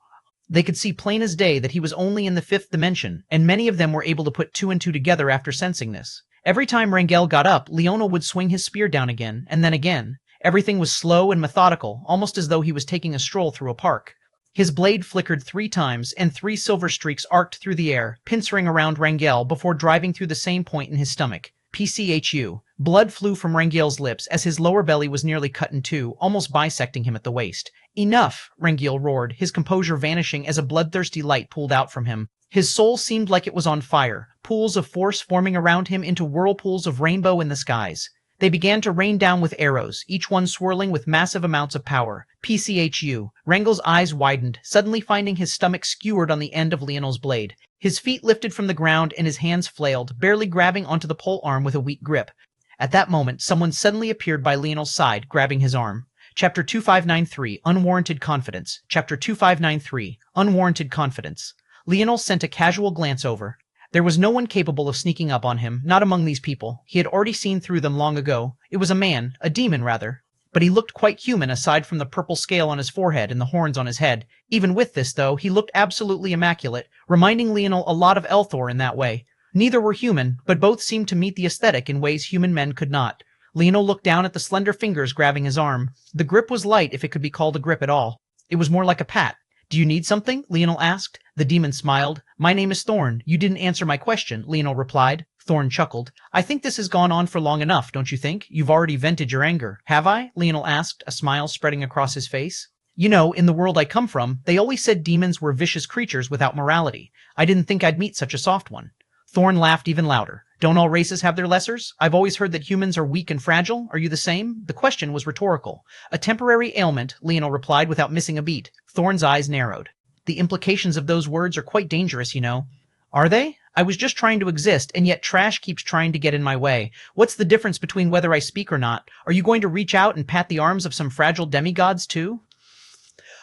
They could see plain as day that he was only in the 5th dimension, and many of them were able to put 2 and 2 together after sensing this. Every time Rangel got up, Leonel would swing his spear down again, and then again. Everything was slow and methodical, almost as though he was taking a stroll through a park. His blade flickered 3 times, and 3 silver streaks arced through the air, pincering around Rangel before driving through the same point in his stomach. PCHU. Blood flew from Rangel's lips as his lower belly was nearly cut in 2, almost bisecting him at the waist. Enough! Rangel roared, his composure vanishing as a bloodthirsty light pooled out from him. His soul seemed like it was on fire, pools of force forming around him into whirlpools of rainbow in the skies. They began to rain down with arrows, each one swirling with massive amounts of power. PCHU. Rangel's eyes widened, suddenly finding his stomach skewered on the end of Leonel's blade. His feet lifted from the ground and his hands flailed, barely grabbing onto the pole arm with a weak grip. At that moment, someone suddenly appeared by Leonel's side, grabbing his arm. Chapter 2593, Unwarranted Confidence. Chapter 2593, Unwarranted Confidence. Leonel sent a casual glance over. There was no one capable of sneaking up on him, not among these people. He had already seen through them long ago. It was a man, a demon rather. But he looked quite human aside from the purple scale on his forehead and the horns on his head. Even with this, though, he looked absolutely immaculate, reminding Leonel a lot of Elthor in that way. Neither were human, but both seemed to meet the aesthetic in ways human men could not. Leonel looked down at the slender fingers grabbing his arm. The grip was light if it could be called a grip at all. It was more like a pat. Do you need something? Leonel asked. The demon smiled. My name is Thorn. You didn't answer my question, Leonel replied. Thorn chuckled. I think this has gone on for long enough, don't you think? You've already vented your anger. Have I? Leonel asked, a smile spreading across his face. You know, in the world I come from, they always said demons were vicious creatures without morality. I didn't think I'd meet such a soft one. Thorn laughed even louder. Don't all races have their lessers? I've always heard that humans are weak and fragile. Are you the same? The question was rhetorical. A temporary ailment, Leonel replied without missing a beat. Thorn's eyes narrowed. The implications of those words are quite dangerous, you know. Are they? I was just trying to exist, and yet trash keeps trying to get in my way. What's the difference between whether I speak or not? Are you going to reach out and pat the arms of some fragile demigods, too?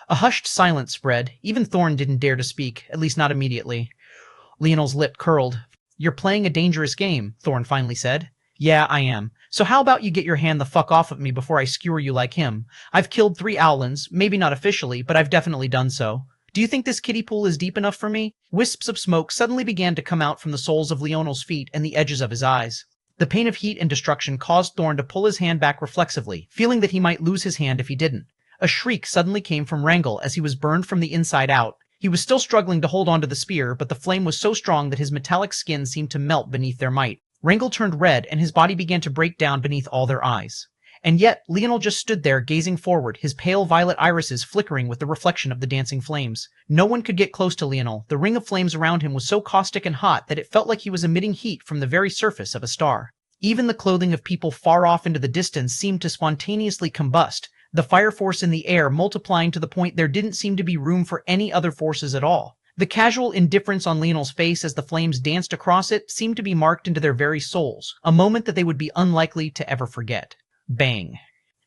A hushed silence spread. Even Thorn didn't dare to speak, at least not immediately. Leonel's lip curled. You're playing a dangerous game, Thorn finally said. Yeah, I am. So how about you get your hand the fuck off of me before I skewer you like him? I've killed 3 owlins, maybe not officially, but I've definitely done so. Do you think this kiddie pool is deep enough for me? Wisps of smoke suddenly began to come out from the soles of Leonel's feet and the edges of his eyes. The pain of heat and destruction caused Thorn to pull his hand back reflexively, feeling that he might lose his hand if he didn't. A shriek suddenly came from Rangel as he was burned from the inside out. He was still struggling to hold onto the spear, but the flame was so strong that his metallic skin seemed to melt beneath their might. Rangel turned red, and his body began to break down beneath all their eyes. And yet, Leonel just stood there, gazing forward, his pale violet irises flickering with the reflection of the dancing flames. No one could get close to Leonel. The ring of flames around him was so caustic and hot that it felt like he was emitting heat from the very surface of a star. Even the clothing of people far off into the distance seemed to spontaneously combust, the fire force in the air multiplying to the point there didn't seem to be room for any other forces at all. The casual indifference on Leonel's face as the flames danced across it seemed to be marked into their very souls, a moment that they would be unlikely to ever forget. Bang.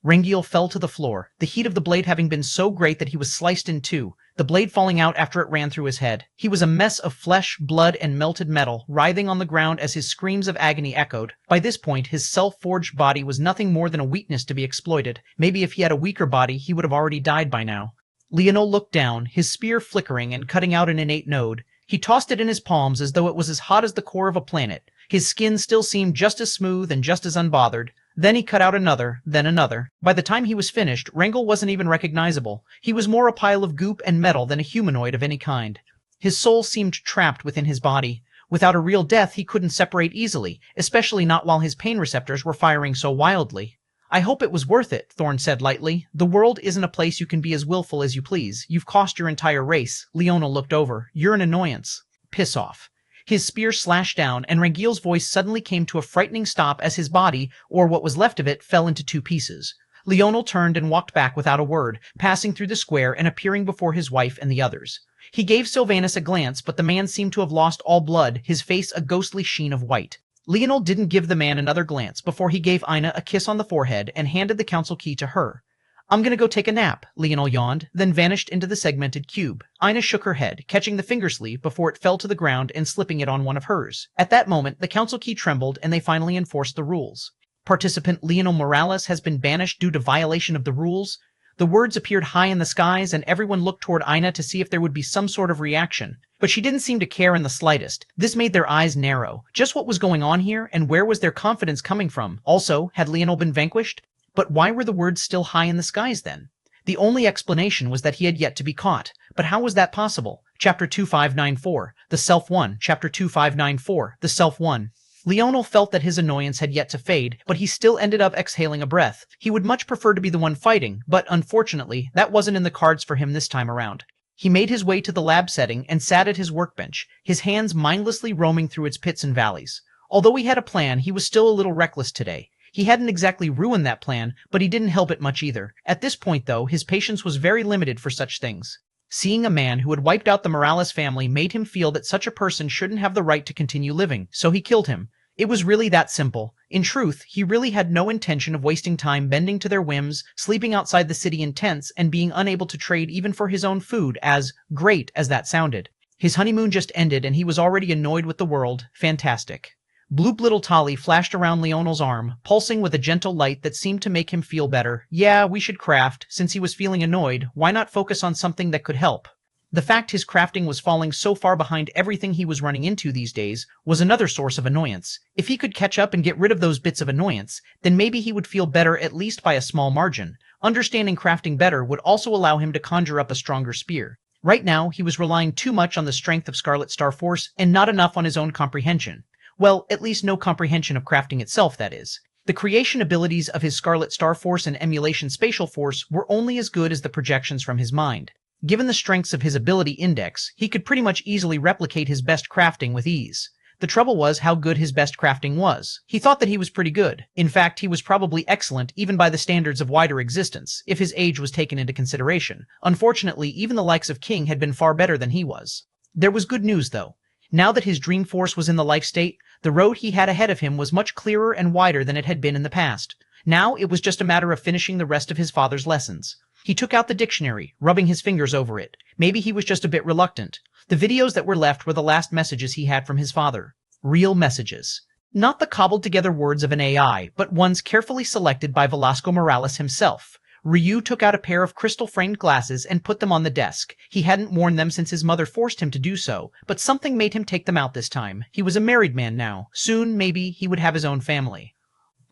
Rangel fell to the floor, the heat of the blade having been so great that he was sliced in 2, the blade falling out after it ran through his head. He was a mess of flesh, blood, and melted metal, writhing on the ground as his screams of agony echoed. By this point, his self-forged body was nothing more than a weakness to be exploited. Maybe if he had a weaker body, he would have already died by now. Leonel looked down, his spear flickering and cutting out an innate node. He tossed it in his palms as though it was as hot as the core of a planet. His skin still seemed just as smooth and just as unbothered. Then he cut out another, then another. By the time he was finished, Wrangel wasn't even recognizable. He was more a pile of goop and metal than a humanoid of any kind. His soul seemed trapped within his body. Without a real death, he couldn't separate easily, especially not while his pain receptors were firing so wildly. I hope it was worth it, Thorn said lightly. The world isn't a place you can be as willful as you please. You've cost your entire race. Leonel looked over. You're an annoyance. Piss off. His spear slashed down, and Rangiel's voice suddenly came to a frightening stop as his body, or what was left of it, fell into two pieces. Leonel turned and walked back without a word, passing through the square and appearing before his wife and the others. He gave Sylvanus a glance, but the man seemed to have lost all blood, his face a ghostly sheen of white. Leonel didn't give the man another glance before he gave Ina a kiss on the forehead and handed the council key to her. I'm gonna go take a nap, Leonel yawned, then vanished into the segmented cube. Ina shook her head, catching the fingersleeve before it fell to the ground and slipping it on one of hers. At that moment, the council key trembled and they finally enforced the rules. Participant Leonel Morales has been banished due to violation of the rules. The words appeared high in the skies and everyone looked toward Ina to see if there would be some sort of reaction. But she didn't seem to care in the slightest. This made their eyes narrow. Just what was going on here, and where was their confidence coming from? Also, had Leonel been vanquished? But why were the words still high in the skies then? The only explanation was that he had yet to be caught. But how was that possible? Chapter 2594, The Self-One. Chapter 2594, The Self-One. Leonel felt that his annoyance had yet to fade, but he still ended up exhaling a breath. He would much prefer to be the one fighting, but unfortunately, that wasn't in the cards for him this time around. He made his way to the lab setting and sat at his workbench, his hands mindlessly roaming through its pits and valleys. Although he had a plan, he was still a little reckless today. He hadn't exactly ruined that plan, but he didn't help it much either. At this point, though, his patience was very limited for such things. Seeing a man who had wiped out the Morales family made him feel that such a person shouldn't have the right to continue living, so he killed him. It was really that simple. In truth, he really had no intention of wasting time bending to their whims, sleeping outside the city in tents, and being unable to trade even for his own food, as great as that sounded. His honeymoon just ended and he was already annoyed with the world. Fantastic. Bloop little Tali flashed around Leonel's arm, pulsing with a gentle light that seemed to make him feel better. Yeah, we should craft. Since he was feeling annoyed, why not focus on something that could help? The fact his crafting was falling so far behind everything he was running into these days was another source of annoyance. If he could catch up and get rid of those bits of annoyance, then maybe he would feel better at least by a small margin. Understanding crafting better would also allow him to conjure up a stronger spear. Right now, he was relying too much on the strength of Scarlet Star Force and not enough on his own comprehension. Well, at least no comprehension of crafting itself, that is. The creation abilities of his Scarlet Star Force and Emulation Spatial Force were only as good as the projections from his mind. Given the strengths of his ability index, he could pretty much easily replicate his best crafting with ease. The trouble was how good his best crafting was. He thought that he was pretty good. In fact, he was probably excellent even by the standards of wider existence, if his age was taken into consideration. Unfortunately, even the likes of King had been far better than he was. There was good news, though. Now that his dream force was in the life state, the road he had ahead of him was much clearer and wider than it had been in the past. Now it was just a matter of finishing the rest of his father's lessons. He took out the dictionary, rubbing his fingers over it. Maybe he was just a bit reluctant. The videos that were left were the last messages he had from his father. Real messages. Not the cobbled-together words of an AI, but ones carefully selected by Velasco Morales himself. Ryu took out a pair of crystal-framed glasses and put them on the desk. He hadn't worn them since his mother forced him to do so, but something made him take them out this time. He was a married man now. Soon, maybe, he would have his own family.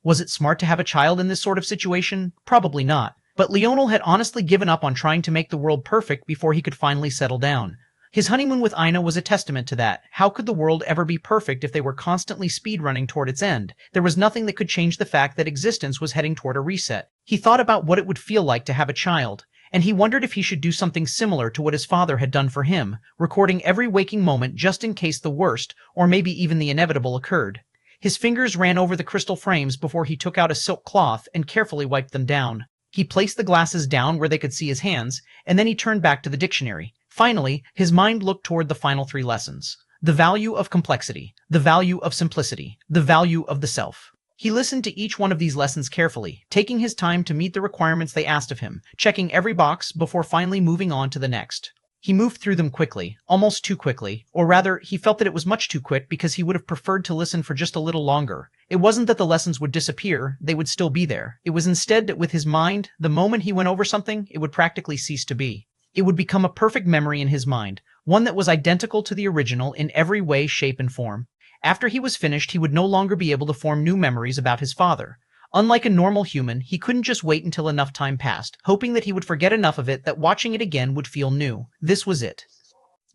Was it smart to have a child in this sort of situation? Probably not. But Leonel had honestly given up on trying to make the world perfect before he could finally settle down. His honeymoon with Ina was a testament to that. How could the world ever be perfect if they were constantly speedrunning toward its end? There was nothing that could change the fact that existence was heading toward a reset. He thought about what it would feel like to have a child, and he wondered if he should do something similar to what his father had done for him, recording every waking moment just in case the worst, or maybe even the inevitable, occurred. His fingers ran over the crystal frames before he took out a silk cloth and carefully wiped them down. He placed the glasses down where they could see his hands, and then he turned back to the dictionary. Finally, his mind looked toward the final 3 lessons. The value of complexity, the value of simplicity, the value of the self. He listened to each one of these lessons carefully, taking his time to meet the requirements they asked of him, checking every box before finally moving on to the next. He moved through them quickly, almost too quickly, or rather, he felt that it was much too quick because he would have preferred to listen for just a little longer. It wasn't that the lessons would disappear, they would still be there. It was instead that with his mind, the moment he went over something, it would practically cease to be. It would become a perfect memory in his mind, one that was identical to the original in every way, shape, and form. After he was finished, he would no longer be able to form new memories about his father. Unlike a normal human, he couldn't just wait until enough time passed, hoping that he would forget enough of it that watching it again would feel new. This was it.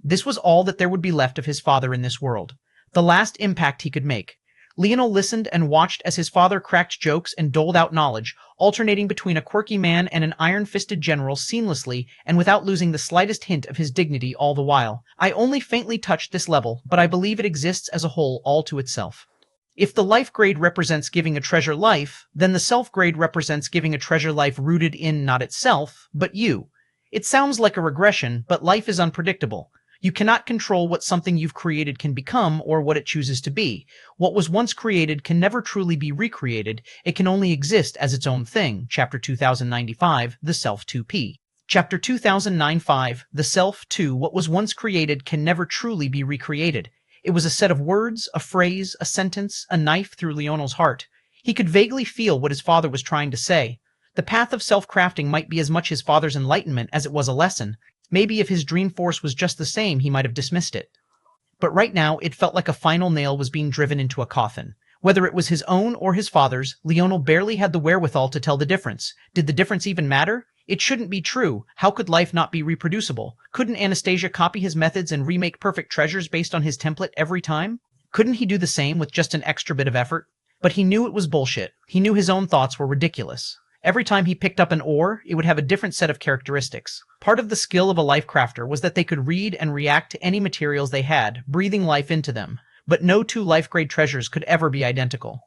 This was all that there would be left of his father in this world. The last impact he could make. Leonel listened and watched as his father cracked jokes and doled out knowledge, alternating between a quirky man and an iron-fisted general seamlessly and without losing the slightest hint of his dignity all the while. I only faintly touched this level, but I believe it exists as a whole all to itself. If the life grade represents giving a treasure life, then the self grade represents giving a treasure life rooted in not itself, but you. It sounds like a regression, but life is unpredictable. You cannot control what something you've created can become or what it chooses to be. What was once created can never truly be recreated. It can only exist as its own thing. Chapter 2095, The Self 2P. Chapter 2095, The Self 2. What was once created can never truly be recreated. It was a set of words, a phrase, a sentence, a knife through Leonel's heart. He could vaguely feel what his father was trying to say. The path of self-crafting might be as much his father's enlightenment as it was a lesson. Maybe if his dream force was just the same, he might have dismissed it. But right now, it felt like a final nail was being driven into a coffin. Whether it was his own or his father's, Leonel barely had the wherewithal to tell the difference. Did the difference even matter? It shouldn't be true. How could life not be reproducible? Couldn't Anastasia copy his methods and remake perfect treasures based on his template every time? Couldn't he do the same with just an extra bit of effort? But he knew it was bullshit. He knew his own thoughts were ridiculous. Every time he picked up an ore, it would have a different set of characteristics. Part of the skill of a life crafter was that they could read and react to any materials they had, breathing life into them. But no two life-grade treasures could ever be identical.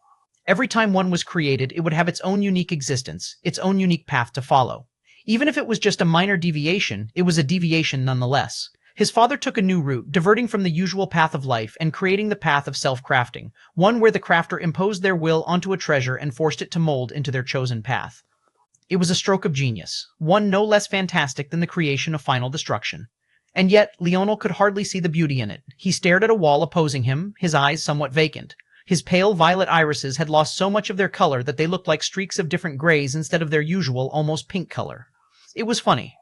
Every time one was created, it would have its own unique existence, its own unique path to follow. Even if it was just a minor deviation, it was a deviation nonetheless. His father took a new route, diverting from the usual path of life and creating the path of self-crafting, one where the crafter imposed their will onto a treasure and forced it to mold into their chosen path. It was a stroke of genius, one no less fantastic than the creation of final destruction. And yet, Leonel could hardly see the beauty in it. He stared at a wall opposing him, his eyes somewhat vacant. His pale violet irises had lost so much of their color that they looked like streaks of different grays instead of their usual, almost pink color. It was funny.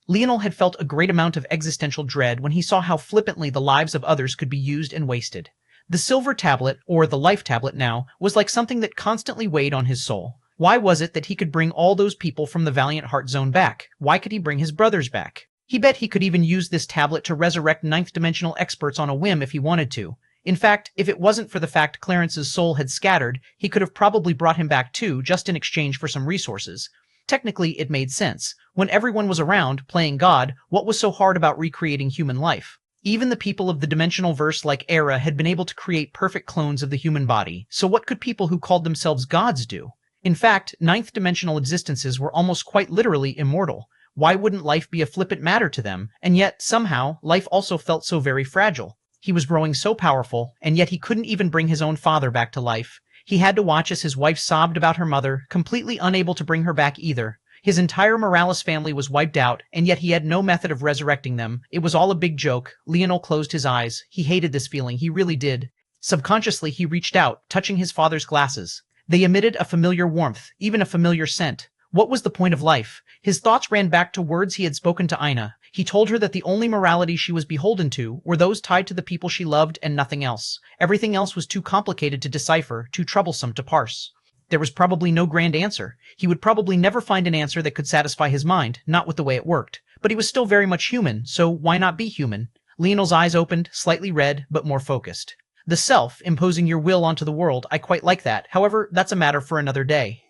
Leonel had felt a great amount of existential dread when he saw how flippantly the lives of others could be used and wasted. The silver tablet, or the life tablet now, was like something that constantly weighed on his soul. Why was it that he could bring all those people from the Valiant Heart Zone back? Why could he bring his brothers back? He bet he could even use this tablet to resurrect ninth-dimensional experts on a whim if he wanted to. In fact, if it wasn't for the fact Clarence's soul had scattered, he could have probably brought him back too, just in exchange for some resources. Technically, it made sense. When everyone was around, playing God, what was so hard about recreating human life? Even the people of the dimensional verse like Era had been able to create perfect clones of the human body, so what could people who called themselves gods do? In fact, ninth-dimensional existences were almost quite literally immortal. Why wouldn't life be a flippant matter to them? And yet, somehow, life also felt so very fragile. He was growing so powerful, and yet he couldn't even bring his own father back to life. He had to watch as his wife sobbed about her mother, completely unable to bring her back either. His entire Morales family was wiped out, and yet he had no method of resurrecting them. It was all a big joke. Leonel closed his eyes. He hated this feeling, he really did. Subconsciously, he reached out, touching his father's glasses. They emitted a familiar warmth, even a familiar scent. What was the point of life? His thoughts ran back to words he had spoken to Ina. He told her that the only morality she was beholden to were those tied to the people she loved and nothing else. Everything else was too complicated to decipher, too troublesome to parse. There was probably no grand answer. He would probably never find an answer that could satisfy his mind, not with the way it worked. But he was still very much human, so why not be human? Leonel's eyes opened, slightly red, but more focused. The self, imposing your will onto the world, I quite like that. However, that's a matter for another day.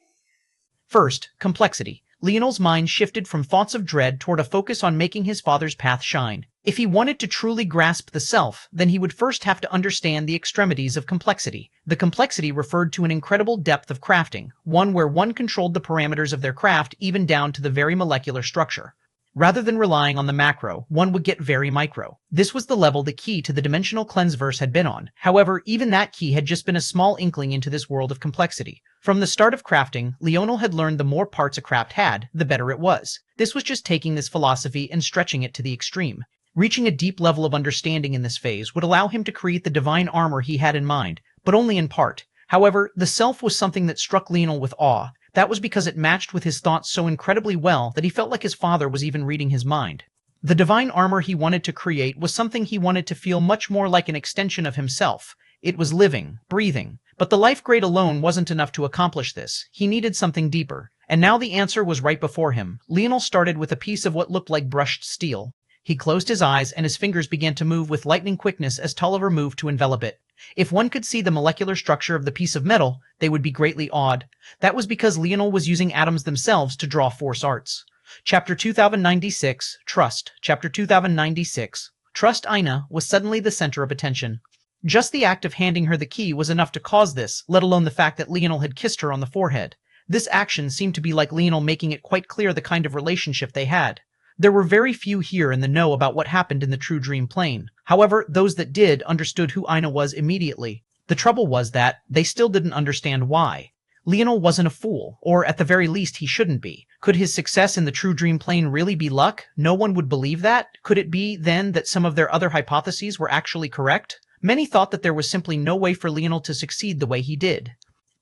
First, complexity. Leonel's mind shifted from thoughts of dread toward a focus on making his father's path shine. If he wanted to truly grasp the self, then he would first have to understand the extremities of complexity. The complexity referred to an incredible depth of crafting, one where one controlled the parameters of their craft even down to the very molecular structure. Rather than relying on the macro, one would get very micro. This was the level the key to the dimensional cleanse verse had been on. However, even that key had just been a small inkling into this world of complexity. From the start of crafting, Leonel had learned the more parts a craft had, the better it was. This was just taking this philosophy and stretching it to the extreme. Reaching a deep level of understanding in this phase would allow him to create the divine armor he had in mind, but only in part. However, the self was something that struck Leonel with awe. That was because it matched with his thoughts so incredibly well that he felt like his father was even reading his mind. The divine armor he wanted to create was something he wanted to feel much more like an extension of himself. It was living, breathing, But the life grade alone wasn't enough to accomplish this. He needed something deeper. And now the answer was right before him. Leonel started with a piece of what looked like brushed steel. He closed his eyes and his fingers began to move with lightning quickness as Tulliver moved to envelop it. If one could see the molecular structure of the piece of metal, they would be greatly awed. That was because Leonel was using atoms themselves to draw force arts. Chapter 2096, Trust. Chapter 2096. Trust. Ina was suddenly the center of attention. Just the act of handing her the key was enough to cause this, let alone the fact that Leonel had kissed her on the forehead. This action seemed to be like Leonel making it quite clear the kind of relationship they had. There were very few here in the know about what happened in the true dream plane. However, those that did understood who Ina was immediately. The trouble was that they still didn't understand why. Leonel wasn't a fool, or at the very least he shouldn't be. Could his success in the true dream plane really be luck? No one would believe that. Could it be, then, that some of their other hypotheses were actually correct? Many thought that there was simply no way for Leonel to succeed the way he did.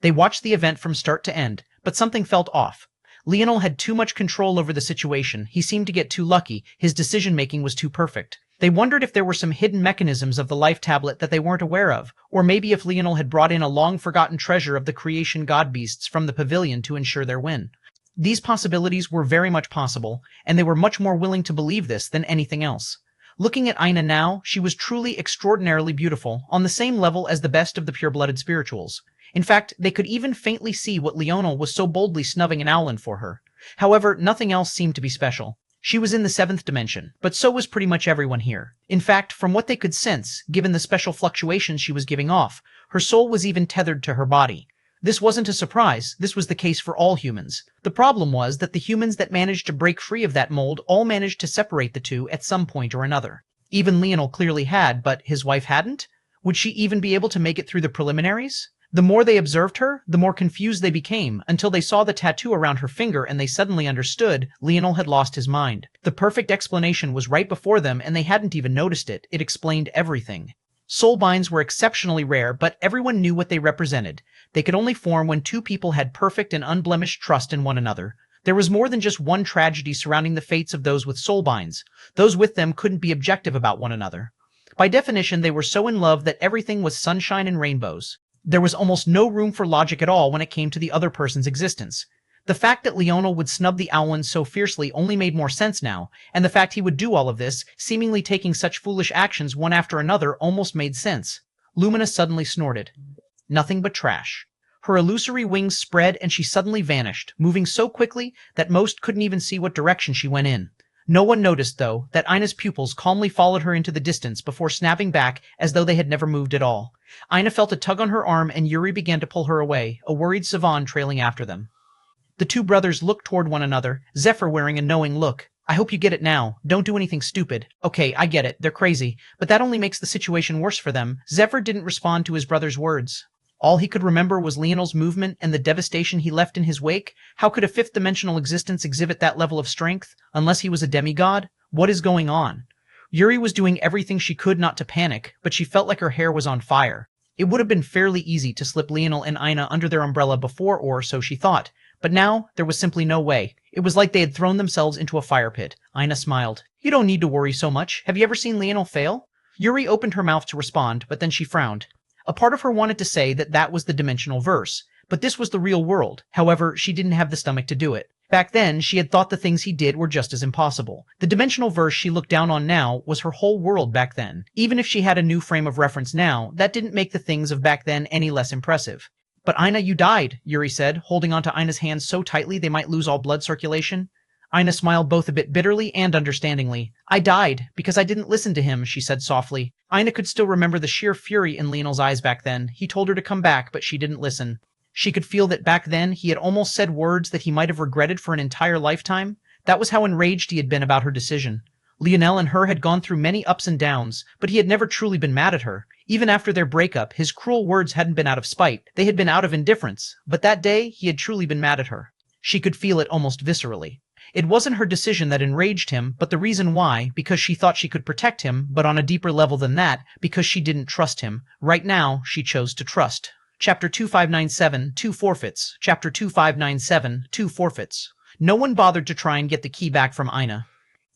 They watched the event from start to end, but something felt off. Leonel had too much control over the situation. He seemed to get too lucky. His decision-making was too perfect. They wondered if there were some hidden mechanisms of the life tablet that they weren't aware of, or maybe if Leonel had brought in a long-forgotten treasure of the creation god beasts from the pavilion to ensure their win. These possibilities were very much possible, and they were much more willing to believe this than anything else. Looking at Ina now, she was truly extraordinarily beautiful, on the same level as the best of the pure-blooded spirituals. In fact, they could even faintly see what Leonel was so boldly snubbing an owlin for her. However, nothing else seemed to be special. She was in the 7th dimension, but so was pretty much everyone here. In fact, from what they could sense, given the special fluctuations she was giving off, her soul was even tethered to her body. This wasn't a surprise. This was the case for all humans. The problem was that the humans that managed to break free of that mold all managed to separate the two at some point or another. Even Leonel clearly had, but his wife hadn't? Would she even be able to make it through the preliminaries? The more they observed her, the more confused they became, until they saw the tattoo around her finger and they suddenly understood Leonel had lost his mind. The perfect explanation was right before them and they hadn't even noticed it. It explained everything. Soul binds were exceptionally rare, but everyone knew what they represented. They could only form when two people had perfect and unblemished trust in one another. There was more than just one tragedy surrounding the fates of those with soul binds. Those with them couldn't be objective about one another. By definition, they were so in love that everything was sunshine and rainbows. There was almost no room for logic at all when it came to the other person's existence. The fact that Leonel would snub the owlin so fiercely only made more sense now, and the fact he would do all of this, seemingly taking such foolish actions one after another, almost made sense. Lumina suddenly snorted. Nothing but trash. Her illusory wings spread and she suddenly vanished, moving so quickly that most couldn't even see what direction she went in. No one noticed, though, that Ina's pupils calmly followed her into the distance before snapping back as though they had never moved at all. Ina felt a tug on her arm and Yuri began to pull her away, a worried Savan trailing after them. The two brothers looked toward one another, Zephyr wearing a knowing look. I hope you get it now. Don't do anything stupid. Okay, I get it. They're crazy. But that only makes the situation worse for them. Zephyr didn't respond to his brother's words. All he could remember was Leonel's movement and the devastation he left in his wake. How could a fifth-dimensional existence exhibit that level of strength, unless he was a demigod? What is going on? Yuri was doing everything she could not to panic, but she felt like her hair was on fire. It would have been fairly easy to slip Leonel and Ina under their umbrella before, or so she thought. But now, there was simply no way. It was like they had thrown themselves into a fire pit. Ina smiled. You don't need to worry so much. Have you ever seen Leonel fail? Yuri opened her mouth to respond, but then she frowned. A part of her wanted to say that that was the dimensional verse, but this was the real world. However, she didn't have the stomach to do it. Back then, she had thought the things he did were just as impossible. The dimensional verse she looked down on now was her whole world back then. Even if she had a new frame of reference now, that didn't make the things of back then any less impressive. But Ina, you died, Yuri said, holding onto Ina's hands so tightly they might lose all blood circulation. Ina smiled both a bit bitterly and understandingly. I died, because I didn't listen to him, she said softly. Ina could still remember the sheer fury in Leonel's eyes back then. He told her to come back, but she didn't listen. She could feel that back then he had almost said words that he might have regretted for an entire lifetime. That was how enraged he had been about her decision. Leonel and her had gone through many ups and downs, but he had never truly been mad at her. Even after their breakup, his cruel words hadn't been out of spite. They had been out of indifference. But that day, he had truly been mad at her. She could feel it almost viscerally. It wasn't her decision that enraged him, but the reason why, because she thought she could protect him, but on a deeper level than that, because she didn't trust him. Right now, she chose to trust. Chapter 2597, 2 Forfeits. Chapter 2597, 2 Forfeits. No one bothered to try and get the key back from Ina.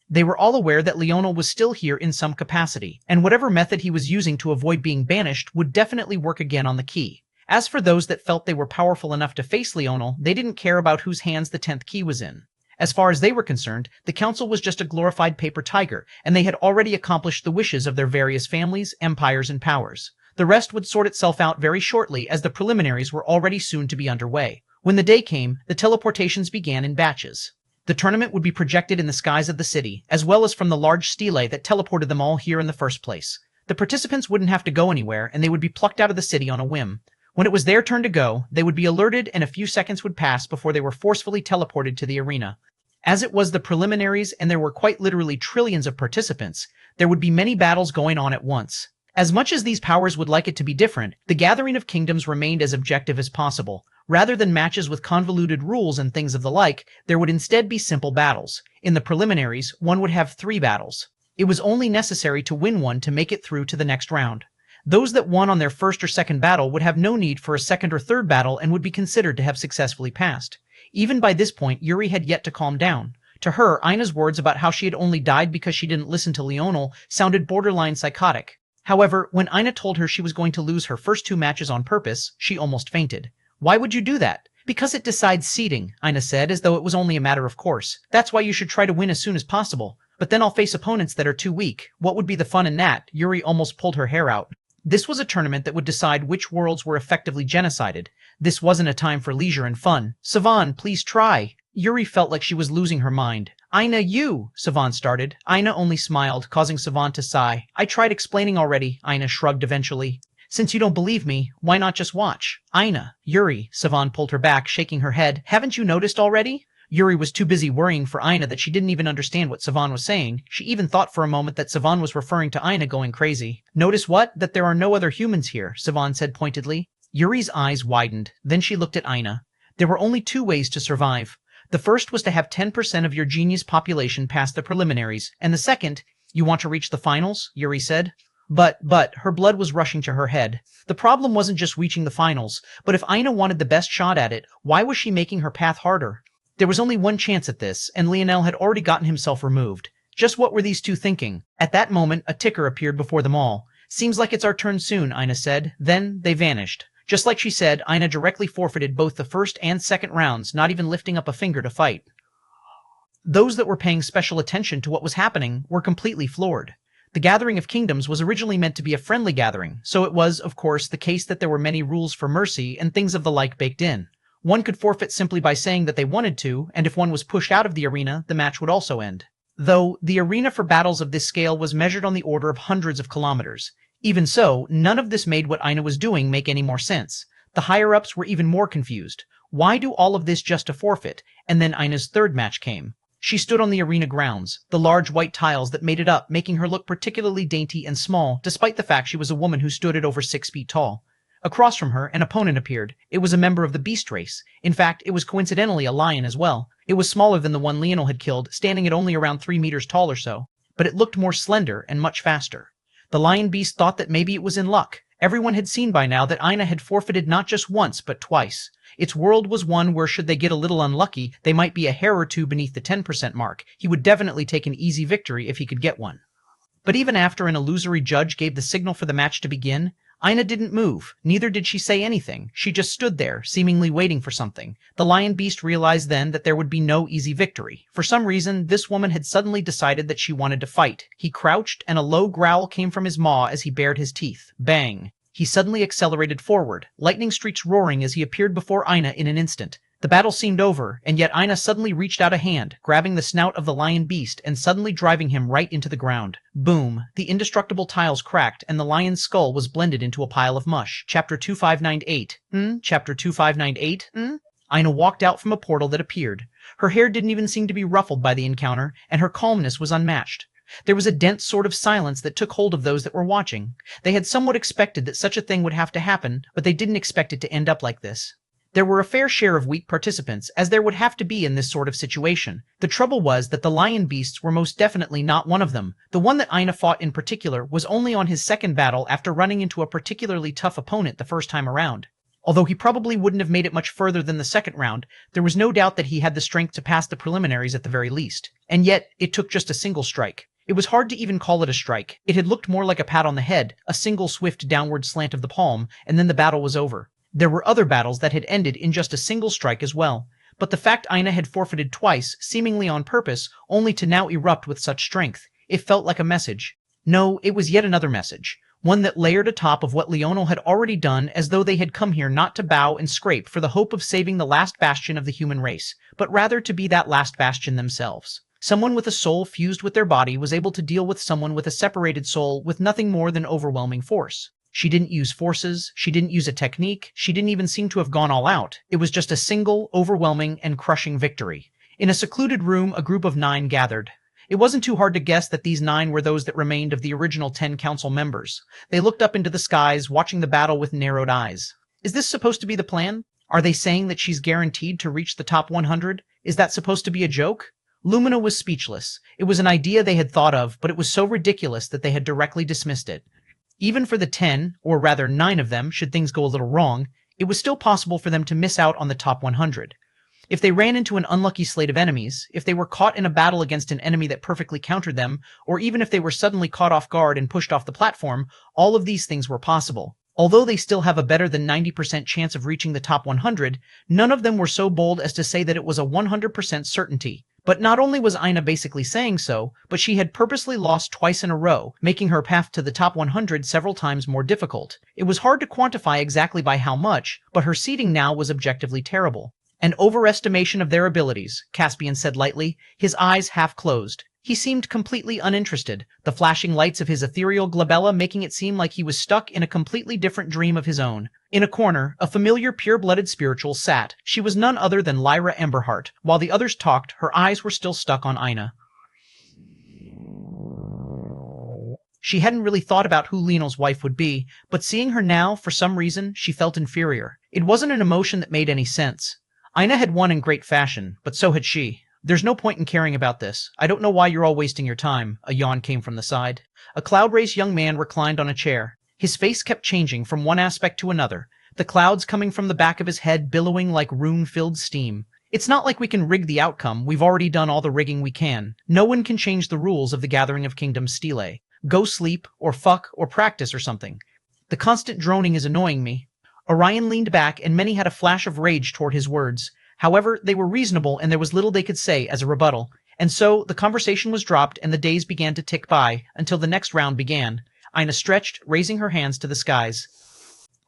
They were all aware that Leonel was still here in some capacity, and whatever method he was using to avoid being banished would definitely work again on the key. As for those that felt they were powerful enough to face Leonel, they didn't care about whose hands the 10th key was in. As far as they were concerned, the council was just a glorified paper tiger, and they had already accomplished the wishes of their various families, empires, and powers. The rest would sort itself out very shortly, as the preliminaries were already soon to be underway. When the day came, the teleportations began in batches. The tournament would be projected in the skies of the city, as well as from the large stele that teleported them all here in the first place. The participants wouldn't have to go anywhere, and they would be plucked out of the city on a whim. When it was their turn to go, they would be alerted and a few seconds would pass before they were forcefully teleported to the arena. As it was the preliminaries and there were quite literally trillions of participants, there would be many battles going on at once. As much as these powers would like it to be different, the Gathering of Kingdoms remained as objective as possible. Rather than matches with convoluted rules and things of the like, there would instead be simple battles. In the preliminaries, one would have 3 battles. It was only necessary to win one to make it through to the next round. Those that won on their first or second battle would have no need for a second or third battle and would be considered to have successfully passed. Even by this point, Yuri had yet to calm down. To her, Ina's words about how she had only died because she didn't listen to Leonel sounded borderline psychotic. However, when Ina told her she was going to lose her first 2 matches on purpose, she almost fainted. Why would you do that? Because it decides seeding, Ina said, as though it was only a matter of course. That's why you should try to win as soon as possible. But then I'll face opponents that are too weak. What would be the fun in that? Yuri almost pulled her hair out. This was a tournament that would decide which worlds were effectively genocided. This wasn't a time for leisure and fun. Savan, please try. Yuri felt like she was losing her mind. Ina, you, Savan started. Ina only smiled, causing Savan to sigh. I tried explaining already, Ina shrugged eventually. Since you don't believe me, why not just watch? Ina, Yuri, Savan pulled her back, shaking her head. Haven't you noticed already? Yuri was too busy worrying for Ina that she didn't even understand what Savan was saying. She even thought for a moment that Savan was referring to Ina going crazy. Notice what? That there are no other humans here, Savan said pointedly. Yuri's eyes widened. Then she looked at Ina. There were only 2 ways to survive. The first was to have 10% of your genius population pass the preliminaries, and the second, you want to reach the finals, Yuri said. But, her blood was rushing to her head. The problem wasn't just reaching the finals, but if Ina wanted the best shot at it, why was she making her path harder? There was only one chance at this, and Leonel had already gotten himself removed. Just what were these 2 thinking? At that moment, a ticker appeared before them all. Seems like it's our turn soon, Ina said. Then, they vanished. Just like she said, Ina directly forfeited both the first and second rounds, not even lifting up a finger to fight. Those that were paying special attention to what was happening were completely floored. The Gathering of Kingdoms was originally meant to be a friendly gathering, so it was, of course, the case that there were many rules for mercy and things of the like baked in. One could forfeit simply by saying that they wanted to, and if one was pushed out of the arena, the match would also end. Though, the arena for battles of this scale was measured on the order of hundreds of kilometers. Even so, none of this made what Ina was doing make any more sense. The higher-ups were even more confused. Why do all of this just to forfeit? And then Ina's third match came. She stood on the arena grounds, the large white tiles that made it up, making her look particularly dainty and small, despite the fact she was a woman who stood at over 6 feet tall. Across from her, an opponent appeared. It was a member of the beast race. In fact, it was coincidentally a lion as well. It was smaller than the one Leonel had killed, standing at only around 3 meters tall or so. But it looked more slender and much faster. The lion beast thought that maybe it was in luck. Everyone had seen by now that Ina had forfeited not just once, but twice. Its world was one where should they get a little unlucky, they might be a hair or 2 beneath the 10% mark. He would definitely take an easy victory if he could get one. But even after an illusory judge gave the signal for the match to begin, Ina didn't move, neither did she say anything. She just stood there, seemingly waiting for something. The lion beast realized then that there would be no easy victory. For some reason, this woman had suddenly decided that she wanted to fight. He crouched, and a low growl came from his maw as he bared his teeth. Bang! He suddenly accelerated forward, lightning streaks roaring as he appeared before Ina in an instant. The battle seemed over, and yet Ina suddenly reached out a hand, grabbing the snout of the lion beast and suddenly driving him right into the ground. Boom! The indestructible tiles cracked, and the lion's skull was blended into a pile of mush. Chapter 2598. Chapter 2598. Ina walked out from a portal that appeared. Her hair didn't even seem to be ruffled by the encounter, and her calmness was unmatched. There was a dense sort of silence that took hold of those that were watching. They had somewhat expected that such a thing would have to happen, but they didn't expect it to end up like this. There were a fair share of weak participants, as there would have to be in this sort of situation. The trouble was that the lion beasts were most definitely not one of them. The one that Ina fought in particular was only on his second battle after running into a particularly tough opponent the first time around. Although he probably wouldn't have made it much further than the second round, there was no doubt that he had the strength to pass the preliminaries at the very least. And yet, it took just a single strike. It was hard to even call it a strike. It had looked more like a pat on the head, a single swift downward slant of the palm, and then the battle was over. There were other battles that had ended in just a single strike as well, but the fact Aina had forfeited twice, seemingly on purpose, only to now erupt with such strength, it felt like a message. No, it was yet another message, one that layered atop of what Leonel had already done, as though they had come here not to bow and scrape for the hope of saving the last bastion of the human race, but rather to be that last bastion themselves. Someone with a soul fused with their body was able to deal with someone with a separated soul with nothing more than overwhelming force. She didn't use forces, she didn't use a technique, she didn't even seem to have gone all out. It was just a single, overwhelming, and crushing victory. In a secluded room, a group of 9 gathered. It wasn't too hard to guess that these 9 were those that remained of the original 10 council members. They looked up into the skies, watching the battle with narrowed eyes. Is this supposed to be the plan? Are they saying that she's guaranteed to reach the top 100? Is that supposed to be a joke? Lumina was speechless. It was an idea they had thought of, but it was so ridiculous that they had directly dismissed it. Even for the 10, or rather 9 of them, should things go a little wrong, it was still possible for them to miss out on the top 100. If they ran into an unlucky slate of enemies, if they were caught in a battle against an enemy that perfectly countered them, or even if they were suddenly caught off guard and pushed off the platform, all of these things were possible. Although they still have a better than 90% chance of reaching the top 100, none of them were so bold as to say that it was a 100% certainty. But not only was Aina basically saying so, but she had purposely lost twice in a row, making her path to the top 100 several times more difficult. It was hard to quantify exactly by how much, but her seeding now was objectively terrible. An overestimation of their abilities, Caspian said lightly, his eyes half closed. He seemed completely uninterested, the flashing lights of his ethereal glabella making it seem like he was stuck in a completely different dream of his own. In a corner, a familiar pure-blooded spiritual sat. She was none other than Lyra Emberheart. While the others talked, her eyes were still stuck on Aina. She hadn't really thought about who Leonel's wife would be, but seeing her now, for some reason, she felt inferior. It wasn't an emotion that made any sense. Aina had won in great fashion, but so had she. There's no point in caring about this. I don't know why you're all wasting your time. A yawn came from the side. A cloud-race young man reclined on a chair. His face kept changing from one aspect to another, the clouds coming from the back of his head billowing like rune-filled steam. It's not like we can rig the outcome. We've already done all the rigging we can. No one can change the rules of the Gathering of Kingdoms stele. Go sleep, or fuck, or practice or something. The constant droning is annoying me. Orion leaned back, and many had a flash of rage toward his words. However, they were reasonable, and there was little they could say as a rebuttal. And so, the conversation was dropped, and the days began to tick by, until the next round began. Aina stretched, raising her hands to the skies.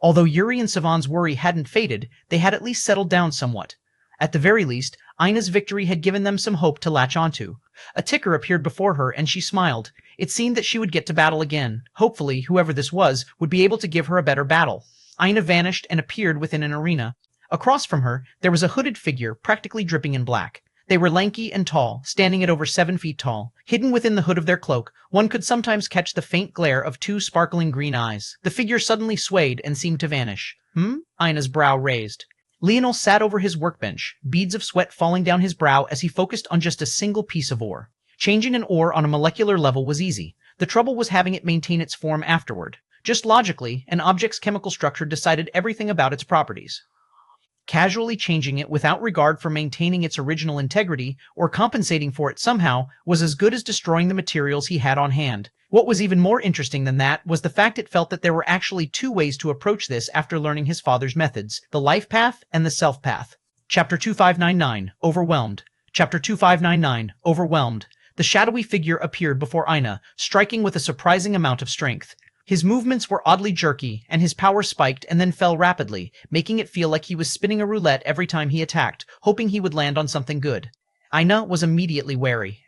Although Yuri and Savan's worry hadn't faded, they had at least settled down somewhat. At the very least, Aina's victory had given them some hope to latch onto. A ticker appeared before her, and she smiled. It seemed that she would get to battle again. Hopefully, whoever this was would be able to give her a better battle. Aina vanished and appeared within an arena. Across from her, there was a hooded figure, practically dripping in black. They were lanky and tall, standing at over 7 feet tall. Hidden within the hood of their cloak, one could sometimes catch the faint glare of 2 sparkling green eyes. The figure suddenly swayed and seemed to vanish. Aina's brow raised. Leonel sat over his workbench, beads of sweat falling down his brow as he focused on just a single piece of ore. Changing an ore on a molecular level was easy. The trouble was having it maintain its form afterward. Just logically, an object's chemical structure decided everything about its properties. Casually changing it without regard for maintaining its original integrity or compensating for it somehow was as good as destroying the materials he had on hand. What was even more interesting than that was the fact it felt that there were actually 2 ways to approach this after learning his father's methods, the life path and the self path. Chapter 2599, Overwhelmed. Chapter 2599, Overwhelmed. The shadowy figure appeared before Aina, striking with a surprising amount of strength. His movements were oddly jerky, and his power spiked and then fell rapidly, making it feel like he was spinning a roulette every time he attacked, hoping he would land on something good. Aina was immediately wary.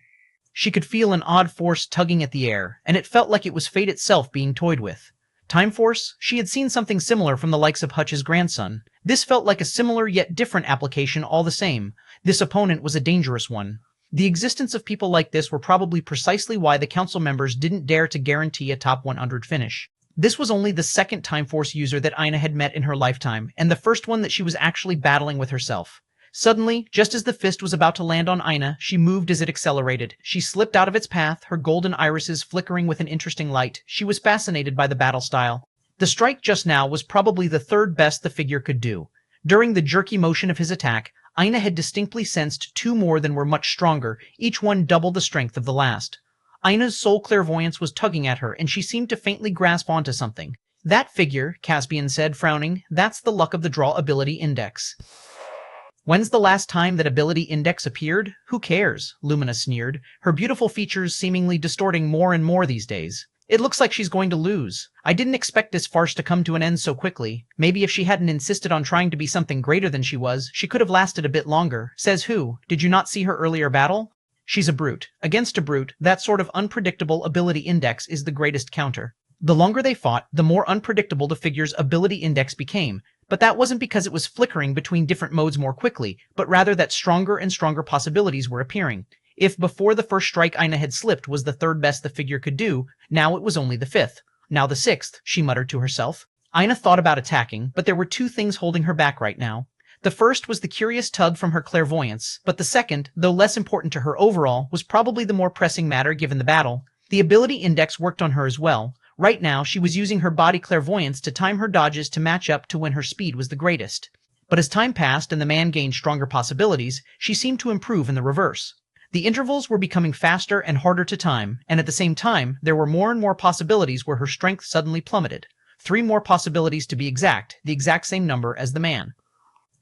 She could feel an odd force tugging at the air, and it felt like it was fate itself being toyed with. Time Force? She had seen something similar from the likes of Hutch's grandson. This felt like a similar yet different application all the same. This opponent was a dangerous one. The existence of people like this were probably precisely why the council members didn't dare to guarantee a top 100 finish. This was only the second Time Force user that Aina had met in her lifetime, and the first one that she was actually battling with herself. Suddenly, just as the fist was about to land on Aina, she moved as it accelerated. She slipped out of its path, her golden irises flickering with an interesting light. She was fascinated by the battle style. The strike just now was probably the 3rd best the figure could do. During the jerky motion of his attack, Aina had distinctly sensed 2 more than were much stronger, each one double the strength of the last. Aina's soul clairvoyance was tugging at her, and she seemed to faintly grasp onto something. That figure, Caspian said, frowning, that's the luck of the draw ability index. When's the last time that ability index appeared? Who cares? Lumina sneered, her beautiful features seemingly distorting more and more these days. It looks like she's going to lose. I didn't expect this farce to come to an end so quickly. Maybe if she hadn't insisted on trying to be something greater than she was, she could have lasted a bit longer. Says who? Did you not see her earlier battle? She's a brute. Against a brute, that sort of unpredictable ability index is the greatest counter. The longer they fought, the more unpredictable the figure's ability index became, but that wasn't because it was flickering between different modes more quickly, but rather that stronger and stronger possibilities were appearing. If before the first strike Ina had slipped was the third best the figure could do, now it was only the fifth. Now the sixth, she muttered to herself. Ina thought about attacking, but there were two things holding her back right now. The first was the curious tug from her clairvoyance, but the second, though less important to her overall, was probably the more pressing matter given the battle. The ability index worked on her as well. Right now, she was using her body clairvoyance to time her dodges to match up to when her speed was the greatest. But as time passed and the man gained stronger possibilities, she seemed to improve in the reverse. The intervals were becoming faster and harder to time, and at the same time, there were more and more possibilities where her strength suddenly plummeted. 3 more possibilities to be exact, the exact same number as the man.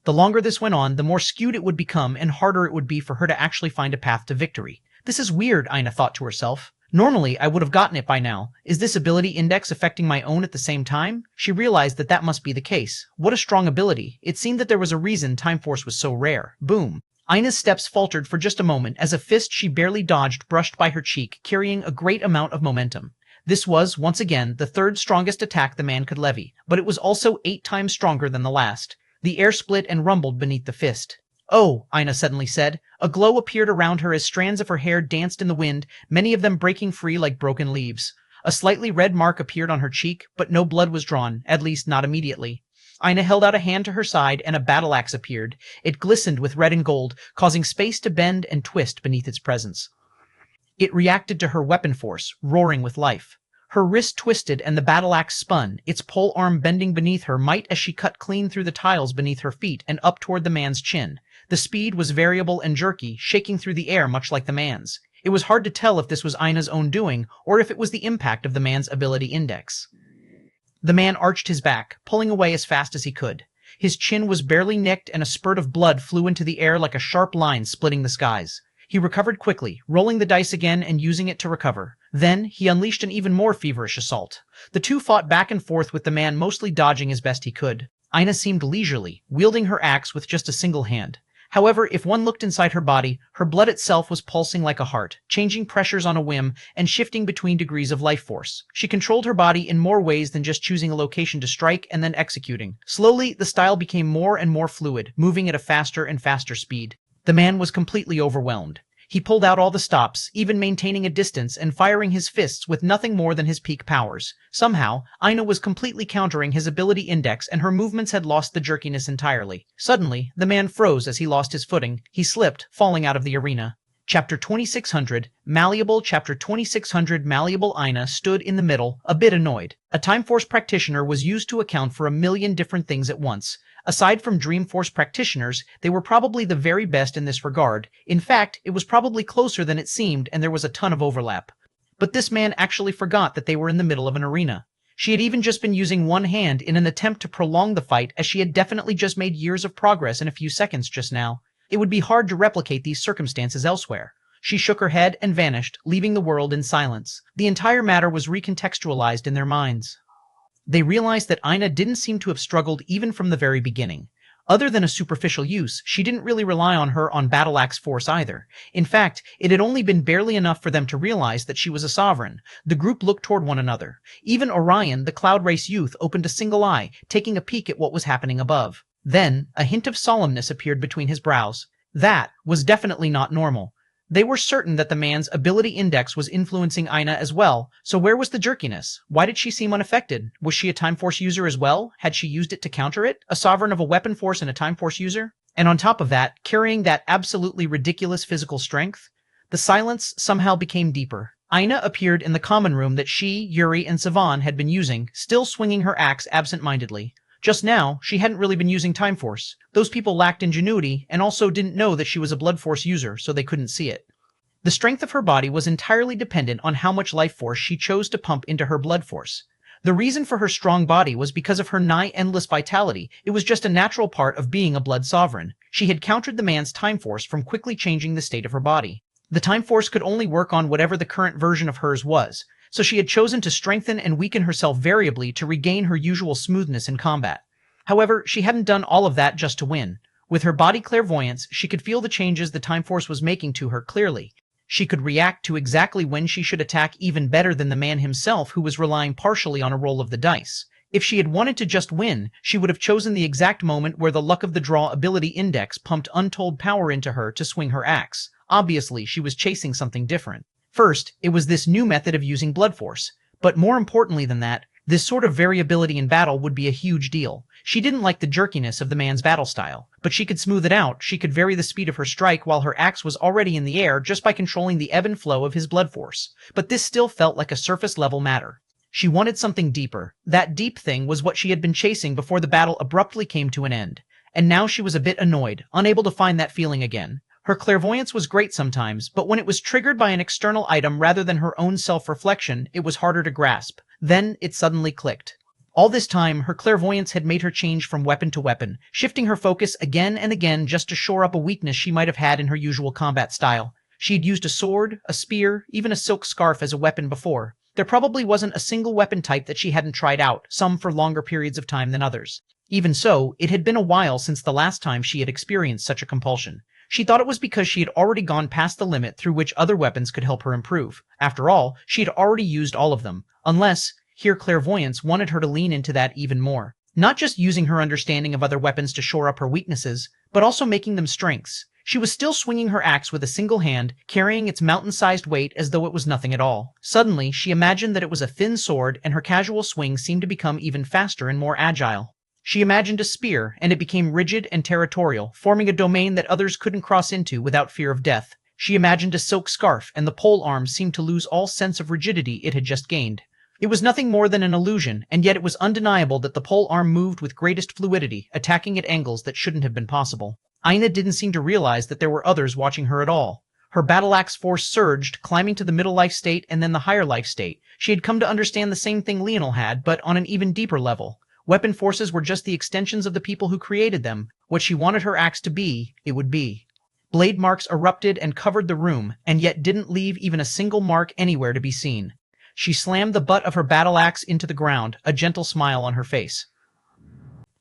The longer this went on, the more skewed it would become and harder it would be for her to actually find a path to victory. This is weird, Ina thought to herself. Normally, I would have gotten it by now. Is this ability index affecting my own at the same time? She realized that that must be the case. What a strong ability. It seemed that there was a reason Time Force was so rare. Boom. Ina's steps faltered for just a moment as a fist she barely dodged brushed by her cheek, carrying a great amount of momentum. This was, once again, the third strongest attack the man could levy, but it was also 8 times stronger than the last. The air split and rumbled beneath the fist. Oh, Ina suddenly said. A glow appeared around her as strands of her hair danced in the wind, many of them breaking free like broken leaves. A slightly red mark appeared on her cheek, but no blood was drawn, at least not immediately. Ina held out a hand to her side, and a battle axe appeared. It glistened with red and gold, causing space to bend and twist beneath its presence. It reacted to her weapon force, roaring with life. Her wrist twisted and the battle axe spun, its pole arm bending beneath her might as she cut clean through the tiles beneath her feet and up toward the man's chin. The speed was variable and jerky, shaking through the air much like the man's. It was hard to tell if this was Ina's own doing, or if it was the impact of the man's ability index. The man arched his back, pulling away as fast as he could. His chin was barely nicked and a spurt of blood flew into the air like a sharp line splitting the skies. He recovered quickly, rolling the dice again and using it to recover. Then, he unleashed an even more feverish assault. The two fought back and forth with the man mostly dodging as best he could. Ina seemed leisurely, wielding her axe with just a single hand. However, if one looked inside her body, her blood itself was pulsing like a heart, changing pressures on a whim and shifting between degrees of life force. She controlled her body in more ways than just choosing a location to strike and then executing. Slowly, the style became more and more fluid, moving at a faster and faster speed. The man was completely overwhelmed. He pulled out all the stops, even maintaining a distance and firing his fists with nothing more than his peak powers. Somehow, Ina was completely countering his ability index and her movements had lost the jerkiness entirely. Suddenly, the man froze as he lost his footing. He slipped, falling out of the arena. Chapter 2600, Malleable. Chapter 2600, Malleable. Ina stood in the middle, a bit annoyed. A Time Force practitioner was used to account for a million different things at once. Aside from Dream Force practitioners, they were probably the very best in this regard. In fact, it was probably closer than it seemed and there was a ton of overlap. But this man actually forgot that they were in the middle of an arena. She had even just been using one hand in an attempt to prolong the fight as she had definitely just made years of progress in a few seconds just now. It would be hard to replicate these circumstances elsewhere. She shook her head and vanished, leaving the world in silence. The entire matter was recontextualized in their minds. They realized that Ina didn't seem to have struggled even from the very beginning. Other than a superficial use, she didn't really rely on her battle axe force either. In fact, it had only been barely enough for them to realize that she was a sovereign. The group looked toward one another. Even Orion, the Cloud Race youth, opened a single eye, taking a peek at what was happening above. Then, a hint of solemnness appeared between his brows. That was definitely not normal. They were certain that the man's ability index was influencing Ina as well, so where was the jerkiness? Why did she seem unaffected? Was she a Time Force user as well? Had she used it to counter it? A sovereign of a weapon force and a Time Force user? And on top of that, carrying that absolutely ridiculous physical strength? The silence somehow became deeper. Ina appeared in the common room that she, Yuri, and Savan had been using, still swinging her axe absent-mindedly. Just now, she hadn't really been using Time Force. Those people lacked ingenuity and also didn't know that she was a Blood Force user, so they couldn't see it. The strength of her body was entirely dependent on how much life force she chose to pump into her blood force. The reason for her strong body was because of her nigh endless vitality. It was just a natural part of being a blood sovereign. She had countered the man's time force from quickly changing the state of her body. The time force could only work on whatever the current version of hers was, so she had chosen to strengthen and weaken herself variably to regain her usual smoothness in combat. However, she hadn't done all of that just to win. With her body clairvoyance, she could feel the changes the time force was making to her clearly. She could react to exactly when she should attack even better than the man himself, who was relying partially on a roll of the dice. If she had wanted to just win, she would have chosen the exact moment where the luck of the draw ability index pumped untold power into her to swing her axe. Obviously, she was chasing something different. First, it was this new method of using blood force. But more importantly than that, this sort of variability in battle would be a huge deal. She didn't like the jerkiness of the man's battle style, but she could smooth it out. She could vary the speed of her strike while her axe was already in the air just by controlling the ebb and flow of his blood force. But this still felt like a surface-level matter. She wanted something deeper. That deep thing was what she had been chasing before the battle abruptly came to an end. And now she was a bit annoyed, unable to find that feeling again. Her clairvoyance was great sometimes, but when it was triggered by an external item rather than her own self-reflection, it was harder to grasp. Then it suddenly clicked. All this time, her clairvoyance had made her change from weapon to weapon, shifting her focus again and again just to shore up a weakness she might have had in her usual combat style. She had used a sword, a spear, even a silk scarf as a weapon before. There probably wasn't a single weapon type that she hadn't tried out, some for longer periods of time than others. Even so, it had been a while since the last time she had experienced such a compulsion. She thought it was because she had already gone past the limit through which other weapons could help her improve. After all, she had already used all of them. Unless, here clairvoyance wanted her to lean into that even more. Not just using her understanding of other weapons to shore up her weaknesses, but also making them strengths. She was still swinging her axe with a single hand, carrying its mountain-sized weight as though it was nothing at all. Suddenly, she imagined that it was a thin sword, and her casual swing seemed to become even faster and more agile. She imagined a spear, and it became rigid and territorial, forming a domain that others couldn't cross into without fear of death. She imagined a silk scarf, and the pole arm seemed to lose all sense of rigidity it had just gained. It was nothing more than an illusion, and yet it was undeniable that the pole arm moved with greatest fluidity, attacking at angles that shouldn't have been possible. Aina didn't seem to realize that there were others watching her at all. Her battle axe force surged, climbing to the middle life state and then the higher life state. She had come to understand the same thing Leonel had, but on an even deeper level. Weapon forces were just the extensions of the people who created them. What she wanted her axe to be, it would be. Blade marks erupted and covered the room, and yet didn't leave even a single mark anywhere to be seen. She slammed the butt of her battle axe into the ground, a gentle smile on her face.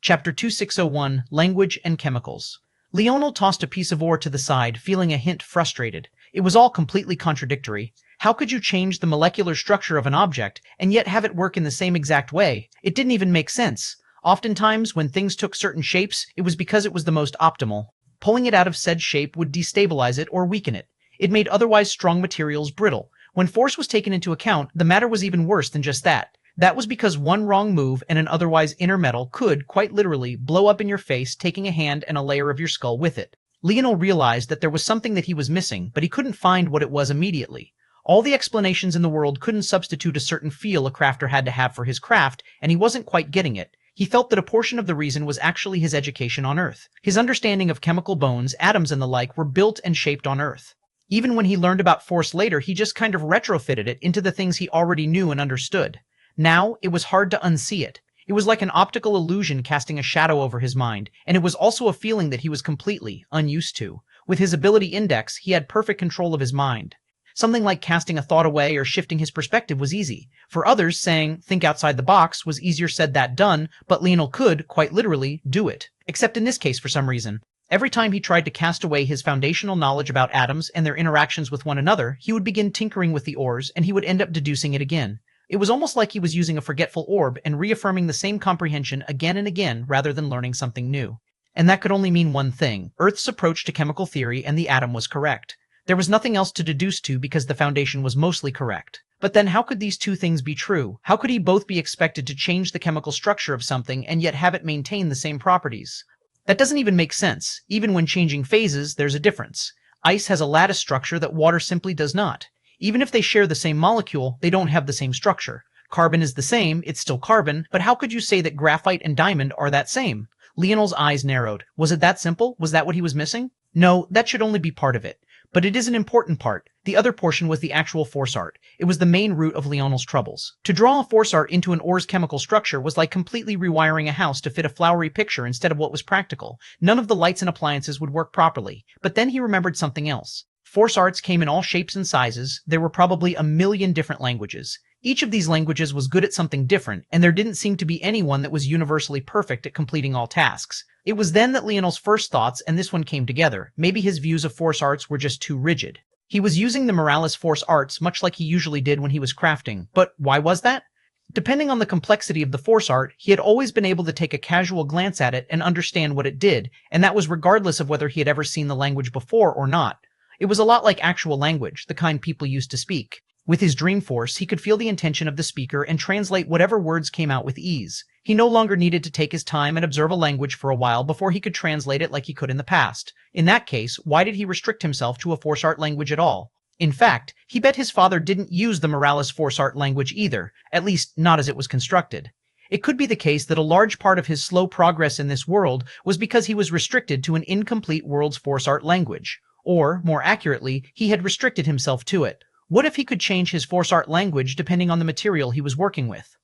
Chapter 2601, Language and Chemicals. Leonel tossed a piece of ore to the side, feeling a hint frustrated. It was all completely contradictory. How could you change the molecular structure of an object, and yet have it work in the same exact way? It didn't even make sense. Oftentimes, when things took certain shapes, it was because it was the most optimal. Pulling it out of said shape would destabilize it or weaken it. It made otherwise strong materials brittle. When force was taken into account, the matter was even worse than just that. That was because one wrong move and an otherwise inner metal could, quite literally, blow up in your face, taking a hand and a layer of your skull with it. Leonel realized that there was something that he was missing, but he couldn't find what it was immediately. All the explanations in the world couldn't substitute a certain feel a crafter had to have for his craft, and he wasn't quite getting it. He felt that a portion of the reason was actually his education on Earth. His understanding of chemical bones, atoms and the like were built and shaped on Earth. Even when he learned about force later, he just kind of retrofitted it into the things he already knew and understood. Now, it was hard to unsee it. It was like an optical illusion casting a shadow over his mind, and it was also a feeling that he was completely unused to. With his ability index, he had perfect control of his mind. Something like casting a thought away or shifting his perspective was easy. For others, saying, think outside the box, was easier said than done, but Leonel could, quite literally, do it. Except in this case for some reason. Every time he tried to cast away his foundational knowledge about atoms and their interactions with one another, he would begin tinkering with the ores, and he would end up deducing it again. It was almost like he was using a forgetful orb and reaffirming the same comprehension again and again rather than learning something new. And that could only mean one thing. Earth's approach to chemical theory and the atom was correct. There was nothing else to deduce to because the foundation was mostly correct. But then how could these two things be true? How could he both be expected to change the chemical structure of something and yet have it maintain the same properties? That doesn't even make sense. Even when changing phases, there's a difference. Ice has a lattice structure that water simply does not. Even if they share the same molecule, they don't have the same structure. Carbon is the same, it's still carbon, but how could you say that graphite and diamond are that same? Leonel's eyes narrowed. Was it that simple? Was that what he was missing? No, that should only be part of it. But it is an important part. The other portion was the actual force art. It was the main root of Leonel's troubles. To draw a force art into an ore's chemical structure was like completely rewiring a house to fit a flowery picture instead of what was practical. None of the lights and appliances would work properly. But then he remembered something else. Force arts came in all shapes and sizes. There were probably a million different languages. Each of these languages was good at something different, and there didn't seem to be any one that was universally perfect at completing all tasks. It was then that Leonel's first thoughts and this one came together. Maybe his views of force arts were just too rigid. He was using the Morales force arts much like he usually did when he was crafting. But why was that? Depending on the complexity of the force art, he had always been able to take a casual glance at it and understand what it did, and that was regardless of whether he had ever seen the language before or not. It was a lot like actual language, the kind people used to speak. With his dream force, he could feel the intention of the speaker and translate whatever words came out with ease. He no longer needed to take his time and observe a language for a while before he could translate it like he could in the past. In that case, why did he restrict himself to a force art language at all? In fact, he bet his father didn't use the Morales force art language either, at least not as it was constructed. It could be the case that a large part of his slow progress in this world was because he was restricted to an incomplete world's force art language. Or, more accurately, he had restricted himself to it. What if he could change his force art language depending on the material he was working with?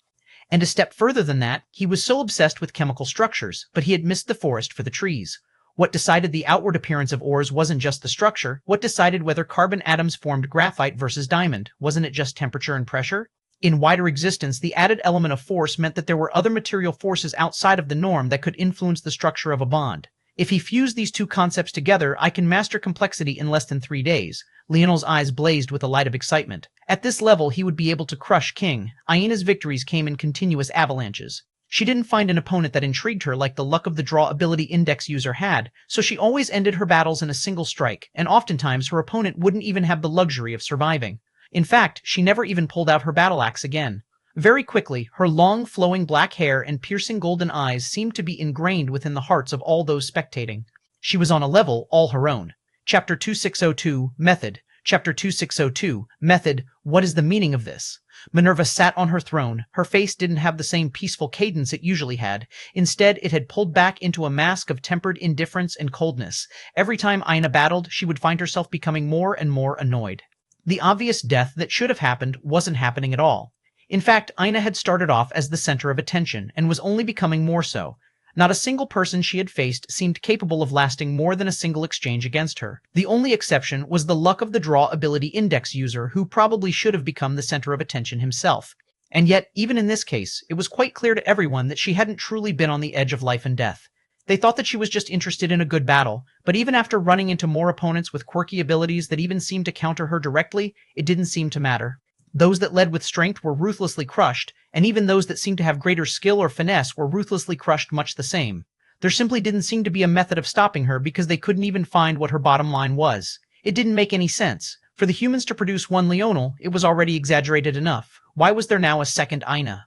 And a step further than that, he was so obsessed with chemical structures, but he had missed the forest for the trees. What decided the outward appearance of ores wasn't just the structure. What decided whether carbon atoms formed graphite versus diamond? Wasn't it just temperature and pressure? In wider existence, the added element of force meant that there were other material forces outside of the norm that could influence the structure of a bond. If he fused these two concepts together, I can master complexity in less than 3 days. Leonel's eyes blazed with a light of excitement. At this level, he would be able to crush King. Aina's victories came in continuous avalanches. She didn't find an opponent that intrigued her like the luck of the draw ability index user had, so she always ended her battles in a single strike, and oftentimes her opponent wouldn't even have the luxury of surviving. In fact, she never even pulled out her battle axe again. Very quickly, her long, flowing black hair and piercing golden eyes seemed to be ingrained within the hearts of all those spectating. She was on a level all her own. Chapter 2602, Method. Chapter 2602, Method. What is the meaning of this? Minerva sat on her throne. Her face didn't have the same peaceful cadence it usually had. Instead, it had pulled back into a mask of tempered indifference and coldness. Every time Aina battled, she would find herself becoming more and more annoyed. The obvious death that should have happened wasn't happening at all. In fact, Aina had started off as the center of attention, and was only becoming more so. Not a single person she had faced seemed capable of lasting more than a single exchange against her. The only exception was the luck of the draw ability index user, who probably should have become the center of attention himself. And yet, even in this case, it was quite clear to everyone that she hadn't truly been on the edge of life and death. They thought that she was just interested in a good battle, but even after running into more opponents with quirky abilities that even seemed to counter her directly, it didn't seem to matter. Those that led with strength were ruthlessly crushed, and even those that seemed to have greater skill or finesse were ruthlessly crushed much the same. There simply didn't seem to be a method of stopping her because they couldn't even find what her bottom line was. It didn't make any sense. For the humans to produce one Leonel, it was already exaggerated enough. Why was there now a second Aina?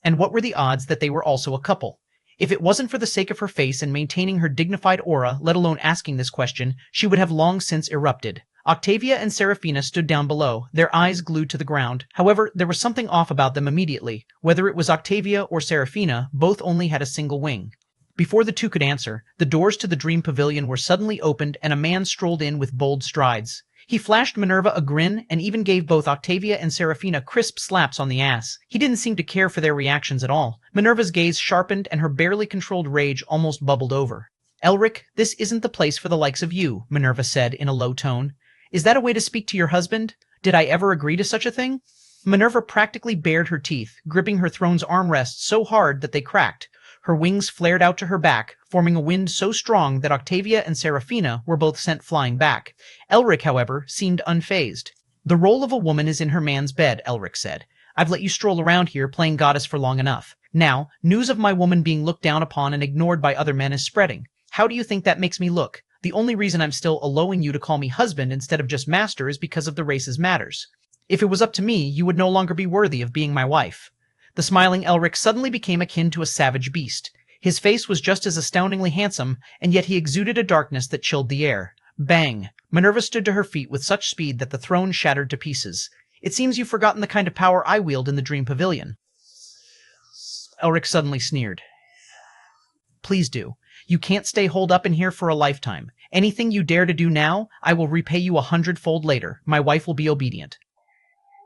And what were the odds that they were also a couple? If it wasn't for the sake of her face and maintaining her dignified aura, let alone asking this question, she would have long since erupted. Octavia and Serafina stood down below, their eyes glued to the ground. However, there was something off about them immediately. Whether it was Octavia or Serafina, both only had a single wing. Before the two could answer, the doors to the Dream Pavilion were suddenly opened and a man strolled in with bold strides. He flashed Minerva a grin and even gave both Octavia and Serafina crisp slaps on the ass. He didn't seem to care for their reactions at all. Minerva's gaze sharpened and her barely controlled rage almost bubbled over. "Elric, this isn't the place for the likes of you," Minerva said in a low tone. "Is that a way to speak to your husband? Did I ever agree to such a thing?" Minerva practically bared her teeth, gripping her throne's armrests so hard that they cracked. Her wings flared out to her back, forming a wind so strong that Octavia and Serafina were both sent flying back. Elric, however, seemed unfazed. "The role of a woman is in her man's bed," Elric said. "I've let you stroll around here playing goddess for long enough. Now, news of my woman being looked down upon and ignored by other men is spreading. How do you think that makes me look? The only reason I'm still allowing you to call me husband instead of just master is because of the race's matters. If it was up to me, you would no longer be worthy of being my wife." The smiling Elric suddenly became akin to a savage beast. His face was just as astoundingly handsome, and yet he exuded a darkness that chilled the air. Bang! Minerva stood to her feet with such speed that the throne shattered to pieces. "It seems you've forgotten the kind of power I wield in the Dream Pavilion." Elric suddenly sneered. "Please do. You can't stay holed up in here for a lifetime. Anything you dare to do now, I will repay you 100-fold later. My wife will be obedient."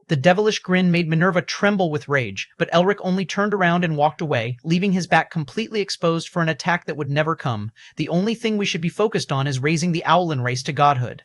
The devilish grin made Minerva tremble with rage, but Elric only turned around and walked away, leaving his back completely exposed for an attack that would never come. The only thing we should be focused on is raising the Owlin race to godhood.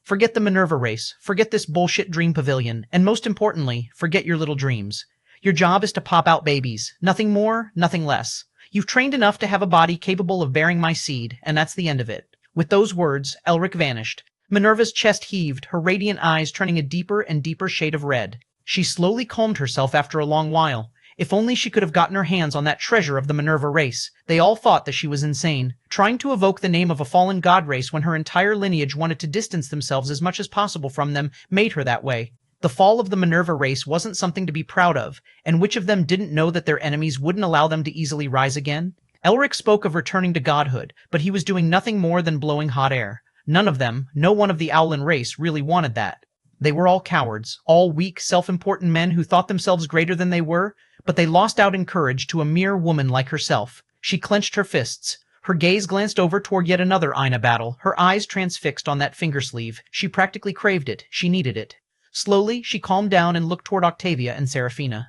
Forget the Minerva race, forget this bullshit dream pavilion, and most importantly, forget your little dreams. Your job is to pop out babies. Nothing more, nothing less. You've trained enough to have a body capable of bearing my seed, and that's the end of it. With those words, Elric vanished. Minerva's chest heaved, her radiant eyes turning a deeper and deeper shade of red. She slowly calmed herself after a long while. If only she could have gotten her hands on that treasure of the Minerva race. They all thought that she was insane, trying to evoke the name of a fallen god race when her entire lineage wanted to distance themselves as much as possible from them made her that way. The fall of the Minerva race wasn't something to be proud of, and which of them didn't know that their enemies wouldn't allow them to easily rise again? Elric spoke of returning to godhood, but he was doing nothing more than blowing hot air. None of them, no one of the Owlin race, really wanted that. They were all cowards, all weak, self-important men who thought themselves greater than they were, but they lost out in courage to a mere woman like herself. She clenched her fists. Her gaze glanced over toward yet another Aina battle, her eyes transfixed on that finger sleeve. She practically craved it. She needed it. Slowly, she calmed down and looked toward Octavia and Seraphina.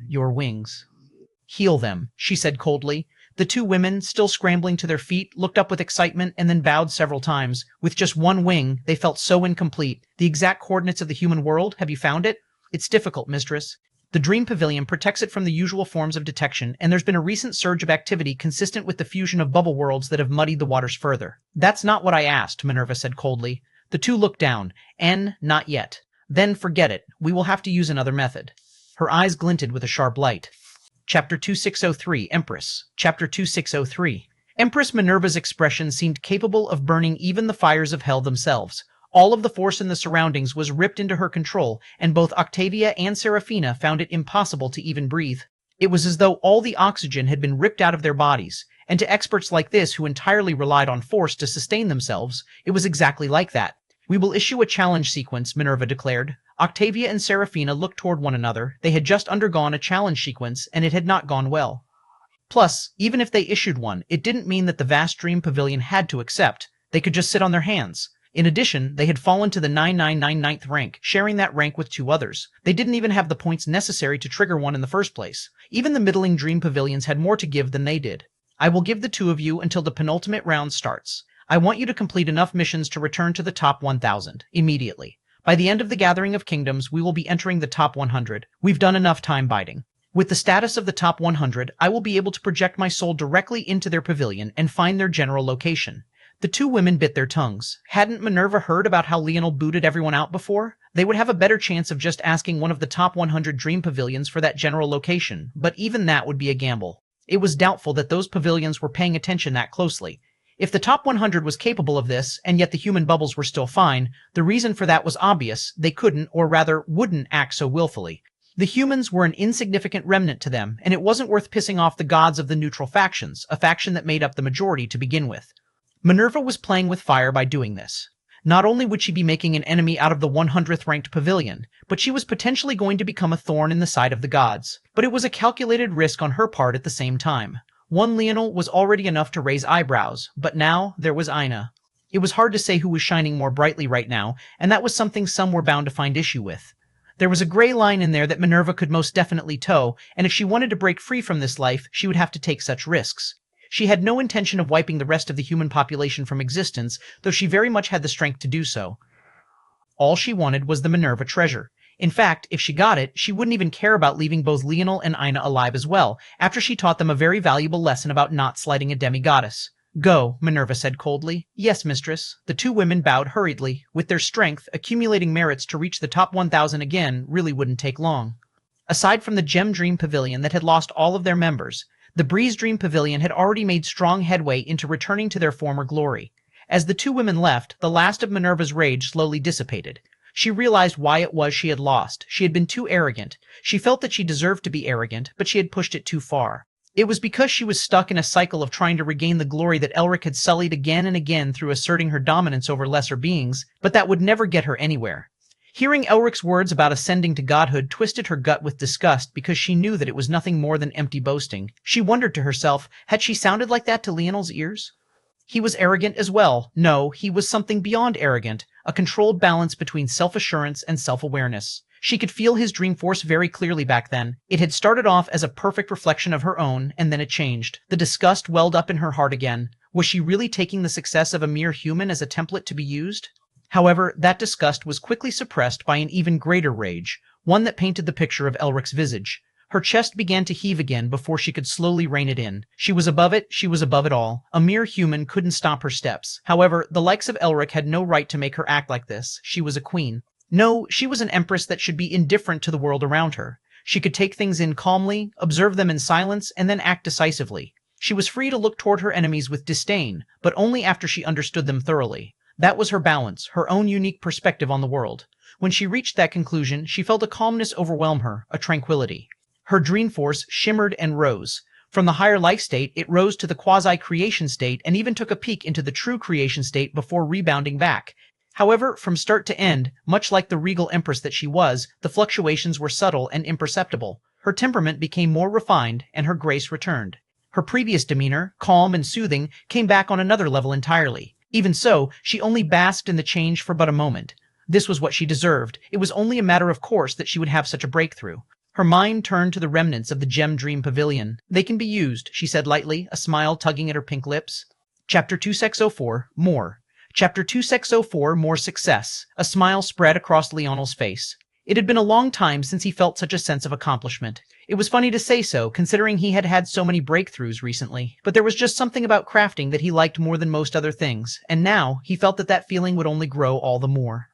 "Your wings. Heal them," she said coldly. The two women, still scrambling to their feet, looked up with excitement and then bowed several times. With just one wing, they felt so incomplete. "The exact coordinates of the human world? Have you found it?" "It's difficult, mistress. The Dream Pavilion protects it from the usual forms of detection, and there's been a recent surge of activity consistent with the fusion of bubble worlds that have muddied the waters further." "That's not what I asked," Minerva said coldly. The two looked down. Not yet." "Then forget it. We will have to use another method." Her eyes glinted with a sharp light. Chapter 2603, Empress. Chapter 2603. Empress Minerva's expression seemed capable of burning even the fires of hell themselves. All of the force in the surroundings was ripped into her control, and both Octavia and Seraphina found it impossible to even breathe. It was as though all the oxygen had been ripped out of their bodies, and to experts like this who entirely relied on force to sustain themselves, it was exactly like that. "We will issue a challenge sequence," Minerva declared. Octavia and Seraphina looked toward one another. They had just undergone a challenge sequence, and it had not gone well. Plus, even if they issued one, it didn't mean that the vast Dream Pavilion had to accept. They could just sit on their hands. In addition, they had fallen to the 9999th rank, sharing that rank with two others. They didn't even have the points necessary to trigger one in the first place. Even the middling Dream Pavilions had more to give than they did. "I will give the two of you until the penultimate round starts. I want you to complete enough missions to return to the top 1,000, immediately. By the end of the Gathering of Kingdoms, we will be entering the top 100. We've done enough time biding. With the status of the top 100, I will be able to project my soul directly into their pavilion and find their general location." The two women bit their tongues. Hadn't Minerva heard about how Leonel booted everyone out before? They would have a better chance of just asking one of the top 100 Dream Pavilions for that general location, but even that would be a gamble. It was doubtful that those pavilions were paying attention that closely. If the top 100 was capable of this, and yet the human bubbles were still fine, the reason for that was obvious. They couldn't, or rather wouldn't, act so willfully. The humans were an insignificant remnant to them, and it wasn't worth pissing off the gods of the neutral factions, a faction that made up the majority to begin with. Minerva was playing with fire by doing this. Not only would she be making an enemy out of the 100th ranked pavilion, but she was potentially going to become a thorn in the side of the gods. But it was a calculated risk on her part at the same time. One Leonel was already enough to raise eyebrows, but now there was Aina. It was hard to say who was shining more brightly right now, and that was something some were bound to find issue with. There was a gray line in there that Minerva could most definitely toe, and if she wanted to break free from this life, she would have to take such risks. She had no intention of wiping the rest of the human population from existence, though she very much had the strength to do so. All she wanted was the Minerva treasure. In fact, if she got it, she wouldn't even care about leaving both Leonel and Aina alive as well, after she taught them a very valuable lesson about not slighting a demigoddess. "Go," Minerva said coldly. "Yes, mistress." The two women bowed hurriedly. With their strength, accumulating merits to reach the top 1,000 again really wouldn't take long. Aside from the Gem Dream Pavilion that had lost all of their members, the Breeze Dream Pavilion had already made strong headway into returning to their former glory. As the two women left, the last of Minerva's rage slowly dissipated. She realized why it was she had lost. She had been too arrogant. She felt that she deserved to be arrogant, but she had pushed it too far. It was because she was stuck in a cycle of trying to regain the glory that Elric had sullied again and again through asserting her dominance over lesser beings, but that would never get her anywhere. Hearing Elric's words about ascending to godhood twisted her gut with disgust because she knew that it was nothing more than empty boasting. She wondered to herself, had she sounded like that to Leonel's ears? He was arrogant as well. No, he was something beyond arrogant, a controlled balance between self-assurance and self-awareness. She could feel his dream force very clearly back then. It had started off as a perfect reflection of her own, and then it changed. The disgust welled up in her heart again. Was she really taking the success of a mere human as a template to be used? However, that disgust was quickly suppressed by an even greater rage, one that painted the picture of Elric's visage. Her chest began to heave again before she could slowly rein it in. She was above it, she was above it all. A mere human couldn't stop her steps. However, the likes of Elric had no right to make her act like this. She was a queen. No, she was an empress that should be indifferent to the world around her. She could take things in calmly, observe them in silence, and then act decisively. She was free to look toward her enemies with disdain, but only after she understood them thoroughly. That was her balance, her own unique perspective on the world. When she reached that conclusion, she felt a calmness overwhelm her, a tranquility. Her dream force shimmered and rose. From the higher life state, it rose to the quasi-creation state and even took a peek into the true creation state before rebounding back. However, from start to end, much like the regal empress that she was, the fluctuations were subtle and imperceptible. Her temperament became more refined, and her grace returned. Her previous demeanor, calm and soothing, came back on another level entirely. Even so, she only basked in the change for but a moment. This was what she deserved. It was only a matter of course that she would have such a breakthrough. Her mind turned to the remnants of the Gem Dream Pavilion. They can be used, she said lightly, a smile tugging at her pink lips. Chapter 2604, More. Chapter 2604, More Success. A smile spread across Leonel's face. It had been a long time since he felt such a sense of accomplishment. It was funny to say so, considering he had had so many breakthroughs recently, but there was just something about crafting that he liked more than most other things, and now he felt that that feeling would only grow all the more.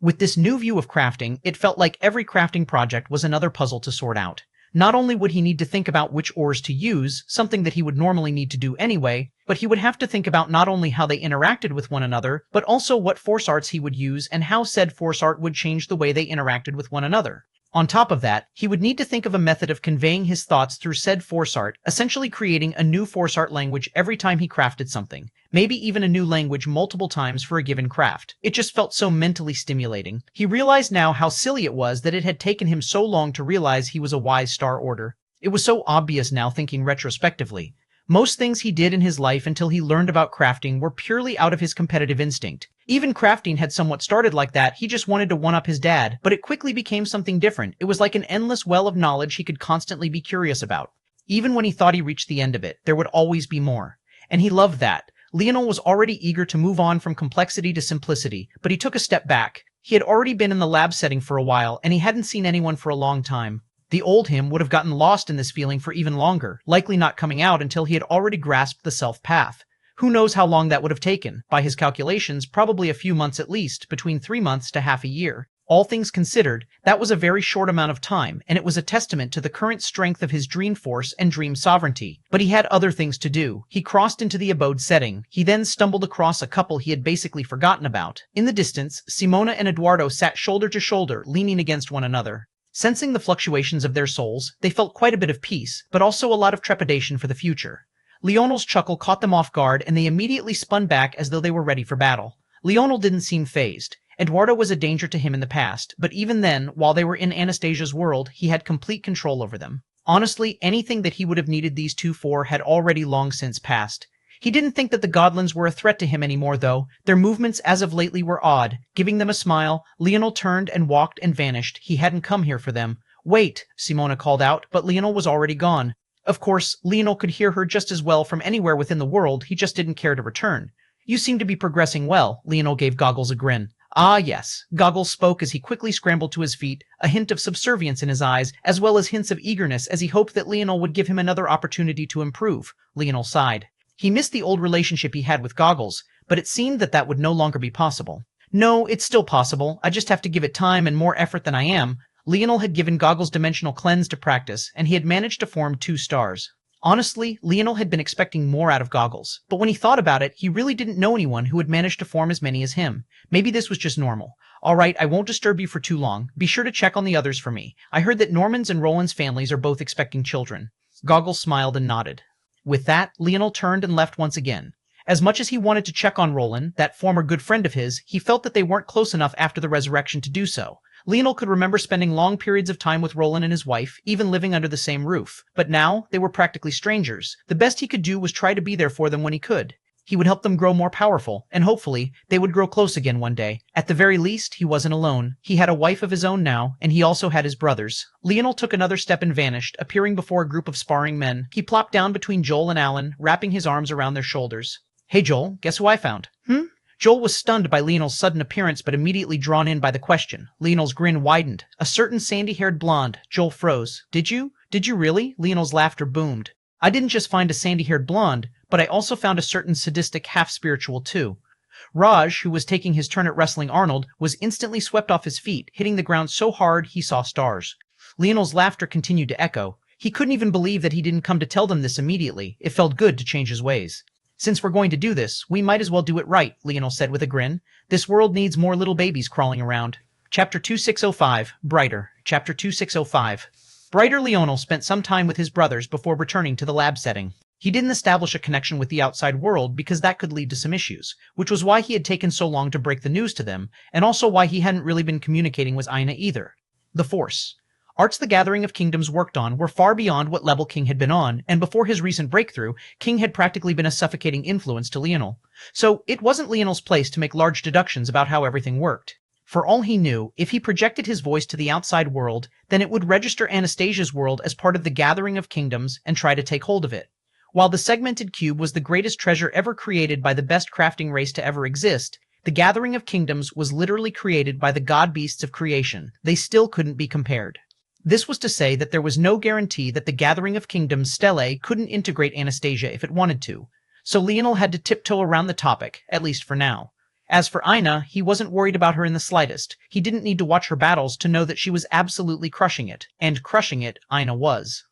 With this new view of crafting, it felt like every crafting project was another puzzle to sort out. Not only would he need to think about which ores to use, something that he would normally need to do anyway, but he would have to think about not only how they interacted with one another, but also what force arts he would use and how said force art would change the way they interacted with one another. On top of that, he would need to think of a method of conveying his thoughts through said force art, essentially creating a new force art language every time he crafted something. Maybe even a new language multiple times for a given craft. It just felt so mentally stimulating. He realized now how silly it was that it had taken him so long to realize he was a wise Star Order. It was so obvious now thinking retrospectively. Most things he did in his life until he learned about crafting were purely out of his competitive instinct. Even crafting had somewhat started like that. He just wanted to one-up his dad, but it quickly became something different. It was like an endless well of knowledge he could constantly be curious about. Even when he thought he reached the end of it, there would always be more. And he loved that. Leonel was already eager to move on from complexity to simplicity, but he took a step back. He had already been in the lab setting for a while, and he hadn't seen anyone for a long time. The old him would have gotten lost in this feeling for even longer, likely not coming out until he had already grasped the self-path. Who knows how long that would have taken? By his calculations, probably a few months at least, between 3 months to half a year. All things considered, that was a very short amount of time, and it was a testament to the current strength of his dream force and dream sovereignty. But he had other things to do. He crossed into the abode setting. He then stumbled across a couple he had basically forgotten about. In the distance, Simona and Eduardo sat shoulder to shoulder, leaning against one another. Sensing the fluctuations of their souls, they felt quite a bit of peace, but also a lot of trepidation for the future. Leonel's chuckle caught them off guard, and they immediately spun back as though they were ready for battle. Leonel didn't seem fazed. Eduardo was a danger to him in the past, but even then, while they were in Anastasia's world, he had complete control over them. Honestly, anything that he would have needed these two for had already long since passed. He didn't think that the Godlings were a threat to him anymore, though. Their movements as of lately were odd. Giving them a smile, Leonel turned and walked and vanished. He hadn't come here for them. "Wait," Simona called out, but Leonel was already gone. Of course, Leonel could hear her just as well from anywhere within the world, he just didn't care to return. "You seem to be progressing well," Leonel gave Goggles a grin. "Ah, yes," Goggles spoke as he quickly scrambled to his feet, a hint of subservience in his eyes, as well as hints of eagerness as he hoped that Leonel would give him another opportunity to improve. Leonel sighed. He missed the old relationship he had with Goggles, but it seemed that that would no longer be possible. "No, it's still possible. I just have to give it time and more effort than I am." Leonel had given Goggles dimensional cleanse to practice, and he had managed to form 2 stars. Honestly, Leonel had been expecting more out of Goggles, but when he thought about it, he really didn't know anyone who had managed to form as many as him. Maybe this was just normal. "All right, I won't disturb you for too long. Be sure to check on the others for me. I heard that Norman's and Roland's families are both expecting children." Goggles smiled and nodded. With that, Leonel turned and left once again. As much as he wanted to check on Roland, that former good friend of his, he felt that they weren't close enough after the resurrection to do so. Leonel could remember spending long periods of time with Roland and his wife, even living under the same roof. But now, they were practically strangers. The best he could do was try to be there for them when he could. He would help them grow more powerful, and hopefully, they would grow close again one day. At the very least, he wasn't alone. He had a wife of his own now, and he also had his brothers. Leonel took another step and vanished, appearing before a group of sparring men. He plopped down between Joel and Alan, wrapping his arms around their shoulders. "Hey Joel, guess who I found?" Joel was stunned by Leonel's sudden appearance but immediately drawn in by the question. Leonel's grin widened. A certain sandy-haired blonde. Joel froze. Did you? Did you really? Leonel's laughter boomed. I didn't just find a sandy-haired blonde, but I also found a certain sadistic half-spiritual too. Raj, who was taking his turn at wrestling Arnold, was instantly swept off his feet, hitting the ground so hard he saw stars. Leonel's laughter continued to echo. He couldn't even believe that he didn't come to tell them this immediately. It felt good to change his ways. "Since we're going to do this, we might as well do it right," Leonel said with a grin. "This world needs more little babies crawling around." Chapter 2605, Brighter. Chapter 2605. Brighter Leonel spent some time with his brothers before returning to the lab setting. He didn't establish a connection with the outside world because that could lead to some issues, which was why he had taken so long to break the news to them, and also why he hadn't really been communicating with Aina either. The Force. Arts the Gathering of Kingdoms worked on were far beyond what level King had been on, and before his recent breakthrough, King had practically been a suffocating influence to Leonel. So it wasn't Leonel's place to make large deductions about how everything worked. For all he knew, if he projected his voice to the outside world, then it would register Anastasia's world as part of the Gathering of Kingdoms and try to take hold of it. While the segmented cube was the greatest treasure ever created by the best crafting race to ever exist, the Gathering of Kingdoms was literally created by the god beasts of creation. They still couldn't be compared. This was to say that there was no guarantee that the Gathering of Kingdoms stele couldn't integrate Anastasia if it wanted to, so Leonel had to tiptoe around the topic, at least for now. As for Aina, he wasn't worried about her in the slightest. He didn't need to watch her battles to know that she was absolutely crushing it, and crushing it Aina was.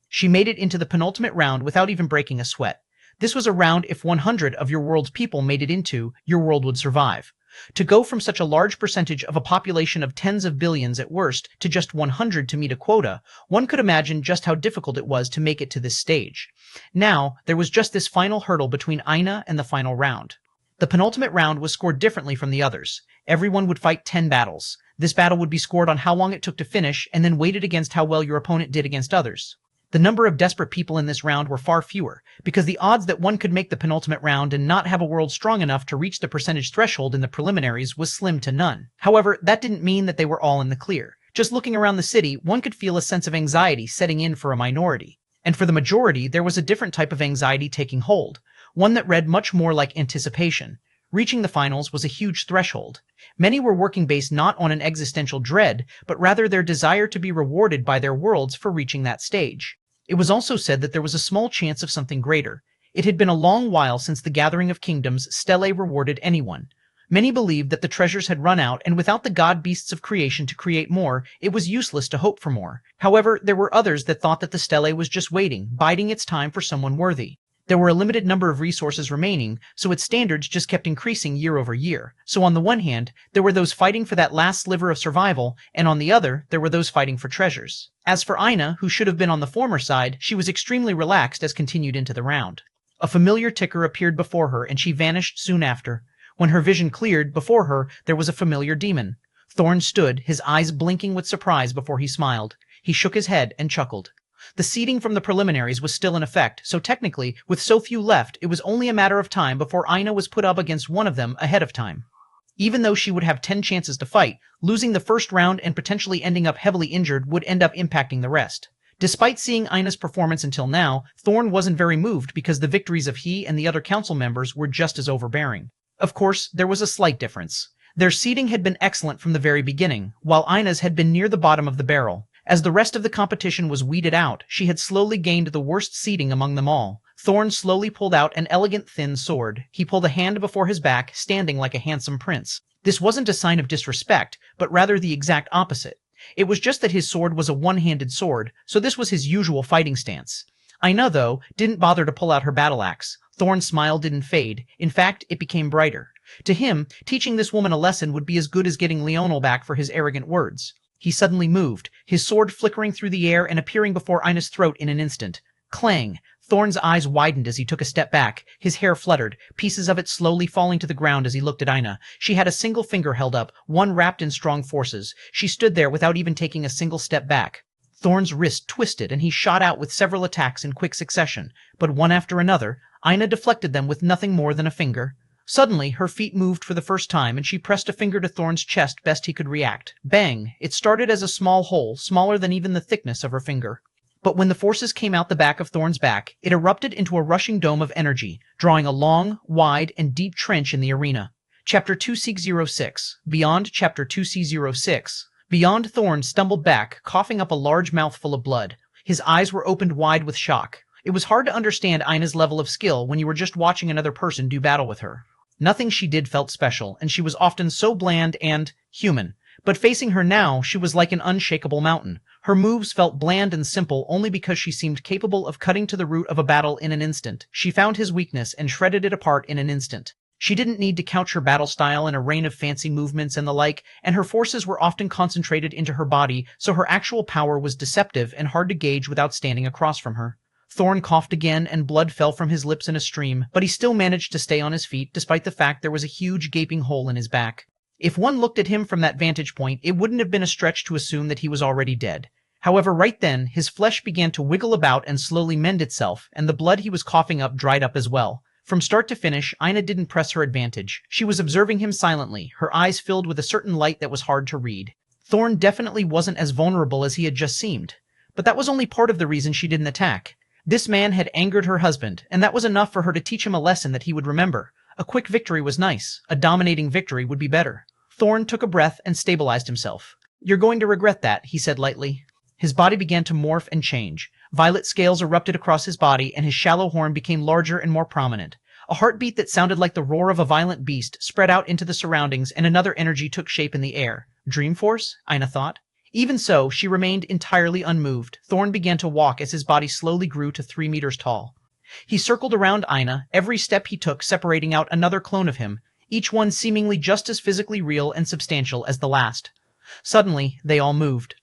She made it into the penultimate round without even breaking a sweat. This was a round if 100 of your world's people made it into, your world would survive. To go from such a large percentage of a population of tens of billions at worst to just 100 to meet a quota, one could imagine just how difficult it was to make it to this stage. Now, there was just this final hurdle between Aina and the final round. The penultimate round was scored differently from the others. Everyone would fight 10 battles. This battle would be scored on how long it took to finish and then weighted against how well your opponent did against others. The number of desperate people in this round were far fewer, because the odds that one could make the penultimate round and not have a world strong enough to reach the percentage threshold in the preliminaries was slim to none. However, that didn't mean that they were all in the clear. Just looking around the city, one could feel a sense of anxiety setting in for a minority. And for the majority, there was a different type of anxiety taking hold, one that read much more like anticipation. Reaching the finals was a huge threshold. Many were working based not on an existential dread, but rather their desire to be rewarded by their worlds for reaching that stage. It was also said that there was a small chance of something greater. It had been a long while since the Gathering of Kingdoms stele rewarded anyone. Many believed that the treasures had run out, and without the god beasts of creation to create more, it was useless to hope for more. However, there were others that thought that the stele was just waiting, biding its time for someone worthy. There were a limited number of resources remaining, so its standards just kept increasing year over year. So on the one hand, there were those fighting for that last sliver of survival, and on the other, there were those fighting for treasures. As for Aina, who should have been on the former side, she was extremely relaxed as continued into the round. A familiar ticker appeared before her, and she vanished soon after. When her vision cleared, before her, there was a familiar demon. Thorn stood, his eyes blinking with surprise before he smiled. He shook his head and chuckled. The seeding from the preliminaries was still in effect, so technically, with so few left, it was only a matter of time before Aina was put up against one of them ahead of time. Even though she would have 10 chances to fight, losing the first round and potentially ending up heavily injured would end up impacting the rest. Despite seeing Aina's performance until now, Thorn wasn't very moved because the victories of he and the other council members were just as overbearing. Of course, there was a slight difference. Their seeding had been excellent from the very beginning, while Aina's had been near the bottom of the barrel. As the rest of the competition was weeded out, she had slowly gained the worst seeding among them all. Thorn slowly pulled out an elegant thin sword. He pulled a hand before his back, standing like a handsome prince. This wasn't a sign of disrespect, but rather the exact opposite. It was just that his sword was a one-handed sword, so this was his usual fighting stance. Aina, though, didn't bother to pull out her battle axe. Thorn's smile didn't fade. In fact, it became brighter. To him, teaching this woman a lesson would be as good as getting Leonel back for his arrogant words. He suddenly moved, his sword flickering through the air and appearing before Aina's throat in an instant. Clang! Thorn's eyes widened as he took a step back. His hair fluttered, pieces of it slowly falling to the ground as he looked at Aina. She had a single finger held up, one wrapped in strong forces. She stood there without even taking a single step back. Thorn's wrist twisted and he shot out with several attacks in quick succession, but one after another, Ina deflected them with nothing more than a finger. Suddenly, her feet moved for the first time, and she pressed a finger to Thorn's chest best he could react. Bang! It started as a small hole, smaller than even the thickness of her finger. But when the forces came out the back of Thorn's back, it erupted into a rushing dome of energy, drawing a long, wide, and deep trench in the arena. Chapter 2606. Beyond Chapter 2606. Beyond Thorn stumbled back, coughing up a large mouthful of blood. His eyes were opened wide with shock. It was hard to understand Ina's level of skill when you were just watching another person do battle with her. Nothing she did felt special, and she was often so bland and human. But facing her now, she was like an unshakable mountain. Her moves felt bland and simple only because she seemed capable of cutting to the root of a battle in an instant. She found his weakness and shredded it apart in an instant. She didn't need to couch her battle style in a rain of fancy movements and the like, and her forces were often concentrated into her body, so her actual power was deceptive and hard to gauge without standing across from her. Thorn coughed again, and blood fell from his lips in a stream, but he still managed to stay on his feet despite the fact there was a huge gaping hole in his back. If one looked at him from that vantage point, it wouldn't have been a stretch to assume that he was already dead. However, right then, his flesh began to wiggle about and slowly mend itself, and the blood he was coughing up dried up as well. From start to finish, Ina didn't press her advantage. She was observing him silently, her eyes filled with a certain light that was hard to read. Thorn definitely wasn't as vulnerable as he had just seemed. But that was only part of the reason she didn't attack. This man had angered her husband, and that was enough for her to teach him a lesson that he would remember. A quick victory was nice. A dominating victory would be better. Thorn took a breath and stabilized himself. "You're going to regret that," he said lightly. His body began to morph and change. Violet scales erupted across his body, and his shallow horn became larger and more prominent. A heartbeat that sounded like the roar of a violent beast spread out into the surroundings, and another energy took shape in the air. Dream force? Ina thought. Even so, she remained entirely unmoved. Thorn began to walk as his body slowly grew to 3 meters tall. He circled around Ina, every step he took separating out another clone of him, each one seemingly just as physically real and substantial as the last. Suddenly, they all moved.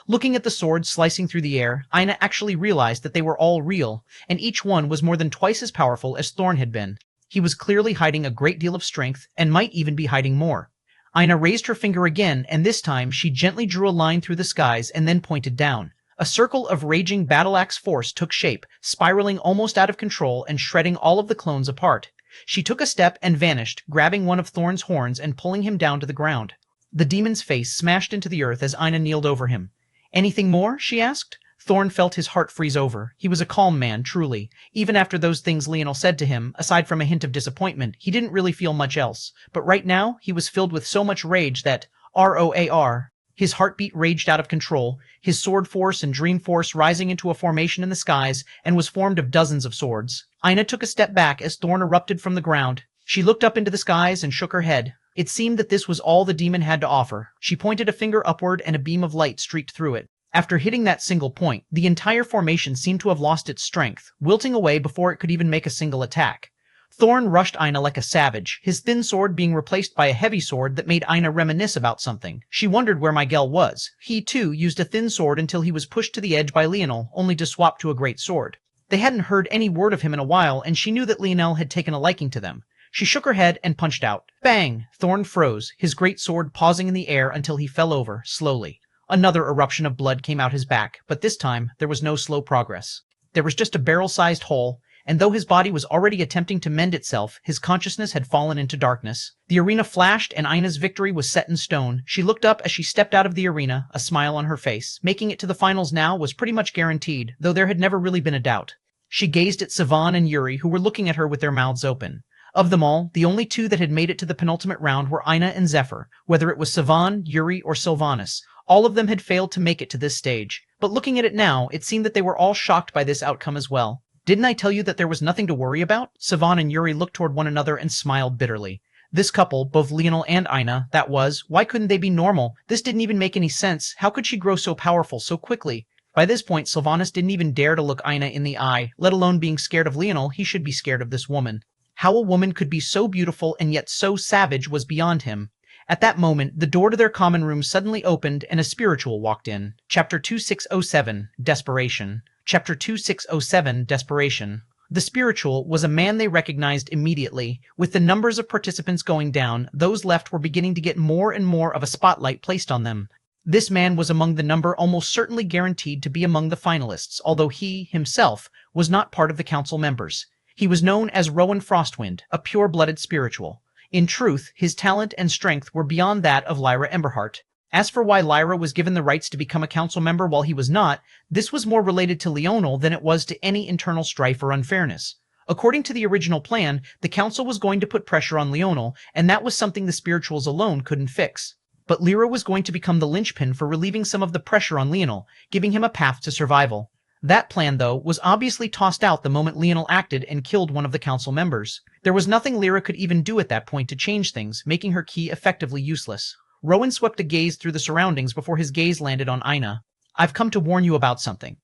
Looking at the swords slicing through the air, Ina actually realized that they were all real, and each one was more than twice as powerful as Thorn had been. He was clearly hiding a great deal of strength, and might even be hiding more. Ina raised her finger again, and this time she gently drew a line through the skies and then pointed down. A circle of raging battle-axe force took shape, spiraling almost out of control and shredding all of the clones apart. She took a step and vanished, grabbing one of Thorn's horns and pulling him down to the ground. The demon's face smashed into the earth as Ina kneeled over him. "Anything more?" she asked. Thorn felt his heart freeze over. He was a calm man, truly. Even after those things Leonel said to him, aside from a hint of disappointment, he didn't really feel much else. But right now, he was filled with so much rage that, ROAR, his heartbeat raged out of control, his sword force and dream force rising into a formation in the skies, and was formed of dozens of swords. Ina took a step back as Thorn erupted from the ground. She looked up into the skies and shook her head. It seemed that this was all the demon had to offer. She pointed a finger upward, and a beam of light streaked through it. After hitting that single point, the entire formation seemed to have lost its strength, wilting away before it could even make a single attack. Thorn rushed Ina like a savage, his thin sword being replaced by a heavy sword that made Ina reminisce about something. She wondered where Miguel was. He, too, used a thin sword until he was pushed to the edge by Leonel, only to swap to a great sword. They hadn't heard any word of him in a while, and she knew that Leonel had taken a liking to them. She shook her head and punched out. Bang! Thorn froze, his great sword pausing in the air until he fell over, slowly. Another eruption of blood came out his back, but this time there was no slow progress. There was just a barrel-sized hole, and though his body was already attempting to mend itself, his consciousness had fallen into darkness. The arena flashed, and Ina's victory was set in stone. She looked up as she stepped out of the arena, a smile on her face. Making it to the finals now was pretty much guaranteed, though there had never really been a doubt. She gazed at Savan and Yuri, who were looking at her with their mouths open. Of them all, the only two that had made it to the penultimate round were Ina and Zephyr, whether it was Savan, Yuri, or Sylvanas. All of them had failed to make it to this stage. But looking at it now, it seemed that they were all shocked by this outcome as well. Didn't I tell you that there was nothing to worry about? Savan and Yuri looked toward one another and smiled bitterly. This couple, both Leonel and Ina, that was, why couldn't they be normal? This didn't even make any sense. How could she grow so powerful so quickly? By this point, Sylvanas didn't even dare to look Ina in the eye, let alone being scared of Leonel. He should be scared of this woman. How a woman could be so beautiful and yet so savage was beyond him. At that moment, the door to their common room suddenly opened and a spiritual walked in. Chapter 2607, Desperation. Chapter 2607, Desperation. The spiritual was a man they recognized immediately. With the numbers of participants going down, those left were beginning to get more and more of a spotlight placed on them. This man was among the number almost certainly guaranteed to be among the finalists, although he, himself, was not part of the council members. He was known as Rowan Frostwind, a pure-blooded spiritual. In truth, his talent and strength were beyond that of Lyra Emberheart. As for why Lyra was given the rights to become a council member while he was not, this was more related to Leonel than it was to any internal strife or unfairness. According to the original plan, the council was going to put pressure on Leonel, and that was something the spirituals alone couldn't fix. But Lyra was going to become the linchpin for relieving some of the pressure on Leonel, giving him a path to survival. That plan, though, was obviously tossed out the moment Leonel acted and killed one of the council members. There was nothing Lyra could even do at that point to change things, making her key effectively useless. Rowan swept a gaze through the surroundings before his gaze landed on Ina. "I've come to warn you about something."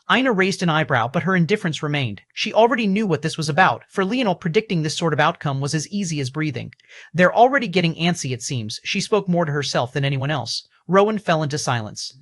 Ina raised an eyebrow, but her indifference remained. She already knew what this was about. For Leonel, predicting this sort of outcome was as easy as breathing. "They're already getting antsy, it seems." She spoke more to herself than anyone else. Rowan fell into silence.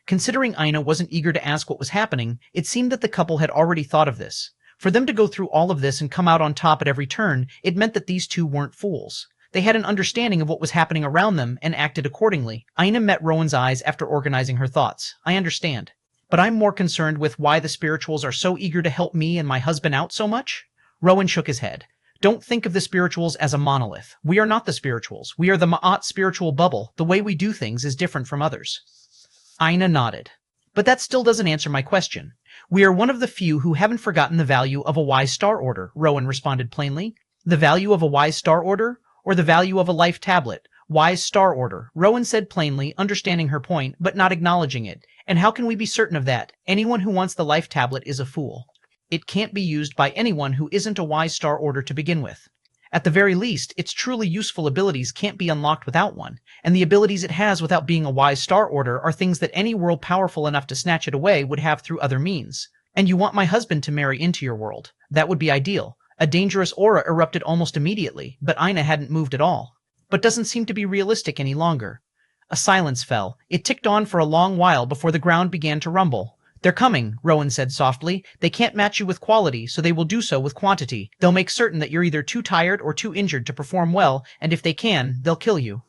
Considering Ina wasn't eager to ask what was happening, it seemed that the couple had already thought of this. For them to go through all of this and come out on top at every turn, it meant that these two weren't fools. They had an understanding of what was happening around them and acted accordingly. Ina met Rowan's eyes after organizing her thoughts. "I understand. But I'm more concerned with why the spirituals are so eager to help me and my husband out so much." Rowan shook his head. "Don't think of the spirituals as a monolith. We are not the spirituals. We are the Ma'at spiritual bubble. The way we do things is different from others." Ina nodded. "But that still doesn't answer my question. We are one of the few who haven't forgotten the value of a wise star order," Rowan responded plainly. "The value of a wise star order? Or the value of a life tablet?" "Wise star order," Rowan said plainly, understanding her point, but not acknowledging it. "And how can we be certain of that? Anyone who wants the life tablet is a fool. It can't be used by anyone who isn't a wise star order to begin with. At the very least, its truly useful abilities can't be unlocked without one, and the abilities it has without being a wise star order are things that any world powerful enough to snatch it away would have through other means. And you want my husband to marry into your world. That would be ideal." A dangerous aura erupted almost immediately, but Ina hadn't moved at all. "But doesn't seem to be realistic any longer." A silence fell. It ticked on for a long while before the ground began to rumble. "They're coming," Rowan said softly. "They can't match you with quality, so they will do so with quantity. They'll make certain that you're either too tired or too injured to perform well, and if they can, they'll kill you.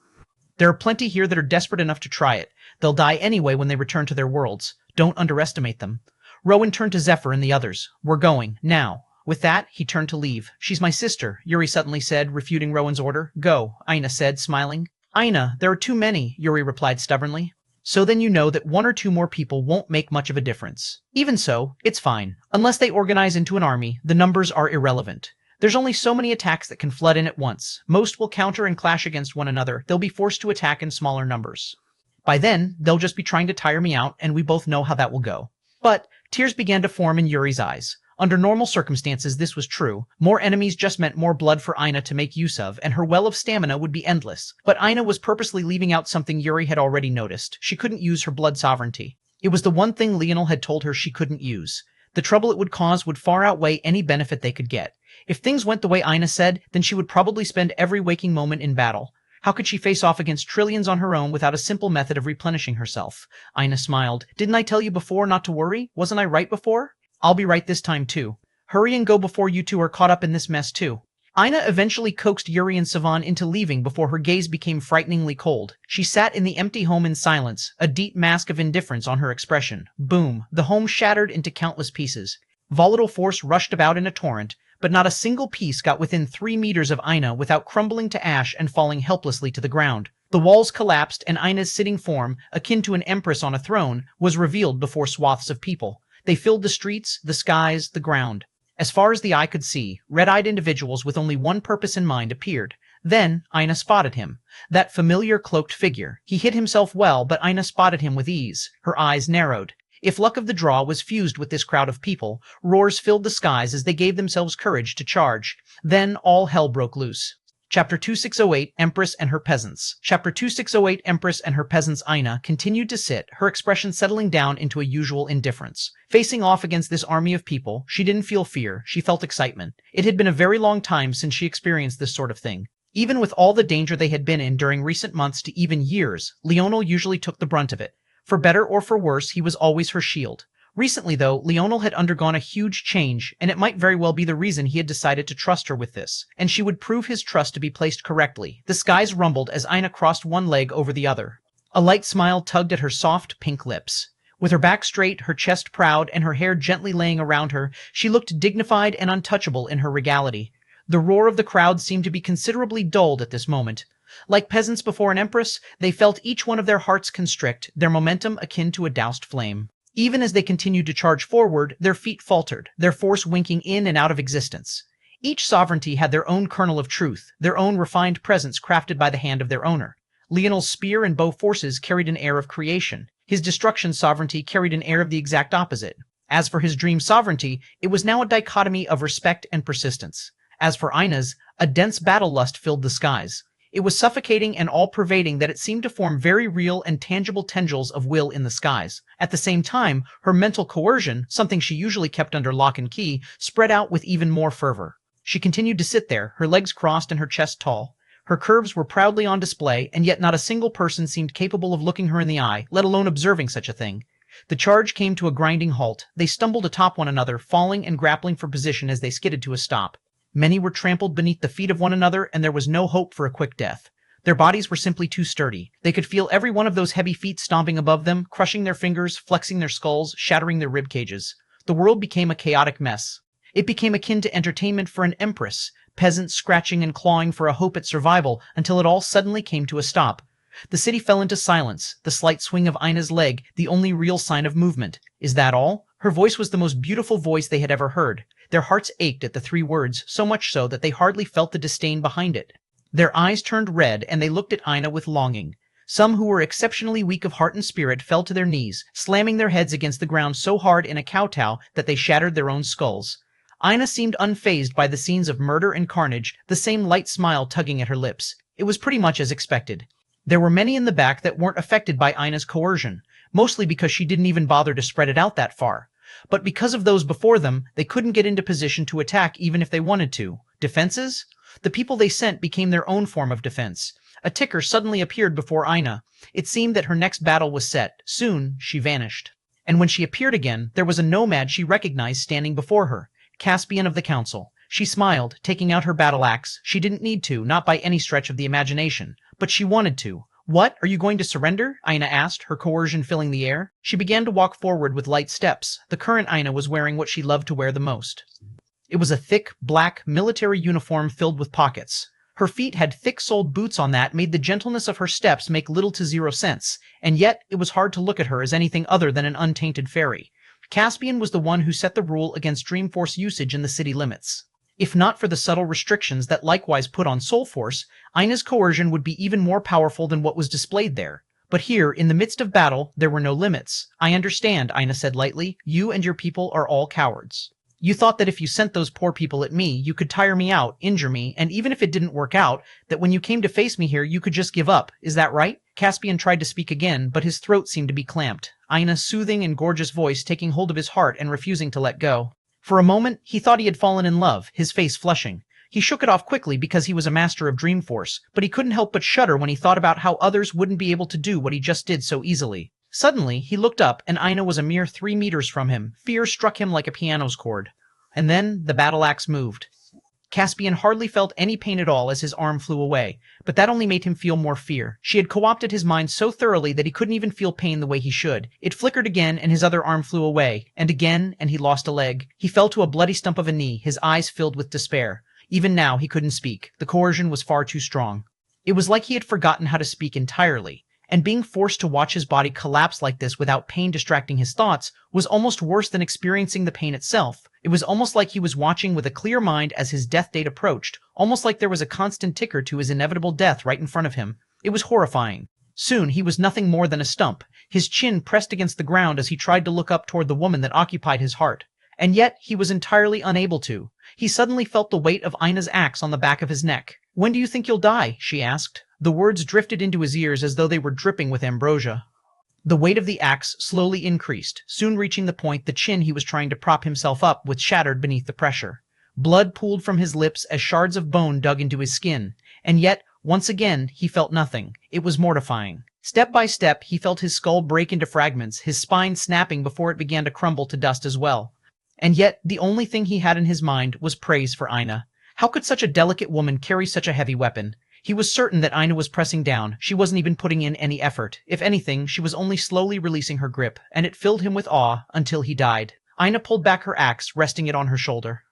There are plenty here that are desperate enough to try it. They'll die anyway when they return to their worlds. Don't underestimate them." Rowan turned to Zephyr and the others. "We're going, now." With that, he turned to leave. "She's my sister," Yuri suddenly said, refuting Rowan's order. "Go," Ina said, smiling. "Ina, there are too many," Yuri replied stubbornly. "So then you know that one or two more people won't make much of a difference. Even so, it's fine. Unless they organize into an army, the numbers are irrelevant. There's only so many attacks that can flood in at once. Most will counter and clash against one another. They'll be forced to attack in smaller numbers. By then, they'll just be trying to tire me out, and we both know how that will go." But tears began to form in Yuri's eyes. Under normal circumstances, this was true. More enemies just meant more blood for Ina to make use of, and her well of stamina would be endless. But Ina was purposely leaving out something Yuri had already noticed. She couldn't use her blood sovereignty. It was the one thing Leonel had told her she couldn't use. The trouble it would cause would far outweigh any benefit they could get. If things went the way Ina said, then she would probably spend every waking moment in battle. How could she face off against trillions on her own without a simple method of replenishing herself? Ina smiled. "Didn't I tell you before not to worry? Wasn't I right before? I'll be right this time too. Hurry and go before you two are caught up in this mess too." Ina eventually coaxed Yuri and Savan into leaving before her gaze became frighteningly cold. She sat in the empty home in silence, a deep mask of indifference on her expression. Boom! The home shattered into countless pieces. Volatile force rushed about in a torrent, but not a single piece got within 3 meters of Ina without crumbling to ash and falling helplessly to the ground. The walls collapsed, and Ina's sitting form, akin to an empress on a throne, was revealed before swaths of people. They filled the streets, the skies, the ground. As far as the eye could see, red-eyed individuals with only one purpose in mind appeared. Then Ina spotted him. That familiar cloaked figure. He hid himself well, but Ina spotted him with ease. Her eyes narrowed. If luck of the draw was fused with this crowd of people, roars filled the skies as they gave themselves courage to charge. Then all hell broke loose. Chapter 2608, Empress and Her Peasants. Chapter 2608, Empress and Her Peasants. Ina continued to sit, her expression settling down into a usual indifference. Facing off against this army of people, she didn't feel fear, she felt excitement. It had been a very long time since she experienced this sort of thing. Even with all the danger they had been in during recent months to even years, Leonel usually took the brunt of it. For better or for worse, he was always her shield. Recently, though, Leonel had undergone a huge change, and it might very well be the reason he had decided to trust her with this, and she would prove his trust to be placed correctly. The skies rumbled as Ina crossed one leg over the other. A light smile tugged at her soft, pink lips. With her back straight, her chest proud, and her hair gently laying around her, she looked dignified and untouchable in her regality. The roar of the crowd seemed to be considerably dulled at this moment. Like peasants before an empress, they felt each one of their hearts constrict, their momentum akin to a doused flame. Even as they continued to charge forward, their feet faltered, their force winking in and out of existence. Each sovereignty had their own kernel of truth, their own refined presence crafted by the hand of their owner. Leonel's spear and bow forces carried an air of creation. His destruction sovereignty carried an air of the exact opposite. As for his dream sovereignty, it was now a dichotomy of respect and persistence. As for Ina's, a dense battle lust filled the skies. It was suffocating and all-pervading that it seemed to form very real and tangible tendrils of will in the skies. At the same time, her mental coercion, something she usually kept under lock and key, spread out with even more fervor. She continued to sit there, her legs crossed and her chest tall. Her curves were proudly on display, and yet not a single person seemed capable of looking her in the eye, let alone observing such a thing. The charge came to a grinding halt. They stumbled atop one another, falling and grappling for position as they skidded to a stop. Many were trampled beneath the feet of one another, and there was no hope for a quick death. Their bodies were simply too sturdy. They could feel every one of those heavy feet stomping above them, crushing their fingers, flexing their skulls, shattering their rib cages. The world became a chaotic mess. It became akin to entertainment for an empress, peasants scratching and clawing for a hope at survival, until it all suddenly came to a stop. The city fell into silence, the slight swing of Ina's leg, the only real sign of movement. Is that all? Her voice was the most beautiful voice they had ever heard. Their hearts ached at the three words, so much so that they hardly felt the disdain behind it. Their eyes turned red, and they looked at Ina with longing. Some who were exceptionally weak of heart and spirit fell to their knees, slamming their heads against the ground so hard in a kowtow that they shattered their own skulls. Ina seemed unfazed by the scenes of murder and carnage, the same light smile tugging at her lips. It was pretty much as expected. There were many in the back that weren't affected by Ina's coercion, mostly because she didn't even bother to spread it out that far. But because of those before them, they couldn't get into position to attack even if they wanted to. Defenses? The people they sent became their own form of defense. A ticker suddenly appeared before Ina. It seemed that her next battle was set. Soon, she vanished. And when she appeared again, there was a nomad she recognized standing before her. Caspian of the Council. She smiled, taking out her battle axe. She didn't need to, not by any stretch of the imagination. But she wanted to. What? Are you going to surrender? Ina asked, her coercion filling the air. She began to walk forward with light steps. The current Ina was wearing what she loved to wear the most. It was a thick, black, military uniform filled with pockets. Her feet had thick-soled boots on that made the gentleness of her steps make little to zero sense, and yet it was hard to look at her as anything other than an untainted fairy. Caspian was the one who set the rule against Dreamforce usage in the city limits. If not for the subtle restrictions that likewise put on Soulforce, Ina's coercion would be even more powerful than what was displayed there. But here, in the midst of battle, there were no limits. I understand, Ina said lightly. You and your people are all cowards. You thought that if you sent those poor people at me, you could tire me out, injure me, and even if it didn't work out, that when you came to face me here, you could just give up. Is that right? Caspian tried to speak again, but his throat seemed to be clamped. Ina's soothing and gorgeous voice taking hold of his heart and refusing to let go. For a moment, he thought he had fallen in love, his face flushing. He shook it off quickly because he was a master of Dreamforce, but he couldn't help but shudder when he thought about how others wouldn't be able to do what he just did so easily. Suddenly, he looked up, and Ina was a mere 3 meters from him. Fear struck him like a piano's chord. And then the battle axe moved. Caspian hardly felt any pain at all as his arm flew away, but that only made him feel more fear. She had co-opted his mind so thoroughly that he couldn't even feel pain the way he should. It flickered again, and his other arm flew away, and he lost a leg. He fell to a bloody stump of a knee, his eyes filled with despair. Even now, he couldn't speak. The coercion was far too strong. It was like he had forgotten how to speak entirely. And being forced to watch his body collapse like this without pain distracting his thoughts was almost worse than experiencing the pain itself. It was almost like he was watching with a clear mind as his death date approached, almost like there was a constant ticker to his inevitable death right in front of him. It was horrifying. Soon he was nothing more than a stump, his chin pressed against the ground as he tried to look up toward the woman that occupied his heart. And yet he was entirely unable to. He suddenly felt the weight of Ina's axe on the back of his neck. "When do you think you'll die?" she asked. The words drifted into his ears as though they were dripping with ambrosia. The weight of the axe slowly increased, soon reaching the point the chin he was trying to prop himself up with shattered beneath the pressure. Blood pooled from his lips as shards of bone dug into his skin. And yet, once again, he felt nothing. It was mortifying. Step by step, he felt his skull break into fragments, his spine snapping before it began to crumble to dust as well. And yet, the only thing he had in his mind was praise for Ina. How could such a delicate woman carry such a heavy weapon? He was certain that Aina was pressing down. She wasn't even putting in any effort. If anything, she was only slowly releasing her grip, and it filled him with awe until he died. Aina pulled back her axe, resting it on her shoulder.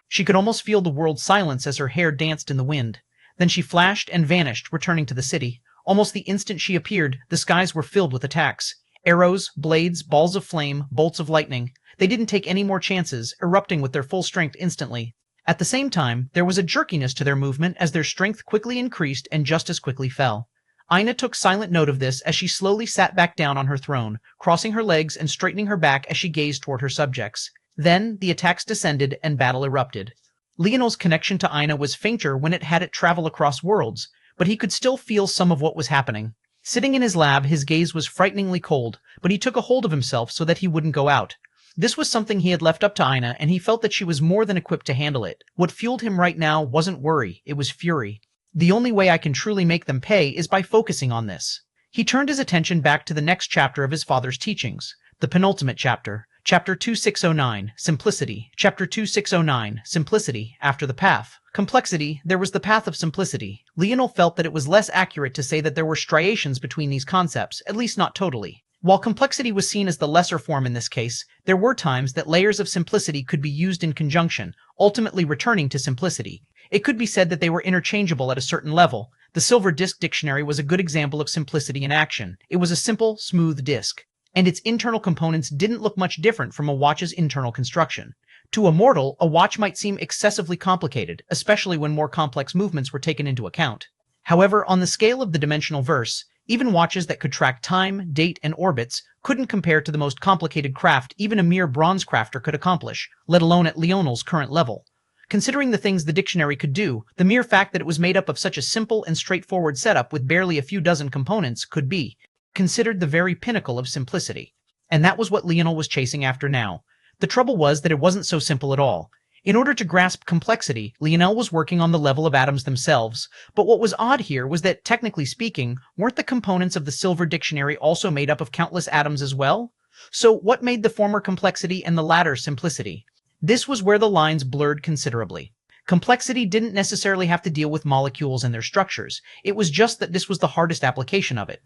She could almost feel the world silence as her hair danced in the wind. Then she flashed and vanished, returning to the city. Almost the instant she appeared, the skies were filled with attacks. Arrows, blades, balls of flame, bolts of lightning. They didn't take any more chances, erupting with their full strength instantly. At the same time, there was a jerkiness to their movement as their strength quickly increased and just as quickly fell. Aina took silent note of this as she slowly sat back down on her throne, crossing her legs and straightening her back as she gazed toward her subjects. Then, the attacks descended and battle erupted. Leonel's connection to Aina was fainter when it had it travel across worlds, but he could still feel some of what was happening. Sitting in his lab, his gaze was frighteningly cold, but he took a hold of himself so that he wouldn't go out. This was something he had left up to Aina, and he felt that she was more than equipped to handle it. What fueled him right now wasn't worry, it was fury. The only way I can truly make them pay is by focusing on this. He turned his attention back to the next chapter of his father's teachings, the penultimate chapter. Chapter 2609, Simplicity. Chapter 2609, Simplicity, after the path. Complexity, there was the path of simplicity. Leonel felt that it was less accurate to say that there were striations between these concepts, at least not totally. While complexity was seen as the lesser form in this case, there were times that layers of simplicity could be used in conjunction, ultimately returning to simplicity. It could be said that they were interchangeable at a certain level. The Silver Disk Dictionary was a good example of simplicity in action. It was a simple, smooth disk, and its internal components didn't look much different from a watch's internal construction. To a mortal, a watch might seem excessively complicated, especially when more complex movements were taken into account. However, on the scale of the dimensional verse, even watches that could track time, date, and orbits couldn't compare to the most complicated craft even a mere bronze crafter could accomplish, let alone at Leonel's current level. Considering the things the dictionary could do, the mere fact that it was made up of such a simple and straightforward setup with barely a few dozen components could be considered the very pinnacle of simplicity. And that was what Leonel was chasing after now. The trouble was that it wasn't so simple at all. In order to grasp complexity, Leonel was working on the level of atoms themselves, but what was odd here was that, technically speaking, weren't the components of the Silver Dictionary also made up of countless atoms as well? So what made the former complexity and the latter simplicity? This was where the lines blurred considerably. Complexity didn't necessarily have to deal with molecules and their structures. It was just that this was the hardest application of it.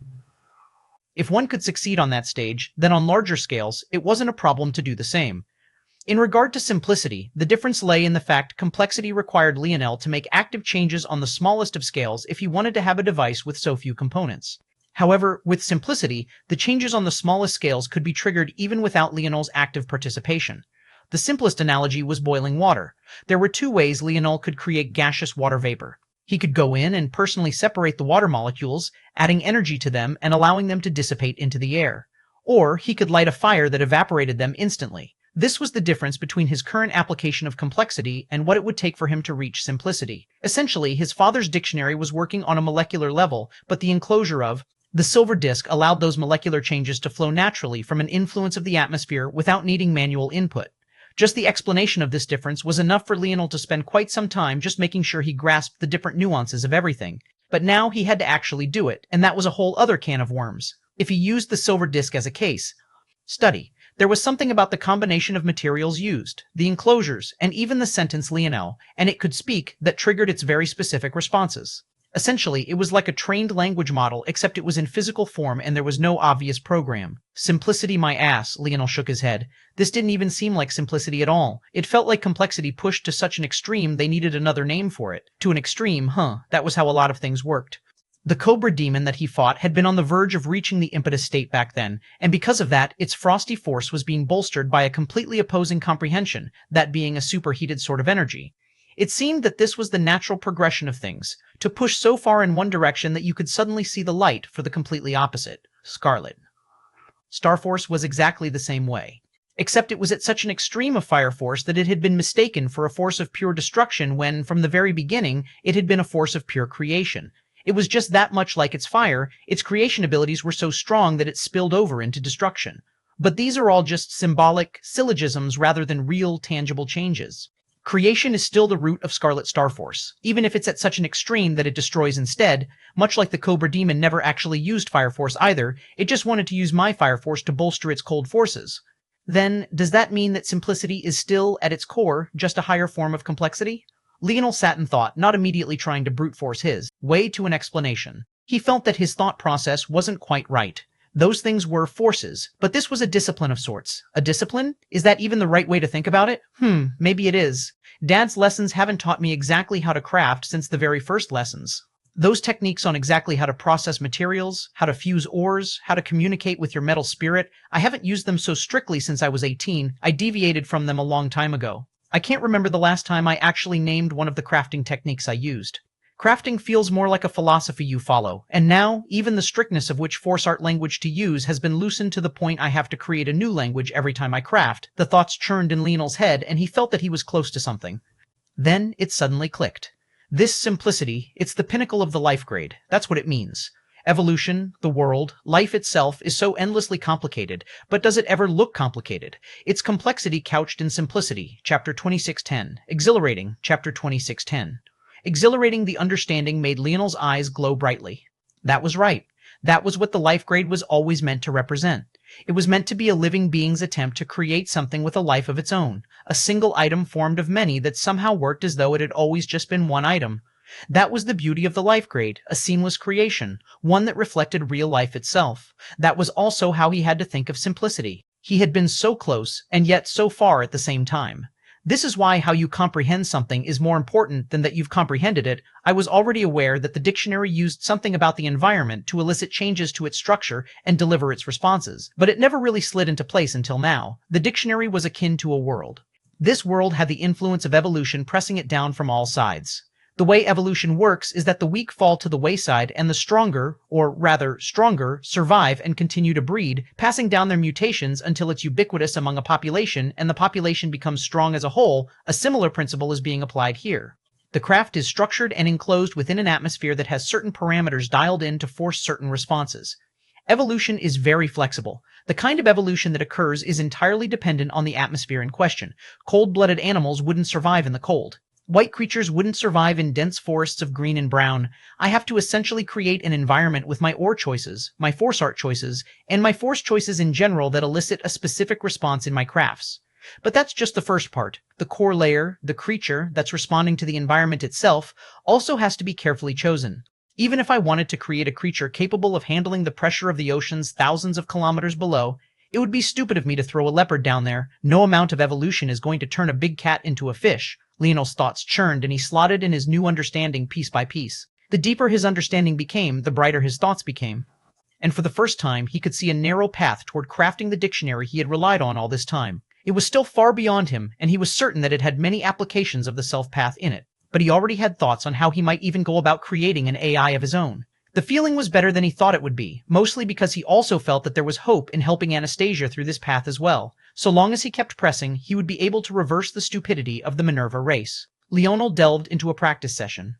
If one could succeed on that stage, then on larger scales, it wasn't a problem to do the same. In regard to simplicity, the difference lay in the fact complexity required Leonel to make active changes on the smallest of scales if he wanted to have a device with so few components. However, with simplicity, the changes on the smallest scales could be triggered even without Leonel's active participation. The simplest analogy was boiling water. There were two ways Leonel could create gaseous water vapor. He could go in and personally separate the water molecules, adding energy to them and allowing them to dissipate into the air. Or he could light a fire that evaporated them instantly. This was the difference between his current application of complexity and what it would take for him to reach simplicity. Essentially, his father's dictionary was working on a molecular level, but the enclosure of the silver disk allowed those molecular changes to flow naturally from an influence of the atmosphere without needing manual input. Just the explanation of this difference was enough for Leonel to spend quite some time just making sure he grasped the different nuances of everything. But now he had to actually do it, and that was a whole other can of worms. If he used the silver disk as a case study, there was something about the combination of materials used, the enclosures, and even the sentence Leonel, and it could speak, that triggered its very specific responses. Essentially, it was like a trained language model, except it was in physical form and there was no obvious program. Simplicity my ass, Leonel shook his head. This didn't even seem like simplicity at all. It felt like complexity pushed to such an extreme they needed another name for it. To an extreme, that was how a lot of things worked. The Cobra demon that he fought had been on the verge of reaching the impetus state back then, and because of that, its frosty force was being bolstered by a completely opposing comprehension, that being a superheated sort of energy. It seemed that this was the natural progression of things, to push so far in one direction that you could suddenly see the light for the completely opposite. Scarlet. Starforce was exactly the same way. Except it was at such an extreme of fire force that it had been mistaken for a force of pure destruction when, from the very beginning, it had been a force of pure creation. It was just that much like its fire, its creation abilities were so strong that it spilled over into destruction. But these are all just symbolic syllogisms rather than real, tangible changes. Creation is still the root of Scarlet Starforce, even if it's at such an extreme that it destroys instead. Much like the Cobra Demon never actually used Fire Force either, it just wanted to use my Fire Force to bolster its cold forces. Then, does that mean that simplicity is still, at its core, just a higher form of complexity? Leonel sat and thought, not immediately trying to brute force his way to an explanation. He felt that his thought process wasn't quite right. Those things were forces, but this was a discipline of sorts. A discipline? Is that even the right way to think about it? Maybe it is. Dad's lessons haven't taught me exactly how to craft since the very first lessons. Those techniques on exactly how to process materials, how to fuse ores, how to communicate with your metal spirit, I haven't used them so strictly since I was 18. I deviated from them a long time ago. I can't remember the last time I actually named one of the crafting techniques I used. Crafting feels more like a philosophy you follow, and now, even the strictness of which force art language to use has been loosened to the point I have to create a new language every time I craft. The thoughts churned in Leonel's head, and he felt that he was close to something. Then it suddenly clicked. This simplicity, it's the pinnacle of the life grade. That's what it means. Evolution, the world, life itself is so endlessly complicated, but does it ever look complicated? It's complexity couched in simplicity, chapter 2610. Exhilarating, chapter 2610. Exhilarating the understanding made Leonel's eyes glow brightly. That was right. That was what the life grade was always meant to represent. It was meant to be a living being's attempt to create something with a life of its own, a single item formed of many that somehow worked as though it had always just been one item. That was the beauty of the life grade, a seamless creation, one that reflected real life itself. That was also how he had to think of simplicity. He had been so close, and yet so far at the same time. This is why how you comprehend something is more important than that you've comprehended it. I was already aware that the dictionary used something about the environment to elicit changes to its structure and deliver its responses, but it never really slid into place until now. The dictionary was akin to a world. This world had the influence of evolution pressing it down from all sides. The way evolution works is that the weak fall to the wayside and the stronger, or rather stronger, survive and continue to breed, passing down their mutations until it's ubiquitous among a population and the population becomes strong as a whole. A similar principle is being applied here. The craft is structured and enclosed within an atmosphere that has certain parameters dialed in to force certain responses. Evolution is very flexible. The kind of evolution that occurs is entirely dependent on the atmosphere in question. Cold-blooded animals wouldn't survive in the cold. White creatures wouldn't survive in dense forests of green and brown. I have to essentially create an environment with my ore choices, my force art choices, and my force choices in general that elicit a specific response in my crafts. But that's just the first part. The core layer, the creature that's responding to the environment itself, also has to be carefully chosen. Even if I wanted to create a creature capable of handling the pressure of the oceans thousands of kilometers below, it would be stupid of me to throw a leopard down there. No amount of evolution is going to turn a big cat into a fish. Leonel's thoughts churned, and he slotted in his new understanding piece by piece. The deeper his understanding became, the brighter his thoughts became. And for the first time, he could see a narrow path toward crafting the dictionary he had relied on all this time. It was still far beyond him, and he was certain that it had many applications of the self-path in it. But he already had thoughts on how he might even go about creating an AI of his own. The feeling was better than he thought it would be, mostly because he also felt that there was hope in helping Anastasia through this path as well. So long as he kept pressing, he would be able to reverse the stupidity of the Minerva race. Leonel delved into a practice session.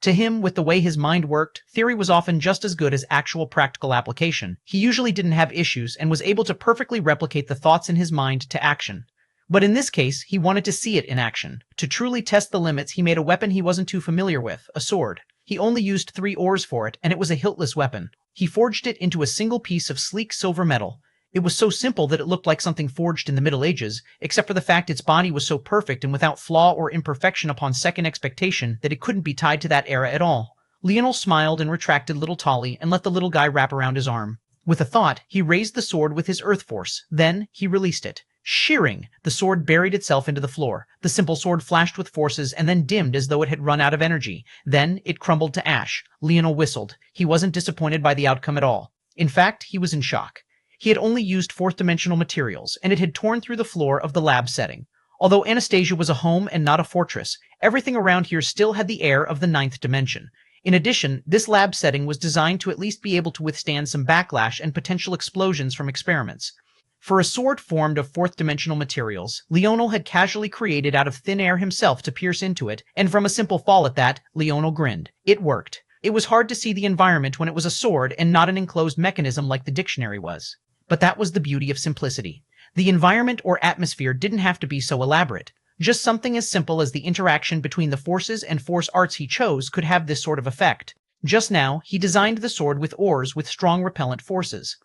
To him, with the way his mind worked, theory was often just as good as actual practical application. He usually didn't have issues and was able to perfectly replicate the thoughts in his mind to action. But in this case, he wanted to see it in action. To truly test the limits, he made a weapon he wasn't too familiar with, a sword. He only used 3 ores for it, and it was a hiltless weapon. He forged it into a single piece of sleek silver metal. It was so simple that it looked like something forged in the Middle Ages, except for the fact its body was so perfect and without flaw or imperfection upon second expectation that it couldn't be tied to that era at all. Leonel smiled and retracted little Tolly and let the little guy wrap around his arm. With a thought, he raised the sword with his earth force. Then he released it. Shearing! The sword buried itself into the floor. The simple sword flashed with forces and then dimmed as though it had run out of energy. Then it crumbled to ash. Leonel whistled. He wasn't disappointed by the outcome at all. In fact, he was in shock. He had only used fourth-dimensional materials, and it had torn through the floor of the lab setting. Although Anastasia was a home and not a fortress, everything around here still had the air of the 9th dimension. In addition, this lab setting was designed to at least be able to withstand some backlash and potential explosions from experiments. For a sword formed of fourth-dimensional materials, Leonel had casually created out of thin air himself to pierce into it, and from a simple fall at that, Leonel grinned. It worked. It was hard to see the environment when it was a sword and not an enclosed mechanism like the dictionary was. But that was the beauty of simplicity. The environment or atmosphere didn't have to be so elaborate. Just something as simple as the interaction between the forces and force arts he chose could have this sort of effect. Just now, he designed the sword with ores with strong repellent forces.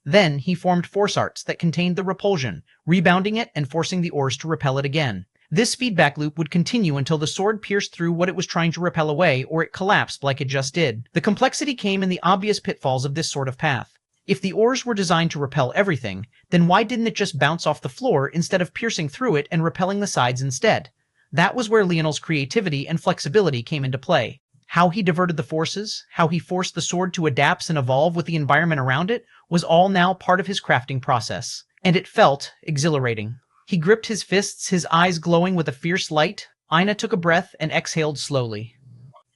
Then he formed force arts that contained the repulsion, rebounding it and forcing the ores to repel it again. This feedback loop would continue until the sword pierced through what it was trying to repel away, or it collapsed like it just did. The complexity came in the obvious pitfalls of this sort of path. If the ores were designed to repel everything, then why didn't it just bounce off the floor instead of piercing through it and repelling the sides instead? That was where Leonel's creativity and flexibility came into play. How he diverted the forces, how he forced the sword to adapt and evolve with the environment around it, was all now part of his crafting process. And it felt exhilarating. He gripped his fists, his eyes glowing with a fierce light. Aina took a breath and exhaled slowly.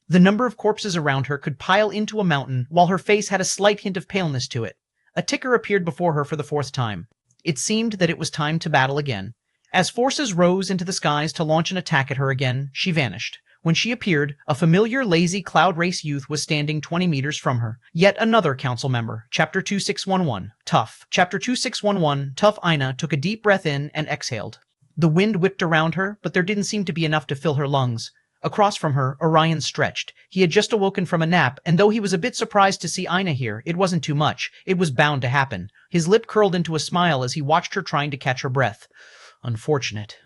The number of corpses around her could pile into a mountain, while her face had a slight hint of paleness to it. A ticker appeared before her for the 4th time. It seemed that it was time to battle again. As forces rose into the skies to launch an attack at her again, she vanished. When she appeared, a familiar, lazy cloud race youth was standing 20 meters from her. Yet another council member. Chapter 2611. Tough. Chapter 2611. Tough. Aina took a deep breath in and exhaled. The wind whipped around her, but there didn't seem to be enough to fill her lungs. Across from her, Orion stretched. He had just awoken from a nap, and though he was a bit surprised to see Aina here, it wasn't too much. It was bound to happen. His lip curled into a smile as he watched her trying to catch her breath. Unfortunate.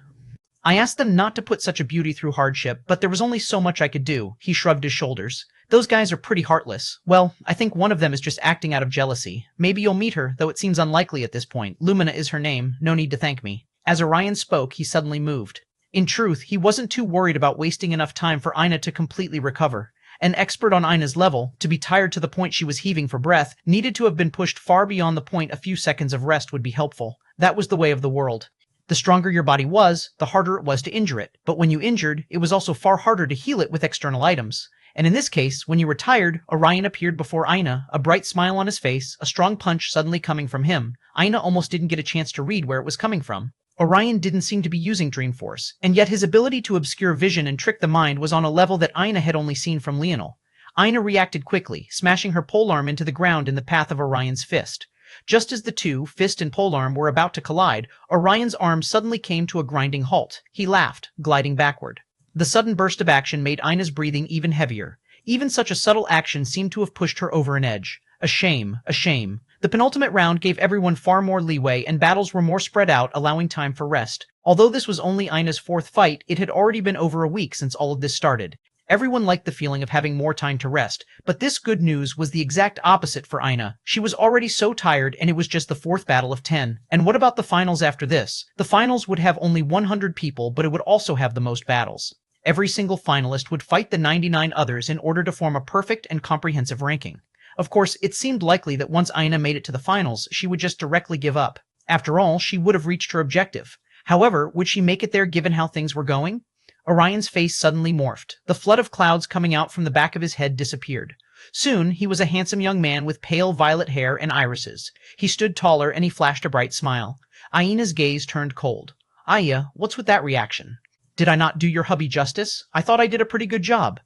I asked them not to put such a beauty through hardship, but there was only so much I could do. He shrugged his shoulders. Those guys are pretty heartless. Well, I think one of them is just acting out of jealousy. Maybe you'll meet her, though it seems unlikely at this point. Lumina is her name. No need to thank me. As Orion spoke, he suddenly moved. In truth, he wasn't too worried about wasting enough time for Aina to completely recover. An expert on Aina's level, to be tired to the point she was heaving for breath, needed to have been pushed far beyond the point a few seconds of rest would be helpful. That was the way of the world. The stronger your body was, the harder it was to injure it. But when you injured, it was also far harder to heal it with external items. And in this case, when you were tired, Orion appeared before Aina, a bright smile on his face, a strong punch suddenly coming from him. Aina almost didn't get a chance to read where it was coming from. Orion didn't seem to be using Dream Force, and yet his ability to obscure vision and trick the mind was on a level that Aina had only seen from Leonel. Aina reacted quickly, smashing her polearm into the ground in the path of Orion's fist. Just as the two, fist and polearm, were about to collide, Orion's arm suddenly came to a grinding halt. He laughed, gliding backward. The sudden burst of action made Aina's breathing even heavier. Even such a subtle action seemed to have pushed her over an edge. A shame, a shame. The penultimate round gave everyone far more leeway, and battles were more spread out, allowing time for rest. Although this was only Aina's 4th fight, it had already been over a week since all of this started. Everyone liked the feeling of having more time to rest, but this good news was the exact opposite for Aina. She was already so tired, and it was just the 4th battle of 10. And what about the finals after this? The finals would have only 100 people, but it would also have the most battles. Every single finalist would fight the 99 others in order to form a perfect and comprehensive ranking. Of course, it seemed likely that once Aina made it to the finals, she would just directly give up. After all, she would have reached her objective. However, would she make it there given how things were going? Orion's face suddenly morphed. The flood of clouds coming out from the back of his head disappeared. Soon, he was a handsome young man with pale violet hair and irises. He stood taller and he flashed a bright smile. Aina's gaze turned cold. Aya, what's with that reaction? Did I not do your hubby justice? I thought I did a pretty good job.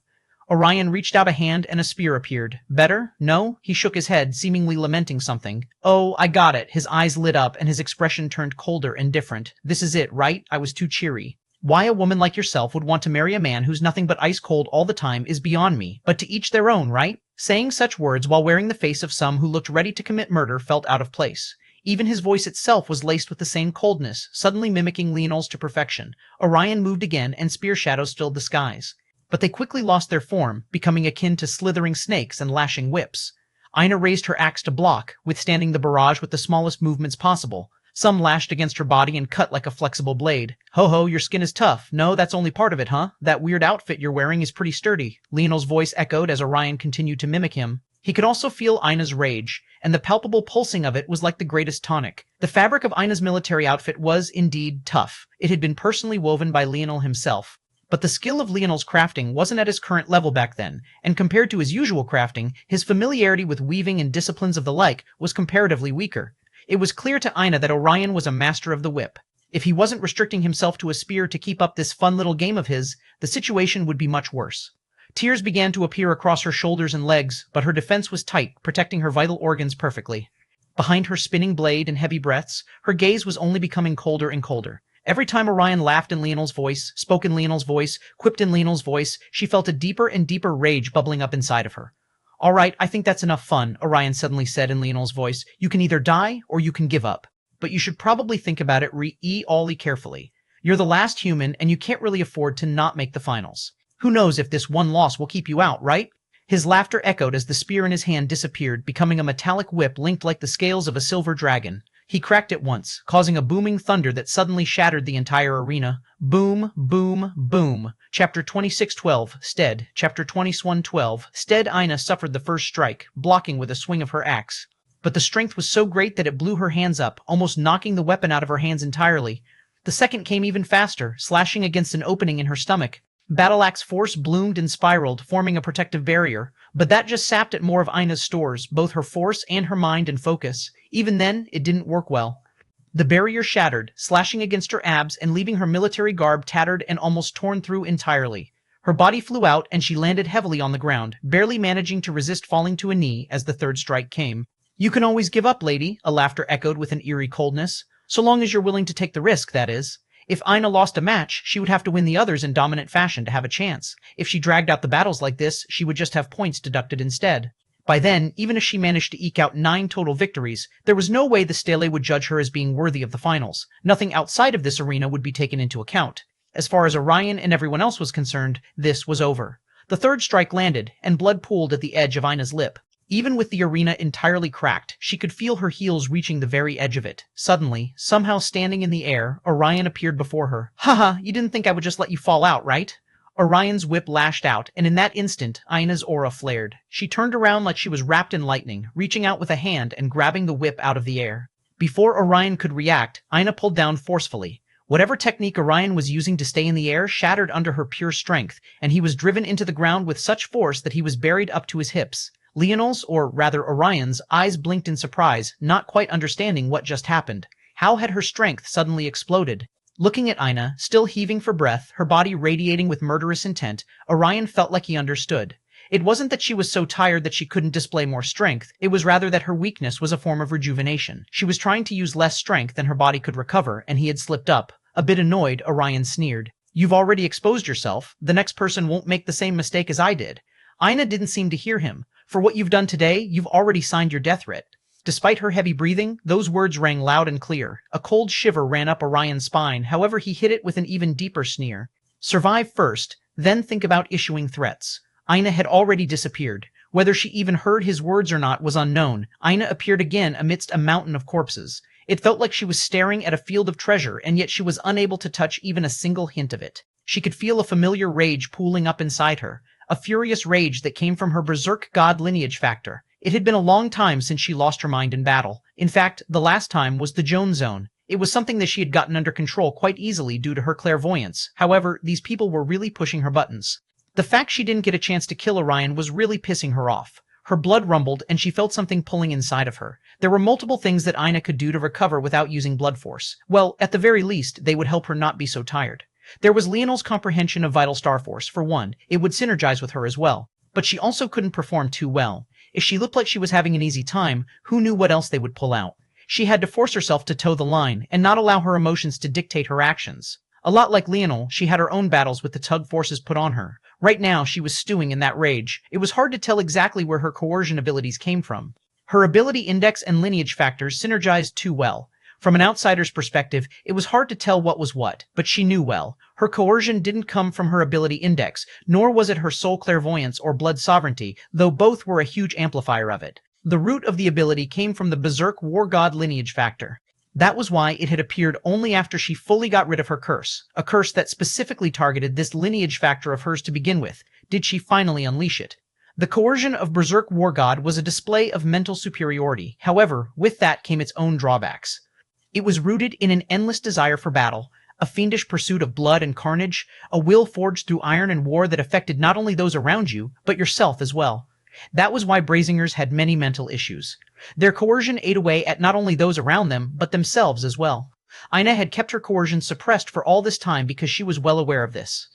Orion reached out a hand and a spear appeared. Better? No? He shook his head, seemingly lamenting something. Oh, I got it. His eyes lit up and his expression turned colder and different. This is it, right? I was too cheery. Why a woman like yourself would want to marry a man who's nothing but ice cold all the time is beyond me, but to each their own, right? Saying such words while wearing the face of some who looked ready to commit murder felt out of place. Even his voice itself was laced with the same coldness, suddenly mimicking Leonel's to perfection. Orion moved again, and spear shadows filled the skies. But they quickly lost their form, becoming akin to slithering snakes and lashing whips. Aina raised her axe to block, withstanding the barrage with the smallest movements possible. Some lashed against her body and cut like a flexible blade. Ho-ho, your skin is tough. No, that's only part of it, huh? That weird outfit you're wearing is pretty sturdy. Leonel's voice echoed as Orion continued to mimic him. He could also feel Aina's rage, and the palpable pulsing of it was like the greatest tonic. The fabric of Aina's military outfit was, indeed, tough. It had been personally woven by Leonel himself. But the skill of Leonel's crafting wasn't at his current level back then, and compared to his usual crafting, his familiarity with weaving and disciplines of the like was comparatively weaker. It was clear to Aina that Orion was a master of the whip. If he wasn't restricting himself to a spear to keep up this fun little game of his, the situation would be much worse. Tears began to appear across her shoulders and legs, but her defense was tight, protecting her vital organs perfectly. Behind her spinning blade and heavy breaths, her gaze was only becoming colder and colder. Every time Orion laughed in Leonel's voice, spoke in Leonel's voice, quipped in Leonel's voice, she felt a deeper and deeper rage bubbling up inside of her. All right, I think that's enough fun, Orion suddenly said in Leonel's voice. You can either die or you can give up. But you should probably think about it really carefully. You're the last human, and you can't really afford to not make the finals. Who knows if this one loss will keep you out, right? His laughter echoed as the spear in his hand disappeared, becoming a metallic whip linked like the scales of a silver dragon. He cracked it once, causing a booming thunder that suddenly shattered the entire arena. Boom, boom, boom. Chapter 2612, Stead. Chapter 2112, Stead. Ina suffered the first strike, blocking with a swing of her axe. But the strength was so great that it blew her hands up, almost knocking the weapon out of her hands entirely. The second came even faster, slashing against an opening in her stomach. Battle axe force bloomed and spiraled, forming a protective barrier. But that just sapped at more of Ina's stores, both her force and her mind and focus. Even then, it didn't work well. The barrier shattered, slashing against her abs and leaving her military garb tattered and almost torn through entirely. Her body flew out and she landed heavily on the ground, barely managing to resist falling to a knee as the third strike came. You can always give up, lady, a laughter echoed with an eerie coldness. So long as you're willing to take the risk, that is. If Ina lost a match, she would have to win the others in dominant fashion to have a chance. If she dragged out the battles like this, she would just have points deducted instead. By then, even if she managed to eke out 9 total victories, there was no way the Stele would judge her as being worthy of the finals. Nothing outside of this arena would be taken into account. As far as Orion and everyone else was concerned, this was over. The third strike landed, and blood pooled at the edge of Ina's lip. Even with the arena entirely cracked, she could feel her heels reaching the very edge of it. Suddenly, somehow standing in the air, Orion appeared before her. Haha, you didn't think I would just let you fall out, right? Orion's whip lashed out, and in that instant, Ina's aura flared. She turned around like she was wrapped in lightning, reaching out with a hand and grabbing the whip out of the air. Before Orion could react, Ina pulled down forcefully. Whatever technique Orion was using to stay in the air shattered under her pure strength, and he was driven into the ground with such force that he was buried up to his hips. Leonel's, or rather Orion's, eyes blinked in surprise, not quite understanding what just happened. How had her strength suddenly exploded? Looking at Ina, still heaving for breath, her body radiating with murderous intent, Orion felt like he understood. It wasn't that she was so tired that she couldn't display more strength, it was rather that her weakness was a form of rejuvenation. She was trying to use less strength than her body could recover, and he had slipped up. A bit annoyed, Orion sneered. You've already exposed yourself. The next person won't make the same mistake as I did. Ina didn't seem to hear him. For what you've done today, you've already signed your death writ. Despite her heavy breathing, those words rang loud and clear. A cold shiver ran up Orion's spine, however he hit it with an even deeper sneer. Survive first, then think about issuing threats. Ina had already disappeared. Whether she even heard his words or not was unknown. Ina appeared again amidst a mountain of corpses. It felt like she was staring at a field of treasure, and yet she was unable to touch even a single hint of it. She could feel a familiar rage pooling up inside her. A furious rage that came from her berserk god lineage factor. It had been a long time since she lost her mind in battle. In fact, the last time was the Joan Zone. It was something that she had gotten under control quite easily due to her clairvoyance. However, these people were really pushing her buttons. The fact she didn't get a chance to kill Orion was really pissing her off. Her blood rumbled and she felt something pulling inside of her. There were multiple things that Ina could do to recover without using blood force. Well, at the very least, they would help her not be so tired. There was Leonel's comprehension of vital star force. For one, it would synergize with her as well. But she also couldn't perform too well. If she looked like she was having an easy time, who knew what else they would pull out? She had to force herself to toe the line and not allow her emotions to dictate her actions. A lot like Leonel, she had her own battles with the tug forces put on her. Right now, she was stewing in that rage. It was hard to tell exactly where her coercion abilities came from. Her ability index and lineage factors synergized too well. From an outsider's perspective, it was hard to tell what was what, but she knew well. Her coercion didn't come from her ability index, nor was it her soul clairvoyance or blood sovereignty, though both were a huge amplifier of it. The root of the ability came from the berserk war god lineage factor. That was why it had appeared only after she fully got rid of her curse, a curse that specifically targeted this lineage factor of hers to begin with. Did she finally unleash it? The coercion of Berserk War God was a display of mental superiority. However, with that came its own drawbacks. It was rooted in an endless desire for battle, a fiendish pursuit of blood and carnage, a will forged through iron and war that affected not only those around you, but yourself as well. That was why Brazingers had many mental issues. Their coercion ate away at not only those around them, but themselves as well. Ina had kept her coercion suppressed for all this time because she was well aware of this.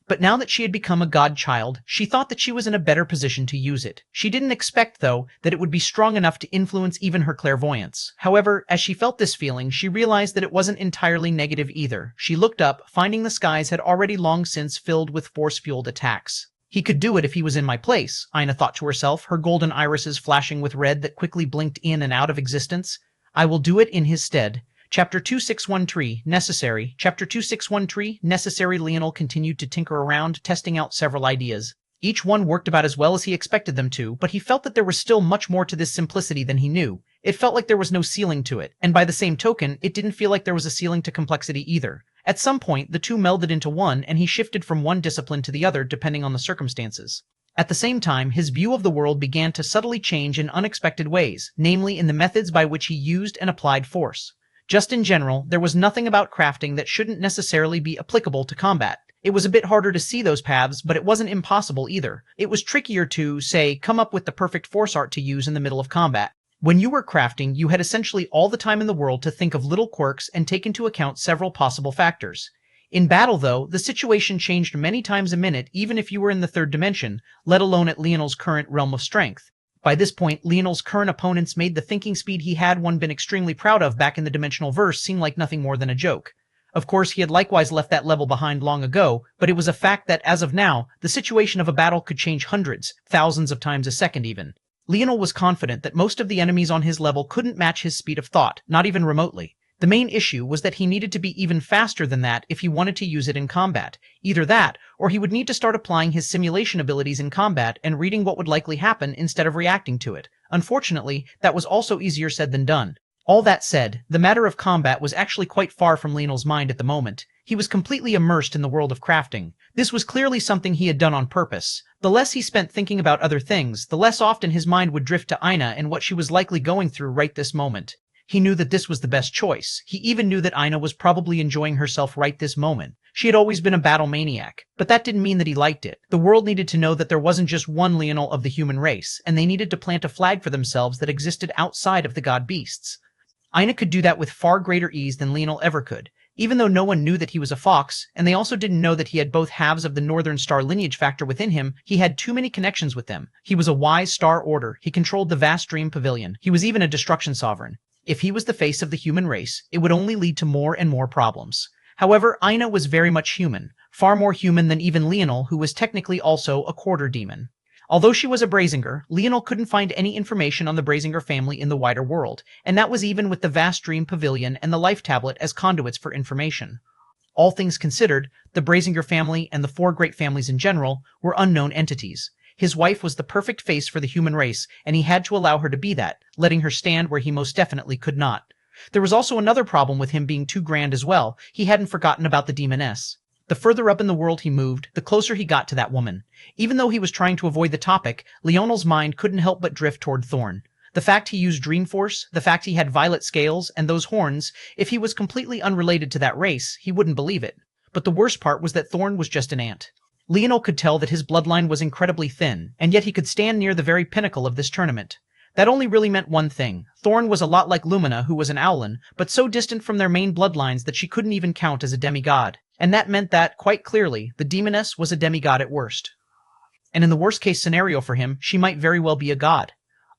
But now that she had become a godchild, she thought that she was in a better position to use it. She didn't expect, though, that it would be strong enough to influence even her clairvoyance. However, as she felt this feeling, she realized that it wasn't entirely negative either. She looked up, finding the skies had already long since filled with force-fueled attacks. He could do it if he was in my place, Ina thought to herself, her golden irises flashing with red that quickly blinked in and out of existence. I will do it in his stead. Chapter 2613, Necessary. Chapter 2613, Necessary. Leonel continued to tinker around, testing out several ideas. Each one worked about as well as he expected them to, but he felt that there was still much more to this simplicity than he knew. It felt like there was no ceiling to it, and by the same token, it didn't feel like there was a ceiling to complexity either. At some point, the two melded into one, and he shifted from one discipline to the other depending on the circumstances. At the same time, his view of the world began to subtly change in unexpected ways, namely in the methods by which he used and applied force. Just in general, there was nothing about crafting that shouldn't necessarily be applicable to combat. It was a bit harder to see those paths, but it wasn't impossible either. It was trickier to, say, come up with the perfect force art to use in the middle of combat. When you were crafting, you had essentially all the time in the world to think of little quirks and take into account several possible factors. In battle, though, the situation changed many times a minute even if you were in the third dimension, let alone at Leonel's current realm of strength. By this point, Leonel's current opponents made the thinking speed he had been extremely proud of back in the dimensional verse seem like nothing more than a joke. Of course, he had likewise left that level behind long ago, but it was a fact that, as of now, the situation of a battle could change hundreds, thousands of times a second even. Leonel was confident that most of the enemies on his level couldn't match his speed of thought, not even remotely. The main issue was that he needed to be even faster than that if he wanted to use it in combat. Either that, or he would need to start applying his simulation abilities in combat and reading what would likely happen instead of reacting to it. Unfortunately, that was also easier said than done. All that said, the matter of combat was actually quite far from Leonel's mind at the moment. He was completely immersed in the world of crafting. This was clearly something he had done on purpose. The less he spent thinking about other things, the less often his mind would drift to Ina and what she was likely going through right this moment. He knew that this was the best choice. He even knew that Ina was probably enjoying herself right this moment. She had always been a battle maniac, but that didn't mean that he liked it. The world needed to know that there wasn't just one Leonel of the human race, and they needed to plant a flag for themselves that existed outside of the god beasts. Ina could do that with far greater ease than Leonel ever could, even though no one knew that he was a fox, and they also didn't know that he had both halves of the Northern Star lineage factor within him. He had too many connections with them. He was a wise Star Order. He controlled the vast Dream Pavilion. He was even a destruction sovereign. If he was the face of the human race, it would only lead to more and more problems. However, Ina was very much human, far more human than even Leonel, who was technically also a quarter demon. Although she was a Brazinger, Leonel couldn't find any information on the Brazinger family in the wider world, and that was even with the vast Dream Pavilion and the Life Tablet as conduits for information. All things considered, the Brazinger family and the four great families in general were unknown entities. His wife was the perfect face for the human race, and he had to allow her to be that, letting her stand where he most definitely could not. There was also another problem with him being too grand as well. He hadn't forgotten about the demoness. The further up in the world he moved, the closer he got to that woman. Even though he was trying to avoid the topic, Leonel's mind couldn't help but drift toward Thorn. The fact he used Dream Force, the fact he had violet scales, and those horns, if he was completely unrelated to that race, he wouldn't believe it. But the worst part was that Thorn was just an ant. Leonel could tell that his bloodline was incredibly thin, and yet he could stand near the very pinnacle of this tournament. That only really meant one thing. Thorn was a lot like Lumina, who was an Owlin, but so distant from their main bloodlines that she couldn't even count as a demigod. And that meant that, quite clearly, the demoness was a demigod at worst. And in the worst-case scenario for him, she might very well be a god.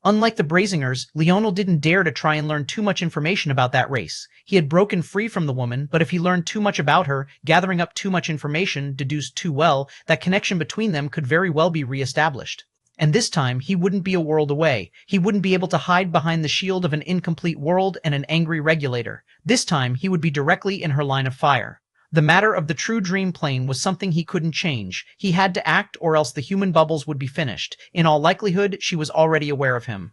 Unlike the Brazingers, Leonel didn't dare to try and learn too much information about that race. He had broken free from the woman, but if he learned too much about her, gathering up too much information, deduced too well, that connection between them could very well be re-established. And this time, he wouldn't be a world away. He wouldn't be able to hide behind the shield of an incomplete world and an angry regulator. This time, he would be directly in her line of fire. The matter of the true dream plane was something he couldn't change. He had to act, or else the human bubbles would be finished. In all likelihood, she was already aware of him.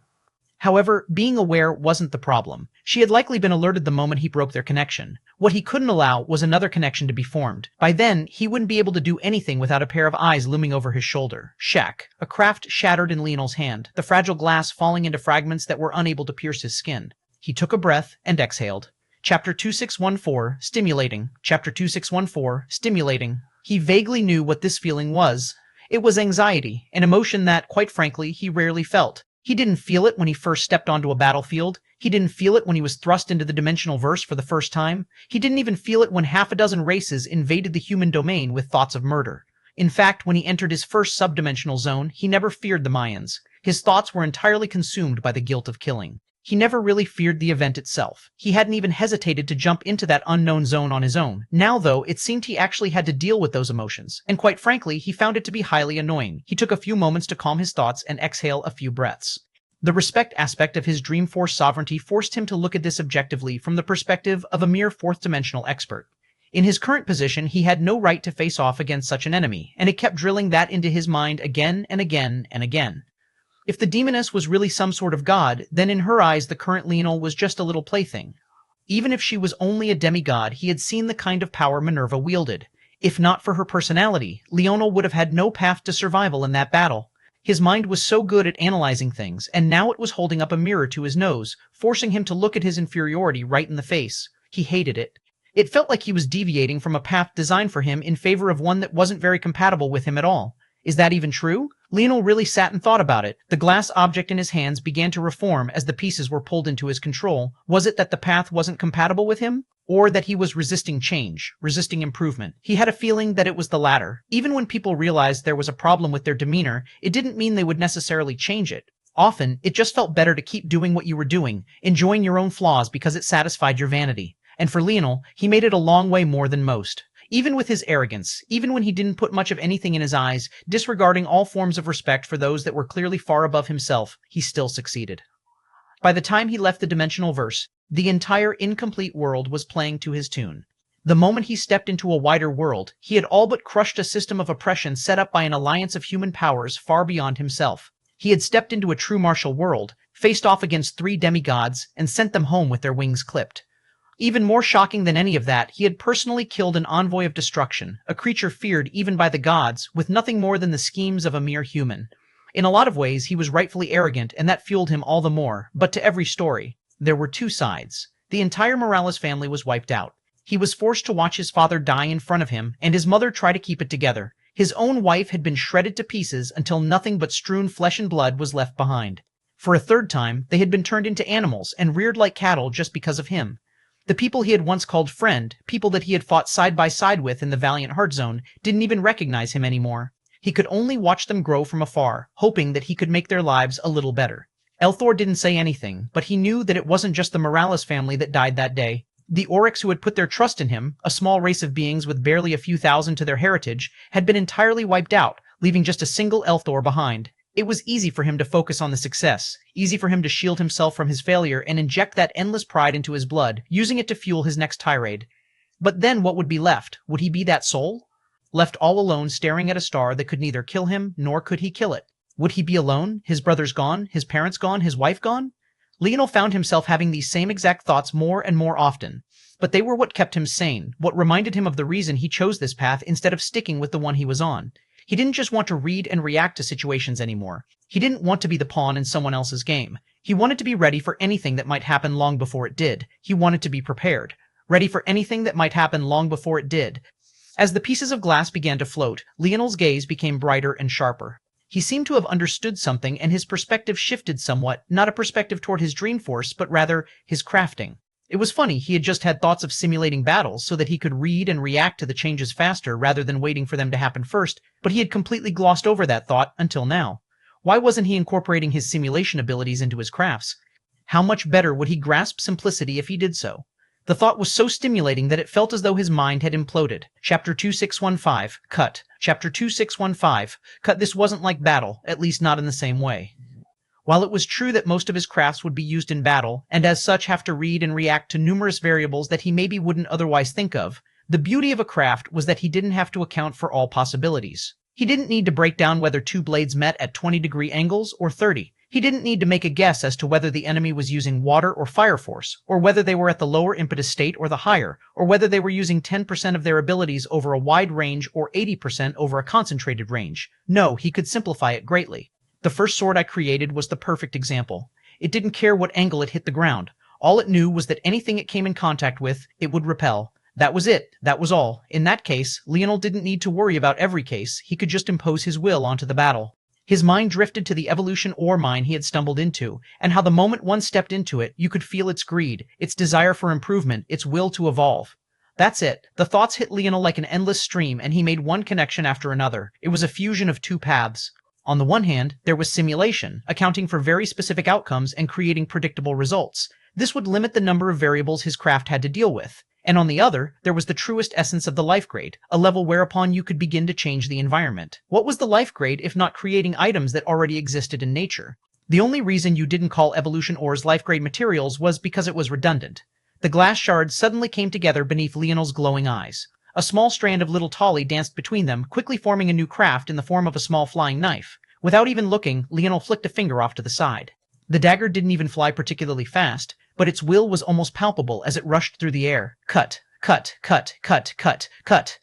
However, being aware wasn't the problem. She had likely been alerted the moment he broke their connection. What he couldn't allow was another connection to be formed. By then, he wouldn't be able to do anything without a pair of eyes looming over his shoulder. Shack. A craft shattered in Leonel's hand, the fragile glass falling into fragments that were unable to pierce his skin. He took a breath and exhaled. Chapter 2614, Stimulating. Chapter 2614, Stimulating. He vaguely knew what this feeling was. It was anxiety, an emotion that, quite frankly, he rarely felt. He didn't feel it when he first stepped onto a battlefield. He didn't feel it when he was thrust into the dimensional verse for the first time. He didn't even feel it when half a dozen races invaded the human domain with thoughts of murder. In fact, when he entered his first subdimensional zone, he never feared the Mayans. His thoughts were entirely consumed by the guilt of killing. He never really feared the event itself. He hadn't even hesitated to jump into that unknown zone on his own. Now, though, it seemed he actually had to deal with those emotions, and quite frankly, he found it to be highly annoying. He took a few moments to calm his thoughts and exhale a few breaths. The respect aspect of his Dreamforce sovereignty forced him to look at this objectively from the perspective of a mere fourth-dimensional expert. In his current position, he had no right to face off against such an enemy, and it kept drilling that into his mind again and again and again. If the demoness was really some sort of god, then in her eyes the current Leonel was just a little plaything. Even if she was only a demigod, he had seen the kind of power Minerva wielded. If not for her personality, Leonel would have had no path to survival in that battle. His mind was so good at analyzing things, and now it was holding up a mirror to his nose, forcing him to look at his inferiority right in the face. He hated it. It felt like he was deviating from a path designed for him in favor of one that wasn't very compatible with him at all. Is that even true? Leonel really sat and thought about it. The glass object in his hands began to reform as the pieces were pulled into his control. Was it that the path wasn't compatible with him? Or that he was resisting change, resisting improvement? He had a feeling that it was the latter. Even when people realized there was a problem with their demeanor, it didn't mean they would necessarily change it. Often, it just felt better to keep doing what you were doing, enjoying your own flaws because it satisfied your vanity. And for Leonel, he made it a long way more than most. Even with his arrogance, even when he didn't put much of anything in his eyes, disregarding all forms of respect for those that were clearly far above himself, he still succeeded. By the time he left the dimensional verse, the entire incomplete world was playing to his tune. The moment he stepped into a wider world, he had all but crushed a system of oppression set up by an alliance of human powers far beyond himself. He had stepped into a true martial world, faced off against 3 demigods, and sent them home with their wings clipped. Even more shocking than any of that, he had personally killed an envoy of destruction, a creature feared even by the gods, with nothing more than the schemes of a mere human. In a lot of ways, he was rightfully arrogant, and that fueled him all the more. But to every story, there were 2 sides. The entire Morales family was wiped out. He was forced to watch his father die in front of him, and his mother try to keep it together. His own wife had been shredded to pieces until nothing but strewn flesh and blood was left behind. For a third time, they had been turned into animals and reared like cattle just because of him. The people he had once called friend, people that he had fought side by side with in the Valiant Heart Zone, didn't even recognize him anymore. He could only watch them grow from afar, hoping that he could make their lives a little better. Elthor didn't say anything, but he knew that it wasn't just the Morales family that died that day. The Oryx who had put their trust in him, a small race of beings with barely a few thousand to their heritage, had been entirely wiped out, leaving just a single Elthor behind. It was easy for him to focus on the success, easy for him to shield himself from his failure and inject that endless pride into his blood, using it to fuel his next tirade. But then what would be left? Would he be that soul? Left all alone staring at a star that could neither kill him nor could he kill it. Would he be alone? His brothers gone? His parents gone? His wife gone? Leonel found himself having these same exact thoughts more and more often. But they were what kept him sane, what reminded him of the reason he chose this path instead of sticking with the one he was on. He didn't just want to read and react to situations anymore. He didn't want to be the pawn in someone else's game. He wanted to be ready for anything that might happen long before it did. He wanted to be prepared. Ready for anything that might happen long before it did. As the pieces of glass began to float, Leonel's gaze became brighter and sharper. He seemed to have understood something, and his perspective shifted somewhat, not a perspective toward his Dreamforce, but rather his crafting. It was funny, he had just had thoughts of simulating battles so that he could read and react to the changes faster rather than waiting for them to happen first, but he had completely glossed over that thought until now. Why wasn't he incorporating his simulation abilities into his crafts? How much better would he grasp simplicity if he did so? The thought was so stimulating that it felt as though his mind had imploded. Chapter 2615, cut. Chapter 2615, cut. This wasn't like battle, at least not in the same way. While it was true that most of his crafts would be used in battle, and as such have to read and react to numerous variables that he maybe wouldn't otherwise think of, the beauty of a craft was that he didn't have to account for all possibilities. He didn't need to break down whether 2 blades met at 20-degree angles or 30. He didn't need to make a guess as to whether the enemy was using water or fire force, or whether they were at the lower impetus state or the higher, or whether they were using 10% of their abilities over a wide range or 80% over a concentrated range. No, he could simplify it greatly. The first sword I created was the perfect example. It didn't care what angle it hit the ground. All it knew was that anything it came in contact with, it would repel. That was it. That was all. In that case, Leonel didn't need to worry about every case. He could just impose his will onto the battle. His mind drifted to the evolution ore mine he had stumbled into, and how the moment one stepped into it, you could feel its greed, its desire for improvement, its will to evolve. That's it. The thoughts hit Leonel like an endless stream, and he made one connection after another. It was a fusion of 2 paths. On the one hand, there was simulation, accounting for very specific outcomes and creating predictable results. This would limit the number of variables his craft had to deal with. And on the other, there was the truest essence of the life grade, a level whereupon you could begin to change the environment. What was the life grade if not creating items that already existed in nature? The only reason you didn't call evolution ores life-grade materials was because it was redundant. The glass shards suddenly came together beneath Leonel's glowing eyes. A small strand of little Tolly danced between them, quickly forming a new craft in the form of a small flying knife. Without even looking, Leonel flicked a finger off to the side. The dagger didn't even fly particularly fast, but its will was almost palpable as it rushed through the air. Cut, cut, cut, cut, cut, cut.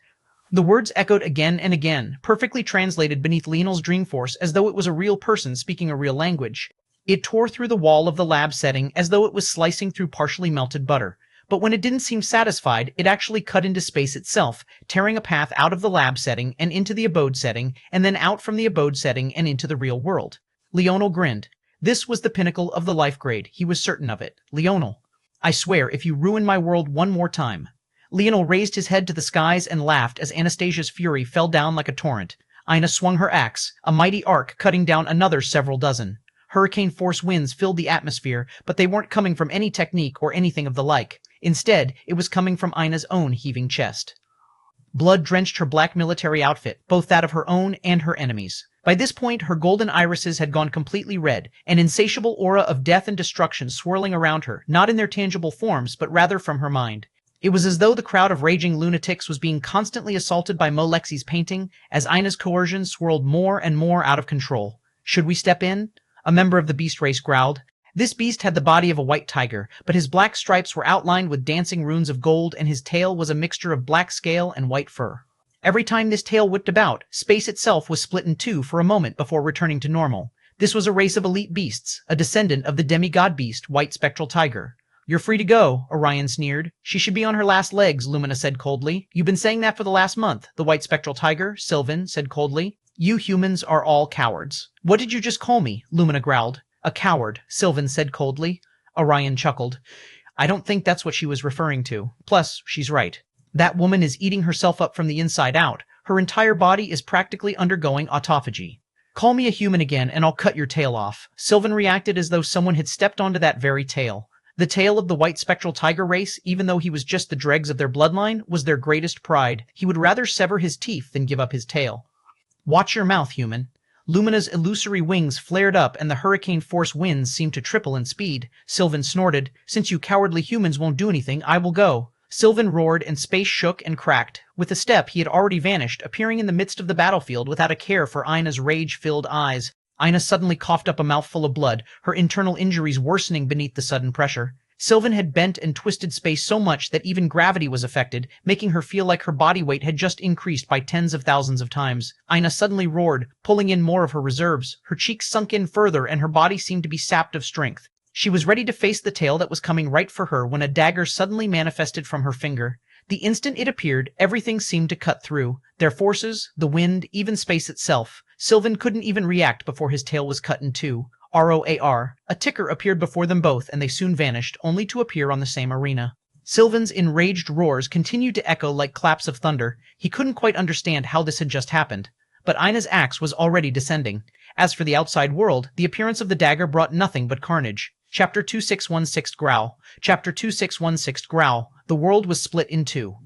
The words echoed again and again, perfectly translated beneath Leonel's dream force as though it was a real person speaking a real language. It tore through the wall of the lab setting as though it was slicing through partially melted butter. But when it didn't seem satisfied, it actually cut into space itself, tearing a path out of the lab setting and into the abode setting, and then out from the abode setting and into the real world. Leonel grinned. This was the pinnacle of the life grade. He was certain of it. Leonel, I swear, if you ruin my world one more time. Leonel raised his head to the skies and laughed as Anastasia's fury fell down like a torrent. Ina swung her axe, a mighty arc cutting down another several dozen. Hurricane force winds filled the atmosphere, but they weren't coming from any technique or anything of the like. Instead, it was coming from Ina's own heaving chest. Blood drenched her black military outfit, both that of her own and her enemies. By this point, her golden irises had gone completely red, an insatiable aura of death and destruction swirling around her, not in their tangible forms, but rather from her mind. It was as though the crowd of raging lunatics was being constantly assaulted by Molexi's painting, as Ina's coercion swirled more and more out of control. Should we step in? A member of the beast race growled. This beast had the body of a white tiger, but his black stripes were outlined with dancing runes of gold, and his tail was a mixture of black scale and white fur. Every time this tail whipped about, space itself was split in two for a moment before returning to normal. This was a race of elite beasts, a descendant of the demigod beast, White Spectral Tiger. You're free to go, Orion sneered. She should be on her last legs, Lumina said coldly. You've been saying that for the last month, the White Spectral Tiger, Sylvan, said coldly. You humans are all cowards. What did you just call me? Lumina growled. A coward, Sylvan said coldly. Orion chuckled. I don't think that's what she was referring to. Plus, she's right. That woman is eating herself up from the inside out. Her entire body is practically undergoing autophagy. Call me a human again and I'll cut your tail off. Sylvan reacted as though someone had stepped onto that very tail. The tail of the White Spectral Tiger race, even though he was just the dregs of their bloodline, was their greatest pride. He would rather sever his teeth than give up his tail. Watch your mouth, human. Lumina's illusory wings flared up and the hurricane force winds seemed to triple in speed. Sylvan snorted. Since you cowardly humans won't do anything, I will go. Sylvan roared and space shook and cracked. With a step, he had already vanished, appearing in the midst of the battlefield without a care for Ina's rage-filled eyes. Ina suddenly coughed up a mouthful of blood, her internal injuries worsening beneath the sudden pressure. Sylvan had bent and twisted space so much that even gravity was affected, making her feel like her body weight had just increased by tens of thousands of times. Ina suddenly roared, pulling in more of her reserves. Her cheeks sunk in further and her body seemed to be sapped of strength. She was ready to face the tail that was coming right for her when a dagger suddenly manifested from her finger. The instant it appeared, everything seemed to cut through. Their forces, the wind, even space itself. Sylvan couldn't even react before his tail was cut in two. ROAR. A ticker appeared before them both, and they soon vanished, only to appear on the same arena. Sylvan's enraged roars continued to echo like claps of thunder. He couldn't quite understand how this had just happened. But Ina's axe was already descending. As for the outside world, the appearance of the dagger brought nothing but carnage. Chapter 2616 Growl. Chapter 2616 Growl. The world was split in two.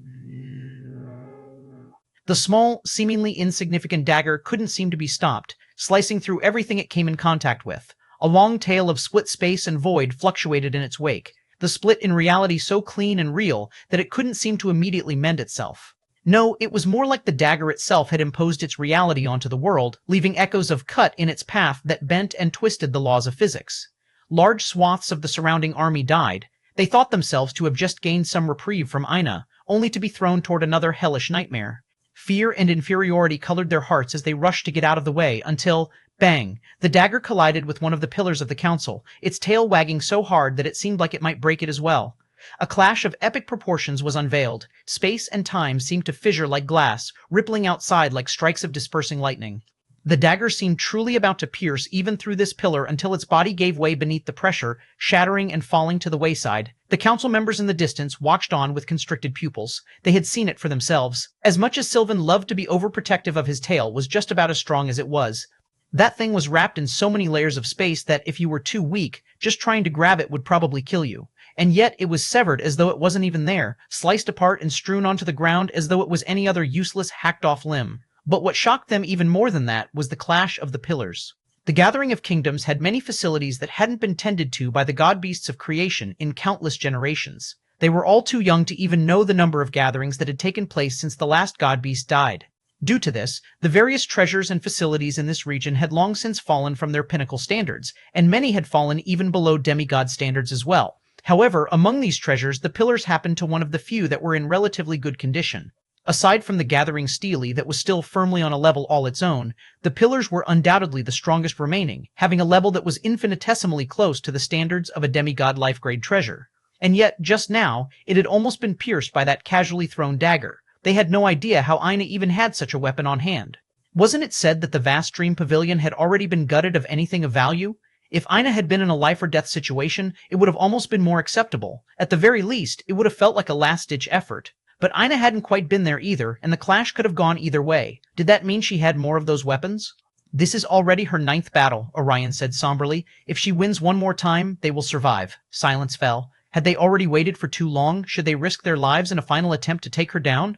The small, seemingly insignificant dagger couldn't seem to be stopped, slicing through everything it came in contact with. A long tail of split space and void fluctuated in its wake, the split in reality so clean and real that it couldn't seem to immediately mend itself. No, it was more like the dagger itself had imposed its reality onto the world, leaving echoes of cut in its path that bent and twisted the laws of physics. Large swaths of the surrounding army died. They thought themselves to have just gained some reprieve from Ina, only to be thrown toward another hellish nightmare. Fear and inferiority colored their hearts as they rushed to get out of the way until, bang, the dagger collided with one of the pillars of the council, its tail wagging so hard that it seemed like it might break it as well. A clash of epic proportions was unveiled. Space and time seemed to fissure like glass, rippling outside like strikes of dispersing lightning. The dagger seemed truly about to pierce even through this pillar until its body gave way beneath the pressure, shattering and falling to the wayside. The council members in the distance watched on with constricted pupils. They had seen it for themselves. As much as Sylvan loved to be overprotective of his tail was just about as strong as it was. That thing was wrapped in so many layers of space that if you were too weak, just trying to grab it would probably kill you. And yet it was severed as though it wasn't even there, sliced apart and strewn onto the ground as though it was any other useless, hacked-off limb. But what shocked them even more than that was the clash of the pillars. The Gathering of Kingdoms had many facilities that hadn't been tended to by the god beasts of creation in countless generations. They were all too young to even know the number of gatherings that had taken place since the last god beast died. Due to this, the various treasures and facilities in this region had long since fallen from their pinnacle standards, and many had fallen even below demigod standards as well. However, among these treasures, the pillars happened to one of the few that were in relatively good condition. Aside from the Gathering Stele that was still firmly on a level all its own, the pillars were undoubtedly the strongest remaining, having a level that was infinitesimally close to the standards of a demigod life-grade treasure. And yet, just now, it had almost been pierced by that casually thrown dagger. They had no idea how Ina even had such a weapon on hand. Wasn't it said that the vast dream pavilion had already been gutted of anything of value? If Ina had been in a life-or-death situation, it would have almost been more acceptable. At the very least, it would have felt like a last-ditch effort. But Ina hadn't quite been there either, and the clash could have gone either way. Did that mean she had more of those weapons? This is already her 9th battle, Orion said somberly. If she wins one more time, they will survive. Silence fell. Had they already waited for too long? Should they risk their lives in a final attempt to take her down?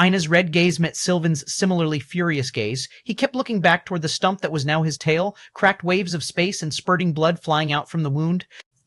Ina's red gaze met Sylvan's similarly furious gaze. He kept looking back toward the stump that was now his tail, cracked waves of space and spurting blood flying out from the wound.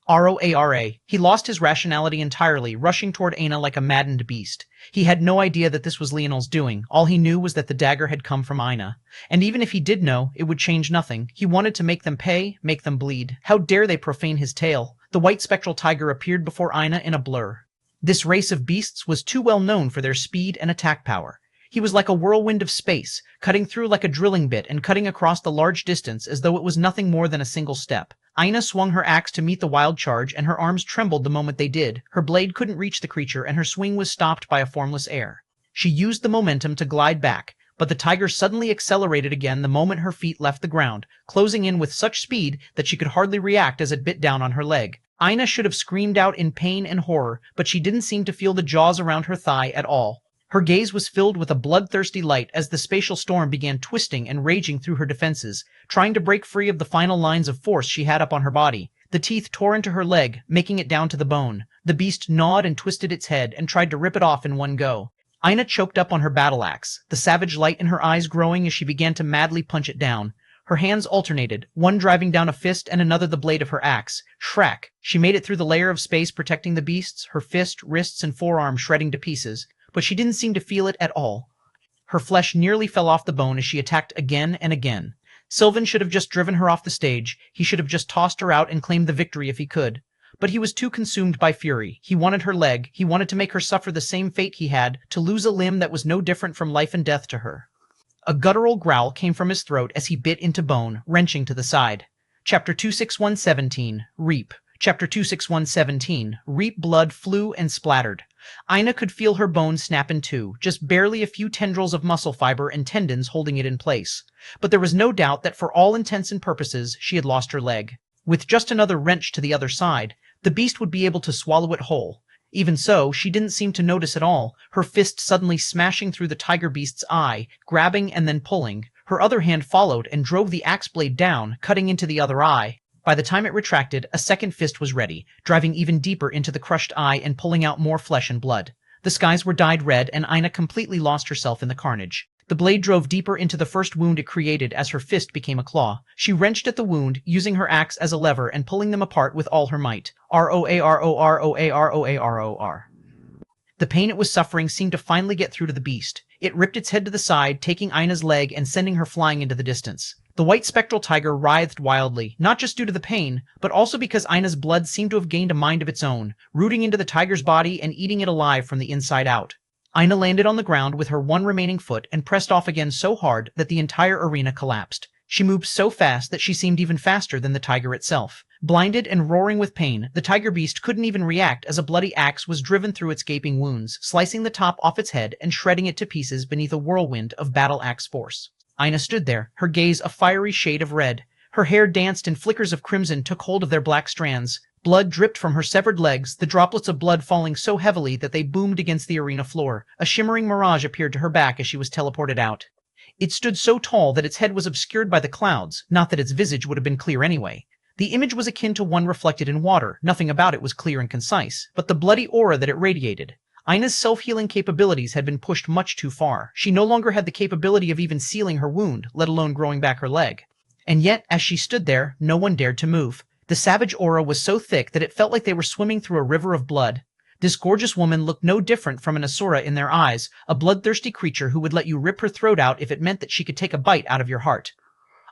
ROARA. He lost his rationality entirely, rushing toward Ina like a maddened beast. He had no idea that this was Leonel's doing. All he knew was that the dagger had come from Ina. And even if he did know, it would change nothing. He wanted to make them pay, make them bleed. How dare they profane his tale? The white spectral tiger appeared before Ina in a blur. This race of beasts was too well known for their speed and attack power. He was like a whirlwind of space, cutting through like a drilling bit and cutting across the large distance as though it was nothing more than a single step. Ina swung her axe to meet the wild charge, and her arms trembled the moment they did. Her blade couldn't reach the creature, and her swing was stopped by a formless air. She used the momentum to glide back, but the tiger suddenly accelerated again the moment her feet left the ground, closing in with such speed that she could hardly react as it bit down on her leg. Ina should have screamed out in pain and horror, but she didn't seem to feel the jaws around her thigh at all. Her gaze was filled with a bloodthirsty light as the spatial storm began twisting and raging through her defenses, trying to break free of the final lines of force she had up on her body. The teeth tore into her leg, making it down to the bone. The beast gnawed and twisted its head and tried to rip it off in one go. Ina choked up on her battle axe, the savage light in her eyes growing as she began to madly punch it down. Her hands alternated, one driving down a fist and another the blade of her axe. Shrack! She made it through the layer of space protecting the beasts, her fist, wrists, and forearm shredding to pieces. But she didn't seem to feel it at all. Her flesh nearly fell off the bone as she attacked again and again. Sylvan should have just driven her off the stage. He should have just tossed her out and claimed the victory if he could. But he was too consumed by fury. He wanted her leg. He wanted to make her suffer the same fate he had, to lose a limb that was no different from life and death to her. A guttural growl came from his throat as he bit into bone, wrenching to the side. Chapter 26117, Reap. Chapter 26117, Reap blood flew and splattered. Ina could feel her bones snap in two, just barely a few tendrils of muscle fiber and tendons holding it in place. But there was no doubt that for all intents and purposes, she had lost her leg. With just another wrench to the other side, the beast would be able to swallow it whole. Even so, she didn't seem to notice at all, her fist suddenly smashing through the tiger beast's eye, grabbing and then pulling. Her other hand followed and drove the axe blade down, cutting into the other eye. By the time it retracted, a second fist was ready, driving even deeper into the crushed eye and pulling out more flesh and blood. The skies were dyed red, and Ina completely lost herself in the carnage. The blade drove deeper into the first wound it created as her fist became a claw. She wrenched at the wound, using her axe as a lever and pulling them apart with all her might. ROAROAROAROAROR. The pain it was suffering seemed to finally get through to the beast. It ripped its head to the side, taking Ina's leg and sending her flying into the distance. The white spectral tiger writhed wildly, not just due to the pain, but also because Ina's blood seemed to have gained a mind of its own, rooting into the tiger's body and eating it alive from the inside out. Ina landed on the ground with her one remaining foot and pressed off again so hard that the entire arena collapsed. She moved so fast that she seemed even faster than the tiger itself. Blinded and roaring with pain, the tiger beast couldn't even react as a bloody axe was driven through its gaping wounds, slicing the top off its head and shredding it to pieces beneath a whirlwind of battle axe force. Ina stood there, her gaze a fiery shade of red. Her hair danced and flickers of crimson took hold of their black strands. Blood dripped from her severed legs, the droplets of blood falling so heavily that they boomed against the arena floor. A shimmering mirage appeared to her back as she was teleported out. It stood so tall that its head was obscured by the clouds, not that its visage would have been clear anyway. The image was akin to one reflected in water. Nothing about it was clear and concise, but the bloody aura that it radiated. Ina's self-healing capabilities had been pushed much too far. She no longer had the capability of even sealing her wound, let alone growing back her leg. And yet, as she stood there, no one dared to move. The savage aura was so thick that it felt like they were swimming through a river of blood. This gorgeous woman looked no different from an asura in their eyes, a bloodthirsty creature who would let you rip her throat out if it meant that she could take a bite out of your heart.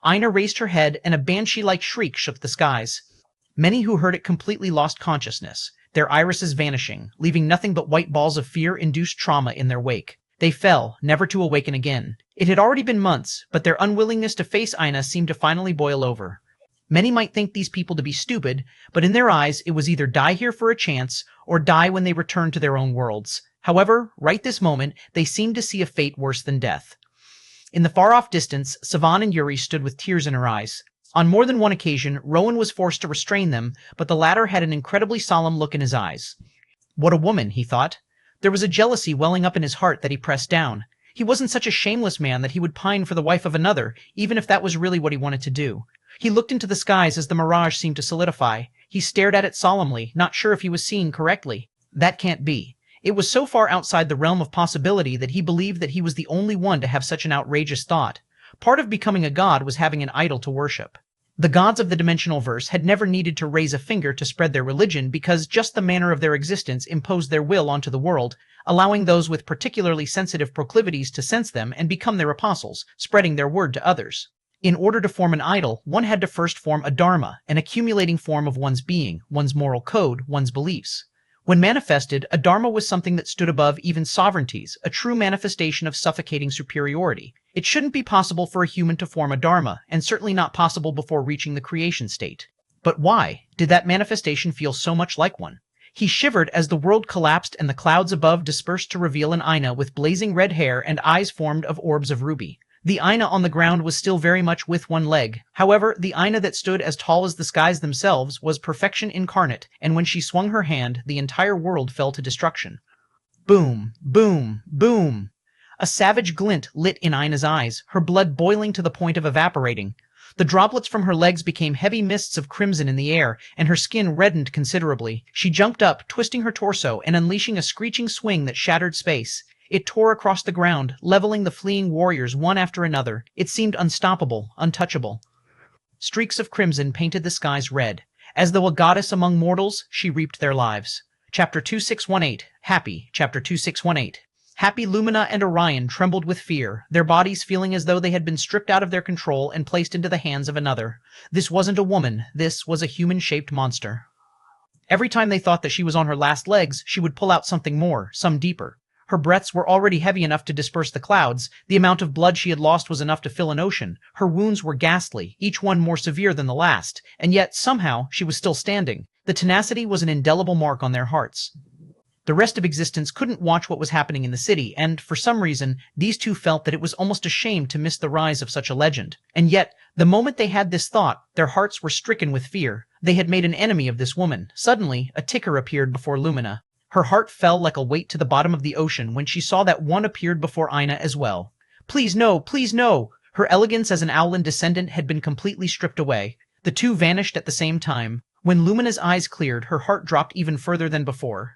Aina raised her head, and a banshee-like shriek shook the skies. Many who heard it completely lost consciousness, their irises vanishing, leaving nothing but white balls of fear-induced trauma in their wake. They fell, never to awaken again. It had already been months, but their unwillingness to face Aina seemed to finally boil over. Many might think these people to be stupid, but in their eyes it was either die here for a chance, or die when they returned to their own worlds. However, right this moment, they seemed to see a fate worse than death. In the far-off distance, Savan and Yuri stood with tears in her eyes. On more than one occasion, Rowan was forced to restrain them, but the latter had an incredibly solemn look in his eyes. What a woman, he thought. There was a jealousy welling up in his heart that he pressed down. He wasn't such a shameless man that he would pine for the wife of another, even if that was really what he wanted to do. He looked into the skies as the mirage seemed to solidify. He stared at it solemnly, not sure if he was seeing correctly. That can't be. It was so far outside the realm of possibility that he believed that he was the only one to have such an outrageous thought. Part of becoming a god was having an idol to worship. The gods of the dimensional verse had never needed to raise a finger to spread their religion because just the manner of their existence imposed their will onto the world, allowing those with particularly sensitive proclivities to sense them and become their apostles, spreading their word to others. In order to form an idol, one had to first form a dharma, an accumulating form of one's being, one's moral code, one's beliefs. When manifested, a dharma was something that stood above even sovereignties, a true manifestation of suffocating superiority. It shouldn't be possible for a human to form a dharma, and certainly not possible before reaching the creation state. But why did that manifestation feel so much like one? He shivered as the world collapsed and the clouds above dispersed to reveal an Aina with blazing red hair and eyes formed of orbs of ruby. The Aina on the ground was still very much with one leg. However, the Aina that stood as tall as the skies themselves was perfection incarnate, and when she swung her hand, the entire world fell to destruction. Boom, boom, boom. A savage glint lit in Aina's eyes, her blood boiling to the point of evaporating. The droplets from her legs became heavy mists of crimson in the air, and her skin reddened considerably. She jumped up, twisting her torso and unleashing a screeching swing that shattered space. It tore across the ground, leveling the fleeing warriors one after another. It seemed unstoppable, untouchable. Streaks of crimson painted the skies red. As though a goddess among mortals, she reaped their lives. Chapter 2618. Happy. Chapter 2618. Happy, Lumina and Orion trembled with fear, their bodies feeling as though they had been stripped out of their control and placed into the hands of another. This wasn't a woman. This was a human-shaped monster. Every time they thought that she was on her last legs, she would pull out something more, some deeper. Her breaths were already heavy enough to disperse the clouds. The amount of blood she had lost was enough to fill an ocean. Her wounds were ghastly, each one more severe than the last, and yet, somehow, she was still standing. The tenacity was an indelible mark on their hearts. The rest of existence couldn't watch what was happening in the city, and, for some reason, these two felt that it was almost a shame to miss the rise of such a legend. And yet, the moment they had this thought, their hearts were stricken with fear. They had made an enemy of this woman. Suddenly, a ticker appeared before Lumina. Her heart fell like a weight to the bottom of the ocean when she saw that one appeared before Aina as well. Please no, please no! Her elegance as an Owlin descendant had been completely stripped away. The two vanished at the same time. When Lumina's eyes cleared, her heart dropped even further than before.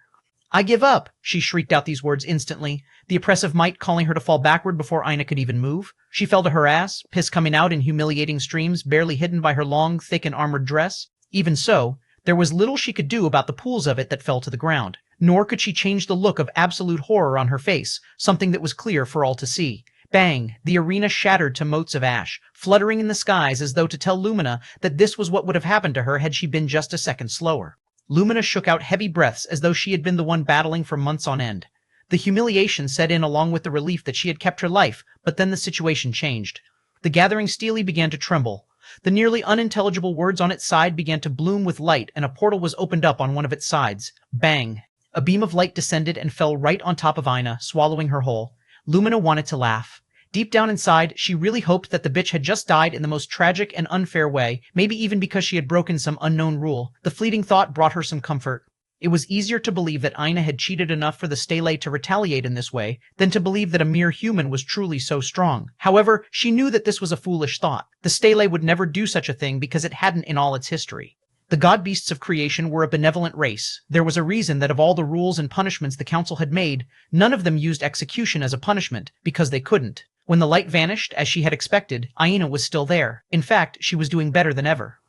I give up! She shrieked out these words instantly, the oppressive might calling her to fall backward before Aina could even move. She fell to her ass, piss coming out in humiliating streams barely hidden by her long, thick and armored dress. Even so, there was little she could do about the pools of it that fell to the ground. Nor could she change the look of absolute horror on her face, something that was clear for all to see. Bang! The arena shattered to motes of ash, fluttering in the skies as though to tell Lumina that this was what would have happened to her had she been just a second slower. Lumina shook out heavy breaths as though she had been the one battling for months on end. The humiliation set in along with the relief that she had kept her life, but then the situation changed. The gathering stele began to tremble. The nearly unintelligible words on its side began to bloom with light, and a portal was opened up on one of its sides. Bang! A beam of light descended and fell right on top of Aina, swallowing her whole. Lumina wanted to laugh. Deep down inside, she really hoped that the bitch had just died in the most tragic and unfair way, maybe even because she had broken some unknown rule. The fleeting thought brought her some comfort. It was easier to believe that Aina had cheated enough for the stele to retaliate in this way than to believe that a mere human was truly so strong. However, she knew that this was a foolish thought. The stele would never do such a thing because it hadn't in all its history. The god-beasts of creation were a benevolent race. There was a reason that of all the rules and punishments the council had made, none of them used execution as a punishment, because they couldn't. When the light vanished, as she had expected, Aina was still there. In fact, she was doing better than ever.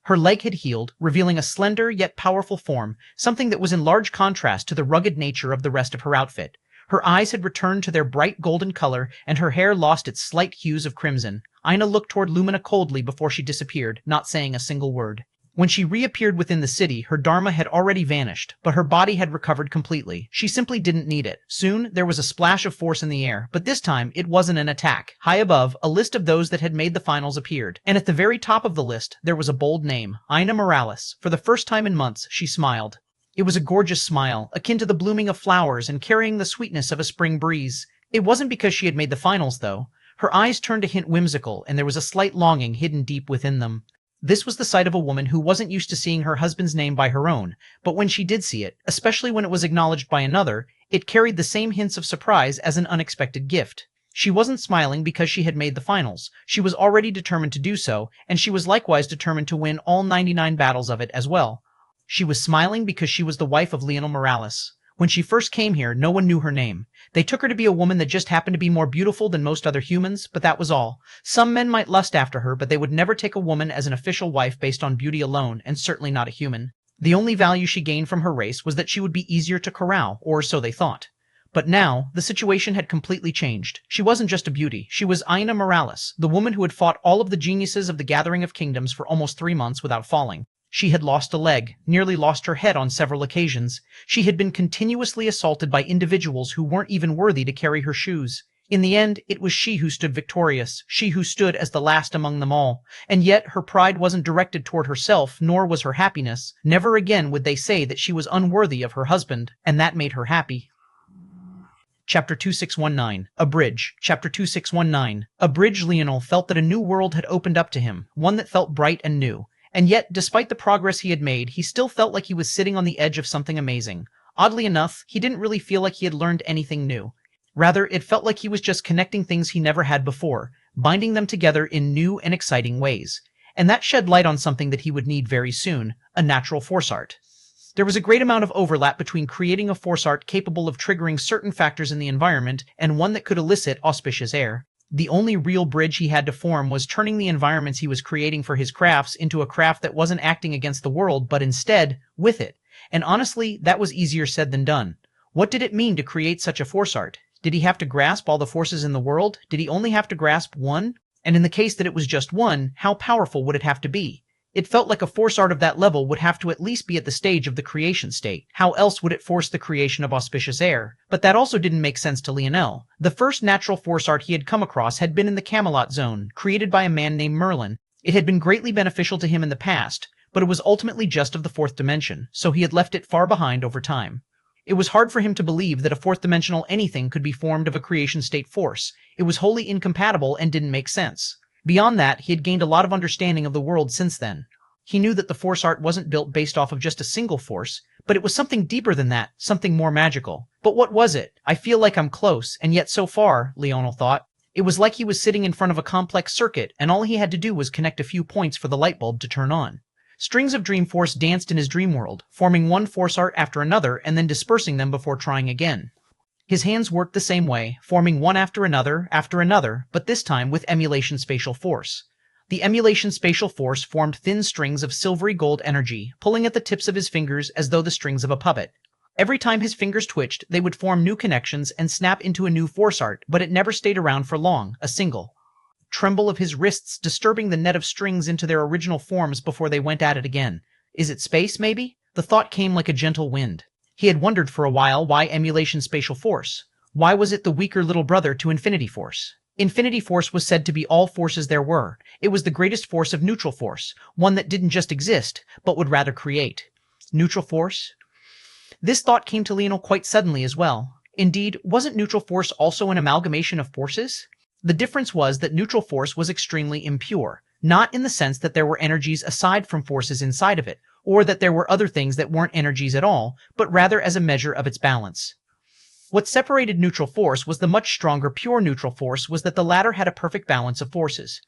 Her leg had healed, revealing a slender yet powerful form, something that was in large contrast to the rugged nature of the rest of her outfit. Her eyes had returned to their bright golden color, and her hair lost its slight hues of crimson. Aina looked toward Lumina coldly before she disappeared, not saying a single word. When she reappeared within the city, her dharma had already vanished, but her body had recovered completely. She simply didn't need it. Soon, there was a splash of force in the air, but this time, it wasn't an attack. High above, a list of those that had made the finals appeared, and at the very top of the list, there was a bold name, Leonel Morales. For the first time in months, she smiled. It was a gorgeous smile, akin to the blooming of flowers and carrying the sweetness of a spring breeze. It wasn't because she had made the finals, though. Her eyes turned a hint whimsical, and there was a slight longing hidden deep within them. This was the sight of a woman who wasn't used to seeing her husband's name by her own, but when she did see it, especially when it was acknowledged by another, it carried the same hints of surprise as an unexpected gift. She wasn't smiling because she had made the finals. She was already determined to do so, and she was likewise determined to win all 99 battles of it as well. She was smiling because she was the wife of Leonel Morales. When she first came here, no one knew her name. They took her to be a woman that just happened to be more beautiful than most other humans, but that was all. Some men might lust after her, but they would never take a woman as an official wife based on beauty alone, and certainly not a human. The only value she gained from her race was that she would be easier to corral, or so they thought. But now, the situation had completely changed. She wasn't just a beauty. She was Aina Morales, the woman who had fought all of the geniuses of the Gathering of Kingdoms for almost 3 months without falling. She had lost a leg, nearly lost her head on several occasions. She had been continuously assaulted by individuals who weren't even worthy to carry her shoes. In the end, it was she who stood victorious, she who stood as the last among them all. And yet, her pride wasn't directed toward herself, nor was her happiness. Never again would they say that she was unworthy of her husband, and that made her happy. Chapter 2619, A Bridge. Chapter 2619, A Bridge. Leonel felt that a new world had opened up to him, one that felt bright and new. And yet, despite the progress he had made, he still felt like he was sitting on the edge of something amazing. Oddly enough, he didn't really feel like he had learned anything new. Rather, it felt like he was just connecting things he never had before, binding them together in new and exciting ways. And that shed light on something that he would need very soon, a natural force art. There was a great amount of overlap between creating a force art capable of triggering certain factors in the environment and one that could elicit auspicious air. The only real bridge he had to form was turning the environments he was creating for his crafts into a craft that wasn't acting against the world, but instead, with it. And honestly, that was easier said than done. What did it mean to create such a force art? Did he have to grasp all the forces in the world? Did he only have to grasp one? And in the case that it was just one, how powerful would it have to be? It felt like a force art of that level would have to at least be at the stage of the creation state. How else would it force the creation of auspicious air? But that also didn't make sense to Leonel. The first natural force art he had come across had been in the Camelot Zone, created by a man named Merlin. It had been greatly beneficial to him in the past, but it was ultimately just of the fourth dimension, so he had left it far behind over time. It was hard for him to believe that a fourth-dimensional anything could be formed of a creation state force. It was wholly incompatible and didn't make sense. Beyond that, he had gained a lot of understanding of the world since then. He knew that the force art wasn't built based off of just a single force, but it was something deeper than that, something more magical. But what was it? I feel like I'm close, and yet so far, Leonel thought. It was like he was sitting in front of a complex circuit, and all he had to do was connect a few points for the light bulb to turn on. Strings of dream force danced in his dream world, forming one force art after another and then dispersing them before trying again. His hands worked the same way, forming one after another, but this time with emulation spatial force. The emulation spatial force formed thin strings of silvery gold energy, pulling at the tips of his fingers as though the strings of a puppet. Every time his fingers twitched, they would form new connections and snap into a new force art, but it never stayed around for long, a single tremble of his wrists disturbing the net of strings into their original forms before they went at it again. Is it space, maybe? The thought came like a gentle wind. He had wondered for a while why emulation spatial force. Why was it the weaker little brother to infinity force? Infinity force was said to be all forces there were. It was the greatest force of neutral force, one that didn't just exist, but would rather create. Neutral force? This thought came to Leonel quite suddenly as well. Indeed, wasn't neutral force also an amalgamation of forces? The difference was that neutral force was extremely impure, not in the sense that there were energies aside from forces inside of it, or that there were other things that weren't energies at all, but rather as a measure of its balance. What separated neutral force was the much stronger pure neutral force was that the latter had a perfect balance of forces.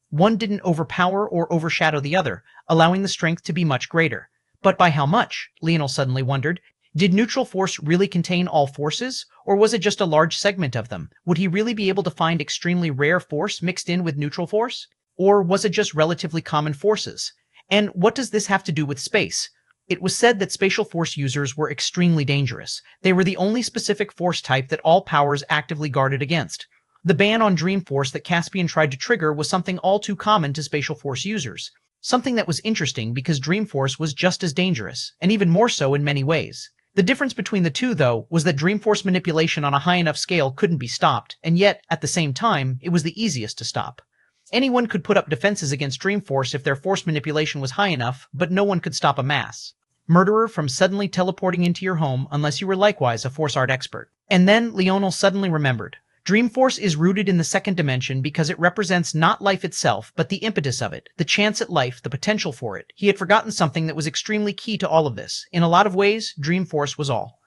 One didn't overpower or overshadow the other, allowing the strength to be much greater. But by how much? Leonel suddenly wondered. Did neutral force really contain all forces, or was it just a large segment of them? Would he really be able to find extremely rare force mixed in with neutral force? Or was it just relatively common forces? And what does this have to do with space? It was said that spatial force users were extremely dangerous. They were the only specific force type that all powers actively guarded against. The ban on Dream Force that Caspian tried to trigger was something all too common to spatial force users. Something that was interesting because Dream Force was just as dangerous, and even more so in many ways. The difference between the two, though, was that Dream Force manipulation on a high enough scale couldn't be stopped, and yet, at the same time, it was the easiest to stop. Anyone could put up defenses against Dream Force if their force manipulation was high enough, but no one could stop a mass murderer from suddenly teleporting into your home unless you were likewise a force art expert. And then Leonel suddenly remembered. Dream Force is rooted in the second dimension because it represents not life itself, but the impetus of it, the chance at life, the potential for it. He had forgotten something that was extremely key to all of this. In a lot of ways, Dream Force was all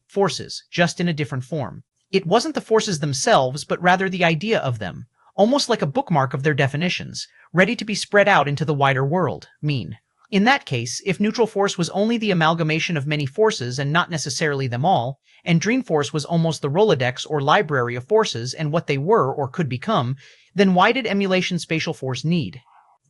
forces, just in a different form. It wasn't the forces themselves, but rather the idea of them, almost like a bookmark of their definitions, ready to be spread out into the wider world. In that case, if neutral force was only the amalgamation of many forces and not necessarily them all, and Dream Force was almost the Rolodex or library of forces and what they were or could become, then why did emulation spatial force need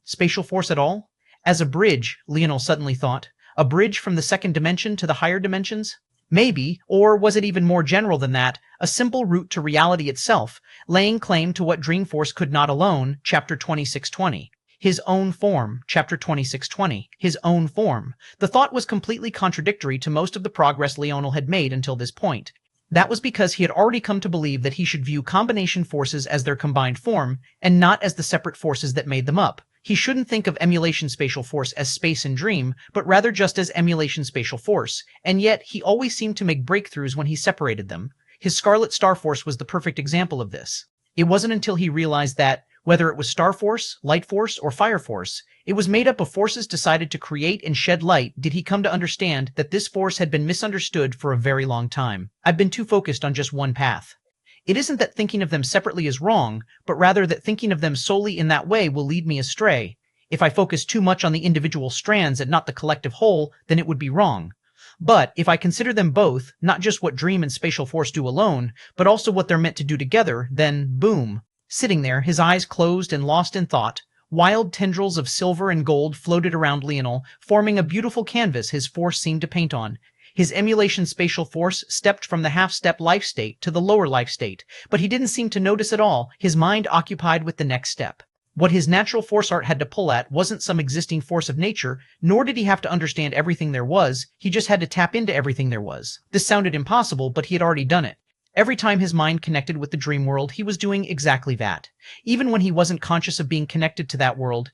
spatial force at all? As a bridge, Leonel suddenly thought. A bridge from the second dimension to the higher dimensions? Maybe, or was it even more general than that, a simple route to reality itself, laying claim to what Dream Force could not alone, Chapter 2620. His own form, Chapter 2620, his own form. The thought was completely contradictory to most of the progress Leonel had made until this point. That was because he had already come to believe that he should view combination forces as their combined form, and not as the separate forces that made them up. He shouldn't think of emulation spatial force as space and dream, but rather just as emulation spatial force, and yet he always seemed to make breakthroughs when he separated them. His Scarlet Star Force was the perfect example of this. It wasn't until he realized that, whether it was Star Force, Light Force, or Fire Force, it was made up of forces decided to create and shed light, did he come to understand that this force had been misunderstood for a very long time. I've been too focused on just one path. It isn't that thinking of them separately is wrong, but rather that thinking of them solely in that way will lead me astray. If I focus too much on the individual strands and not the collective whole, then it would be wrong. But if I consider them both, not just what Dream and Spatial Force do alone, but also what they're meant to do together, then boom. Sitting there, his eyes closed and lost in thought, wild tendrils of silver and gold floated around Leonel, forming a beautiful canvas his force seemed to paint on. His emulation spatial force stepped from the half-step life state to the lower life state, but he didn't seem to notice at all, his mind occupied with the next step. What his natural force art had to pull at wasn't some existing force of nature, nor did he have to understand everything there was, he just had to tap into everything there was. This sounded impossible, but he had already done it. Every time his mind connected with the dream world, he was doing exactly that. Even when he wasn't conscious of being connected to that world,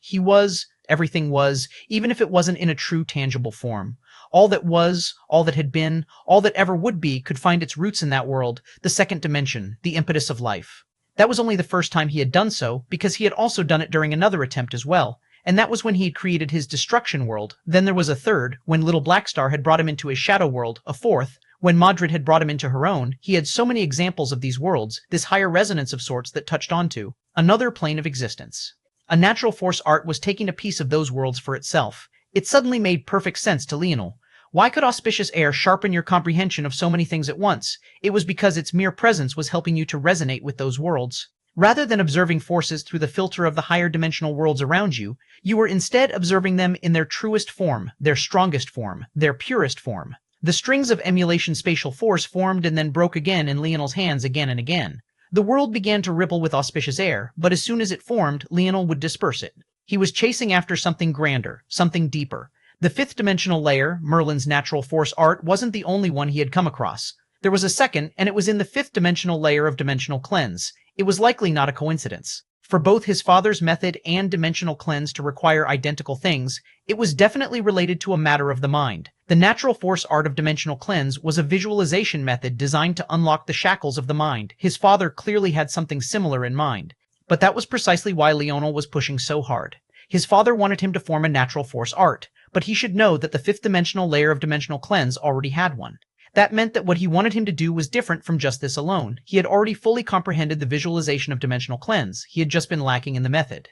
everything was, even if it wasn't in a true tangible form. All that was, all that had been, all that ever would be could find its roots in that world, the second dimension, the impetus of life. That was only the first time he had done so, because he had also done it during another attempt as well, and that was when he had created his destruction world. Then there was a third, when Little Blackstar had brought him into his shadow world, a fourth, when Madrid had brought him into her own. He had so many examples of these worlds, this higher resonance of sorts that touched onto another plane of existence. A natural force art was taking a piece of those worlds for itself. It suddenly made perfect sense to Leonel. Why could auspicious air sharpen your comprehension of so many things at once? It was because its mere presence was helping you to resonate with those worlds. Rather than observing forces through the filter of the higher dimensional worlds around you, you were instead observing them in their truest form, their strongest form, their purest form. The strings of emulation spatial force formed and then broke again in Leonel's hands again and again. The world began to ripple with auspicious air, but as soon as it formed, Leonel would disperse it. He was chasing after something grander, something deeper. The fifth dimensional layer, Merlin's natural force art, wasn't the only one he had come across. There was a second, and it was in the fifth dimensional layer of dimensional cleanse. It was likely not a coincidence. For both his father's method and dimensional cleanse to require identical things, it was definitely related to a matter of the mind. The natural force art of dimensional cleanse was a visualization method designed to unlock the shackles of the mind. His father clearly had something similar in mind. But that was precisely why Leonel was pushing so hard. His father wanted him to form a natural force art, but he should know that the fifth dimensional layer of dimensional cleanse already had one. That meant that what he wanted him to do was different from just this alone. He had already fully comprehended the visualization of dimensional cleanse. He had just been lacking in the method.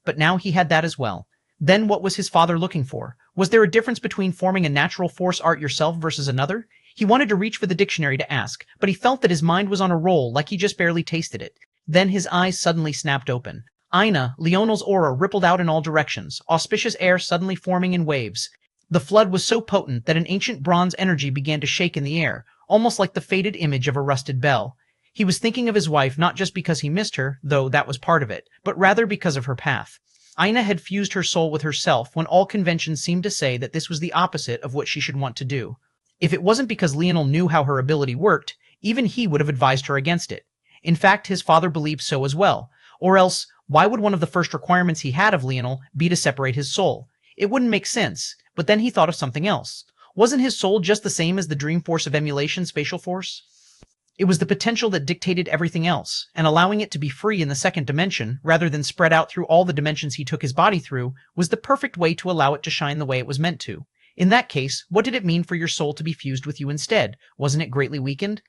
But now he had that as well. Then what was his father looking for? Was there a difference between forming a natural force art yourself versus another? He wanted to reach for the dictionary to ask, but he felt that his mind was on a roll like he just barely tasted it. Then his eyes suddenly snapped open. Aina, Leonel's aura rippled out in all directions, auspicious air suddenly forming in waves. The flood was so potent that an ancient bronze energy began to shake in the air, almost like the faded image of a rusted bell. He was thinking of his wife not just because he missed her, though that was part of it, but rather because of her path. Aina had fused her soul with herself when all conventions seemed to say that this was the opposite of what she should want to do. If it wasn't because Leonel knew how her ability worked, even he would have advised her against it. In fact, his father believed so as well. Or else, why would one of the first requirements he had of Leonel be to separate his soul? It wouldn't make sense, but then he thought of something else. Wasn't his soul just the same as the dream force of emulation spatial force? It was the potential that dictated everything else, and allowing it to be free in the second dimension, rather than spread out through all the dimensions he took his body through, was the perfect way to allow it to shine the way it was meant to. In that case, what did it mean for your soul to be fused with you instead? Wasn't it greatly weakened?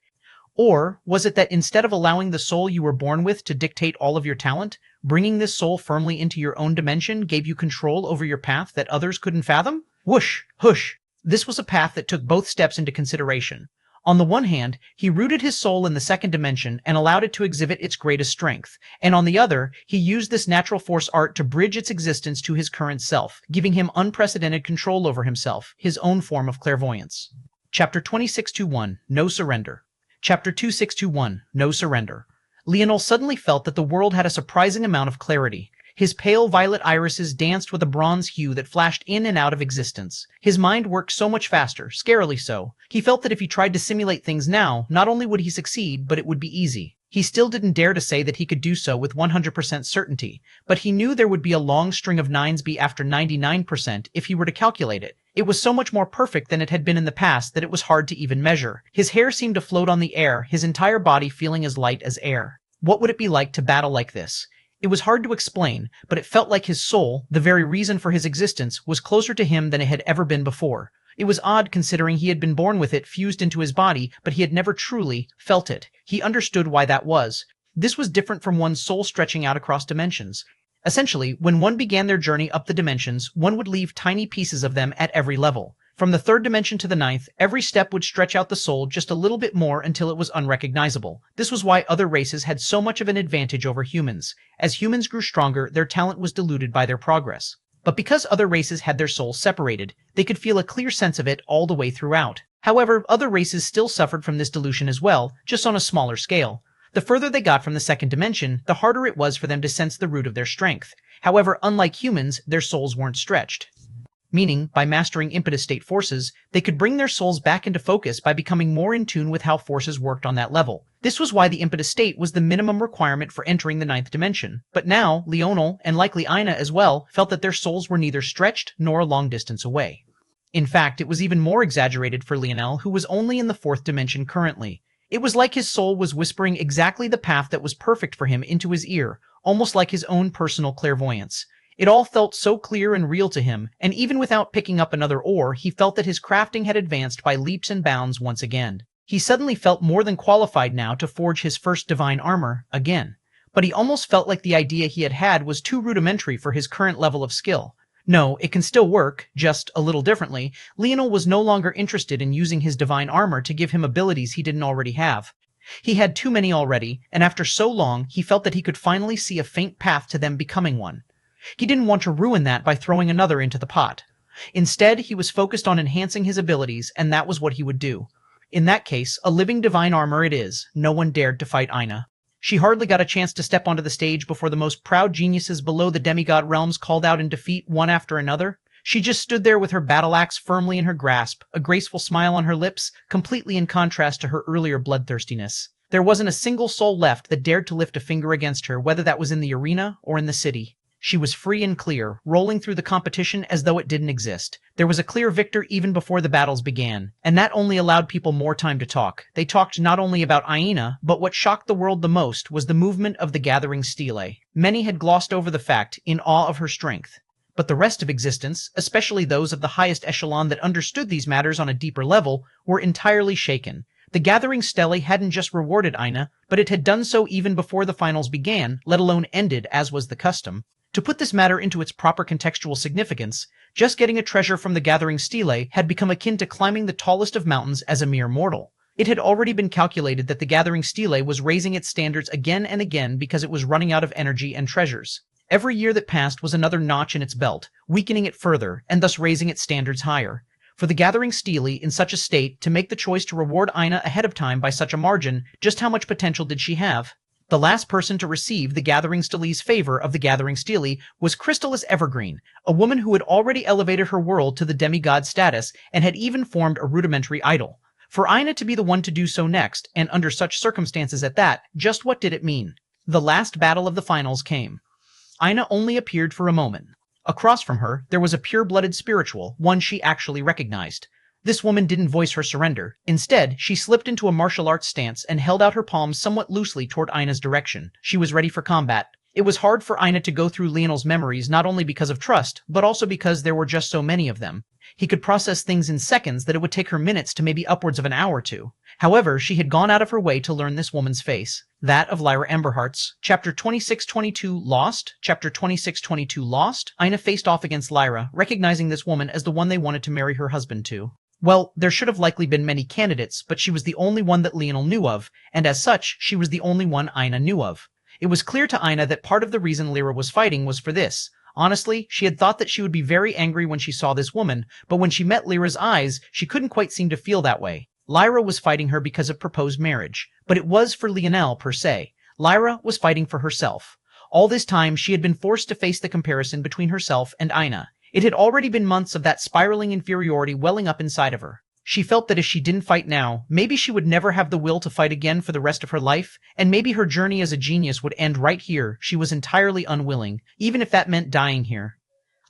Or was it that instead of allowing the soul you were born with to dictate all of your talent, bringing this soul firmly into your own dimension gave you control over your path that others couldn't fathom? Whoosh, hush. This was a path that took both steps into consideration. On the one hand, he rooted his soul in the second dimension and allowed it to exhibit its greatest strength, and on the other, he used this natural force art to bridge its existence to his current self, giving him unprecedented control over himself, his own form of clairvoyance. Chapter 2621, No Surrender. Chapter 2621, No Surrender. Leonel suddenly felt that the world had a surprising amount of clarity. His pale violet irises danced with a bronze hue that flashed in and out of existence. His mind worked so much faster, scarily so. He felt that if he tried to simulate things now, not only would he succeed, but it would be easy. He still didn't dare to say that he could do so with 100% certainty, but he knew there would be a long string of nines be after 99% if he were to calculate it. It was so much more perfect than it had been in the past that it was hard to even measure. His hair seemed to float on the air, his entire body feeling as light as air. What would it be like to battle like this? It was hard to explain, but it felt like his soul, the very reason for his existence, was closer to him than it had ever been before. It was odd considering he had been born with it fused into his body, but he had never truly felt it. He understood why that was. This was different from one's soul stretching out across dimensions. Essentially, when one began their journey up the dimensions, one would leave tiny pieces of them at every level. From the third dimension to the ninth, every step would stretch out the soul just a little bit more until it was unrecognizable. This was why other races had so much of an advantage over humans. As humans grew stronger, their talent was diluted by their progress. But because other races had their souls separated, they could feel a clear sense of it all the way throughout. However, other races still suffered from this dilution as well, just on a smaller scale. The further they got from the second dimension, the harder it was for them to sense the root of their strength. However, unlike humans, their souls weren't stretched. Meaning, by mastering impetus state forces, they could bring their souls back into focus by becoming more in tune with how forces worked on that level. This was why the impetus state was the minimum requirement for entering the ninth dimension. But now, Leonel, and likely Aina as well, felt that their souls were neither stretched nor a long distance away. In fact, it was even more exaggerated for Leonel, who was only in the fourth dimension currently. It was like his soul was whispering exactly the path that was perfect for him into his ear, almost like his own personal clairvoyance. It all felt so clear and real to him, and even without picking up another ore, he felt that his crafting had advanced by leaps and bounds once again. He suddenly felt more than qualified now to forge his first divine armor again. But he almost felt like the idea he had had was too rudimentary for his current level of skill. No, it can still work, just a little differently. Leonel was no longer interested in using his divine armor to give him abilities he didn't already have. He had too many already, and after so long, he felt that he could finally see a faint path to them becoming one. He didn't want to ruin that by throwing another into the pot. Instead, he was focused on enhancing his abilities, and that was what he would do. In that case, a living divine armor it is. No one dared to fight Aina. She hardly got a chance to step onto the stage before the most proud geniuses below the demigod realms called out in defeat one after another. She just stood there with her battle axe firmly in her grasp, a graceful smile on her lips, completely in contrast to her earlier bloodthirstiness. There wasn't a single soul left that dared to lift a finger against her, whether that was in the arena or in the city. She was free and clear, rolling through the competition as though it didn't exist. There was a clear victor even before the battles began, and that only allowed people more time to talk. They talked not only about Aina, but what shocked the world the most was the movement of the gathering stele. Many had glossed over the fact, in awe of her strength. But the rest of existence, especially those of the highest echelon that understood these matters on a deeper level, were entirely shaken. The gathering stele hadn't just rewarded Aina, but it had done so even before the finals began, let alone ended as was the custom. To put this matter into its proper contextual significance, just getting a treasure from the Gathering Stele had become akin to climbing the tallest of mountains as a mere mortal. It had already been calculated that the Gathering Stele was raising its standards again and again because it was running out of energy and treasures. Every year that passed was another notch in its belt, weakening it further, and thus raising its standards higher. For the Gathering Stele, in such a state, to make the choice to reward Aina ahead of time by such a margin, just how much potential did she have? The last person to receive the Gathering Stele's favor of the Gathering Stele was Crystallis Evergreen, a woman who had already elevated her world to the demigod status and had even formed a rudimentary idol. For Aina to be the one to do so next, and under such circumstances at that, just what did it mean? The last battle of the finals came. Aina only appeared for a moment. Across from her, there was a pure-blooded spiritual, one she actually recognized. This woman didn't voice her surrender. Instead, she slipped into a martial arts stance and held out her palms somewhat loosely toward Aina's direction. She was ready for combat. It was hard for Aina to go through Leonel's memories not only because of trust, but also because there were just so many of them. He could process things in seconds that it would take her minutes to maybe upwards of an hour or two. However, she had gone out of her way to learn this woman's face. That of Lyra Emberheart's. Chapter 2622 Lost? Chapter 2622 Lost? Aina faced off against Lyra, recognizing this woman as the one they wanted to marry her husband to. Well, there should have likely been many candidates, but she was the only one that Leonel knew of, and as such, she was the only one Aina knew of. It was clear to Aina that part of the reason Lyra was fighting was for this. Honestly, she had thought that she would be very angry when she saw this woman, but when she met Lyra's eyes, she couldn't quite seem to feel that way. Lyra was fighting her because of proposed marriage, but it was for Leonel per se. Lyra was fighting for herself. All this time, she had been forced to face the comparison between herself and Aina. It had already been months of that spiraling inferiority welling up inside of her. She felt that if she didn't fight now, maybe she would never have the will to fight again for the rest of her life, and maybe her journey as a genius would end right here. She was entirely unwilling, even if that meant dying here.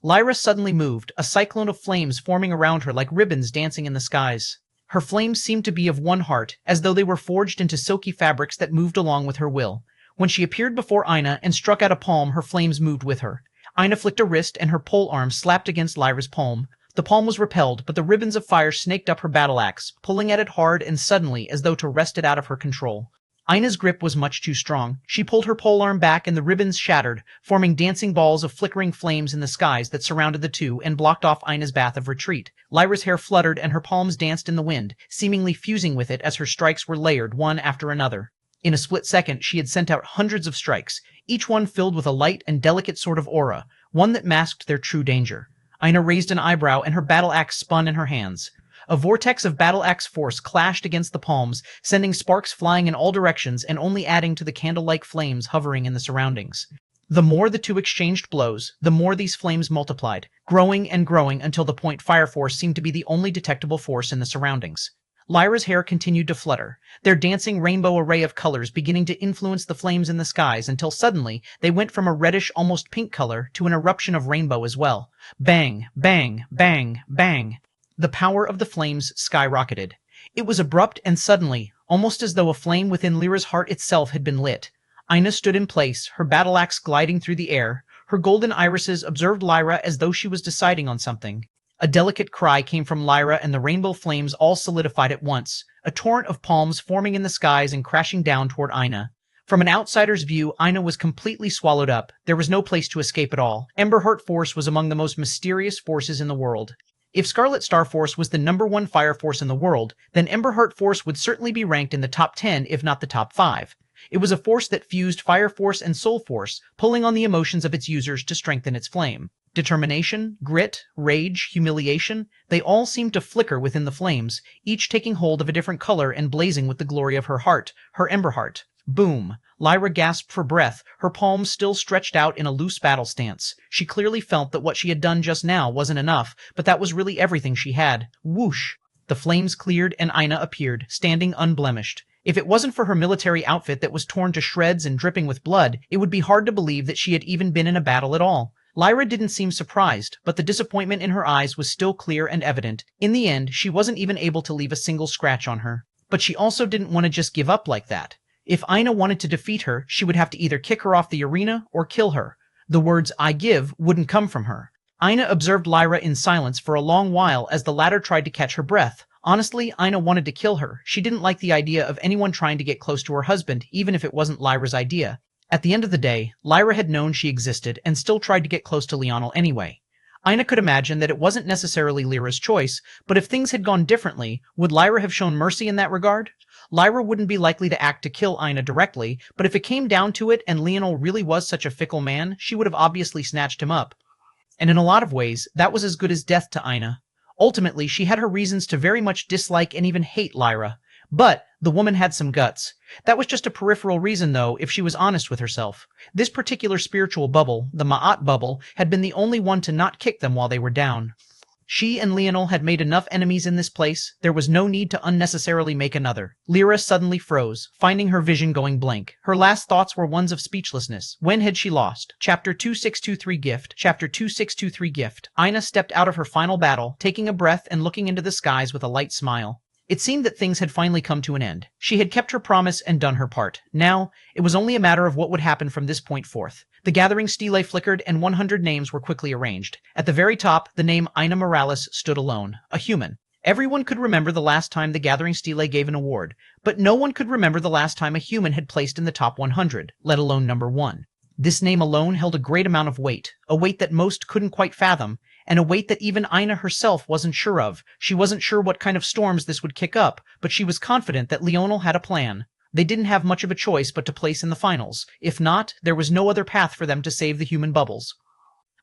Lyra suddenly moved, a cyclone of flames forming around her like ribbons dancing in the skies. Her flames seemed to be of one heart, as though they were forged into silky fabrics that moved along with her will. When she appeared before Aina and struck out a palm, her flames moved with her. Aina flicked a wrist, and her pole arm slapped against Lyra's palm. The palm was repelled, but the ribbons of fire snaked up her battle axe, pulling at it hard and suddenly as though to wrest it out of her control. Aina's grip was much too strong. She pulled her polearm back and the ribbons shattered, forming dancing balls of flickering flames in the skies that surrounded the two and blocked off Aina's path of retreat. Lyra's hair fluttered and her palms danced in the wind, seemingly fusing with it as her strikes were layered one after another. In a split second, she had sent out hundreds of strikes, each one filled with a light and delicate sort of aura, one that masked their true danger. Aina raised an eyebrow and her battle axe spun in her hands. A vortex of battle axe force clashed against the palms, sending sparks flying in all directions and only adding to the candle-like flames hovering in the surroundings. The more the two exchanged blows, the more these flames multiplied, growing and growing until the point fire force seemed to be the only detectable force in the surroundings. Lyra's hair continued to flutter, their dancing rainbow array of colors beginning to influence the flames in the skies until suddenly they went from a reddish, almost pink color to an eruption of rainbow as well. Bang, bang, bang, bang. The power of the flames skyrocketed. It was abrupt and suddenly, almost as though a flame within Lyra's heart itself had been lit. Aina stood in place, her battle axe gliding through the air. Her golden irises observed Lyra as though she was deciding on something. A delicate cry came from Lyra and the rainbow flames all solidified at once, a torrent of palms forming in the skies and crashing down toward Aina. From an outsider's view, Aina was completely swallowed up. There was no place to escape at all. Emberheart Force was among the most mysterious forces in the world. If Scarlet Star Force was the #1 fire force in the world, then Emberheart Force would certainly be ranked in the top 10, if not the top 5. It was a force that fused Fire Force and Soul Force, pulling on the emotions of its users to strengthen its flame. Determination, grit, rage, humiliation, they all seemed to flicker within the flames, each taking hold of a different color and blazing with the glory of her heart, her Emberheart. Boom! Lyra gasped for breath, her palms still stretched out in a loose battle stance. She clearly felt that what she had done just now wasn't enough, but that was really everything she had. Whoosh! The flames cleared and Aina appeared, standing unblemished. If it wasn't for her military outfit that was torn to shreds and dripping with blood, it would be hard to believe that she had even been in a battle at all. Lyra didn't seem surprised, but the disappointment in her eyes was still clear and evident. In the end, she wasn't even able to leave a single scratch on her. But she also didn't want to just give up like that. If Aina wanted to defeat her, she would have to either kick her off the arena or kill her. The words "I give" wouldn't come from her. Aina observed Lyra in silence for a long while as the latter tried to catch her breath. Honestly, Aina wanted to kill her. She didn't like the idea of anyone trying to get close to her husband, even if it wasn't Lyra's idea. At the end of the day, Lyra had known she existed and still tried to get close to Leonel anyway. Ina could imagine that it wasn't necessarily Lyra's choice, but if things had gone differently, would Lyra have shown mercy in that regard? Lyra wouldn't be likely to act to kill Ina directly, but if it came down to it and Leonel really was such a fickle man, she would have obviously snatched him up. And in a lot of ways, that was as good as death to Ina. Ultimately, she had her reasons to very much dislike and even hate Lyra. But the woman had some guts. That was just a peripheral reason, though, if she was honest with herself. This particular spiritual bubble, the Ma'at bubble, had been the only one to not kick them while they were down. She and Leonel had made enough enemies in this place. There was no need to unnecessarily make another. Lyra suddenly froze, finding her vision going blank. Her last thoughts were ones of speechlessness. When had she lost? Chapter 2623 Gift. Chapter 2623 Gift. Ina stepped out of her final battle, taking a breath and looking into the skies with a light smile. It seemed that things had finally come to an end. She had kept her promise and done her part. Now, it was only a matter of what would happen from this point forth. The gathering stele flickered and 100 names were quickly arranged. At the very top, the name Leonel Morales stood alone, a human. Everyone could remember the last time the gathering stele gave an award, but no one could remember the last time a human had placed in the top 100, let alone number 1. This name alone held a great amount of weight, a weight that most couldn't quite fathom, and a weight that even Ina herself wasn't sure of. She wasn't sure what kind of storms this would kick up, but she was confident that Leonel had a plan. They didn't have much of a choice but to place in the finals. If not, there was no other path for them to save the human bubbles.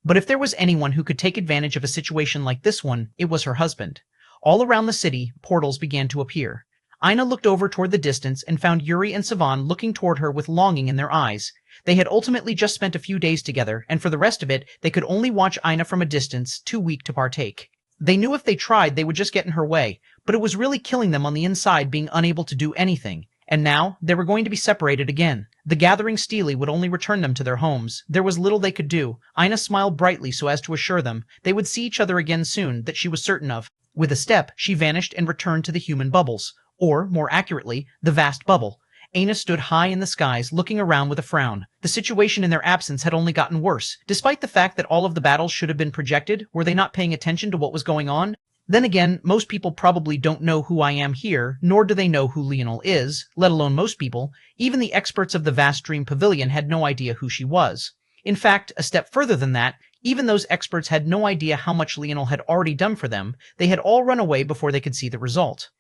But if there was anyone who could take advantage of a situation like this one, it was her husband. All around the city, portals began to appear. Ina looked over toward the distance and found Yuri and Savan looking toward her with longing in their eyes. They had ultimately just spent a few days together, and for the rest of it, they could only watch Ina from a distance, too weak to partake. They knew if they tried, they would just get in her way, but it was really killing them on the inside being unable to do anything. And now, they were going to be separated again. The gathering stele would only return them to their homes. There was little they could do. Ina smiled brightly so as to assure them they would see each other again soon, that she was certain of. With a step, she vanished and returned to the human bubbles. Or, more accurately, the vast bubble. Ina stood high in the skies, looking around with a frown. The situation in their absence had only gotten worse. Despite the fact that all of the battles should have been projected, were they not paying attention to what was going on? Then again, most people probably don't know who I am here, nor do they know who Leonel is, let alone most people. Even the experts of the vast Dream Pavilion had no idea who she was. In fact, a step further than that, even those experts had no idea how much Leonel had already done for them. They had all run away before they could see the result.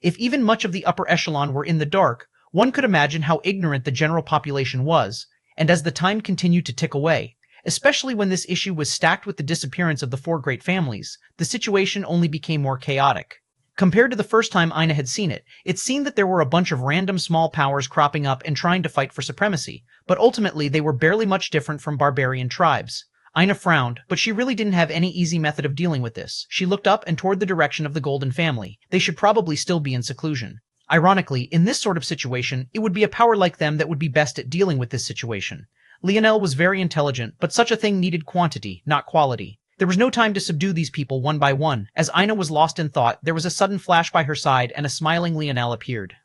If even much of the upper echelon were in the dark, one could imagine how ignorant the general population was, and as the time continued to tick away, especially when this issue was stacked with the disappearance of the 4 great families, the situation only became more chaotic. Compared to the first time Ina had seen it, it seemed that there were a bunch of random small powers cropping up and trying to fight for supremacy, but ultimately they were barely much different from barbarian tribes. Ina frowned, but she really didn't have any easy method of dealing with this. She looked up and toward the direction of the Golden Family. They should probably still be in seclusion. Ironically, in this sort of situation, it would be a power like them that would be best at dealing with this situation. Leonel was very intelligent, but such a thing needed quantity, not quality. There was no time to subdue these people one by one. As Ina was lost in thought, there was a sudden flash by her side and a smiling Leonel appeared.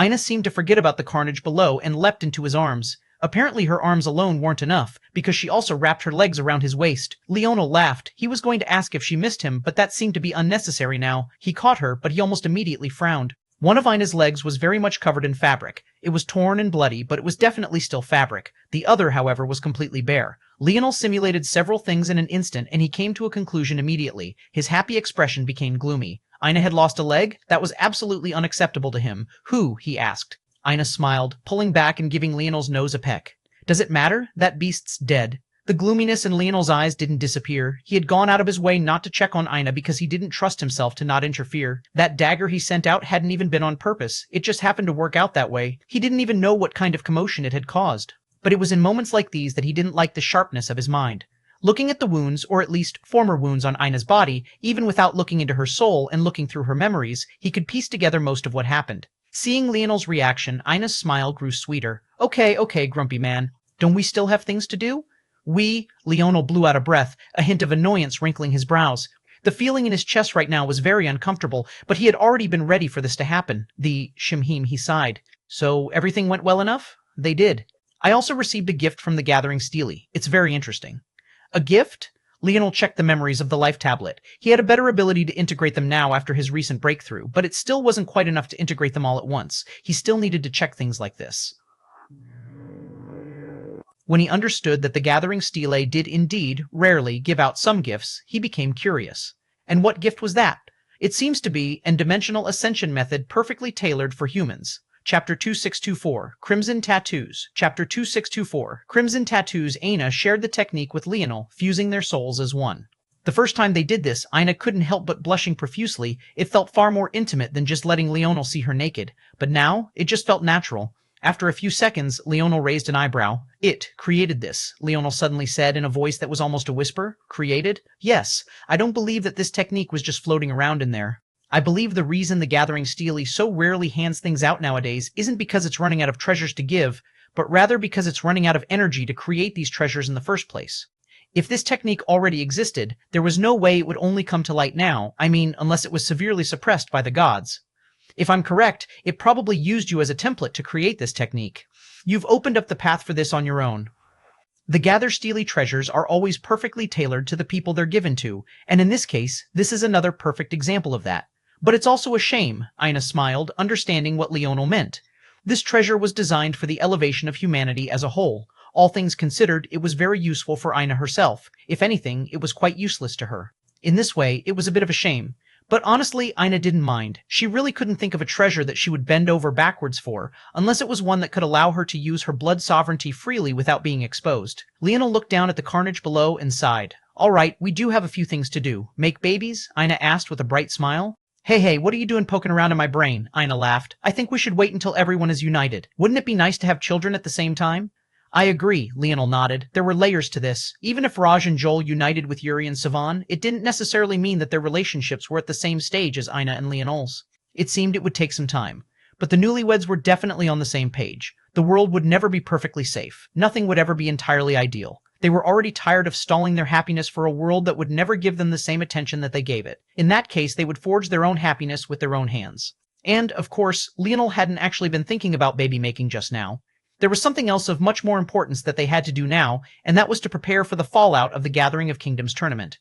Ina seemed to forget about the carnage below and leapt into his arms. Apparently her arms alone weren't enough, because she also wrapped her legs around his waist. Leonel laughed. He was going to ask if she missed him, but that seemed to be unnecessary now. He caught her, but he almost immediately frowned. One of Ina's legs was very much covered in fabric. It was torn and bloody, but it was definitely still fabric. The other, however, was completely bare. Leonel simulated several things in an instant, and he came to a conclusion immediately. His happy expression became gloomy. Ina had lost a leg? That was absolutely unacceptable to him. Who? He asked. Ina smiled, pulling back and giving Leonel's nose a peck. Does it matter? That beast's dead. The gloominess in Leonel's eyes didn't disappear. He had gone out of his way not to check on Ina because he didn't trust himself to not interfere. That dagger he sent out hadn't even been on purpose. It just happened to work out that way. He didn't even know what kind of commotion it had caused. But it was in moments like these that he didn't like the sharpness of his mind. Looking at the wounds, or at least former wounds on Ina's body, even without looking into her soul and looking through her memories, he could piece together most of what happened. Seeing Leonel's reaction, Ina's smile grew sweeter. Okay, grumpy man. Don't we still have things to do? Leonel blew out a breath, a hint of annoyance wrinkling his brows. The feeling in his chest right now was very uncomfortable, but he had already been ready for this to happen. Shimhim, he sighed. So everything went well enough? They did. I also received a gift from the Gathering Stele. It's very interesting. A gift? Leonel checked the memories of the life tablet. He had a better ability to integrate them now after his recent breakthrough, but it still wasn't quite enough to integrate them all at once. He still needed to check things like this. When he understood that the gathering stele did indeed, rarely, give out some gifts, he became curious. And what gift was that? It seems to be an dimensional ascension method perfectly tailored for humans. Chapter 2624, Crimson Tattoos. Chapter 2624, Crimson Tattoos. Aina shared the technique with Leonel, fusing their souls as one. The first time they did this, Aina couldn't help but blushing profusely. It felt far more intimate than just letting Leonel see her naked. But now, it just felt natural. After a few seconds, Leonel raised an eyebrow. It created this, Leonel suddenly said in a voice that was almost a whisper. Created? Yes. I don't believe that this technique was just floating around in there. I believe the reason the Gathering Stele so rarely hands things out nowadays isn't because it's running out of treasures to give, but rather because it's running out of energy to create these treasures in the first place. If this technique already existed, there was no way it would only come to light now, unless it was severely suppressed by the gods. If I'm correct, it probably used you as a template to create this technique. You've opened up the path for this on your own. The Gather Stele treasures are always perfectly tailored to the people they're given to, and in this case, this is another perfect example of that. But it's also a shame, Aina smiled, understanding what Leonel meant. This treasure was designed for the elevation of humanity as a whole. All things considered, it was very useful for Aina herself. If anything, it was quite useless to her. In this way, it was a bit of a shame. But honestly, Aina didn't mind. She really couldn't think of a treasure that she would bend over backwards for, unless it was one that could allow her to use her blood sovereignty freely without being exposed. Leonel looked down at the carnage below and sighed. All right, we do have a few things to do. Make babies? Aina asked with a bright smile. Hey, what are you doing poking around in my brain? Aina laughed. I think we should wait until everyone is united. Wouldn't it be nice to have children at the same time? I agree, Leonel nodded. There were layers to this. Even if Raj and Joel united with Yuri and Savan, it didn't necessarily mean that their relationships were at the same stage as Aina and Leonel's. It seemed it would take some time. But the newlyweds were definitely on the same page. The world would never be perfectly safe. Nothing would ever be entirely ideal. They were already tired of stalling their happiness for a world that would never give them the same attention that they gave it. In that case, they would forge their own happiness with their own hands. And, of course, Leonel hadn't actually been thinking about baby making just now. There was something else of much more importance that they had to do now, and that was to prepare for the fallout of the Gathering of Kingdoms tournament.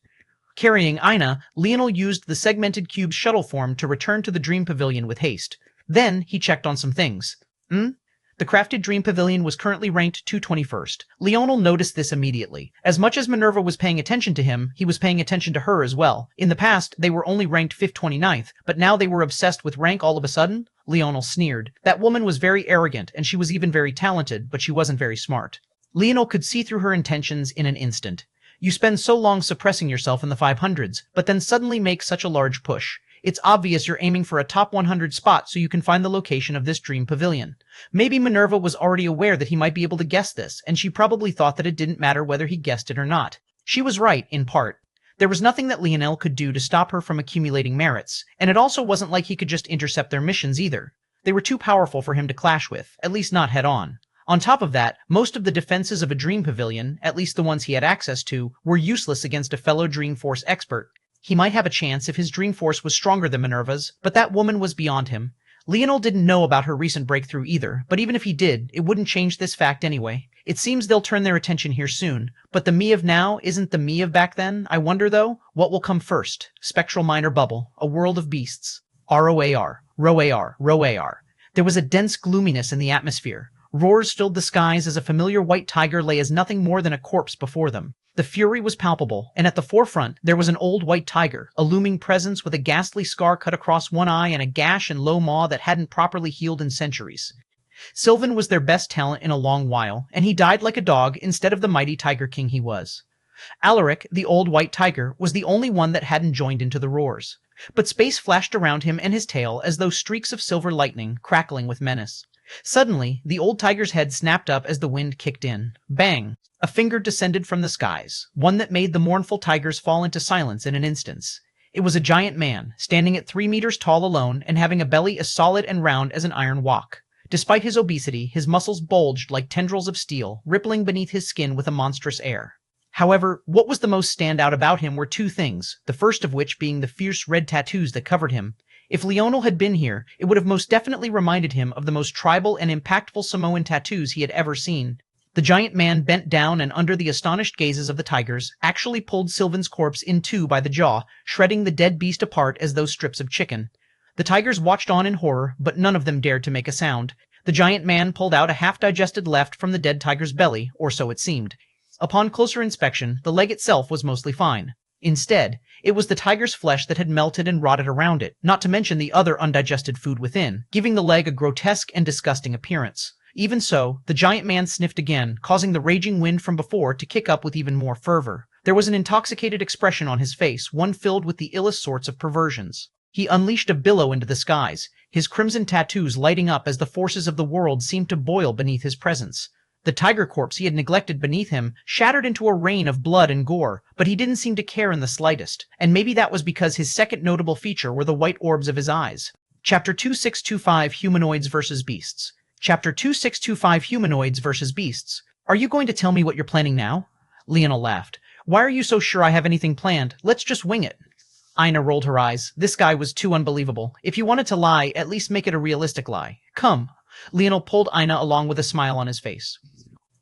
Carrying Aina, Leonel used the segmented cube shuttle form to return to the Dream Pavilion with haste. Then, he checked on some things. The crafted Dream Pavilion was currently ranked 221st. Leonel noticed this immediately. As much as Minerva was paying attention to him, he was paying attention to her as well. In the past, they were only ranked 529th, but now they were obsessed with rank all of a sudden? Leonel sneered. That woman was very arrogant, and she was even very talented, but she wasn't very smart. Leonel could see through her intentions in an instant. You spend so long suppressing yourself in the 500s, but then suddenly make such a large push. It's obvious you're aiming for a top 100 spot so you can find the location of this Dream Pavilion. Maybe Minerva was already aware that he might be able to guess this, and she probably thought that it didn't matter whether he guessed it or not. She was right, in part. There was nothing that Leonel could do to stop her from accumulating merits, and it also wasn't like he could just intercept their missions either. They were too powerful for him to clash with, at least not head-on. On top of that, most of the defenses of a Dream Pavilion, at least the ones he had access to, were useless against a fellow Dreamforce expert. He might have a chance if his Dreamforce was stronger than Minerva's, but that woman was beyond him. Leonel didn't know about her recent breakthrough either, but even if he did, it wouldn't change this fact anyway. It seems they'll turn their attention here soon, but the me of now isn't the me of back then. I wonder, though, what will come first? Spectral Minor Bubble, a world of beasts. ROAR, ROAR, ROAR. There was a dense gloominess in the atmosphere. Roars filled the skies as a familiar white tiger lay as nothing more than a corpse before them. The fury was palpable, and at the forefront there was an old white tiger, a looming presence with a ghastly scar cut across one eye and a gash and low maw that hadn't properly healed in centuries. Sylvan was their best talent in a long while, and he died like a dog instead of the mighty Tiger King he was. Alaric, the old white tiger, was the only one that hadn't joined into the roars. But space flashed around him and his tail as though streaks of silver lightning, crackling with menace. Suddenly, the old tiger's head snapped up as the wind kicked in. Bang! A finger descended from the skies, one that made the mournful tigers fall into silence in an instant. It was a giant man, standing at 3 meters tall alone and having a belly as solid and round as an iron wok. Despite his obesity, his muscles bulged like tendrils of steel, rippling beneath his skin with a monstrous air. However, what was the most standout about him were two things, the first of which being the fierce red tattoos that covered him. If Leonel had been here, it would have most definitely reminded him of the most tribal and impactful Samoan tattoos he had ever seen. The giant man bent down and under the astonished gazes of the tigers, actually pulled Sylvan's corpse in two by the jaw, shredding the dead beast apart as though strips of chicken. The tigers watched on in horror, but none of them dared to make a sound. The giant man pulled out a half-digested left from the dead tiger's belly, or so it seemed. Upon closer inspection, the leg itself was mostly fine. Instead, it was the tiger's flesh that had melted and rotted around it, not to mention the other undigested food within, giving the leg a grotesque and disgusting appearance. Even so, the giant man sniffed again, causing the raging wind from before to kick up with even more fervor. There was an intoxicated expression on his face, one filled with the illest sorts of perversions. He unleashed a billow into the skies, his crimson tattoos lighting up as the forces of the world seemed to boil beneath his presence. The tiger corpse he had neglected beneath him shattered into a rain of blood and gore, but he didn't seem to care in the slightest, and maybe that was because his second notable feature were the white orbs of his eyes. Chapter 2625 Humanoids vs. Beasts. Chapter 2625 Humanoids vs. Beasts. Are you going to tell me what you're planning now? Leonel laughed. Why are you so sure I have anything planned? Let's just wing it. Aina rolled her eyes. This guy was too unbelievable. If you wanted to lie, at least make it a realistic lie. Come. Leonel pulled Aina along with a smile on his face.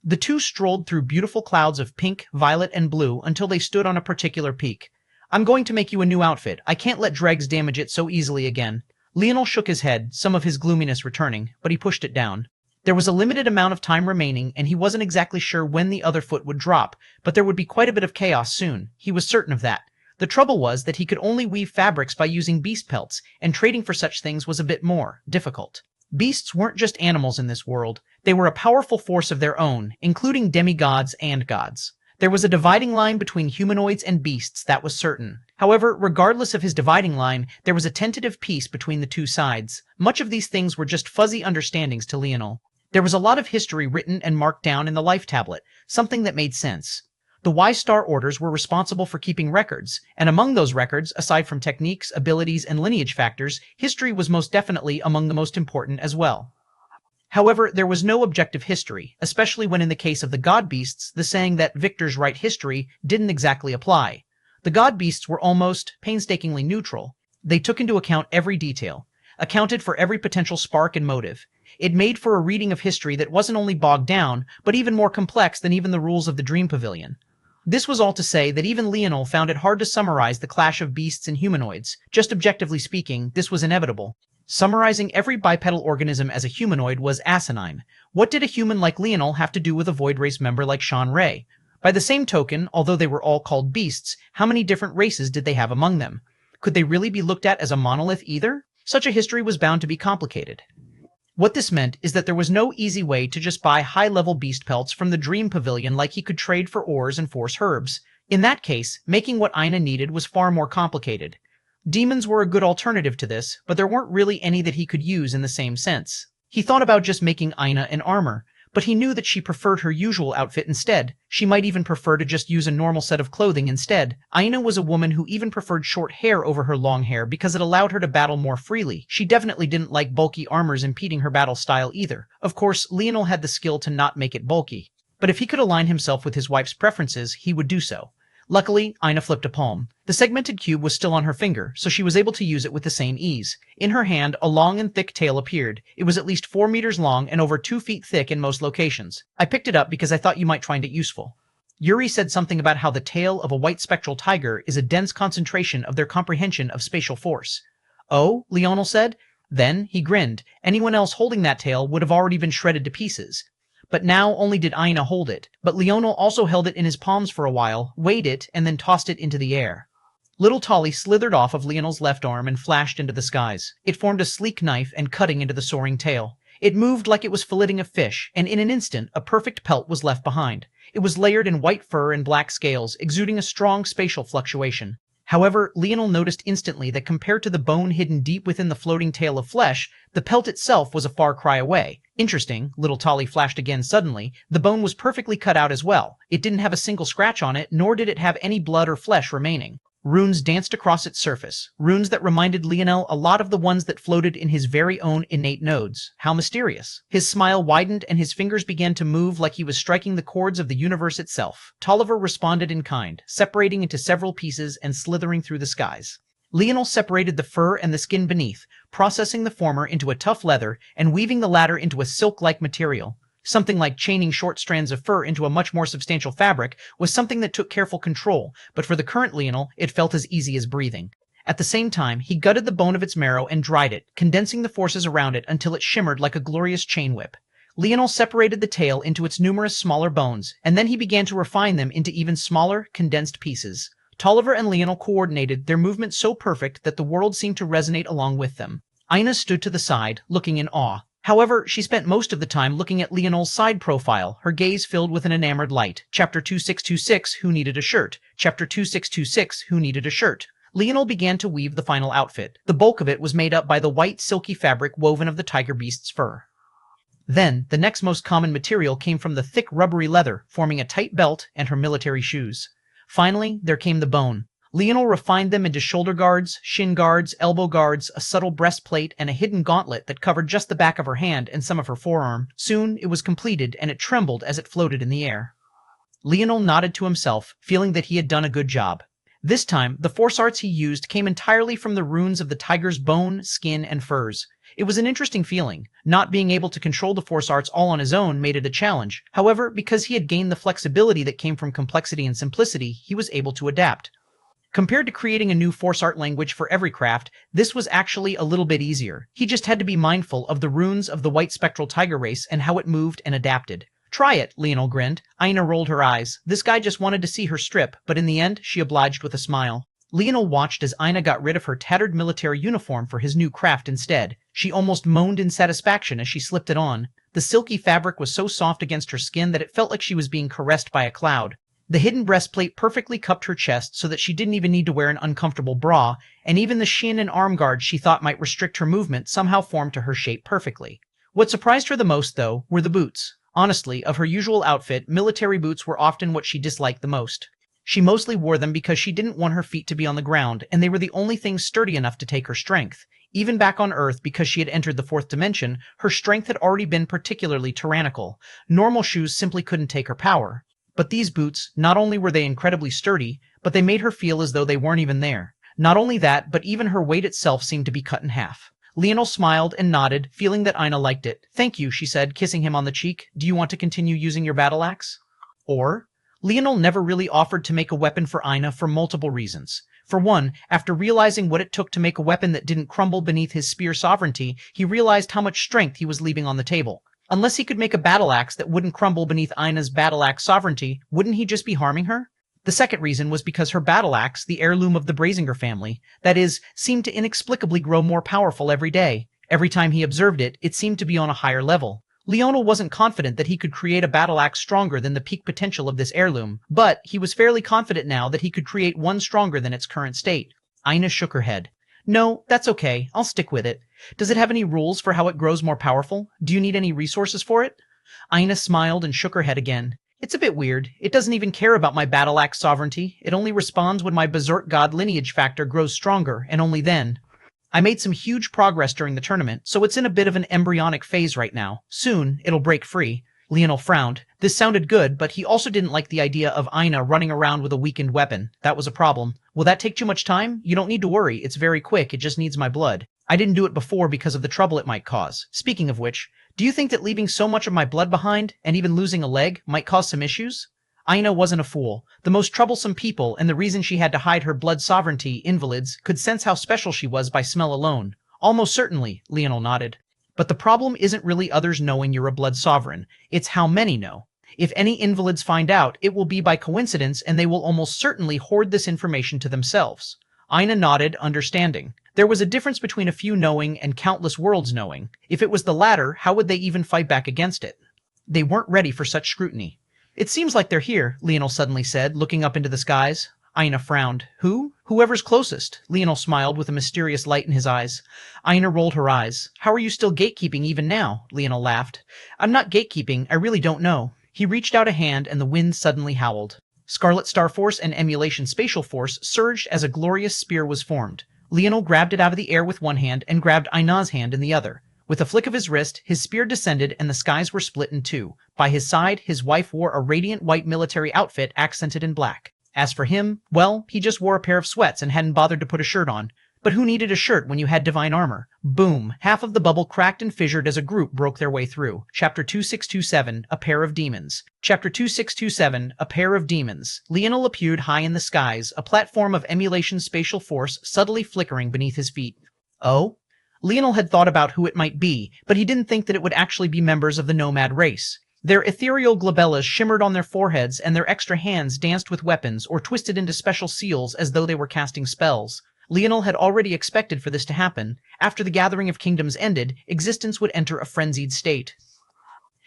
The two strolled through beautiful clouds of pink, violet, and blue until they stood on a particular peak. I'm going to make you a new outfit. I can't let dregs damage it so easily again. Leonel shook his head, some of his gloominess returning, but he pushed it down. There was a limited amount of time remaining, and he wasn't exactly sure when the other foot would drop, but there would be quite a bit of chaos soon. He was certain of that. The trouble was that he could only weave fabrics by using beast pelts, and trading for such things was a bit more difficult. Beasts weren't just animals in this world. They were a powerful force of their own, including demigods and gods. There was a dividing line between humanoids and beasts, that was certain. However, regardless of his dividing line, there was a tentative peace between the two sides. Much of these things were just fuzzy understandings to Leonel. There was a lot of history written and marked down in the life tablet, something that made sense. The Y-Star orders were responsible for keeping records, and among those records, aside from techniques, abilities, and lineage factors, history was most definitely among the most important as well. However, there was no objective history, especially when in the case of the god beasts, the saying that victors write history didn't exactly apply. The god beasts were almost painstakingly neutral. They took into account every detail, accounted for every potential spark and motive. It made for a reading of history that wasn't only bogged down, but even more complex than even the rules of the Dream Pavilion. This was all to say that even Leonel found it hard to summarize the clash of beasts and humanoids. Just objectively speaking, this was inevitable. Summarizing every bipedal organism as a humanoid was asinine. What did a human like Leonel have to do with a Void Race member like Sean Ray? By the same token, although they were all called beasts, how many different races did they have among them? Could they really be looked at as a monolith either? Such a history was bound to be complicated. What this meant is that there was no easy way to just buy high-level beast pelts from the Dream Pavilion like he could trade for ores and force herbs. In that case, making what Aina needed was far more complicated. Demons were a good alternative to this, but there weren't really any that he could use in the same sense. He thought about just making Aina an armor, but he knew that she preferred her usual outfit instead. She might even prefer to just use a normal set of clothing instead. Aina was a woman who even preferred short hair over her long hair because it allowed her to battle more freely. She definitely didn't like bulky armors impeding her battle style either. Of course, Leonel had the skill to not make it bulky, but if he could align himself with his wife's preferences, he would do so. Luckily, Aina flipped a palm. The segmented cube was still on her finger, so she was able to use it with the same ease. In her hand, a long and thick tail appeared. It was at least 4 meters long and over 2 feet thick in most locations. I picked it up because I thought you might find it useful. Yuri said something about how the tail of a white spectral tiger is a dense concentration of their comprehension of spatial force. Oh, Leonel said. Then, he grinned. Anyone else holding that tail would have already been shredded to pieces. But now only did Aina hold it, but Leonel also held it in his palms for a while, weighed it, and then tossed it into the air. Little Tolly slithered off of Leonel's left arm and flashed into the skies. It formed a sleek knife and cutting into the soaring tail. It moved like it was filleting a fish, and in an instant a perfect pelt was left behind. It was layered in white fur and black scales, exuding a strong spatial fluctuation. However, Leonel noticed instantly that compared to the bone hidden deep within the floating tail of flesh, the pelt itself was a far cry away. Interesting, little Tolly flashed again suddenly, the bone was perfectly cut out as well. It didn't have a single scratch on it, nor did it have any blood or flesh remaining. Runes danced across its surface, runes that reminded Leonel a lot of the ones that floated in his very own innate nodes. How mysterious. His smile widened and his fingers began to move like he was striking the chords of the universe itself. Tolliver responded in kind, separating into several pieces and slithering through the skies. Leonel separated the fur and the skin beneath, processing the former into a tough leather and weaving the latter into a silk-like material. Something like chaining short strands of fur into a much more substantial fabric was something that took careful control, but for the current Leonel, it felt as easy as breathing. At the same time, he gutted the bone of its marrow and dried it, condensing the forces around it until it shimmered like a glorious chain whip. Leonel separated the tail into its numerous smaller bones, and then he began to refine them into even smaller, condensed pieces. Tolliver and Leonel coordinated their movements so perfect that the world seemed to resonate along with them. Ina stood to the side, looking in awe. However, she spent most of the time looking at Leonel's side profile, her gaze filled with an enamored light. Chapter 2626, Who Needed a Shirt? Chapter 2626, Who Needed a Shirt? Leonel began to weave the final outfit. The bulk of it was made up by the white, silky fabric woven of the tiger beast's fur. Then, the next most common material came from the thick, rubbery leather, forming a tight belt and her military shoes. Finally, there came the bone. Leonel refined them into shoulder guards, shin guards, elbow guards, a subtle breastplate, and a hidden gauntlet that covered just the back of her hand and some of her forearm. Soon, it was completed, and it trembled as it floated in the air. Leonel nodded to himself, feeling that he had done a good job. This time, the force arts he used came entirely from the runes of the tiger's bone, skin, and furs. It was an interesting feeling. Not being able to control the force arts all on his own made it a challenge. However, because he had gained the flexibility that came from complexity and simplicity, he was able to adapt. Compared to creating a new force art language for every craft, this was actually a little bit easier. He just had to be mindful of the runes of the white spectral tiger race and how it moved and adapted. Try it, Leonel grinned. Ina rolled her eyes. This guy just wanted to see her strip, but in the end, she obliged with a smile. Leonel watched as Ina got rid of her tattered military uniform for his new craft instead. She almost moaned in satisfaction as she slipped it on. The silky fabric was so soft against her skin that it felt like she was being caressed by a cloud. The hidden breastplate perfectly cupped her chest so that she didn't even need to wear an uncomfortable bra, and even the shin and arm guards she thought might restrict her movement somehow formed to her shape perfectly. What surprised her the most, though, were the boots. Honestly, of her usual outfit, military boots were often what she disliked the most. She mostly wore them because she didn't want her feet to be on the ground, and they were the only things sturdy enough to take her strength. Even back on Earth, because she had entered the fourth dimension, her strength had already been particularly tyrannical. Normal shoes simply couldn't take her power. But these boots, not only were they incredibly sturdy, but they made her feel as though they weren't even there. Not only that, but even her weight itself seemed to be cut in half. Leonel smiled and nodded, feeling that Ina liked it. "Thank you," she said, kissing him on the cheek. "Do you want to continue using your battle axe?" Or, Leonel never really offered to make a weapon for Ina for multiple reasons. For one, after realizing what it took to make a weapon that didn't crumble beneath his spear sovereignty, he realized how much strength he was leaving on the table. Unless he could make a battle axe that wouldn't crumble beneath Ina's battle axe sovereignty, wouldn't he just be harming her? The second reason was because her battle axe, the heirloom of the Brazinger family, that is, seemed to inexplicably grow more powerful every day. Every time he observed it, it seemed to be on a higher level. Leonel wasn't confident that he could create a battle axe stronger than the peak potential of this heirloom, but he was fairly confident now that he could create one stronger than its current state. Ina shook her head. "No, that's okay. I'll stick with it. Does it have any rules for how it grows more powerful? Do you need any resources for it?" Ina smiled and shook her head again. "It's a bit weird. It doesn't even care about my battle axe sovereignty. It only responds when my berserk god lineage factor grows stronger, and only then. I made some huge progress during the tournament, so it's in a bit of an embryonic phase right now. Soon, it'll break free." Leonel frowned. This sounded good, but he also didn't like the idea of Ina running around with a weakened weapon. That was a problem. "Will that take too much time? You don't need to worry. It's very quick. It just needs my blood. I didn't do it before because of the trouble it might cause. Speaking of which, do you think that leaving so much of my blood behind, and even losing a leg, might cause some issues?" Ina wasn't a fool. The most troublesome people, and the reason she had to hide her blood sovereignty, invalids, could sense how special she was by smell alone. "Almost certainly," Leonel nodded. "But the problem isn't really others knowing you're a blood sovereign. It's how many know. If any invalids find out, it will be by coincidence, and they will almost certainly hoard this information to themselves." Ina nodded, understanding. There was a difference between a few knowing and countless worlds knowing. If it was the latter, how would they even fight back against it? They weren't ready for such scrutiny. "It seems like they're here," Leonel suddenly said, looking up into the skies. Ina frowned. "Who?" "Whoever's closest." Leonel smiled with a mysterious light in his eyes. Ina rolled her eyes. "How are you still gatekeeping even now?" Leonel laughed. "I'm not gatekeeping. I really don't know." He reached out a hand and the wind suddenly howled. Scarlet Star Force and Emulation Spatial Force surged as a glorious spear was formed. Leonel grabbed it out of the air with one hand and grabbed Ina's hand in the other. With a flick of his wrist, his spear descended and the skies were split in two. By his side, his wife wore a radiant white military outfit accented in black. As for him, well, he just wore a pair of sweats and hadn't bothered to put a shirt on. But who needed a shirt when you had divine armor? Boom! Half of the bubble cracked and fissured as a group broke their way through. Chapter 2627, A Pair of Demons. Chapter 2627, A Pair of Demons. Leonel appeared high in the skies, a platform of emulation spatial force subtly flickering beneath his feet. Oh? Leonel had thought about who it might be, but he didn't think that it would actually be members of the nomad race. Their ethereal glabellas shimmered on their foreheads, and their extra hands danced with weapons or twisted into special seals as though they were casting spells. Leonel had already expected for this to happen. After the Gathering of Kingdoms ended, existence would enter a frenzied state.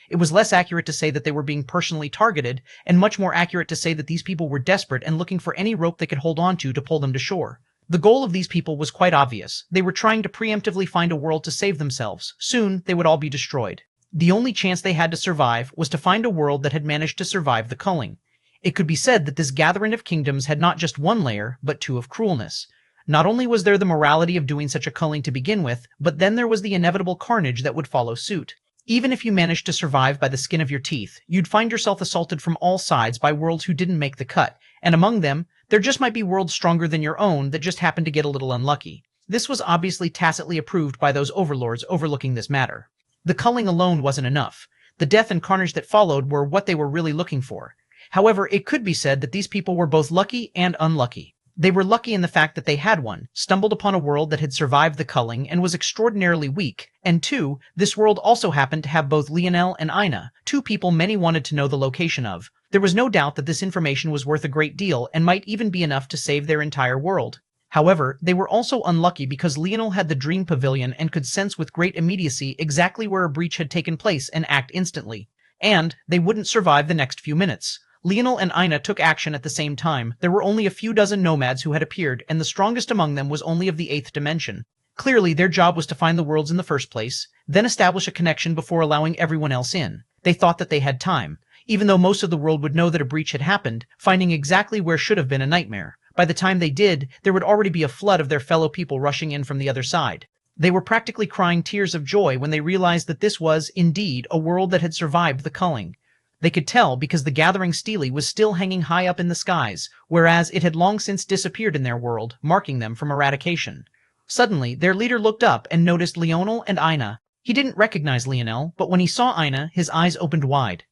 It was less accurate to say that they were being personally targeted, and much more accurate to say that these people were desperate and looking for any rope they could hold on to pull them to shore. The goal of these people was quite obvious. They were trying to preemptively find a world to save themselves. Soon, they would all be destroyed. The only chance they had to survive was to find a world that had managed to survive the culling. It could be said that this Gathering of Kingdoms had not just one layer, but two of cruelness. Not only was there the morality of doing such a culling to begin with, but then there was the inevitable carnage that would follow suit. Even if you managed to survive by the skin of your teeth, you'd find yourself assaulted from all sides by worlds who didn't make the cut, and among them, there just might be worlds stronger than your own that just happened to get a little unlucky. This was obviously tacitly approved by those overlords overlooking this matter. The culling alone wasn't enough. The death and carnage that followed were what they were really looking for. However, it could be said that these people were both lucky and unlucky. They were lucky in the fact that they had one, stumbled upon a world that had survived the culling and was extraordinarily weak, and two, this world also happened to have both Leonel and Ina, two people many wanted to know the location of. There was no doubt that this information was worth a great deal and might even be enough to save their entire world. However, they were also unlucky because Leonel had the Dream Pavilion and could sense with great immediacy exactly where a breach had taken place and act instantly. And they wouldn't survive the next few minutes. Leonel and Ina took action at the same time. There were only a few dozen nomads who had appeared, and the strongest among them was only of the 8th dimension. Clearly, their job was to find the worlds in the first place, then establish a connection before allowing everyone else in. They thought that they had time. Even though most of the world would know that a breach had happened, finding exactly where should have been a nightmare. By the time they did, there would already be a flood of their fellow people rushing in from the other side. They were practically crying tears of joy when they realized that this was, indeed, a world that had survived the culling. They could tell because the gathering stele was still hanging high up in the skies, whereas it had long since disappeared in their world, marking them from eradication. Suddenly, their leader looked up and noticed Leonel and Ina. He didn't recognize Leonel, but when he saw Ina, his eyes opened wide.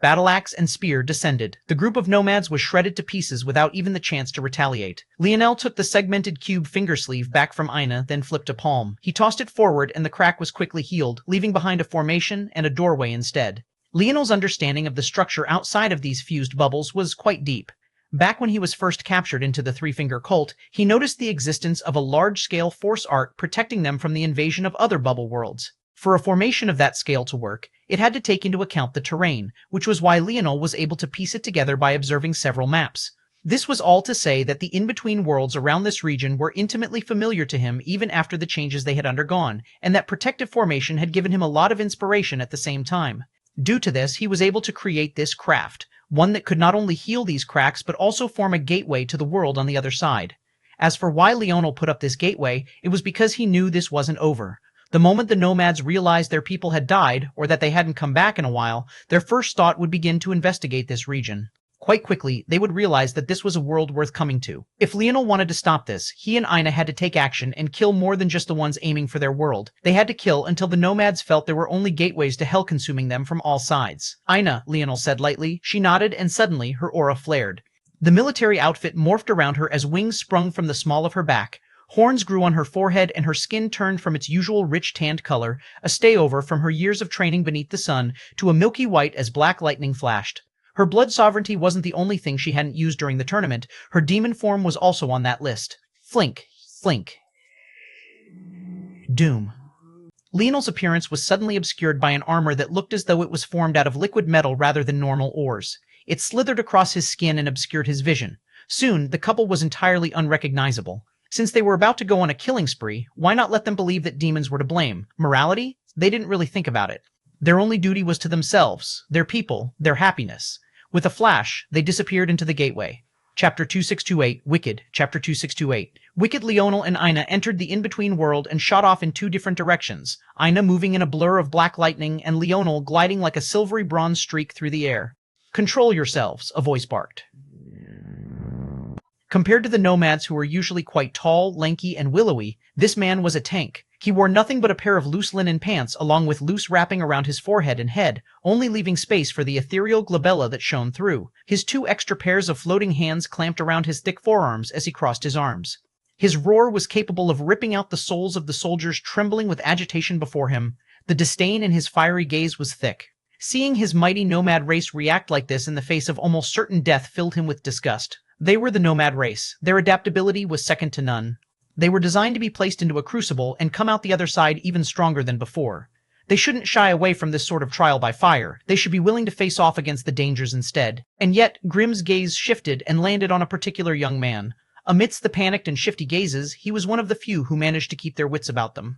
Battle axe and spear descended. The group of nomads was shredded to pieces without even the chance to retaliate. Leonel took the segmented cube finger sleeve back from Ina, then flipped a palm. He tossed it forward and the crack was quickly healed, leaving behind a formation and a doorway instead. Leonel's understanding of the structure outside of these fused bubbles was quite deep. Back when he was first captured into the Three-Finger Cult, he noticed the existence of a large-scale force arc protecting them from the invasion of other bubble worlds. For a formation of that scale to work, it had to take into account the terrain, which was why Leonel was able to piece it together by observing several maps. This was all to say that the in-between worlds around this region were intimately familiar to him even after the changes they had undergone, and that protective formation had given him a lot of inspiration at the same time. Due to this, he was able to create this craft, one that could not only heal these cracks but also form a gateway to the world on the other side. As for why Leonel put up this gateway, it was because he knew this wasn't over. The moment the nomads realized their people had died, or that they hadn't come back in a while, their first thought would begin to investigate this region. Quite quickly, they would realize that this was a world worth coming to. If Leonel wanted to stop this, he and Ina had to take action and kill more than just the ones aiming for their world. They had to kill until the nomads felt there were only gateways to hell consuming them from all sides. Ina, Leonel said lightly. She nodded and suddenly her aura flared. The military outfit morphed around her as wings sprung from the small of her back. Horns grew on her forehead and her skin turned from its usual rich tanned color, a stayover from her years of training beneath the sun, to a milky white as black lightning flashed. Her blood sovereignty wasn't the only thing she hadn't used during the tournament. Her demon form was also on that list. Flink. Flink. Doom. Leonel's appearance was suddenly obscured by an armor that looked as though it was formed out of liquid metal rather than normal ores. It slithered across his skin and obscured his vision. Soon, the couple was entirely unrecognizable. Since they were about to go on a killing spree, why not let them believe that demons were to blame? Morality? They didn't really think about it. Their only duty was to themselves, their people, their happiness. With a flash, they disappeared into the gateway. Chapter 2628, Wicked, Chapter 2628. Wicked, Leonel, and Ina entered the in-between world and shot off in two different directions, Ina moving in a blur of black lightning and Leonel gliding like a silvery bronze streak through the air. Control yourselves, a voice barked. Compared to the nomads who were usually quite tall, lanky, and willowy, this man was a tank. He wore nothing but a pair of loose linen pants along with loose wrapping around his forehead and head, only leaving space for the ethereal glabella that shone through. His 2 extra pairs of floating hands clamped around his thick forearms as he crossed his arms. His roar was capable of ripping out the souls of the soldiers trembling with agitation before him. The disdain in his fiery gaze was thick. Seeing his mighty nomad race react like this in the face of almost certain death filled him with disgust. They were the nomad race. Their adaptability was second to none. They were designed to be placed into a crucible and come out the other side even stronger than before. They shouldn't shy away from this sort of trial by fire. They should be willing to face off against the dangers instead. And yet, Grimm's gaze shifted and landed on a particular young man. Amidst the panicked and shifty gazes, he was one of the few who managed to keep their wits about them.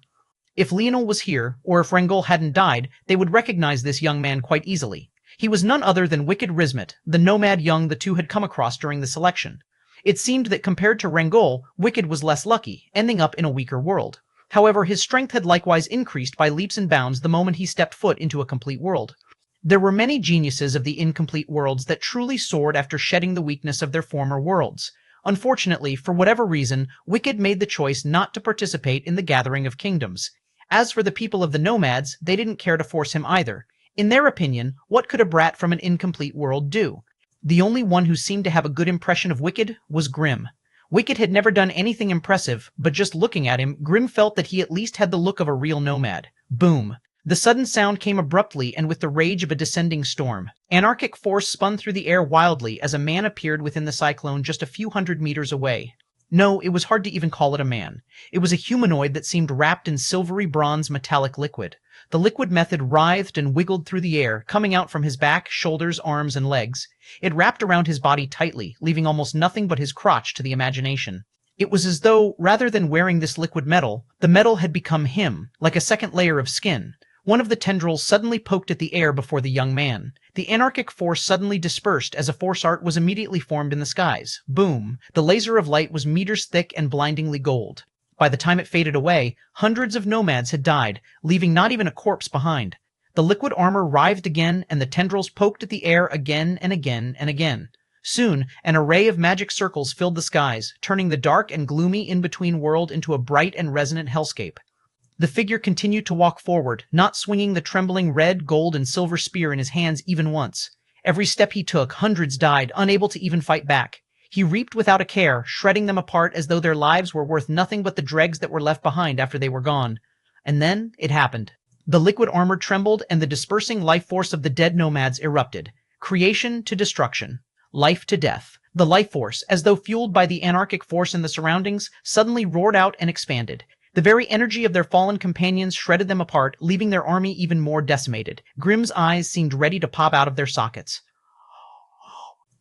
If Leonel was here, or if Rengol hadn't died, they would recognize this young man quite easily. He was none other than Wicked Rismet, the nomad young the two had come across during the selection. It seemed that compared to Rengol, Wicked was less lucky, ending up in a weaker world. However, his strength had likewise increased by leaps and bounds the moment he stepped foot into a complete world. There were many geniuses of the incomplete worlds that truly soared after shedding the weakness of their former worlds. Unfortunately, for whatever reason, Wicked made the choice not to participate in the Gathering of Kingdoms. As for the people of the Nomads, they didn't care to force him either. In their opinion, what could a brat from an incomplete world do? The only one who seemed to have a good impression of Wicked was Grimm. Wicked had never done anything impressive, but just looking at him, Grimm felt that he at least had the look of a real nomad. Boom. The sudden sound came abruptly and with the rage of a descending storm. Anarchic force spun through the air wildly as a man appeared within the cyclone just a few hundred meters away. No, it was hard to even call it a man. It was a humanoid that seemed wrapped in silvery bronze metallic liquid. The liquid method writhed and wiggled through the air, coming out from his back, shoulders, arms, and legs. It wrapped around his body tightly, leaving almost nothing but his crotch to the imagination. It was as though, rather than wearing this liquid metal, the metal had become him, like a second layer of skin. One of the tendrils suddenly poked at the air before the young man. The anarchic force suddenly dispersed as a force art was immediately formed in the skies. Boom! The laser of light was meters thick and blindingly gold. By the time it faded away, hundreds of nomads had died, leaving not even a corpse behind. The liquid armor writhed again, and the tendrils poked at the air again and again and again. Soon, an array of magic circles filled the skies, turning the dark and gloomy in-between world into a bright and resonant hellscape. The figure continued to walk forward, not swinging the trembling red, gold, and silver spear in his hands even once. Every step he took, hundreds died, unable to even fight back. He reaped without a care, shredding them apart as though their lives were worth nothing but the dregs that were left behind after they were gone. And then it happened. The liquid armor trembled, and the dispersing life force of the dead nomads erupted. Creation to destruction. Life to death. The life force, as though fueled by the anarchic force in the surroundings, suddenly roared out and expanded. The very energy of their fallen companions shredded them apart, leaving their army even more decimated. Grimm's eyes seemed ready to pop out of their sockets.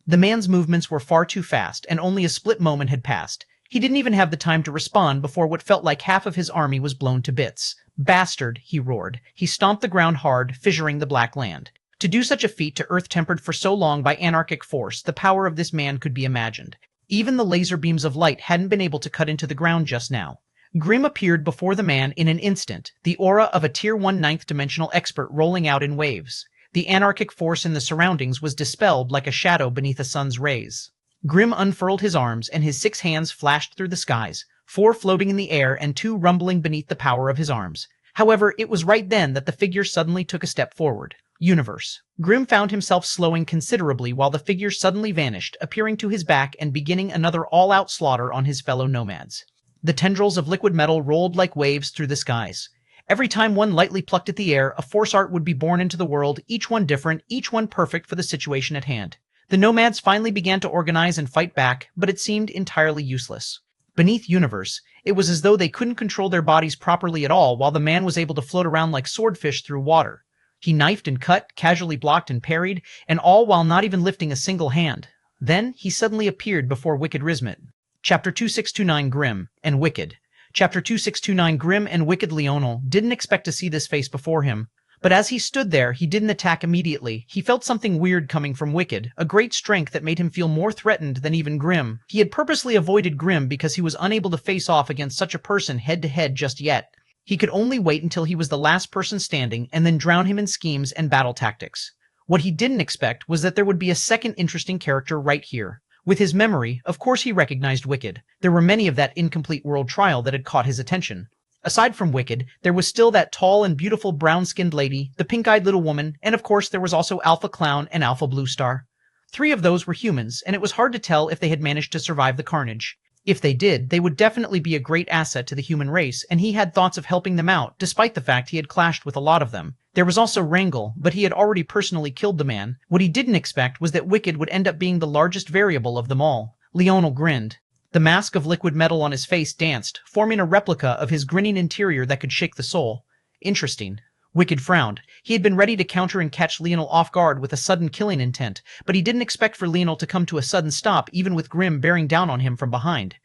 The man's movements were far too fast, and only a split moment had passed. He didn't even have the time to respond before what felt like half of his army was blown to bits. "Bastard," he roared. He stomped the ground hard, fissuring the black land. To do such a feat to earth tempered for so long by anarchic force, the power of this man could be imagined. Even the laser beams of light hadn't been able to cut into the ground just now. Grimm appeared before the man in an instant, the aura of a Tier 1 ninth dimensional expert rolling out in waves. The anarchic force in the surroundings was dispelled like a shadow beneath a sun's rays. Grimm unfurled his arms, and his 6 hands flashed through the skies, 4 floating in the air and 2 rumbling beneath the power of his arms. However, it was right then that the figure suddenly took a step forward. Universe. Grimm found himself slowing considerably while the figure suddenly vanished, appearing to his back and beginning another all-out slaughter on his fellow nomads. The tendrils of liquid metal rolled like waves through the skies. Every time one lightly plucked at the air, a force art would be born into the world, each one different, each one perfect for the situation at hand. The nomads finally began to organize and fight back, but it seemed entirely useless. Beneath Universe, it was as though they couldn't control their bodies properly at all while the man was able to float around like swordfish through water. He knifed and cut, casually blocked and parried, and all while not even lifting a single hand. Then he suddenly appeared before Wicked Rismet. Chapter 2629 Grimm and Wicked. Chapter 2629 Grimm and Wicked Leonel didn't expect to see this face before him. But as he stood there, he didn't attack immediately. He felt something weird coming from Wicked, a great strength that made him feel more threatened than even Grimm. He had purposely avoided Grimm because he was unable to face off against such a person head-to-head just yet. He could only wait until he was the last person standing and then drown him in schemes and battle tactics. What he didn't expect was that there would be a second interesting character right here. With his memory, of course he recognized Wicked. There were many of that incomplete world trial that had caught his attention. Aside from Wicked, there was still that tall and beautiful brown-skinned lady, the pink-eyed little woman, and of course there was also Alpha Clown and Alpha Blue Star. 3 of those were humans, and it was hard to tell if they had managed to survive the carnage. If they did, they would definitely be a great asset to the human race, and he had thoughts of helping them out, despite the fact he had clashed with a lot of them. There was also Wrangle, but he had already personally killed the man. What he didn't expect was that Wicked would end up being the largest variable of them all. Leonel grinned. The mask of liquid metal on his face danced, forming a replica of his grinning interior that could shake the soul. Interesting. Wicked frowned. He had been ready to counter and catch Leonel off guard with a sudden killing intent, but he didn't expect for Leonel to come to a sudden stop even with Grim bearing down on him from behind.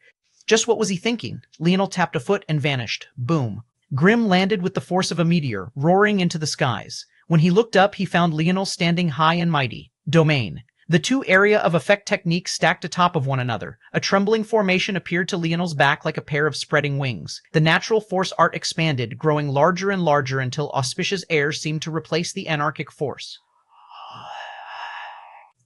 Just what was he thinking? Leonel tapped a foot and vanished. Boom. Grim landed with the force of a meteor, roaring into the skies. When he looked up, he found Leonel standing high and mighty. Domain. The 2 area of effect techniques stacked atop of one another. A trembling formation appeared to Leonel's back like a pair of spreading wings. The natural force art expanded, growing larger and larger until auspicious air seemed to replace the anarchic force.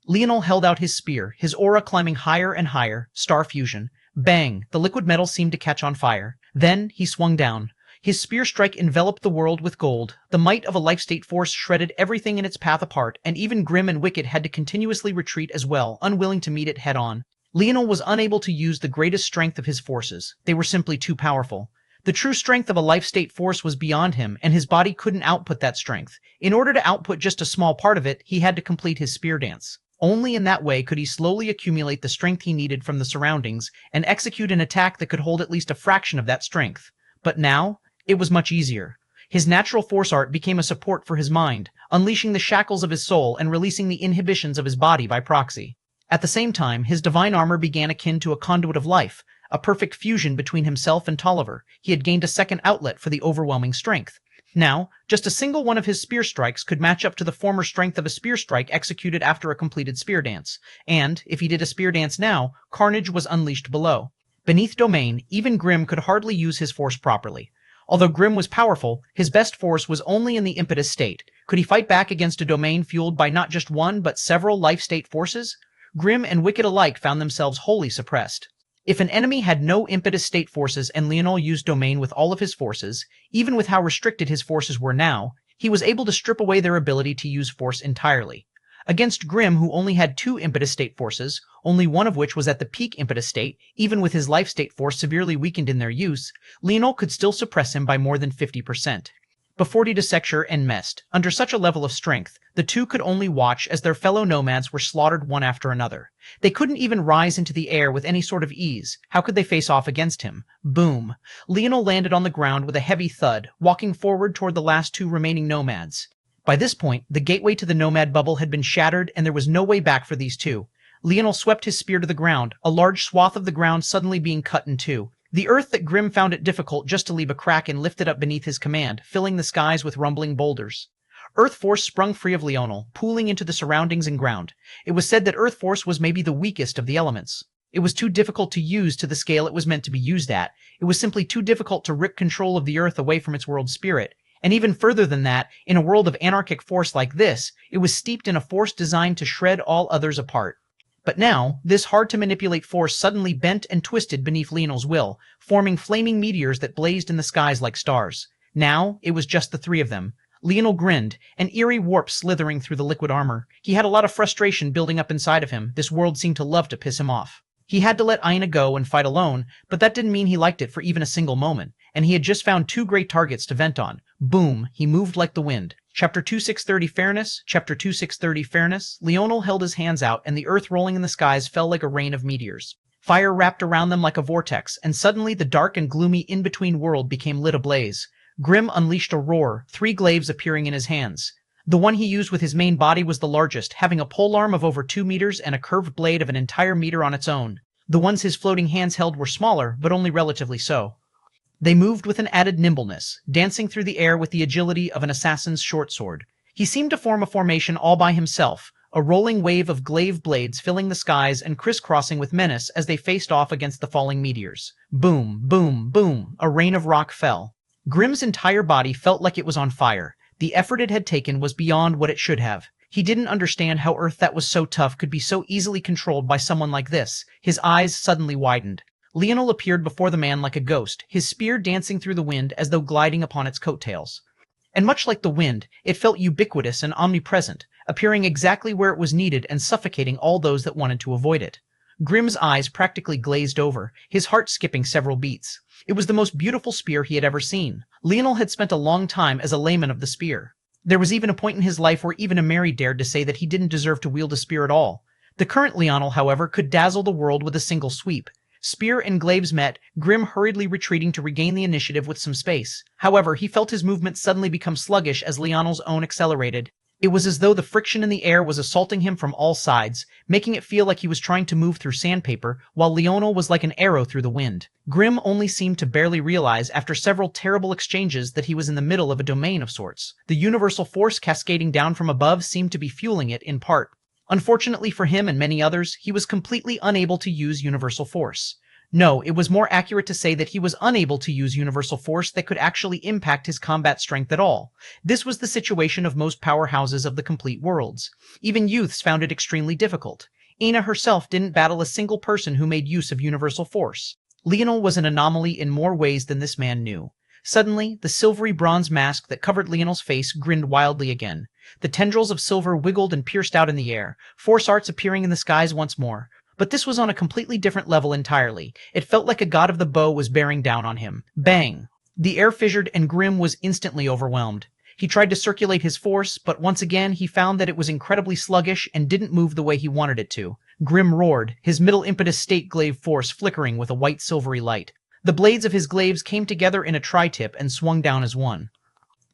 Leonel held out his spear, his aura climbing higher and higher. Star fusion. Bang! The liquid metal seemed to catch on fire. Then he swung down. His spear strike enveloped the world with gold. The might of a life-state force shredded everything in its path apart, and even Grim and Wicked had to continuously retreat as well, unwilling to meet it head-on. Leonel was unable to use the greatest strength of his forces. They were simply too powerful. The true strength of a life-state force was beyond him, and his body couldn't output that strength. In order to output just a small part of it, he had to complete his spear dance. Only in that way could he slowly accumulate the strength he needed from the surroundings and execute an attack that could hold at least a fraction of that strength. But now, it was much easier. His natural force art became a support for his mind, unleashing the shackles of his soul and releasing the inhibitions of his body by proxy. At the same time, his divine armor began akin to a conduit of life, a perfect fusion between himself and Tolliver. He had gained a second outlet for the overwhelming strength. Now, just a single one of his spear strikes could match up to the former strength of a spear strike executed after a completed spear dance. And, if he did a spear dance now, carnage was unleashed below. Beneath Domain, even Grim could hardly use his force properly. Although Grim was powerful, his best force was only in the impetus state. Could he fight back against a domain fueled by not just one, but several life-state forces? Grim and Wicked alike found themselves wholly suppressed. If an enemy had no impetus state forces and Leonel used Domain with all of his forces, even with how restricted his forces were now, he was able to strip away their ability to use force entirely. Against Grim, who only had 2 impetus state forces, only one of which was at the peak impetus state, even with his life state force severely weakened in their use, Leonel could still suppress him by more than 50%. Before de Secture and Mest, under such a level of strength, the 2 could only watch as their fellow nomads were slaughtered one after another. They couldn't even rise into the air with any sort of ease. How could they face off against him? Boom. Leonel landed on the ground with a heavy thud, walking forward toward the last 2 remaining nomads. By this point, the gateway to the nomad bubble had been shattered and there was no way back for these 2. Leonel swept his spear to the ground, a large swath of the ground suddenly being cut in 2. The earth that Grim found it difficult just to leave a crack and lifted up beneath his command, filling the skies with rumbling boulders. Earth force sprung free of Leonel, pooling into the surroundings and ground. It was said that Earth force was maybe the weakest of the elements. It was too difficult to use to the scale it was meant to be used at. It was simply too difficult to rip control of the earth away from its world spirit. And even further than that, in a world of anarchic force like this, it was steeped in a force designed to shred all others apart. But now, this hard-to-manipulate force suddenly bent and twisted beneath Leonel's will, forming flaming meteors that blazed in the skies like stars. Now, it was just the 3 of them. Leonel grinned, an eerie warp slithering through the liquid armor. He had a lot of frustration building up inside of him. This world seemed to love to piss him off. He had to let Aina go and fight alone, but that didn't mean he liked it for even a single moment, and he had just found 2 great targets to vent on. Boom, he moved like the wind. Chapter 2630 Fairness, Chapter 2630 Fairness. Leonel held his hands out, and the earth rolling in the skies fell like a rain of meteors. Fire wrapped around them like a vortex, and suddenly the dark and gloomy in-between world became lit ablaze. Grim unleashed a roar, 3 glaives appearing in his hands. The one he used with his main body was the largest, having a polearm of over 2 meters and a curved blade of an entire meter on its own. The ones his floating hands held were smaller, but only relatively so. They moved with an added nimbleness, dancing through the air with the agility of an assassin's short sword. He seemed to form a formation all by himself, a rolling wave of glaive blades filling the skies and crisscrossing with menace as they faced off against the falling meteors. Boom, boom, boom, a rain of rock fell. Grim's entire body felt like it was on fire. The effort it had taken was beyond what it should have. He didn't understand how Earth that was so tough could be so easily controlled by someone like this. His eyes suddenly widened. Leonel appeared before the man like a ghost, his spear dancing through the wind as though gliding upon its coattails. And much like the wind, it felt ubiquitous and omnipresent, appearing exactly where it was needed and suffocating all those that wanted to avoid it. Grimm's eyes practically glazed over, his heart skipping several beats. It was the most beautiful spear he had ever seen. Leonel had spent a long time as a layman of the spear. There was even a point in his life where even a Mary dared to say that he didn't deserve to wield a spear at all. The current Leonel, however, could dazzle the world with a single sweep. Spear and glaives met, Grimm hurriedly retreating to regain the initiative with some space. However, he felt his movements suddenly become sluggish as Leonel's own accelerated. It was as though the friction in the air was assaulting him from all sides, making it feel like he was trying to move through sandpaper, while Leonel was like an arrow through the wind. Grimm only seemed to barely realize after several terrible exchanges that he was in the middle of a domain of sorts. The universal force cascading down from above seemed to be fueling it in part. Unfortunately for him and many others, he was completely unable to use universal force. No, it was more accurate to say that he was unable to use universal force that could actually impact his combat strength at all. This was the situation of most powerhouses of the complete worlds. Even youths found it extremely difficult. Aina herself didn't battle a single person who made use of universal force. Leonel was an anomaly in more ways than this man knew. Suddenly, the silvery bronze mask that covered Leonel's face grinned wildly again. The tendrils of silver wiggled and pierced out in the air, force arts appearing in the skies once more. But this was on a completely different level entirely. It felt like a god of the bow was bearing down on him. Bang! The air fissured and Grimm was instantly overwhelmed. He tried to circulate his force, but once again he found that it was incredibly sluggish and didn't move the way he wanted it to. Grimm roared, his middle impetus state glaive force flickering with a white silvery light. The blades of his glaives came together in a tri-tip and swung down as one.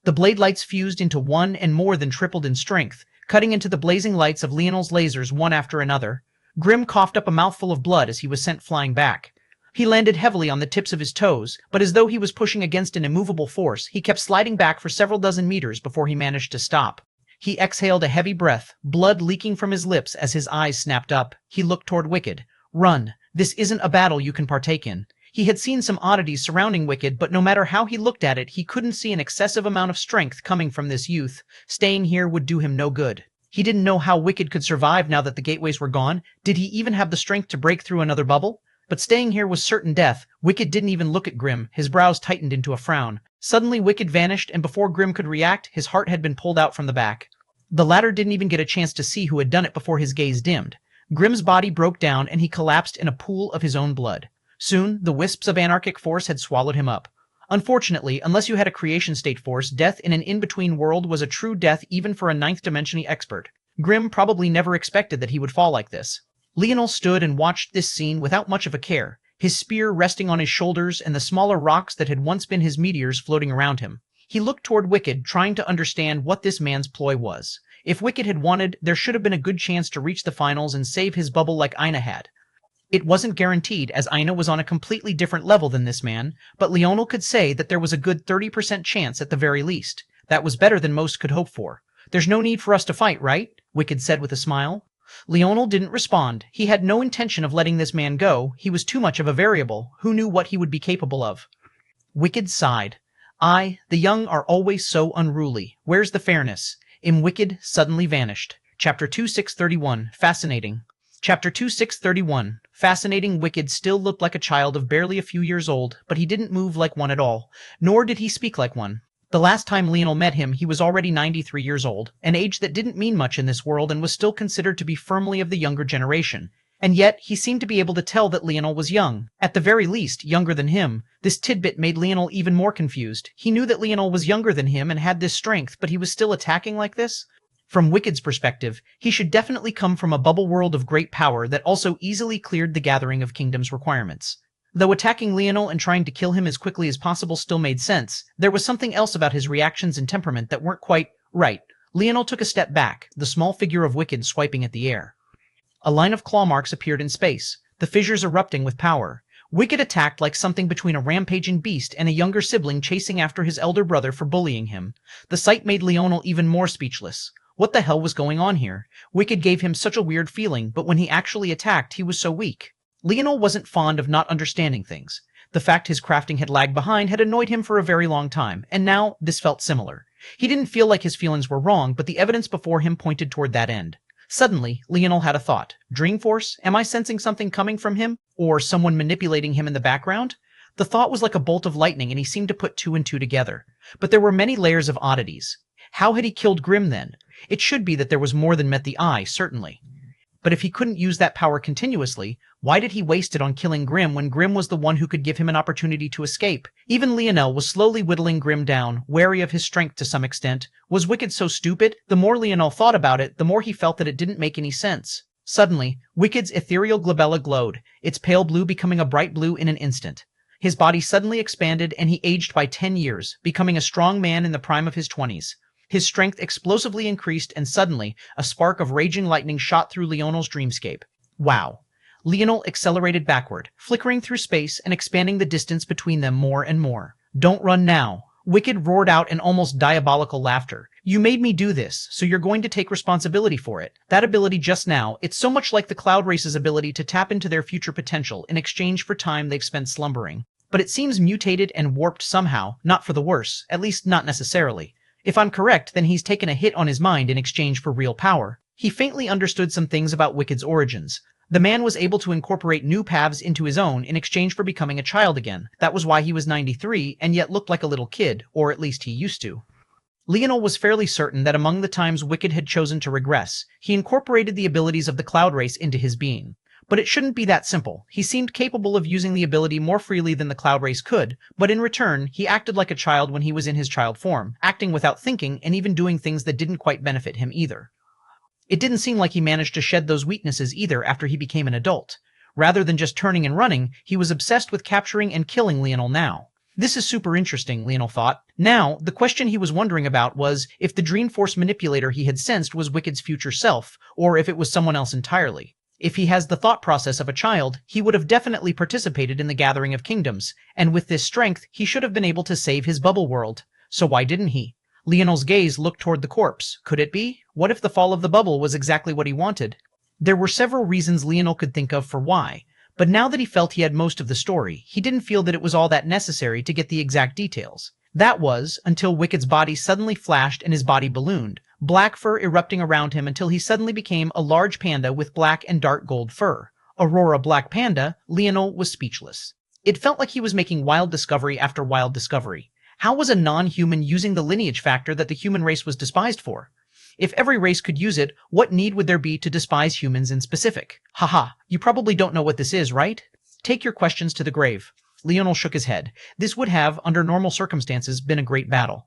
The blade lights fused into one and more than tripled in strength, cutting into the blazing lights of Leonel's lasers one after another. Grimm coughed up a mouthful of blood as he was sent flying back. He landed heavily on the tips of his toes, but as though he was pushing against an immovable force, he kept sliding back for several dozen meters before he managed to stop. He exhaled a heavy breath, blood leaking from his lips as his eyes snapped up. He looked toward Wicked. Run. This isn't a battle you can partake in. He had seen some oddities surrounding Wicked, but no matter how he looked at it, he couldn't see an excessive amount of strength coming from this youth. Staying here would do him no good. He didn't know how Wicked could survive now that the gateways were gone. Did he even have the strength to break through another bubble? But staying here was certain death. Wicked didn't even look at Grimm, his brows tightened into a frown. Suddenly Wicked vanished, and before Grimm could react, his heart had been pulled out from the back. The latter didn't even get a chance to see who had done it before his gaze dimmed. Grimm's body broke down, and he collapsed in a pool of his own blood. Soon, the wisps of anarchic force had swallowed him up. Unfortunately, unless you had a creation state force, death in an in-between world was a true death even for a ninth-dimensiony expert. Grimm probably never expected that he would fall like this. Leonel stood and watched this scene without much of a care, his spear resting on his shoulders and the smaller rocks that had once been his meteors floating around him. He looked toward Wicked, trying to understand what this man's ploy was. If Wicked had wanted, there should have been a good chance to reach the finals and save his bubble like Aina had. It wasn't guaranteed, as Aina was on a completely different level than this man, but Leonel could say that there was a good 30% chance at the very least. That was better than most could hope for. "There's no need for us to fight, right?" Wicked said with a smile. Leonel didn't respond. He had no intention of letting this man go. He was too much of a variable. Who knew what he would be capable of? Wicked sighed. The young are always so unruly. Where's the fairness? Wicked suddenly vanished. Chapter 2631. Fascinating. Chapter 2631. Fascinating. Wicked still looked like a child of barely a few years old, but he didn't move like one at all, nor did he speak like one. The last time Leonel met him, he was already 93 years old, an age that didn't mean much in this world and was still considered to be firmly of the younger generation. And yet, he seemed to be able to tell that Leonel was young. At the very least, younger than him. This tidbit made Leonel even more confused. He knew that Leonel was younger than him and had this strength, but he was still attacking like this? From Wicked's perspective, he should definitely come from a bubble world of great power that also easily cleared the Gathering of Kingdoms requirements. Though attacking Leonel and trying to kill him as quickly as possible still made sense, there was something else about his reactions and temperament that weren't quite right. Leonel took a step back, the small figure of Wicked swiping at the air. A line of claw marks appeared in space, the fissures erupting with power. Wicked attacked like something between a rampaging beast and a younger sibling chasing after his elder brother for bullying him. The sight made Leonel even more speechless. What the hell was going on here? Wicked gave him such a weird feeling, but when he actually attacked, he was so weak. Leonel wasn't fond of not understanding things. The fact his crafting had lagged behind had annoyed him for a very long time, and now this felt similar. He didn't feel like his feelings were wrong, but the evidence before him pointed toward that end. Suddenly, Leonel had a thought. Dreamforce? Am I sensing something coming from him? Or someone manipulating him in the background? The thought was like a bolt of lightning, and he seemed to put two and two together. But there were many layers of oddities. How had he killed Grimm then? It should be that there was more than met the eye, certainly. But if he couldn't use that power continuously, why did he waste it on killing Grimm when Grimm was the one who could give him an opportunity to escape? Even Leonel was slowly whittling Grimm down, wary of his strength to some extent. Was Wicked so stupid? The more Leonel thought about it, the more he felt that it didn't make any sense. Suddenly, Wicked's ethereal glabella glowed, its pale blue becoming a bright blue in an instant. His body suddenly expanded, and he aged by 10 years, becoming a strong man in the prime of his 20s. His strength explosively increased, and suddenly, a spark of raging lightning shot through Leonel's dreamscape. Wow. Leonel accelerated backward, flickering through space and expanding the distance between them more and more. Don't run now. Wicked roared out in almost diabolical laughter. You made me do this, so you're going to take responsibility for it. That ability just now, it's so much like the Cloud Race's ability to tap into their future potential in exchange for time they've spent slumbering. But it seems mutated and warped somehow, not for the worse, at least not necessarily. If I'm correct, then he's taken a hit on his mind in exchange for real power. He faintly understood some things about Wicked's origins. The man was able to incorporate new paths into his own in exchange for becoming a child again. That was why he was 93 and yet looked like a little kid, or at least he used to. Leonel was fairly certain that among the times Wicked had chosen to regress, he incorporated the abilities of the Cloud Race into his being. But it shouldn't be that simple. He seemed capable of using the ability more freely than the Cloud Race could, but in return, he acted like a child when he was in his child form, acting without thinking and even doing things that didn't quite benefit him either. It didn't seem like he managed to shed those weaknesses either after he became an adult. Rather than just turning and running, he was obsessed with capturing and killing Leonel now. This is super interesting, Leonel thought. Now, the question he was wondering about was if the Dreamforce manipulator he had sensed was Wicked's future self, or if it was someone else entirely. If he has the thought process of a child, he would have definitely participated in the Gathering of Kingdoms, and with this strength, he should have been able to save his bubble world. So why didn't he? Leonel's gaze looked toward the corpse. Could it be? What if the fall of the bubble was exactly what he wanted? There were several reasons Leonel could think of for why, but now that he felt he had most of the story, he didn't feel that it was all that necessary to get the exact details. That was, until Wicked's body suddenly flashed and his body ballooned, black fur erupting around him until he suddenly became a large panda with black and dark gold fur. Aurora Black Panda, Leonel was speechless. It felt like he was making wild discovery after wild discovery. How was a non-human using the lineage factor that the human race was despised for? If every race could use it, what need would there be to despise humans in specific? Haha, you probably don't know what this is, right? Take your questions to the grave. Leonel shook his head. This would have, under normal circumstances, been a great battle.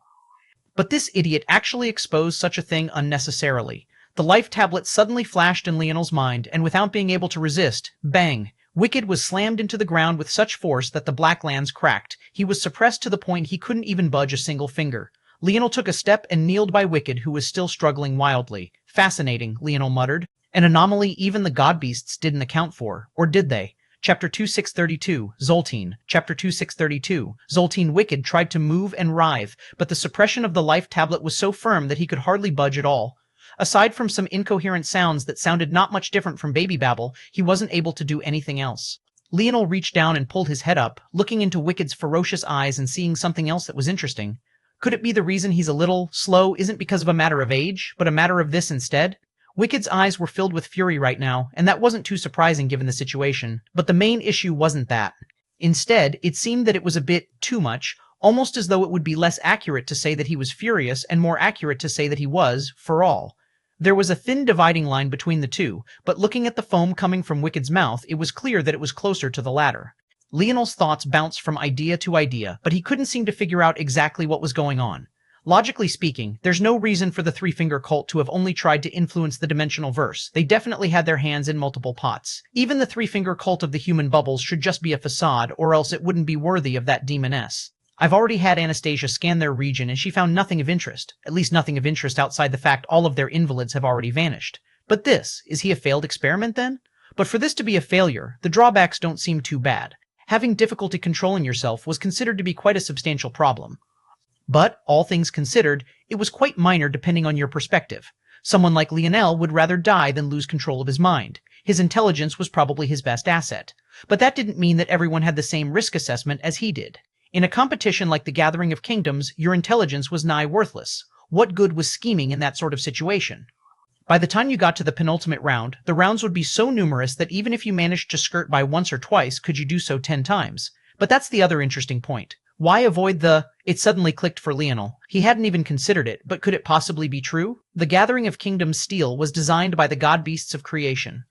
But this idiot actually exposed such a thing unnecessarily. The life tablet suddenly flashed in Leonel's mind, and without being able to resist, bang! Wicked was slammed into the ground with such force that the black lands cracked. He was suppressed to the point he couldn't even budge a single finger. Leonel took a step and kneeled by Wicked, who was still struggling wildly. Fascinating, Leonel muttered. An anomaly even the god beasts didn't account for. Or did they? Chapter 2632, Zoltine. Chapter 2632, Zoltine. Wicked tried to move and writhe, but the suppression of the life tablet was so firm that he could hardly budge at all. Aside from some incoherent sounds that sounded not much different from baby babble, he wasn't able to do anything else. Leonel reached down and pulled his head up, looking into Wicked's ferocious eyes and seeing something else that was interesting. Could it be the reason he's a little slow isn't because of a matter of age, but a matter of this instead? Wicked's eyes were filled with fury right now, and that wasn't too surprising given the situation. But the main issue wasn't that. Instead, it seemed that it was a bit too much, almost as though it would be less accurate to say that he was furious and more accurate to say that he was, for all. There was a thin dividing line between the two, but looking at the foam coming from Wicked's mouth, it was clear that it was closer to the latter. Leonel's thoughts bounced from idea to idea, but he couldn't seem to figure out exactly what was going on. Logically speaking, there's no reason for the Three-Finger Cult to have only tried to influence the dimensional verse. They definitely had their hands in multiple pots. Even the Three-Finger Cult of the human bubbles should just be a facade, or else it wouldn't be worthy of that demoness. I've already had Anastasia scan their region, and she found nothing of interest. At least nothing of interest outside the fact all of their invalids have already vanished. But this, is he a failed experiment then? But for this to be a failure, the drawbacks don't seem too bad. Having difficulty controlling yourself was considered to be quite a substantial problem. But, all things considered, it was quite minor depending on your perspective. Someone like Leonel would rather die than lose control of his mind. His intelligence was probably his best asset. But that didn't mean that everyone had the same risk assessment as he did. In a competition like the Gathering of Kingdoms, your intelligence was nigh worthless. What good was scheming in that sort of situation? By the time you got to the penultimate round, the rounds would be so numerous that even if you managed to skirt by once or twice, could you do so 10 times? But that's the other interesting point. Why avoid the... It suddenly clicked for Leonel. He hadn't even considered it, but could it possibly be true? The Gathering of Kingdoms steel was designed by the god beasts of creation.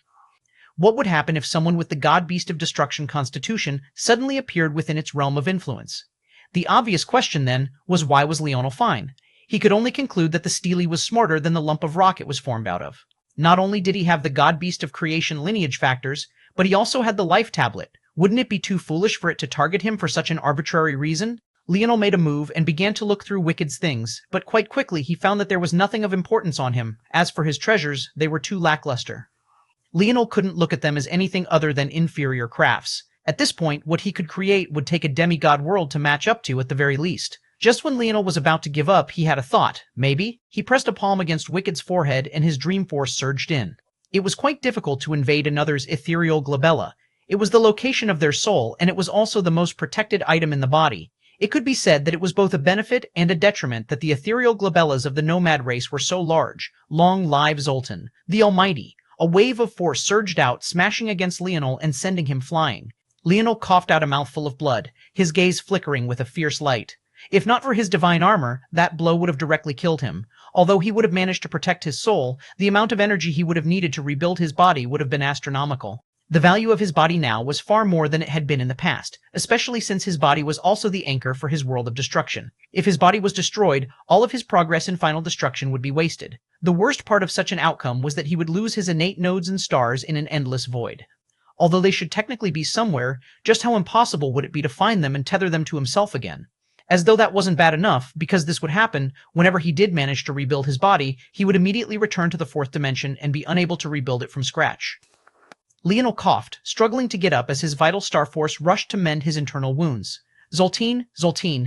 What would happen if someone with the god beast of destruction constitution suddenly appeared within its realm of influence? The obvious question then was, why was Leonel fine? He could only conclude that the Steely was smarter than the lump of rock it was formed out of. Not only did he have the god beast of creation lineage factors, but he also had the life tablet. Wouldn't it be too foolish for it to target him for such an arbitrary reason? Leonel made a move and began to look through Wicked's things, but quite quickly he found that there was nothing of importance on him. As for his treasures, they were too lackluster. Leonel couldn't look at them as anything other than inferior crafts. At this point, what he could create would take a demigod world to match up to at the very least. Just when Leonel was about to give up, he had a thought. Maybe? He pressed a palm against Wicked's forehead and his dream force surged in. It was quite difficult to invade another's ethereal glabella. It was the location of their soul, and it was also the most protected item in the body. It could be said that it was both a benefit and a detriment that the ethereal glabellas of the nomad race were so large. Long live Zoltan, the Almighty! A wave of force surged out, smashing against Leonel and sending him flying. Leonel coughed out a mouthful of blood, his gaze flickering with a fierce light. If not for his divine armor, that blow would have directly killed him. Although he would have managed to protect his soul, the amount of energy he would have needed to rebuild his body would have been astronomical. The value of his body now was far more than it had been in the past, especially since his body was also the anchor for his world of destruction. If his body was destroyed, all of his progress in final destruction would be wasted. The worst part of such an outcome was that he would lose his innate nodes and stars in an endless void. Although they should technically be somewhere, just how impossible would it be to find them and tether them to himself again? As though that wasn't bad enough, because this would happen, whenever he did manage to rebuild his body, he would immediately return to the fourth dimension and be unable to rebuild it from scratch. Leonel coughed, struggling to get up as his vital star force rushed to mend his internal wounds. Zoltan,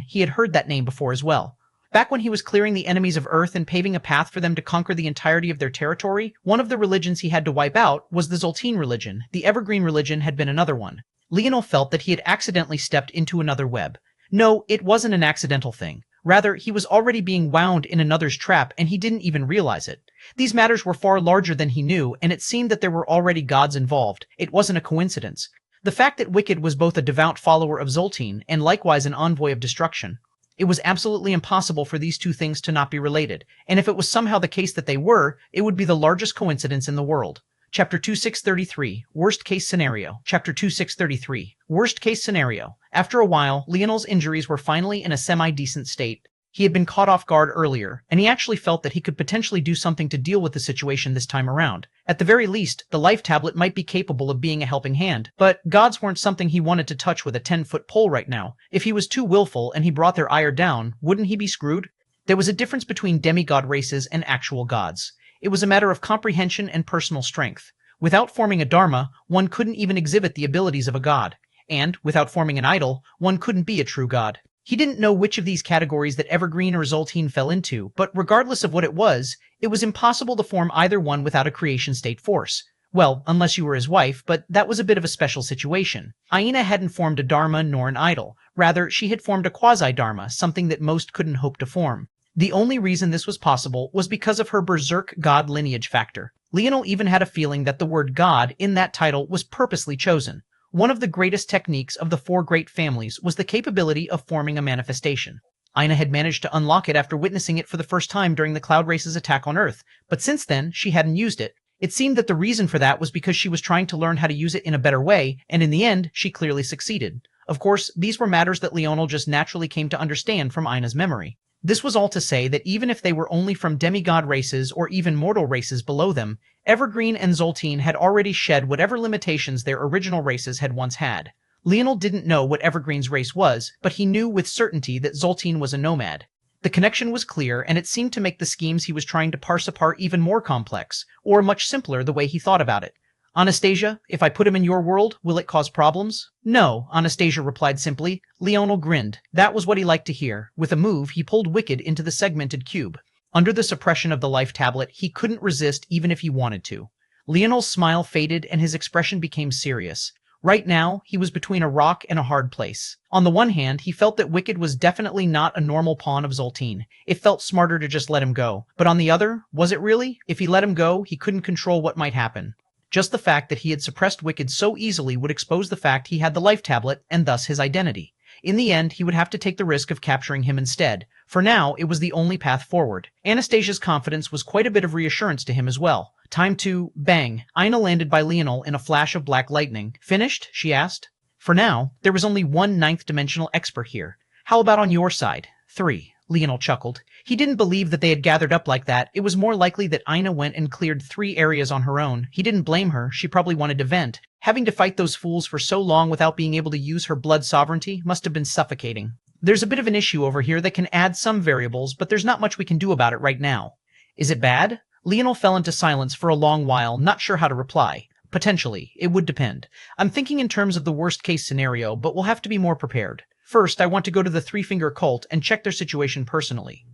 he had heard that name before as well. Back when he was clearing the enemies of Earth and paving a path for them to conquer the entirety of their territory, one of the religions he had to wipe out was the Zoltan religion. The Evergreen religion had been another one. Leonel felt that he had accidentally stepped into another web. No, it wasn't an accidental thing. Rather, he was already being wound in another's trap and he didn't even realize it. These matters were far larger than he knew, and it seemed that there were already gods involved. It wasn't a coincidence. The fact that Wicked was both a devout follower of Zoltan and likewise an envoy of destruction. It was absolutely impossible for these two things to not be related, and if it was somehow the case that they were, it would be the largest coincidence in the world. Chapter 2633, Worst Case Scenario. Chapter 2633, Worst Case Scenario. After a while, Leonel's injuries were finally in a semi-decent state. He had been caught off guard earlier, and he actually felt that he could potentially do something to deal with the situation this time around. At the very least, the life tablet might be capable of being a helping hand, but gods weren't something he wanted to touch with a 10-foot pole right now. If he was too willful and he brought their ire down, wouldn't he be screwed? There was a difference between demigod races and actual gods. It was a matter of comprehension and personal strength. Without forming a dharma, one couldn't even exhibit the abilities of a god. And, without forming an idol, one couldn't be a true god. He didn't know which of these categories that Evergreen or Zoltan fell into, but regardless of what it was impossible to form either one without a creation state force. Well, unless you were his wife, but that was a bit of a special situation. Aina hadn't formed a dharma nor an idol. Rather, she had formed a quasi-dharma, something that most couldn't hope to form. The only reason this was possible was because of her berserk god lineage factor. Leonel even had a feeling that the word god in that title was purposely chosen. One of the greatest techniques of the four great families was the capability of forming a manifestation. Aina had managed to unlock it after witnessing it for the first time during the Cloud Race's attack on Earth, but since then, she hadn't used it. It seemed that the reason for that was because she was trying to learn how to use it in a better way, and in the end, she clearly succeeded. Of course, these were matters that Leonel just naturally came to understand from Aina's memory. This was all to say that even if they were only from demigod races or even mortal races below them, Evergreen and Zoltan had already shed whatever limitations their original races had once had. Leonel didn't know what Evergreen's race was, but he knew with certainty that Zoltan was a nomad. The connection was clear, and it seemed to make the schemes he was trying to parse apart even more complex, or much simpler the way he thought about it. Anastasia, if I put him in your world, will it cause problems? No, Anastasia replied simply. Leonel grinned. That was what he liked to hear. With a move, he pulled Wicked into the segmented cube. Under the suppression of the life tablet, he couldn't resist even if he wanted to. Leonel's smile faded and his expression became serious. Right now, he was between a rock and a hard place. On the one hand, he felt that Wicked was definitely not a normal pawn of Zoltine. It felt smarter to just let him go. But on the other, was it really? If he let him go, he couldn't control what might happen. Just the fact that he had suppressed Wicked so easily would expose the fact he had the life tablet, and thus his identity. In the end, he would have to take the risk of capturing him instead. For now, it was the only path forward. Anastasia's confidence was quite a bit of reassurance to him as well. Time to... Bang! Ina landed by Leonel in a flash of black lightning. Finished? She asked. For now, there was only one ninth-dimensional expert here. How about on your side? 3. Leonel chuckled. He didn't believe that they had gathered up like that. It was more likely that Ina went and cleared 3 areas on her own. He didn't blame her. She probably wanted to vent. Having to fight those fools for so long without being able to use her blood sovereignty must have been suffocating. There's a bit of an issue over here that can add some variables, but there's not much we can do about it right now. Is it bad? Leonel fell into silence for a long while, not sure how to reply. Potentially. It would depend. I'm thinking in terms of the worst-case scenario, but we'll have to be more prepared. First, I want to go to the Three-Finger Cult and check their situation personally.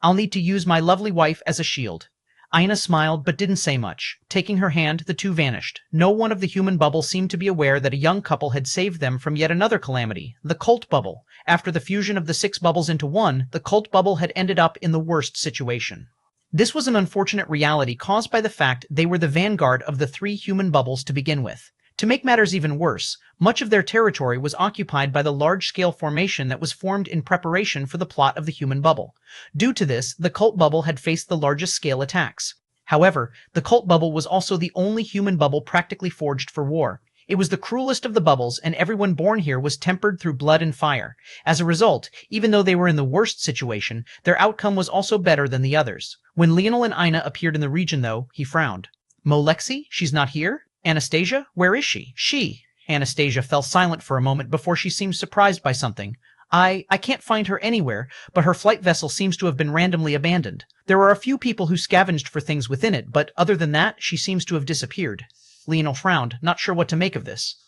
I'll need to use my lovely wife as a shield. Ina smiled but didn't say much. Taking her hand, the two vanished. No one of the human bubble seemed to be aware that a young couple had saved them from yet another calamity, the cult bubble. After the fusion of the 6 bubbles into one, the cult bubble had ended up in the worst situation. This was an unfortunate reality caused by the fact they were the vanguard of the 3 human bubbles to begin with. To make matters even worse, much of their territory was occupied by the large-scale formation that was formed in preparation for the plot of the human bubble. Due to this, the cult bubble had faced the largest scale attacks. However, the cult bubble was also the only human bubble practically forged for war. It was the cruelest of the bubbles, and everyone born here was tempered through blood and fire. As a result, even though they were in the worst situation, their outcome was also better than the others. When Leonel and Ina appeared in the region, though, he frowned. Molexi? She's not here? Anastasia? Where is she? She. Anastasia fell silent for a moment before she seemed surprised by something. I can't find her anywhere, but her flight vessel seems to have been randomly abandoned. There are a few people who scavenged for things within it, but other than that, she seems to have disappeared. Leonel frowned, not sure what to make of this.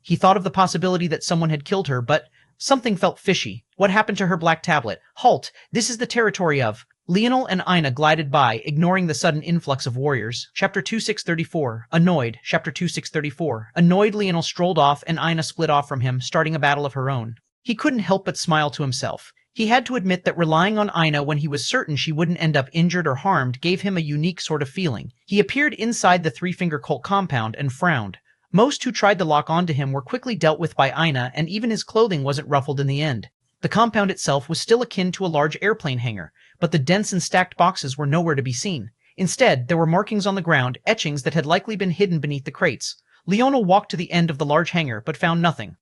He thought of the possibility that someone had killed her, but something felt fishy. What happened to her black tablet? Halt! This is the territory of... Leonel and Ina glided by, ignoring the sudden influx of warriors. Chapter 2634. Annoyed. Chapter 2634. Annoyed, Leonel strolled off and Ina split off from him, starting a battle of her own. He couldn't help but smile to himself. He had to admit that relying on Ina when he was certain she wouldn't end up injured or harmed gave him a unique sort of feeling. He appeared inside the Three-Finger Cult compound and frowned. Most who tried to lock onto him were quickly dealt with by Ina, and even his clothing wasn't ruffled in the end. The compound itself was still akin to a large airplane hangar, but the dense and stacked boxes were nowhere to be seen. Instead, there were markings on the ground, etchings that had likely been hidden beneath the crates. Leonel walked to the end of the large hangar, but found nothing.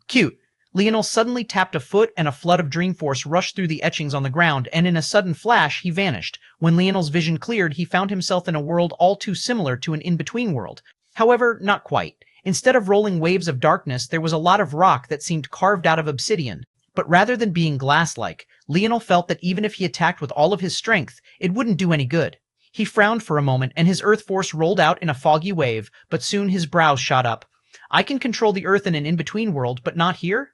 Cute. Leonel suddenly tapped a foot and a flood of dream force rushed through the etchings on the ground, and in a sudden flash, he vanished. When Leonel's vision cleared, he found himself in a world all too similar to an in-between world. However, not quite. Instead of rolling waves of darkness, there was a lot of rock that seemed carved out of obsidian. But rather than being glass-like, Leonel felt that even if he attacked with all of his strength, it wouldn't do any good. He frowned for a moment, and his earth force rolled out in a foggy wave, but soon his brows shot up. I can control the earth in an in-between world, but not here?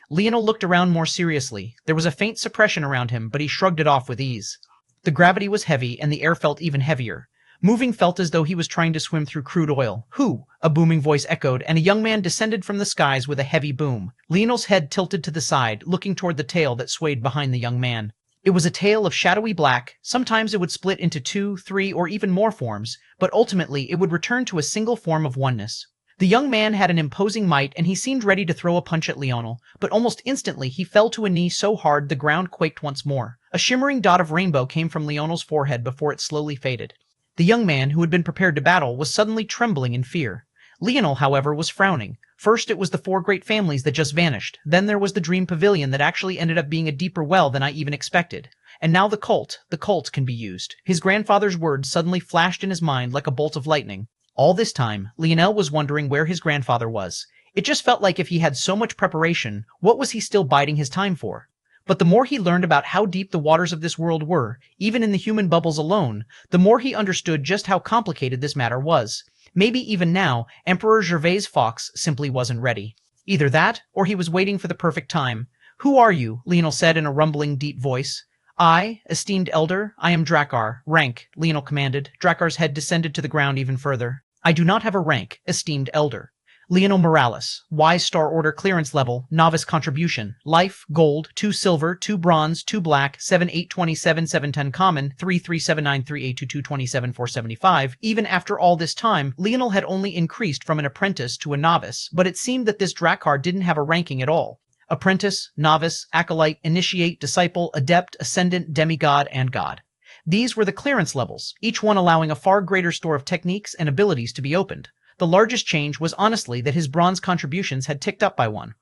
Leonel looked around more seriously. There was a faint suppression around him, but he shrugged it off with ease. The gravity was heavy, and the air felt even heavier. Moving felt as though he was trying to swim through crude oil. Who? A booming voice echoed, and a young man descended from the skies with a heavy boom. Leonel's head tilted to the side, looking toward the tail that swayed behind the young man. It was a tail of shadowy black. Sometimes it would split into 2, 3, or even more forms, but ultimately it would return to a single form of oneness. The young man had an imposing might, and he seemed ready to throw a punch at Leonel, but almost instantly he fell to a knee so hard the ground quaked once more. A shimmering dot of rainbow came from Leonel's forehead before it slowly faded. The young man, who had been prepared to battle, was suddenly trembling in fear. Leonel, however, was frowning. First it was the 4 great families that just vanished. Then there was the Dream Pavilion that actually ended up being a deeper well than I even expected. And now the cult. The cult can be used. His grandfather's words suddenly flashed in his mind like a bolt of lightning. All this time, Leonel was wondering where his grandfather was. It just felt like if he had so much preparation, what was he still biding his time for? But the more he learned about how deep the waters of this world were, even in the human bubbles alone, the more he understood just how complicated this matter was. Maybe even now, Emperor Gervais Fox simply wasn't ready. Either that, or he was waiting for the perfect time. Who are you? Leonel said in a rumbling, deep voice. I, esteemed elder, I am Drakkar. Rank, Leonel commanded. Drakkar's head descended to the ground even further. I do not have a rank, esteemed elder. Leonel Morales, Y Star Order clearance level, novice contribution, life, gold, 2 silver, 2 bronze, 2 black, 7827 710 common, 3379 3822 27 475. Even after all this time, Leonel had only increased from an apprentice to a novice, but it seemed that this Drakkar didn't have a ranking at all. Apprentice, novice, acolyte, initiate, disciple, adept, ascendant, demigod, and god. These were the clearance levels, each one allowing a far greater store of techniques and abilities to be opened. The largest change was honestly that his bronze contributions had ticked up by 1.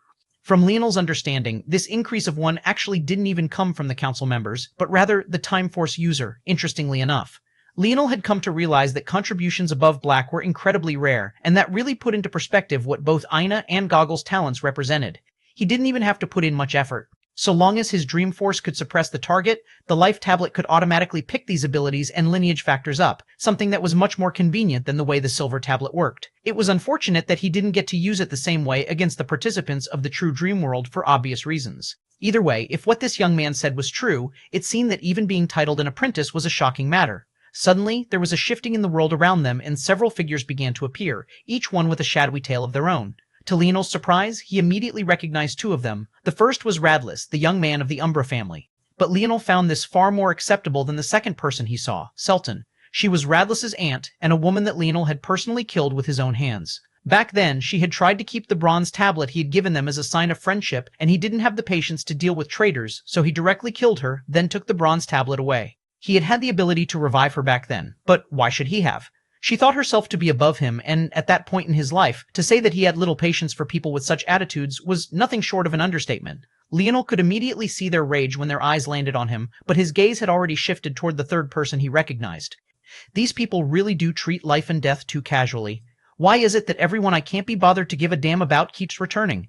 From Leonel's understanding, this increase of 1 actually didn't even come from the council members, but rather the Time Force user, interestingly enough. Leonel had come to realize that contributions above black were incredibly rare, and that really put into perspective what both Aina and Goggle's talents represented. He didn't even have to put in much effort. So long as his Dream Force could suppress the target, the Life Tablet could automatically pick these abilities and lineage factors up, something that was much more convenient than the way the Silver Tablet worked. It was unfortunate that he didn't get to use it the same way against the participants of the True Dream World for obvious reasons. Either way, if what this young man said was true, it seemed that even being titled an apprentice was a shocking matter. Suddenly, there was a shifting in the world around them and several figures began to appear, each one with a shadowy tale of their own. To Leonel's surprise, he immediately recognized 2 of them. The first was Radlis, the young man of the Umbra family. But Leonel found this far more acceptable than the second person he saw, Selton. She was Radlis's aunt, and a woman that Leonel had personally killed with his own hands. Back then, she had tried to keep the bronze tablet he had given them as a sign of friendship, and he didn't have the patience to deal with traitors, so he directly killed her, then took the bronze tablet away. He had had the ability to revive her back then, but why should he have? She thought herself to be above him, and at that point in his life, to say that he had little patience for people with such attitudes was nothing short of an understatement. Leonel could immediately see their rage when their eyes landed on him, but his gaze had already shifted toward the third person he recognized. These people really do treat life and death too casually. Why is it that everyone I can't be bothered to give a damn about keeps returning?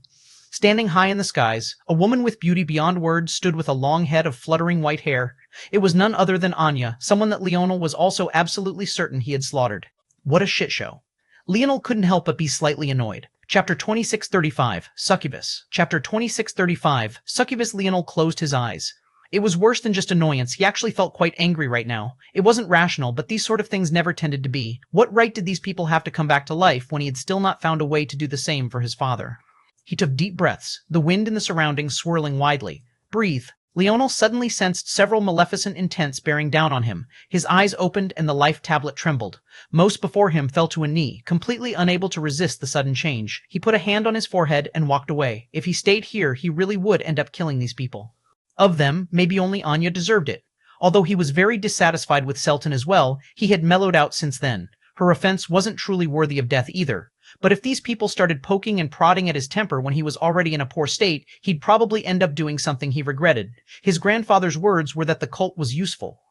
Standing high in the skies, a woman with beauty beyond words stood with a long head of fluttering white hair. It was none other than Anya, someone that Leonel was also absolutely certain he had slaughtered. What a shit show. Leonel couldn't help but be slightly annoyed. Chapter 2635, Succubus. Chapter 2635, Succubus. Leonel closed his eyes. It was worse than just annoyance. He actually felt quite angry right now. It wasn't rational, but these sort of things never tended to be. What right did these people have to come back to life when he had still not found a way to do the same for his father? He took deep breaths, the wind in the surroundings swirling widely. Breathe. Leonel suddenly sensed several maleficent intents bearing down on him. His eyes opened and the life tablet trembled. Most before him fell to a knee, completely unable to resist the sudden change. He put a hand on his forehead and walked away. If he stayed here, he really would end up killing these people. Of them, maybe only Anya deserved it. Although he was very dissatisfied with Selton as well, he had mellowed out since then. Her offense wasn't truly worthy of death either. But if these people started poking and prodding at his temper when he was already in a poor state, he'd probably end up doing something he regretted. His grandfather's words were that the cult was useful.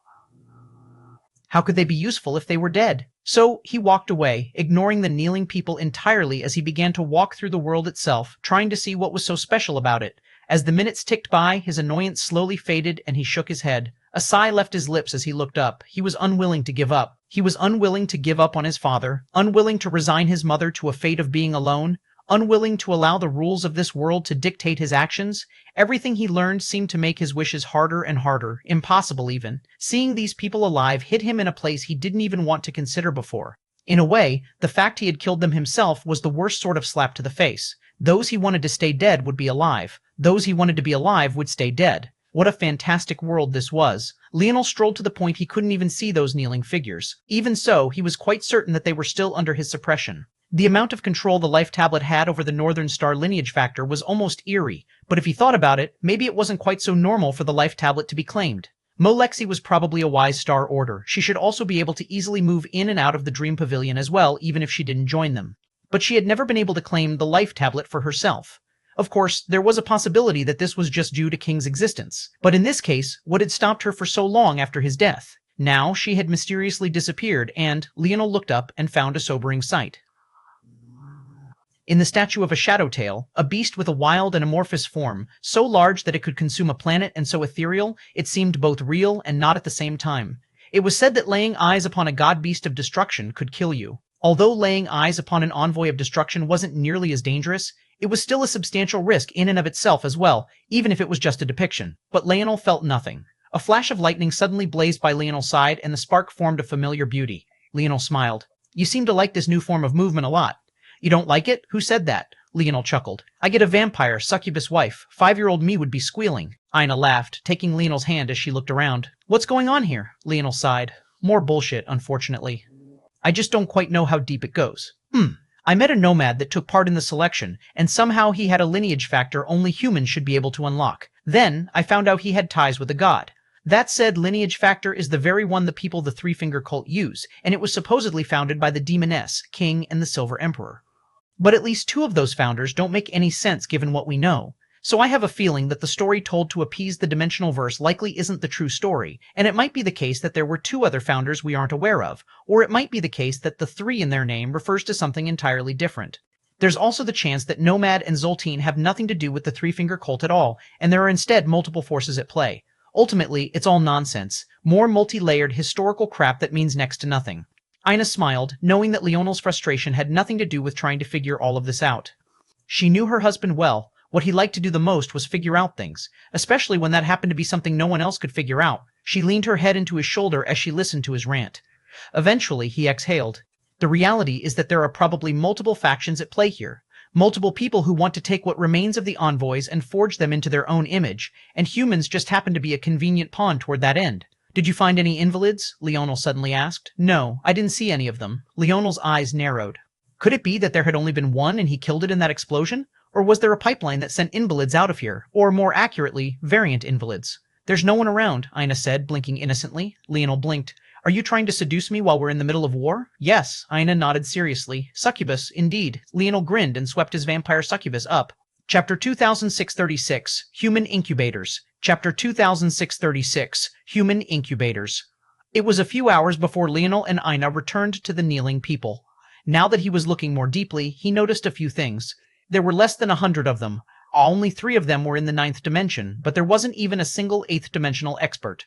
How could they be useful if they were dead? So he walked away, ignoring the kneeling people entirely as he began to walk through the world itself, trying to see what was so special about it. As the minutes ticked by, his annoyance slowly faded and he shook his head. A sigh left his lips as he looked up. He was unwilling to give up. He was unwilling to give up on his father, unwilling to resign his mother to a fate of being alone, unwilling to allow the rules of this world to dictate his actions. Everything he learned seemed to make his wishes harder and harder, impossible even. Seeing these people alive hit him in a place he didn't even want to consider before. In a way, the fact he had killed them himself was the worst sort of slap to the face. Those he wanted to stay dead would be alive. Those he wanted to be alive would stay dead. What a fantastic world this was. Leonel strolled to the point he couldn't even see those kneeling figures. Even so, he was quite certain that they were still under his suppression. The amount of control the Life Tablet had over the Northern Star lineage factor was almost eerie, but if he thought about it, maybe it wasn't quite so normal for the Life Tablet to be claimed. Molexi was probably a wise Star Order. She should also be able to easily move in and out of the Dream Pavilion as well, even if she didn't join them. But she had never been able to claim the Life Tablet for herself. Of course, there was a possibility that this was just due to King's existence. But in this case, what had stopped her for so long after his death? Now she had mysteriously disappeared, and Leonel looked up and found a sobering sight. In the statue of a Shadowtail, a beast with a wild and amorphous form, so large that it could consume a planet and so ethereal, it seemed both real and not at the same time. It was said that laying eyes upon a god-beast of destruction could kill you. Although laying eyes upon an envoy of destruction wasn't nearly as dangerous, it was still a substantial risk in and of itself as well, even if it was just a depiction. But Leonel felt nothing. A flash of lightning suddenly blazed by Leonel's side, and the spark formed a familiar beauty. Leonel smiled. "You seem to like this new form of movement a lot." You don't like it? Who said that? Leonel chuckled. I get a vampire, succubus wife. 5-year-old me would be squealing. Ina laughed, taking Leonel's hand as she looked around. What's going on here? Leonel sighed. More bullshit, unfortunately. I just don't quite know how deep it goes. I met a nomad that took part in the selection, and somehow he had a lineage factor only humans should be able to unlock. Then, I found out he had ties with a god. That said lineage factor is the very one the people the Three-Finger Cult use, and it was supposedly founded by the Demoness, King, and the Silver Emperor. But at least 2 of those founders don't make any sense given what we know. So I have a feeling that the story told to appease the dimensional verse likely isn't the true story, and it might be the case that there were 2 other founders we aren't aware of, or it might be the case that the 3 in their name refers to something entirely different. There's also the chance that Nomad and Zoltine have nothing to do with the Three-Finger Cult at all, and there are instead multiple forces at play. Ultimately, it's all nonsense, more multi-layered historical crap that means next to nothing. Ina smiled, knowing that Leonel's frustration had nothing to do with trying to figure all of this out. She knew her husband well. What he liked to do the most was figure out things, especially when that happened to be something no one else could figure out. She leaned her head into his shoulder as she listened to his rant. Eventually, he exhaled. The reality is that there are probably multiple factions at play here. Multiple people who want to take what remains of the envoys and forge them into their own image, and humans just happen to be a convenient pawn toward that end. Did you find any invalids? Leonel suddenly asked. No, I didn't see any of them. Leonel's eyes narrowed. Could it be that there had only been one and he killed it in that explosion? Or was there a pipeline that sent invalids out of here? Or more accurately, variant invalids? There's no one around, Ina said, blinking innocently. Leonel blinked. Are you trying to seduce me while we're in the middle of war? Yes, Ina nodded seriously. Succubus, indeed. Leonel grinned and swept his vampire succubus up. Chapter 2636, Human Incubators. Chapter 2636, Human Incubators. It was a few hours before Leonel and Ina returned to the kneeling people. Now that he was looking more deeply, he noticed a few things. There were less than 100 of them. Only 3 of them were in the 9th dimension, but there wasn't even a single 8th dimensional expert.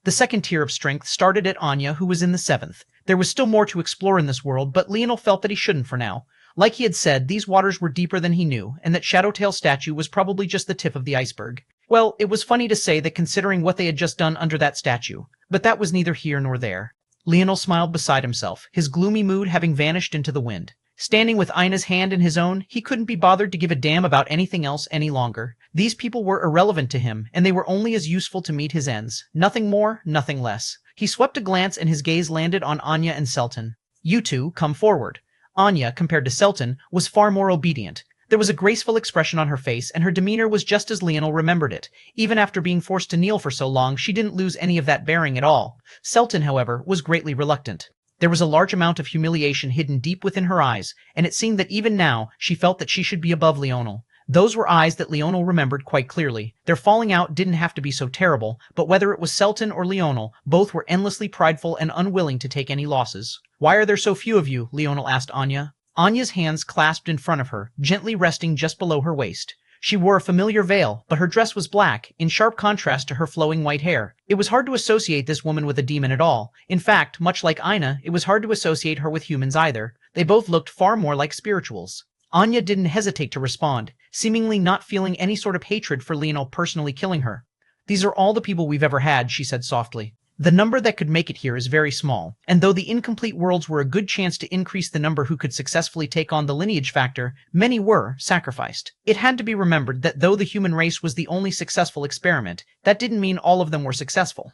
The second tier of strength started at Anya, who was in the 7th. There was still more to explore in this world, but Leonel felt that he shouldn't for now. Like he had said, these waters were deeper than he knew, and that Shadowtail's statue was probably just the tip of the iceberg. Well, it was funny to say that considering what they had just done under that statue, but that was neither here nor there. Leonel smiled beside himself, his gloomy mood having vanished into the wind. Standing with Ina's hand in his own, he couldn't be bothered to give a damn about anything else any longer. These people were irrelevant to him, and they were only as useful to meet his ends. Nothing more, nothing less. He swept a glance and his gaze landed on Anya and Selton. You two, come forward. Anya, compared to Selton, was far more obedient. There was a graceful expression on her face, and her demeanor was just as Leonel remembered it. Even after being forced to kneel for so long, she didn't lose any of that bearing at all. Selton, however, was greatly reluctant. There was a large amount of humiliation hidden deep within her eyes, and it seemed that even now she felt that she should be above Leonel. Those were eyes that Leonel remembered quite clearly. Their falling out didn't have to be so terrible, but whether it was Selton or Leonel, both were endlessly prideful and unwilling to take any losses. Why are there so few of you? Leonel asked Anya. Anya's hands clasped in front of her, gently resting just below her waist. She wore a familiar veil, but her dress was black, in sharp contrast to her flowing white hair. It was hard to associate this woman with a demon at all. In fact, much like Ina, it was hard to associate her with humans either. They both looked far more like spirituals. Anya didn't hesitate to respond, seemingly not feeling any sort of hatred for Leonel personally killing her. These are all the people we've ever had, she said softly. The number that could make it here is very small, and though the incomplete worlds were a good chance to increase the number who could successfully take on the lineage factor, many were sacrificed. It had to be remembered that though the human race was the only successful experiment, that didn't mean all of them were successful.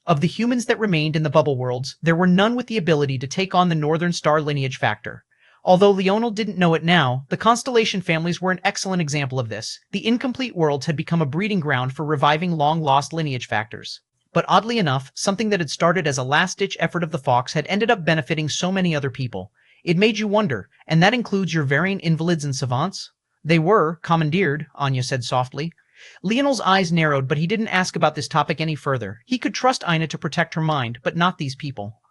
Of the humans that remained in the bubble worlds, there were none with the ability to take on the Northern Star lineage factor. Although Leonel didn't know it now, the Constellation families were an excellent example of this. The incomplete worlds had become a breeding ground for reviving long-lost lineage factors. But oddly enough, something that had started as a last-ditch effort of the Fox had ended up benefiting so many other people. It made you wonder, and that includes your variant invalids and savants? They were commandeered, Anya said softly. Leonel's eyes narrowed, but he didn't ask about this topic any further. He could trust Ina to protect her mind, but not these people.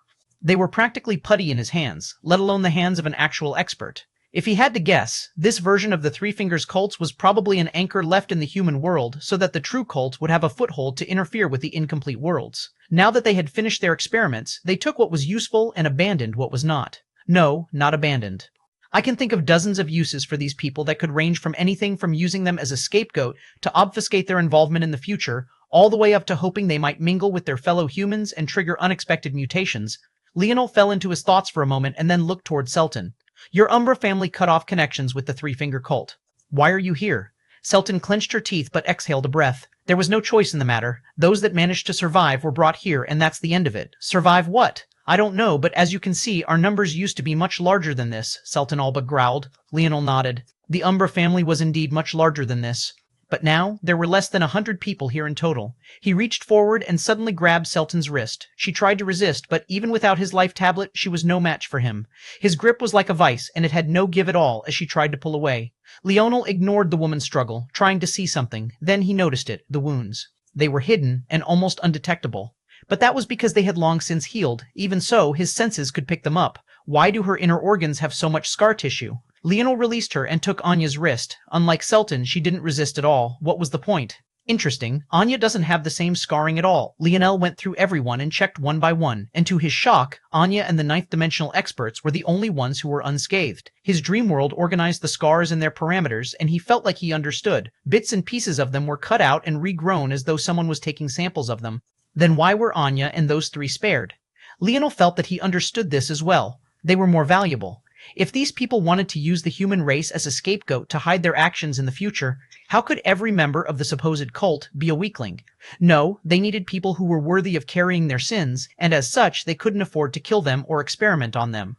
They were practically putty in his hands, let alone the hands of an actual expert. If he had to guess, this version of the Three Fingers cults was probably an anchor left in the human world so that the true cult would have a foothold to interfere with the incomplete worlds. Now that they had finished their experiments, they took what was useful and abandoned what was not. No, not abandoned. I can think of dozens of uses for these people that could range from anything from using them as a scapegoat to obfuscate their involvement in the future, all the way up to hoping they might mingle with their fellow humans and trigger unexpected mutations. Leonel fell into his thoughts for a moment and then looked toward Selton. Your Umbra family cut off connections with the Three-Finger Cult. Why are you here? Selton clenched her teeth but exhaled a breath. There was no choice in the matter. Those that managed to survive were brought here, and that's the end of it. Survive what? I don't know, but as you can see, our numbers used to be much larger than this, Selton all but growled. Leonel nodded. The Umbra family was indeed much larger than this. But now, there were less than 100 people here in total. He reached forward and suddenly grabbed Selton's wrist. She tried to resist, but even without his life tablet, she was no match for him. His grip was like a vice, and it had no give at all as she tried to pull away. Leonel ignored the woman's struggle, trying to see something. Then he noticed it, the wounds. They were hidden and almost undetectable. But that was because they had long since healed. Even so, his senses could pick them up. Why do her inner organs have so much scar tissue? Leonel released her and took Anya's wrist. Unlike Selton, she didn't resist at all. What was the point? Interesting. Anya doesn't have the same scarring at all. Leonel went through everyone and checked one by one, and to his shock, Anya and the ninth-dimensional experts were the only ones who were unscathed. His dream world organized the scars and their parameters, and he felt like he understood. Bits and pieces of them were cut out and regrown as though someone was taking samples of them. Then why were Anya and those three spared? Leonel felt that he understood this as well. They were more valuable. If these people wanted to use the human race as a scapegoat to hide their actions in the future, how could every member of the supposed cult be a weakling? No, they needed people who were worthy of carrying their sins, and as such, they couldn't afford to kill them or experiment on them.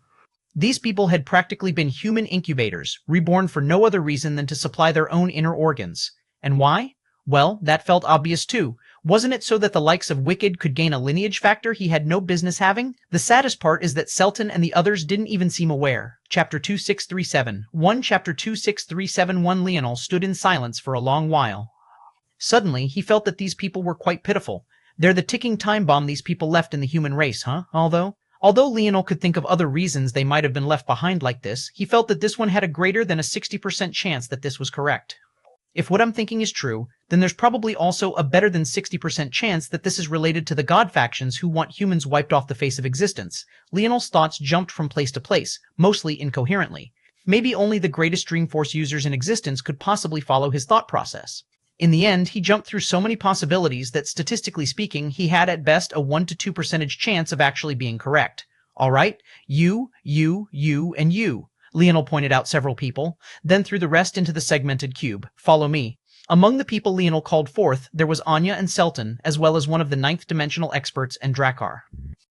These people had practically been human incubators, reborn for no other reason than to supply their own inner organs. And why? Well, that felt obvious too. Wasn't it so that the likes of Wicked could gain a lineage factor he had no business having? The saddest part is that Selton and the others didn't even seem aware. Chapter 2637. Chapter 26371. Leonel stood in silence for a long while. Suddenly, he felt that these people were quite pitiful. They're the ticking time bomb these people left in the human race, huh? Although Leonel could think of other reasons they might have been left behind like this, he felt that this one had a greater than a 60% chance that this was correct. If what I'm thinking is true, then there's probably also a better than 60% chance that this is related to the god factions who want humans wiped off the face of existence. Leonel's thoughts jumped from place to place, mostly incoherently. Maybe only the greatest Dreamforce users in existence could possibly follow his thought process. In the end, he jumped through so many possibilities that, statistically speaking, he had at best a 1 to 2% chance of actually being correct. All right, you, and you. Leonel pointed out several people, then threw the rest into the segmented cube. Follow me. Among the people Leonel called forth, there was Anya and Selton, as well as one of the ninth-dimensional experts and Drakkar.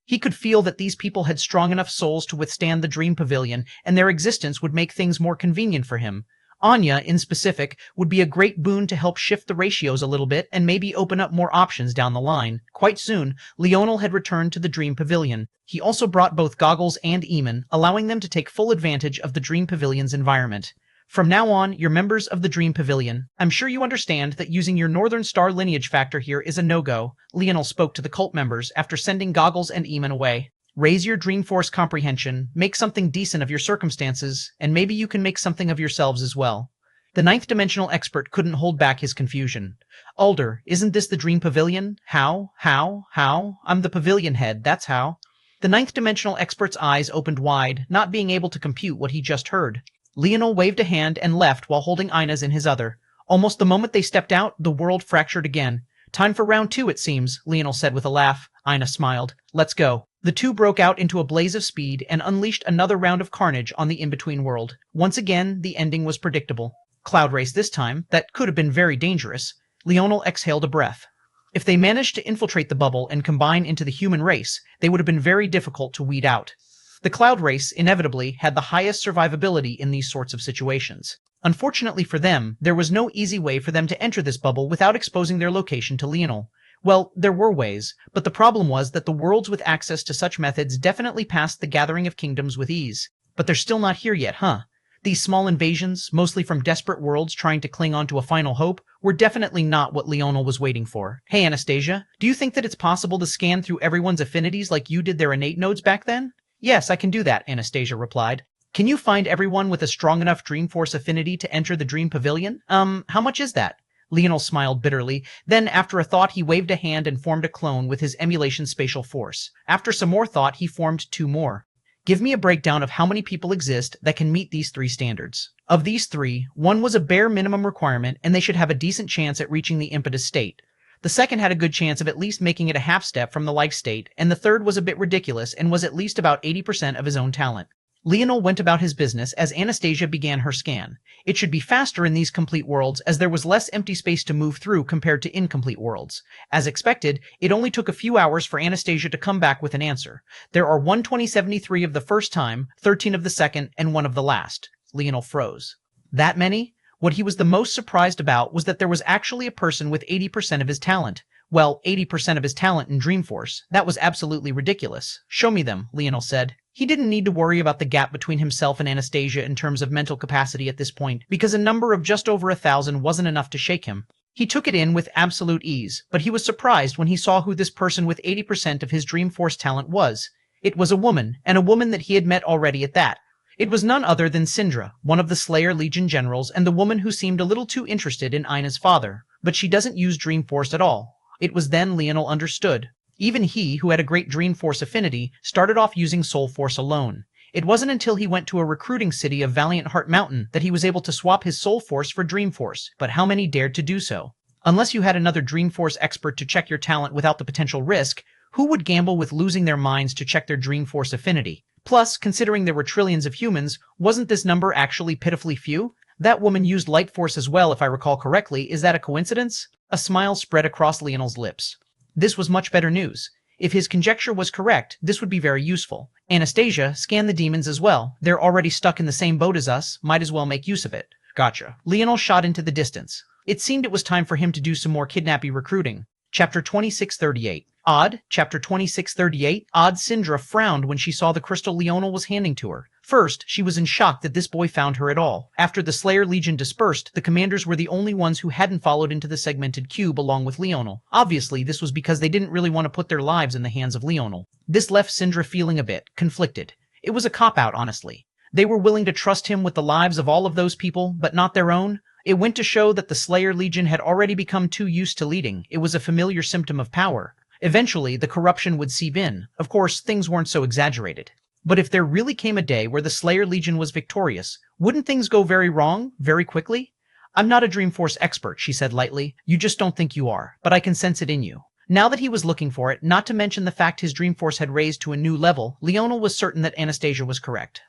He could feel that these people had strong enough souls to withstand the Dream Pavilion, and their existence would make things more convenient for him. Anya, in specific, would be a great boon to help shift the ratios a little bit and maybe open up more options down the line. Quite soon, Leonel had returned to the Dream Pavilion. He also brought both Goggles and Eamon, allowing them to take full advantage of the Dream Pavilion's environment. From now on, you're members of the Dream Pavilion. I'm sure you understand that using your Northern Star lineage factor here is a no-go. Leonel spoke to the cult members after sending Goggles and Eamon away. Raise your Dreamforce comprehension, make something decent of your circumstances, and maybe you can make something of yourselves as well. The ninth-dimensional expert couldn't hold back his confusion. Alder, isn't this the Dream Pavilion? How? I'm the pavilion head, that's how. The ninth-dimensional expert's eyes opened wide, not being able to compute what he just heard. Leonel waved a hand and left while holding Ina's in his other. Almost the moment they stepped out, the world fractured again. Time for round 2, it seems, Leonel said with a laugh. Ina smiled. Let's go. The two broke out into a blaze of speed and unleashed another round of carnage on the in-between world. Once again, the ending was predictable. Cloud race this time. That could have been very dangerous. Leonel exhaled a breath. If they managed to infiltrate the bubble and combine into the human race, they would have been very difficult to weed out. The cloud race, inevitably, had the highest survivability in these sorts of situations. Unfortunately for them, there was no easy way for them to enter this bubble without exposing their location to Leonel. Well, there were ways, but the problem was that the worlds with access to such methods definitely passed the Gathering of Kingdoms with ease. But they're still not here yet, huh? These small invasions, mostly from desperate worlds trying to cling on to a final hope, were definitely not what Leonel was waiting for. Hey Anastasia, do you think that it's possible to scan through everyone's affinities like you did their innate nodes back then? Yes, I can do that, Anastasia replied. Can you find everyone with a strong enough Dreamforce affinity to enter the Dream Pavilion? How much is that? Leonel smiled bitterly. Then, after a thought, he waved a hand and formed a clone with his emulation spatial force. After some more thought, he formed 2 more. Give me a breakdown of how many people exist that can meet these 3 standards. Of these 3, 1 was a bare minimum requirement, and they should have a decent chance at reaching the impetus state. The second had a good chance of at least making it a half step from the life state, and the third was a bit ridiculous and was at least about 80% of his own talent. Leonel went about his business as Anastasia began her scan. It should be faster in these complete worlds as there was less empty space to move through compared to incomplete worlds. As expected, it only took a few hours for Anastasia to come back with an answer. There are 12073 of the first time, 13 of the second, and 1 of the last. Leonel froze. That many? What he was the most surprised about was that there was actually a person with 80% of his talent. Well, 80% of his talent in Dreamforce. That was absolutely ridiculous. Show me them, Leonel said. He didn't need to worry about the gap between himself and Anastasia in terms of mental capacity at this point, because a number of just over 1,000 wasn't enough to shake him. He took it in with absolute ease, but he was surprised when he saw who this person with 80% of his Dreamforce talent was. It was a woman, and a woman that he had met already at that. It was none other than Syndra, one of the Slayer Legion generals and the woman who seemed a little too interested in Ina's father. But she doesn't use Dreamforce at all. It was then Leonel understood. Even he, who had a great Dreamforce affinity, started off using Soulforce alone. It wasn't until he went to a recruiting city of Valiant Heart Mountain that he was able to swap his Soulforce for Dreamforce, but how many dared to do so? Unless you had another Dreamforce expert to check your talent without the potential risk, who would gamble with losing their minds to check their Dreamforce affinity? Plus, considering there were trillions of humans, wasn't this number actually pitifully few? That woman used Light Force as well, if I recall correctly. Is that a coincidence? A smile spread across Leonel's lips. This was much better news. If his conjecture was correct, this would be very useful. Anastasia, scan the demons as well. They're already stuck in the same boat as us. Might as well make use of it. Gotcha. Leonel shot into the distance. It seemed it was time for him to do some more kidnappy recruiting. Chapter 2638. Odd. Chapter 2638. Odd. Syndra frowned when she saw the crystal Leonel was handing to her. First, she was in shock that this boy found her at all. After the Slayer Legion dispersed, the commanders were the only ones who hadn't followed into the segmented cube along with Leonel. Obviously, this was because they didn't really want to put their lives in the hands of Leonel. This left Syndra feeling a bit conflicted. It was a cop-out, honestly. They were willing to trust him with the lives of all of those people, but not their own. It went to show that the Slayer Legion had already become too used to leading. It was a familiar symptom of power. Eventually, the corruption would seep in. Of course, things weren't so exaggerated. But if there really came a day where the Slayer Legion was victorious, wouldn't things go very wrong, very quickly? I'm not a Dreamforce expert, she said lightly. You just don't think you are, but I can sense it in you. Now that he was looking for it, not to mention the fact his Dreamforce had raised to a new level, Leonel was certain that Anastasia was correct.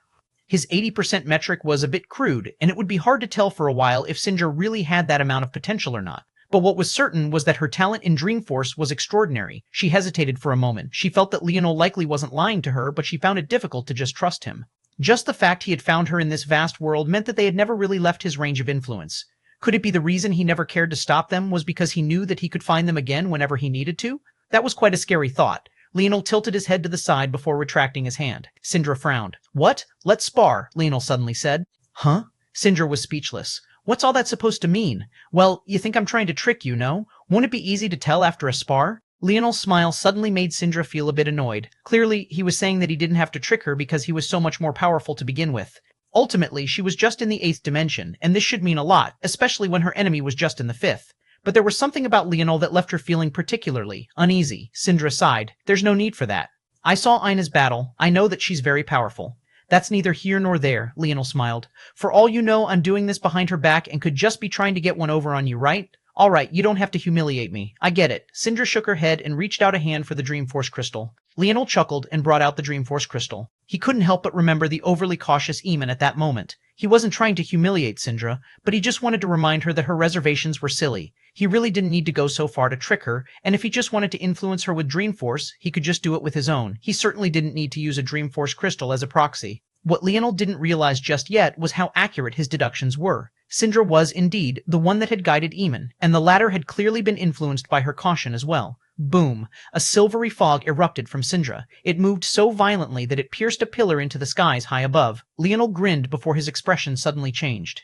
His 80% metric was a bit crude, and it would be hard to tell for a while if Syndra really had that amount of potential or not. But what was certain was that her talent in Dreamforce was extraordinary. She hesitated for a moment. She felt that Leonel likely wasn't lying to her, but she found it difficult to just trust him. Just the fact he had found her in this vast world meant that they had never really left his range of influence. Could it be the reason he never cared to stop them was because he knew that he could find them again whenever he needed to? That was quite a scary thought. Leonel tilted his head to the side before retracting his hand. Syndra frowned. What? Let's spar, Leonel suddenly said. Huh? Syndra was speechless. What's all that supposed to mean? Well, you think I'm trying to trick you, no? Won't it be easy to tell after a spar? Leonel's smile suddenly made Syndra feel a bit annoyed. Clearly, he was saying that he didn't have to trick her because he was so much more powerful to begin with. Ultimately, she was just in the 8th dimension, and this should mean a lot, especially when her enemy was just in the 5th. But there was something about Leonel that left her feeling particularly uneasy. Syndra sighed. There's no need for that. I saw Ina's battle. I know that she's very powerful. That's neither here nor there, Leonel smiled. For all you know, I'm doing this behind her back and could just be trying to get one over on you, right? All right, you don't have to humiliate me. I get it. Syndra shook her head and reached out a hand for the Dreamforce crystal. Leonel chuckled and brought out the Dreamforce crystal. He couldn't help but remember the overly cautious Eamon at that moment. He wasn't trying to humiliate Syndra, but he just wanted to remind her that her reservations were silly. He really didn't need to go so far to trick her, and if he just wanted to influence her with Dreamforce, he could just do it with his own. He certainly didn't need to use a Dreamforce crystal as a proxy. What Leonel didn't realize just yet was how accurate his deductions were. Syndra was, indeed, the one that had guided Eamon, and the latter had clearly been influenced by her caution as well. Boom! A silvery fog erupted from Syndra. It moved so violently that it pierced a pillar into the skies high above. Leonel grinned before his expression suddenly changed.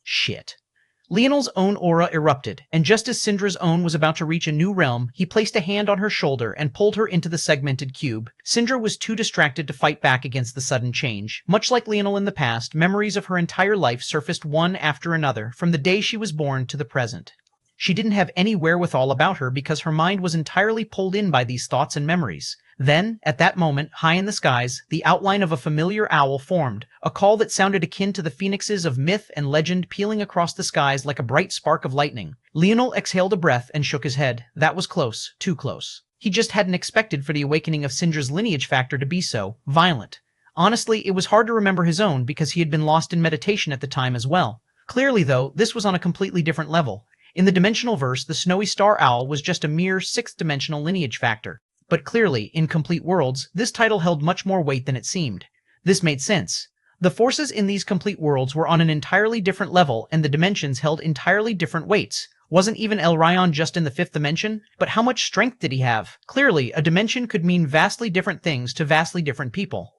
Shit. Leonel's own aura erupted, and just as Syndra's own was about to reach a new realm, he placed a hand on her shoulder and pulled her into the segmented cube. Syndra was too distracted to fight back against the sudden change. Much like Leonel in the past, memories of her entire life surfaced one after another, from the day she was born to the present. She didn't have any wherewithal about her because her mind was entirely pulled in by these thoughts and memories. Then, at that moment, high in the skies, the outline of a familiar owl formed, a call that sounded akin to the phoenixes of myth and legend peeling across the skies like a bright spark of lightning. Leonel exhaled a breath and shook his head. That was close, too close. He just hadn't expected for the awakening of Syndra's lineage factor to be so violent. Honestly, it was hard to remember his own because he had been lost in meditation at the time as well. Clearly, though, this was on a completely different level. In the dimensional verse, the snowy star owl was just a mere sixth-dimensional lineage factor. But clearly, in complete worlds, this title held much more weight than it seemed. This made sense. The forces in these complete worlds were on an entirely different level, and the dimensions held entirely different weights. Wasn't even El Ryan just in the fifth dimension? But how much strength did he have? Clearly, a dimension could mean vastly different things to vastly different people.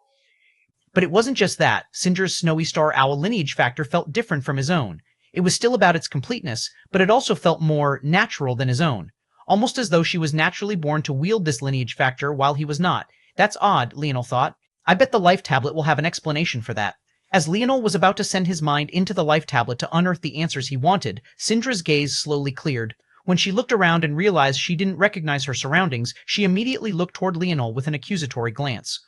But it wasn't just that. Syndra's snowy star owl lineage factor felt different from his own. It was still about its completeness, but it also felt more natural than his own. Almost as though she was naturally born to wield this lineage factor while he was not. That's odd, Leonel thought. I bet the life tablet will have an explanation for that. As Leonel was about to send his mind into the life tablet to unearth the answers he wanted, Syndra's gaze slowly cleared. When she looked around and realized she didn't recognize her surroundings, she immediately looked toward Leonel with an accusatory glance.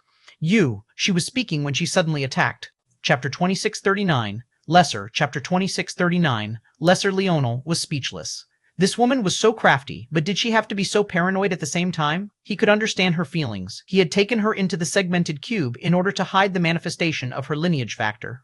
You, she was speaking when she suddenly attacked. Chapter 2639, Lesser, Chapter 2639, Lesser Leonel was speechless. This woman was so crafty, but did she have to be so paranoid at the same time? He could understand her feelings. He had taken her into the segmented cube in order to hide the manifestation of her lineage factor.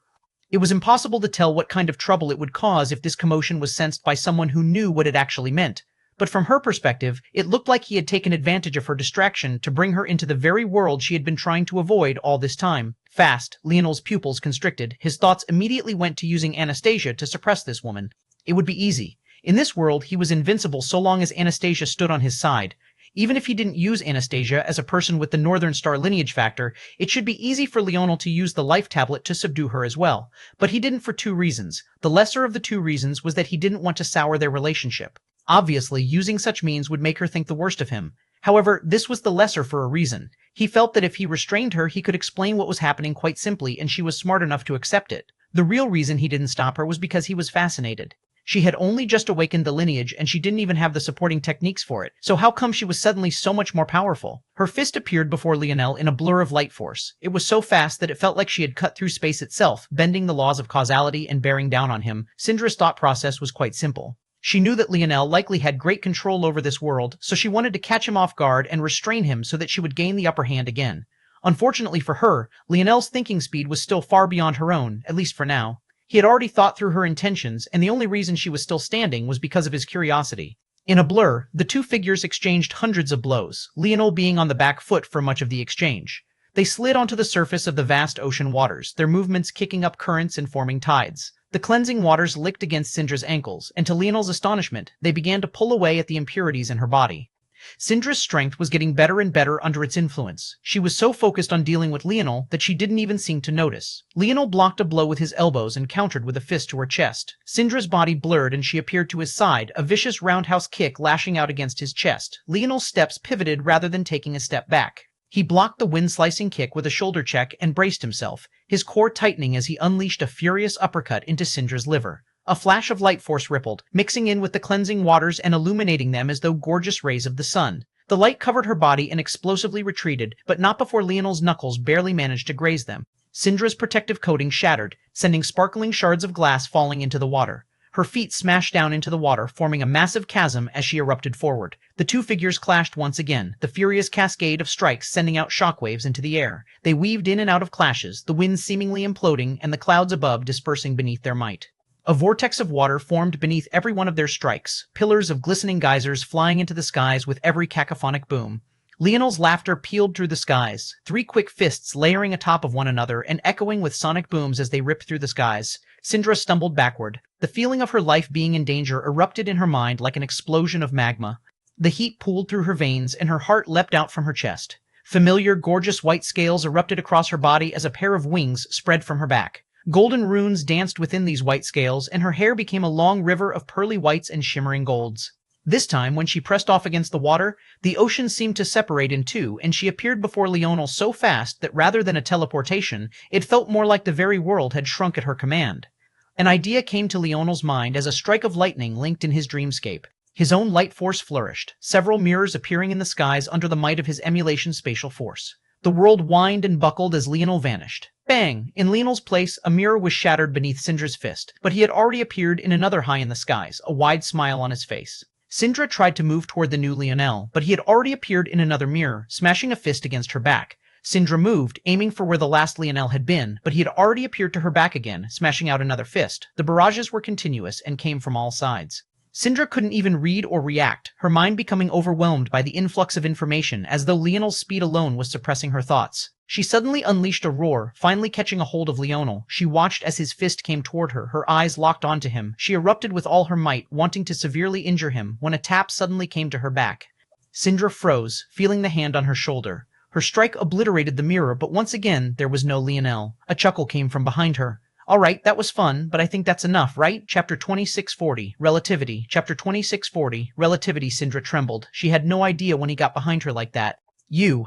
It was impossible to tell what kind of trouble it would cause if this commotion was sensed by someone who knew what it actually meant. But from her perspective, it looked like he had taken advantage of her distraction to bring her into the very world she had been trying to avoid all this time. Fast, Leonel's pupils constricted. His thoughts immediately went to using Anastasia to suppress this woman. It would be easy. In this world, he was invincible so long as Anastasia stood on his side. Even if he didn't use Anastasia as a person with the Northern Star lineage factor, it should be easy for Leonel to use the life tablet to subdue her as well. But he didn't for two reasons. The lesser of the two reasons was that he didn't want to sour their relationship. Obviously, using such means would make her think the worst of him. However, this was the lesser for a reason. He felt that if he restrained her, he could explain what was happening quite simply, and she was smart enough to accept it. The real reason he didn't stop her was because he was fascinated. She had only just awakened the lineage, and she didn't even have the supporting techniques for it. So how come she was suddenly so much more powerful? Her fist appeared before Leonel in a blur of light force. It was so fast that it felt like she had cut through space itself, bending the laws of causality and bearing down on him. Syndra's thought process was quite simple. She knew that Leonel likely had great control over this world, so she wanted to catch him off guard and restrain him so that she would gain the upper hand again. Unfortunately for her, Leonel's thinking speed was still far beyond her own, at least for now. He had already thought through her intentions, and the only reason she was still standing was because of his curiosity. In a blur, the two figures exchanged hundreds of blows, Leonel being on the back foot for much of the exchange. They slid onto the surface of the vast ocean waters, their movements kicking up currents and forming tides. The cleansing waters licked against Syndra's ankles, and to Leonel's astonishment, they began to pull away at the impurities in her body. Syndra's strength was getting better and better under its influence. She was so focused on dealing with Leonel that she didn't even seem to notice. Leonel blocked a blow with his elbows and countered with a fist to her chest. Syndra's body blurred and she appeared to his side, a vicious roundhouse kick lashing out against his chest. Leonel's steps pivoted rather than taking a step back. He blocked the wind-slicing kick with a shoulder check and braced himself, his core tightening as he unleashed a furious uppercut into Syndra's liver. A flash of light force rippled, mixing in with the cleansing waters and illuminating them as though gorgeous rays of the sun. The light covered her body and explosively retreated, but not before Leonel's knuckles barely managed to graze them. Syndra's protective coating shattered, sending sparkling shards of glass falling into the water. Her feet smashed down into the water, forming a massive chasm as she erupted forward. The two figures clashed once again, the furious cascade of strikes sending out shockwaves into the air. They weaved in and out of clashes, the wind seemingly imploding and the clouds above dispersing beneath their might. A vortex of water formed beneath every one of their strikes, pillars of glistening geysers flying into the skies with every cacophonic boom. Leonel's laughter pealed through the skies, three quick fists layering atop of one another and echoing with sonic booms as they ripped through the skies. Syndra stumbled backward. The feeling of her life being in danger erupted in her mind like an explosion of magma. The heat pooled through her veins and her heart leapt out from her chest. Familiar, gorgeous white scales erupted across her body as a pair of wings spread from her back. Golden runes danced within these white scales, and her hair became a long river of pearly whites and shimmering golds. This time, when she pressed off against the water, the ocean seemed to separate in two, and she appeared before Leonel so fast that rather than a teleportation, it felt more like the very world had shrunk at her command. An idea came to Leonel's mind as a strike of lightning linked in his dreamscape. His own light force flourished, several mirrors appearing in the skies under the might of his emulation spatial force. The world whined and buckled as Leonel vanished. Bang! In Leonel's place, a mirror was shattered beneath Syndra's fist, but he had already appeared in another high in the skies, a wide smile on his face. Syndra tried to move toward the new Leonel, but he had already appeared in another mirror, smashing a fist against her back. Syndra moved, aiming for where the last Leonel had been, but he had already appeared to her back again, smashing out another fist. The barrages were continuous and came from all sides. Syndra couldn't even read or react, her mind becoming overwhelmed by the influx of information as though Leonel's speed alone was suppressing her thoughts. She suddenly unleashed a roar, finally catching a hold of Leonel. She watched as his fist came toward her, her eyes locked onto him. She erupted with all her might, wanting to severely injure him, when a tap suddenly came to her back. Syndra froze, feeling the hand on her shoulder. Her strike obliterated the mirror, but once again there was no Leonel. A chuckle came from behind her. All right, that was fun, but I think that's enough, right? Chapter 2640, Relativity. Chapter 2640, Relativity. Syndra trembled. She had no idea when he got behind her like that.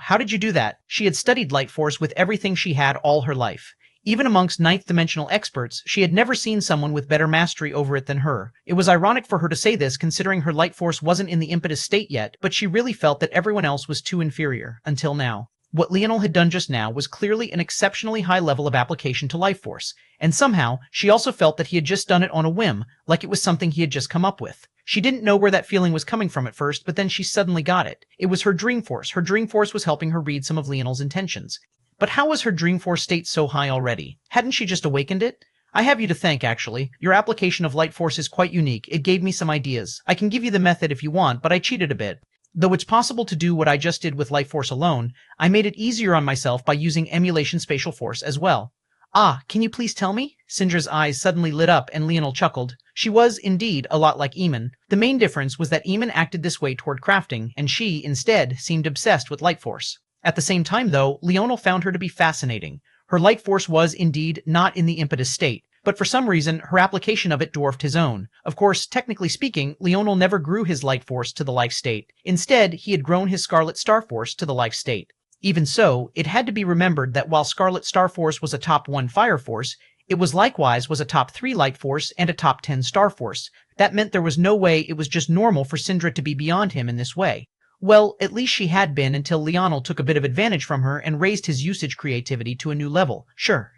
How did you do that? She had studied light force with everything she had all her life. Even amongst ninth-dimensional experts, she had never seen someone with better mastery over it than her. It was ironic for her to say this, considering her light force wasn't in the impetus state yet, but she really felt that everyone else was too inferior, until now. What Leonel had done just now was clearly an exceptionally high level of application to life force, and somehow she also felt that he had just done it on a whim, like it was something he had just come up with. She didn't know where that feeling was coming from at first, but then she suddenly got it. It was her dream force. Her dream force was helping her read some of Leonel's intentions. But how was her dream force state so high already? Hadn't she just awakened it? I have you to thank, actually. Your application of light force is quite unique. It gave me some ideas. I can give you the method if you want, but I cheated a bit. Though it's possible to do what I just did with light force alone, I made it easier on myself by using emulation spatial force as well. Ah, can you please tell me? Syndra's eyes suddenly lit up and Leonel chuckled. She was, indeed, a lot like Eamon. The main difference was that Eamon acted this way toward crafting, and she, instead, seemed obsessed with light force. At the same time, though, Leonel found her to be fascinating. Her light force was, indeed, not in the impetus state, but for some reason, her application of it dwarfed his own. Of course, technically speaking, Leonel never grew his light force to the life state. Instead, he had grown his Scarlet Star Force to the life state. Even so, it had to be remembered that while Scarlet Star Force was a top 1 fire force, it was likewise a top 3 light force and a top 10 star force. That meant there was no way it was just normal for Syndra to be beyond him in this way. Well, at least she had been until Leonel took a bit of advantage from her and raised his usage creativity to a new level. Sure.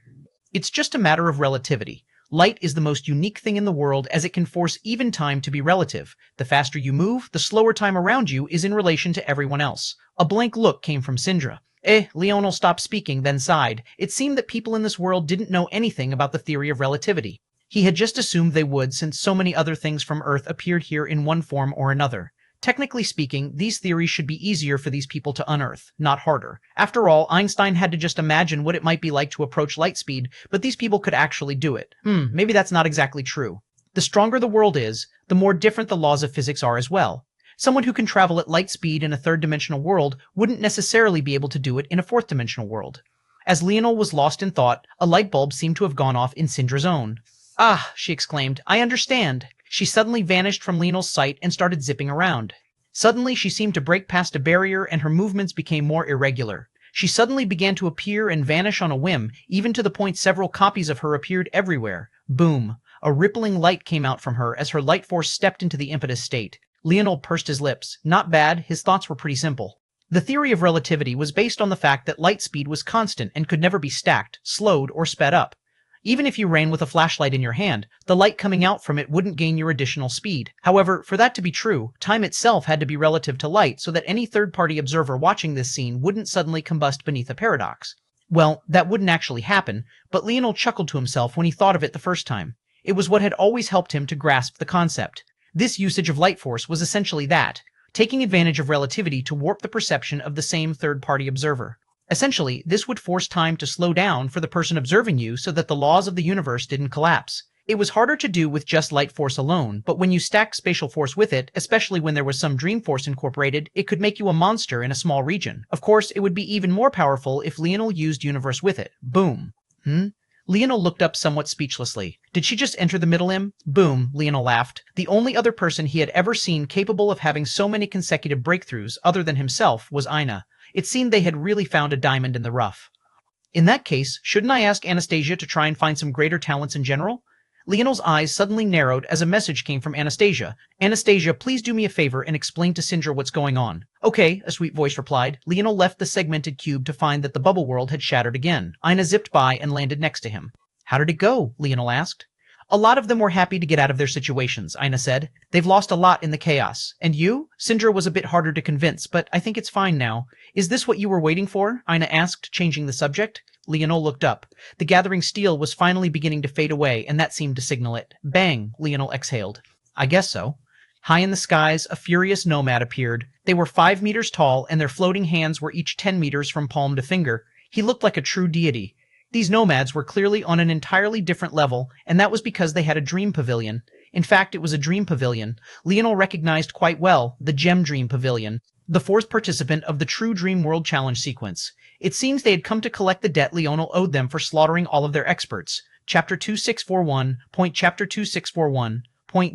It's just a matter of relativity. Light is the most unique thing in the world as it can force even time to be relative. The faster you move, the slower time around you is in relation to everyone else. A blank look came from Syndra. Leonel stopped speaking, then sighed. It seemed that people in this world didn't know anything about the theory of relativity. He had just assumed they would, since so many other things from Earth appeared here in one form or another. Technically speaking, these theories should be easier for these people to unearth, not harder. After all, Einstein had to just imagine what it might be like to approach light speed, but these people could actually do it. Maybe that's not exactly true. The stronger the world is, the more different the laws of physics are as well. Someone who can travel at light speed in a third-dimensional world wouldn't necessarily be able to do it in a fourth-dimensional world. As Leonel was lost in thought, a light bulb seemed to have gone off in Syndra's own. Ah, she exclaimed, I understand. She suddenly vanished from Leonel's sight and started zipping around. Suddenly, she seemed to break past a barrier and her movements became more irregular. She suddenly began to appear and vanish on a whim, even to the point several copies of her appeared everywhere. Boom. A rippling light came out from her as her light force stepped into the impetus state. Leonel pursed his lips. Not bad, his thoughts were pretty simple. The theory of relativity was based on the fact that light speed was constant and could never be stacked, slowed, or sped up. Even if you ran with a flashlight in your hand, the light coming out from it wouldn't gain your additional speed. However, for that to be true, time itself had to be relative to light so that any third-party observer watching this scene wouldn't suddenly combust beneath a paradox. Well, that wouldn't actually happen, but Leonel chuckled to himself when he thought of it the first time. It was what had always helped him to grasp the concept. This usage of light force was essentially that, taking advantage of relativity to warp the perception of the same third-party observer. Essentially, this would force time to slow down for the person observing you so that the laws of the universe didn't collapse. It was harder to do with just light force alone, but when you stacked spatial force with it, especially when there was some dream force incorporated, it could make you a monster in a small region. Of course, it would be even more powerful if Leonel used universe with it. Boom. Leonel looked up somewhat speechlessly. Did she just enter the middle M? Boom, Leonel laughed. The only other person he had ever seen capable of having so many consecutive breakthroughs other than himself was Ina. It seemed they had really found a diamond in the rough. In that case, shouldn't I ask Anastasia to try and find some greater talents in general? Leonel's eyes suddenly narrowed as a message came from Anastasia. Anastasia, please do me a favor and explain to Syndra what's going on. Okay, a sweet voice replied. Leonel left the segmented cube to find that the bubble world had shattered again. Ina zipped by and landed next to him. How did it go? Leonel asked. A lot of them were happy to get out of their situations, Ina said. They've lost a lot in the chaos. And you? Sindra was a bit harder to convince, but I think it's fine now. Is this what you were waiting for? Ina asked, changing the subject. Leonel looked up. The gathering steel was finally beginning to fade away, and that seemed to signal it. Bang, Leonel exhaled. I guess so. High in the skies, a furious nomad appeared. They were 5 meters tall, and their floating hands were each 10 meters from palm to finger. He looked like a true deity. These nomads were clearly on an entirely different level, and that was because they had a dream pavilion. In fact, it was a dream pavilion. Leonel recognized quite well the Gem Dream Pavilion, the fourth participant of the True Dream World Challenge sequence. It seems they had come to collect the debt Leonel owed them for slaughtering all of their experts. Chapter 2641, Chapter 2641.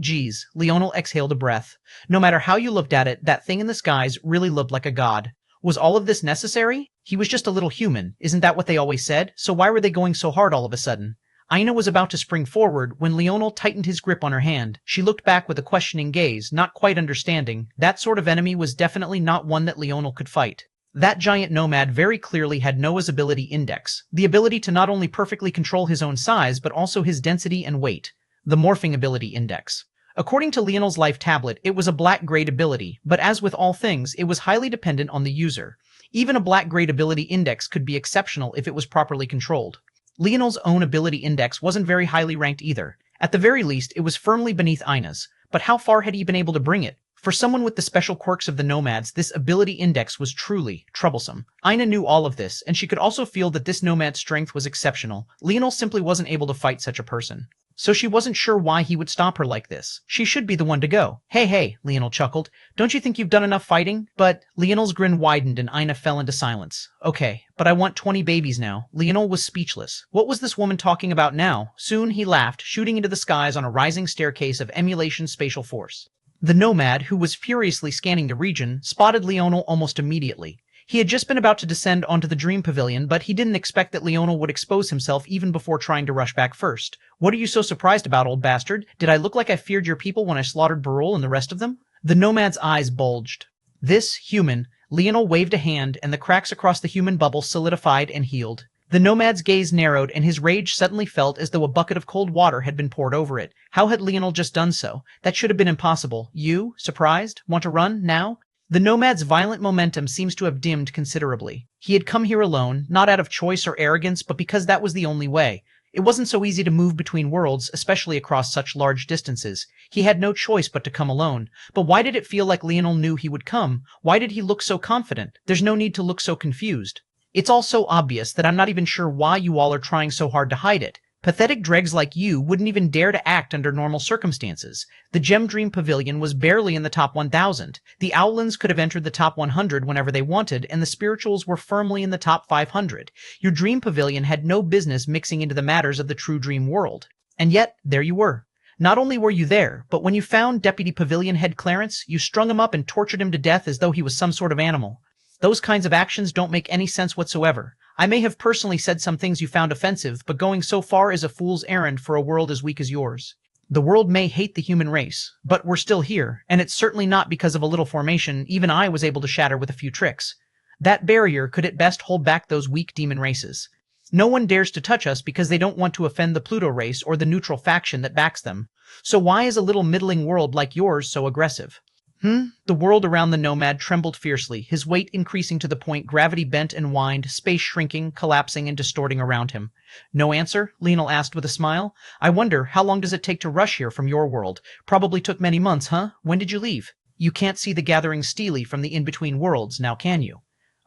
Geez, Leonel exhaled a breath. No matter how you looked at it, that thing in the skies really looked like a god. Was all of this necessary? He was just a little human, isn't that what they always said? So why were they going so hard all of a sudden? Ina was about to spring forward when Leonel tightened his grip on her hand. She looked back with a questioning gaze, not quite understanding. That sort of enemy was definitely not one that Leonel could fight. That giant nomad very clearly had Noah's ability index, the ability to not only perfectly control his own size, but also his density and weight, the morphing ability index. According to Leonel's life tablet, it was a black-grade ability, but as with all things, it was highly dependent on the user. Even a black-grade ability index could be exceptional if it was properly controlled. Leonel's own ability index wasn't very highly ranked either. At the very least, it was firmly beneath Ina's. But how far had he been able to bring it? For someone with the special quirks of the nomads, this ability index was truly troublesome. Ina knew all of this, and she could also feel that this nomad's strength was exceptional. Leonel simply wasn't able to fight such a person. So she wasn't sure why he would stop her like this. She should be the one to go. Hey, Leonel chuckled. Don't you think you've done enough fighting? But Leonel's grin widened and Ina fell into silence. Okay, but I want 20 babies now. Leonel was speechless. What was this woman talking about now? Soon he laughed, shooting into the skies on a rising staircase of emulation spatial force. The nomad, who was furiously scanning the region, spotted Leonel almost immediately. He had just been about to descend onto the Dream Pavilion, but he didn't expect that Leonel would expose himself even before trying to rush back first. What are you so surprised about, old bastard? Did I look like I feared your people when I slaughtered Barul and the rest of them? The nomad's eyes bulged. This human, Leonel waved a hand, and the cracks across the human bubble solidified and healed. The nomad's gaze narrowed, and his rage suddenly felt as though a bucket of cold water had been poured over it. How had Leonel just done so? That should have been impossible. You? Surprised? Want to run? Now? The nomad's violent momentum seems to have dimmed considerably. He had come here alone, not out of choice or arrogance, but because that was the only way. It wasn't so easy to move between worlds, especially across such large distances. He had no choice but to come alone. But why did it feel like Leonel knew he would come? Why did he look so confident? There's no need to look so confused. It's all so obvious that I'm not even sure why you all are trying so hard to hide it. Pathetic dregs like you wouldn't even dare to act under normal circumstances. The Gem Dream Pavilion was barely in the top 1,000. The Owlins could have entered the top 100 whenever they wanted, and the Spirituals were firmly in the top 500. Your Dream Pavilion had no business mixing into the matters of the true dream world. And yet, there you were. Not only were you there, but when you found Deputy Pavilion Head Clarence, you strung him up and tortured him to death as though he was some sort of animal. Those kinds of actions don't make any sense whatsoever. I may have personally said some things you found offensive, but going so far is a fool's errand for a world as weak as yours. The world may hate the human race, but we're still here, and it's certainly not because of a little formation even I was able to shatter with a few tricks. That barrier could at best hold back those weak demon races. No one dares to touch us because they don't want to offend the Pluto race or the neutral faction that backs them. So why is a little middling world like yours so aggressive? The world around the nomad trembled fiercely, his weight increasing to the point gravity bent and whined, space shrinking, collapsing, and distorting around him. No answer? Leonel asked with a smile. I wonder, how long does it take to rush here from your world? Probably took many months, huh? When did you leave? You can't see the gathering steely from the in-between worlds, now can you?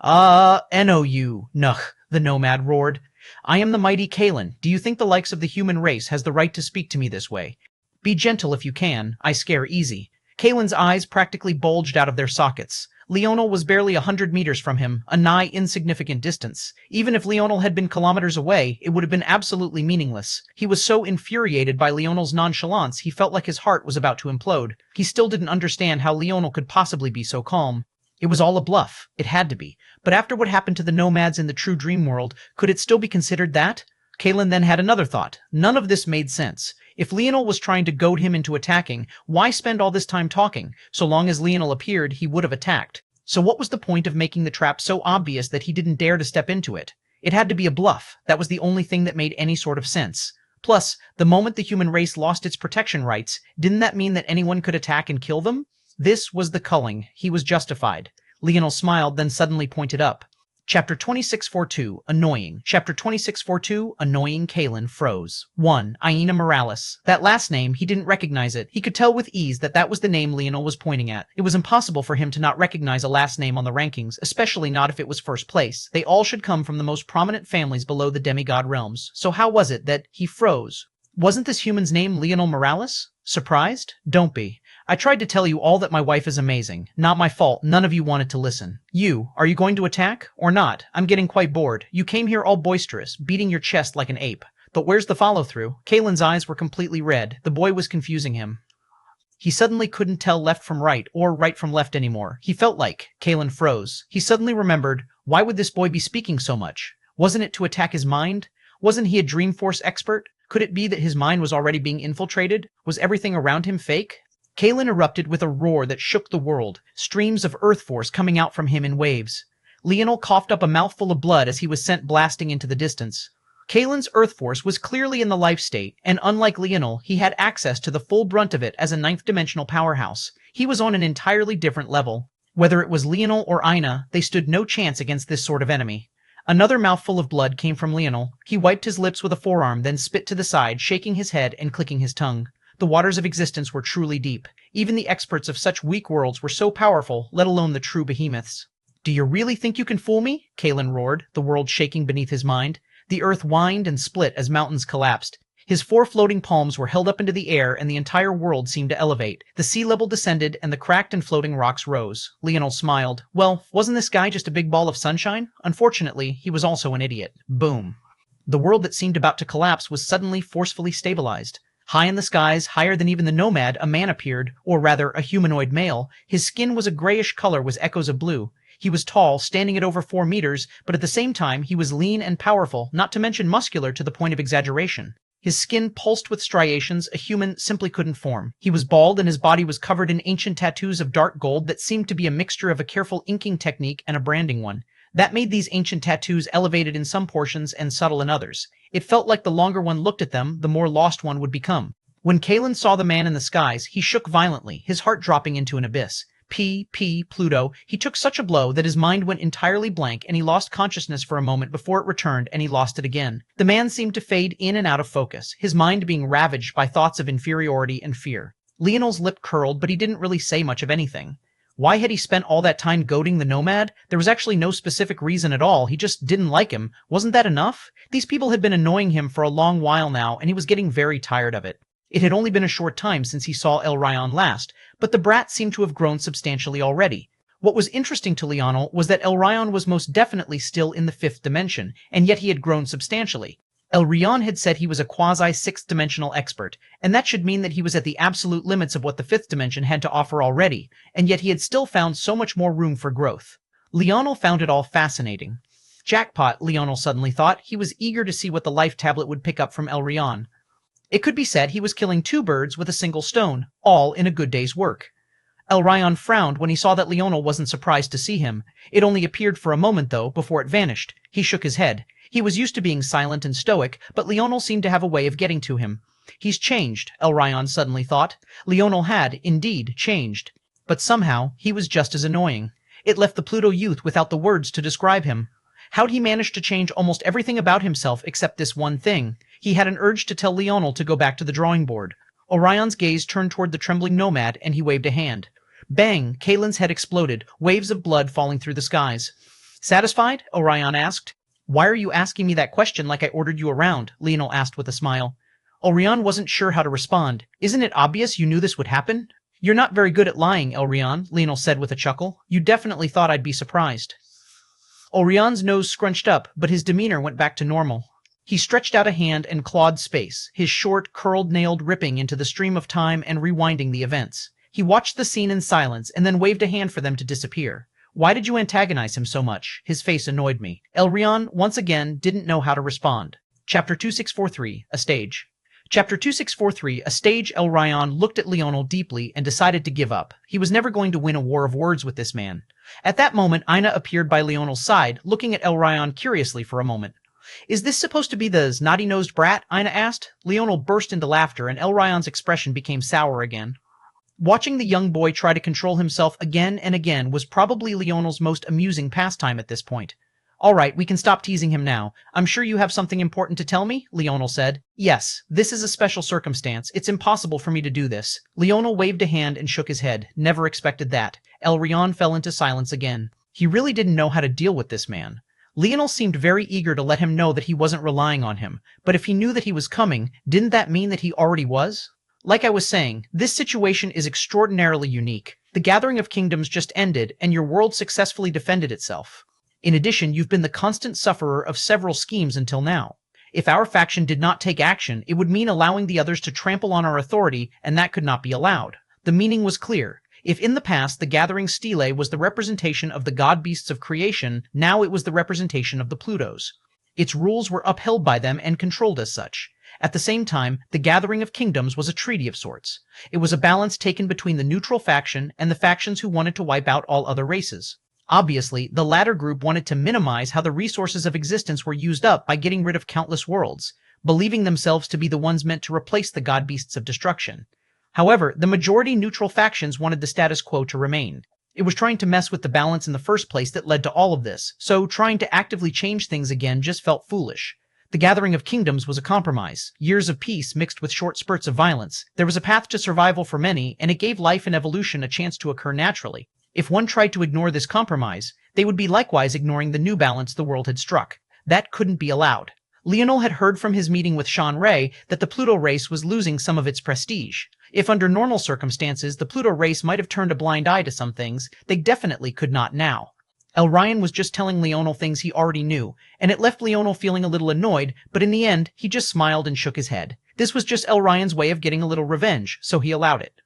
N-O-U, Nuh, the nomad roared. I am the mighty Kalen. Do you think the likes of the human race has the right to speak to me this way? Be gentle if you can. I scare easy. Kalen's eyes practically bulged out of their sockets. Leonel was barely 100 meters from him, a nigh insignificant distance. Even if Leonel had been kilometers away, it would have been absolutely meaningless. He was so infuriated by Leonel's nonchalance, he felt like his heart was about to implode. He still didn't understand how Leonel could possibly be so calm. It was all a bluff. It had to be. But after what happened to the nomads in the true dream world, could it still be considered that? Kalen then had another thought. None of this made sense. If Leonel was trying to goad him into attacking, why spend all this time talking? So long as Leonel appeared, he would have attacked. So what was the point of making the trap so obvious that he didn't dare to step into it? It had to be a bluff. That was the only thing that made any sort of sense. Plus, the moment the human race lost its protection rights, didn't that mean that anyone could attack and kill them? This was the culling. He was justified. Leonel smiled, then suddenly pointed up. Chapter 2642, Annoying. Chapter 2642, Annoying. Kalen froze. 1. Leonel Morales. That last name, he didn't recognize it. He could tell with ease that that was the name Leonel was pointing at. It was impossible for him to not recognize a last name on the rankings, especially not if it was first place. They all should come from the most prominent families below the demigod realms. So how was it that he froze? Wasn't this human's name Leonel Morales? Surprised? Don't be. I tried to tell you all that my wife is amazing. Not my fault. None of you wanted to listen. Are you going to attack? Or not? I'm getting quite bored. You came here all boisterous, beating your chest like an ape. But where's the follow-through? Kalen's eyes were completely red. The boy was confusing him. He suddenly couldn't tell left from right, or right from left anymore. He felt like Kalen froze. He suddenly remembered, why would this boy be speaking so much? Wasn't it to attack his mind? Wasn't he a Dreamforce expert? Could it be that his mind was already being infiltrated? Was everything around him fake? Kalen erupted with a roar that shook the world, streams of earth force coming out from him in waves. Leonel coughed up a mouthful of blood as he was sent blasting into the distance. Kalen's earth force was clearly in the life state, and unlike Leonel, he had access to the full brunt of it as a ninth-dimensional powerhouse. He was on an entirely different level. Whether it was Leonel or Ina, they stood no chance against this sort of enemy. Another mouthful of blood came from Leonel. He wiped his lips with a forearm, then spit to the side, shaking his head and clicking his tongue. The waters of existence were truly deep. Even the experts of such weak worlds were so powerful, let alone the true behemoths. Do you really think you can fool me? Kalen roared, the world shaking beneath his mind. The earth whined and split as mountains collapsed. His 4 floating palms were held up into the air, and the entire world seemed to elevate. The sea level descended, and the cracked and floating rocks rose. Leonel smiled. Well, wasn't this guy just a big ball of sunshine? Unfortunately, he was also an idiot. Boom. The world that seemed about to collapse was suddenly forcefully stabilized. High in the skies, higher than even the nomad, a man appeared, or rather, a humanoid male. His skin was a grayish color with echoes of blue. He was tall, standing at over 4 meters, but at the same time, he was lean and powerful, not to mention muscular to the point of exaggeration. His skin pulsed with striations a human simply couldn't form. He was bald, and his body was covered in ancient tattoos of dark gold that seemed to be a mixture of a careful inking technique and a branding one. That made these ancient tattoos elevated in some portions and subtle in others. It felt like the longer one looked at them, the more lost one would become. When Kalen saw the man in the skies, he shook violently, his heart dropping into an abyss. Pluto. He took such a blow that his mind went entirely blank, and he lost consciousness for a moment before it returned, and he lost it again. The man seemed to fade in and out of focus, his mind being ravaged by thoughts of inferiority and fear. Leonel's lip curled, but he didn't really say much of anything. Why had he spent all that time goading the nomad? There was actually no specific reason at all. He just didn't like him. Wasn't that enough? These people had been annoying him for a long while now, and he was getting very tired of it. It had only been a short time since he saw El Rayon last, but the brat seemed to have grown substantially already. What was interesting to Leonel was that El Rayon was most definitely still in the 5th dimension, and yet he had grown substantially. El Rayon had said he was a quasi-6th dimensional expert, and that should mean that he was at the absolute limits of what the 5th dimension had to offer already, and yet he had still found so much more room for growth. Leonel found it all fascinating. Jackpot, Leonel suddenly thought. He was eager to see what the life tablet would pick up from El Rayon. It could be said he was killing 2 birds with a single stone, all in a good day's work. El Rayon frowned when he saw that Leonel wasn't surprised to see him. It only appeared for a moment, though, before it vanished. He shook his head. He was used to being silent and stoic, but Leonel seemed to have a way of getting to him. He's changed, El Rayon suddenly thought. Leonel had, indeed, changed. But somehow, he was just as annoying. It left the Pluto youth without the words to describe him. How'd he manage to change almost everything about himself except this one thing? He had an urge to tell Leonel to go back to the drawing board. Orion's gaze turned toward the trembling nomad, and he waved a hand. Bang! Kalen's head exploded, waves of blood falling through the skies. Satisfied? Orion asked. Why are you asking me that question like I ordered you around? Leonel asked with a smile. Orion wasn't sure how to respond. Isn't it obvious you knew this would happen? You're not very good at lying, Orion, Leonel said with a chuckle. You definitely thought I'd be surprised. Orion's nose scrunched up, but his demeanor went back to normal. He stretched out a hand and clawed space, his short, curled nail ripping into the stream of time and rewinding the events. He watched the scene in silence and then waved a hand for them to disappear. Why did you antagonize him so much? His face annoyed me. El Rayon, once again, didn't know how to respond. Chapter 2643, A Stage. Chapter 2643, A Stage. El Rayon looked at Leonel deeply and decided to give up. He was never going to win a war of words with this man. At that moment, Ina appeared by Leonel's side, looking at El Rayon curiously for a moment. Is this supposed to be the snotty-nosed brat? Ina asked. Leonel burst into laughter, and Elrion's expression became sour again. Watching the young boy try to control himself again and again was probably Leonel's most amusing pastime at this point. All right, we can stop teasing him now. I'm sure you have something important to tell me, Leonel said. Yes, this is a special circumstance. It's impossible for me to do this. Leonel waved a hand and shook his head. Never expected that. Elrond fell into silence again. He really didn't know how to deal with this man. Leonel seemed very eager to let him know that he wasn't relying on him, but if he knew that he was coming, didn't that mean that he already was? Like I was saying, this situation is extraordinarily unique. The Gathering of Kingdoms just ended, and your world successfully defended itself. In addition, you've been the constant sufferer of several schemes until now. If our faction did not take action, it would mean allowing the others to trample on our authority, and that could not be allowed. The meaning was clear. If in the past the Gathering Stele was the representation of the god-beasts of creation, now it was the representation of the Plutos. Its rules were upheld by them and controlled as such. At the same time, the Gathering of Kingdoms was a treaty of sorts. It was a balance taken between the neutral faction and the factions who wanted to wipe out all other races. Obviously, the latter group wanted to minimize how the resources of existence were used up by getting rid of countless worlds, believing themselves to be the ones meant to replace the god-beasts of destruction. However, the majority neutral factions wanted the status quo to remain. It was trying to mess with the balance in the first place that led to all of this, so trying to actively change things again just felt foolish. The Gathering of Kingdoms was a compromise, years of peace mixed with short spurts of violence. There was a path to survival for many, and it gave life and evolution a chance to occur naturally. If one tried to ignore this compromise, they would be likewise ignoring the new balance the world had struck. That couldn't be allowed. Leonel had heard from his meeting with Sean Ray that the Pluto race was losing some of its prestige. If under normal circumstances the Pluto race might have turned a blind eye to some things, they definitely could not now. Elryon was just telling Leonel things he already knew, and it left Leonel feeling a little annoyed, but in the end, he just smiled and shook his head. This was just Elryon's way of getting a little revenge, so he allowed it.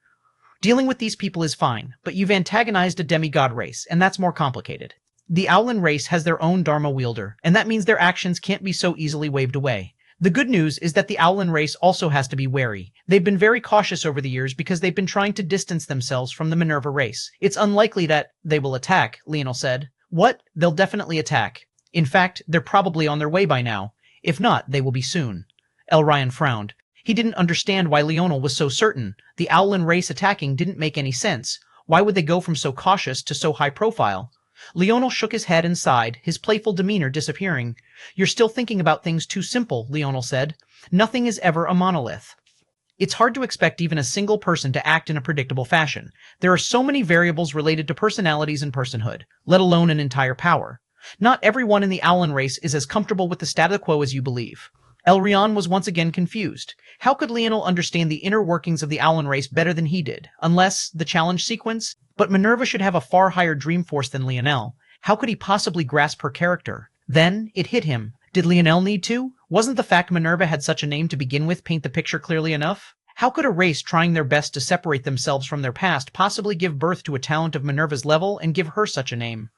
Dealing with these people is fine, but you've antagonized a demigod race, and that's more complicated. The Owlin race has their own Dharma wielder, and that means their actions can't be so easily waved away. The good news is that the Owlin race also has to be wary. They've been very cautious over the years because they've been trying to distance themselves from the Minerva race. It's unlikely that they will attack, Leonel said. What? They'll definitely attack. In fact, they're probably on their way by now. If not, they will be soon. Elryon frowned. He didn't understand why Leonel was so certain. The Owlin race attacking didn't make any sense. Why would they go from so cautious to so high profile? Leonel shook his head and sighed, his playful demeanor disappearing. You're still thinking about things too simple, Leonel said. Nothing is ever a monolith. It's hard to expect even a single person to act in a predictable fashion. There are so many variables related to personalities and personhood, let alone an entire power. Not everyone in the Owlin race is as comfortable with the status quo as you believe. Elryon was once again confused. How could Leonel understand the inner workings of the Owlin race better than he did? Unless the challenge sequence? But Minerva should have a far higher dream force than Leonel. How could he possibly grasp her character? Then it hit him. Did Leonel need to? Wasn't the fact Minerva had such a name to begin with paint the picture clearly enough? How could a race trying their best to separate themselves from their past possibly give birth to a talent of Minerva's level and give her such a name?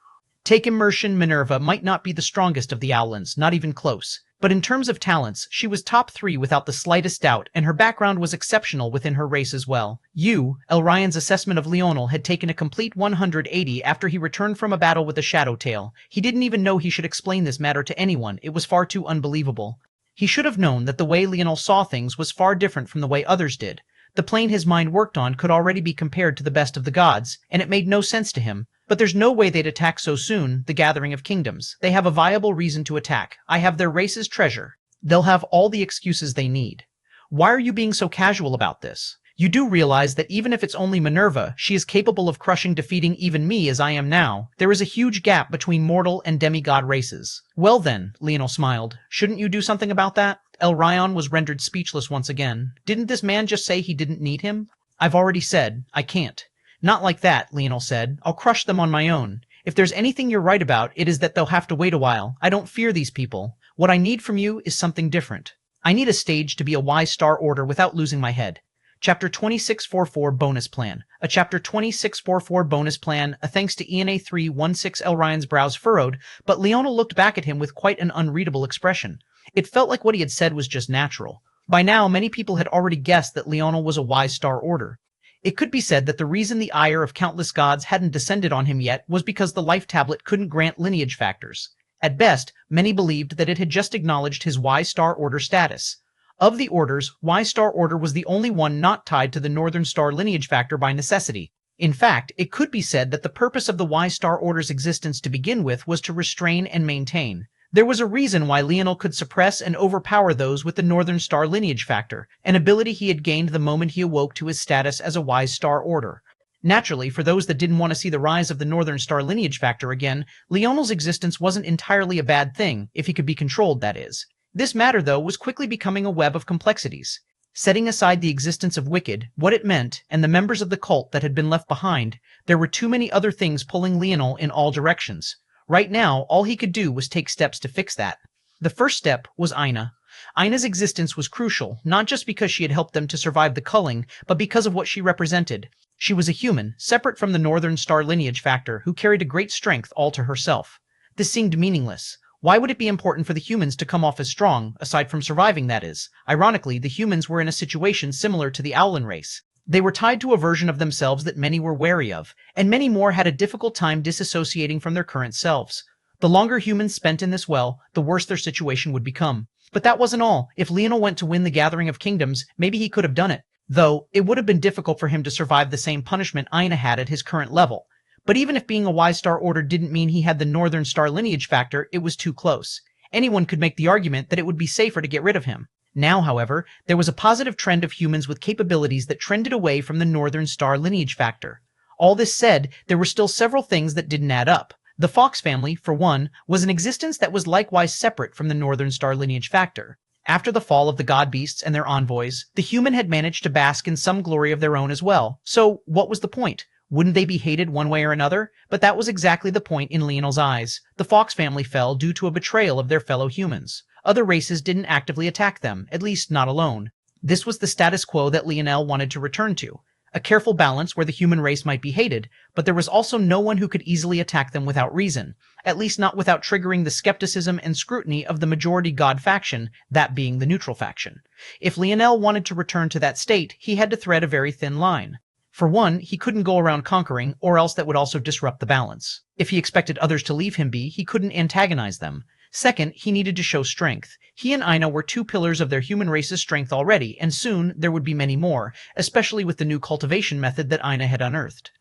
Take immersion, Minerva might not be the strongest of the Owlins, not even close. But in terms of talents, she was top 3 without the slightest doubt, and her background was exceptional within her race as well. Elryon's assessment of Leonel had taken a complete 180 after he returned from a battle with a shadow tail. He didn't even know he should explain this matter to anyone. It was far too unbelievable. He should have known that the way Leonel saw things was far different from the way others did. The plane his mind worked on could already be compared to the best of the gods, and it made no sense to him. But there's no way they'd attack so soon, the Gathering of Kingdoms. They have a viable reason to attack. I have their race's treasure. They'll have all the excuses they need. Why are you being so casual about this? You do realize that even if it's only Minerva, she is capable of defeating even me as I am now. There is a huge gap between mortal and demigod races. Well then, Leonel smiled. Shouldn't you do something about that? Elryon was rendered speechless once again. Didn't this man just say he didn't need him? I've already said, I can't. Not like that, Leonel said. I'll crush them on my own. If there's anything you're right about, it is that they'll have to wait a while. I don't fear these people. What I need from you is something different. I need a stage to be a wise Star Order without losing my head. Chapter 2644 Bonus Plan. A Chapter 2644 bonus plan, a thanks to ENA316. Elryon's brows furrowed, but Leonel looked back at him with quite an unreadable expression. It felt like what he had said was just natural. By now, many people had already guessed that Leonel was a wise Star Order. It could be said that the reason the ire of countless gods hadn't descended on him yet was because the life tablet couldn't grant lineage factors. At best, many believed that it had just acknowledged his Y-Star Order status. Of the orders, Y-Star Order was the only one not tied to the Northern Star lineage factor by necessity. In fact, it could be said that the purpose of the Y-Star Order's existence to begin with was to restrain and maintain. There was a reason why Leonel could suppress and overpower those with the Northern Star lineage factor, an ability he had gained the moment he awoke to his status as a Y-Star Order. Naturally, for those that didn't want to see the rise of the Northern Star lineage factor again, Leonel's existence wasn't entirely a bad thing, if he could be controlled, that is. This matter, though, was quickly becoming a web of complexities. Setting aside the existence of Wicked, what it meant, and the members of the cult that had been left behind, there were too many other things pulling Leonel in all directions. Right now, all he could do was take steps to fix that. The first step was Ina. Ina's existence was crucial, not just because she had helped them to survive the culling, but because of what she represented. She was a human, separate from the Northern Star lineage factor, who carried a great strength all to herself. This seemed meaningless. Why would it be important for the humans to come off as strong, aside from surviving, that is? Ironically, the humans were in a situation similar to the Owlin race. They were tied to a version of themselves that many were wary of, and many more had a difficult time disassociating from their current selves. The longer humans spent in this well, the worse their situation would become. But that wasn't all. If Leonel went to win the Gathering of Kingdoms, maybe he could have done it. Though, it would have been difficult for him to survive the same punishment Ina had at his current level. But even if being a Y-Star Order didn't mean he had the Northern Star lineage factor, it was too close. Anyone could make the argument that it would be safer to get rid of him. Now, however, there was a positive trend of humans with capabilities that trended away from the Northern Star lineage factor. All this said, there were still several things that didn't add up. The Fox family, for one, was an existence that was likewise separate from the Northern Star lineage factor. After the fall of the god beasts and their envoys, the human had managed to bask in some glory of their own as well. So, what was the point? Wouldn't they be hated one way or another? But that was exactly the point in Leonel's eyes. The Fox family fell due to a betrayal of their fellow humans. Other races didn't actively attack them, at least not alone. This was the status quo that Leonel wanted to return to. A careful balance where the human race might be hated, but there was also no one who could easily attack them without reason, at least not without triggering the skepticism and scrutiny of the majority god faction, that being the neutral faction. If Leonel wanted to return to that state, he had to thread a very thin line. For one, he couldn't go around conquering, or else that would also disrupt the balance. If he expected others to leave him be, he couldn't antagonize them. Second, he needed to show strength. He and Ina were two pillars of their human race's strength already, and soon there would be many more, especially with the new cultivation method that Ina had unearthed.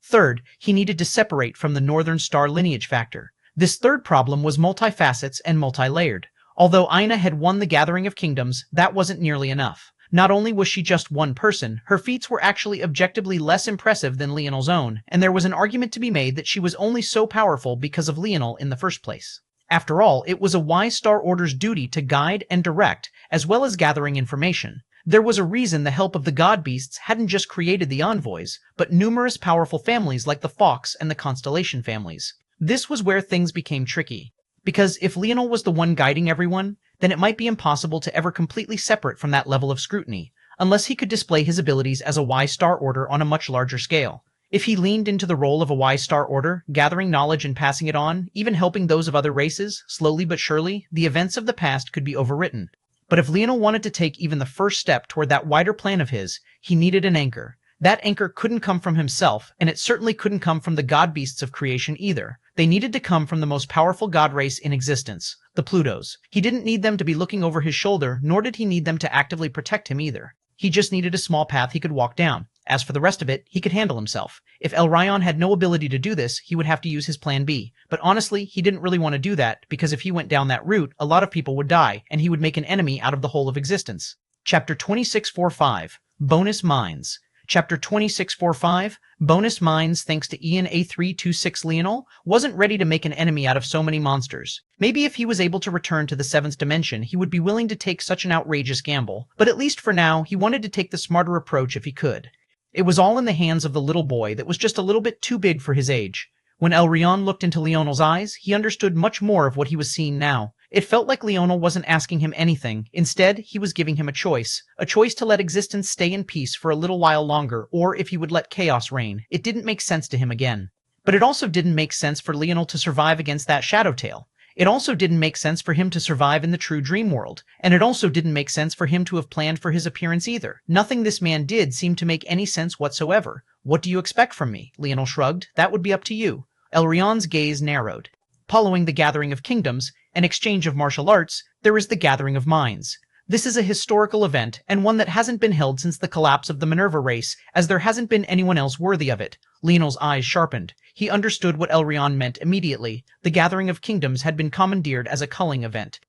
Third, he needed to separate from the Northern Star lineage factor. This third problem was multifacets and multi-layered. Although Ina had won the Gathering of Kingdoms, that wasn't nearly enough. Not only was she just one person, her feats were actually objectively less impressive than Leonel's own, and there was an argument to be made that she was only so powerful because of Leonel in the first place. After all, it was a Y-Star Order's duty to guide and direct, as well as gathering information. There was a reason the help of the god beasts hadn't just created the envoys, but numerous powerful families like the Fox and the Constellation families. This was where things became tricky. Because if Leonel was the one guiding everyone, then it might be impossible to ever completely separate from that level of scrutiny, unless he could display his abilities as a Y-Star Order on a much larger scale. If he leaned into the role of a Y-Star Order, gathering knowledge and passing it on, even helping those of other races, slowly but surely, the events of the past could be overwritten. But if Leonel wanted to take even the first step toward that wider plan of his, he needed an anchor. That anchor couldn't come from himself, and it certainly couldn't come from the god beasts of creation either. They needed to come from the most powerful god race in existence, the Plutos. He didn't need them to be looking over his shoulder, nor did he need them to actively protect him either. He just needed a small path he could walk down. As for the rest of it, he could handle himself. If El Ryan had no ability to do this, he would have to use his plan B. But honestly, he didn't really want to do that, because if he went down that route, a lot of people would die, and he would make an enemy out of the whole of existence. Chapter 2645, Bonus Mines. Chapter 2645, Bonus Mines, thanks to Ian A326. Leonel wasn't ready to make an enemy out of so many monsters. Maybe if he was able to return to the 7th dimension, he would be willing to take such an outrageous gamble. But at least for now, he wanted to take the smarter approach if he could. It was all in the hands of the little boy that was just a little bit too big for his age. When El Ryan looked into Leonel's eyes, he understood much more of what he was seeing now. It felt like Leonel wasn't asking him anything. Instead, he was giving him a choice to let existence stay in peace for a little while longer, or if he would let chaos reign. It didn't make sense to him again. But it also didn't make sense for Leonel to survive against that shadow tail. It also didn't make sense for him to survive in the true dream world, and it also didn't make sense for him to have planned for his appearance either. Nothing this man did seemed to make any sense whatsoever. What do you expect from me? Leonel shrugged. That would be up to you. El Ryan's gaze narrowed. Following the Gathering of Kingdoms, an exchange of martial arts, there is the Gathering of Minds. This is a historical event, and one that hasn't been held since the collapse of the Minerva race, as there hasn't been anyone else worthy of it. Leonel's eyes sharpened. He understood what Elrond meant immediately. The Gathering of Kingdoms had been commandeered as a culling event.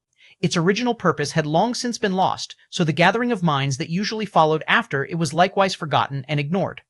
Its original purpose had long since been lost, so the Gathering of Minds that usually followed after it was likewise forgotten and ignored.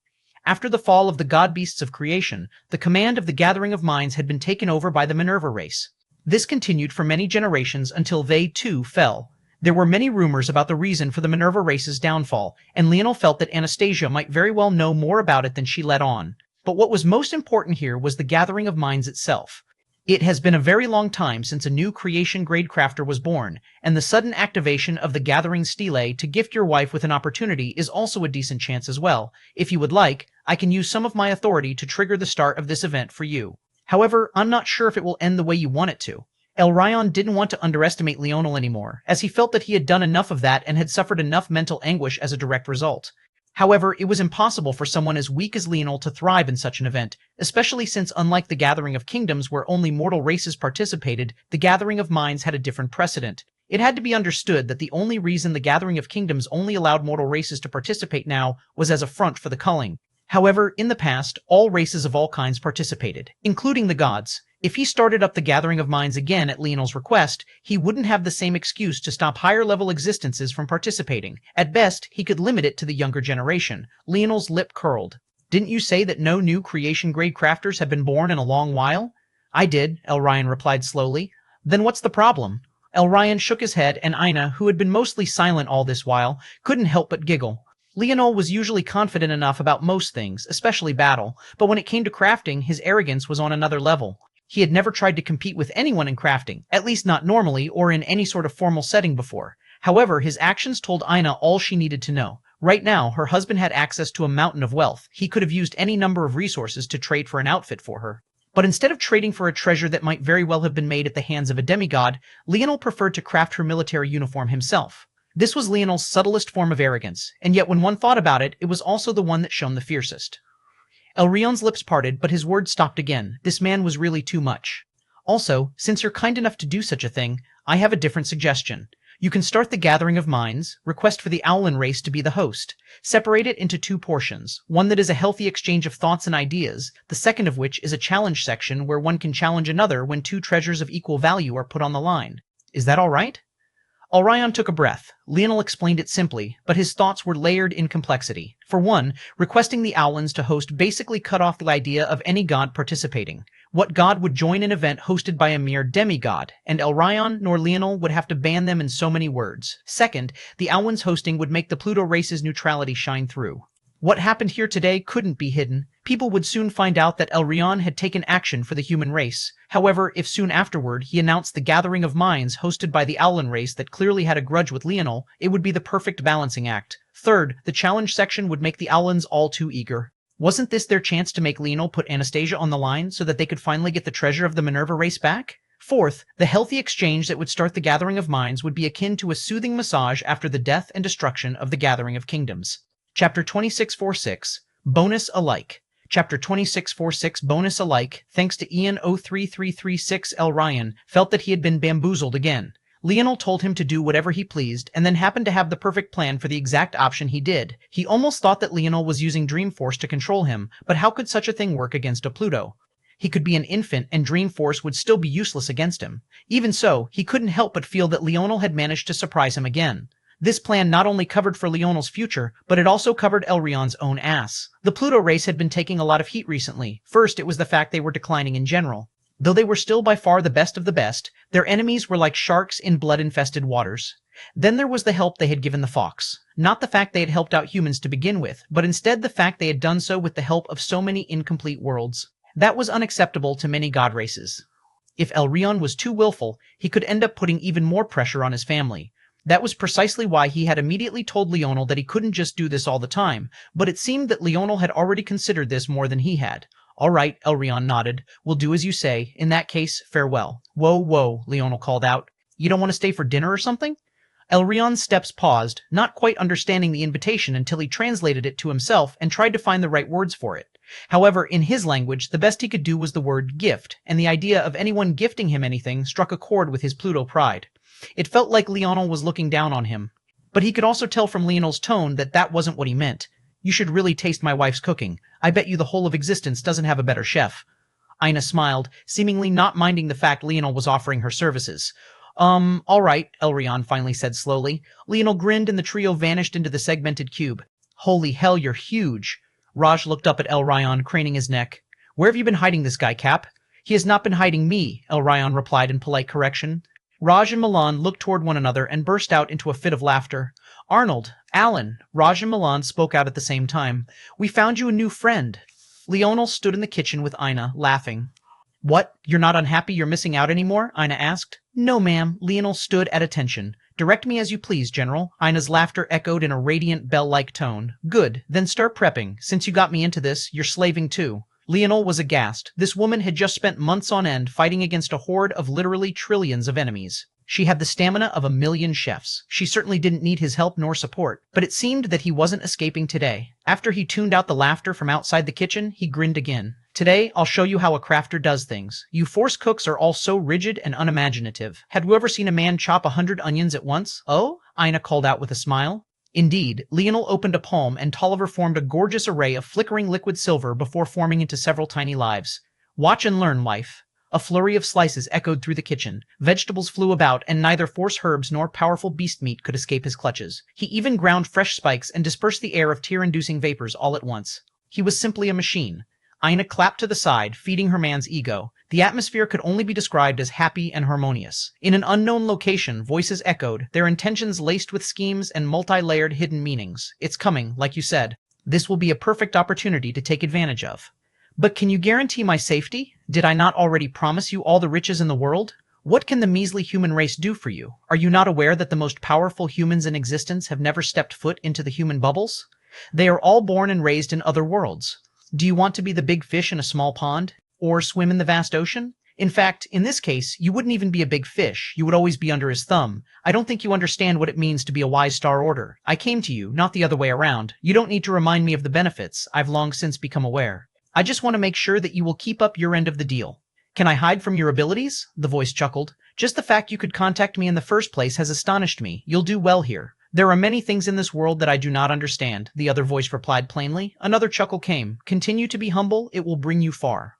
After the fall of the god-beasts of creation, the command of the Gathering of Minds had been taken over by the Minerva race. This continued for many generations until they, too, fell. There were many rumors about the reason for the Minerva race's downfall, and Leonel felt that Anastasia might very well know more about it than she let on. But what was most important here was the Gathering of Minds itself. It has been a very long time since a new creation-grade crafter was born, and the sudden activation of the Gathering Stele to gift your wife with an opportunity is also a decent chance as well. If you would like, I can use some of my authority to trigger the start of this event for you. However, I'm not sure if it will end the way you want it to. Elrond didn't want to underestimate Leonel anymore, as he felt that he had done enough of that and had suffered enough mental anguish as a direct result. However, it was impossible for someone as weak as Leonel to thrive in such an event, especially since unlike the Gathering of Kingdoms where only mortal races participated, the Gathering of Minds had a different precedent. It had to be understood that the only reason the Gathering of Kingdoms only allowed mortal races to participate now was as a front for the culling. However, in the past, all races of all kinds participated, including the gods. If he started up the Gathering of Minds again at Leonel's request, he wouldn't have the same excuse to stop higher-level existences from participating. At best, he could limit it to the younger generation. Leonel's lip curled. Didn't you say that no new creation-grade crafters have been born in a long while? I did, Elrond replied slowly. Then what's the problem? Elrond shook his head, and Aina, who had been mostly silent all this while, couldn't help but giggle. Leonel was usually confident enough about most things, especially battle, but when it came to crafting, his arrogance was on another level. He had never tried to compete with anyone in crafting, at least not normally or in any sort of formal setting before. However, his actions told Aina all she needed to know. Right now, her husband had access to a mountain of wealth. He could have used any number of resources to trade for an outfit for her. But instead of trading for a treasure that might very well have been made at the hands of a demigod, Leonel preferred to craft her military uniform himself. This was Leonel's subtlest form of arrogance, and yet when one thought about it, it was also the one that shone the fiercest. Elrond's lips parted, but his words stopped again. This man was really too much. Also, since you're kind enough to do such a thing, I have a different suggestion. You can start the Gathering of Minds, request for the Owlin race to be the host. Separate it into two portions, one that is a healthy exchange of thoughts and ideas, the second of which is a challenge section where one can challenge another when two treasures of equal value are put on the line. Is that all right? Elrond took a breath. Leonel explained it simply, but his thoughts were layered in complexity. For one, requesting the Owlins to host basically cut off the idea of any god participating. What god would join an event hosted by a mere demigod, and Elrond nor Leonel would have to ban them in so many words. Second, the Owlins hosting would make the Pluto race's neutrality shine through. What happened here today couldn't be hidden. People would soon find out that Elrond had taken action for the human race. However, if soon afterward he announced the Gathering of Minds hosted by the Owlin race that clearly had a grudge with Leonel, it would be the perfect balancing act. Third, the challenge section would make the Owlins all too eager. Wasn't this their chance to make Leonel put Anastasia on the line so that they could finally get the treasure of the Minerva race back? Fourth, the healthy exchange that would start the Gathering of Minds would be akin to a soothing massage after the death and destruction of the Gathering of Kingdoms. Chapter 2646, Bonus Alike. Chapter 2646, Bonus Alike, thanks to Ian 03336 Elrond, felt that he had been bamboozled again. Leonel told him to do whatever he pleased, and then happened to have the perfect plan for the exact option he did. He almost thought that Leonel was using Dreamforce to control him, but how could such a thing work against a Pluto? He could be an infant, and Dreamforce would still be useless against him. Even so, he couldn't help but feel that Leonel had managed to surprise him again. This plan not only covered for Leonel's future, but it also covered Elrond's own ass. The Pluto race had been taking a lot of heat recently. First, it was the fact they were declining in general. Though they were still by far the best of the best, their enemies were like sharks in blood-infested waters. Then there was the help they had given the Fox. Not the fact they had helped out humans to begin with, but instead the fact they had done so with the help of so many incomplete worlds. That was unacceptable to many god races. If Elrond was too willful, he could end up putting even more pressure on his family. That was precisely why he had immediately told Leonel that he couldn't just do this all the time, but it seemed that Leonel had already considered this more than he had. All right, Elrond nodded. We'll do as you say. In that case, farewell. Whoa, whoa, Leonel called out. You don't want to stay for dinner or something? Elrond's steps paused, not quite understanding the invitation until he translated it to himself and tried to find the right words for it. However, in his language, the best he could do was the word gift, and the idea of anyone gifting him anything struck a chord with his Pluto pride. It felt like Leonel was looking down on him. But he could also tell from Leonel's tone that that wasn't what he meant. You should really taste my wife's cooking. I bet you the whole of existence doesn't have a better chef. Ina smiled, seemingly not minding the fact Leonel was offering her services. All right, Elryon finally said slowly. Leonel grinned and the trio vanished into the segmented cube. Holy hell, you're huge. Raj looked up at Elryon, craning his neck. Where have you been hiding this guy, Cap? He has not been hiding me, Elryon replied in polite correction. Raj and Milan looked toward one another and burst out into a fit of laughter. Arnold, Alan, Raj and Milan spoke out at the same time. We found you a new friend. Leonel stood in the kitchen with Ina, laughing. What? You're not unhappy you're missing out anymore? Ina asked. No, ma'am. Leonel stood at attention. Direct me as you please, General. Ina's laughter echoed in a radiant bell-like tone. Good. Then start prepping. Since you got me into this, you're slaving too. Leonel was aghast. This woman had just spent months on end fighting against a horde of literally trillions of enemies. She had the stamina of 1,000,000 chefs. She certainly didn't need his help nor support, but it seemed that he wasn't escaping today. After he tuned out the laughter from outside the kitchen, he grinned again. Today, I'll show you how a crafter does things. You force cooks are all so rigid and unimaginative. Had you ever seen a man chop 100 onions at once? Oh? Ina called out with a smile. Indeed, Leonel opened a palm and Tolliver formed a gorgeous array of flickering liquid silver before forming into several tiny lives. Watch and learn, wife. A flurry of slices echoed through the kitchen. Vegetables flew about, and neither force herbs nor powerful beast meat could escape his clutches. He even ground fresh spikes and dispersed the air of tear-inducing vapors all at once. He was simply a machine. Ina clapped to the side, feeding her man's ego. The atmosphere could only be described as happy and harmonious. In an unknown location, voices echoed, their intentions laced with schemes and multi-layered hidden meanings. It's coming, like you said. This will be a perfect opportunity to take advantage of. But can you guarantee my safety? Did I not already promise you all the riches in the world? What can the measly human race do for you? Are you not aware that the most powerful humans in existence have never stepped foot into the human bubbles? They are all born and raised in other worlds. Do you want to be the big fish in a small pond? Or swim in the vast ocean? In fact, in this case, you wouldn't even be a big fish. You would always be under his thumb. I don't think you understand what it means to be a wise Star Order. I came to you, not the other way around. You don't need to remind me of the benefits. I've long since become aware. I just want to make sure that you will keep up your end of the deal. Can I hide from your abilities? The voice chuckled. Just the fact you could contact me in the first place has astonished me. You'll do well here. There are many things in this world that I do not understand, the other voice replied plainly. Another chuckle came. Continue to be humble. It will bring you far.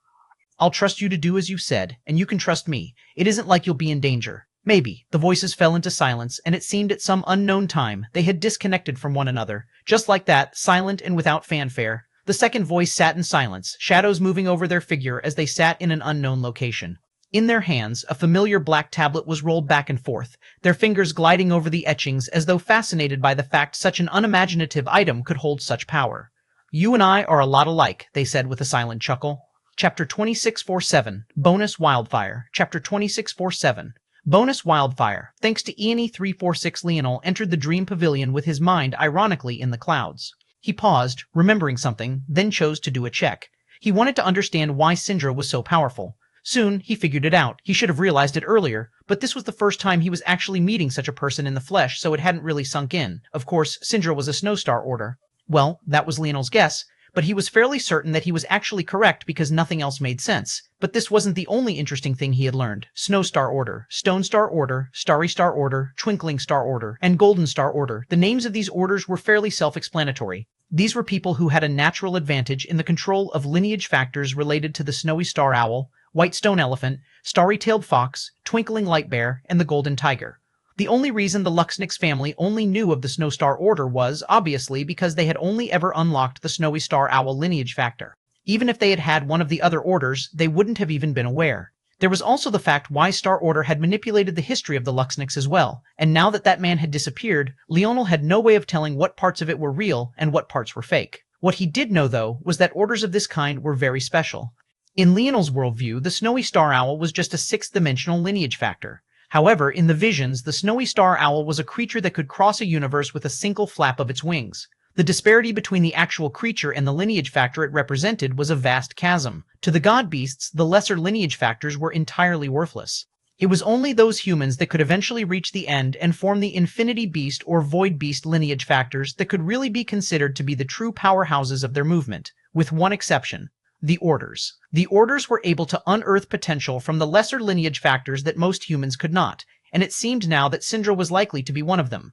I'll trust you to do as you said, and you can trust me. It isn't like you'll be in danger. Maybe. The voices fell into silence, and it seemed at some unknown time they had disconnected from one another. Just like that, silent and without fanfare. The second voice sat in silence, shadows moving over their figure as they sat in an unknown location. In their hands, a familiar black tablet was rolled back and forth, their fingers gliding over the etchings as though fascinated by the fact such an unimaginative item could hold such power. You and I are a lot alike, they said with a silent chuckle. Chapter 2647, Bonus Wildfire. Chapter 2647. Bonus Wildfire. Thanks to ENE346, Leonel entered the Dream Pavilion with his mind ironically in the clouds. He paused, remembering something, then chose to do a check. He wanted to understand why Syndra was so powerful. Soon, he figured it out. He should have realized it earlier, but this was the first time he was actually meeting such a person in the flesh, so it hadn't really sunk in. Of course, Syndra was a Snowstar Order. Well, that was Leonel's guess, but he was fairly certain that he was actually correct because nothing else made sense. But this wasn't the only interesting thing he had learned. Snowstar Order, Stone Star Order, Starry Star Order, Twinkling Star Order, and Golden Star Order. The names of these orders were fairly self-explanatory. These were people who had a natural advantage in the control of lineage factors related to the Snowy Star Owl, White Stone Elephant, Starry-Tailed Fox, Twinkling Light Bear, and the Golden Tiger. The only reason the Luxnix family only knew of the Snowstar Order was, obviously, because they had only ever unlocked the Snowy Star Owl lineage factor. Even if they had had one of the other orders, they wouldn't have even been aware. There was also the fact why Star Order had manipulated the history of the Luxnix as well, and now that that man had disappeared, Leonel had no way of telling what parts of it were real and what parts were fake. What he did know, though, was that orders of this kind were very special. In Leonel's worldview, the Snowy Star Owl was just a sixth-dimensional lineage factor. However, in the visions, the Snowy Star Owl was a creature that could cross a universe with a single flap of its wings. The disparity between the actual creature and the lineage factor it represented was a vast chasm. To the god beasts, the lesser lineage factors were entirely worthless. It was only those humans that could eventually reach the end and form the Infinity Beast or Void Beast lineage factors that could really be considered to be the true powerhouses of their movement. with one exception. The Orders. The Orders were able to unearth potential from the lesser lineage factors that most humans could not, and it seemed now that Syndra was likely to be one of them.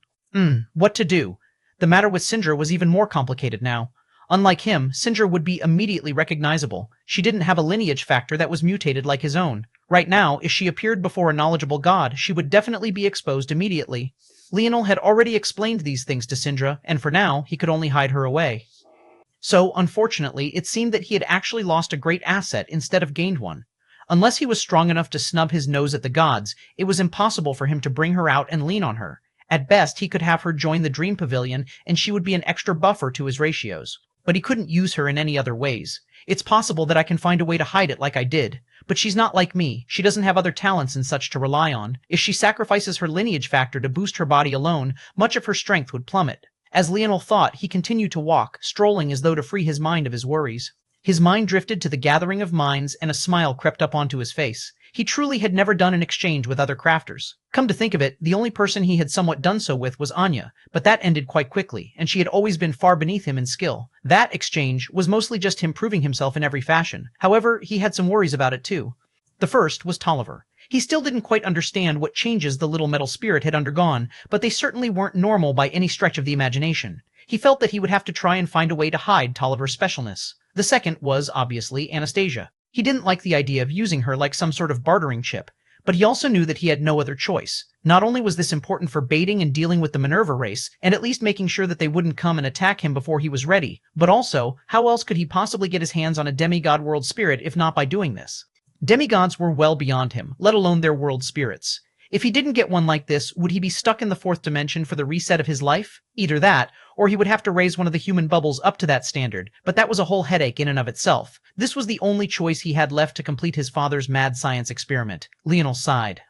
What to do? The matter with Syndra was even more complicated now. Unlike him, Syndra would be immediately recognizable. She didn't have a lineage factor that was mutated like his own. Right now, if she appeared before a knowledgeable god, she would definitely be exposed immediately. Leonel had already explained these things to Syndra, and for now, he could only hide her away. So, unfortunately, it seemed that he had actually lost a great asset instead of gained one. Unless he was strong enough to snub his nose at the gods, it was impossible for him to bring her out and lean on her. At best, he could have her join the Dream Pavilion, and she would be an extra buffer to his ratios. But he couldn't use her in any other ways. It's possible that I can find a way to hide it like I did. But she's not like me. She doesn't have other talents and such to rely on. If she sacrifices her lineage factor to boost her body alone, much of her strength would plummet. As Leonel thought, he continued to walk, strolling as though to free his mind of his worries. His mind drifted to the gathering of minds, and a smile crept up onto his face. He truly had never done an exchange with other crafters. Come to think of it, the only person he had somewhat done so with was Anya, but that ended quite quickly, and she had always been far beneath him in skill. That exchange was mostly just him proving himself in every fashion. However, he had some worries about it too. The first was Tolliver. He still didn't quite understand what changes the little metal spirit had undergone, but they certainly weren't normal by any stretch of the imagination. He felt that he would have to try and find a way to hide Tolliver's specialness. The second was, obviously, Anastasia. He didn't like the idea of using her like some sort of bartering chip, but he also knew that he had no other choice. Not only was this important for baiting and dealing with the Minerva race, and at least making sure that they wouldn't come and attack him before he was ready, but also, how else could he possibly get his hands on a demigod world spirit if not by doing this? Demigods were well beyond him, let alone their world spirits. If he didn't get one like this, would he be stuck in the fourth dimension for the reset of his life? Either that, or he would have to raise one of the human bubbles up to that standard, but that was a whole headache in and of itself. This was the only choice he had left to complete his father's mad science experiment. Leonel sighed.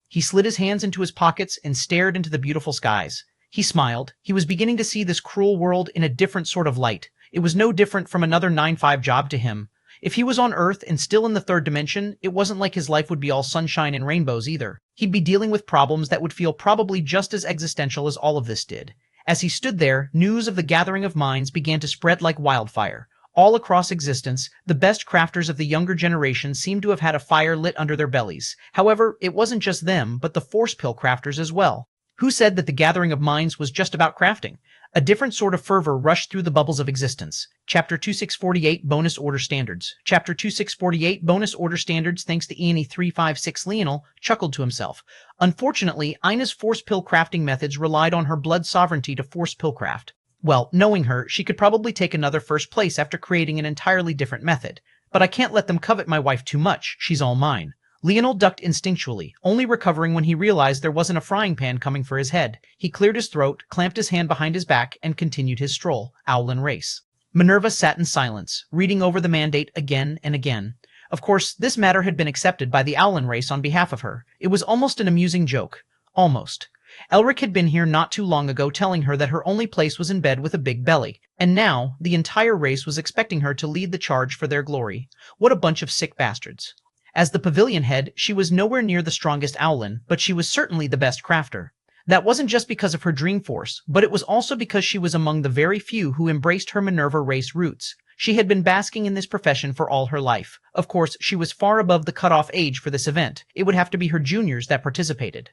He slid his hands into his pockets and stared into the beautiful skies. He smiled. He was beginning to see this cruel world in a different sort of light. It was no different from another 9-5 job to him. If he was on Earth and still in the third dimension, it wasn't like his life would be all sunshine and rainbows either. He'd be dealing with problems that would feel probably just as existential as all of this did. As he stood there, news of the gathering of minds began to spread like wildfire. All across existence, the best crafters of the younger generation seemed to have had a fire lit under their bellies. However, it wasn't just them, but the force pill crafters as well. Who said that the gathering of minds was just about crafting? A different sort of fervor rushed through the bubbles of existence. Chapter 2648 Bonus Order Standards. Chapter 2648 Bonus Order Standards. Thanks to ENE356, Leonel chuckled to himself. Unfortunately, Ina's force pill crafting methods relied on her blood sovereignty to force pill craft. Well, knowing her, she could probably take another first place after creating an entirely different method. But I can't let them covet my wife too much. She's all mine. Leonel ducked instinctually, only recovering when he realized there wasn't a frying pan coming for his head. He cleared his throat, clamped his hand behind his back, and continued his stroll. Owlin race. Minerva sat in silence, reading over the mandate again and again. Of course, this matter had been accepted by the Owlin race on behalf of her. It was almost an amusing joke. Almost. Elric had been here not too long ago telling her that her only place was in bed with a big belly. And now, the entire race was expecting her to lead the charge for their glory. What a bunch of sick bastards. As the pavilion head, she was nowhere near the strongest Owlin, but she was certainly the best crafter. That wasn't just because of her dream force, but it was also because she was among the very few who embraced her Minerva race roots. She had been basking in this profession for all her life. Of course, she was far above the cutoff age for this event. It would have to be her juniors that participated.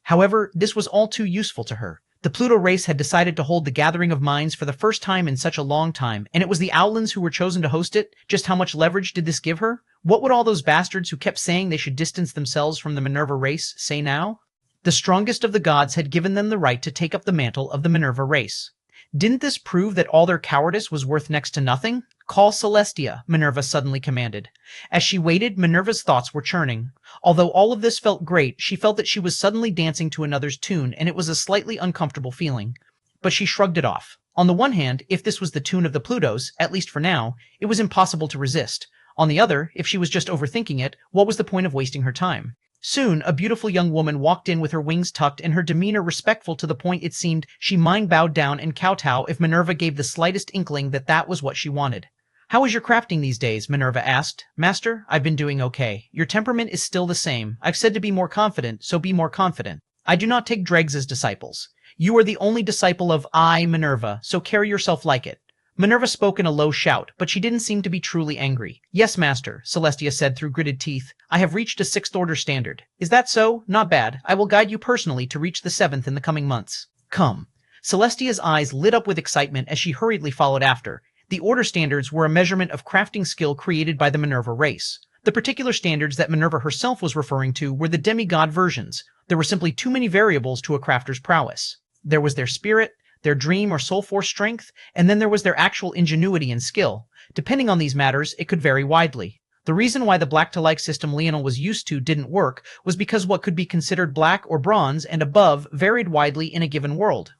However, this was all too useful to her. The Pluto race had decided to hold the Gathering of Minds for the first time in such a long time, and it was the Owlins who were chosen to host it. Just how much leverage did this give her? What would all those bastards who kept saying they should distance themselves from the Minerva race say now? The strongest of the gods had given them the right to take up the mantle of the Minerva race. Didn't this prove that all their cowardice was worth next to nothing? Call Celestia, Minerva suddenly commanded. As she waited, Minerva's thoughts were churning. Although all of this felt great, she felt that she was suddenly dancing to another's tune, and it was a slightly uncomfortable feeling. But she shrugged it off. On the one hand, if this was the tune of the Plutos, at least for now, it was impossible to resist. On the other, if she was just overthinking it, what was the point of wasting her time? Soon, a beautiful young woman walked in with her wings tucked and her demeanor respectful to the point it seemed she might bow down and kowtow if Minerva gave the slightest inkling that that was what she wanted. "How is your crafting these days?" Minerva asked. "Master, I've been doing okay. Your temperament is still the same. I've said to be more confident, so be more confident. I do not take dregs as disciples. You are the only disciple of I, Minerva, so carry yourself like it." Minerva spoke in a low shout, but she didn't seem to be truly angry. Yes, master, Celestia said through gritted teeth. I have reached a 6th order standard. Is that so? Not bad. I will guide you personally to reach the 7th in the coming months. Come. Celestia's eyes lit up with excitement as she hurriedly followed after. The order standards were a measurement of crafting skill created by the Minerva race. The particular standards that Minerva herself was referring to were the demigod versions. There were simply too many variables to a crafter's prowess. There was their spirit, their dream or soul force strength, and then there was their actual ingenuity and skill. Depending on these matters, it could vary widely. The reason why the black-to-like system Leonel was used to didn't work was because what could be considered black or bronze and above varied widely in a given world.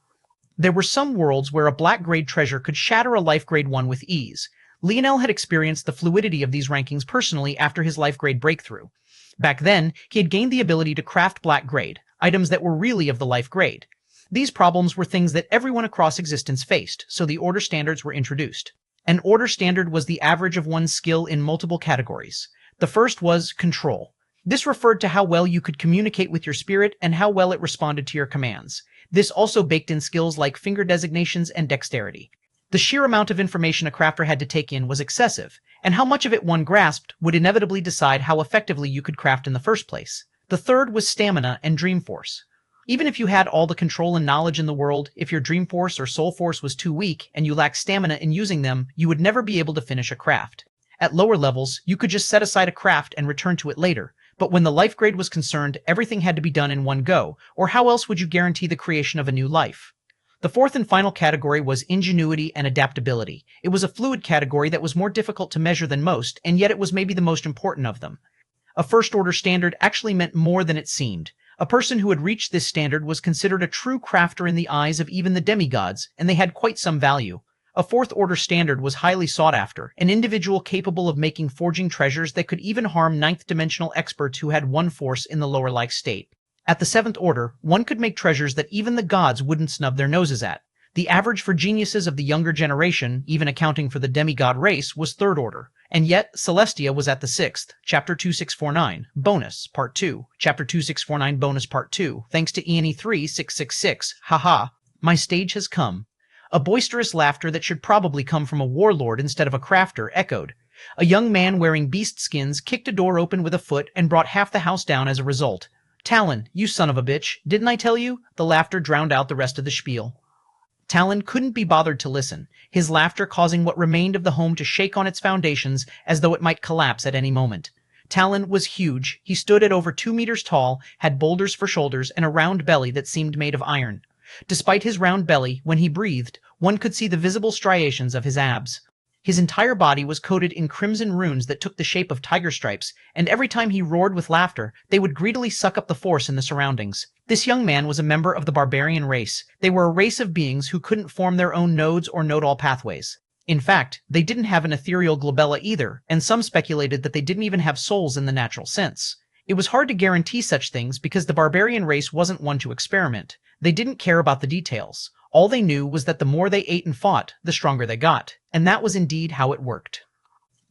There were some worlds where a black-grade treasure could shatter a life-grade one with ease. Leonel had experienced the fluidity of these rankings personally after his life-grade breakthrough. Back then, he had gained the ability to craft black-grade, items that were really of the life-grade. These problems were things that everyone across existence faced, so the order standards were introduced. An order standard was the average of one's skill in multiple categories. The first was control. This referred to how well you could communicate with your spirit and how well it responded to your commands. This also baked in skills like finger designations and dexterity. The sheer amount of information a crafter had to take in was excessive, and how much of it one grasped would inevitably decide how effectively you could craft in the first place. The third was stamina and dream force. Even if you had all the control and knowledge in the world, if your dream force or soul force was too weak and you lacked stamina in using them, you would never be able to finish a craft. At lower levels, you could just set aside a craft and return to it later, but when the life grade was concerned, everything had to be done in one go, or how else would you guarantee the creation of a new life? The fourth and final category was ingenuity and adaptability. It was a fluid category that was more difficult to measure than most, and yet it was maybe the most important of them. A first-order standard actually meant more than it seemed. A person who had reached this standard was considered a true crafter in the eyes of even the demigods, and they had quite some value. A fourth-order standard was highly sought after, an individual capable of making forging treasures that could even harm ninth-dimensional experts who had one force in the lower-like state. At the 7th order, one could make treasures that even the gods wouldn't snub their noses at. The average for geniuses of the younger generation, even accounting for the demigod race, was 3rd order. And yet, Celestia was at the 6th, Chapter 2649, Bonus, Part 2, Chapter 2649 Bonus Part 2, thanks to ENE 3666, haha, my stage has come. A boisterous laughter that should probably come from a warlord instead of a crafter echoed. A young man wearing beast skins kicked a door open with a foot and brought half the house down as a result. Talon, you son of a bitch, didn't I tell you? The laughter drowned out the rest of the spiel. Talon couldn't be bothered to listen, his laughter causing what remained of the home to shake on its foundations as though it might collapse at any moment. Talon was huge. He stood at over 2 meters tall, had boulders for shoulders, and a round belly that seemed made of iron. Despite his round belly, when he breathed, one could see the visible striations of his abs. His entire body was coated in crimson runes that took the shape of tiger stripes, and every time he roared with laughter, they would greedily suck up the force in the surroundings. This young man was a member of the barbarian race. They were a race of beings who couldn't form their own nodes or nodal pathways. In fact, they didn't have an ethereal glabella either, and some speculated that they didn't even have souls in the natural sense. It was hard to guarantee such things because the barbarian race wasn't one to experiment. They didn't care about the details. All they knew was that the more they ate and fought, the stronger they got, and that was indeed how it worked.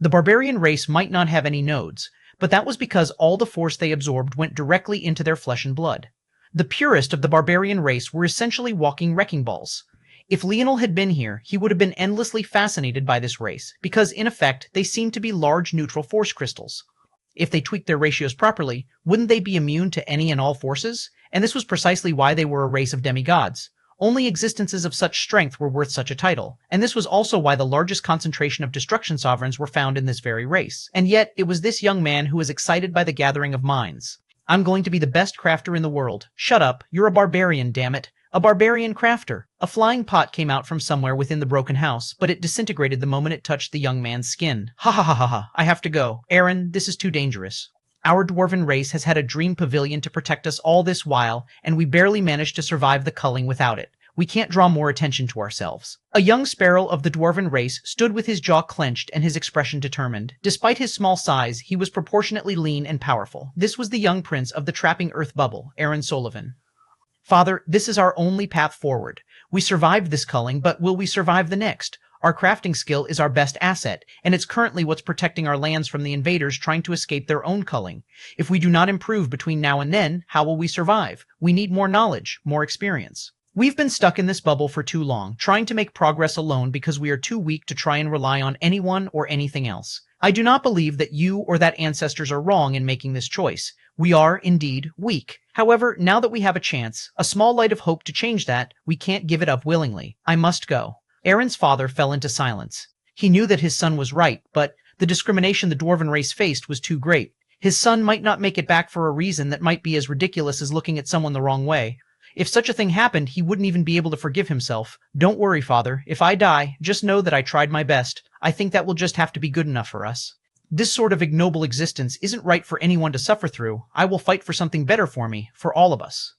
The barbarian race might not have any nodes, but that was because all the force they absorbed went directly into their flesh and blood. The purest of the barbarian race were essentially walking wrecking balls. If Leonel had been here, he would have been endlessly fascinated by this race, because in effect they seemed to be large neutral force crystals. If they tweaked their ratios properly, wouldn't they be immune to any and all forces? And this was precisely why they were a race of demigods. Only existences of such strength were worth such a title, and this was also why the largest concentration of destruction sovereigns were found in this very race. And yet, it was this young man who was excited by the gathering of minds. I'm going to be the best crafter in the world. Shut up, you're a barbarian, damn it. A barbarian crafter. A flying pot came out from somewhere within the broken house, but it disintegrated the moment it touched the young man's skin. Ha ha ha ha ha, I have to go. Aaron, this is too dangerous. Our dwarven race has had a dream pavilion to protect us all this while, and we barely managed to survive the culling without it. We can't draw more attention to ourselves. A young sparrow of the dwarven race stood with his jaw clenched and his expression determined. Despite his small size, he was proportionately lean and powerful. This was the young prince of the trapping earth bubble, Aaron Sullivan. Father, this is our only path forward. We survived this culling, but will we survive the next? Our crafting skill is our best asset, and it's currently what's protecting our lands from the invaders trying to escape their own culling. If we do not improve between now and then, how will we survive? We need more knowledge, more experience. We've been stuck in this bubble for too long, trying to make progress alone because we are too weak to try and rely on anyone or anything else. I do not believe that you or that ancestors are wrong in making this choice. We are, indeed, weak. However, now that we have a chance, a small light of hope to change that, we can't give it up willingly. I must go. Aaron's father fell into silence. He knew that his son was right, but the discrimination the dwarven race faced was too great. His son might not make it back for a reason that might be as ridiculous as looking at someone the wrong way. If such a thing happened, he wouldn't even be able to forgive himself. Don't worry, father. If I die, just know that I tried my best. I think that will just have to be good enough for us. This sort of ignoble existence isn't right for anyone to suffer through. I will fight for something better for me, for all of us.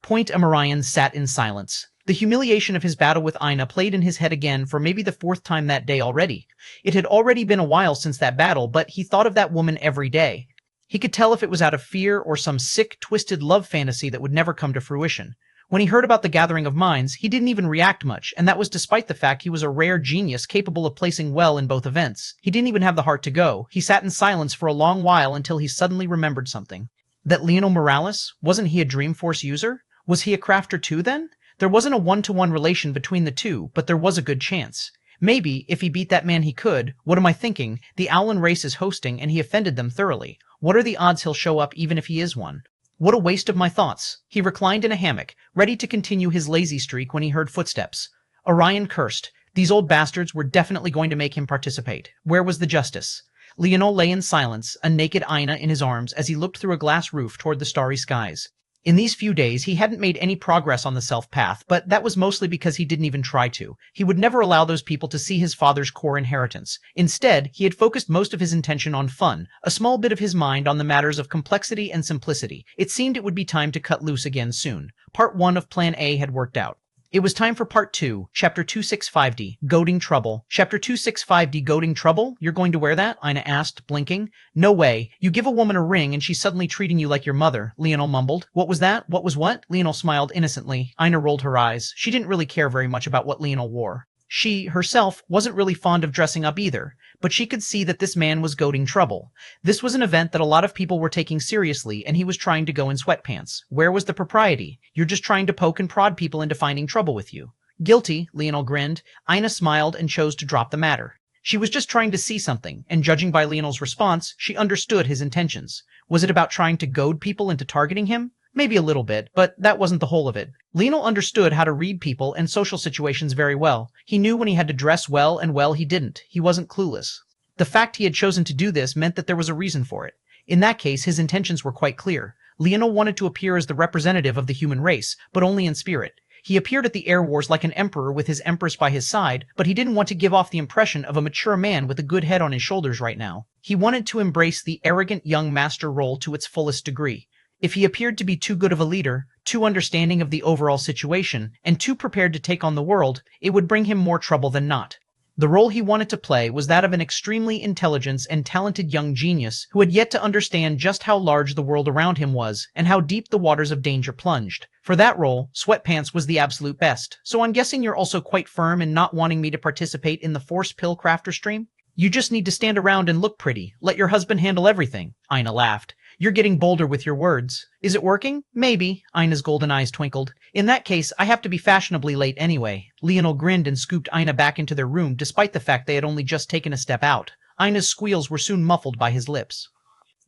Point Amarian sat in silence. The humiliation of his battle with Aina played in his head again for maybe the fourth time that day already. It had already been a while since that battle, but he thought of that woman every day. He could tell if it was out of fear or some sick, twisted love fantasy that would never come to fruition. When he heard about the gathering of minds, he didn't even react much, and that was despite the fact he was a rare genius capable of placing well in both events. He didn't even have the heart to go. He sat in silence for a long while until he suddenly remembered something. That Leonel Morales, wasn't he a Dreamforce user? Was he a crafter too then? There wasn't a one-to-one relation between the two, but there was a good chance. Maybe, if he beat that man he could. What am I thinking? The Owlin race is hosting, and he offended them thoroughly. What are the odds he'll show up even if he is one? What a waste of my thoughts. He reclined in a hammock, ready to continue his lazy streak when he heard footsteps. Orion cursed. These old bastards were definitely going to make him participate. Where was the justice? Leonel lay in silence, a naked Aina in his arms as he looked through a glass roof toward the starry skies. In these few days, he hadn't made any progress on the self-path, but that was mostly because he didn't even try to. He would never allow those people to see his father's core inheritance. Instead, he had focused most of his intention on fun, a small bit of his mind on the matters of complexity and simplicity. It seemed it would be time to cut loose again soon. Part 1 of Plan A had worked out. It was time for Part 2, Chapter 265D, Goading Trouble. Chapter 265D, Goading Trouble? You're going to wear that? Aina asked, blinking. No way. You give a woman a ring and she's suddenly treating you like your mother, Leonel mumbled. What was that? What was what? Leonel smiled innocently. Aina rolled her eyes. She didn't really care very much about what Leonel wore. She, herself, wasn't really fond of dressing up either, but she could see that this man was goading trouble. This was an event that a lot of people were taking seriously, and he was trying to go in sweatpants. Where was the propriety? You're just trying to poke and prod people into finding trouble with you. Guilty, Leonel grinned. Aina smiled and chose to drop the matter. She was just trying to see something, and judging by Leonel's response, she understood his intentions. Was it about trying to goad people into targeting him? Maybe a little bit, but that wasn't the whole of it. Leonel understood how to read people and social situations very well. He knew when he had to dress well, and well, he didn't. He wasn't clueless. The fact he had chosen to do this meant that there was a reason for it. In that case, his intentions were quite clear. Leonel wanted to appear as the representative of the human race, but only in spirit. He appeared at the Air Wars like an emperor with his empress by his side, but he didn't want to give off the impression of a mature man with a good head on his shoulders right now. He wanted to embrace the arrogant young master role to its fullest degree. If he appeared to be too good of a leader, too understanding of the overall situation, and too prepared to take on the world, it would bring him more trouble than not. The role he wanted to play was that of an extremely intelligent and talented young genius who had yet to understand just how large the world around him was and how deep the waters of danger plunged. For that role, sweatpants was the absolute best, so I'm guessing you're also quite firm in not wanting me to participate in the Force Pill Crafter stream? You just need to stand around and look pretty. Let your husband handle everything. Aina laughed. You're getting bolder with your words. Is it working? Maybe. Aina's golden eyes twinkled. In that case, I have to be fashionably late anyway. Leonel grinned and scooped Aina back into their room despite the fact they had only just taken a step out. Aina's squeals were soon muffled by his lips.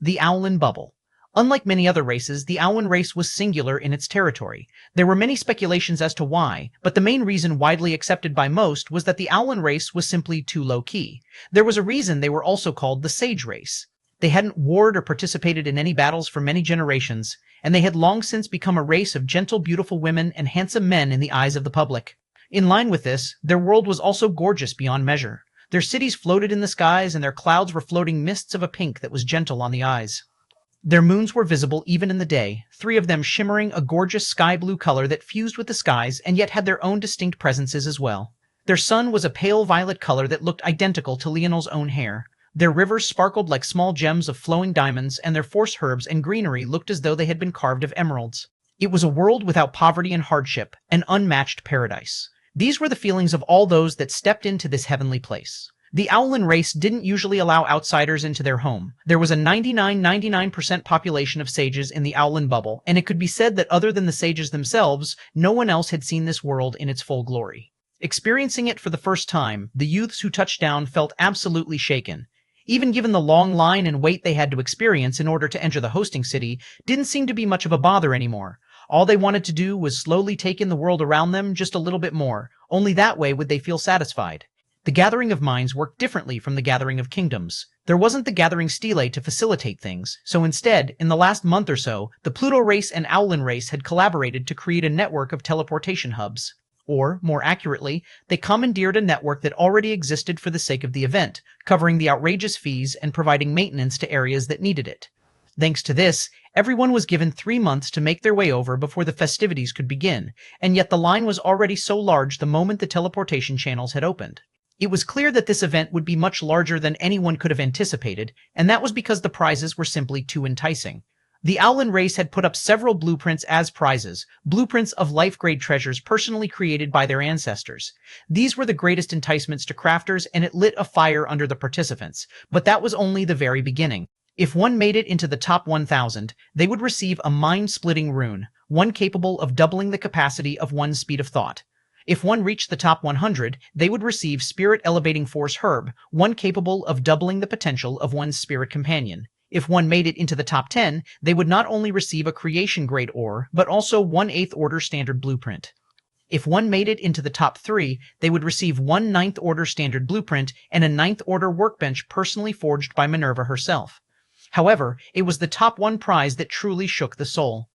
The Owlin Bubble. Unlike many other races, the Owlin race was singular in its territory. There were many speculations as to why, but the main reason widely accepted by most was that the Owlin race was simply too low-key. There was a reason they were also called the Sage race. They hadn't warred or participated in any battles for many generations, and they had long since become a race of gentle, beautiful women and handsome men in the eyes of the public. In line with this, their world was also gorgeous beyond measure. Their cities floated in the skies, and their clouds were floating mists of a pink that was gentle on the eyes. Their moons were visible even in the day, 3 of them shimmering a gorgeous sky-blue color that fused with the skies and yet had their own distinct presences as well. Their sun was a pale violet color that looked identical to Leonel's own hair. Their rivers sparkled like small gems of flowing diamonds, and their force herbs and greenery looked as though they had been carved of emeralds. It was a world without poverty and hardship, an unmatched paradise. These were the feelings of all those that stepped into this heavenly place. The Owlin race didn't usually allow outsiders into their home. There was a 99% population of sages in the Owlin bubble, and it could be said that other than the sages themselves, no one else had seen this world in its full glory. Experiencing it for the first time, the youths who touched down felt absolutely shaken. Even given the long line and wait they had to experience in order to enter the hosting city, didn't seem to be much of a bother anymore. All they wanted to do was slowly take in the world around them just a little bit more. Only that way would they feel satisfied. The gathering of minds worked differently from the gathering of kingdoms. There wasn't the gathering stele to facilitate things, so instead, in the last month or so, the Pluto race and Owlin race had collaborated to create a network of teleportation hubs. Or, more accurately, they commandeered a network that already existed for the sake of the event, covering the outrageous fees and providing maintenance to areas that needed it. Thanks to this, everyone was given 3 months to make their way over before the festivities could begin, and yet the line was already so large the moment the teleportation channels had opened. It was clear that this event would be much larger than anyone could have anticipated, and that was because the prizes were simply too enticing. The Owlin race had put up several blueprints as prizes, blueprints of life-grade treasures personally created by their ancestors. These were the greatest enticements to crafters, and it lit a fire under the participants, but that was only the very beginning. If one made it into the top 1,000, they would receive a mind-splitting rune, one capable of doubling the capacity of one's speed of thought. If one reached the top 100, they would receive Spirit Elevating Force Herb, one capable of doubling the potential of one's spirit companion. If one made it into the top 10, they would not only receive a creation grade ore, but also 1/8 order standard blueprint. If one made it into the top 3, they would receive 1 9th order standard blueprint and a 9th order workbench personally forged by Minerva herself. However, it was the top 1 prize that truly shook the soul.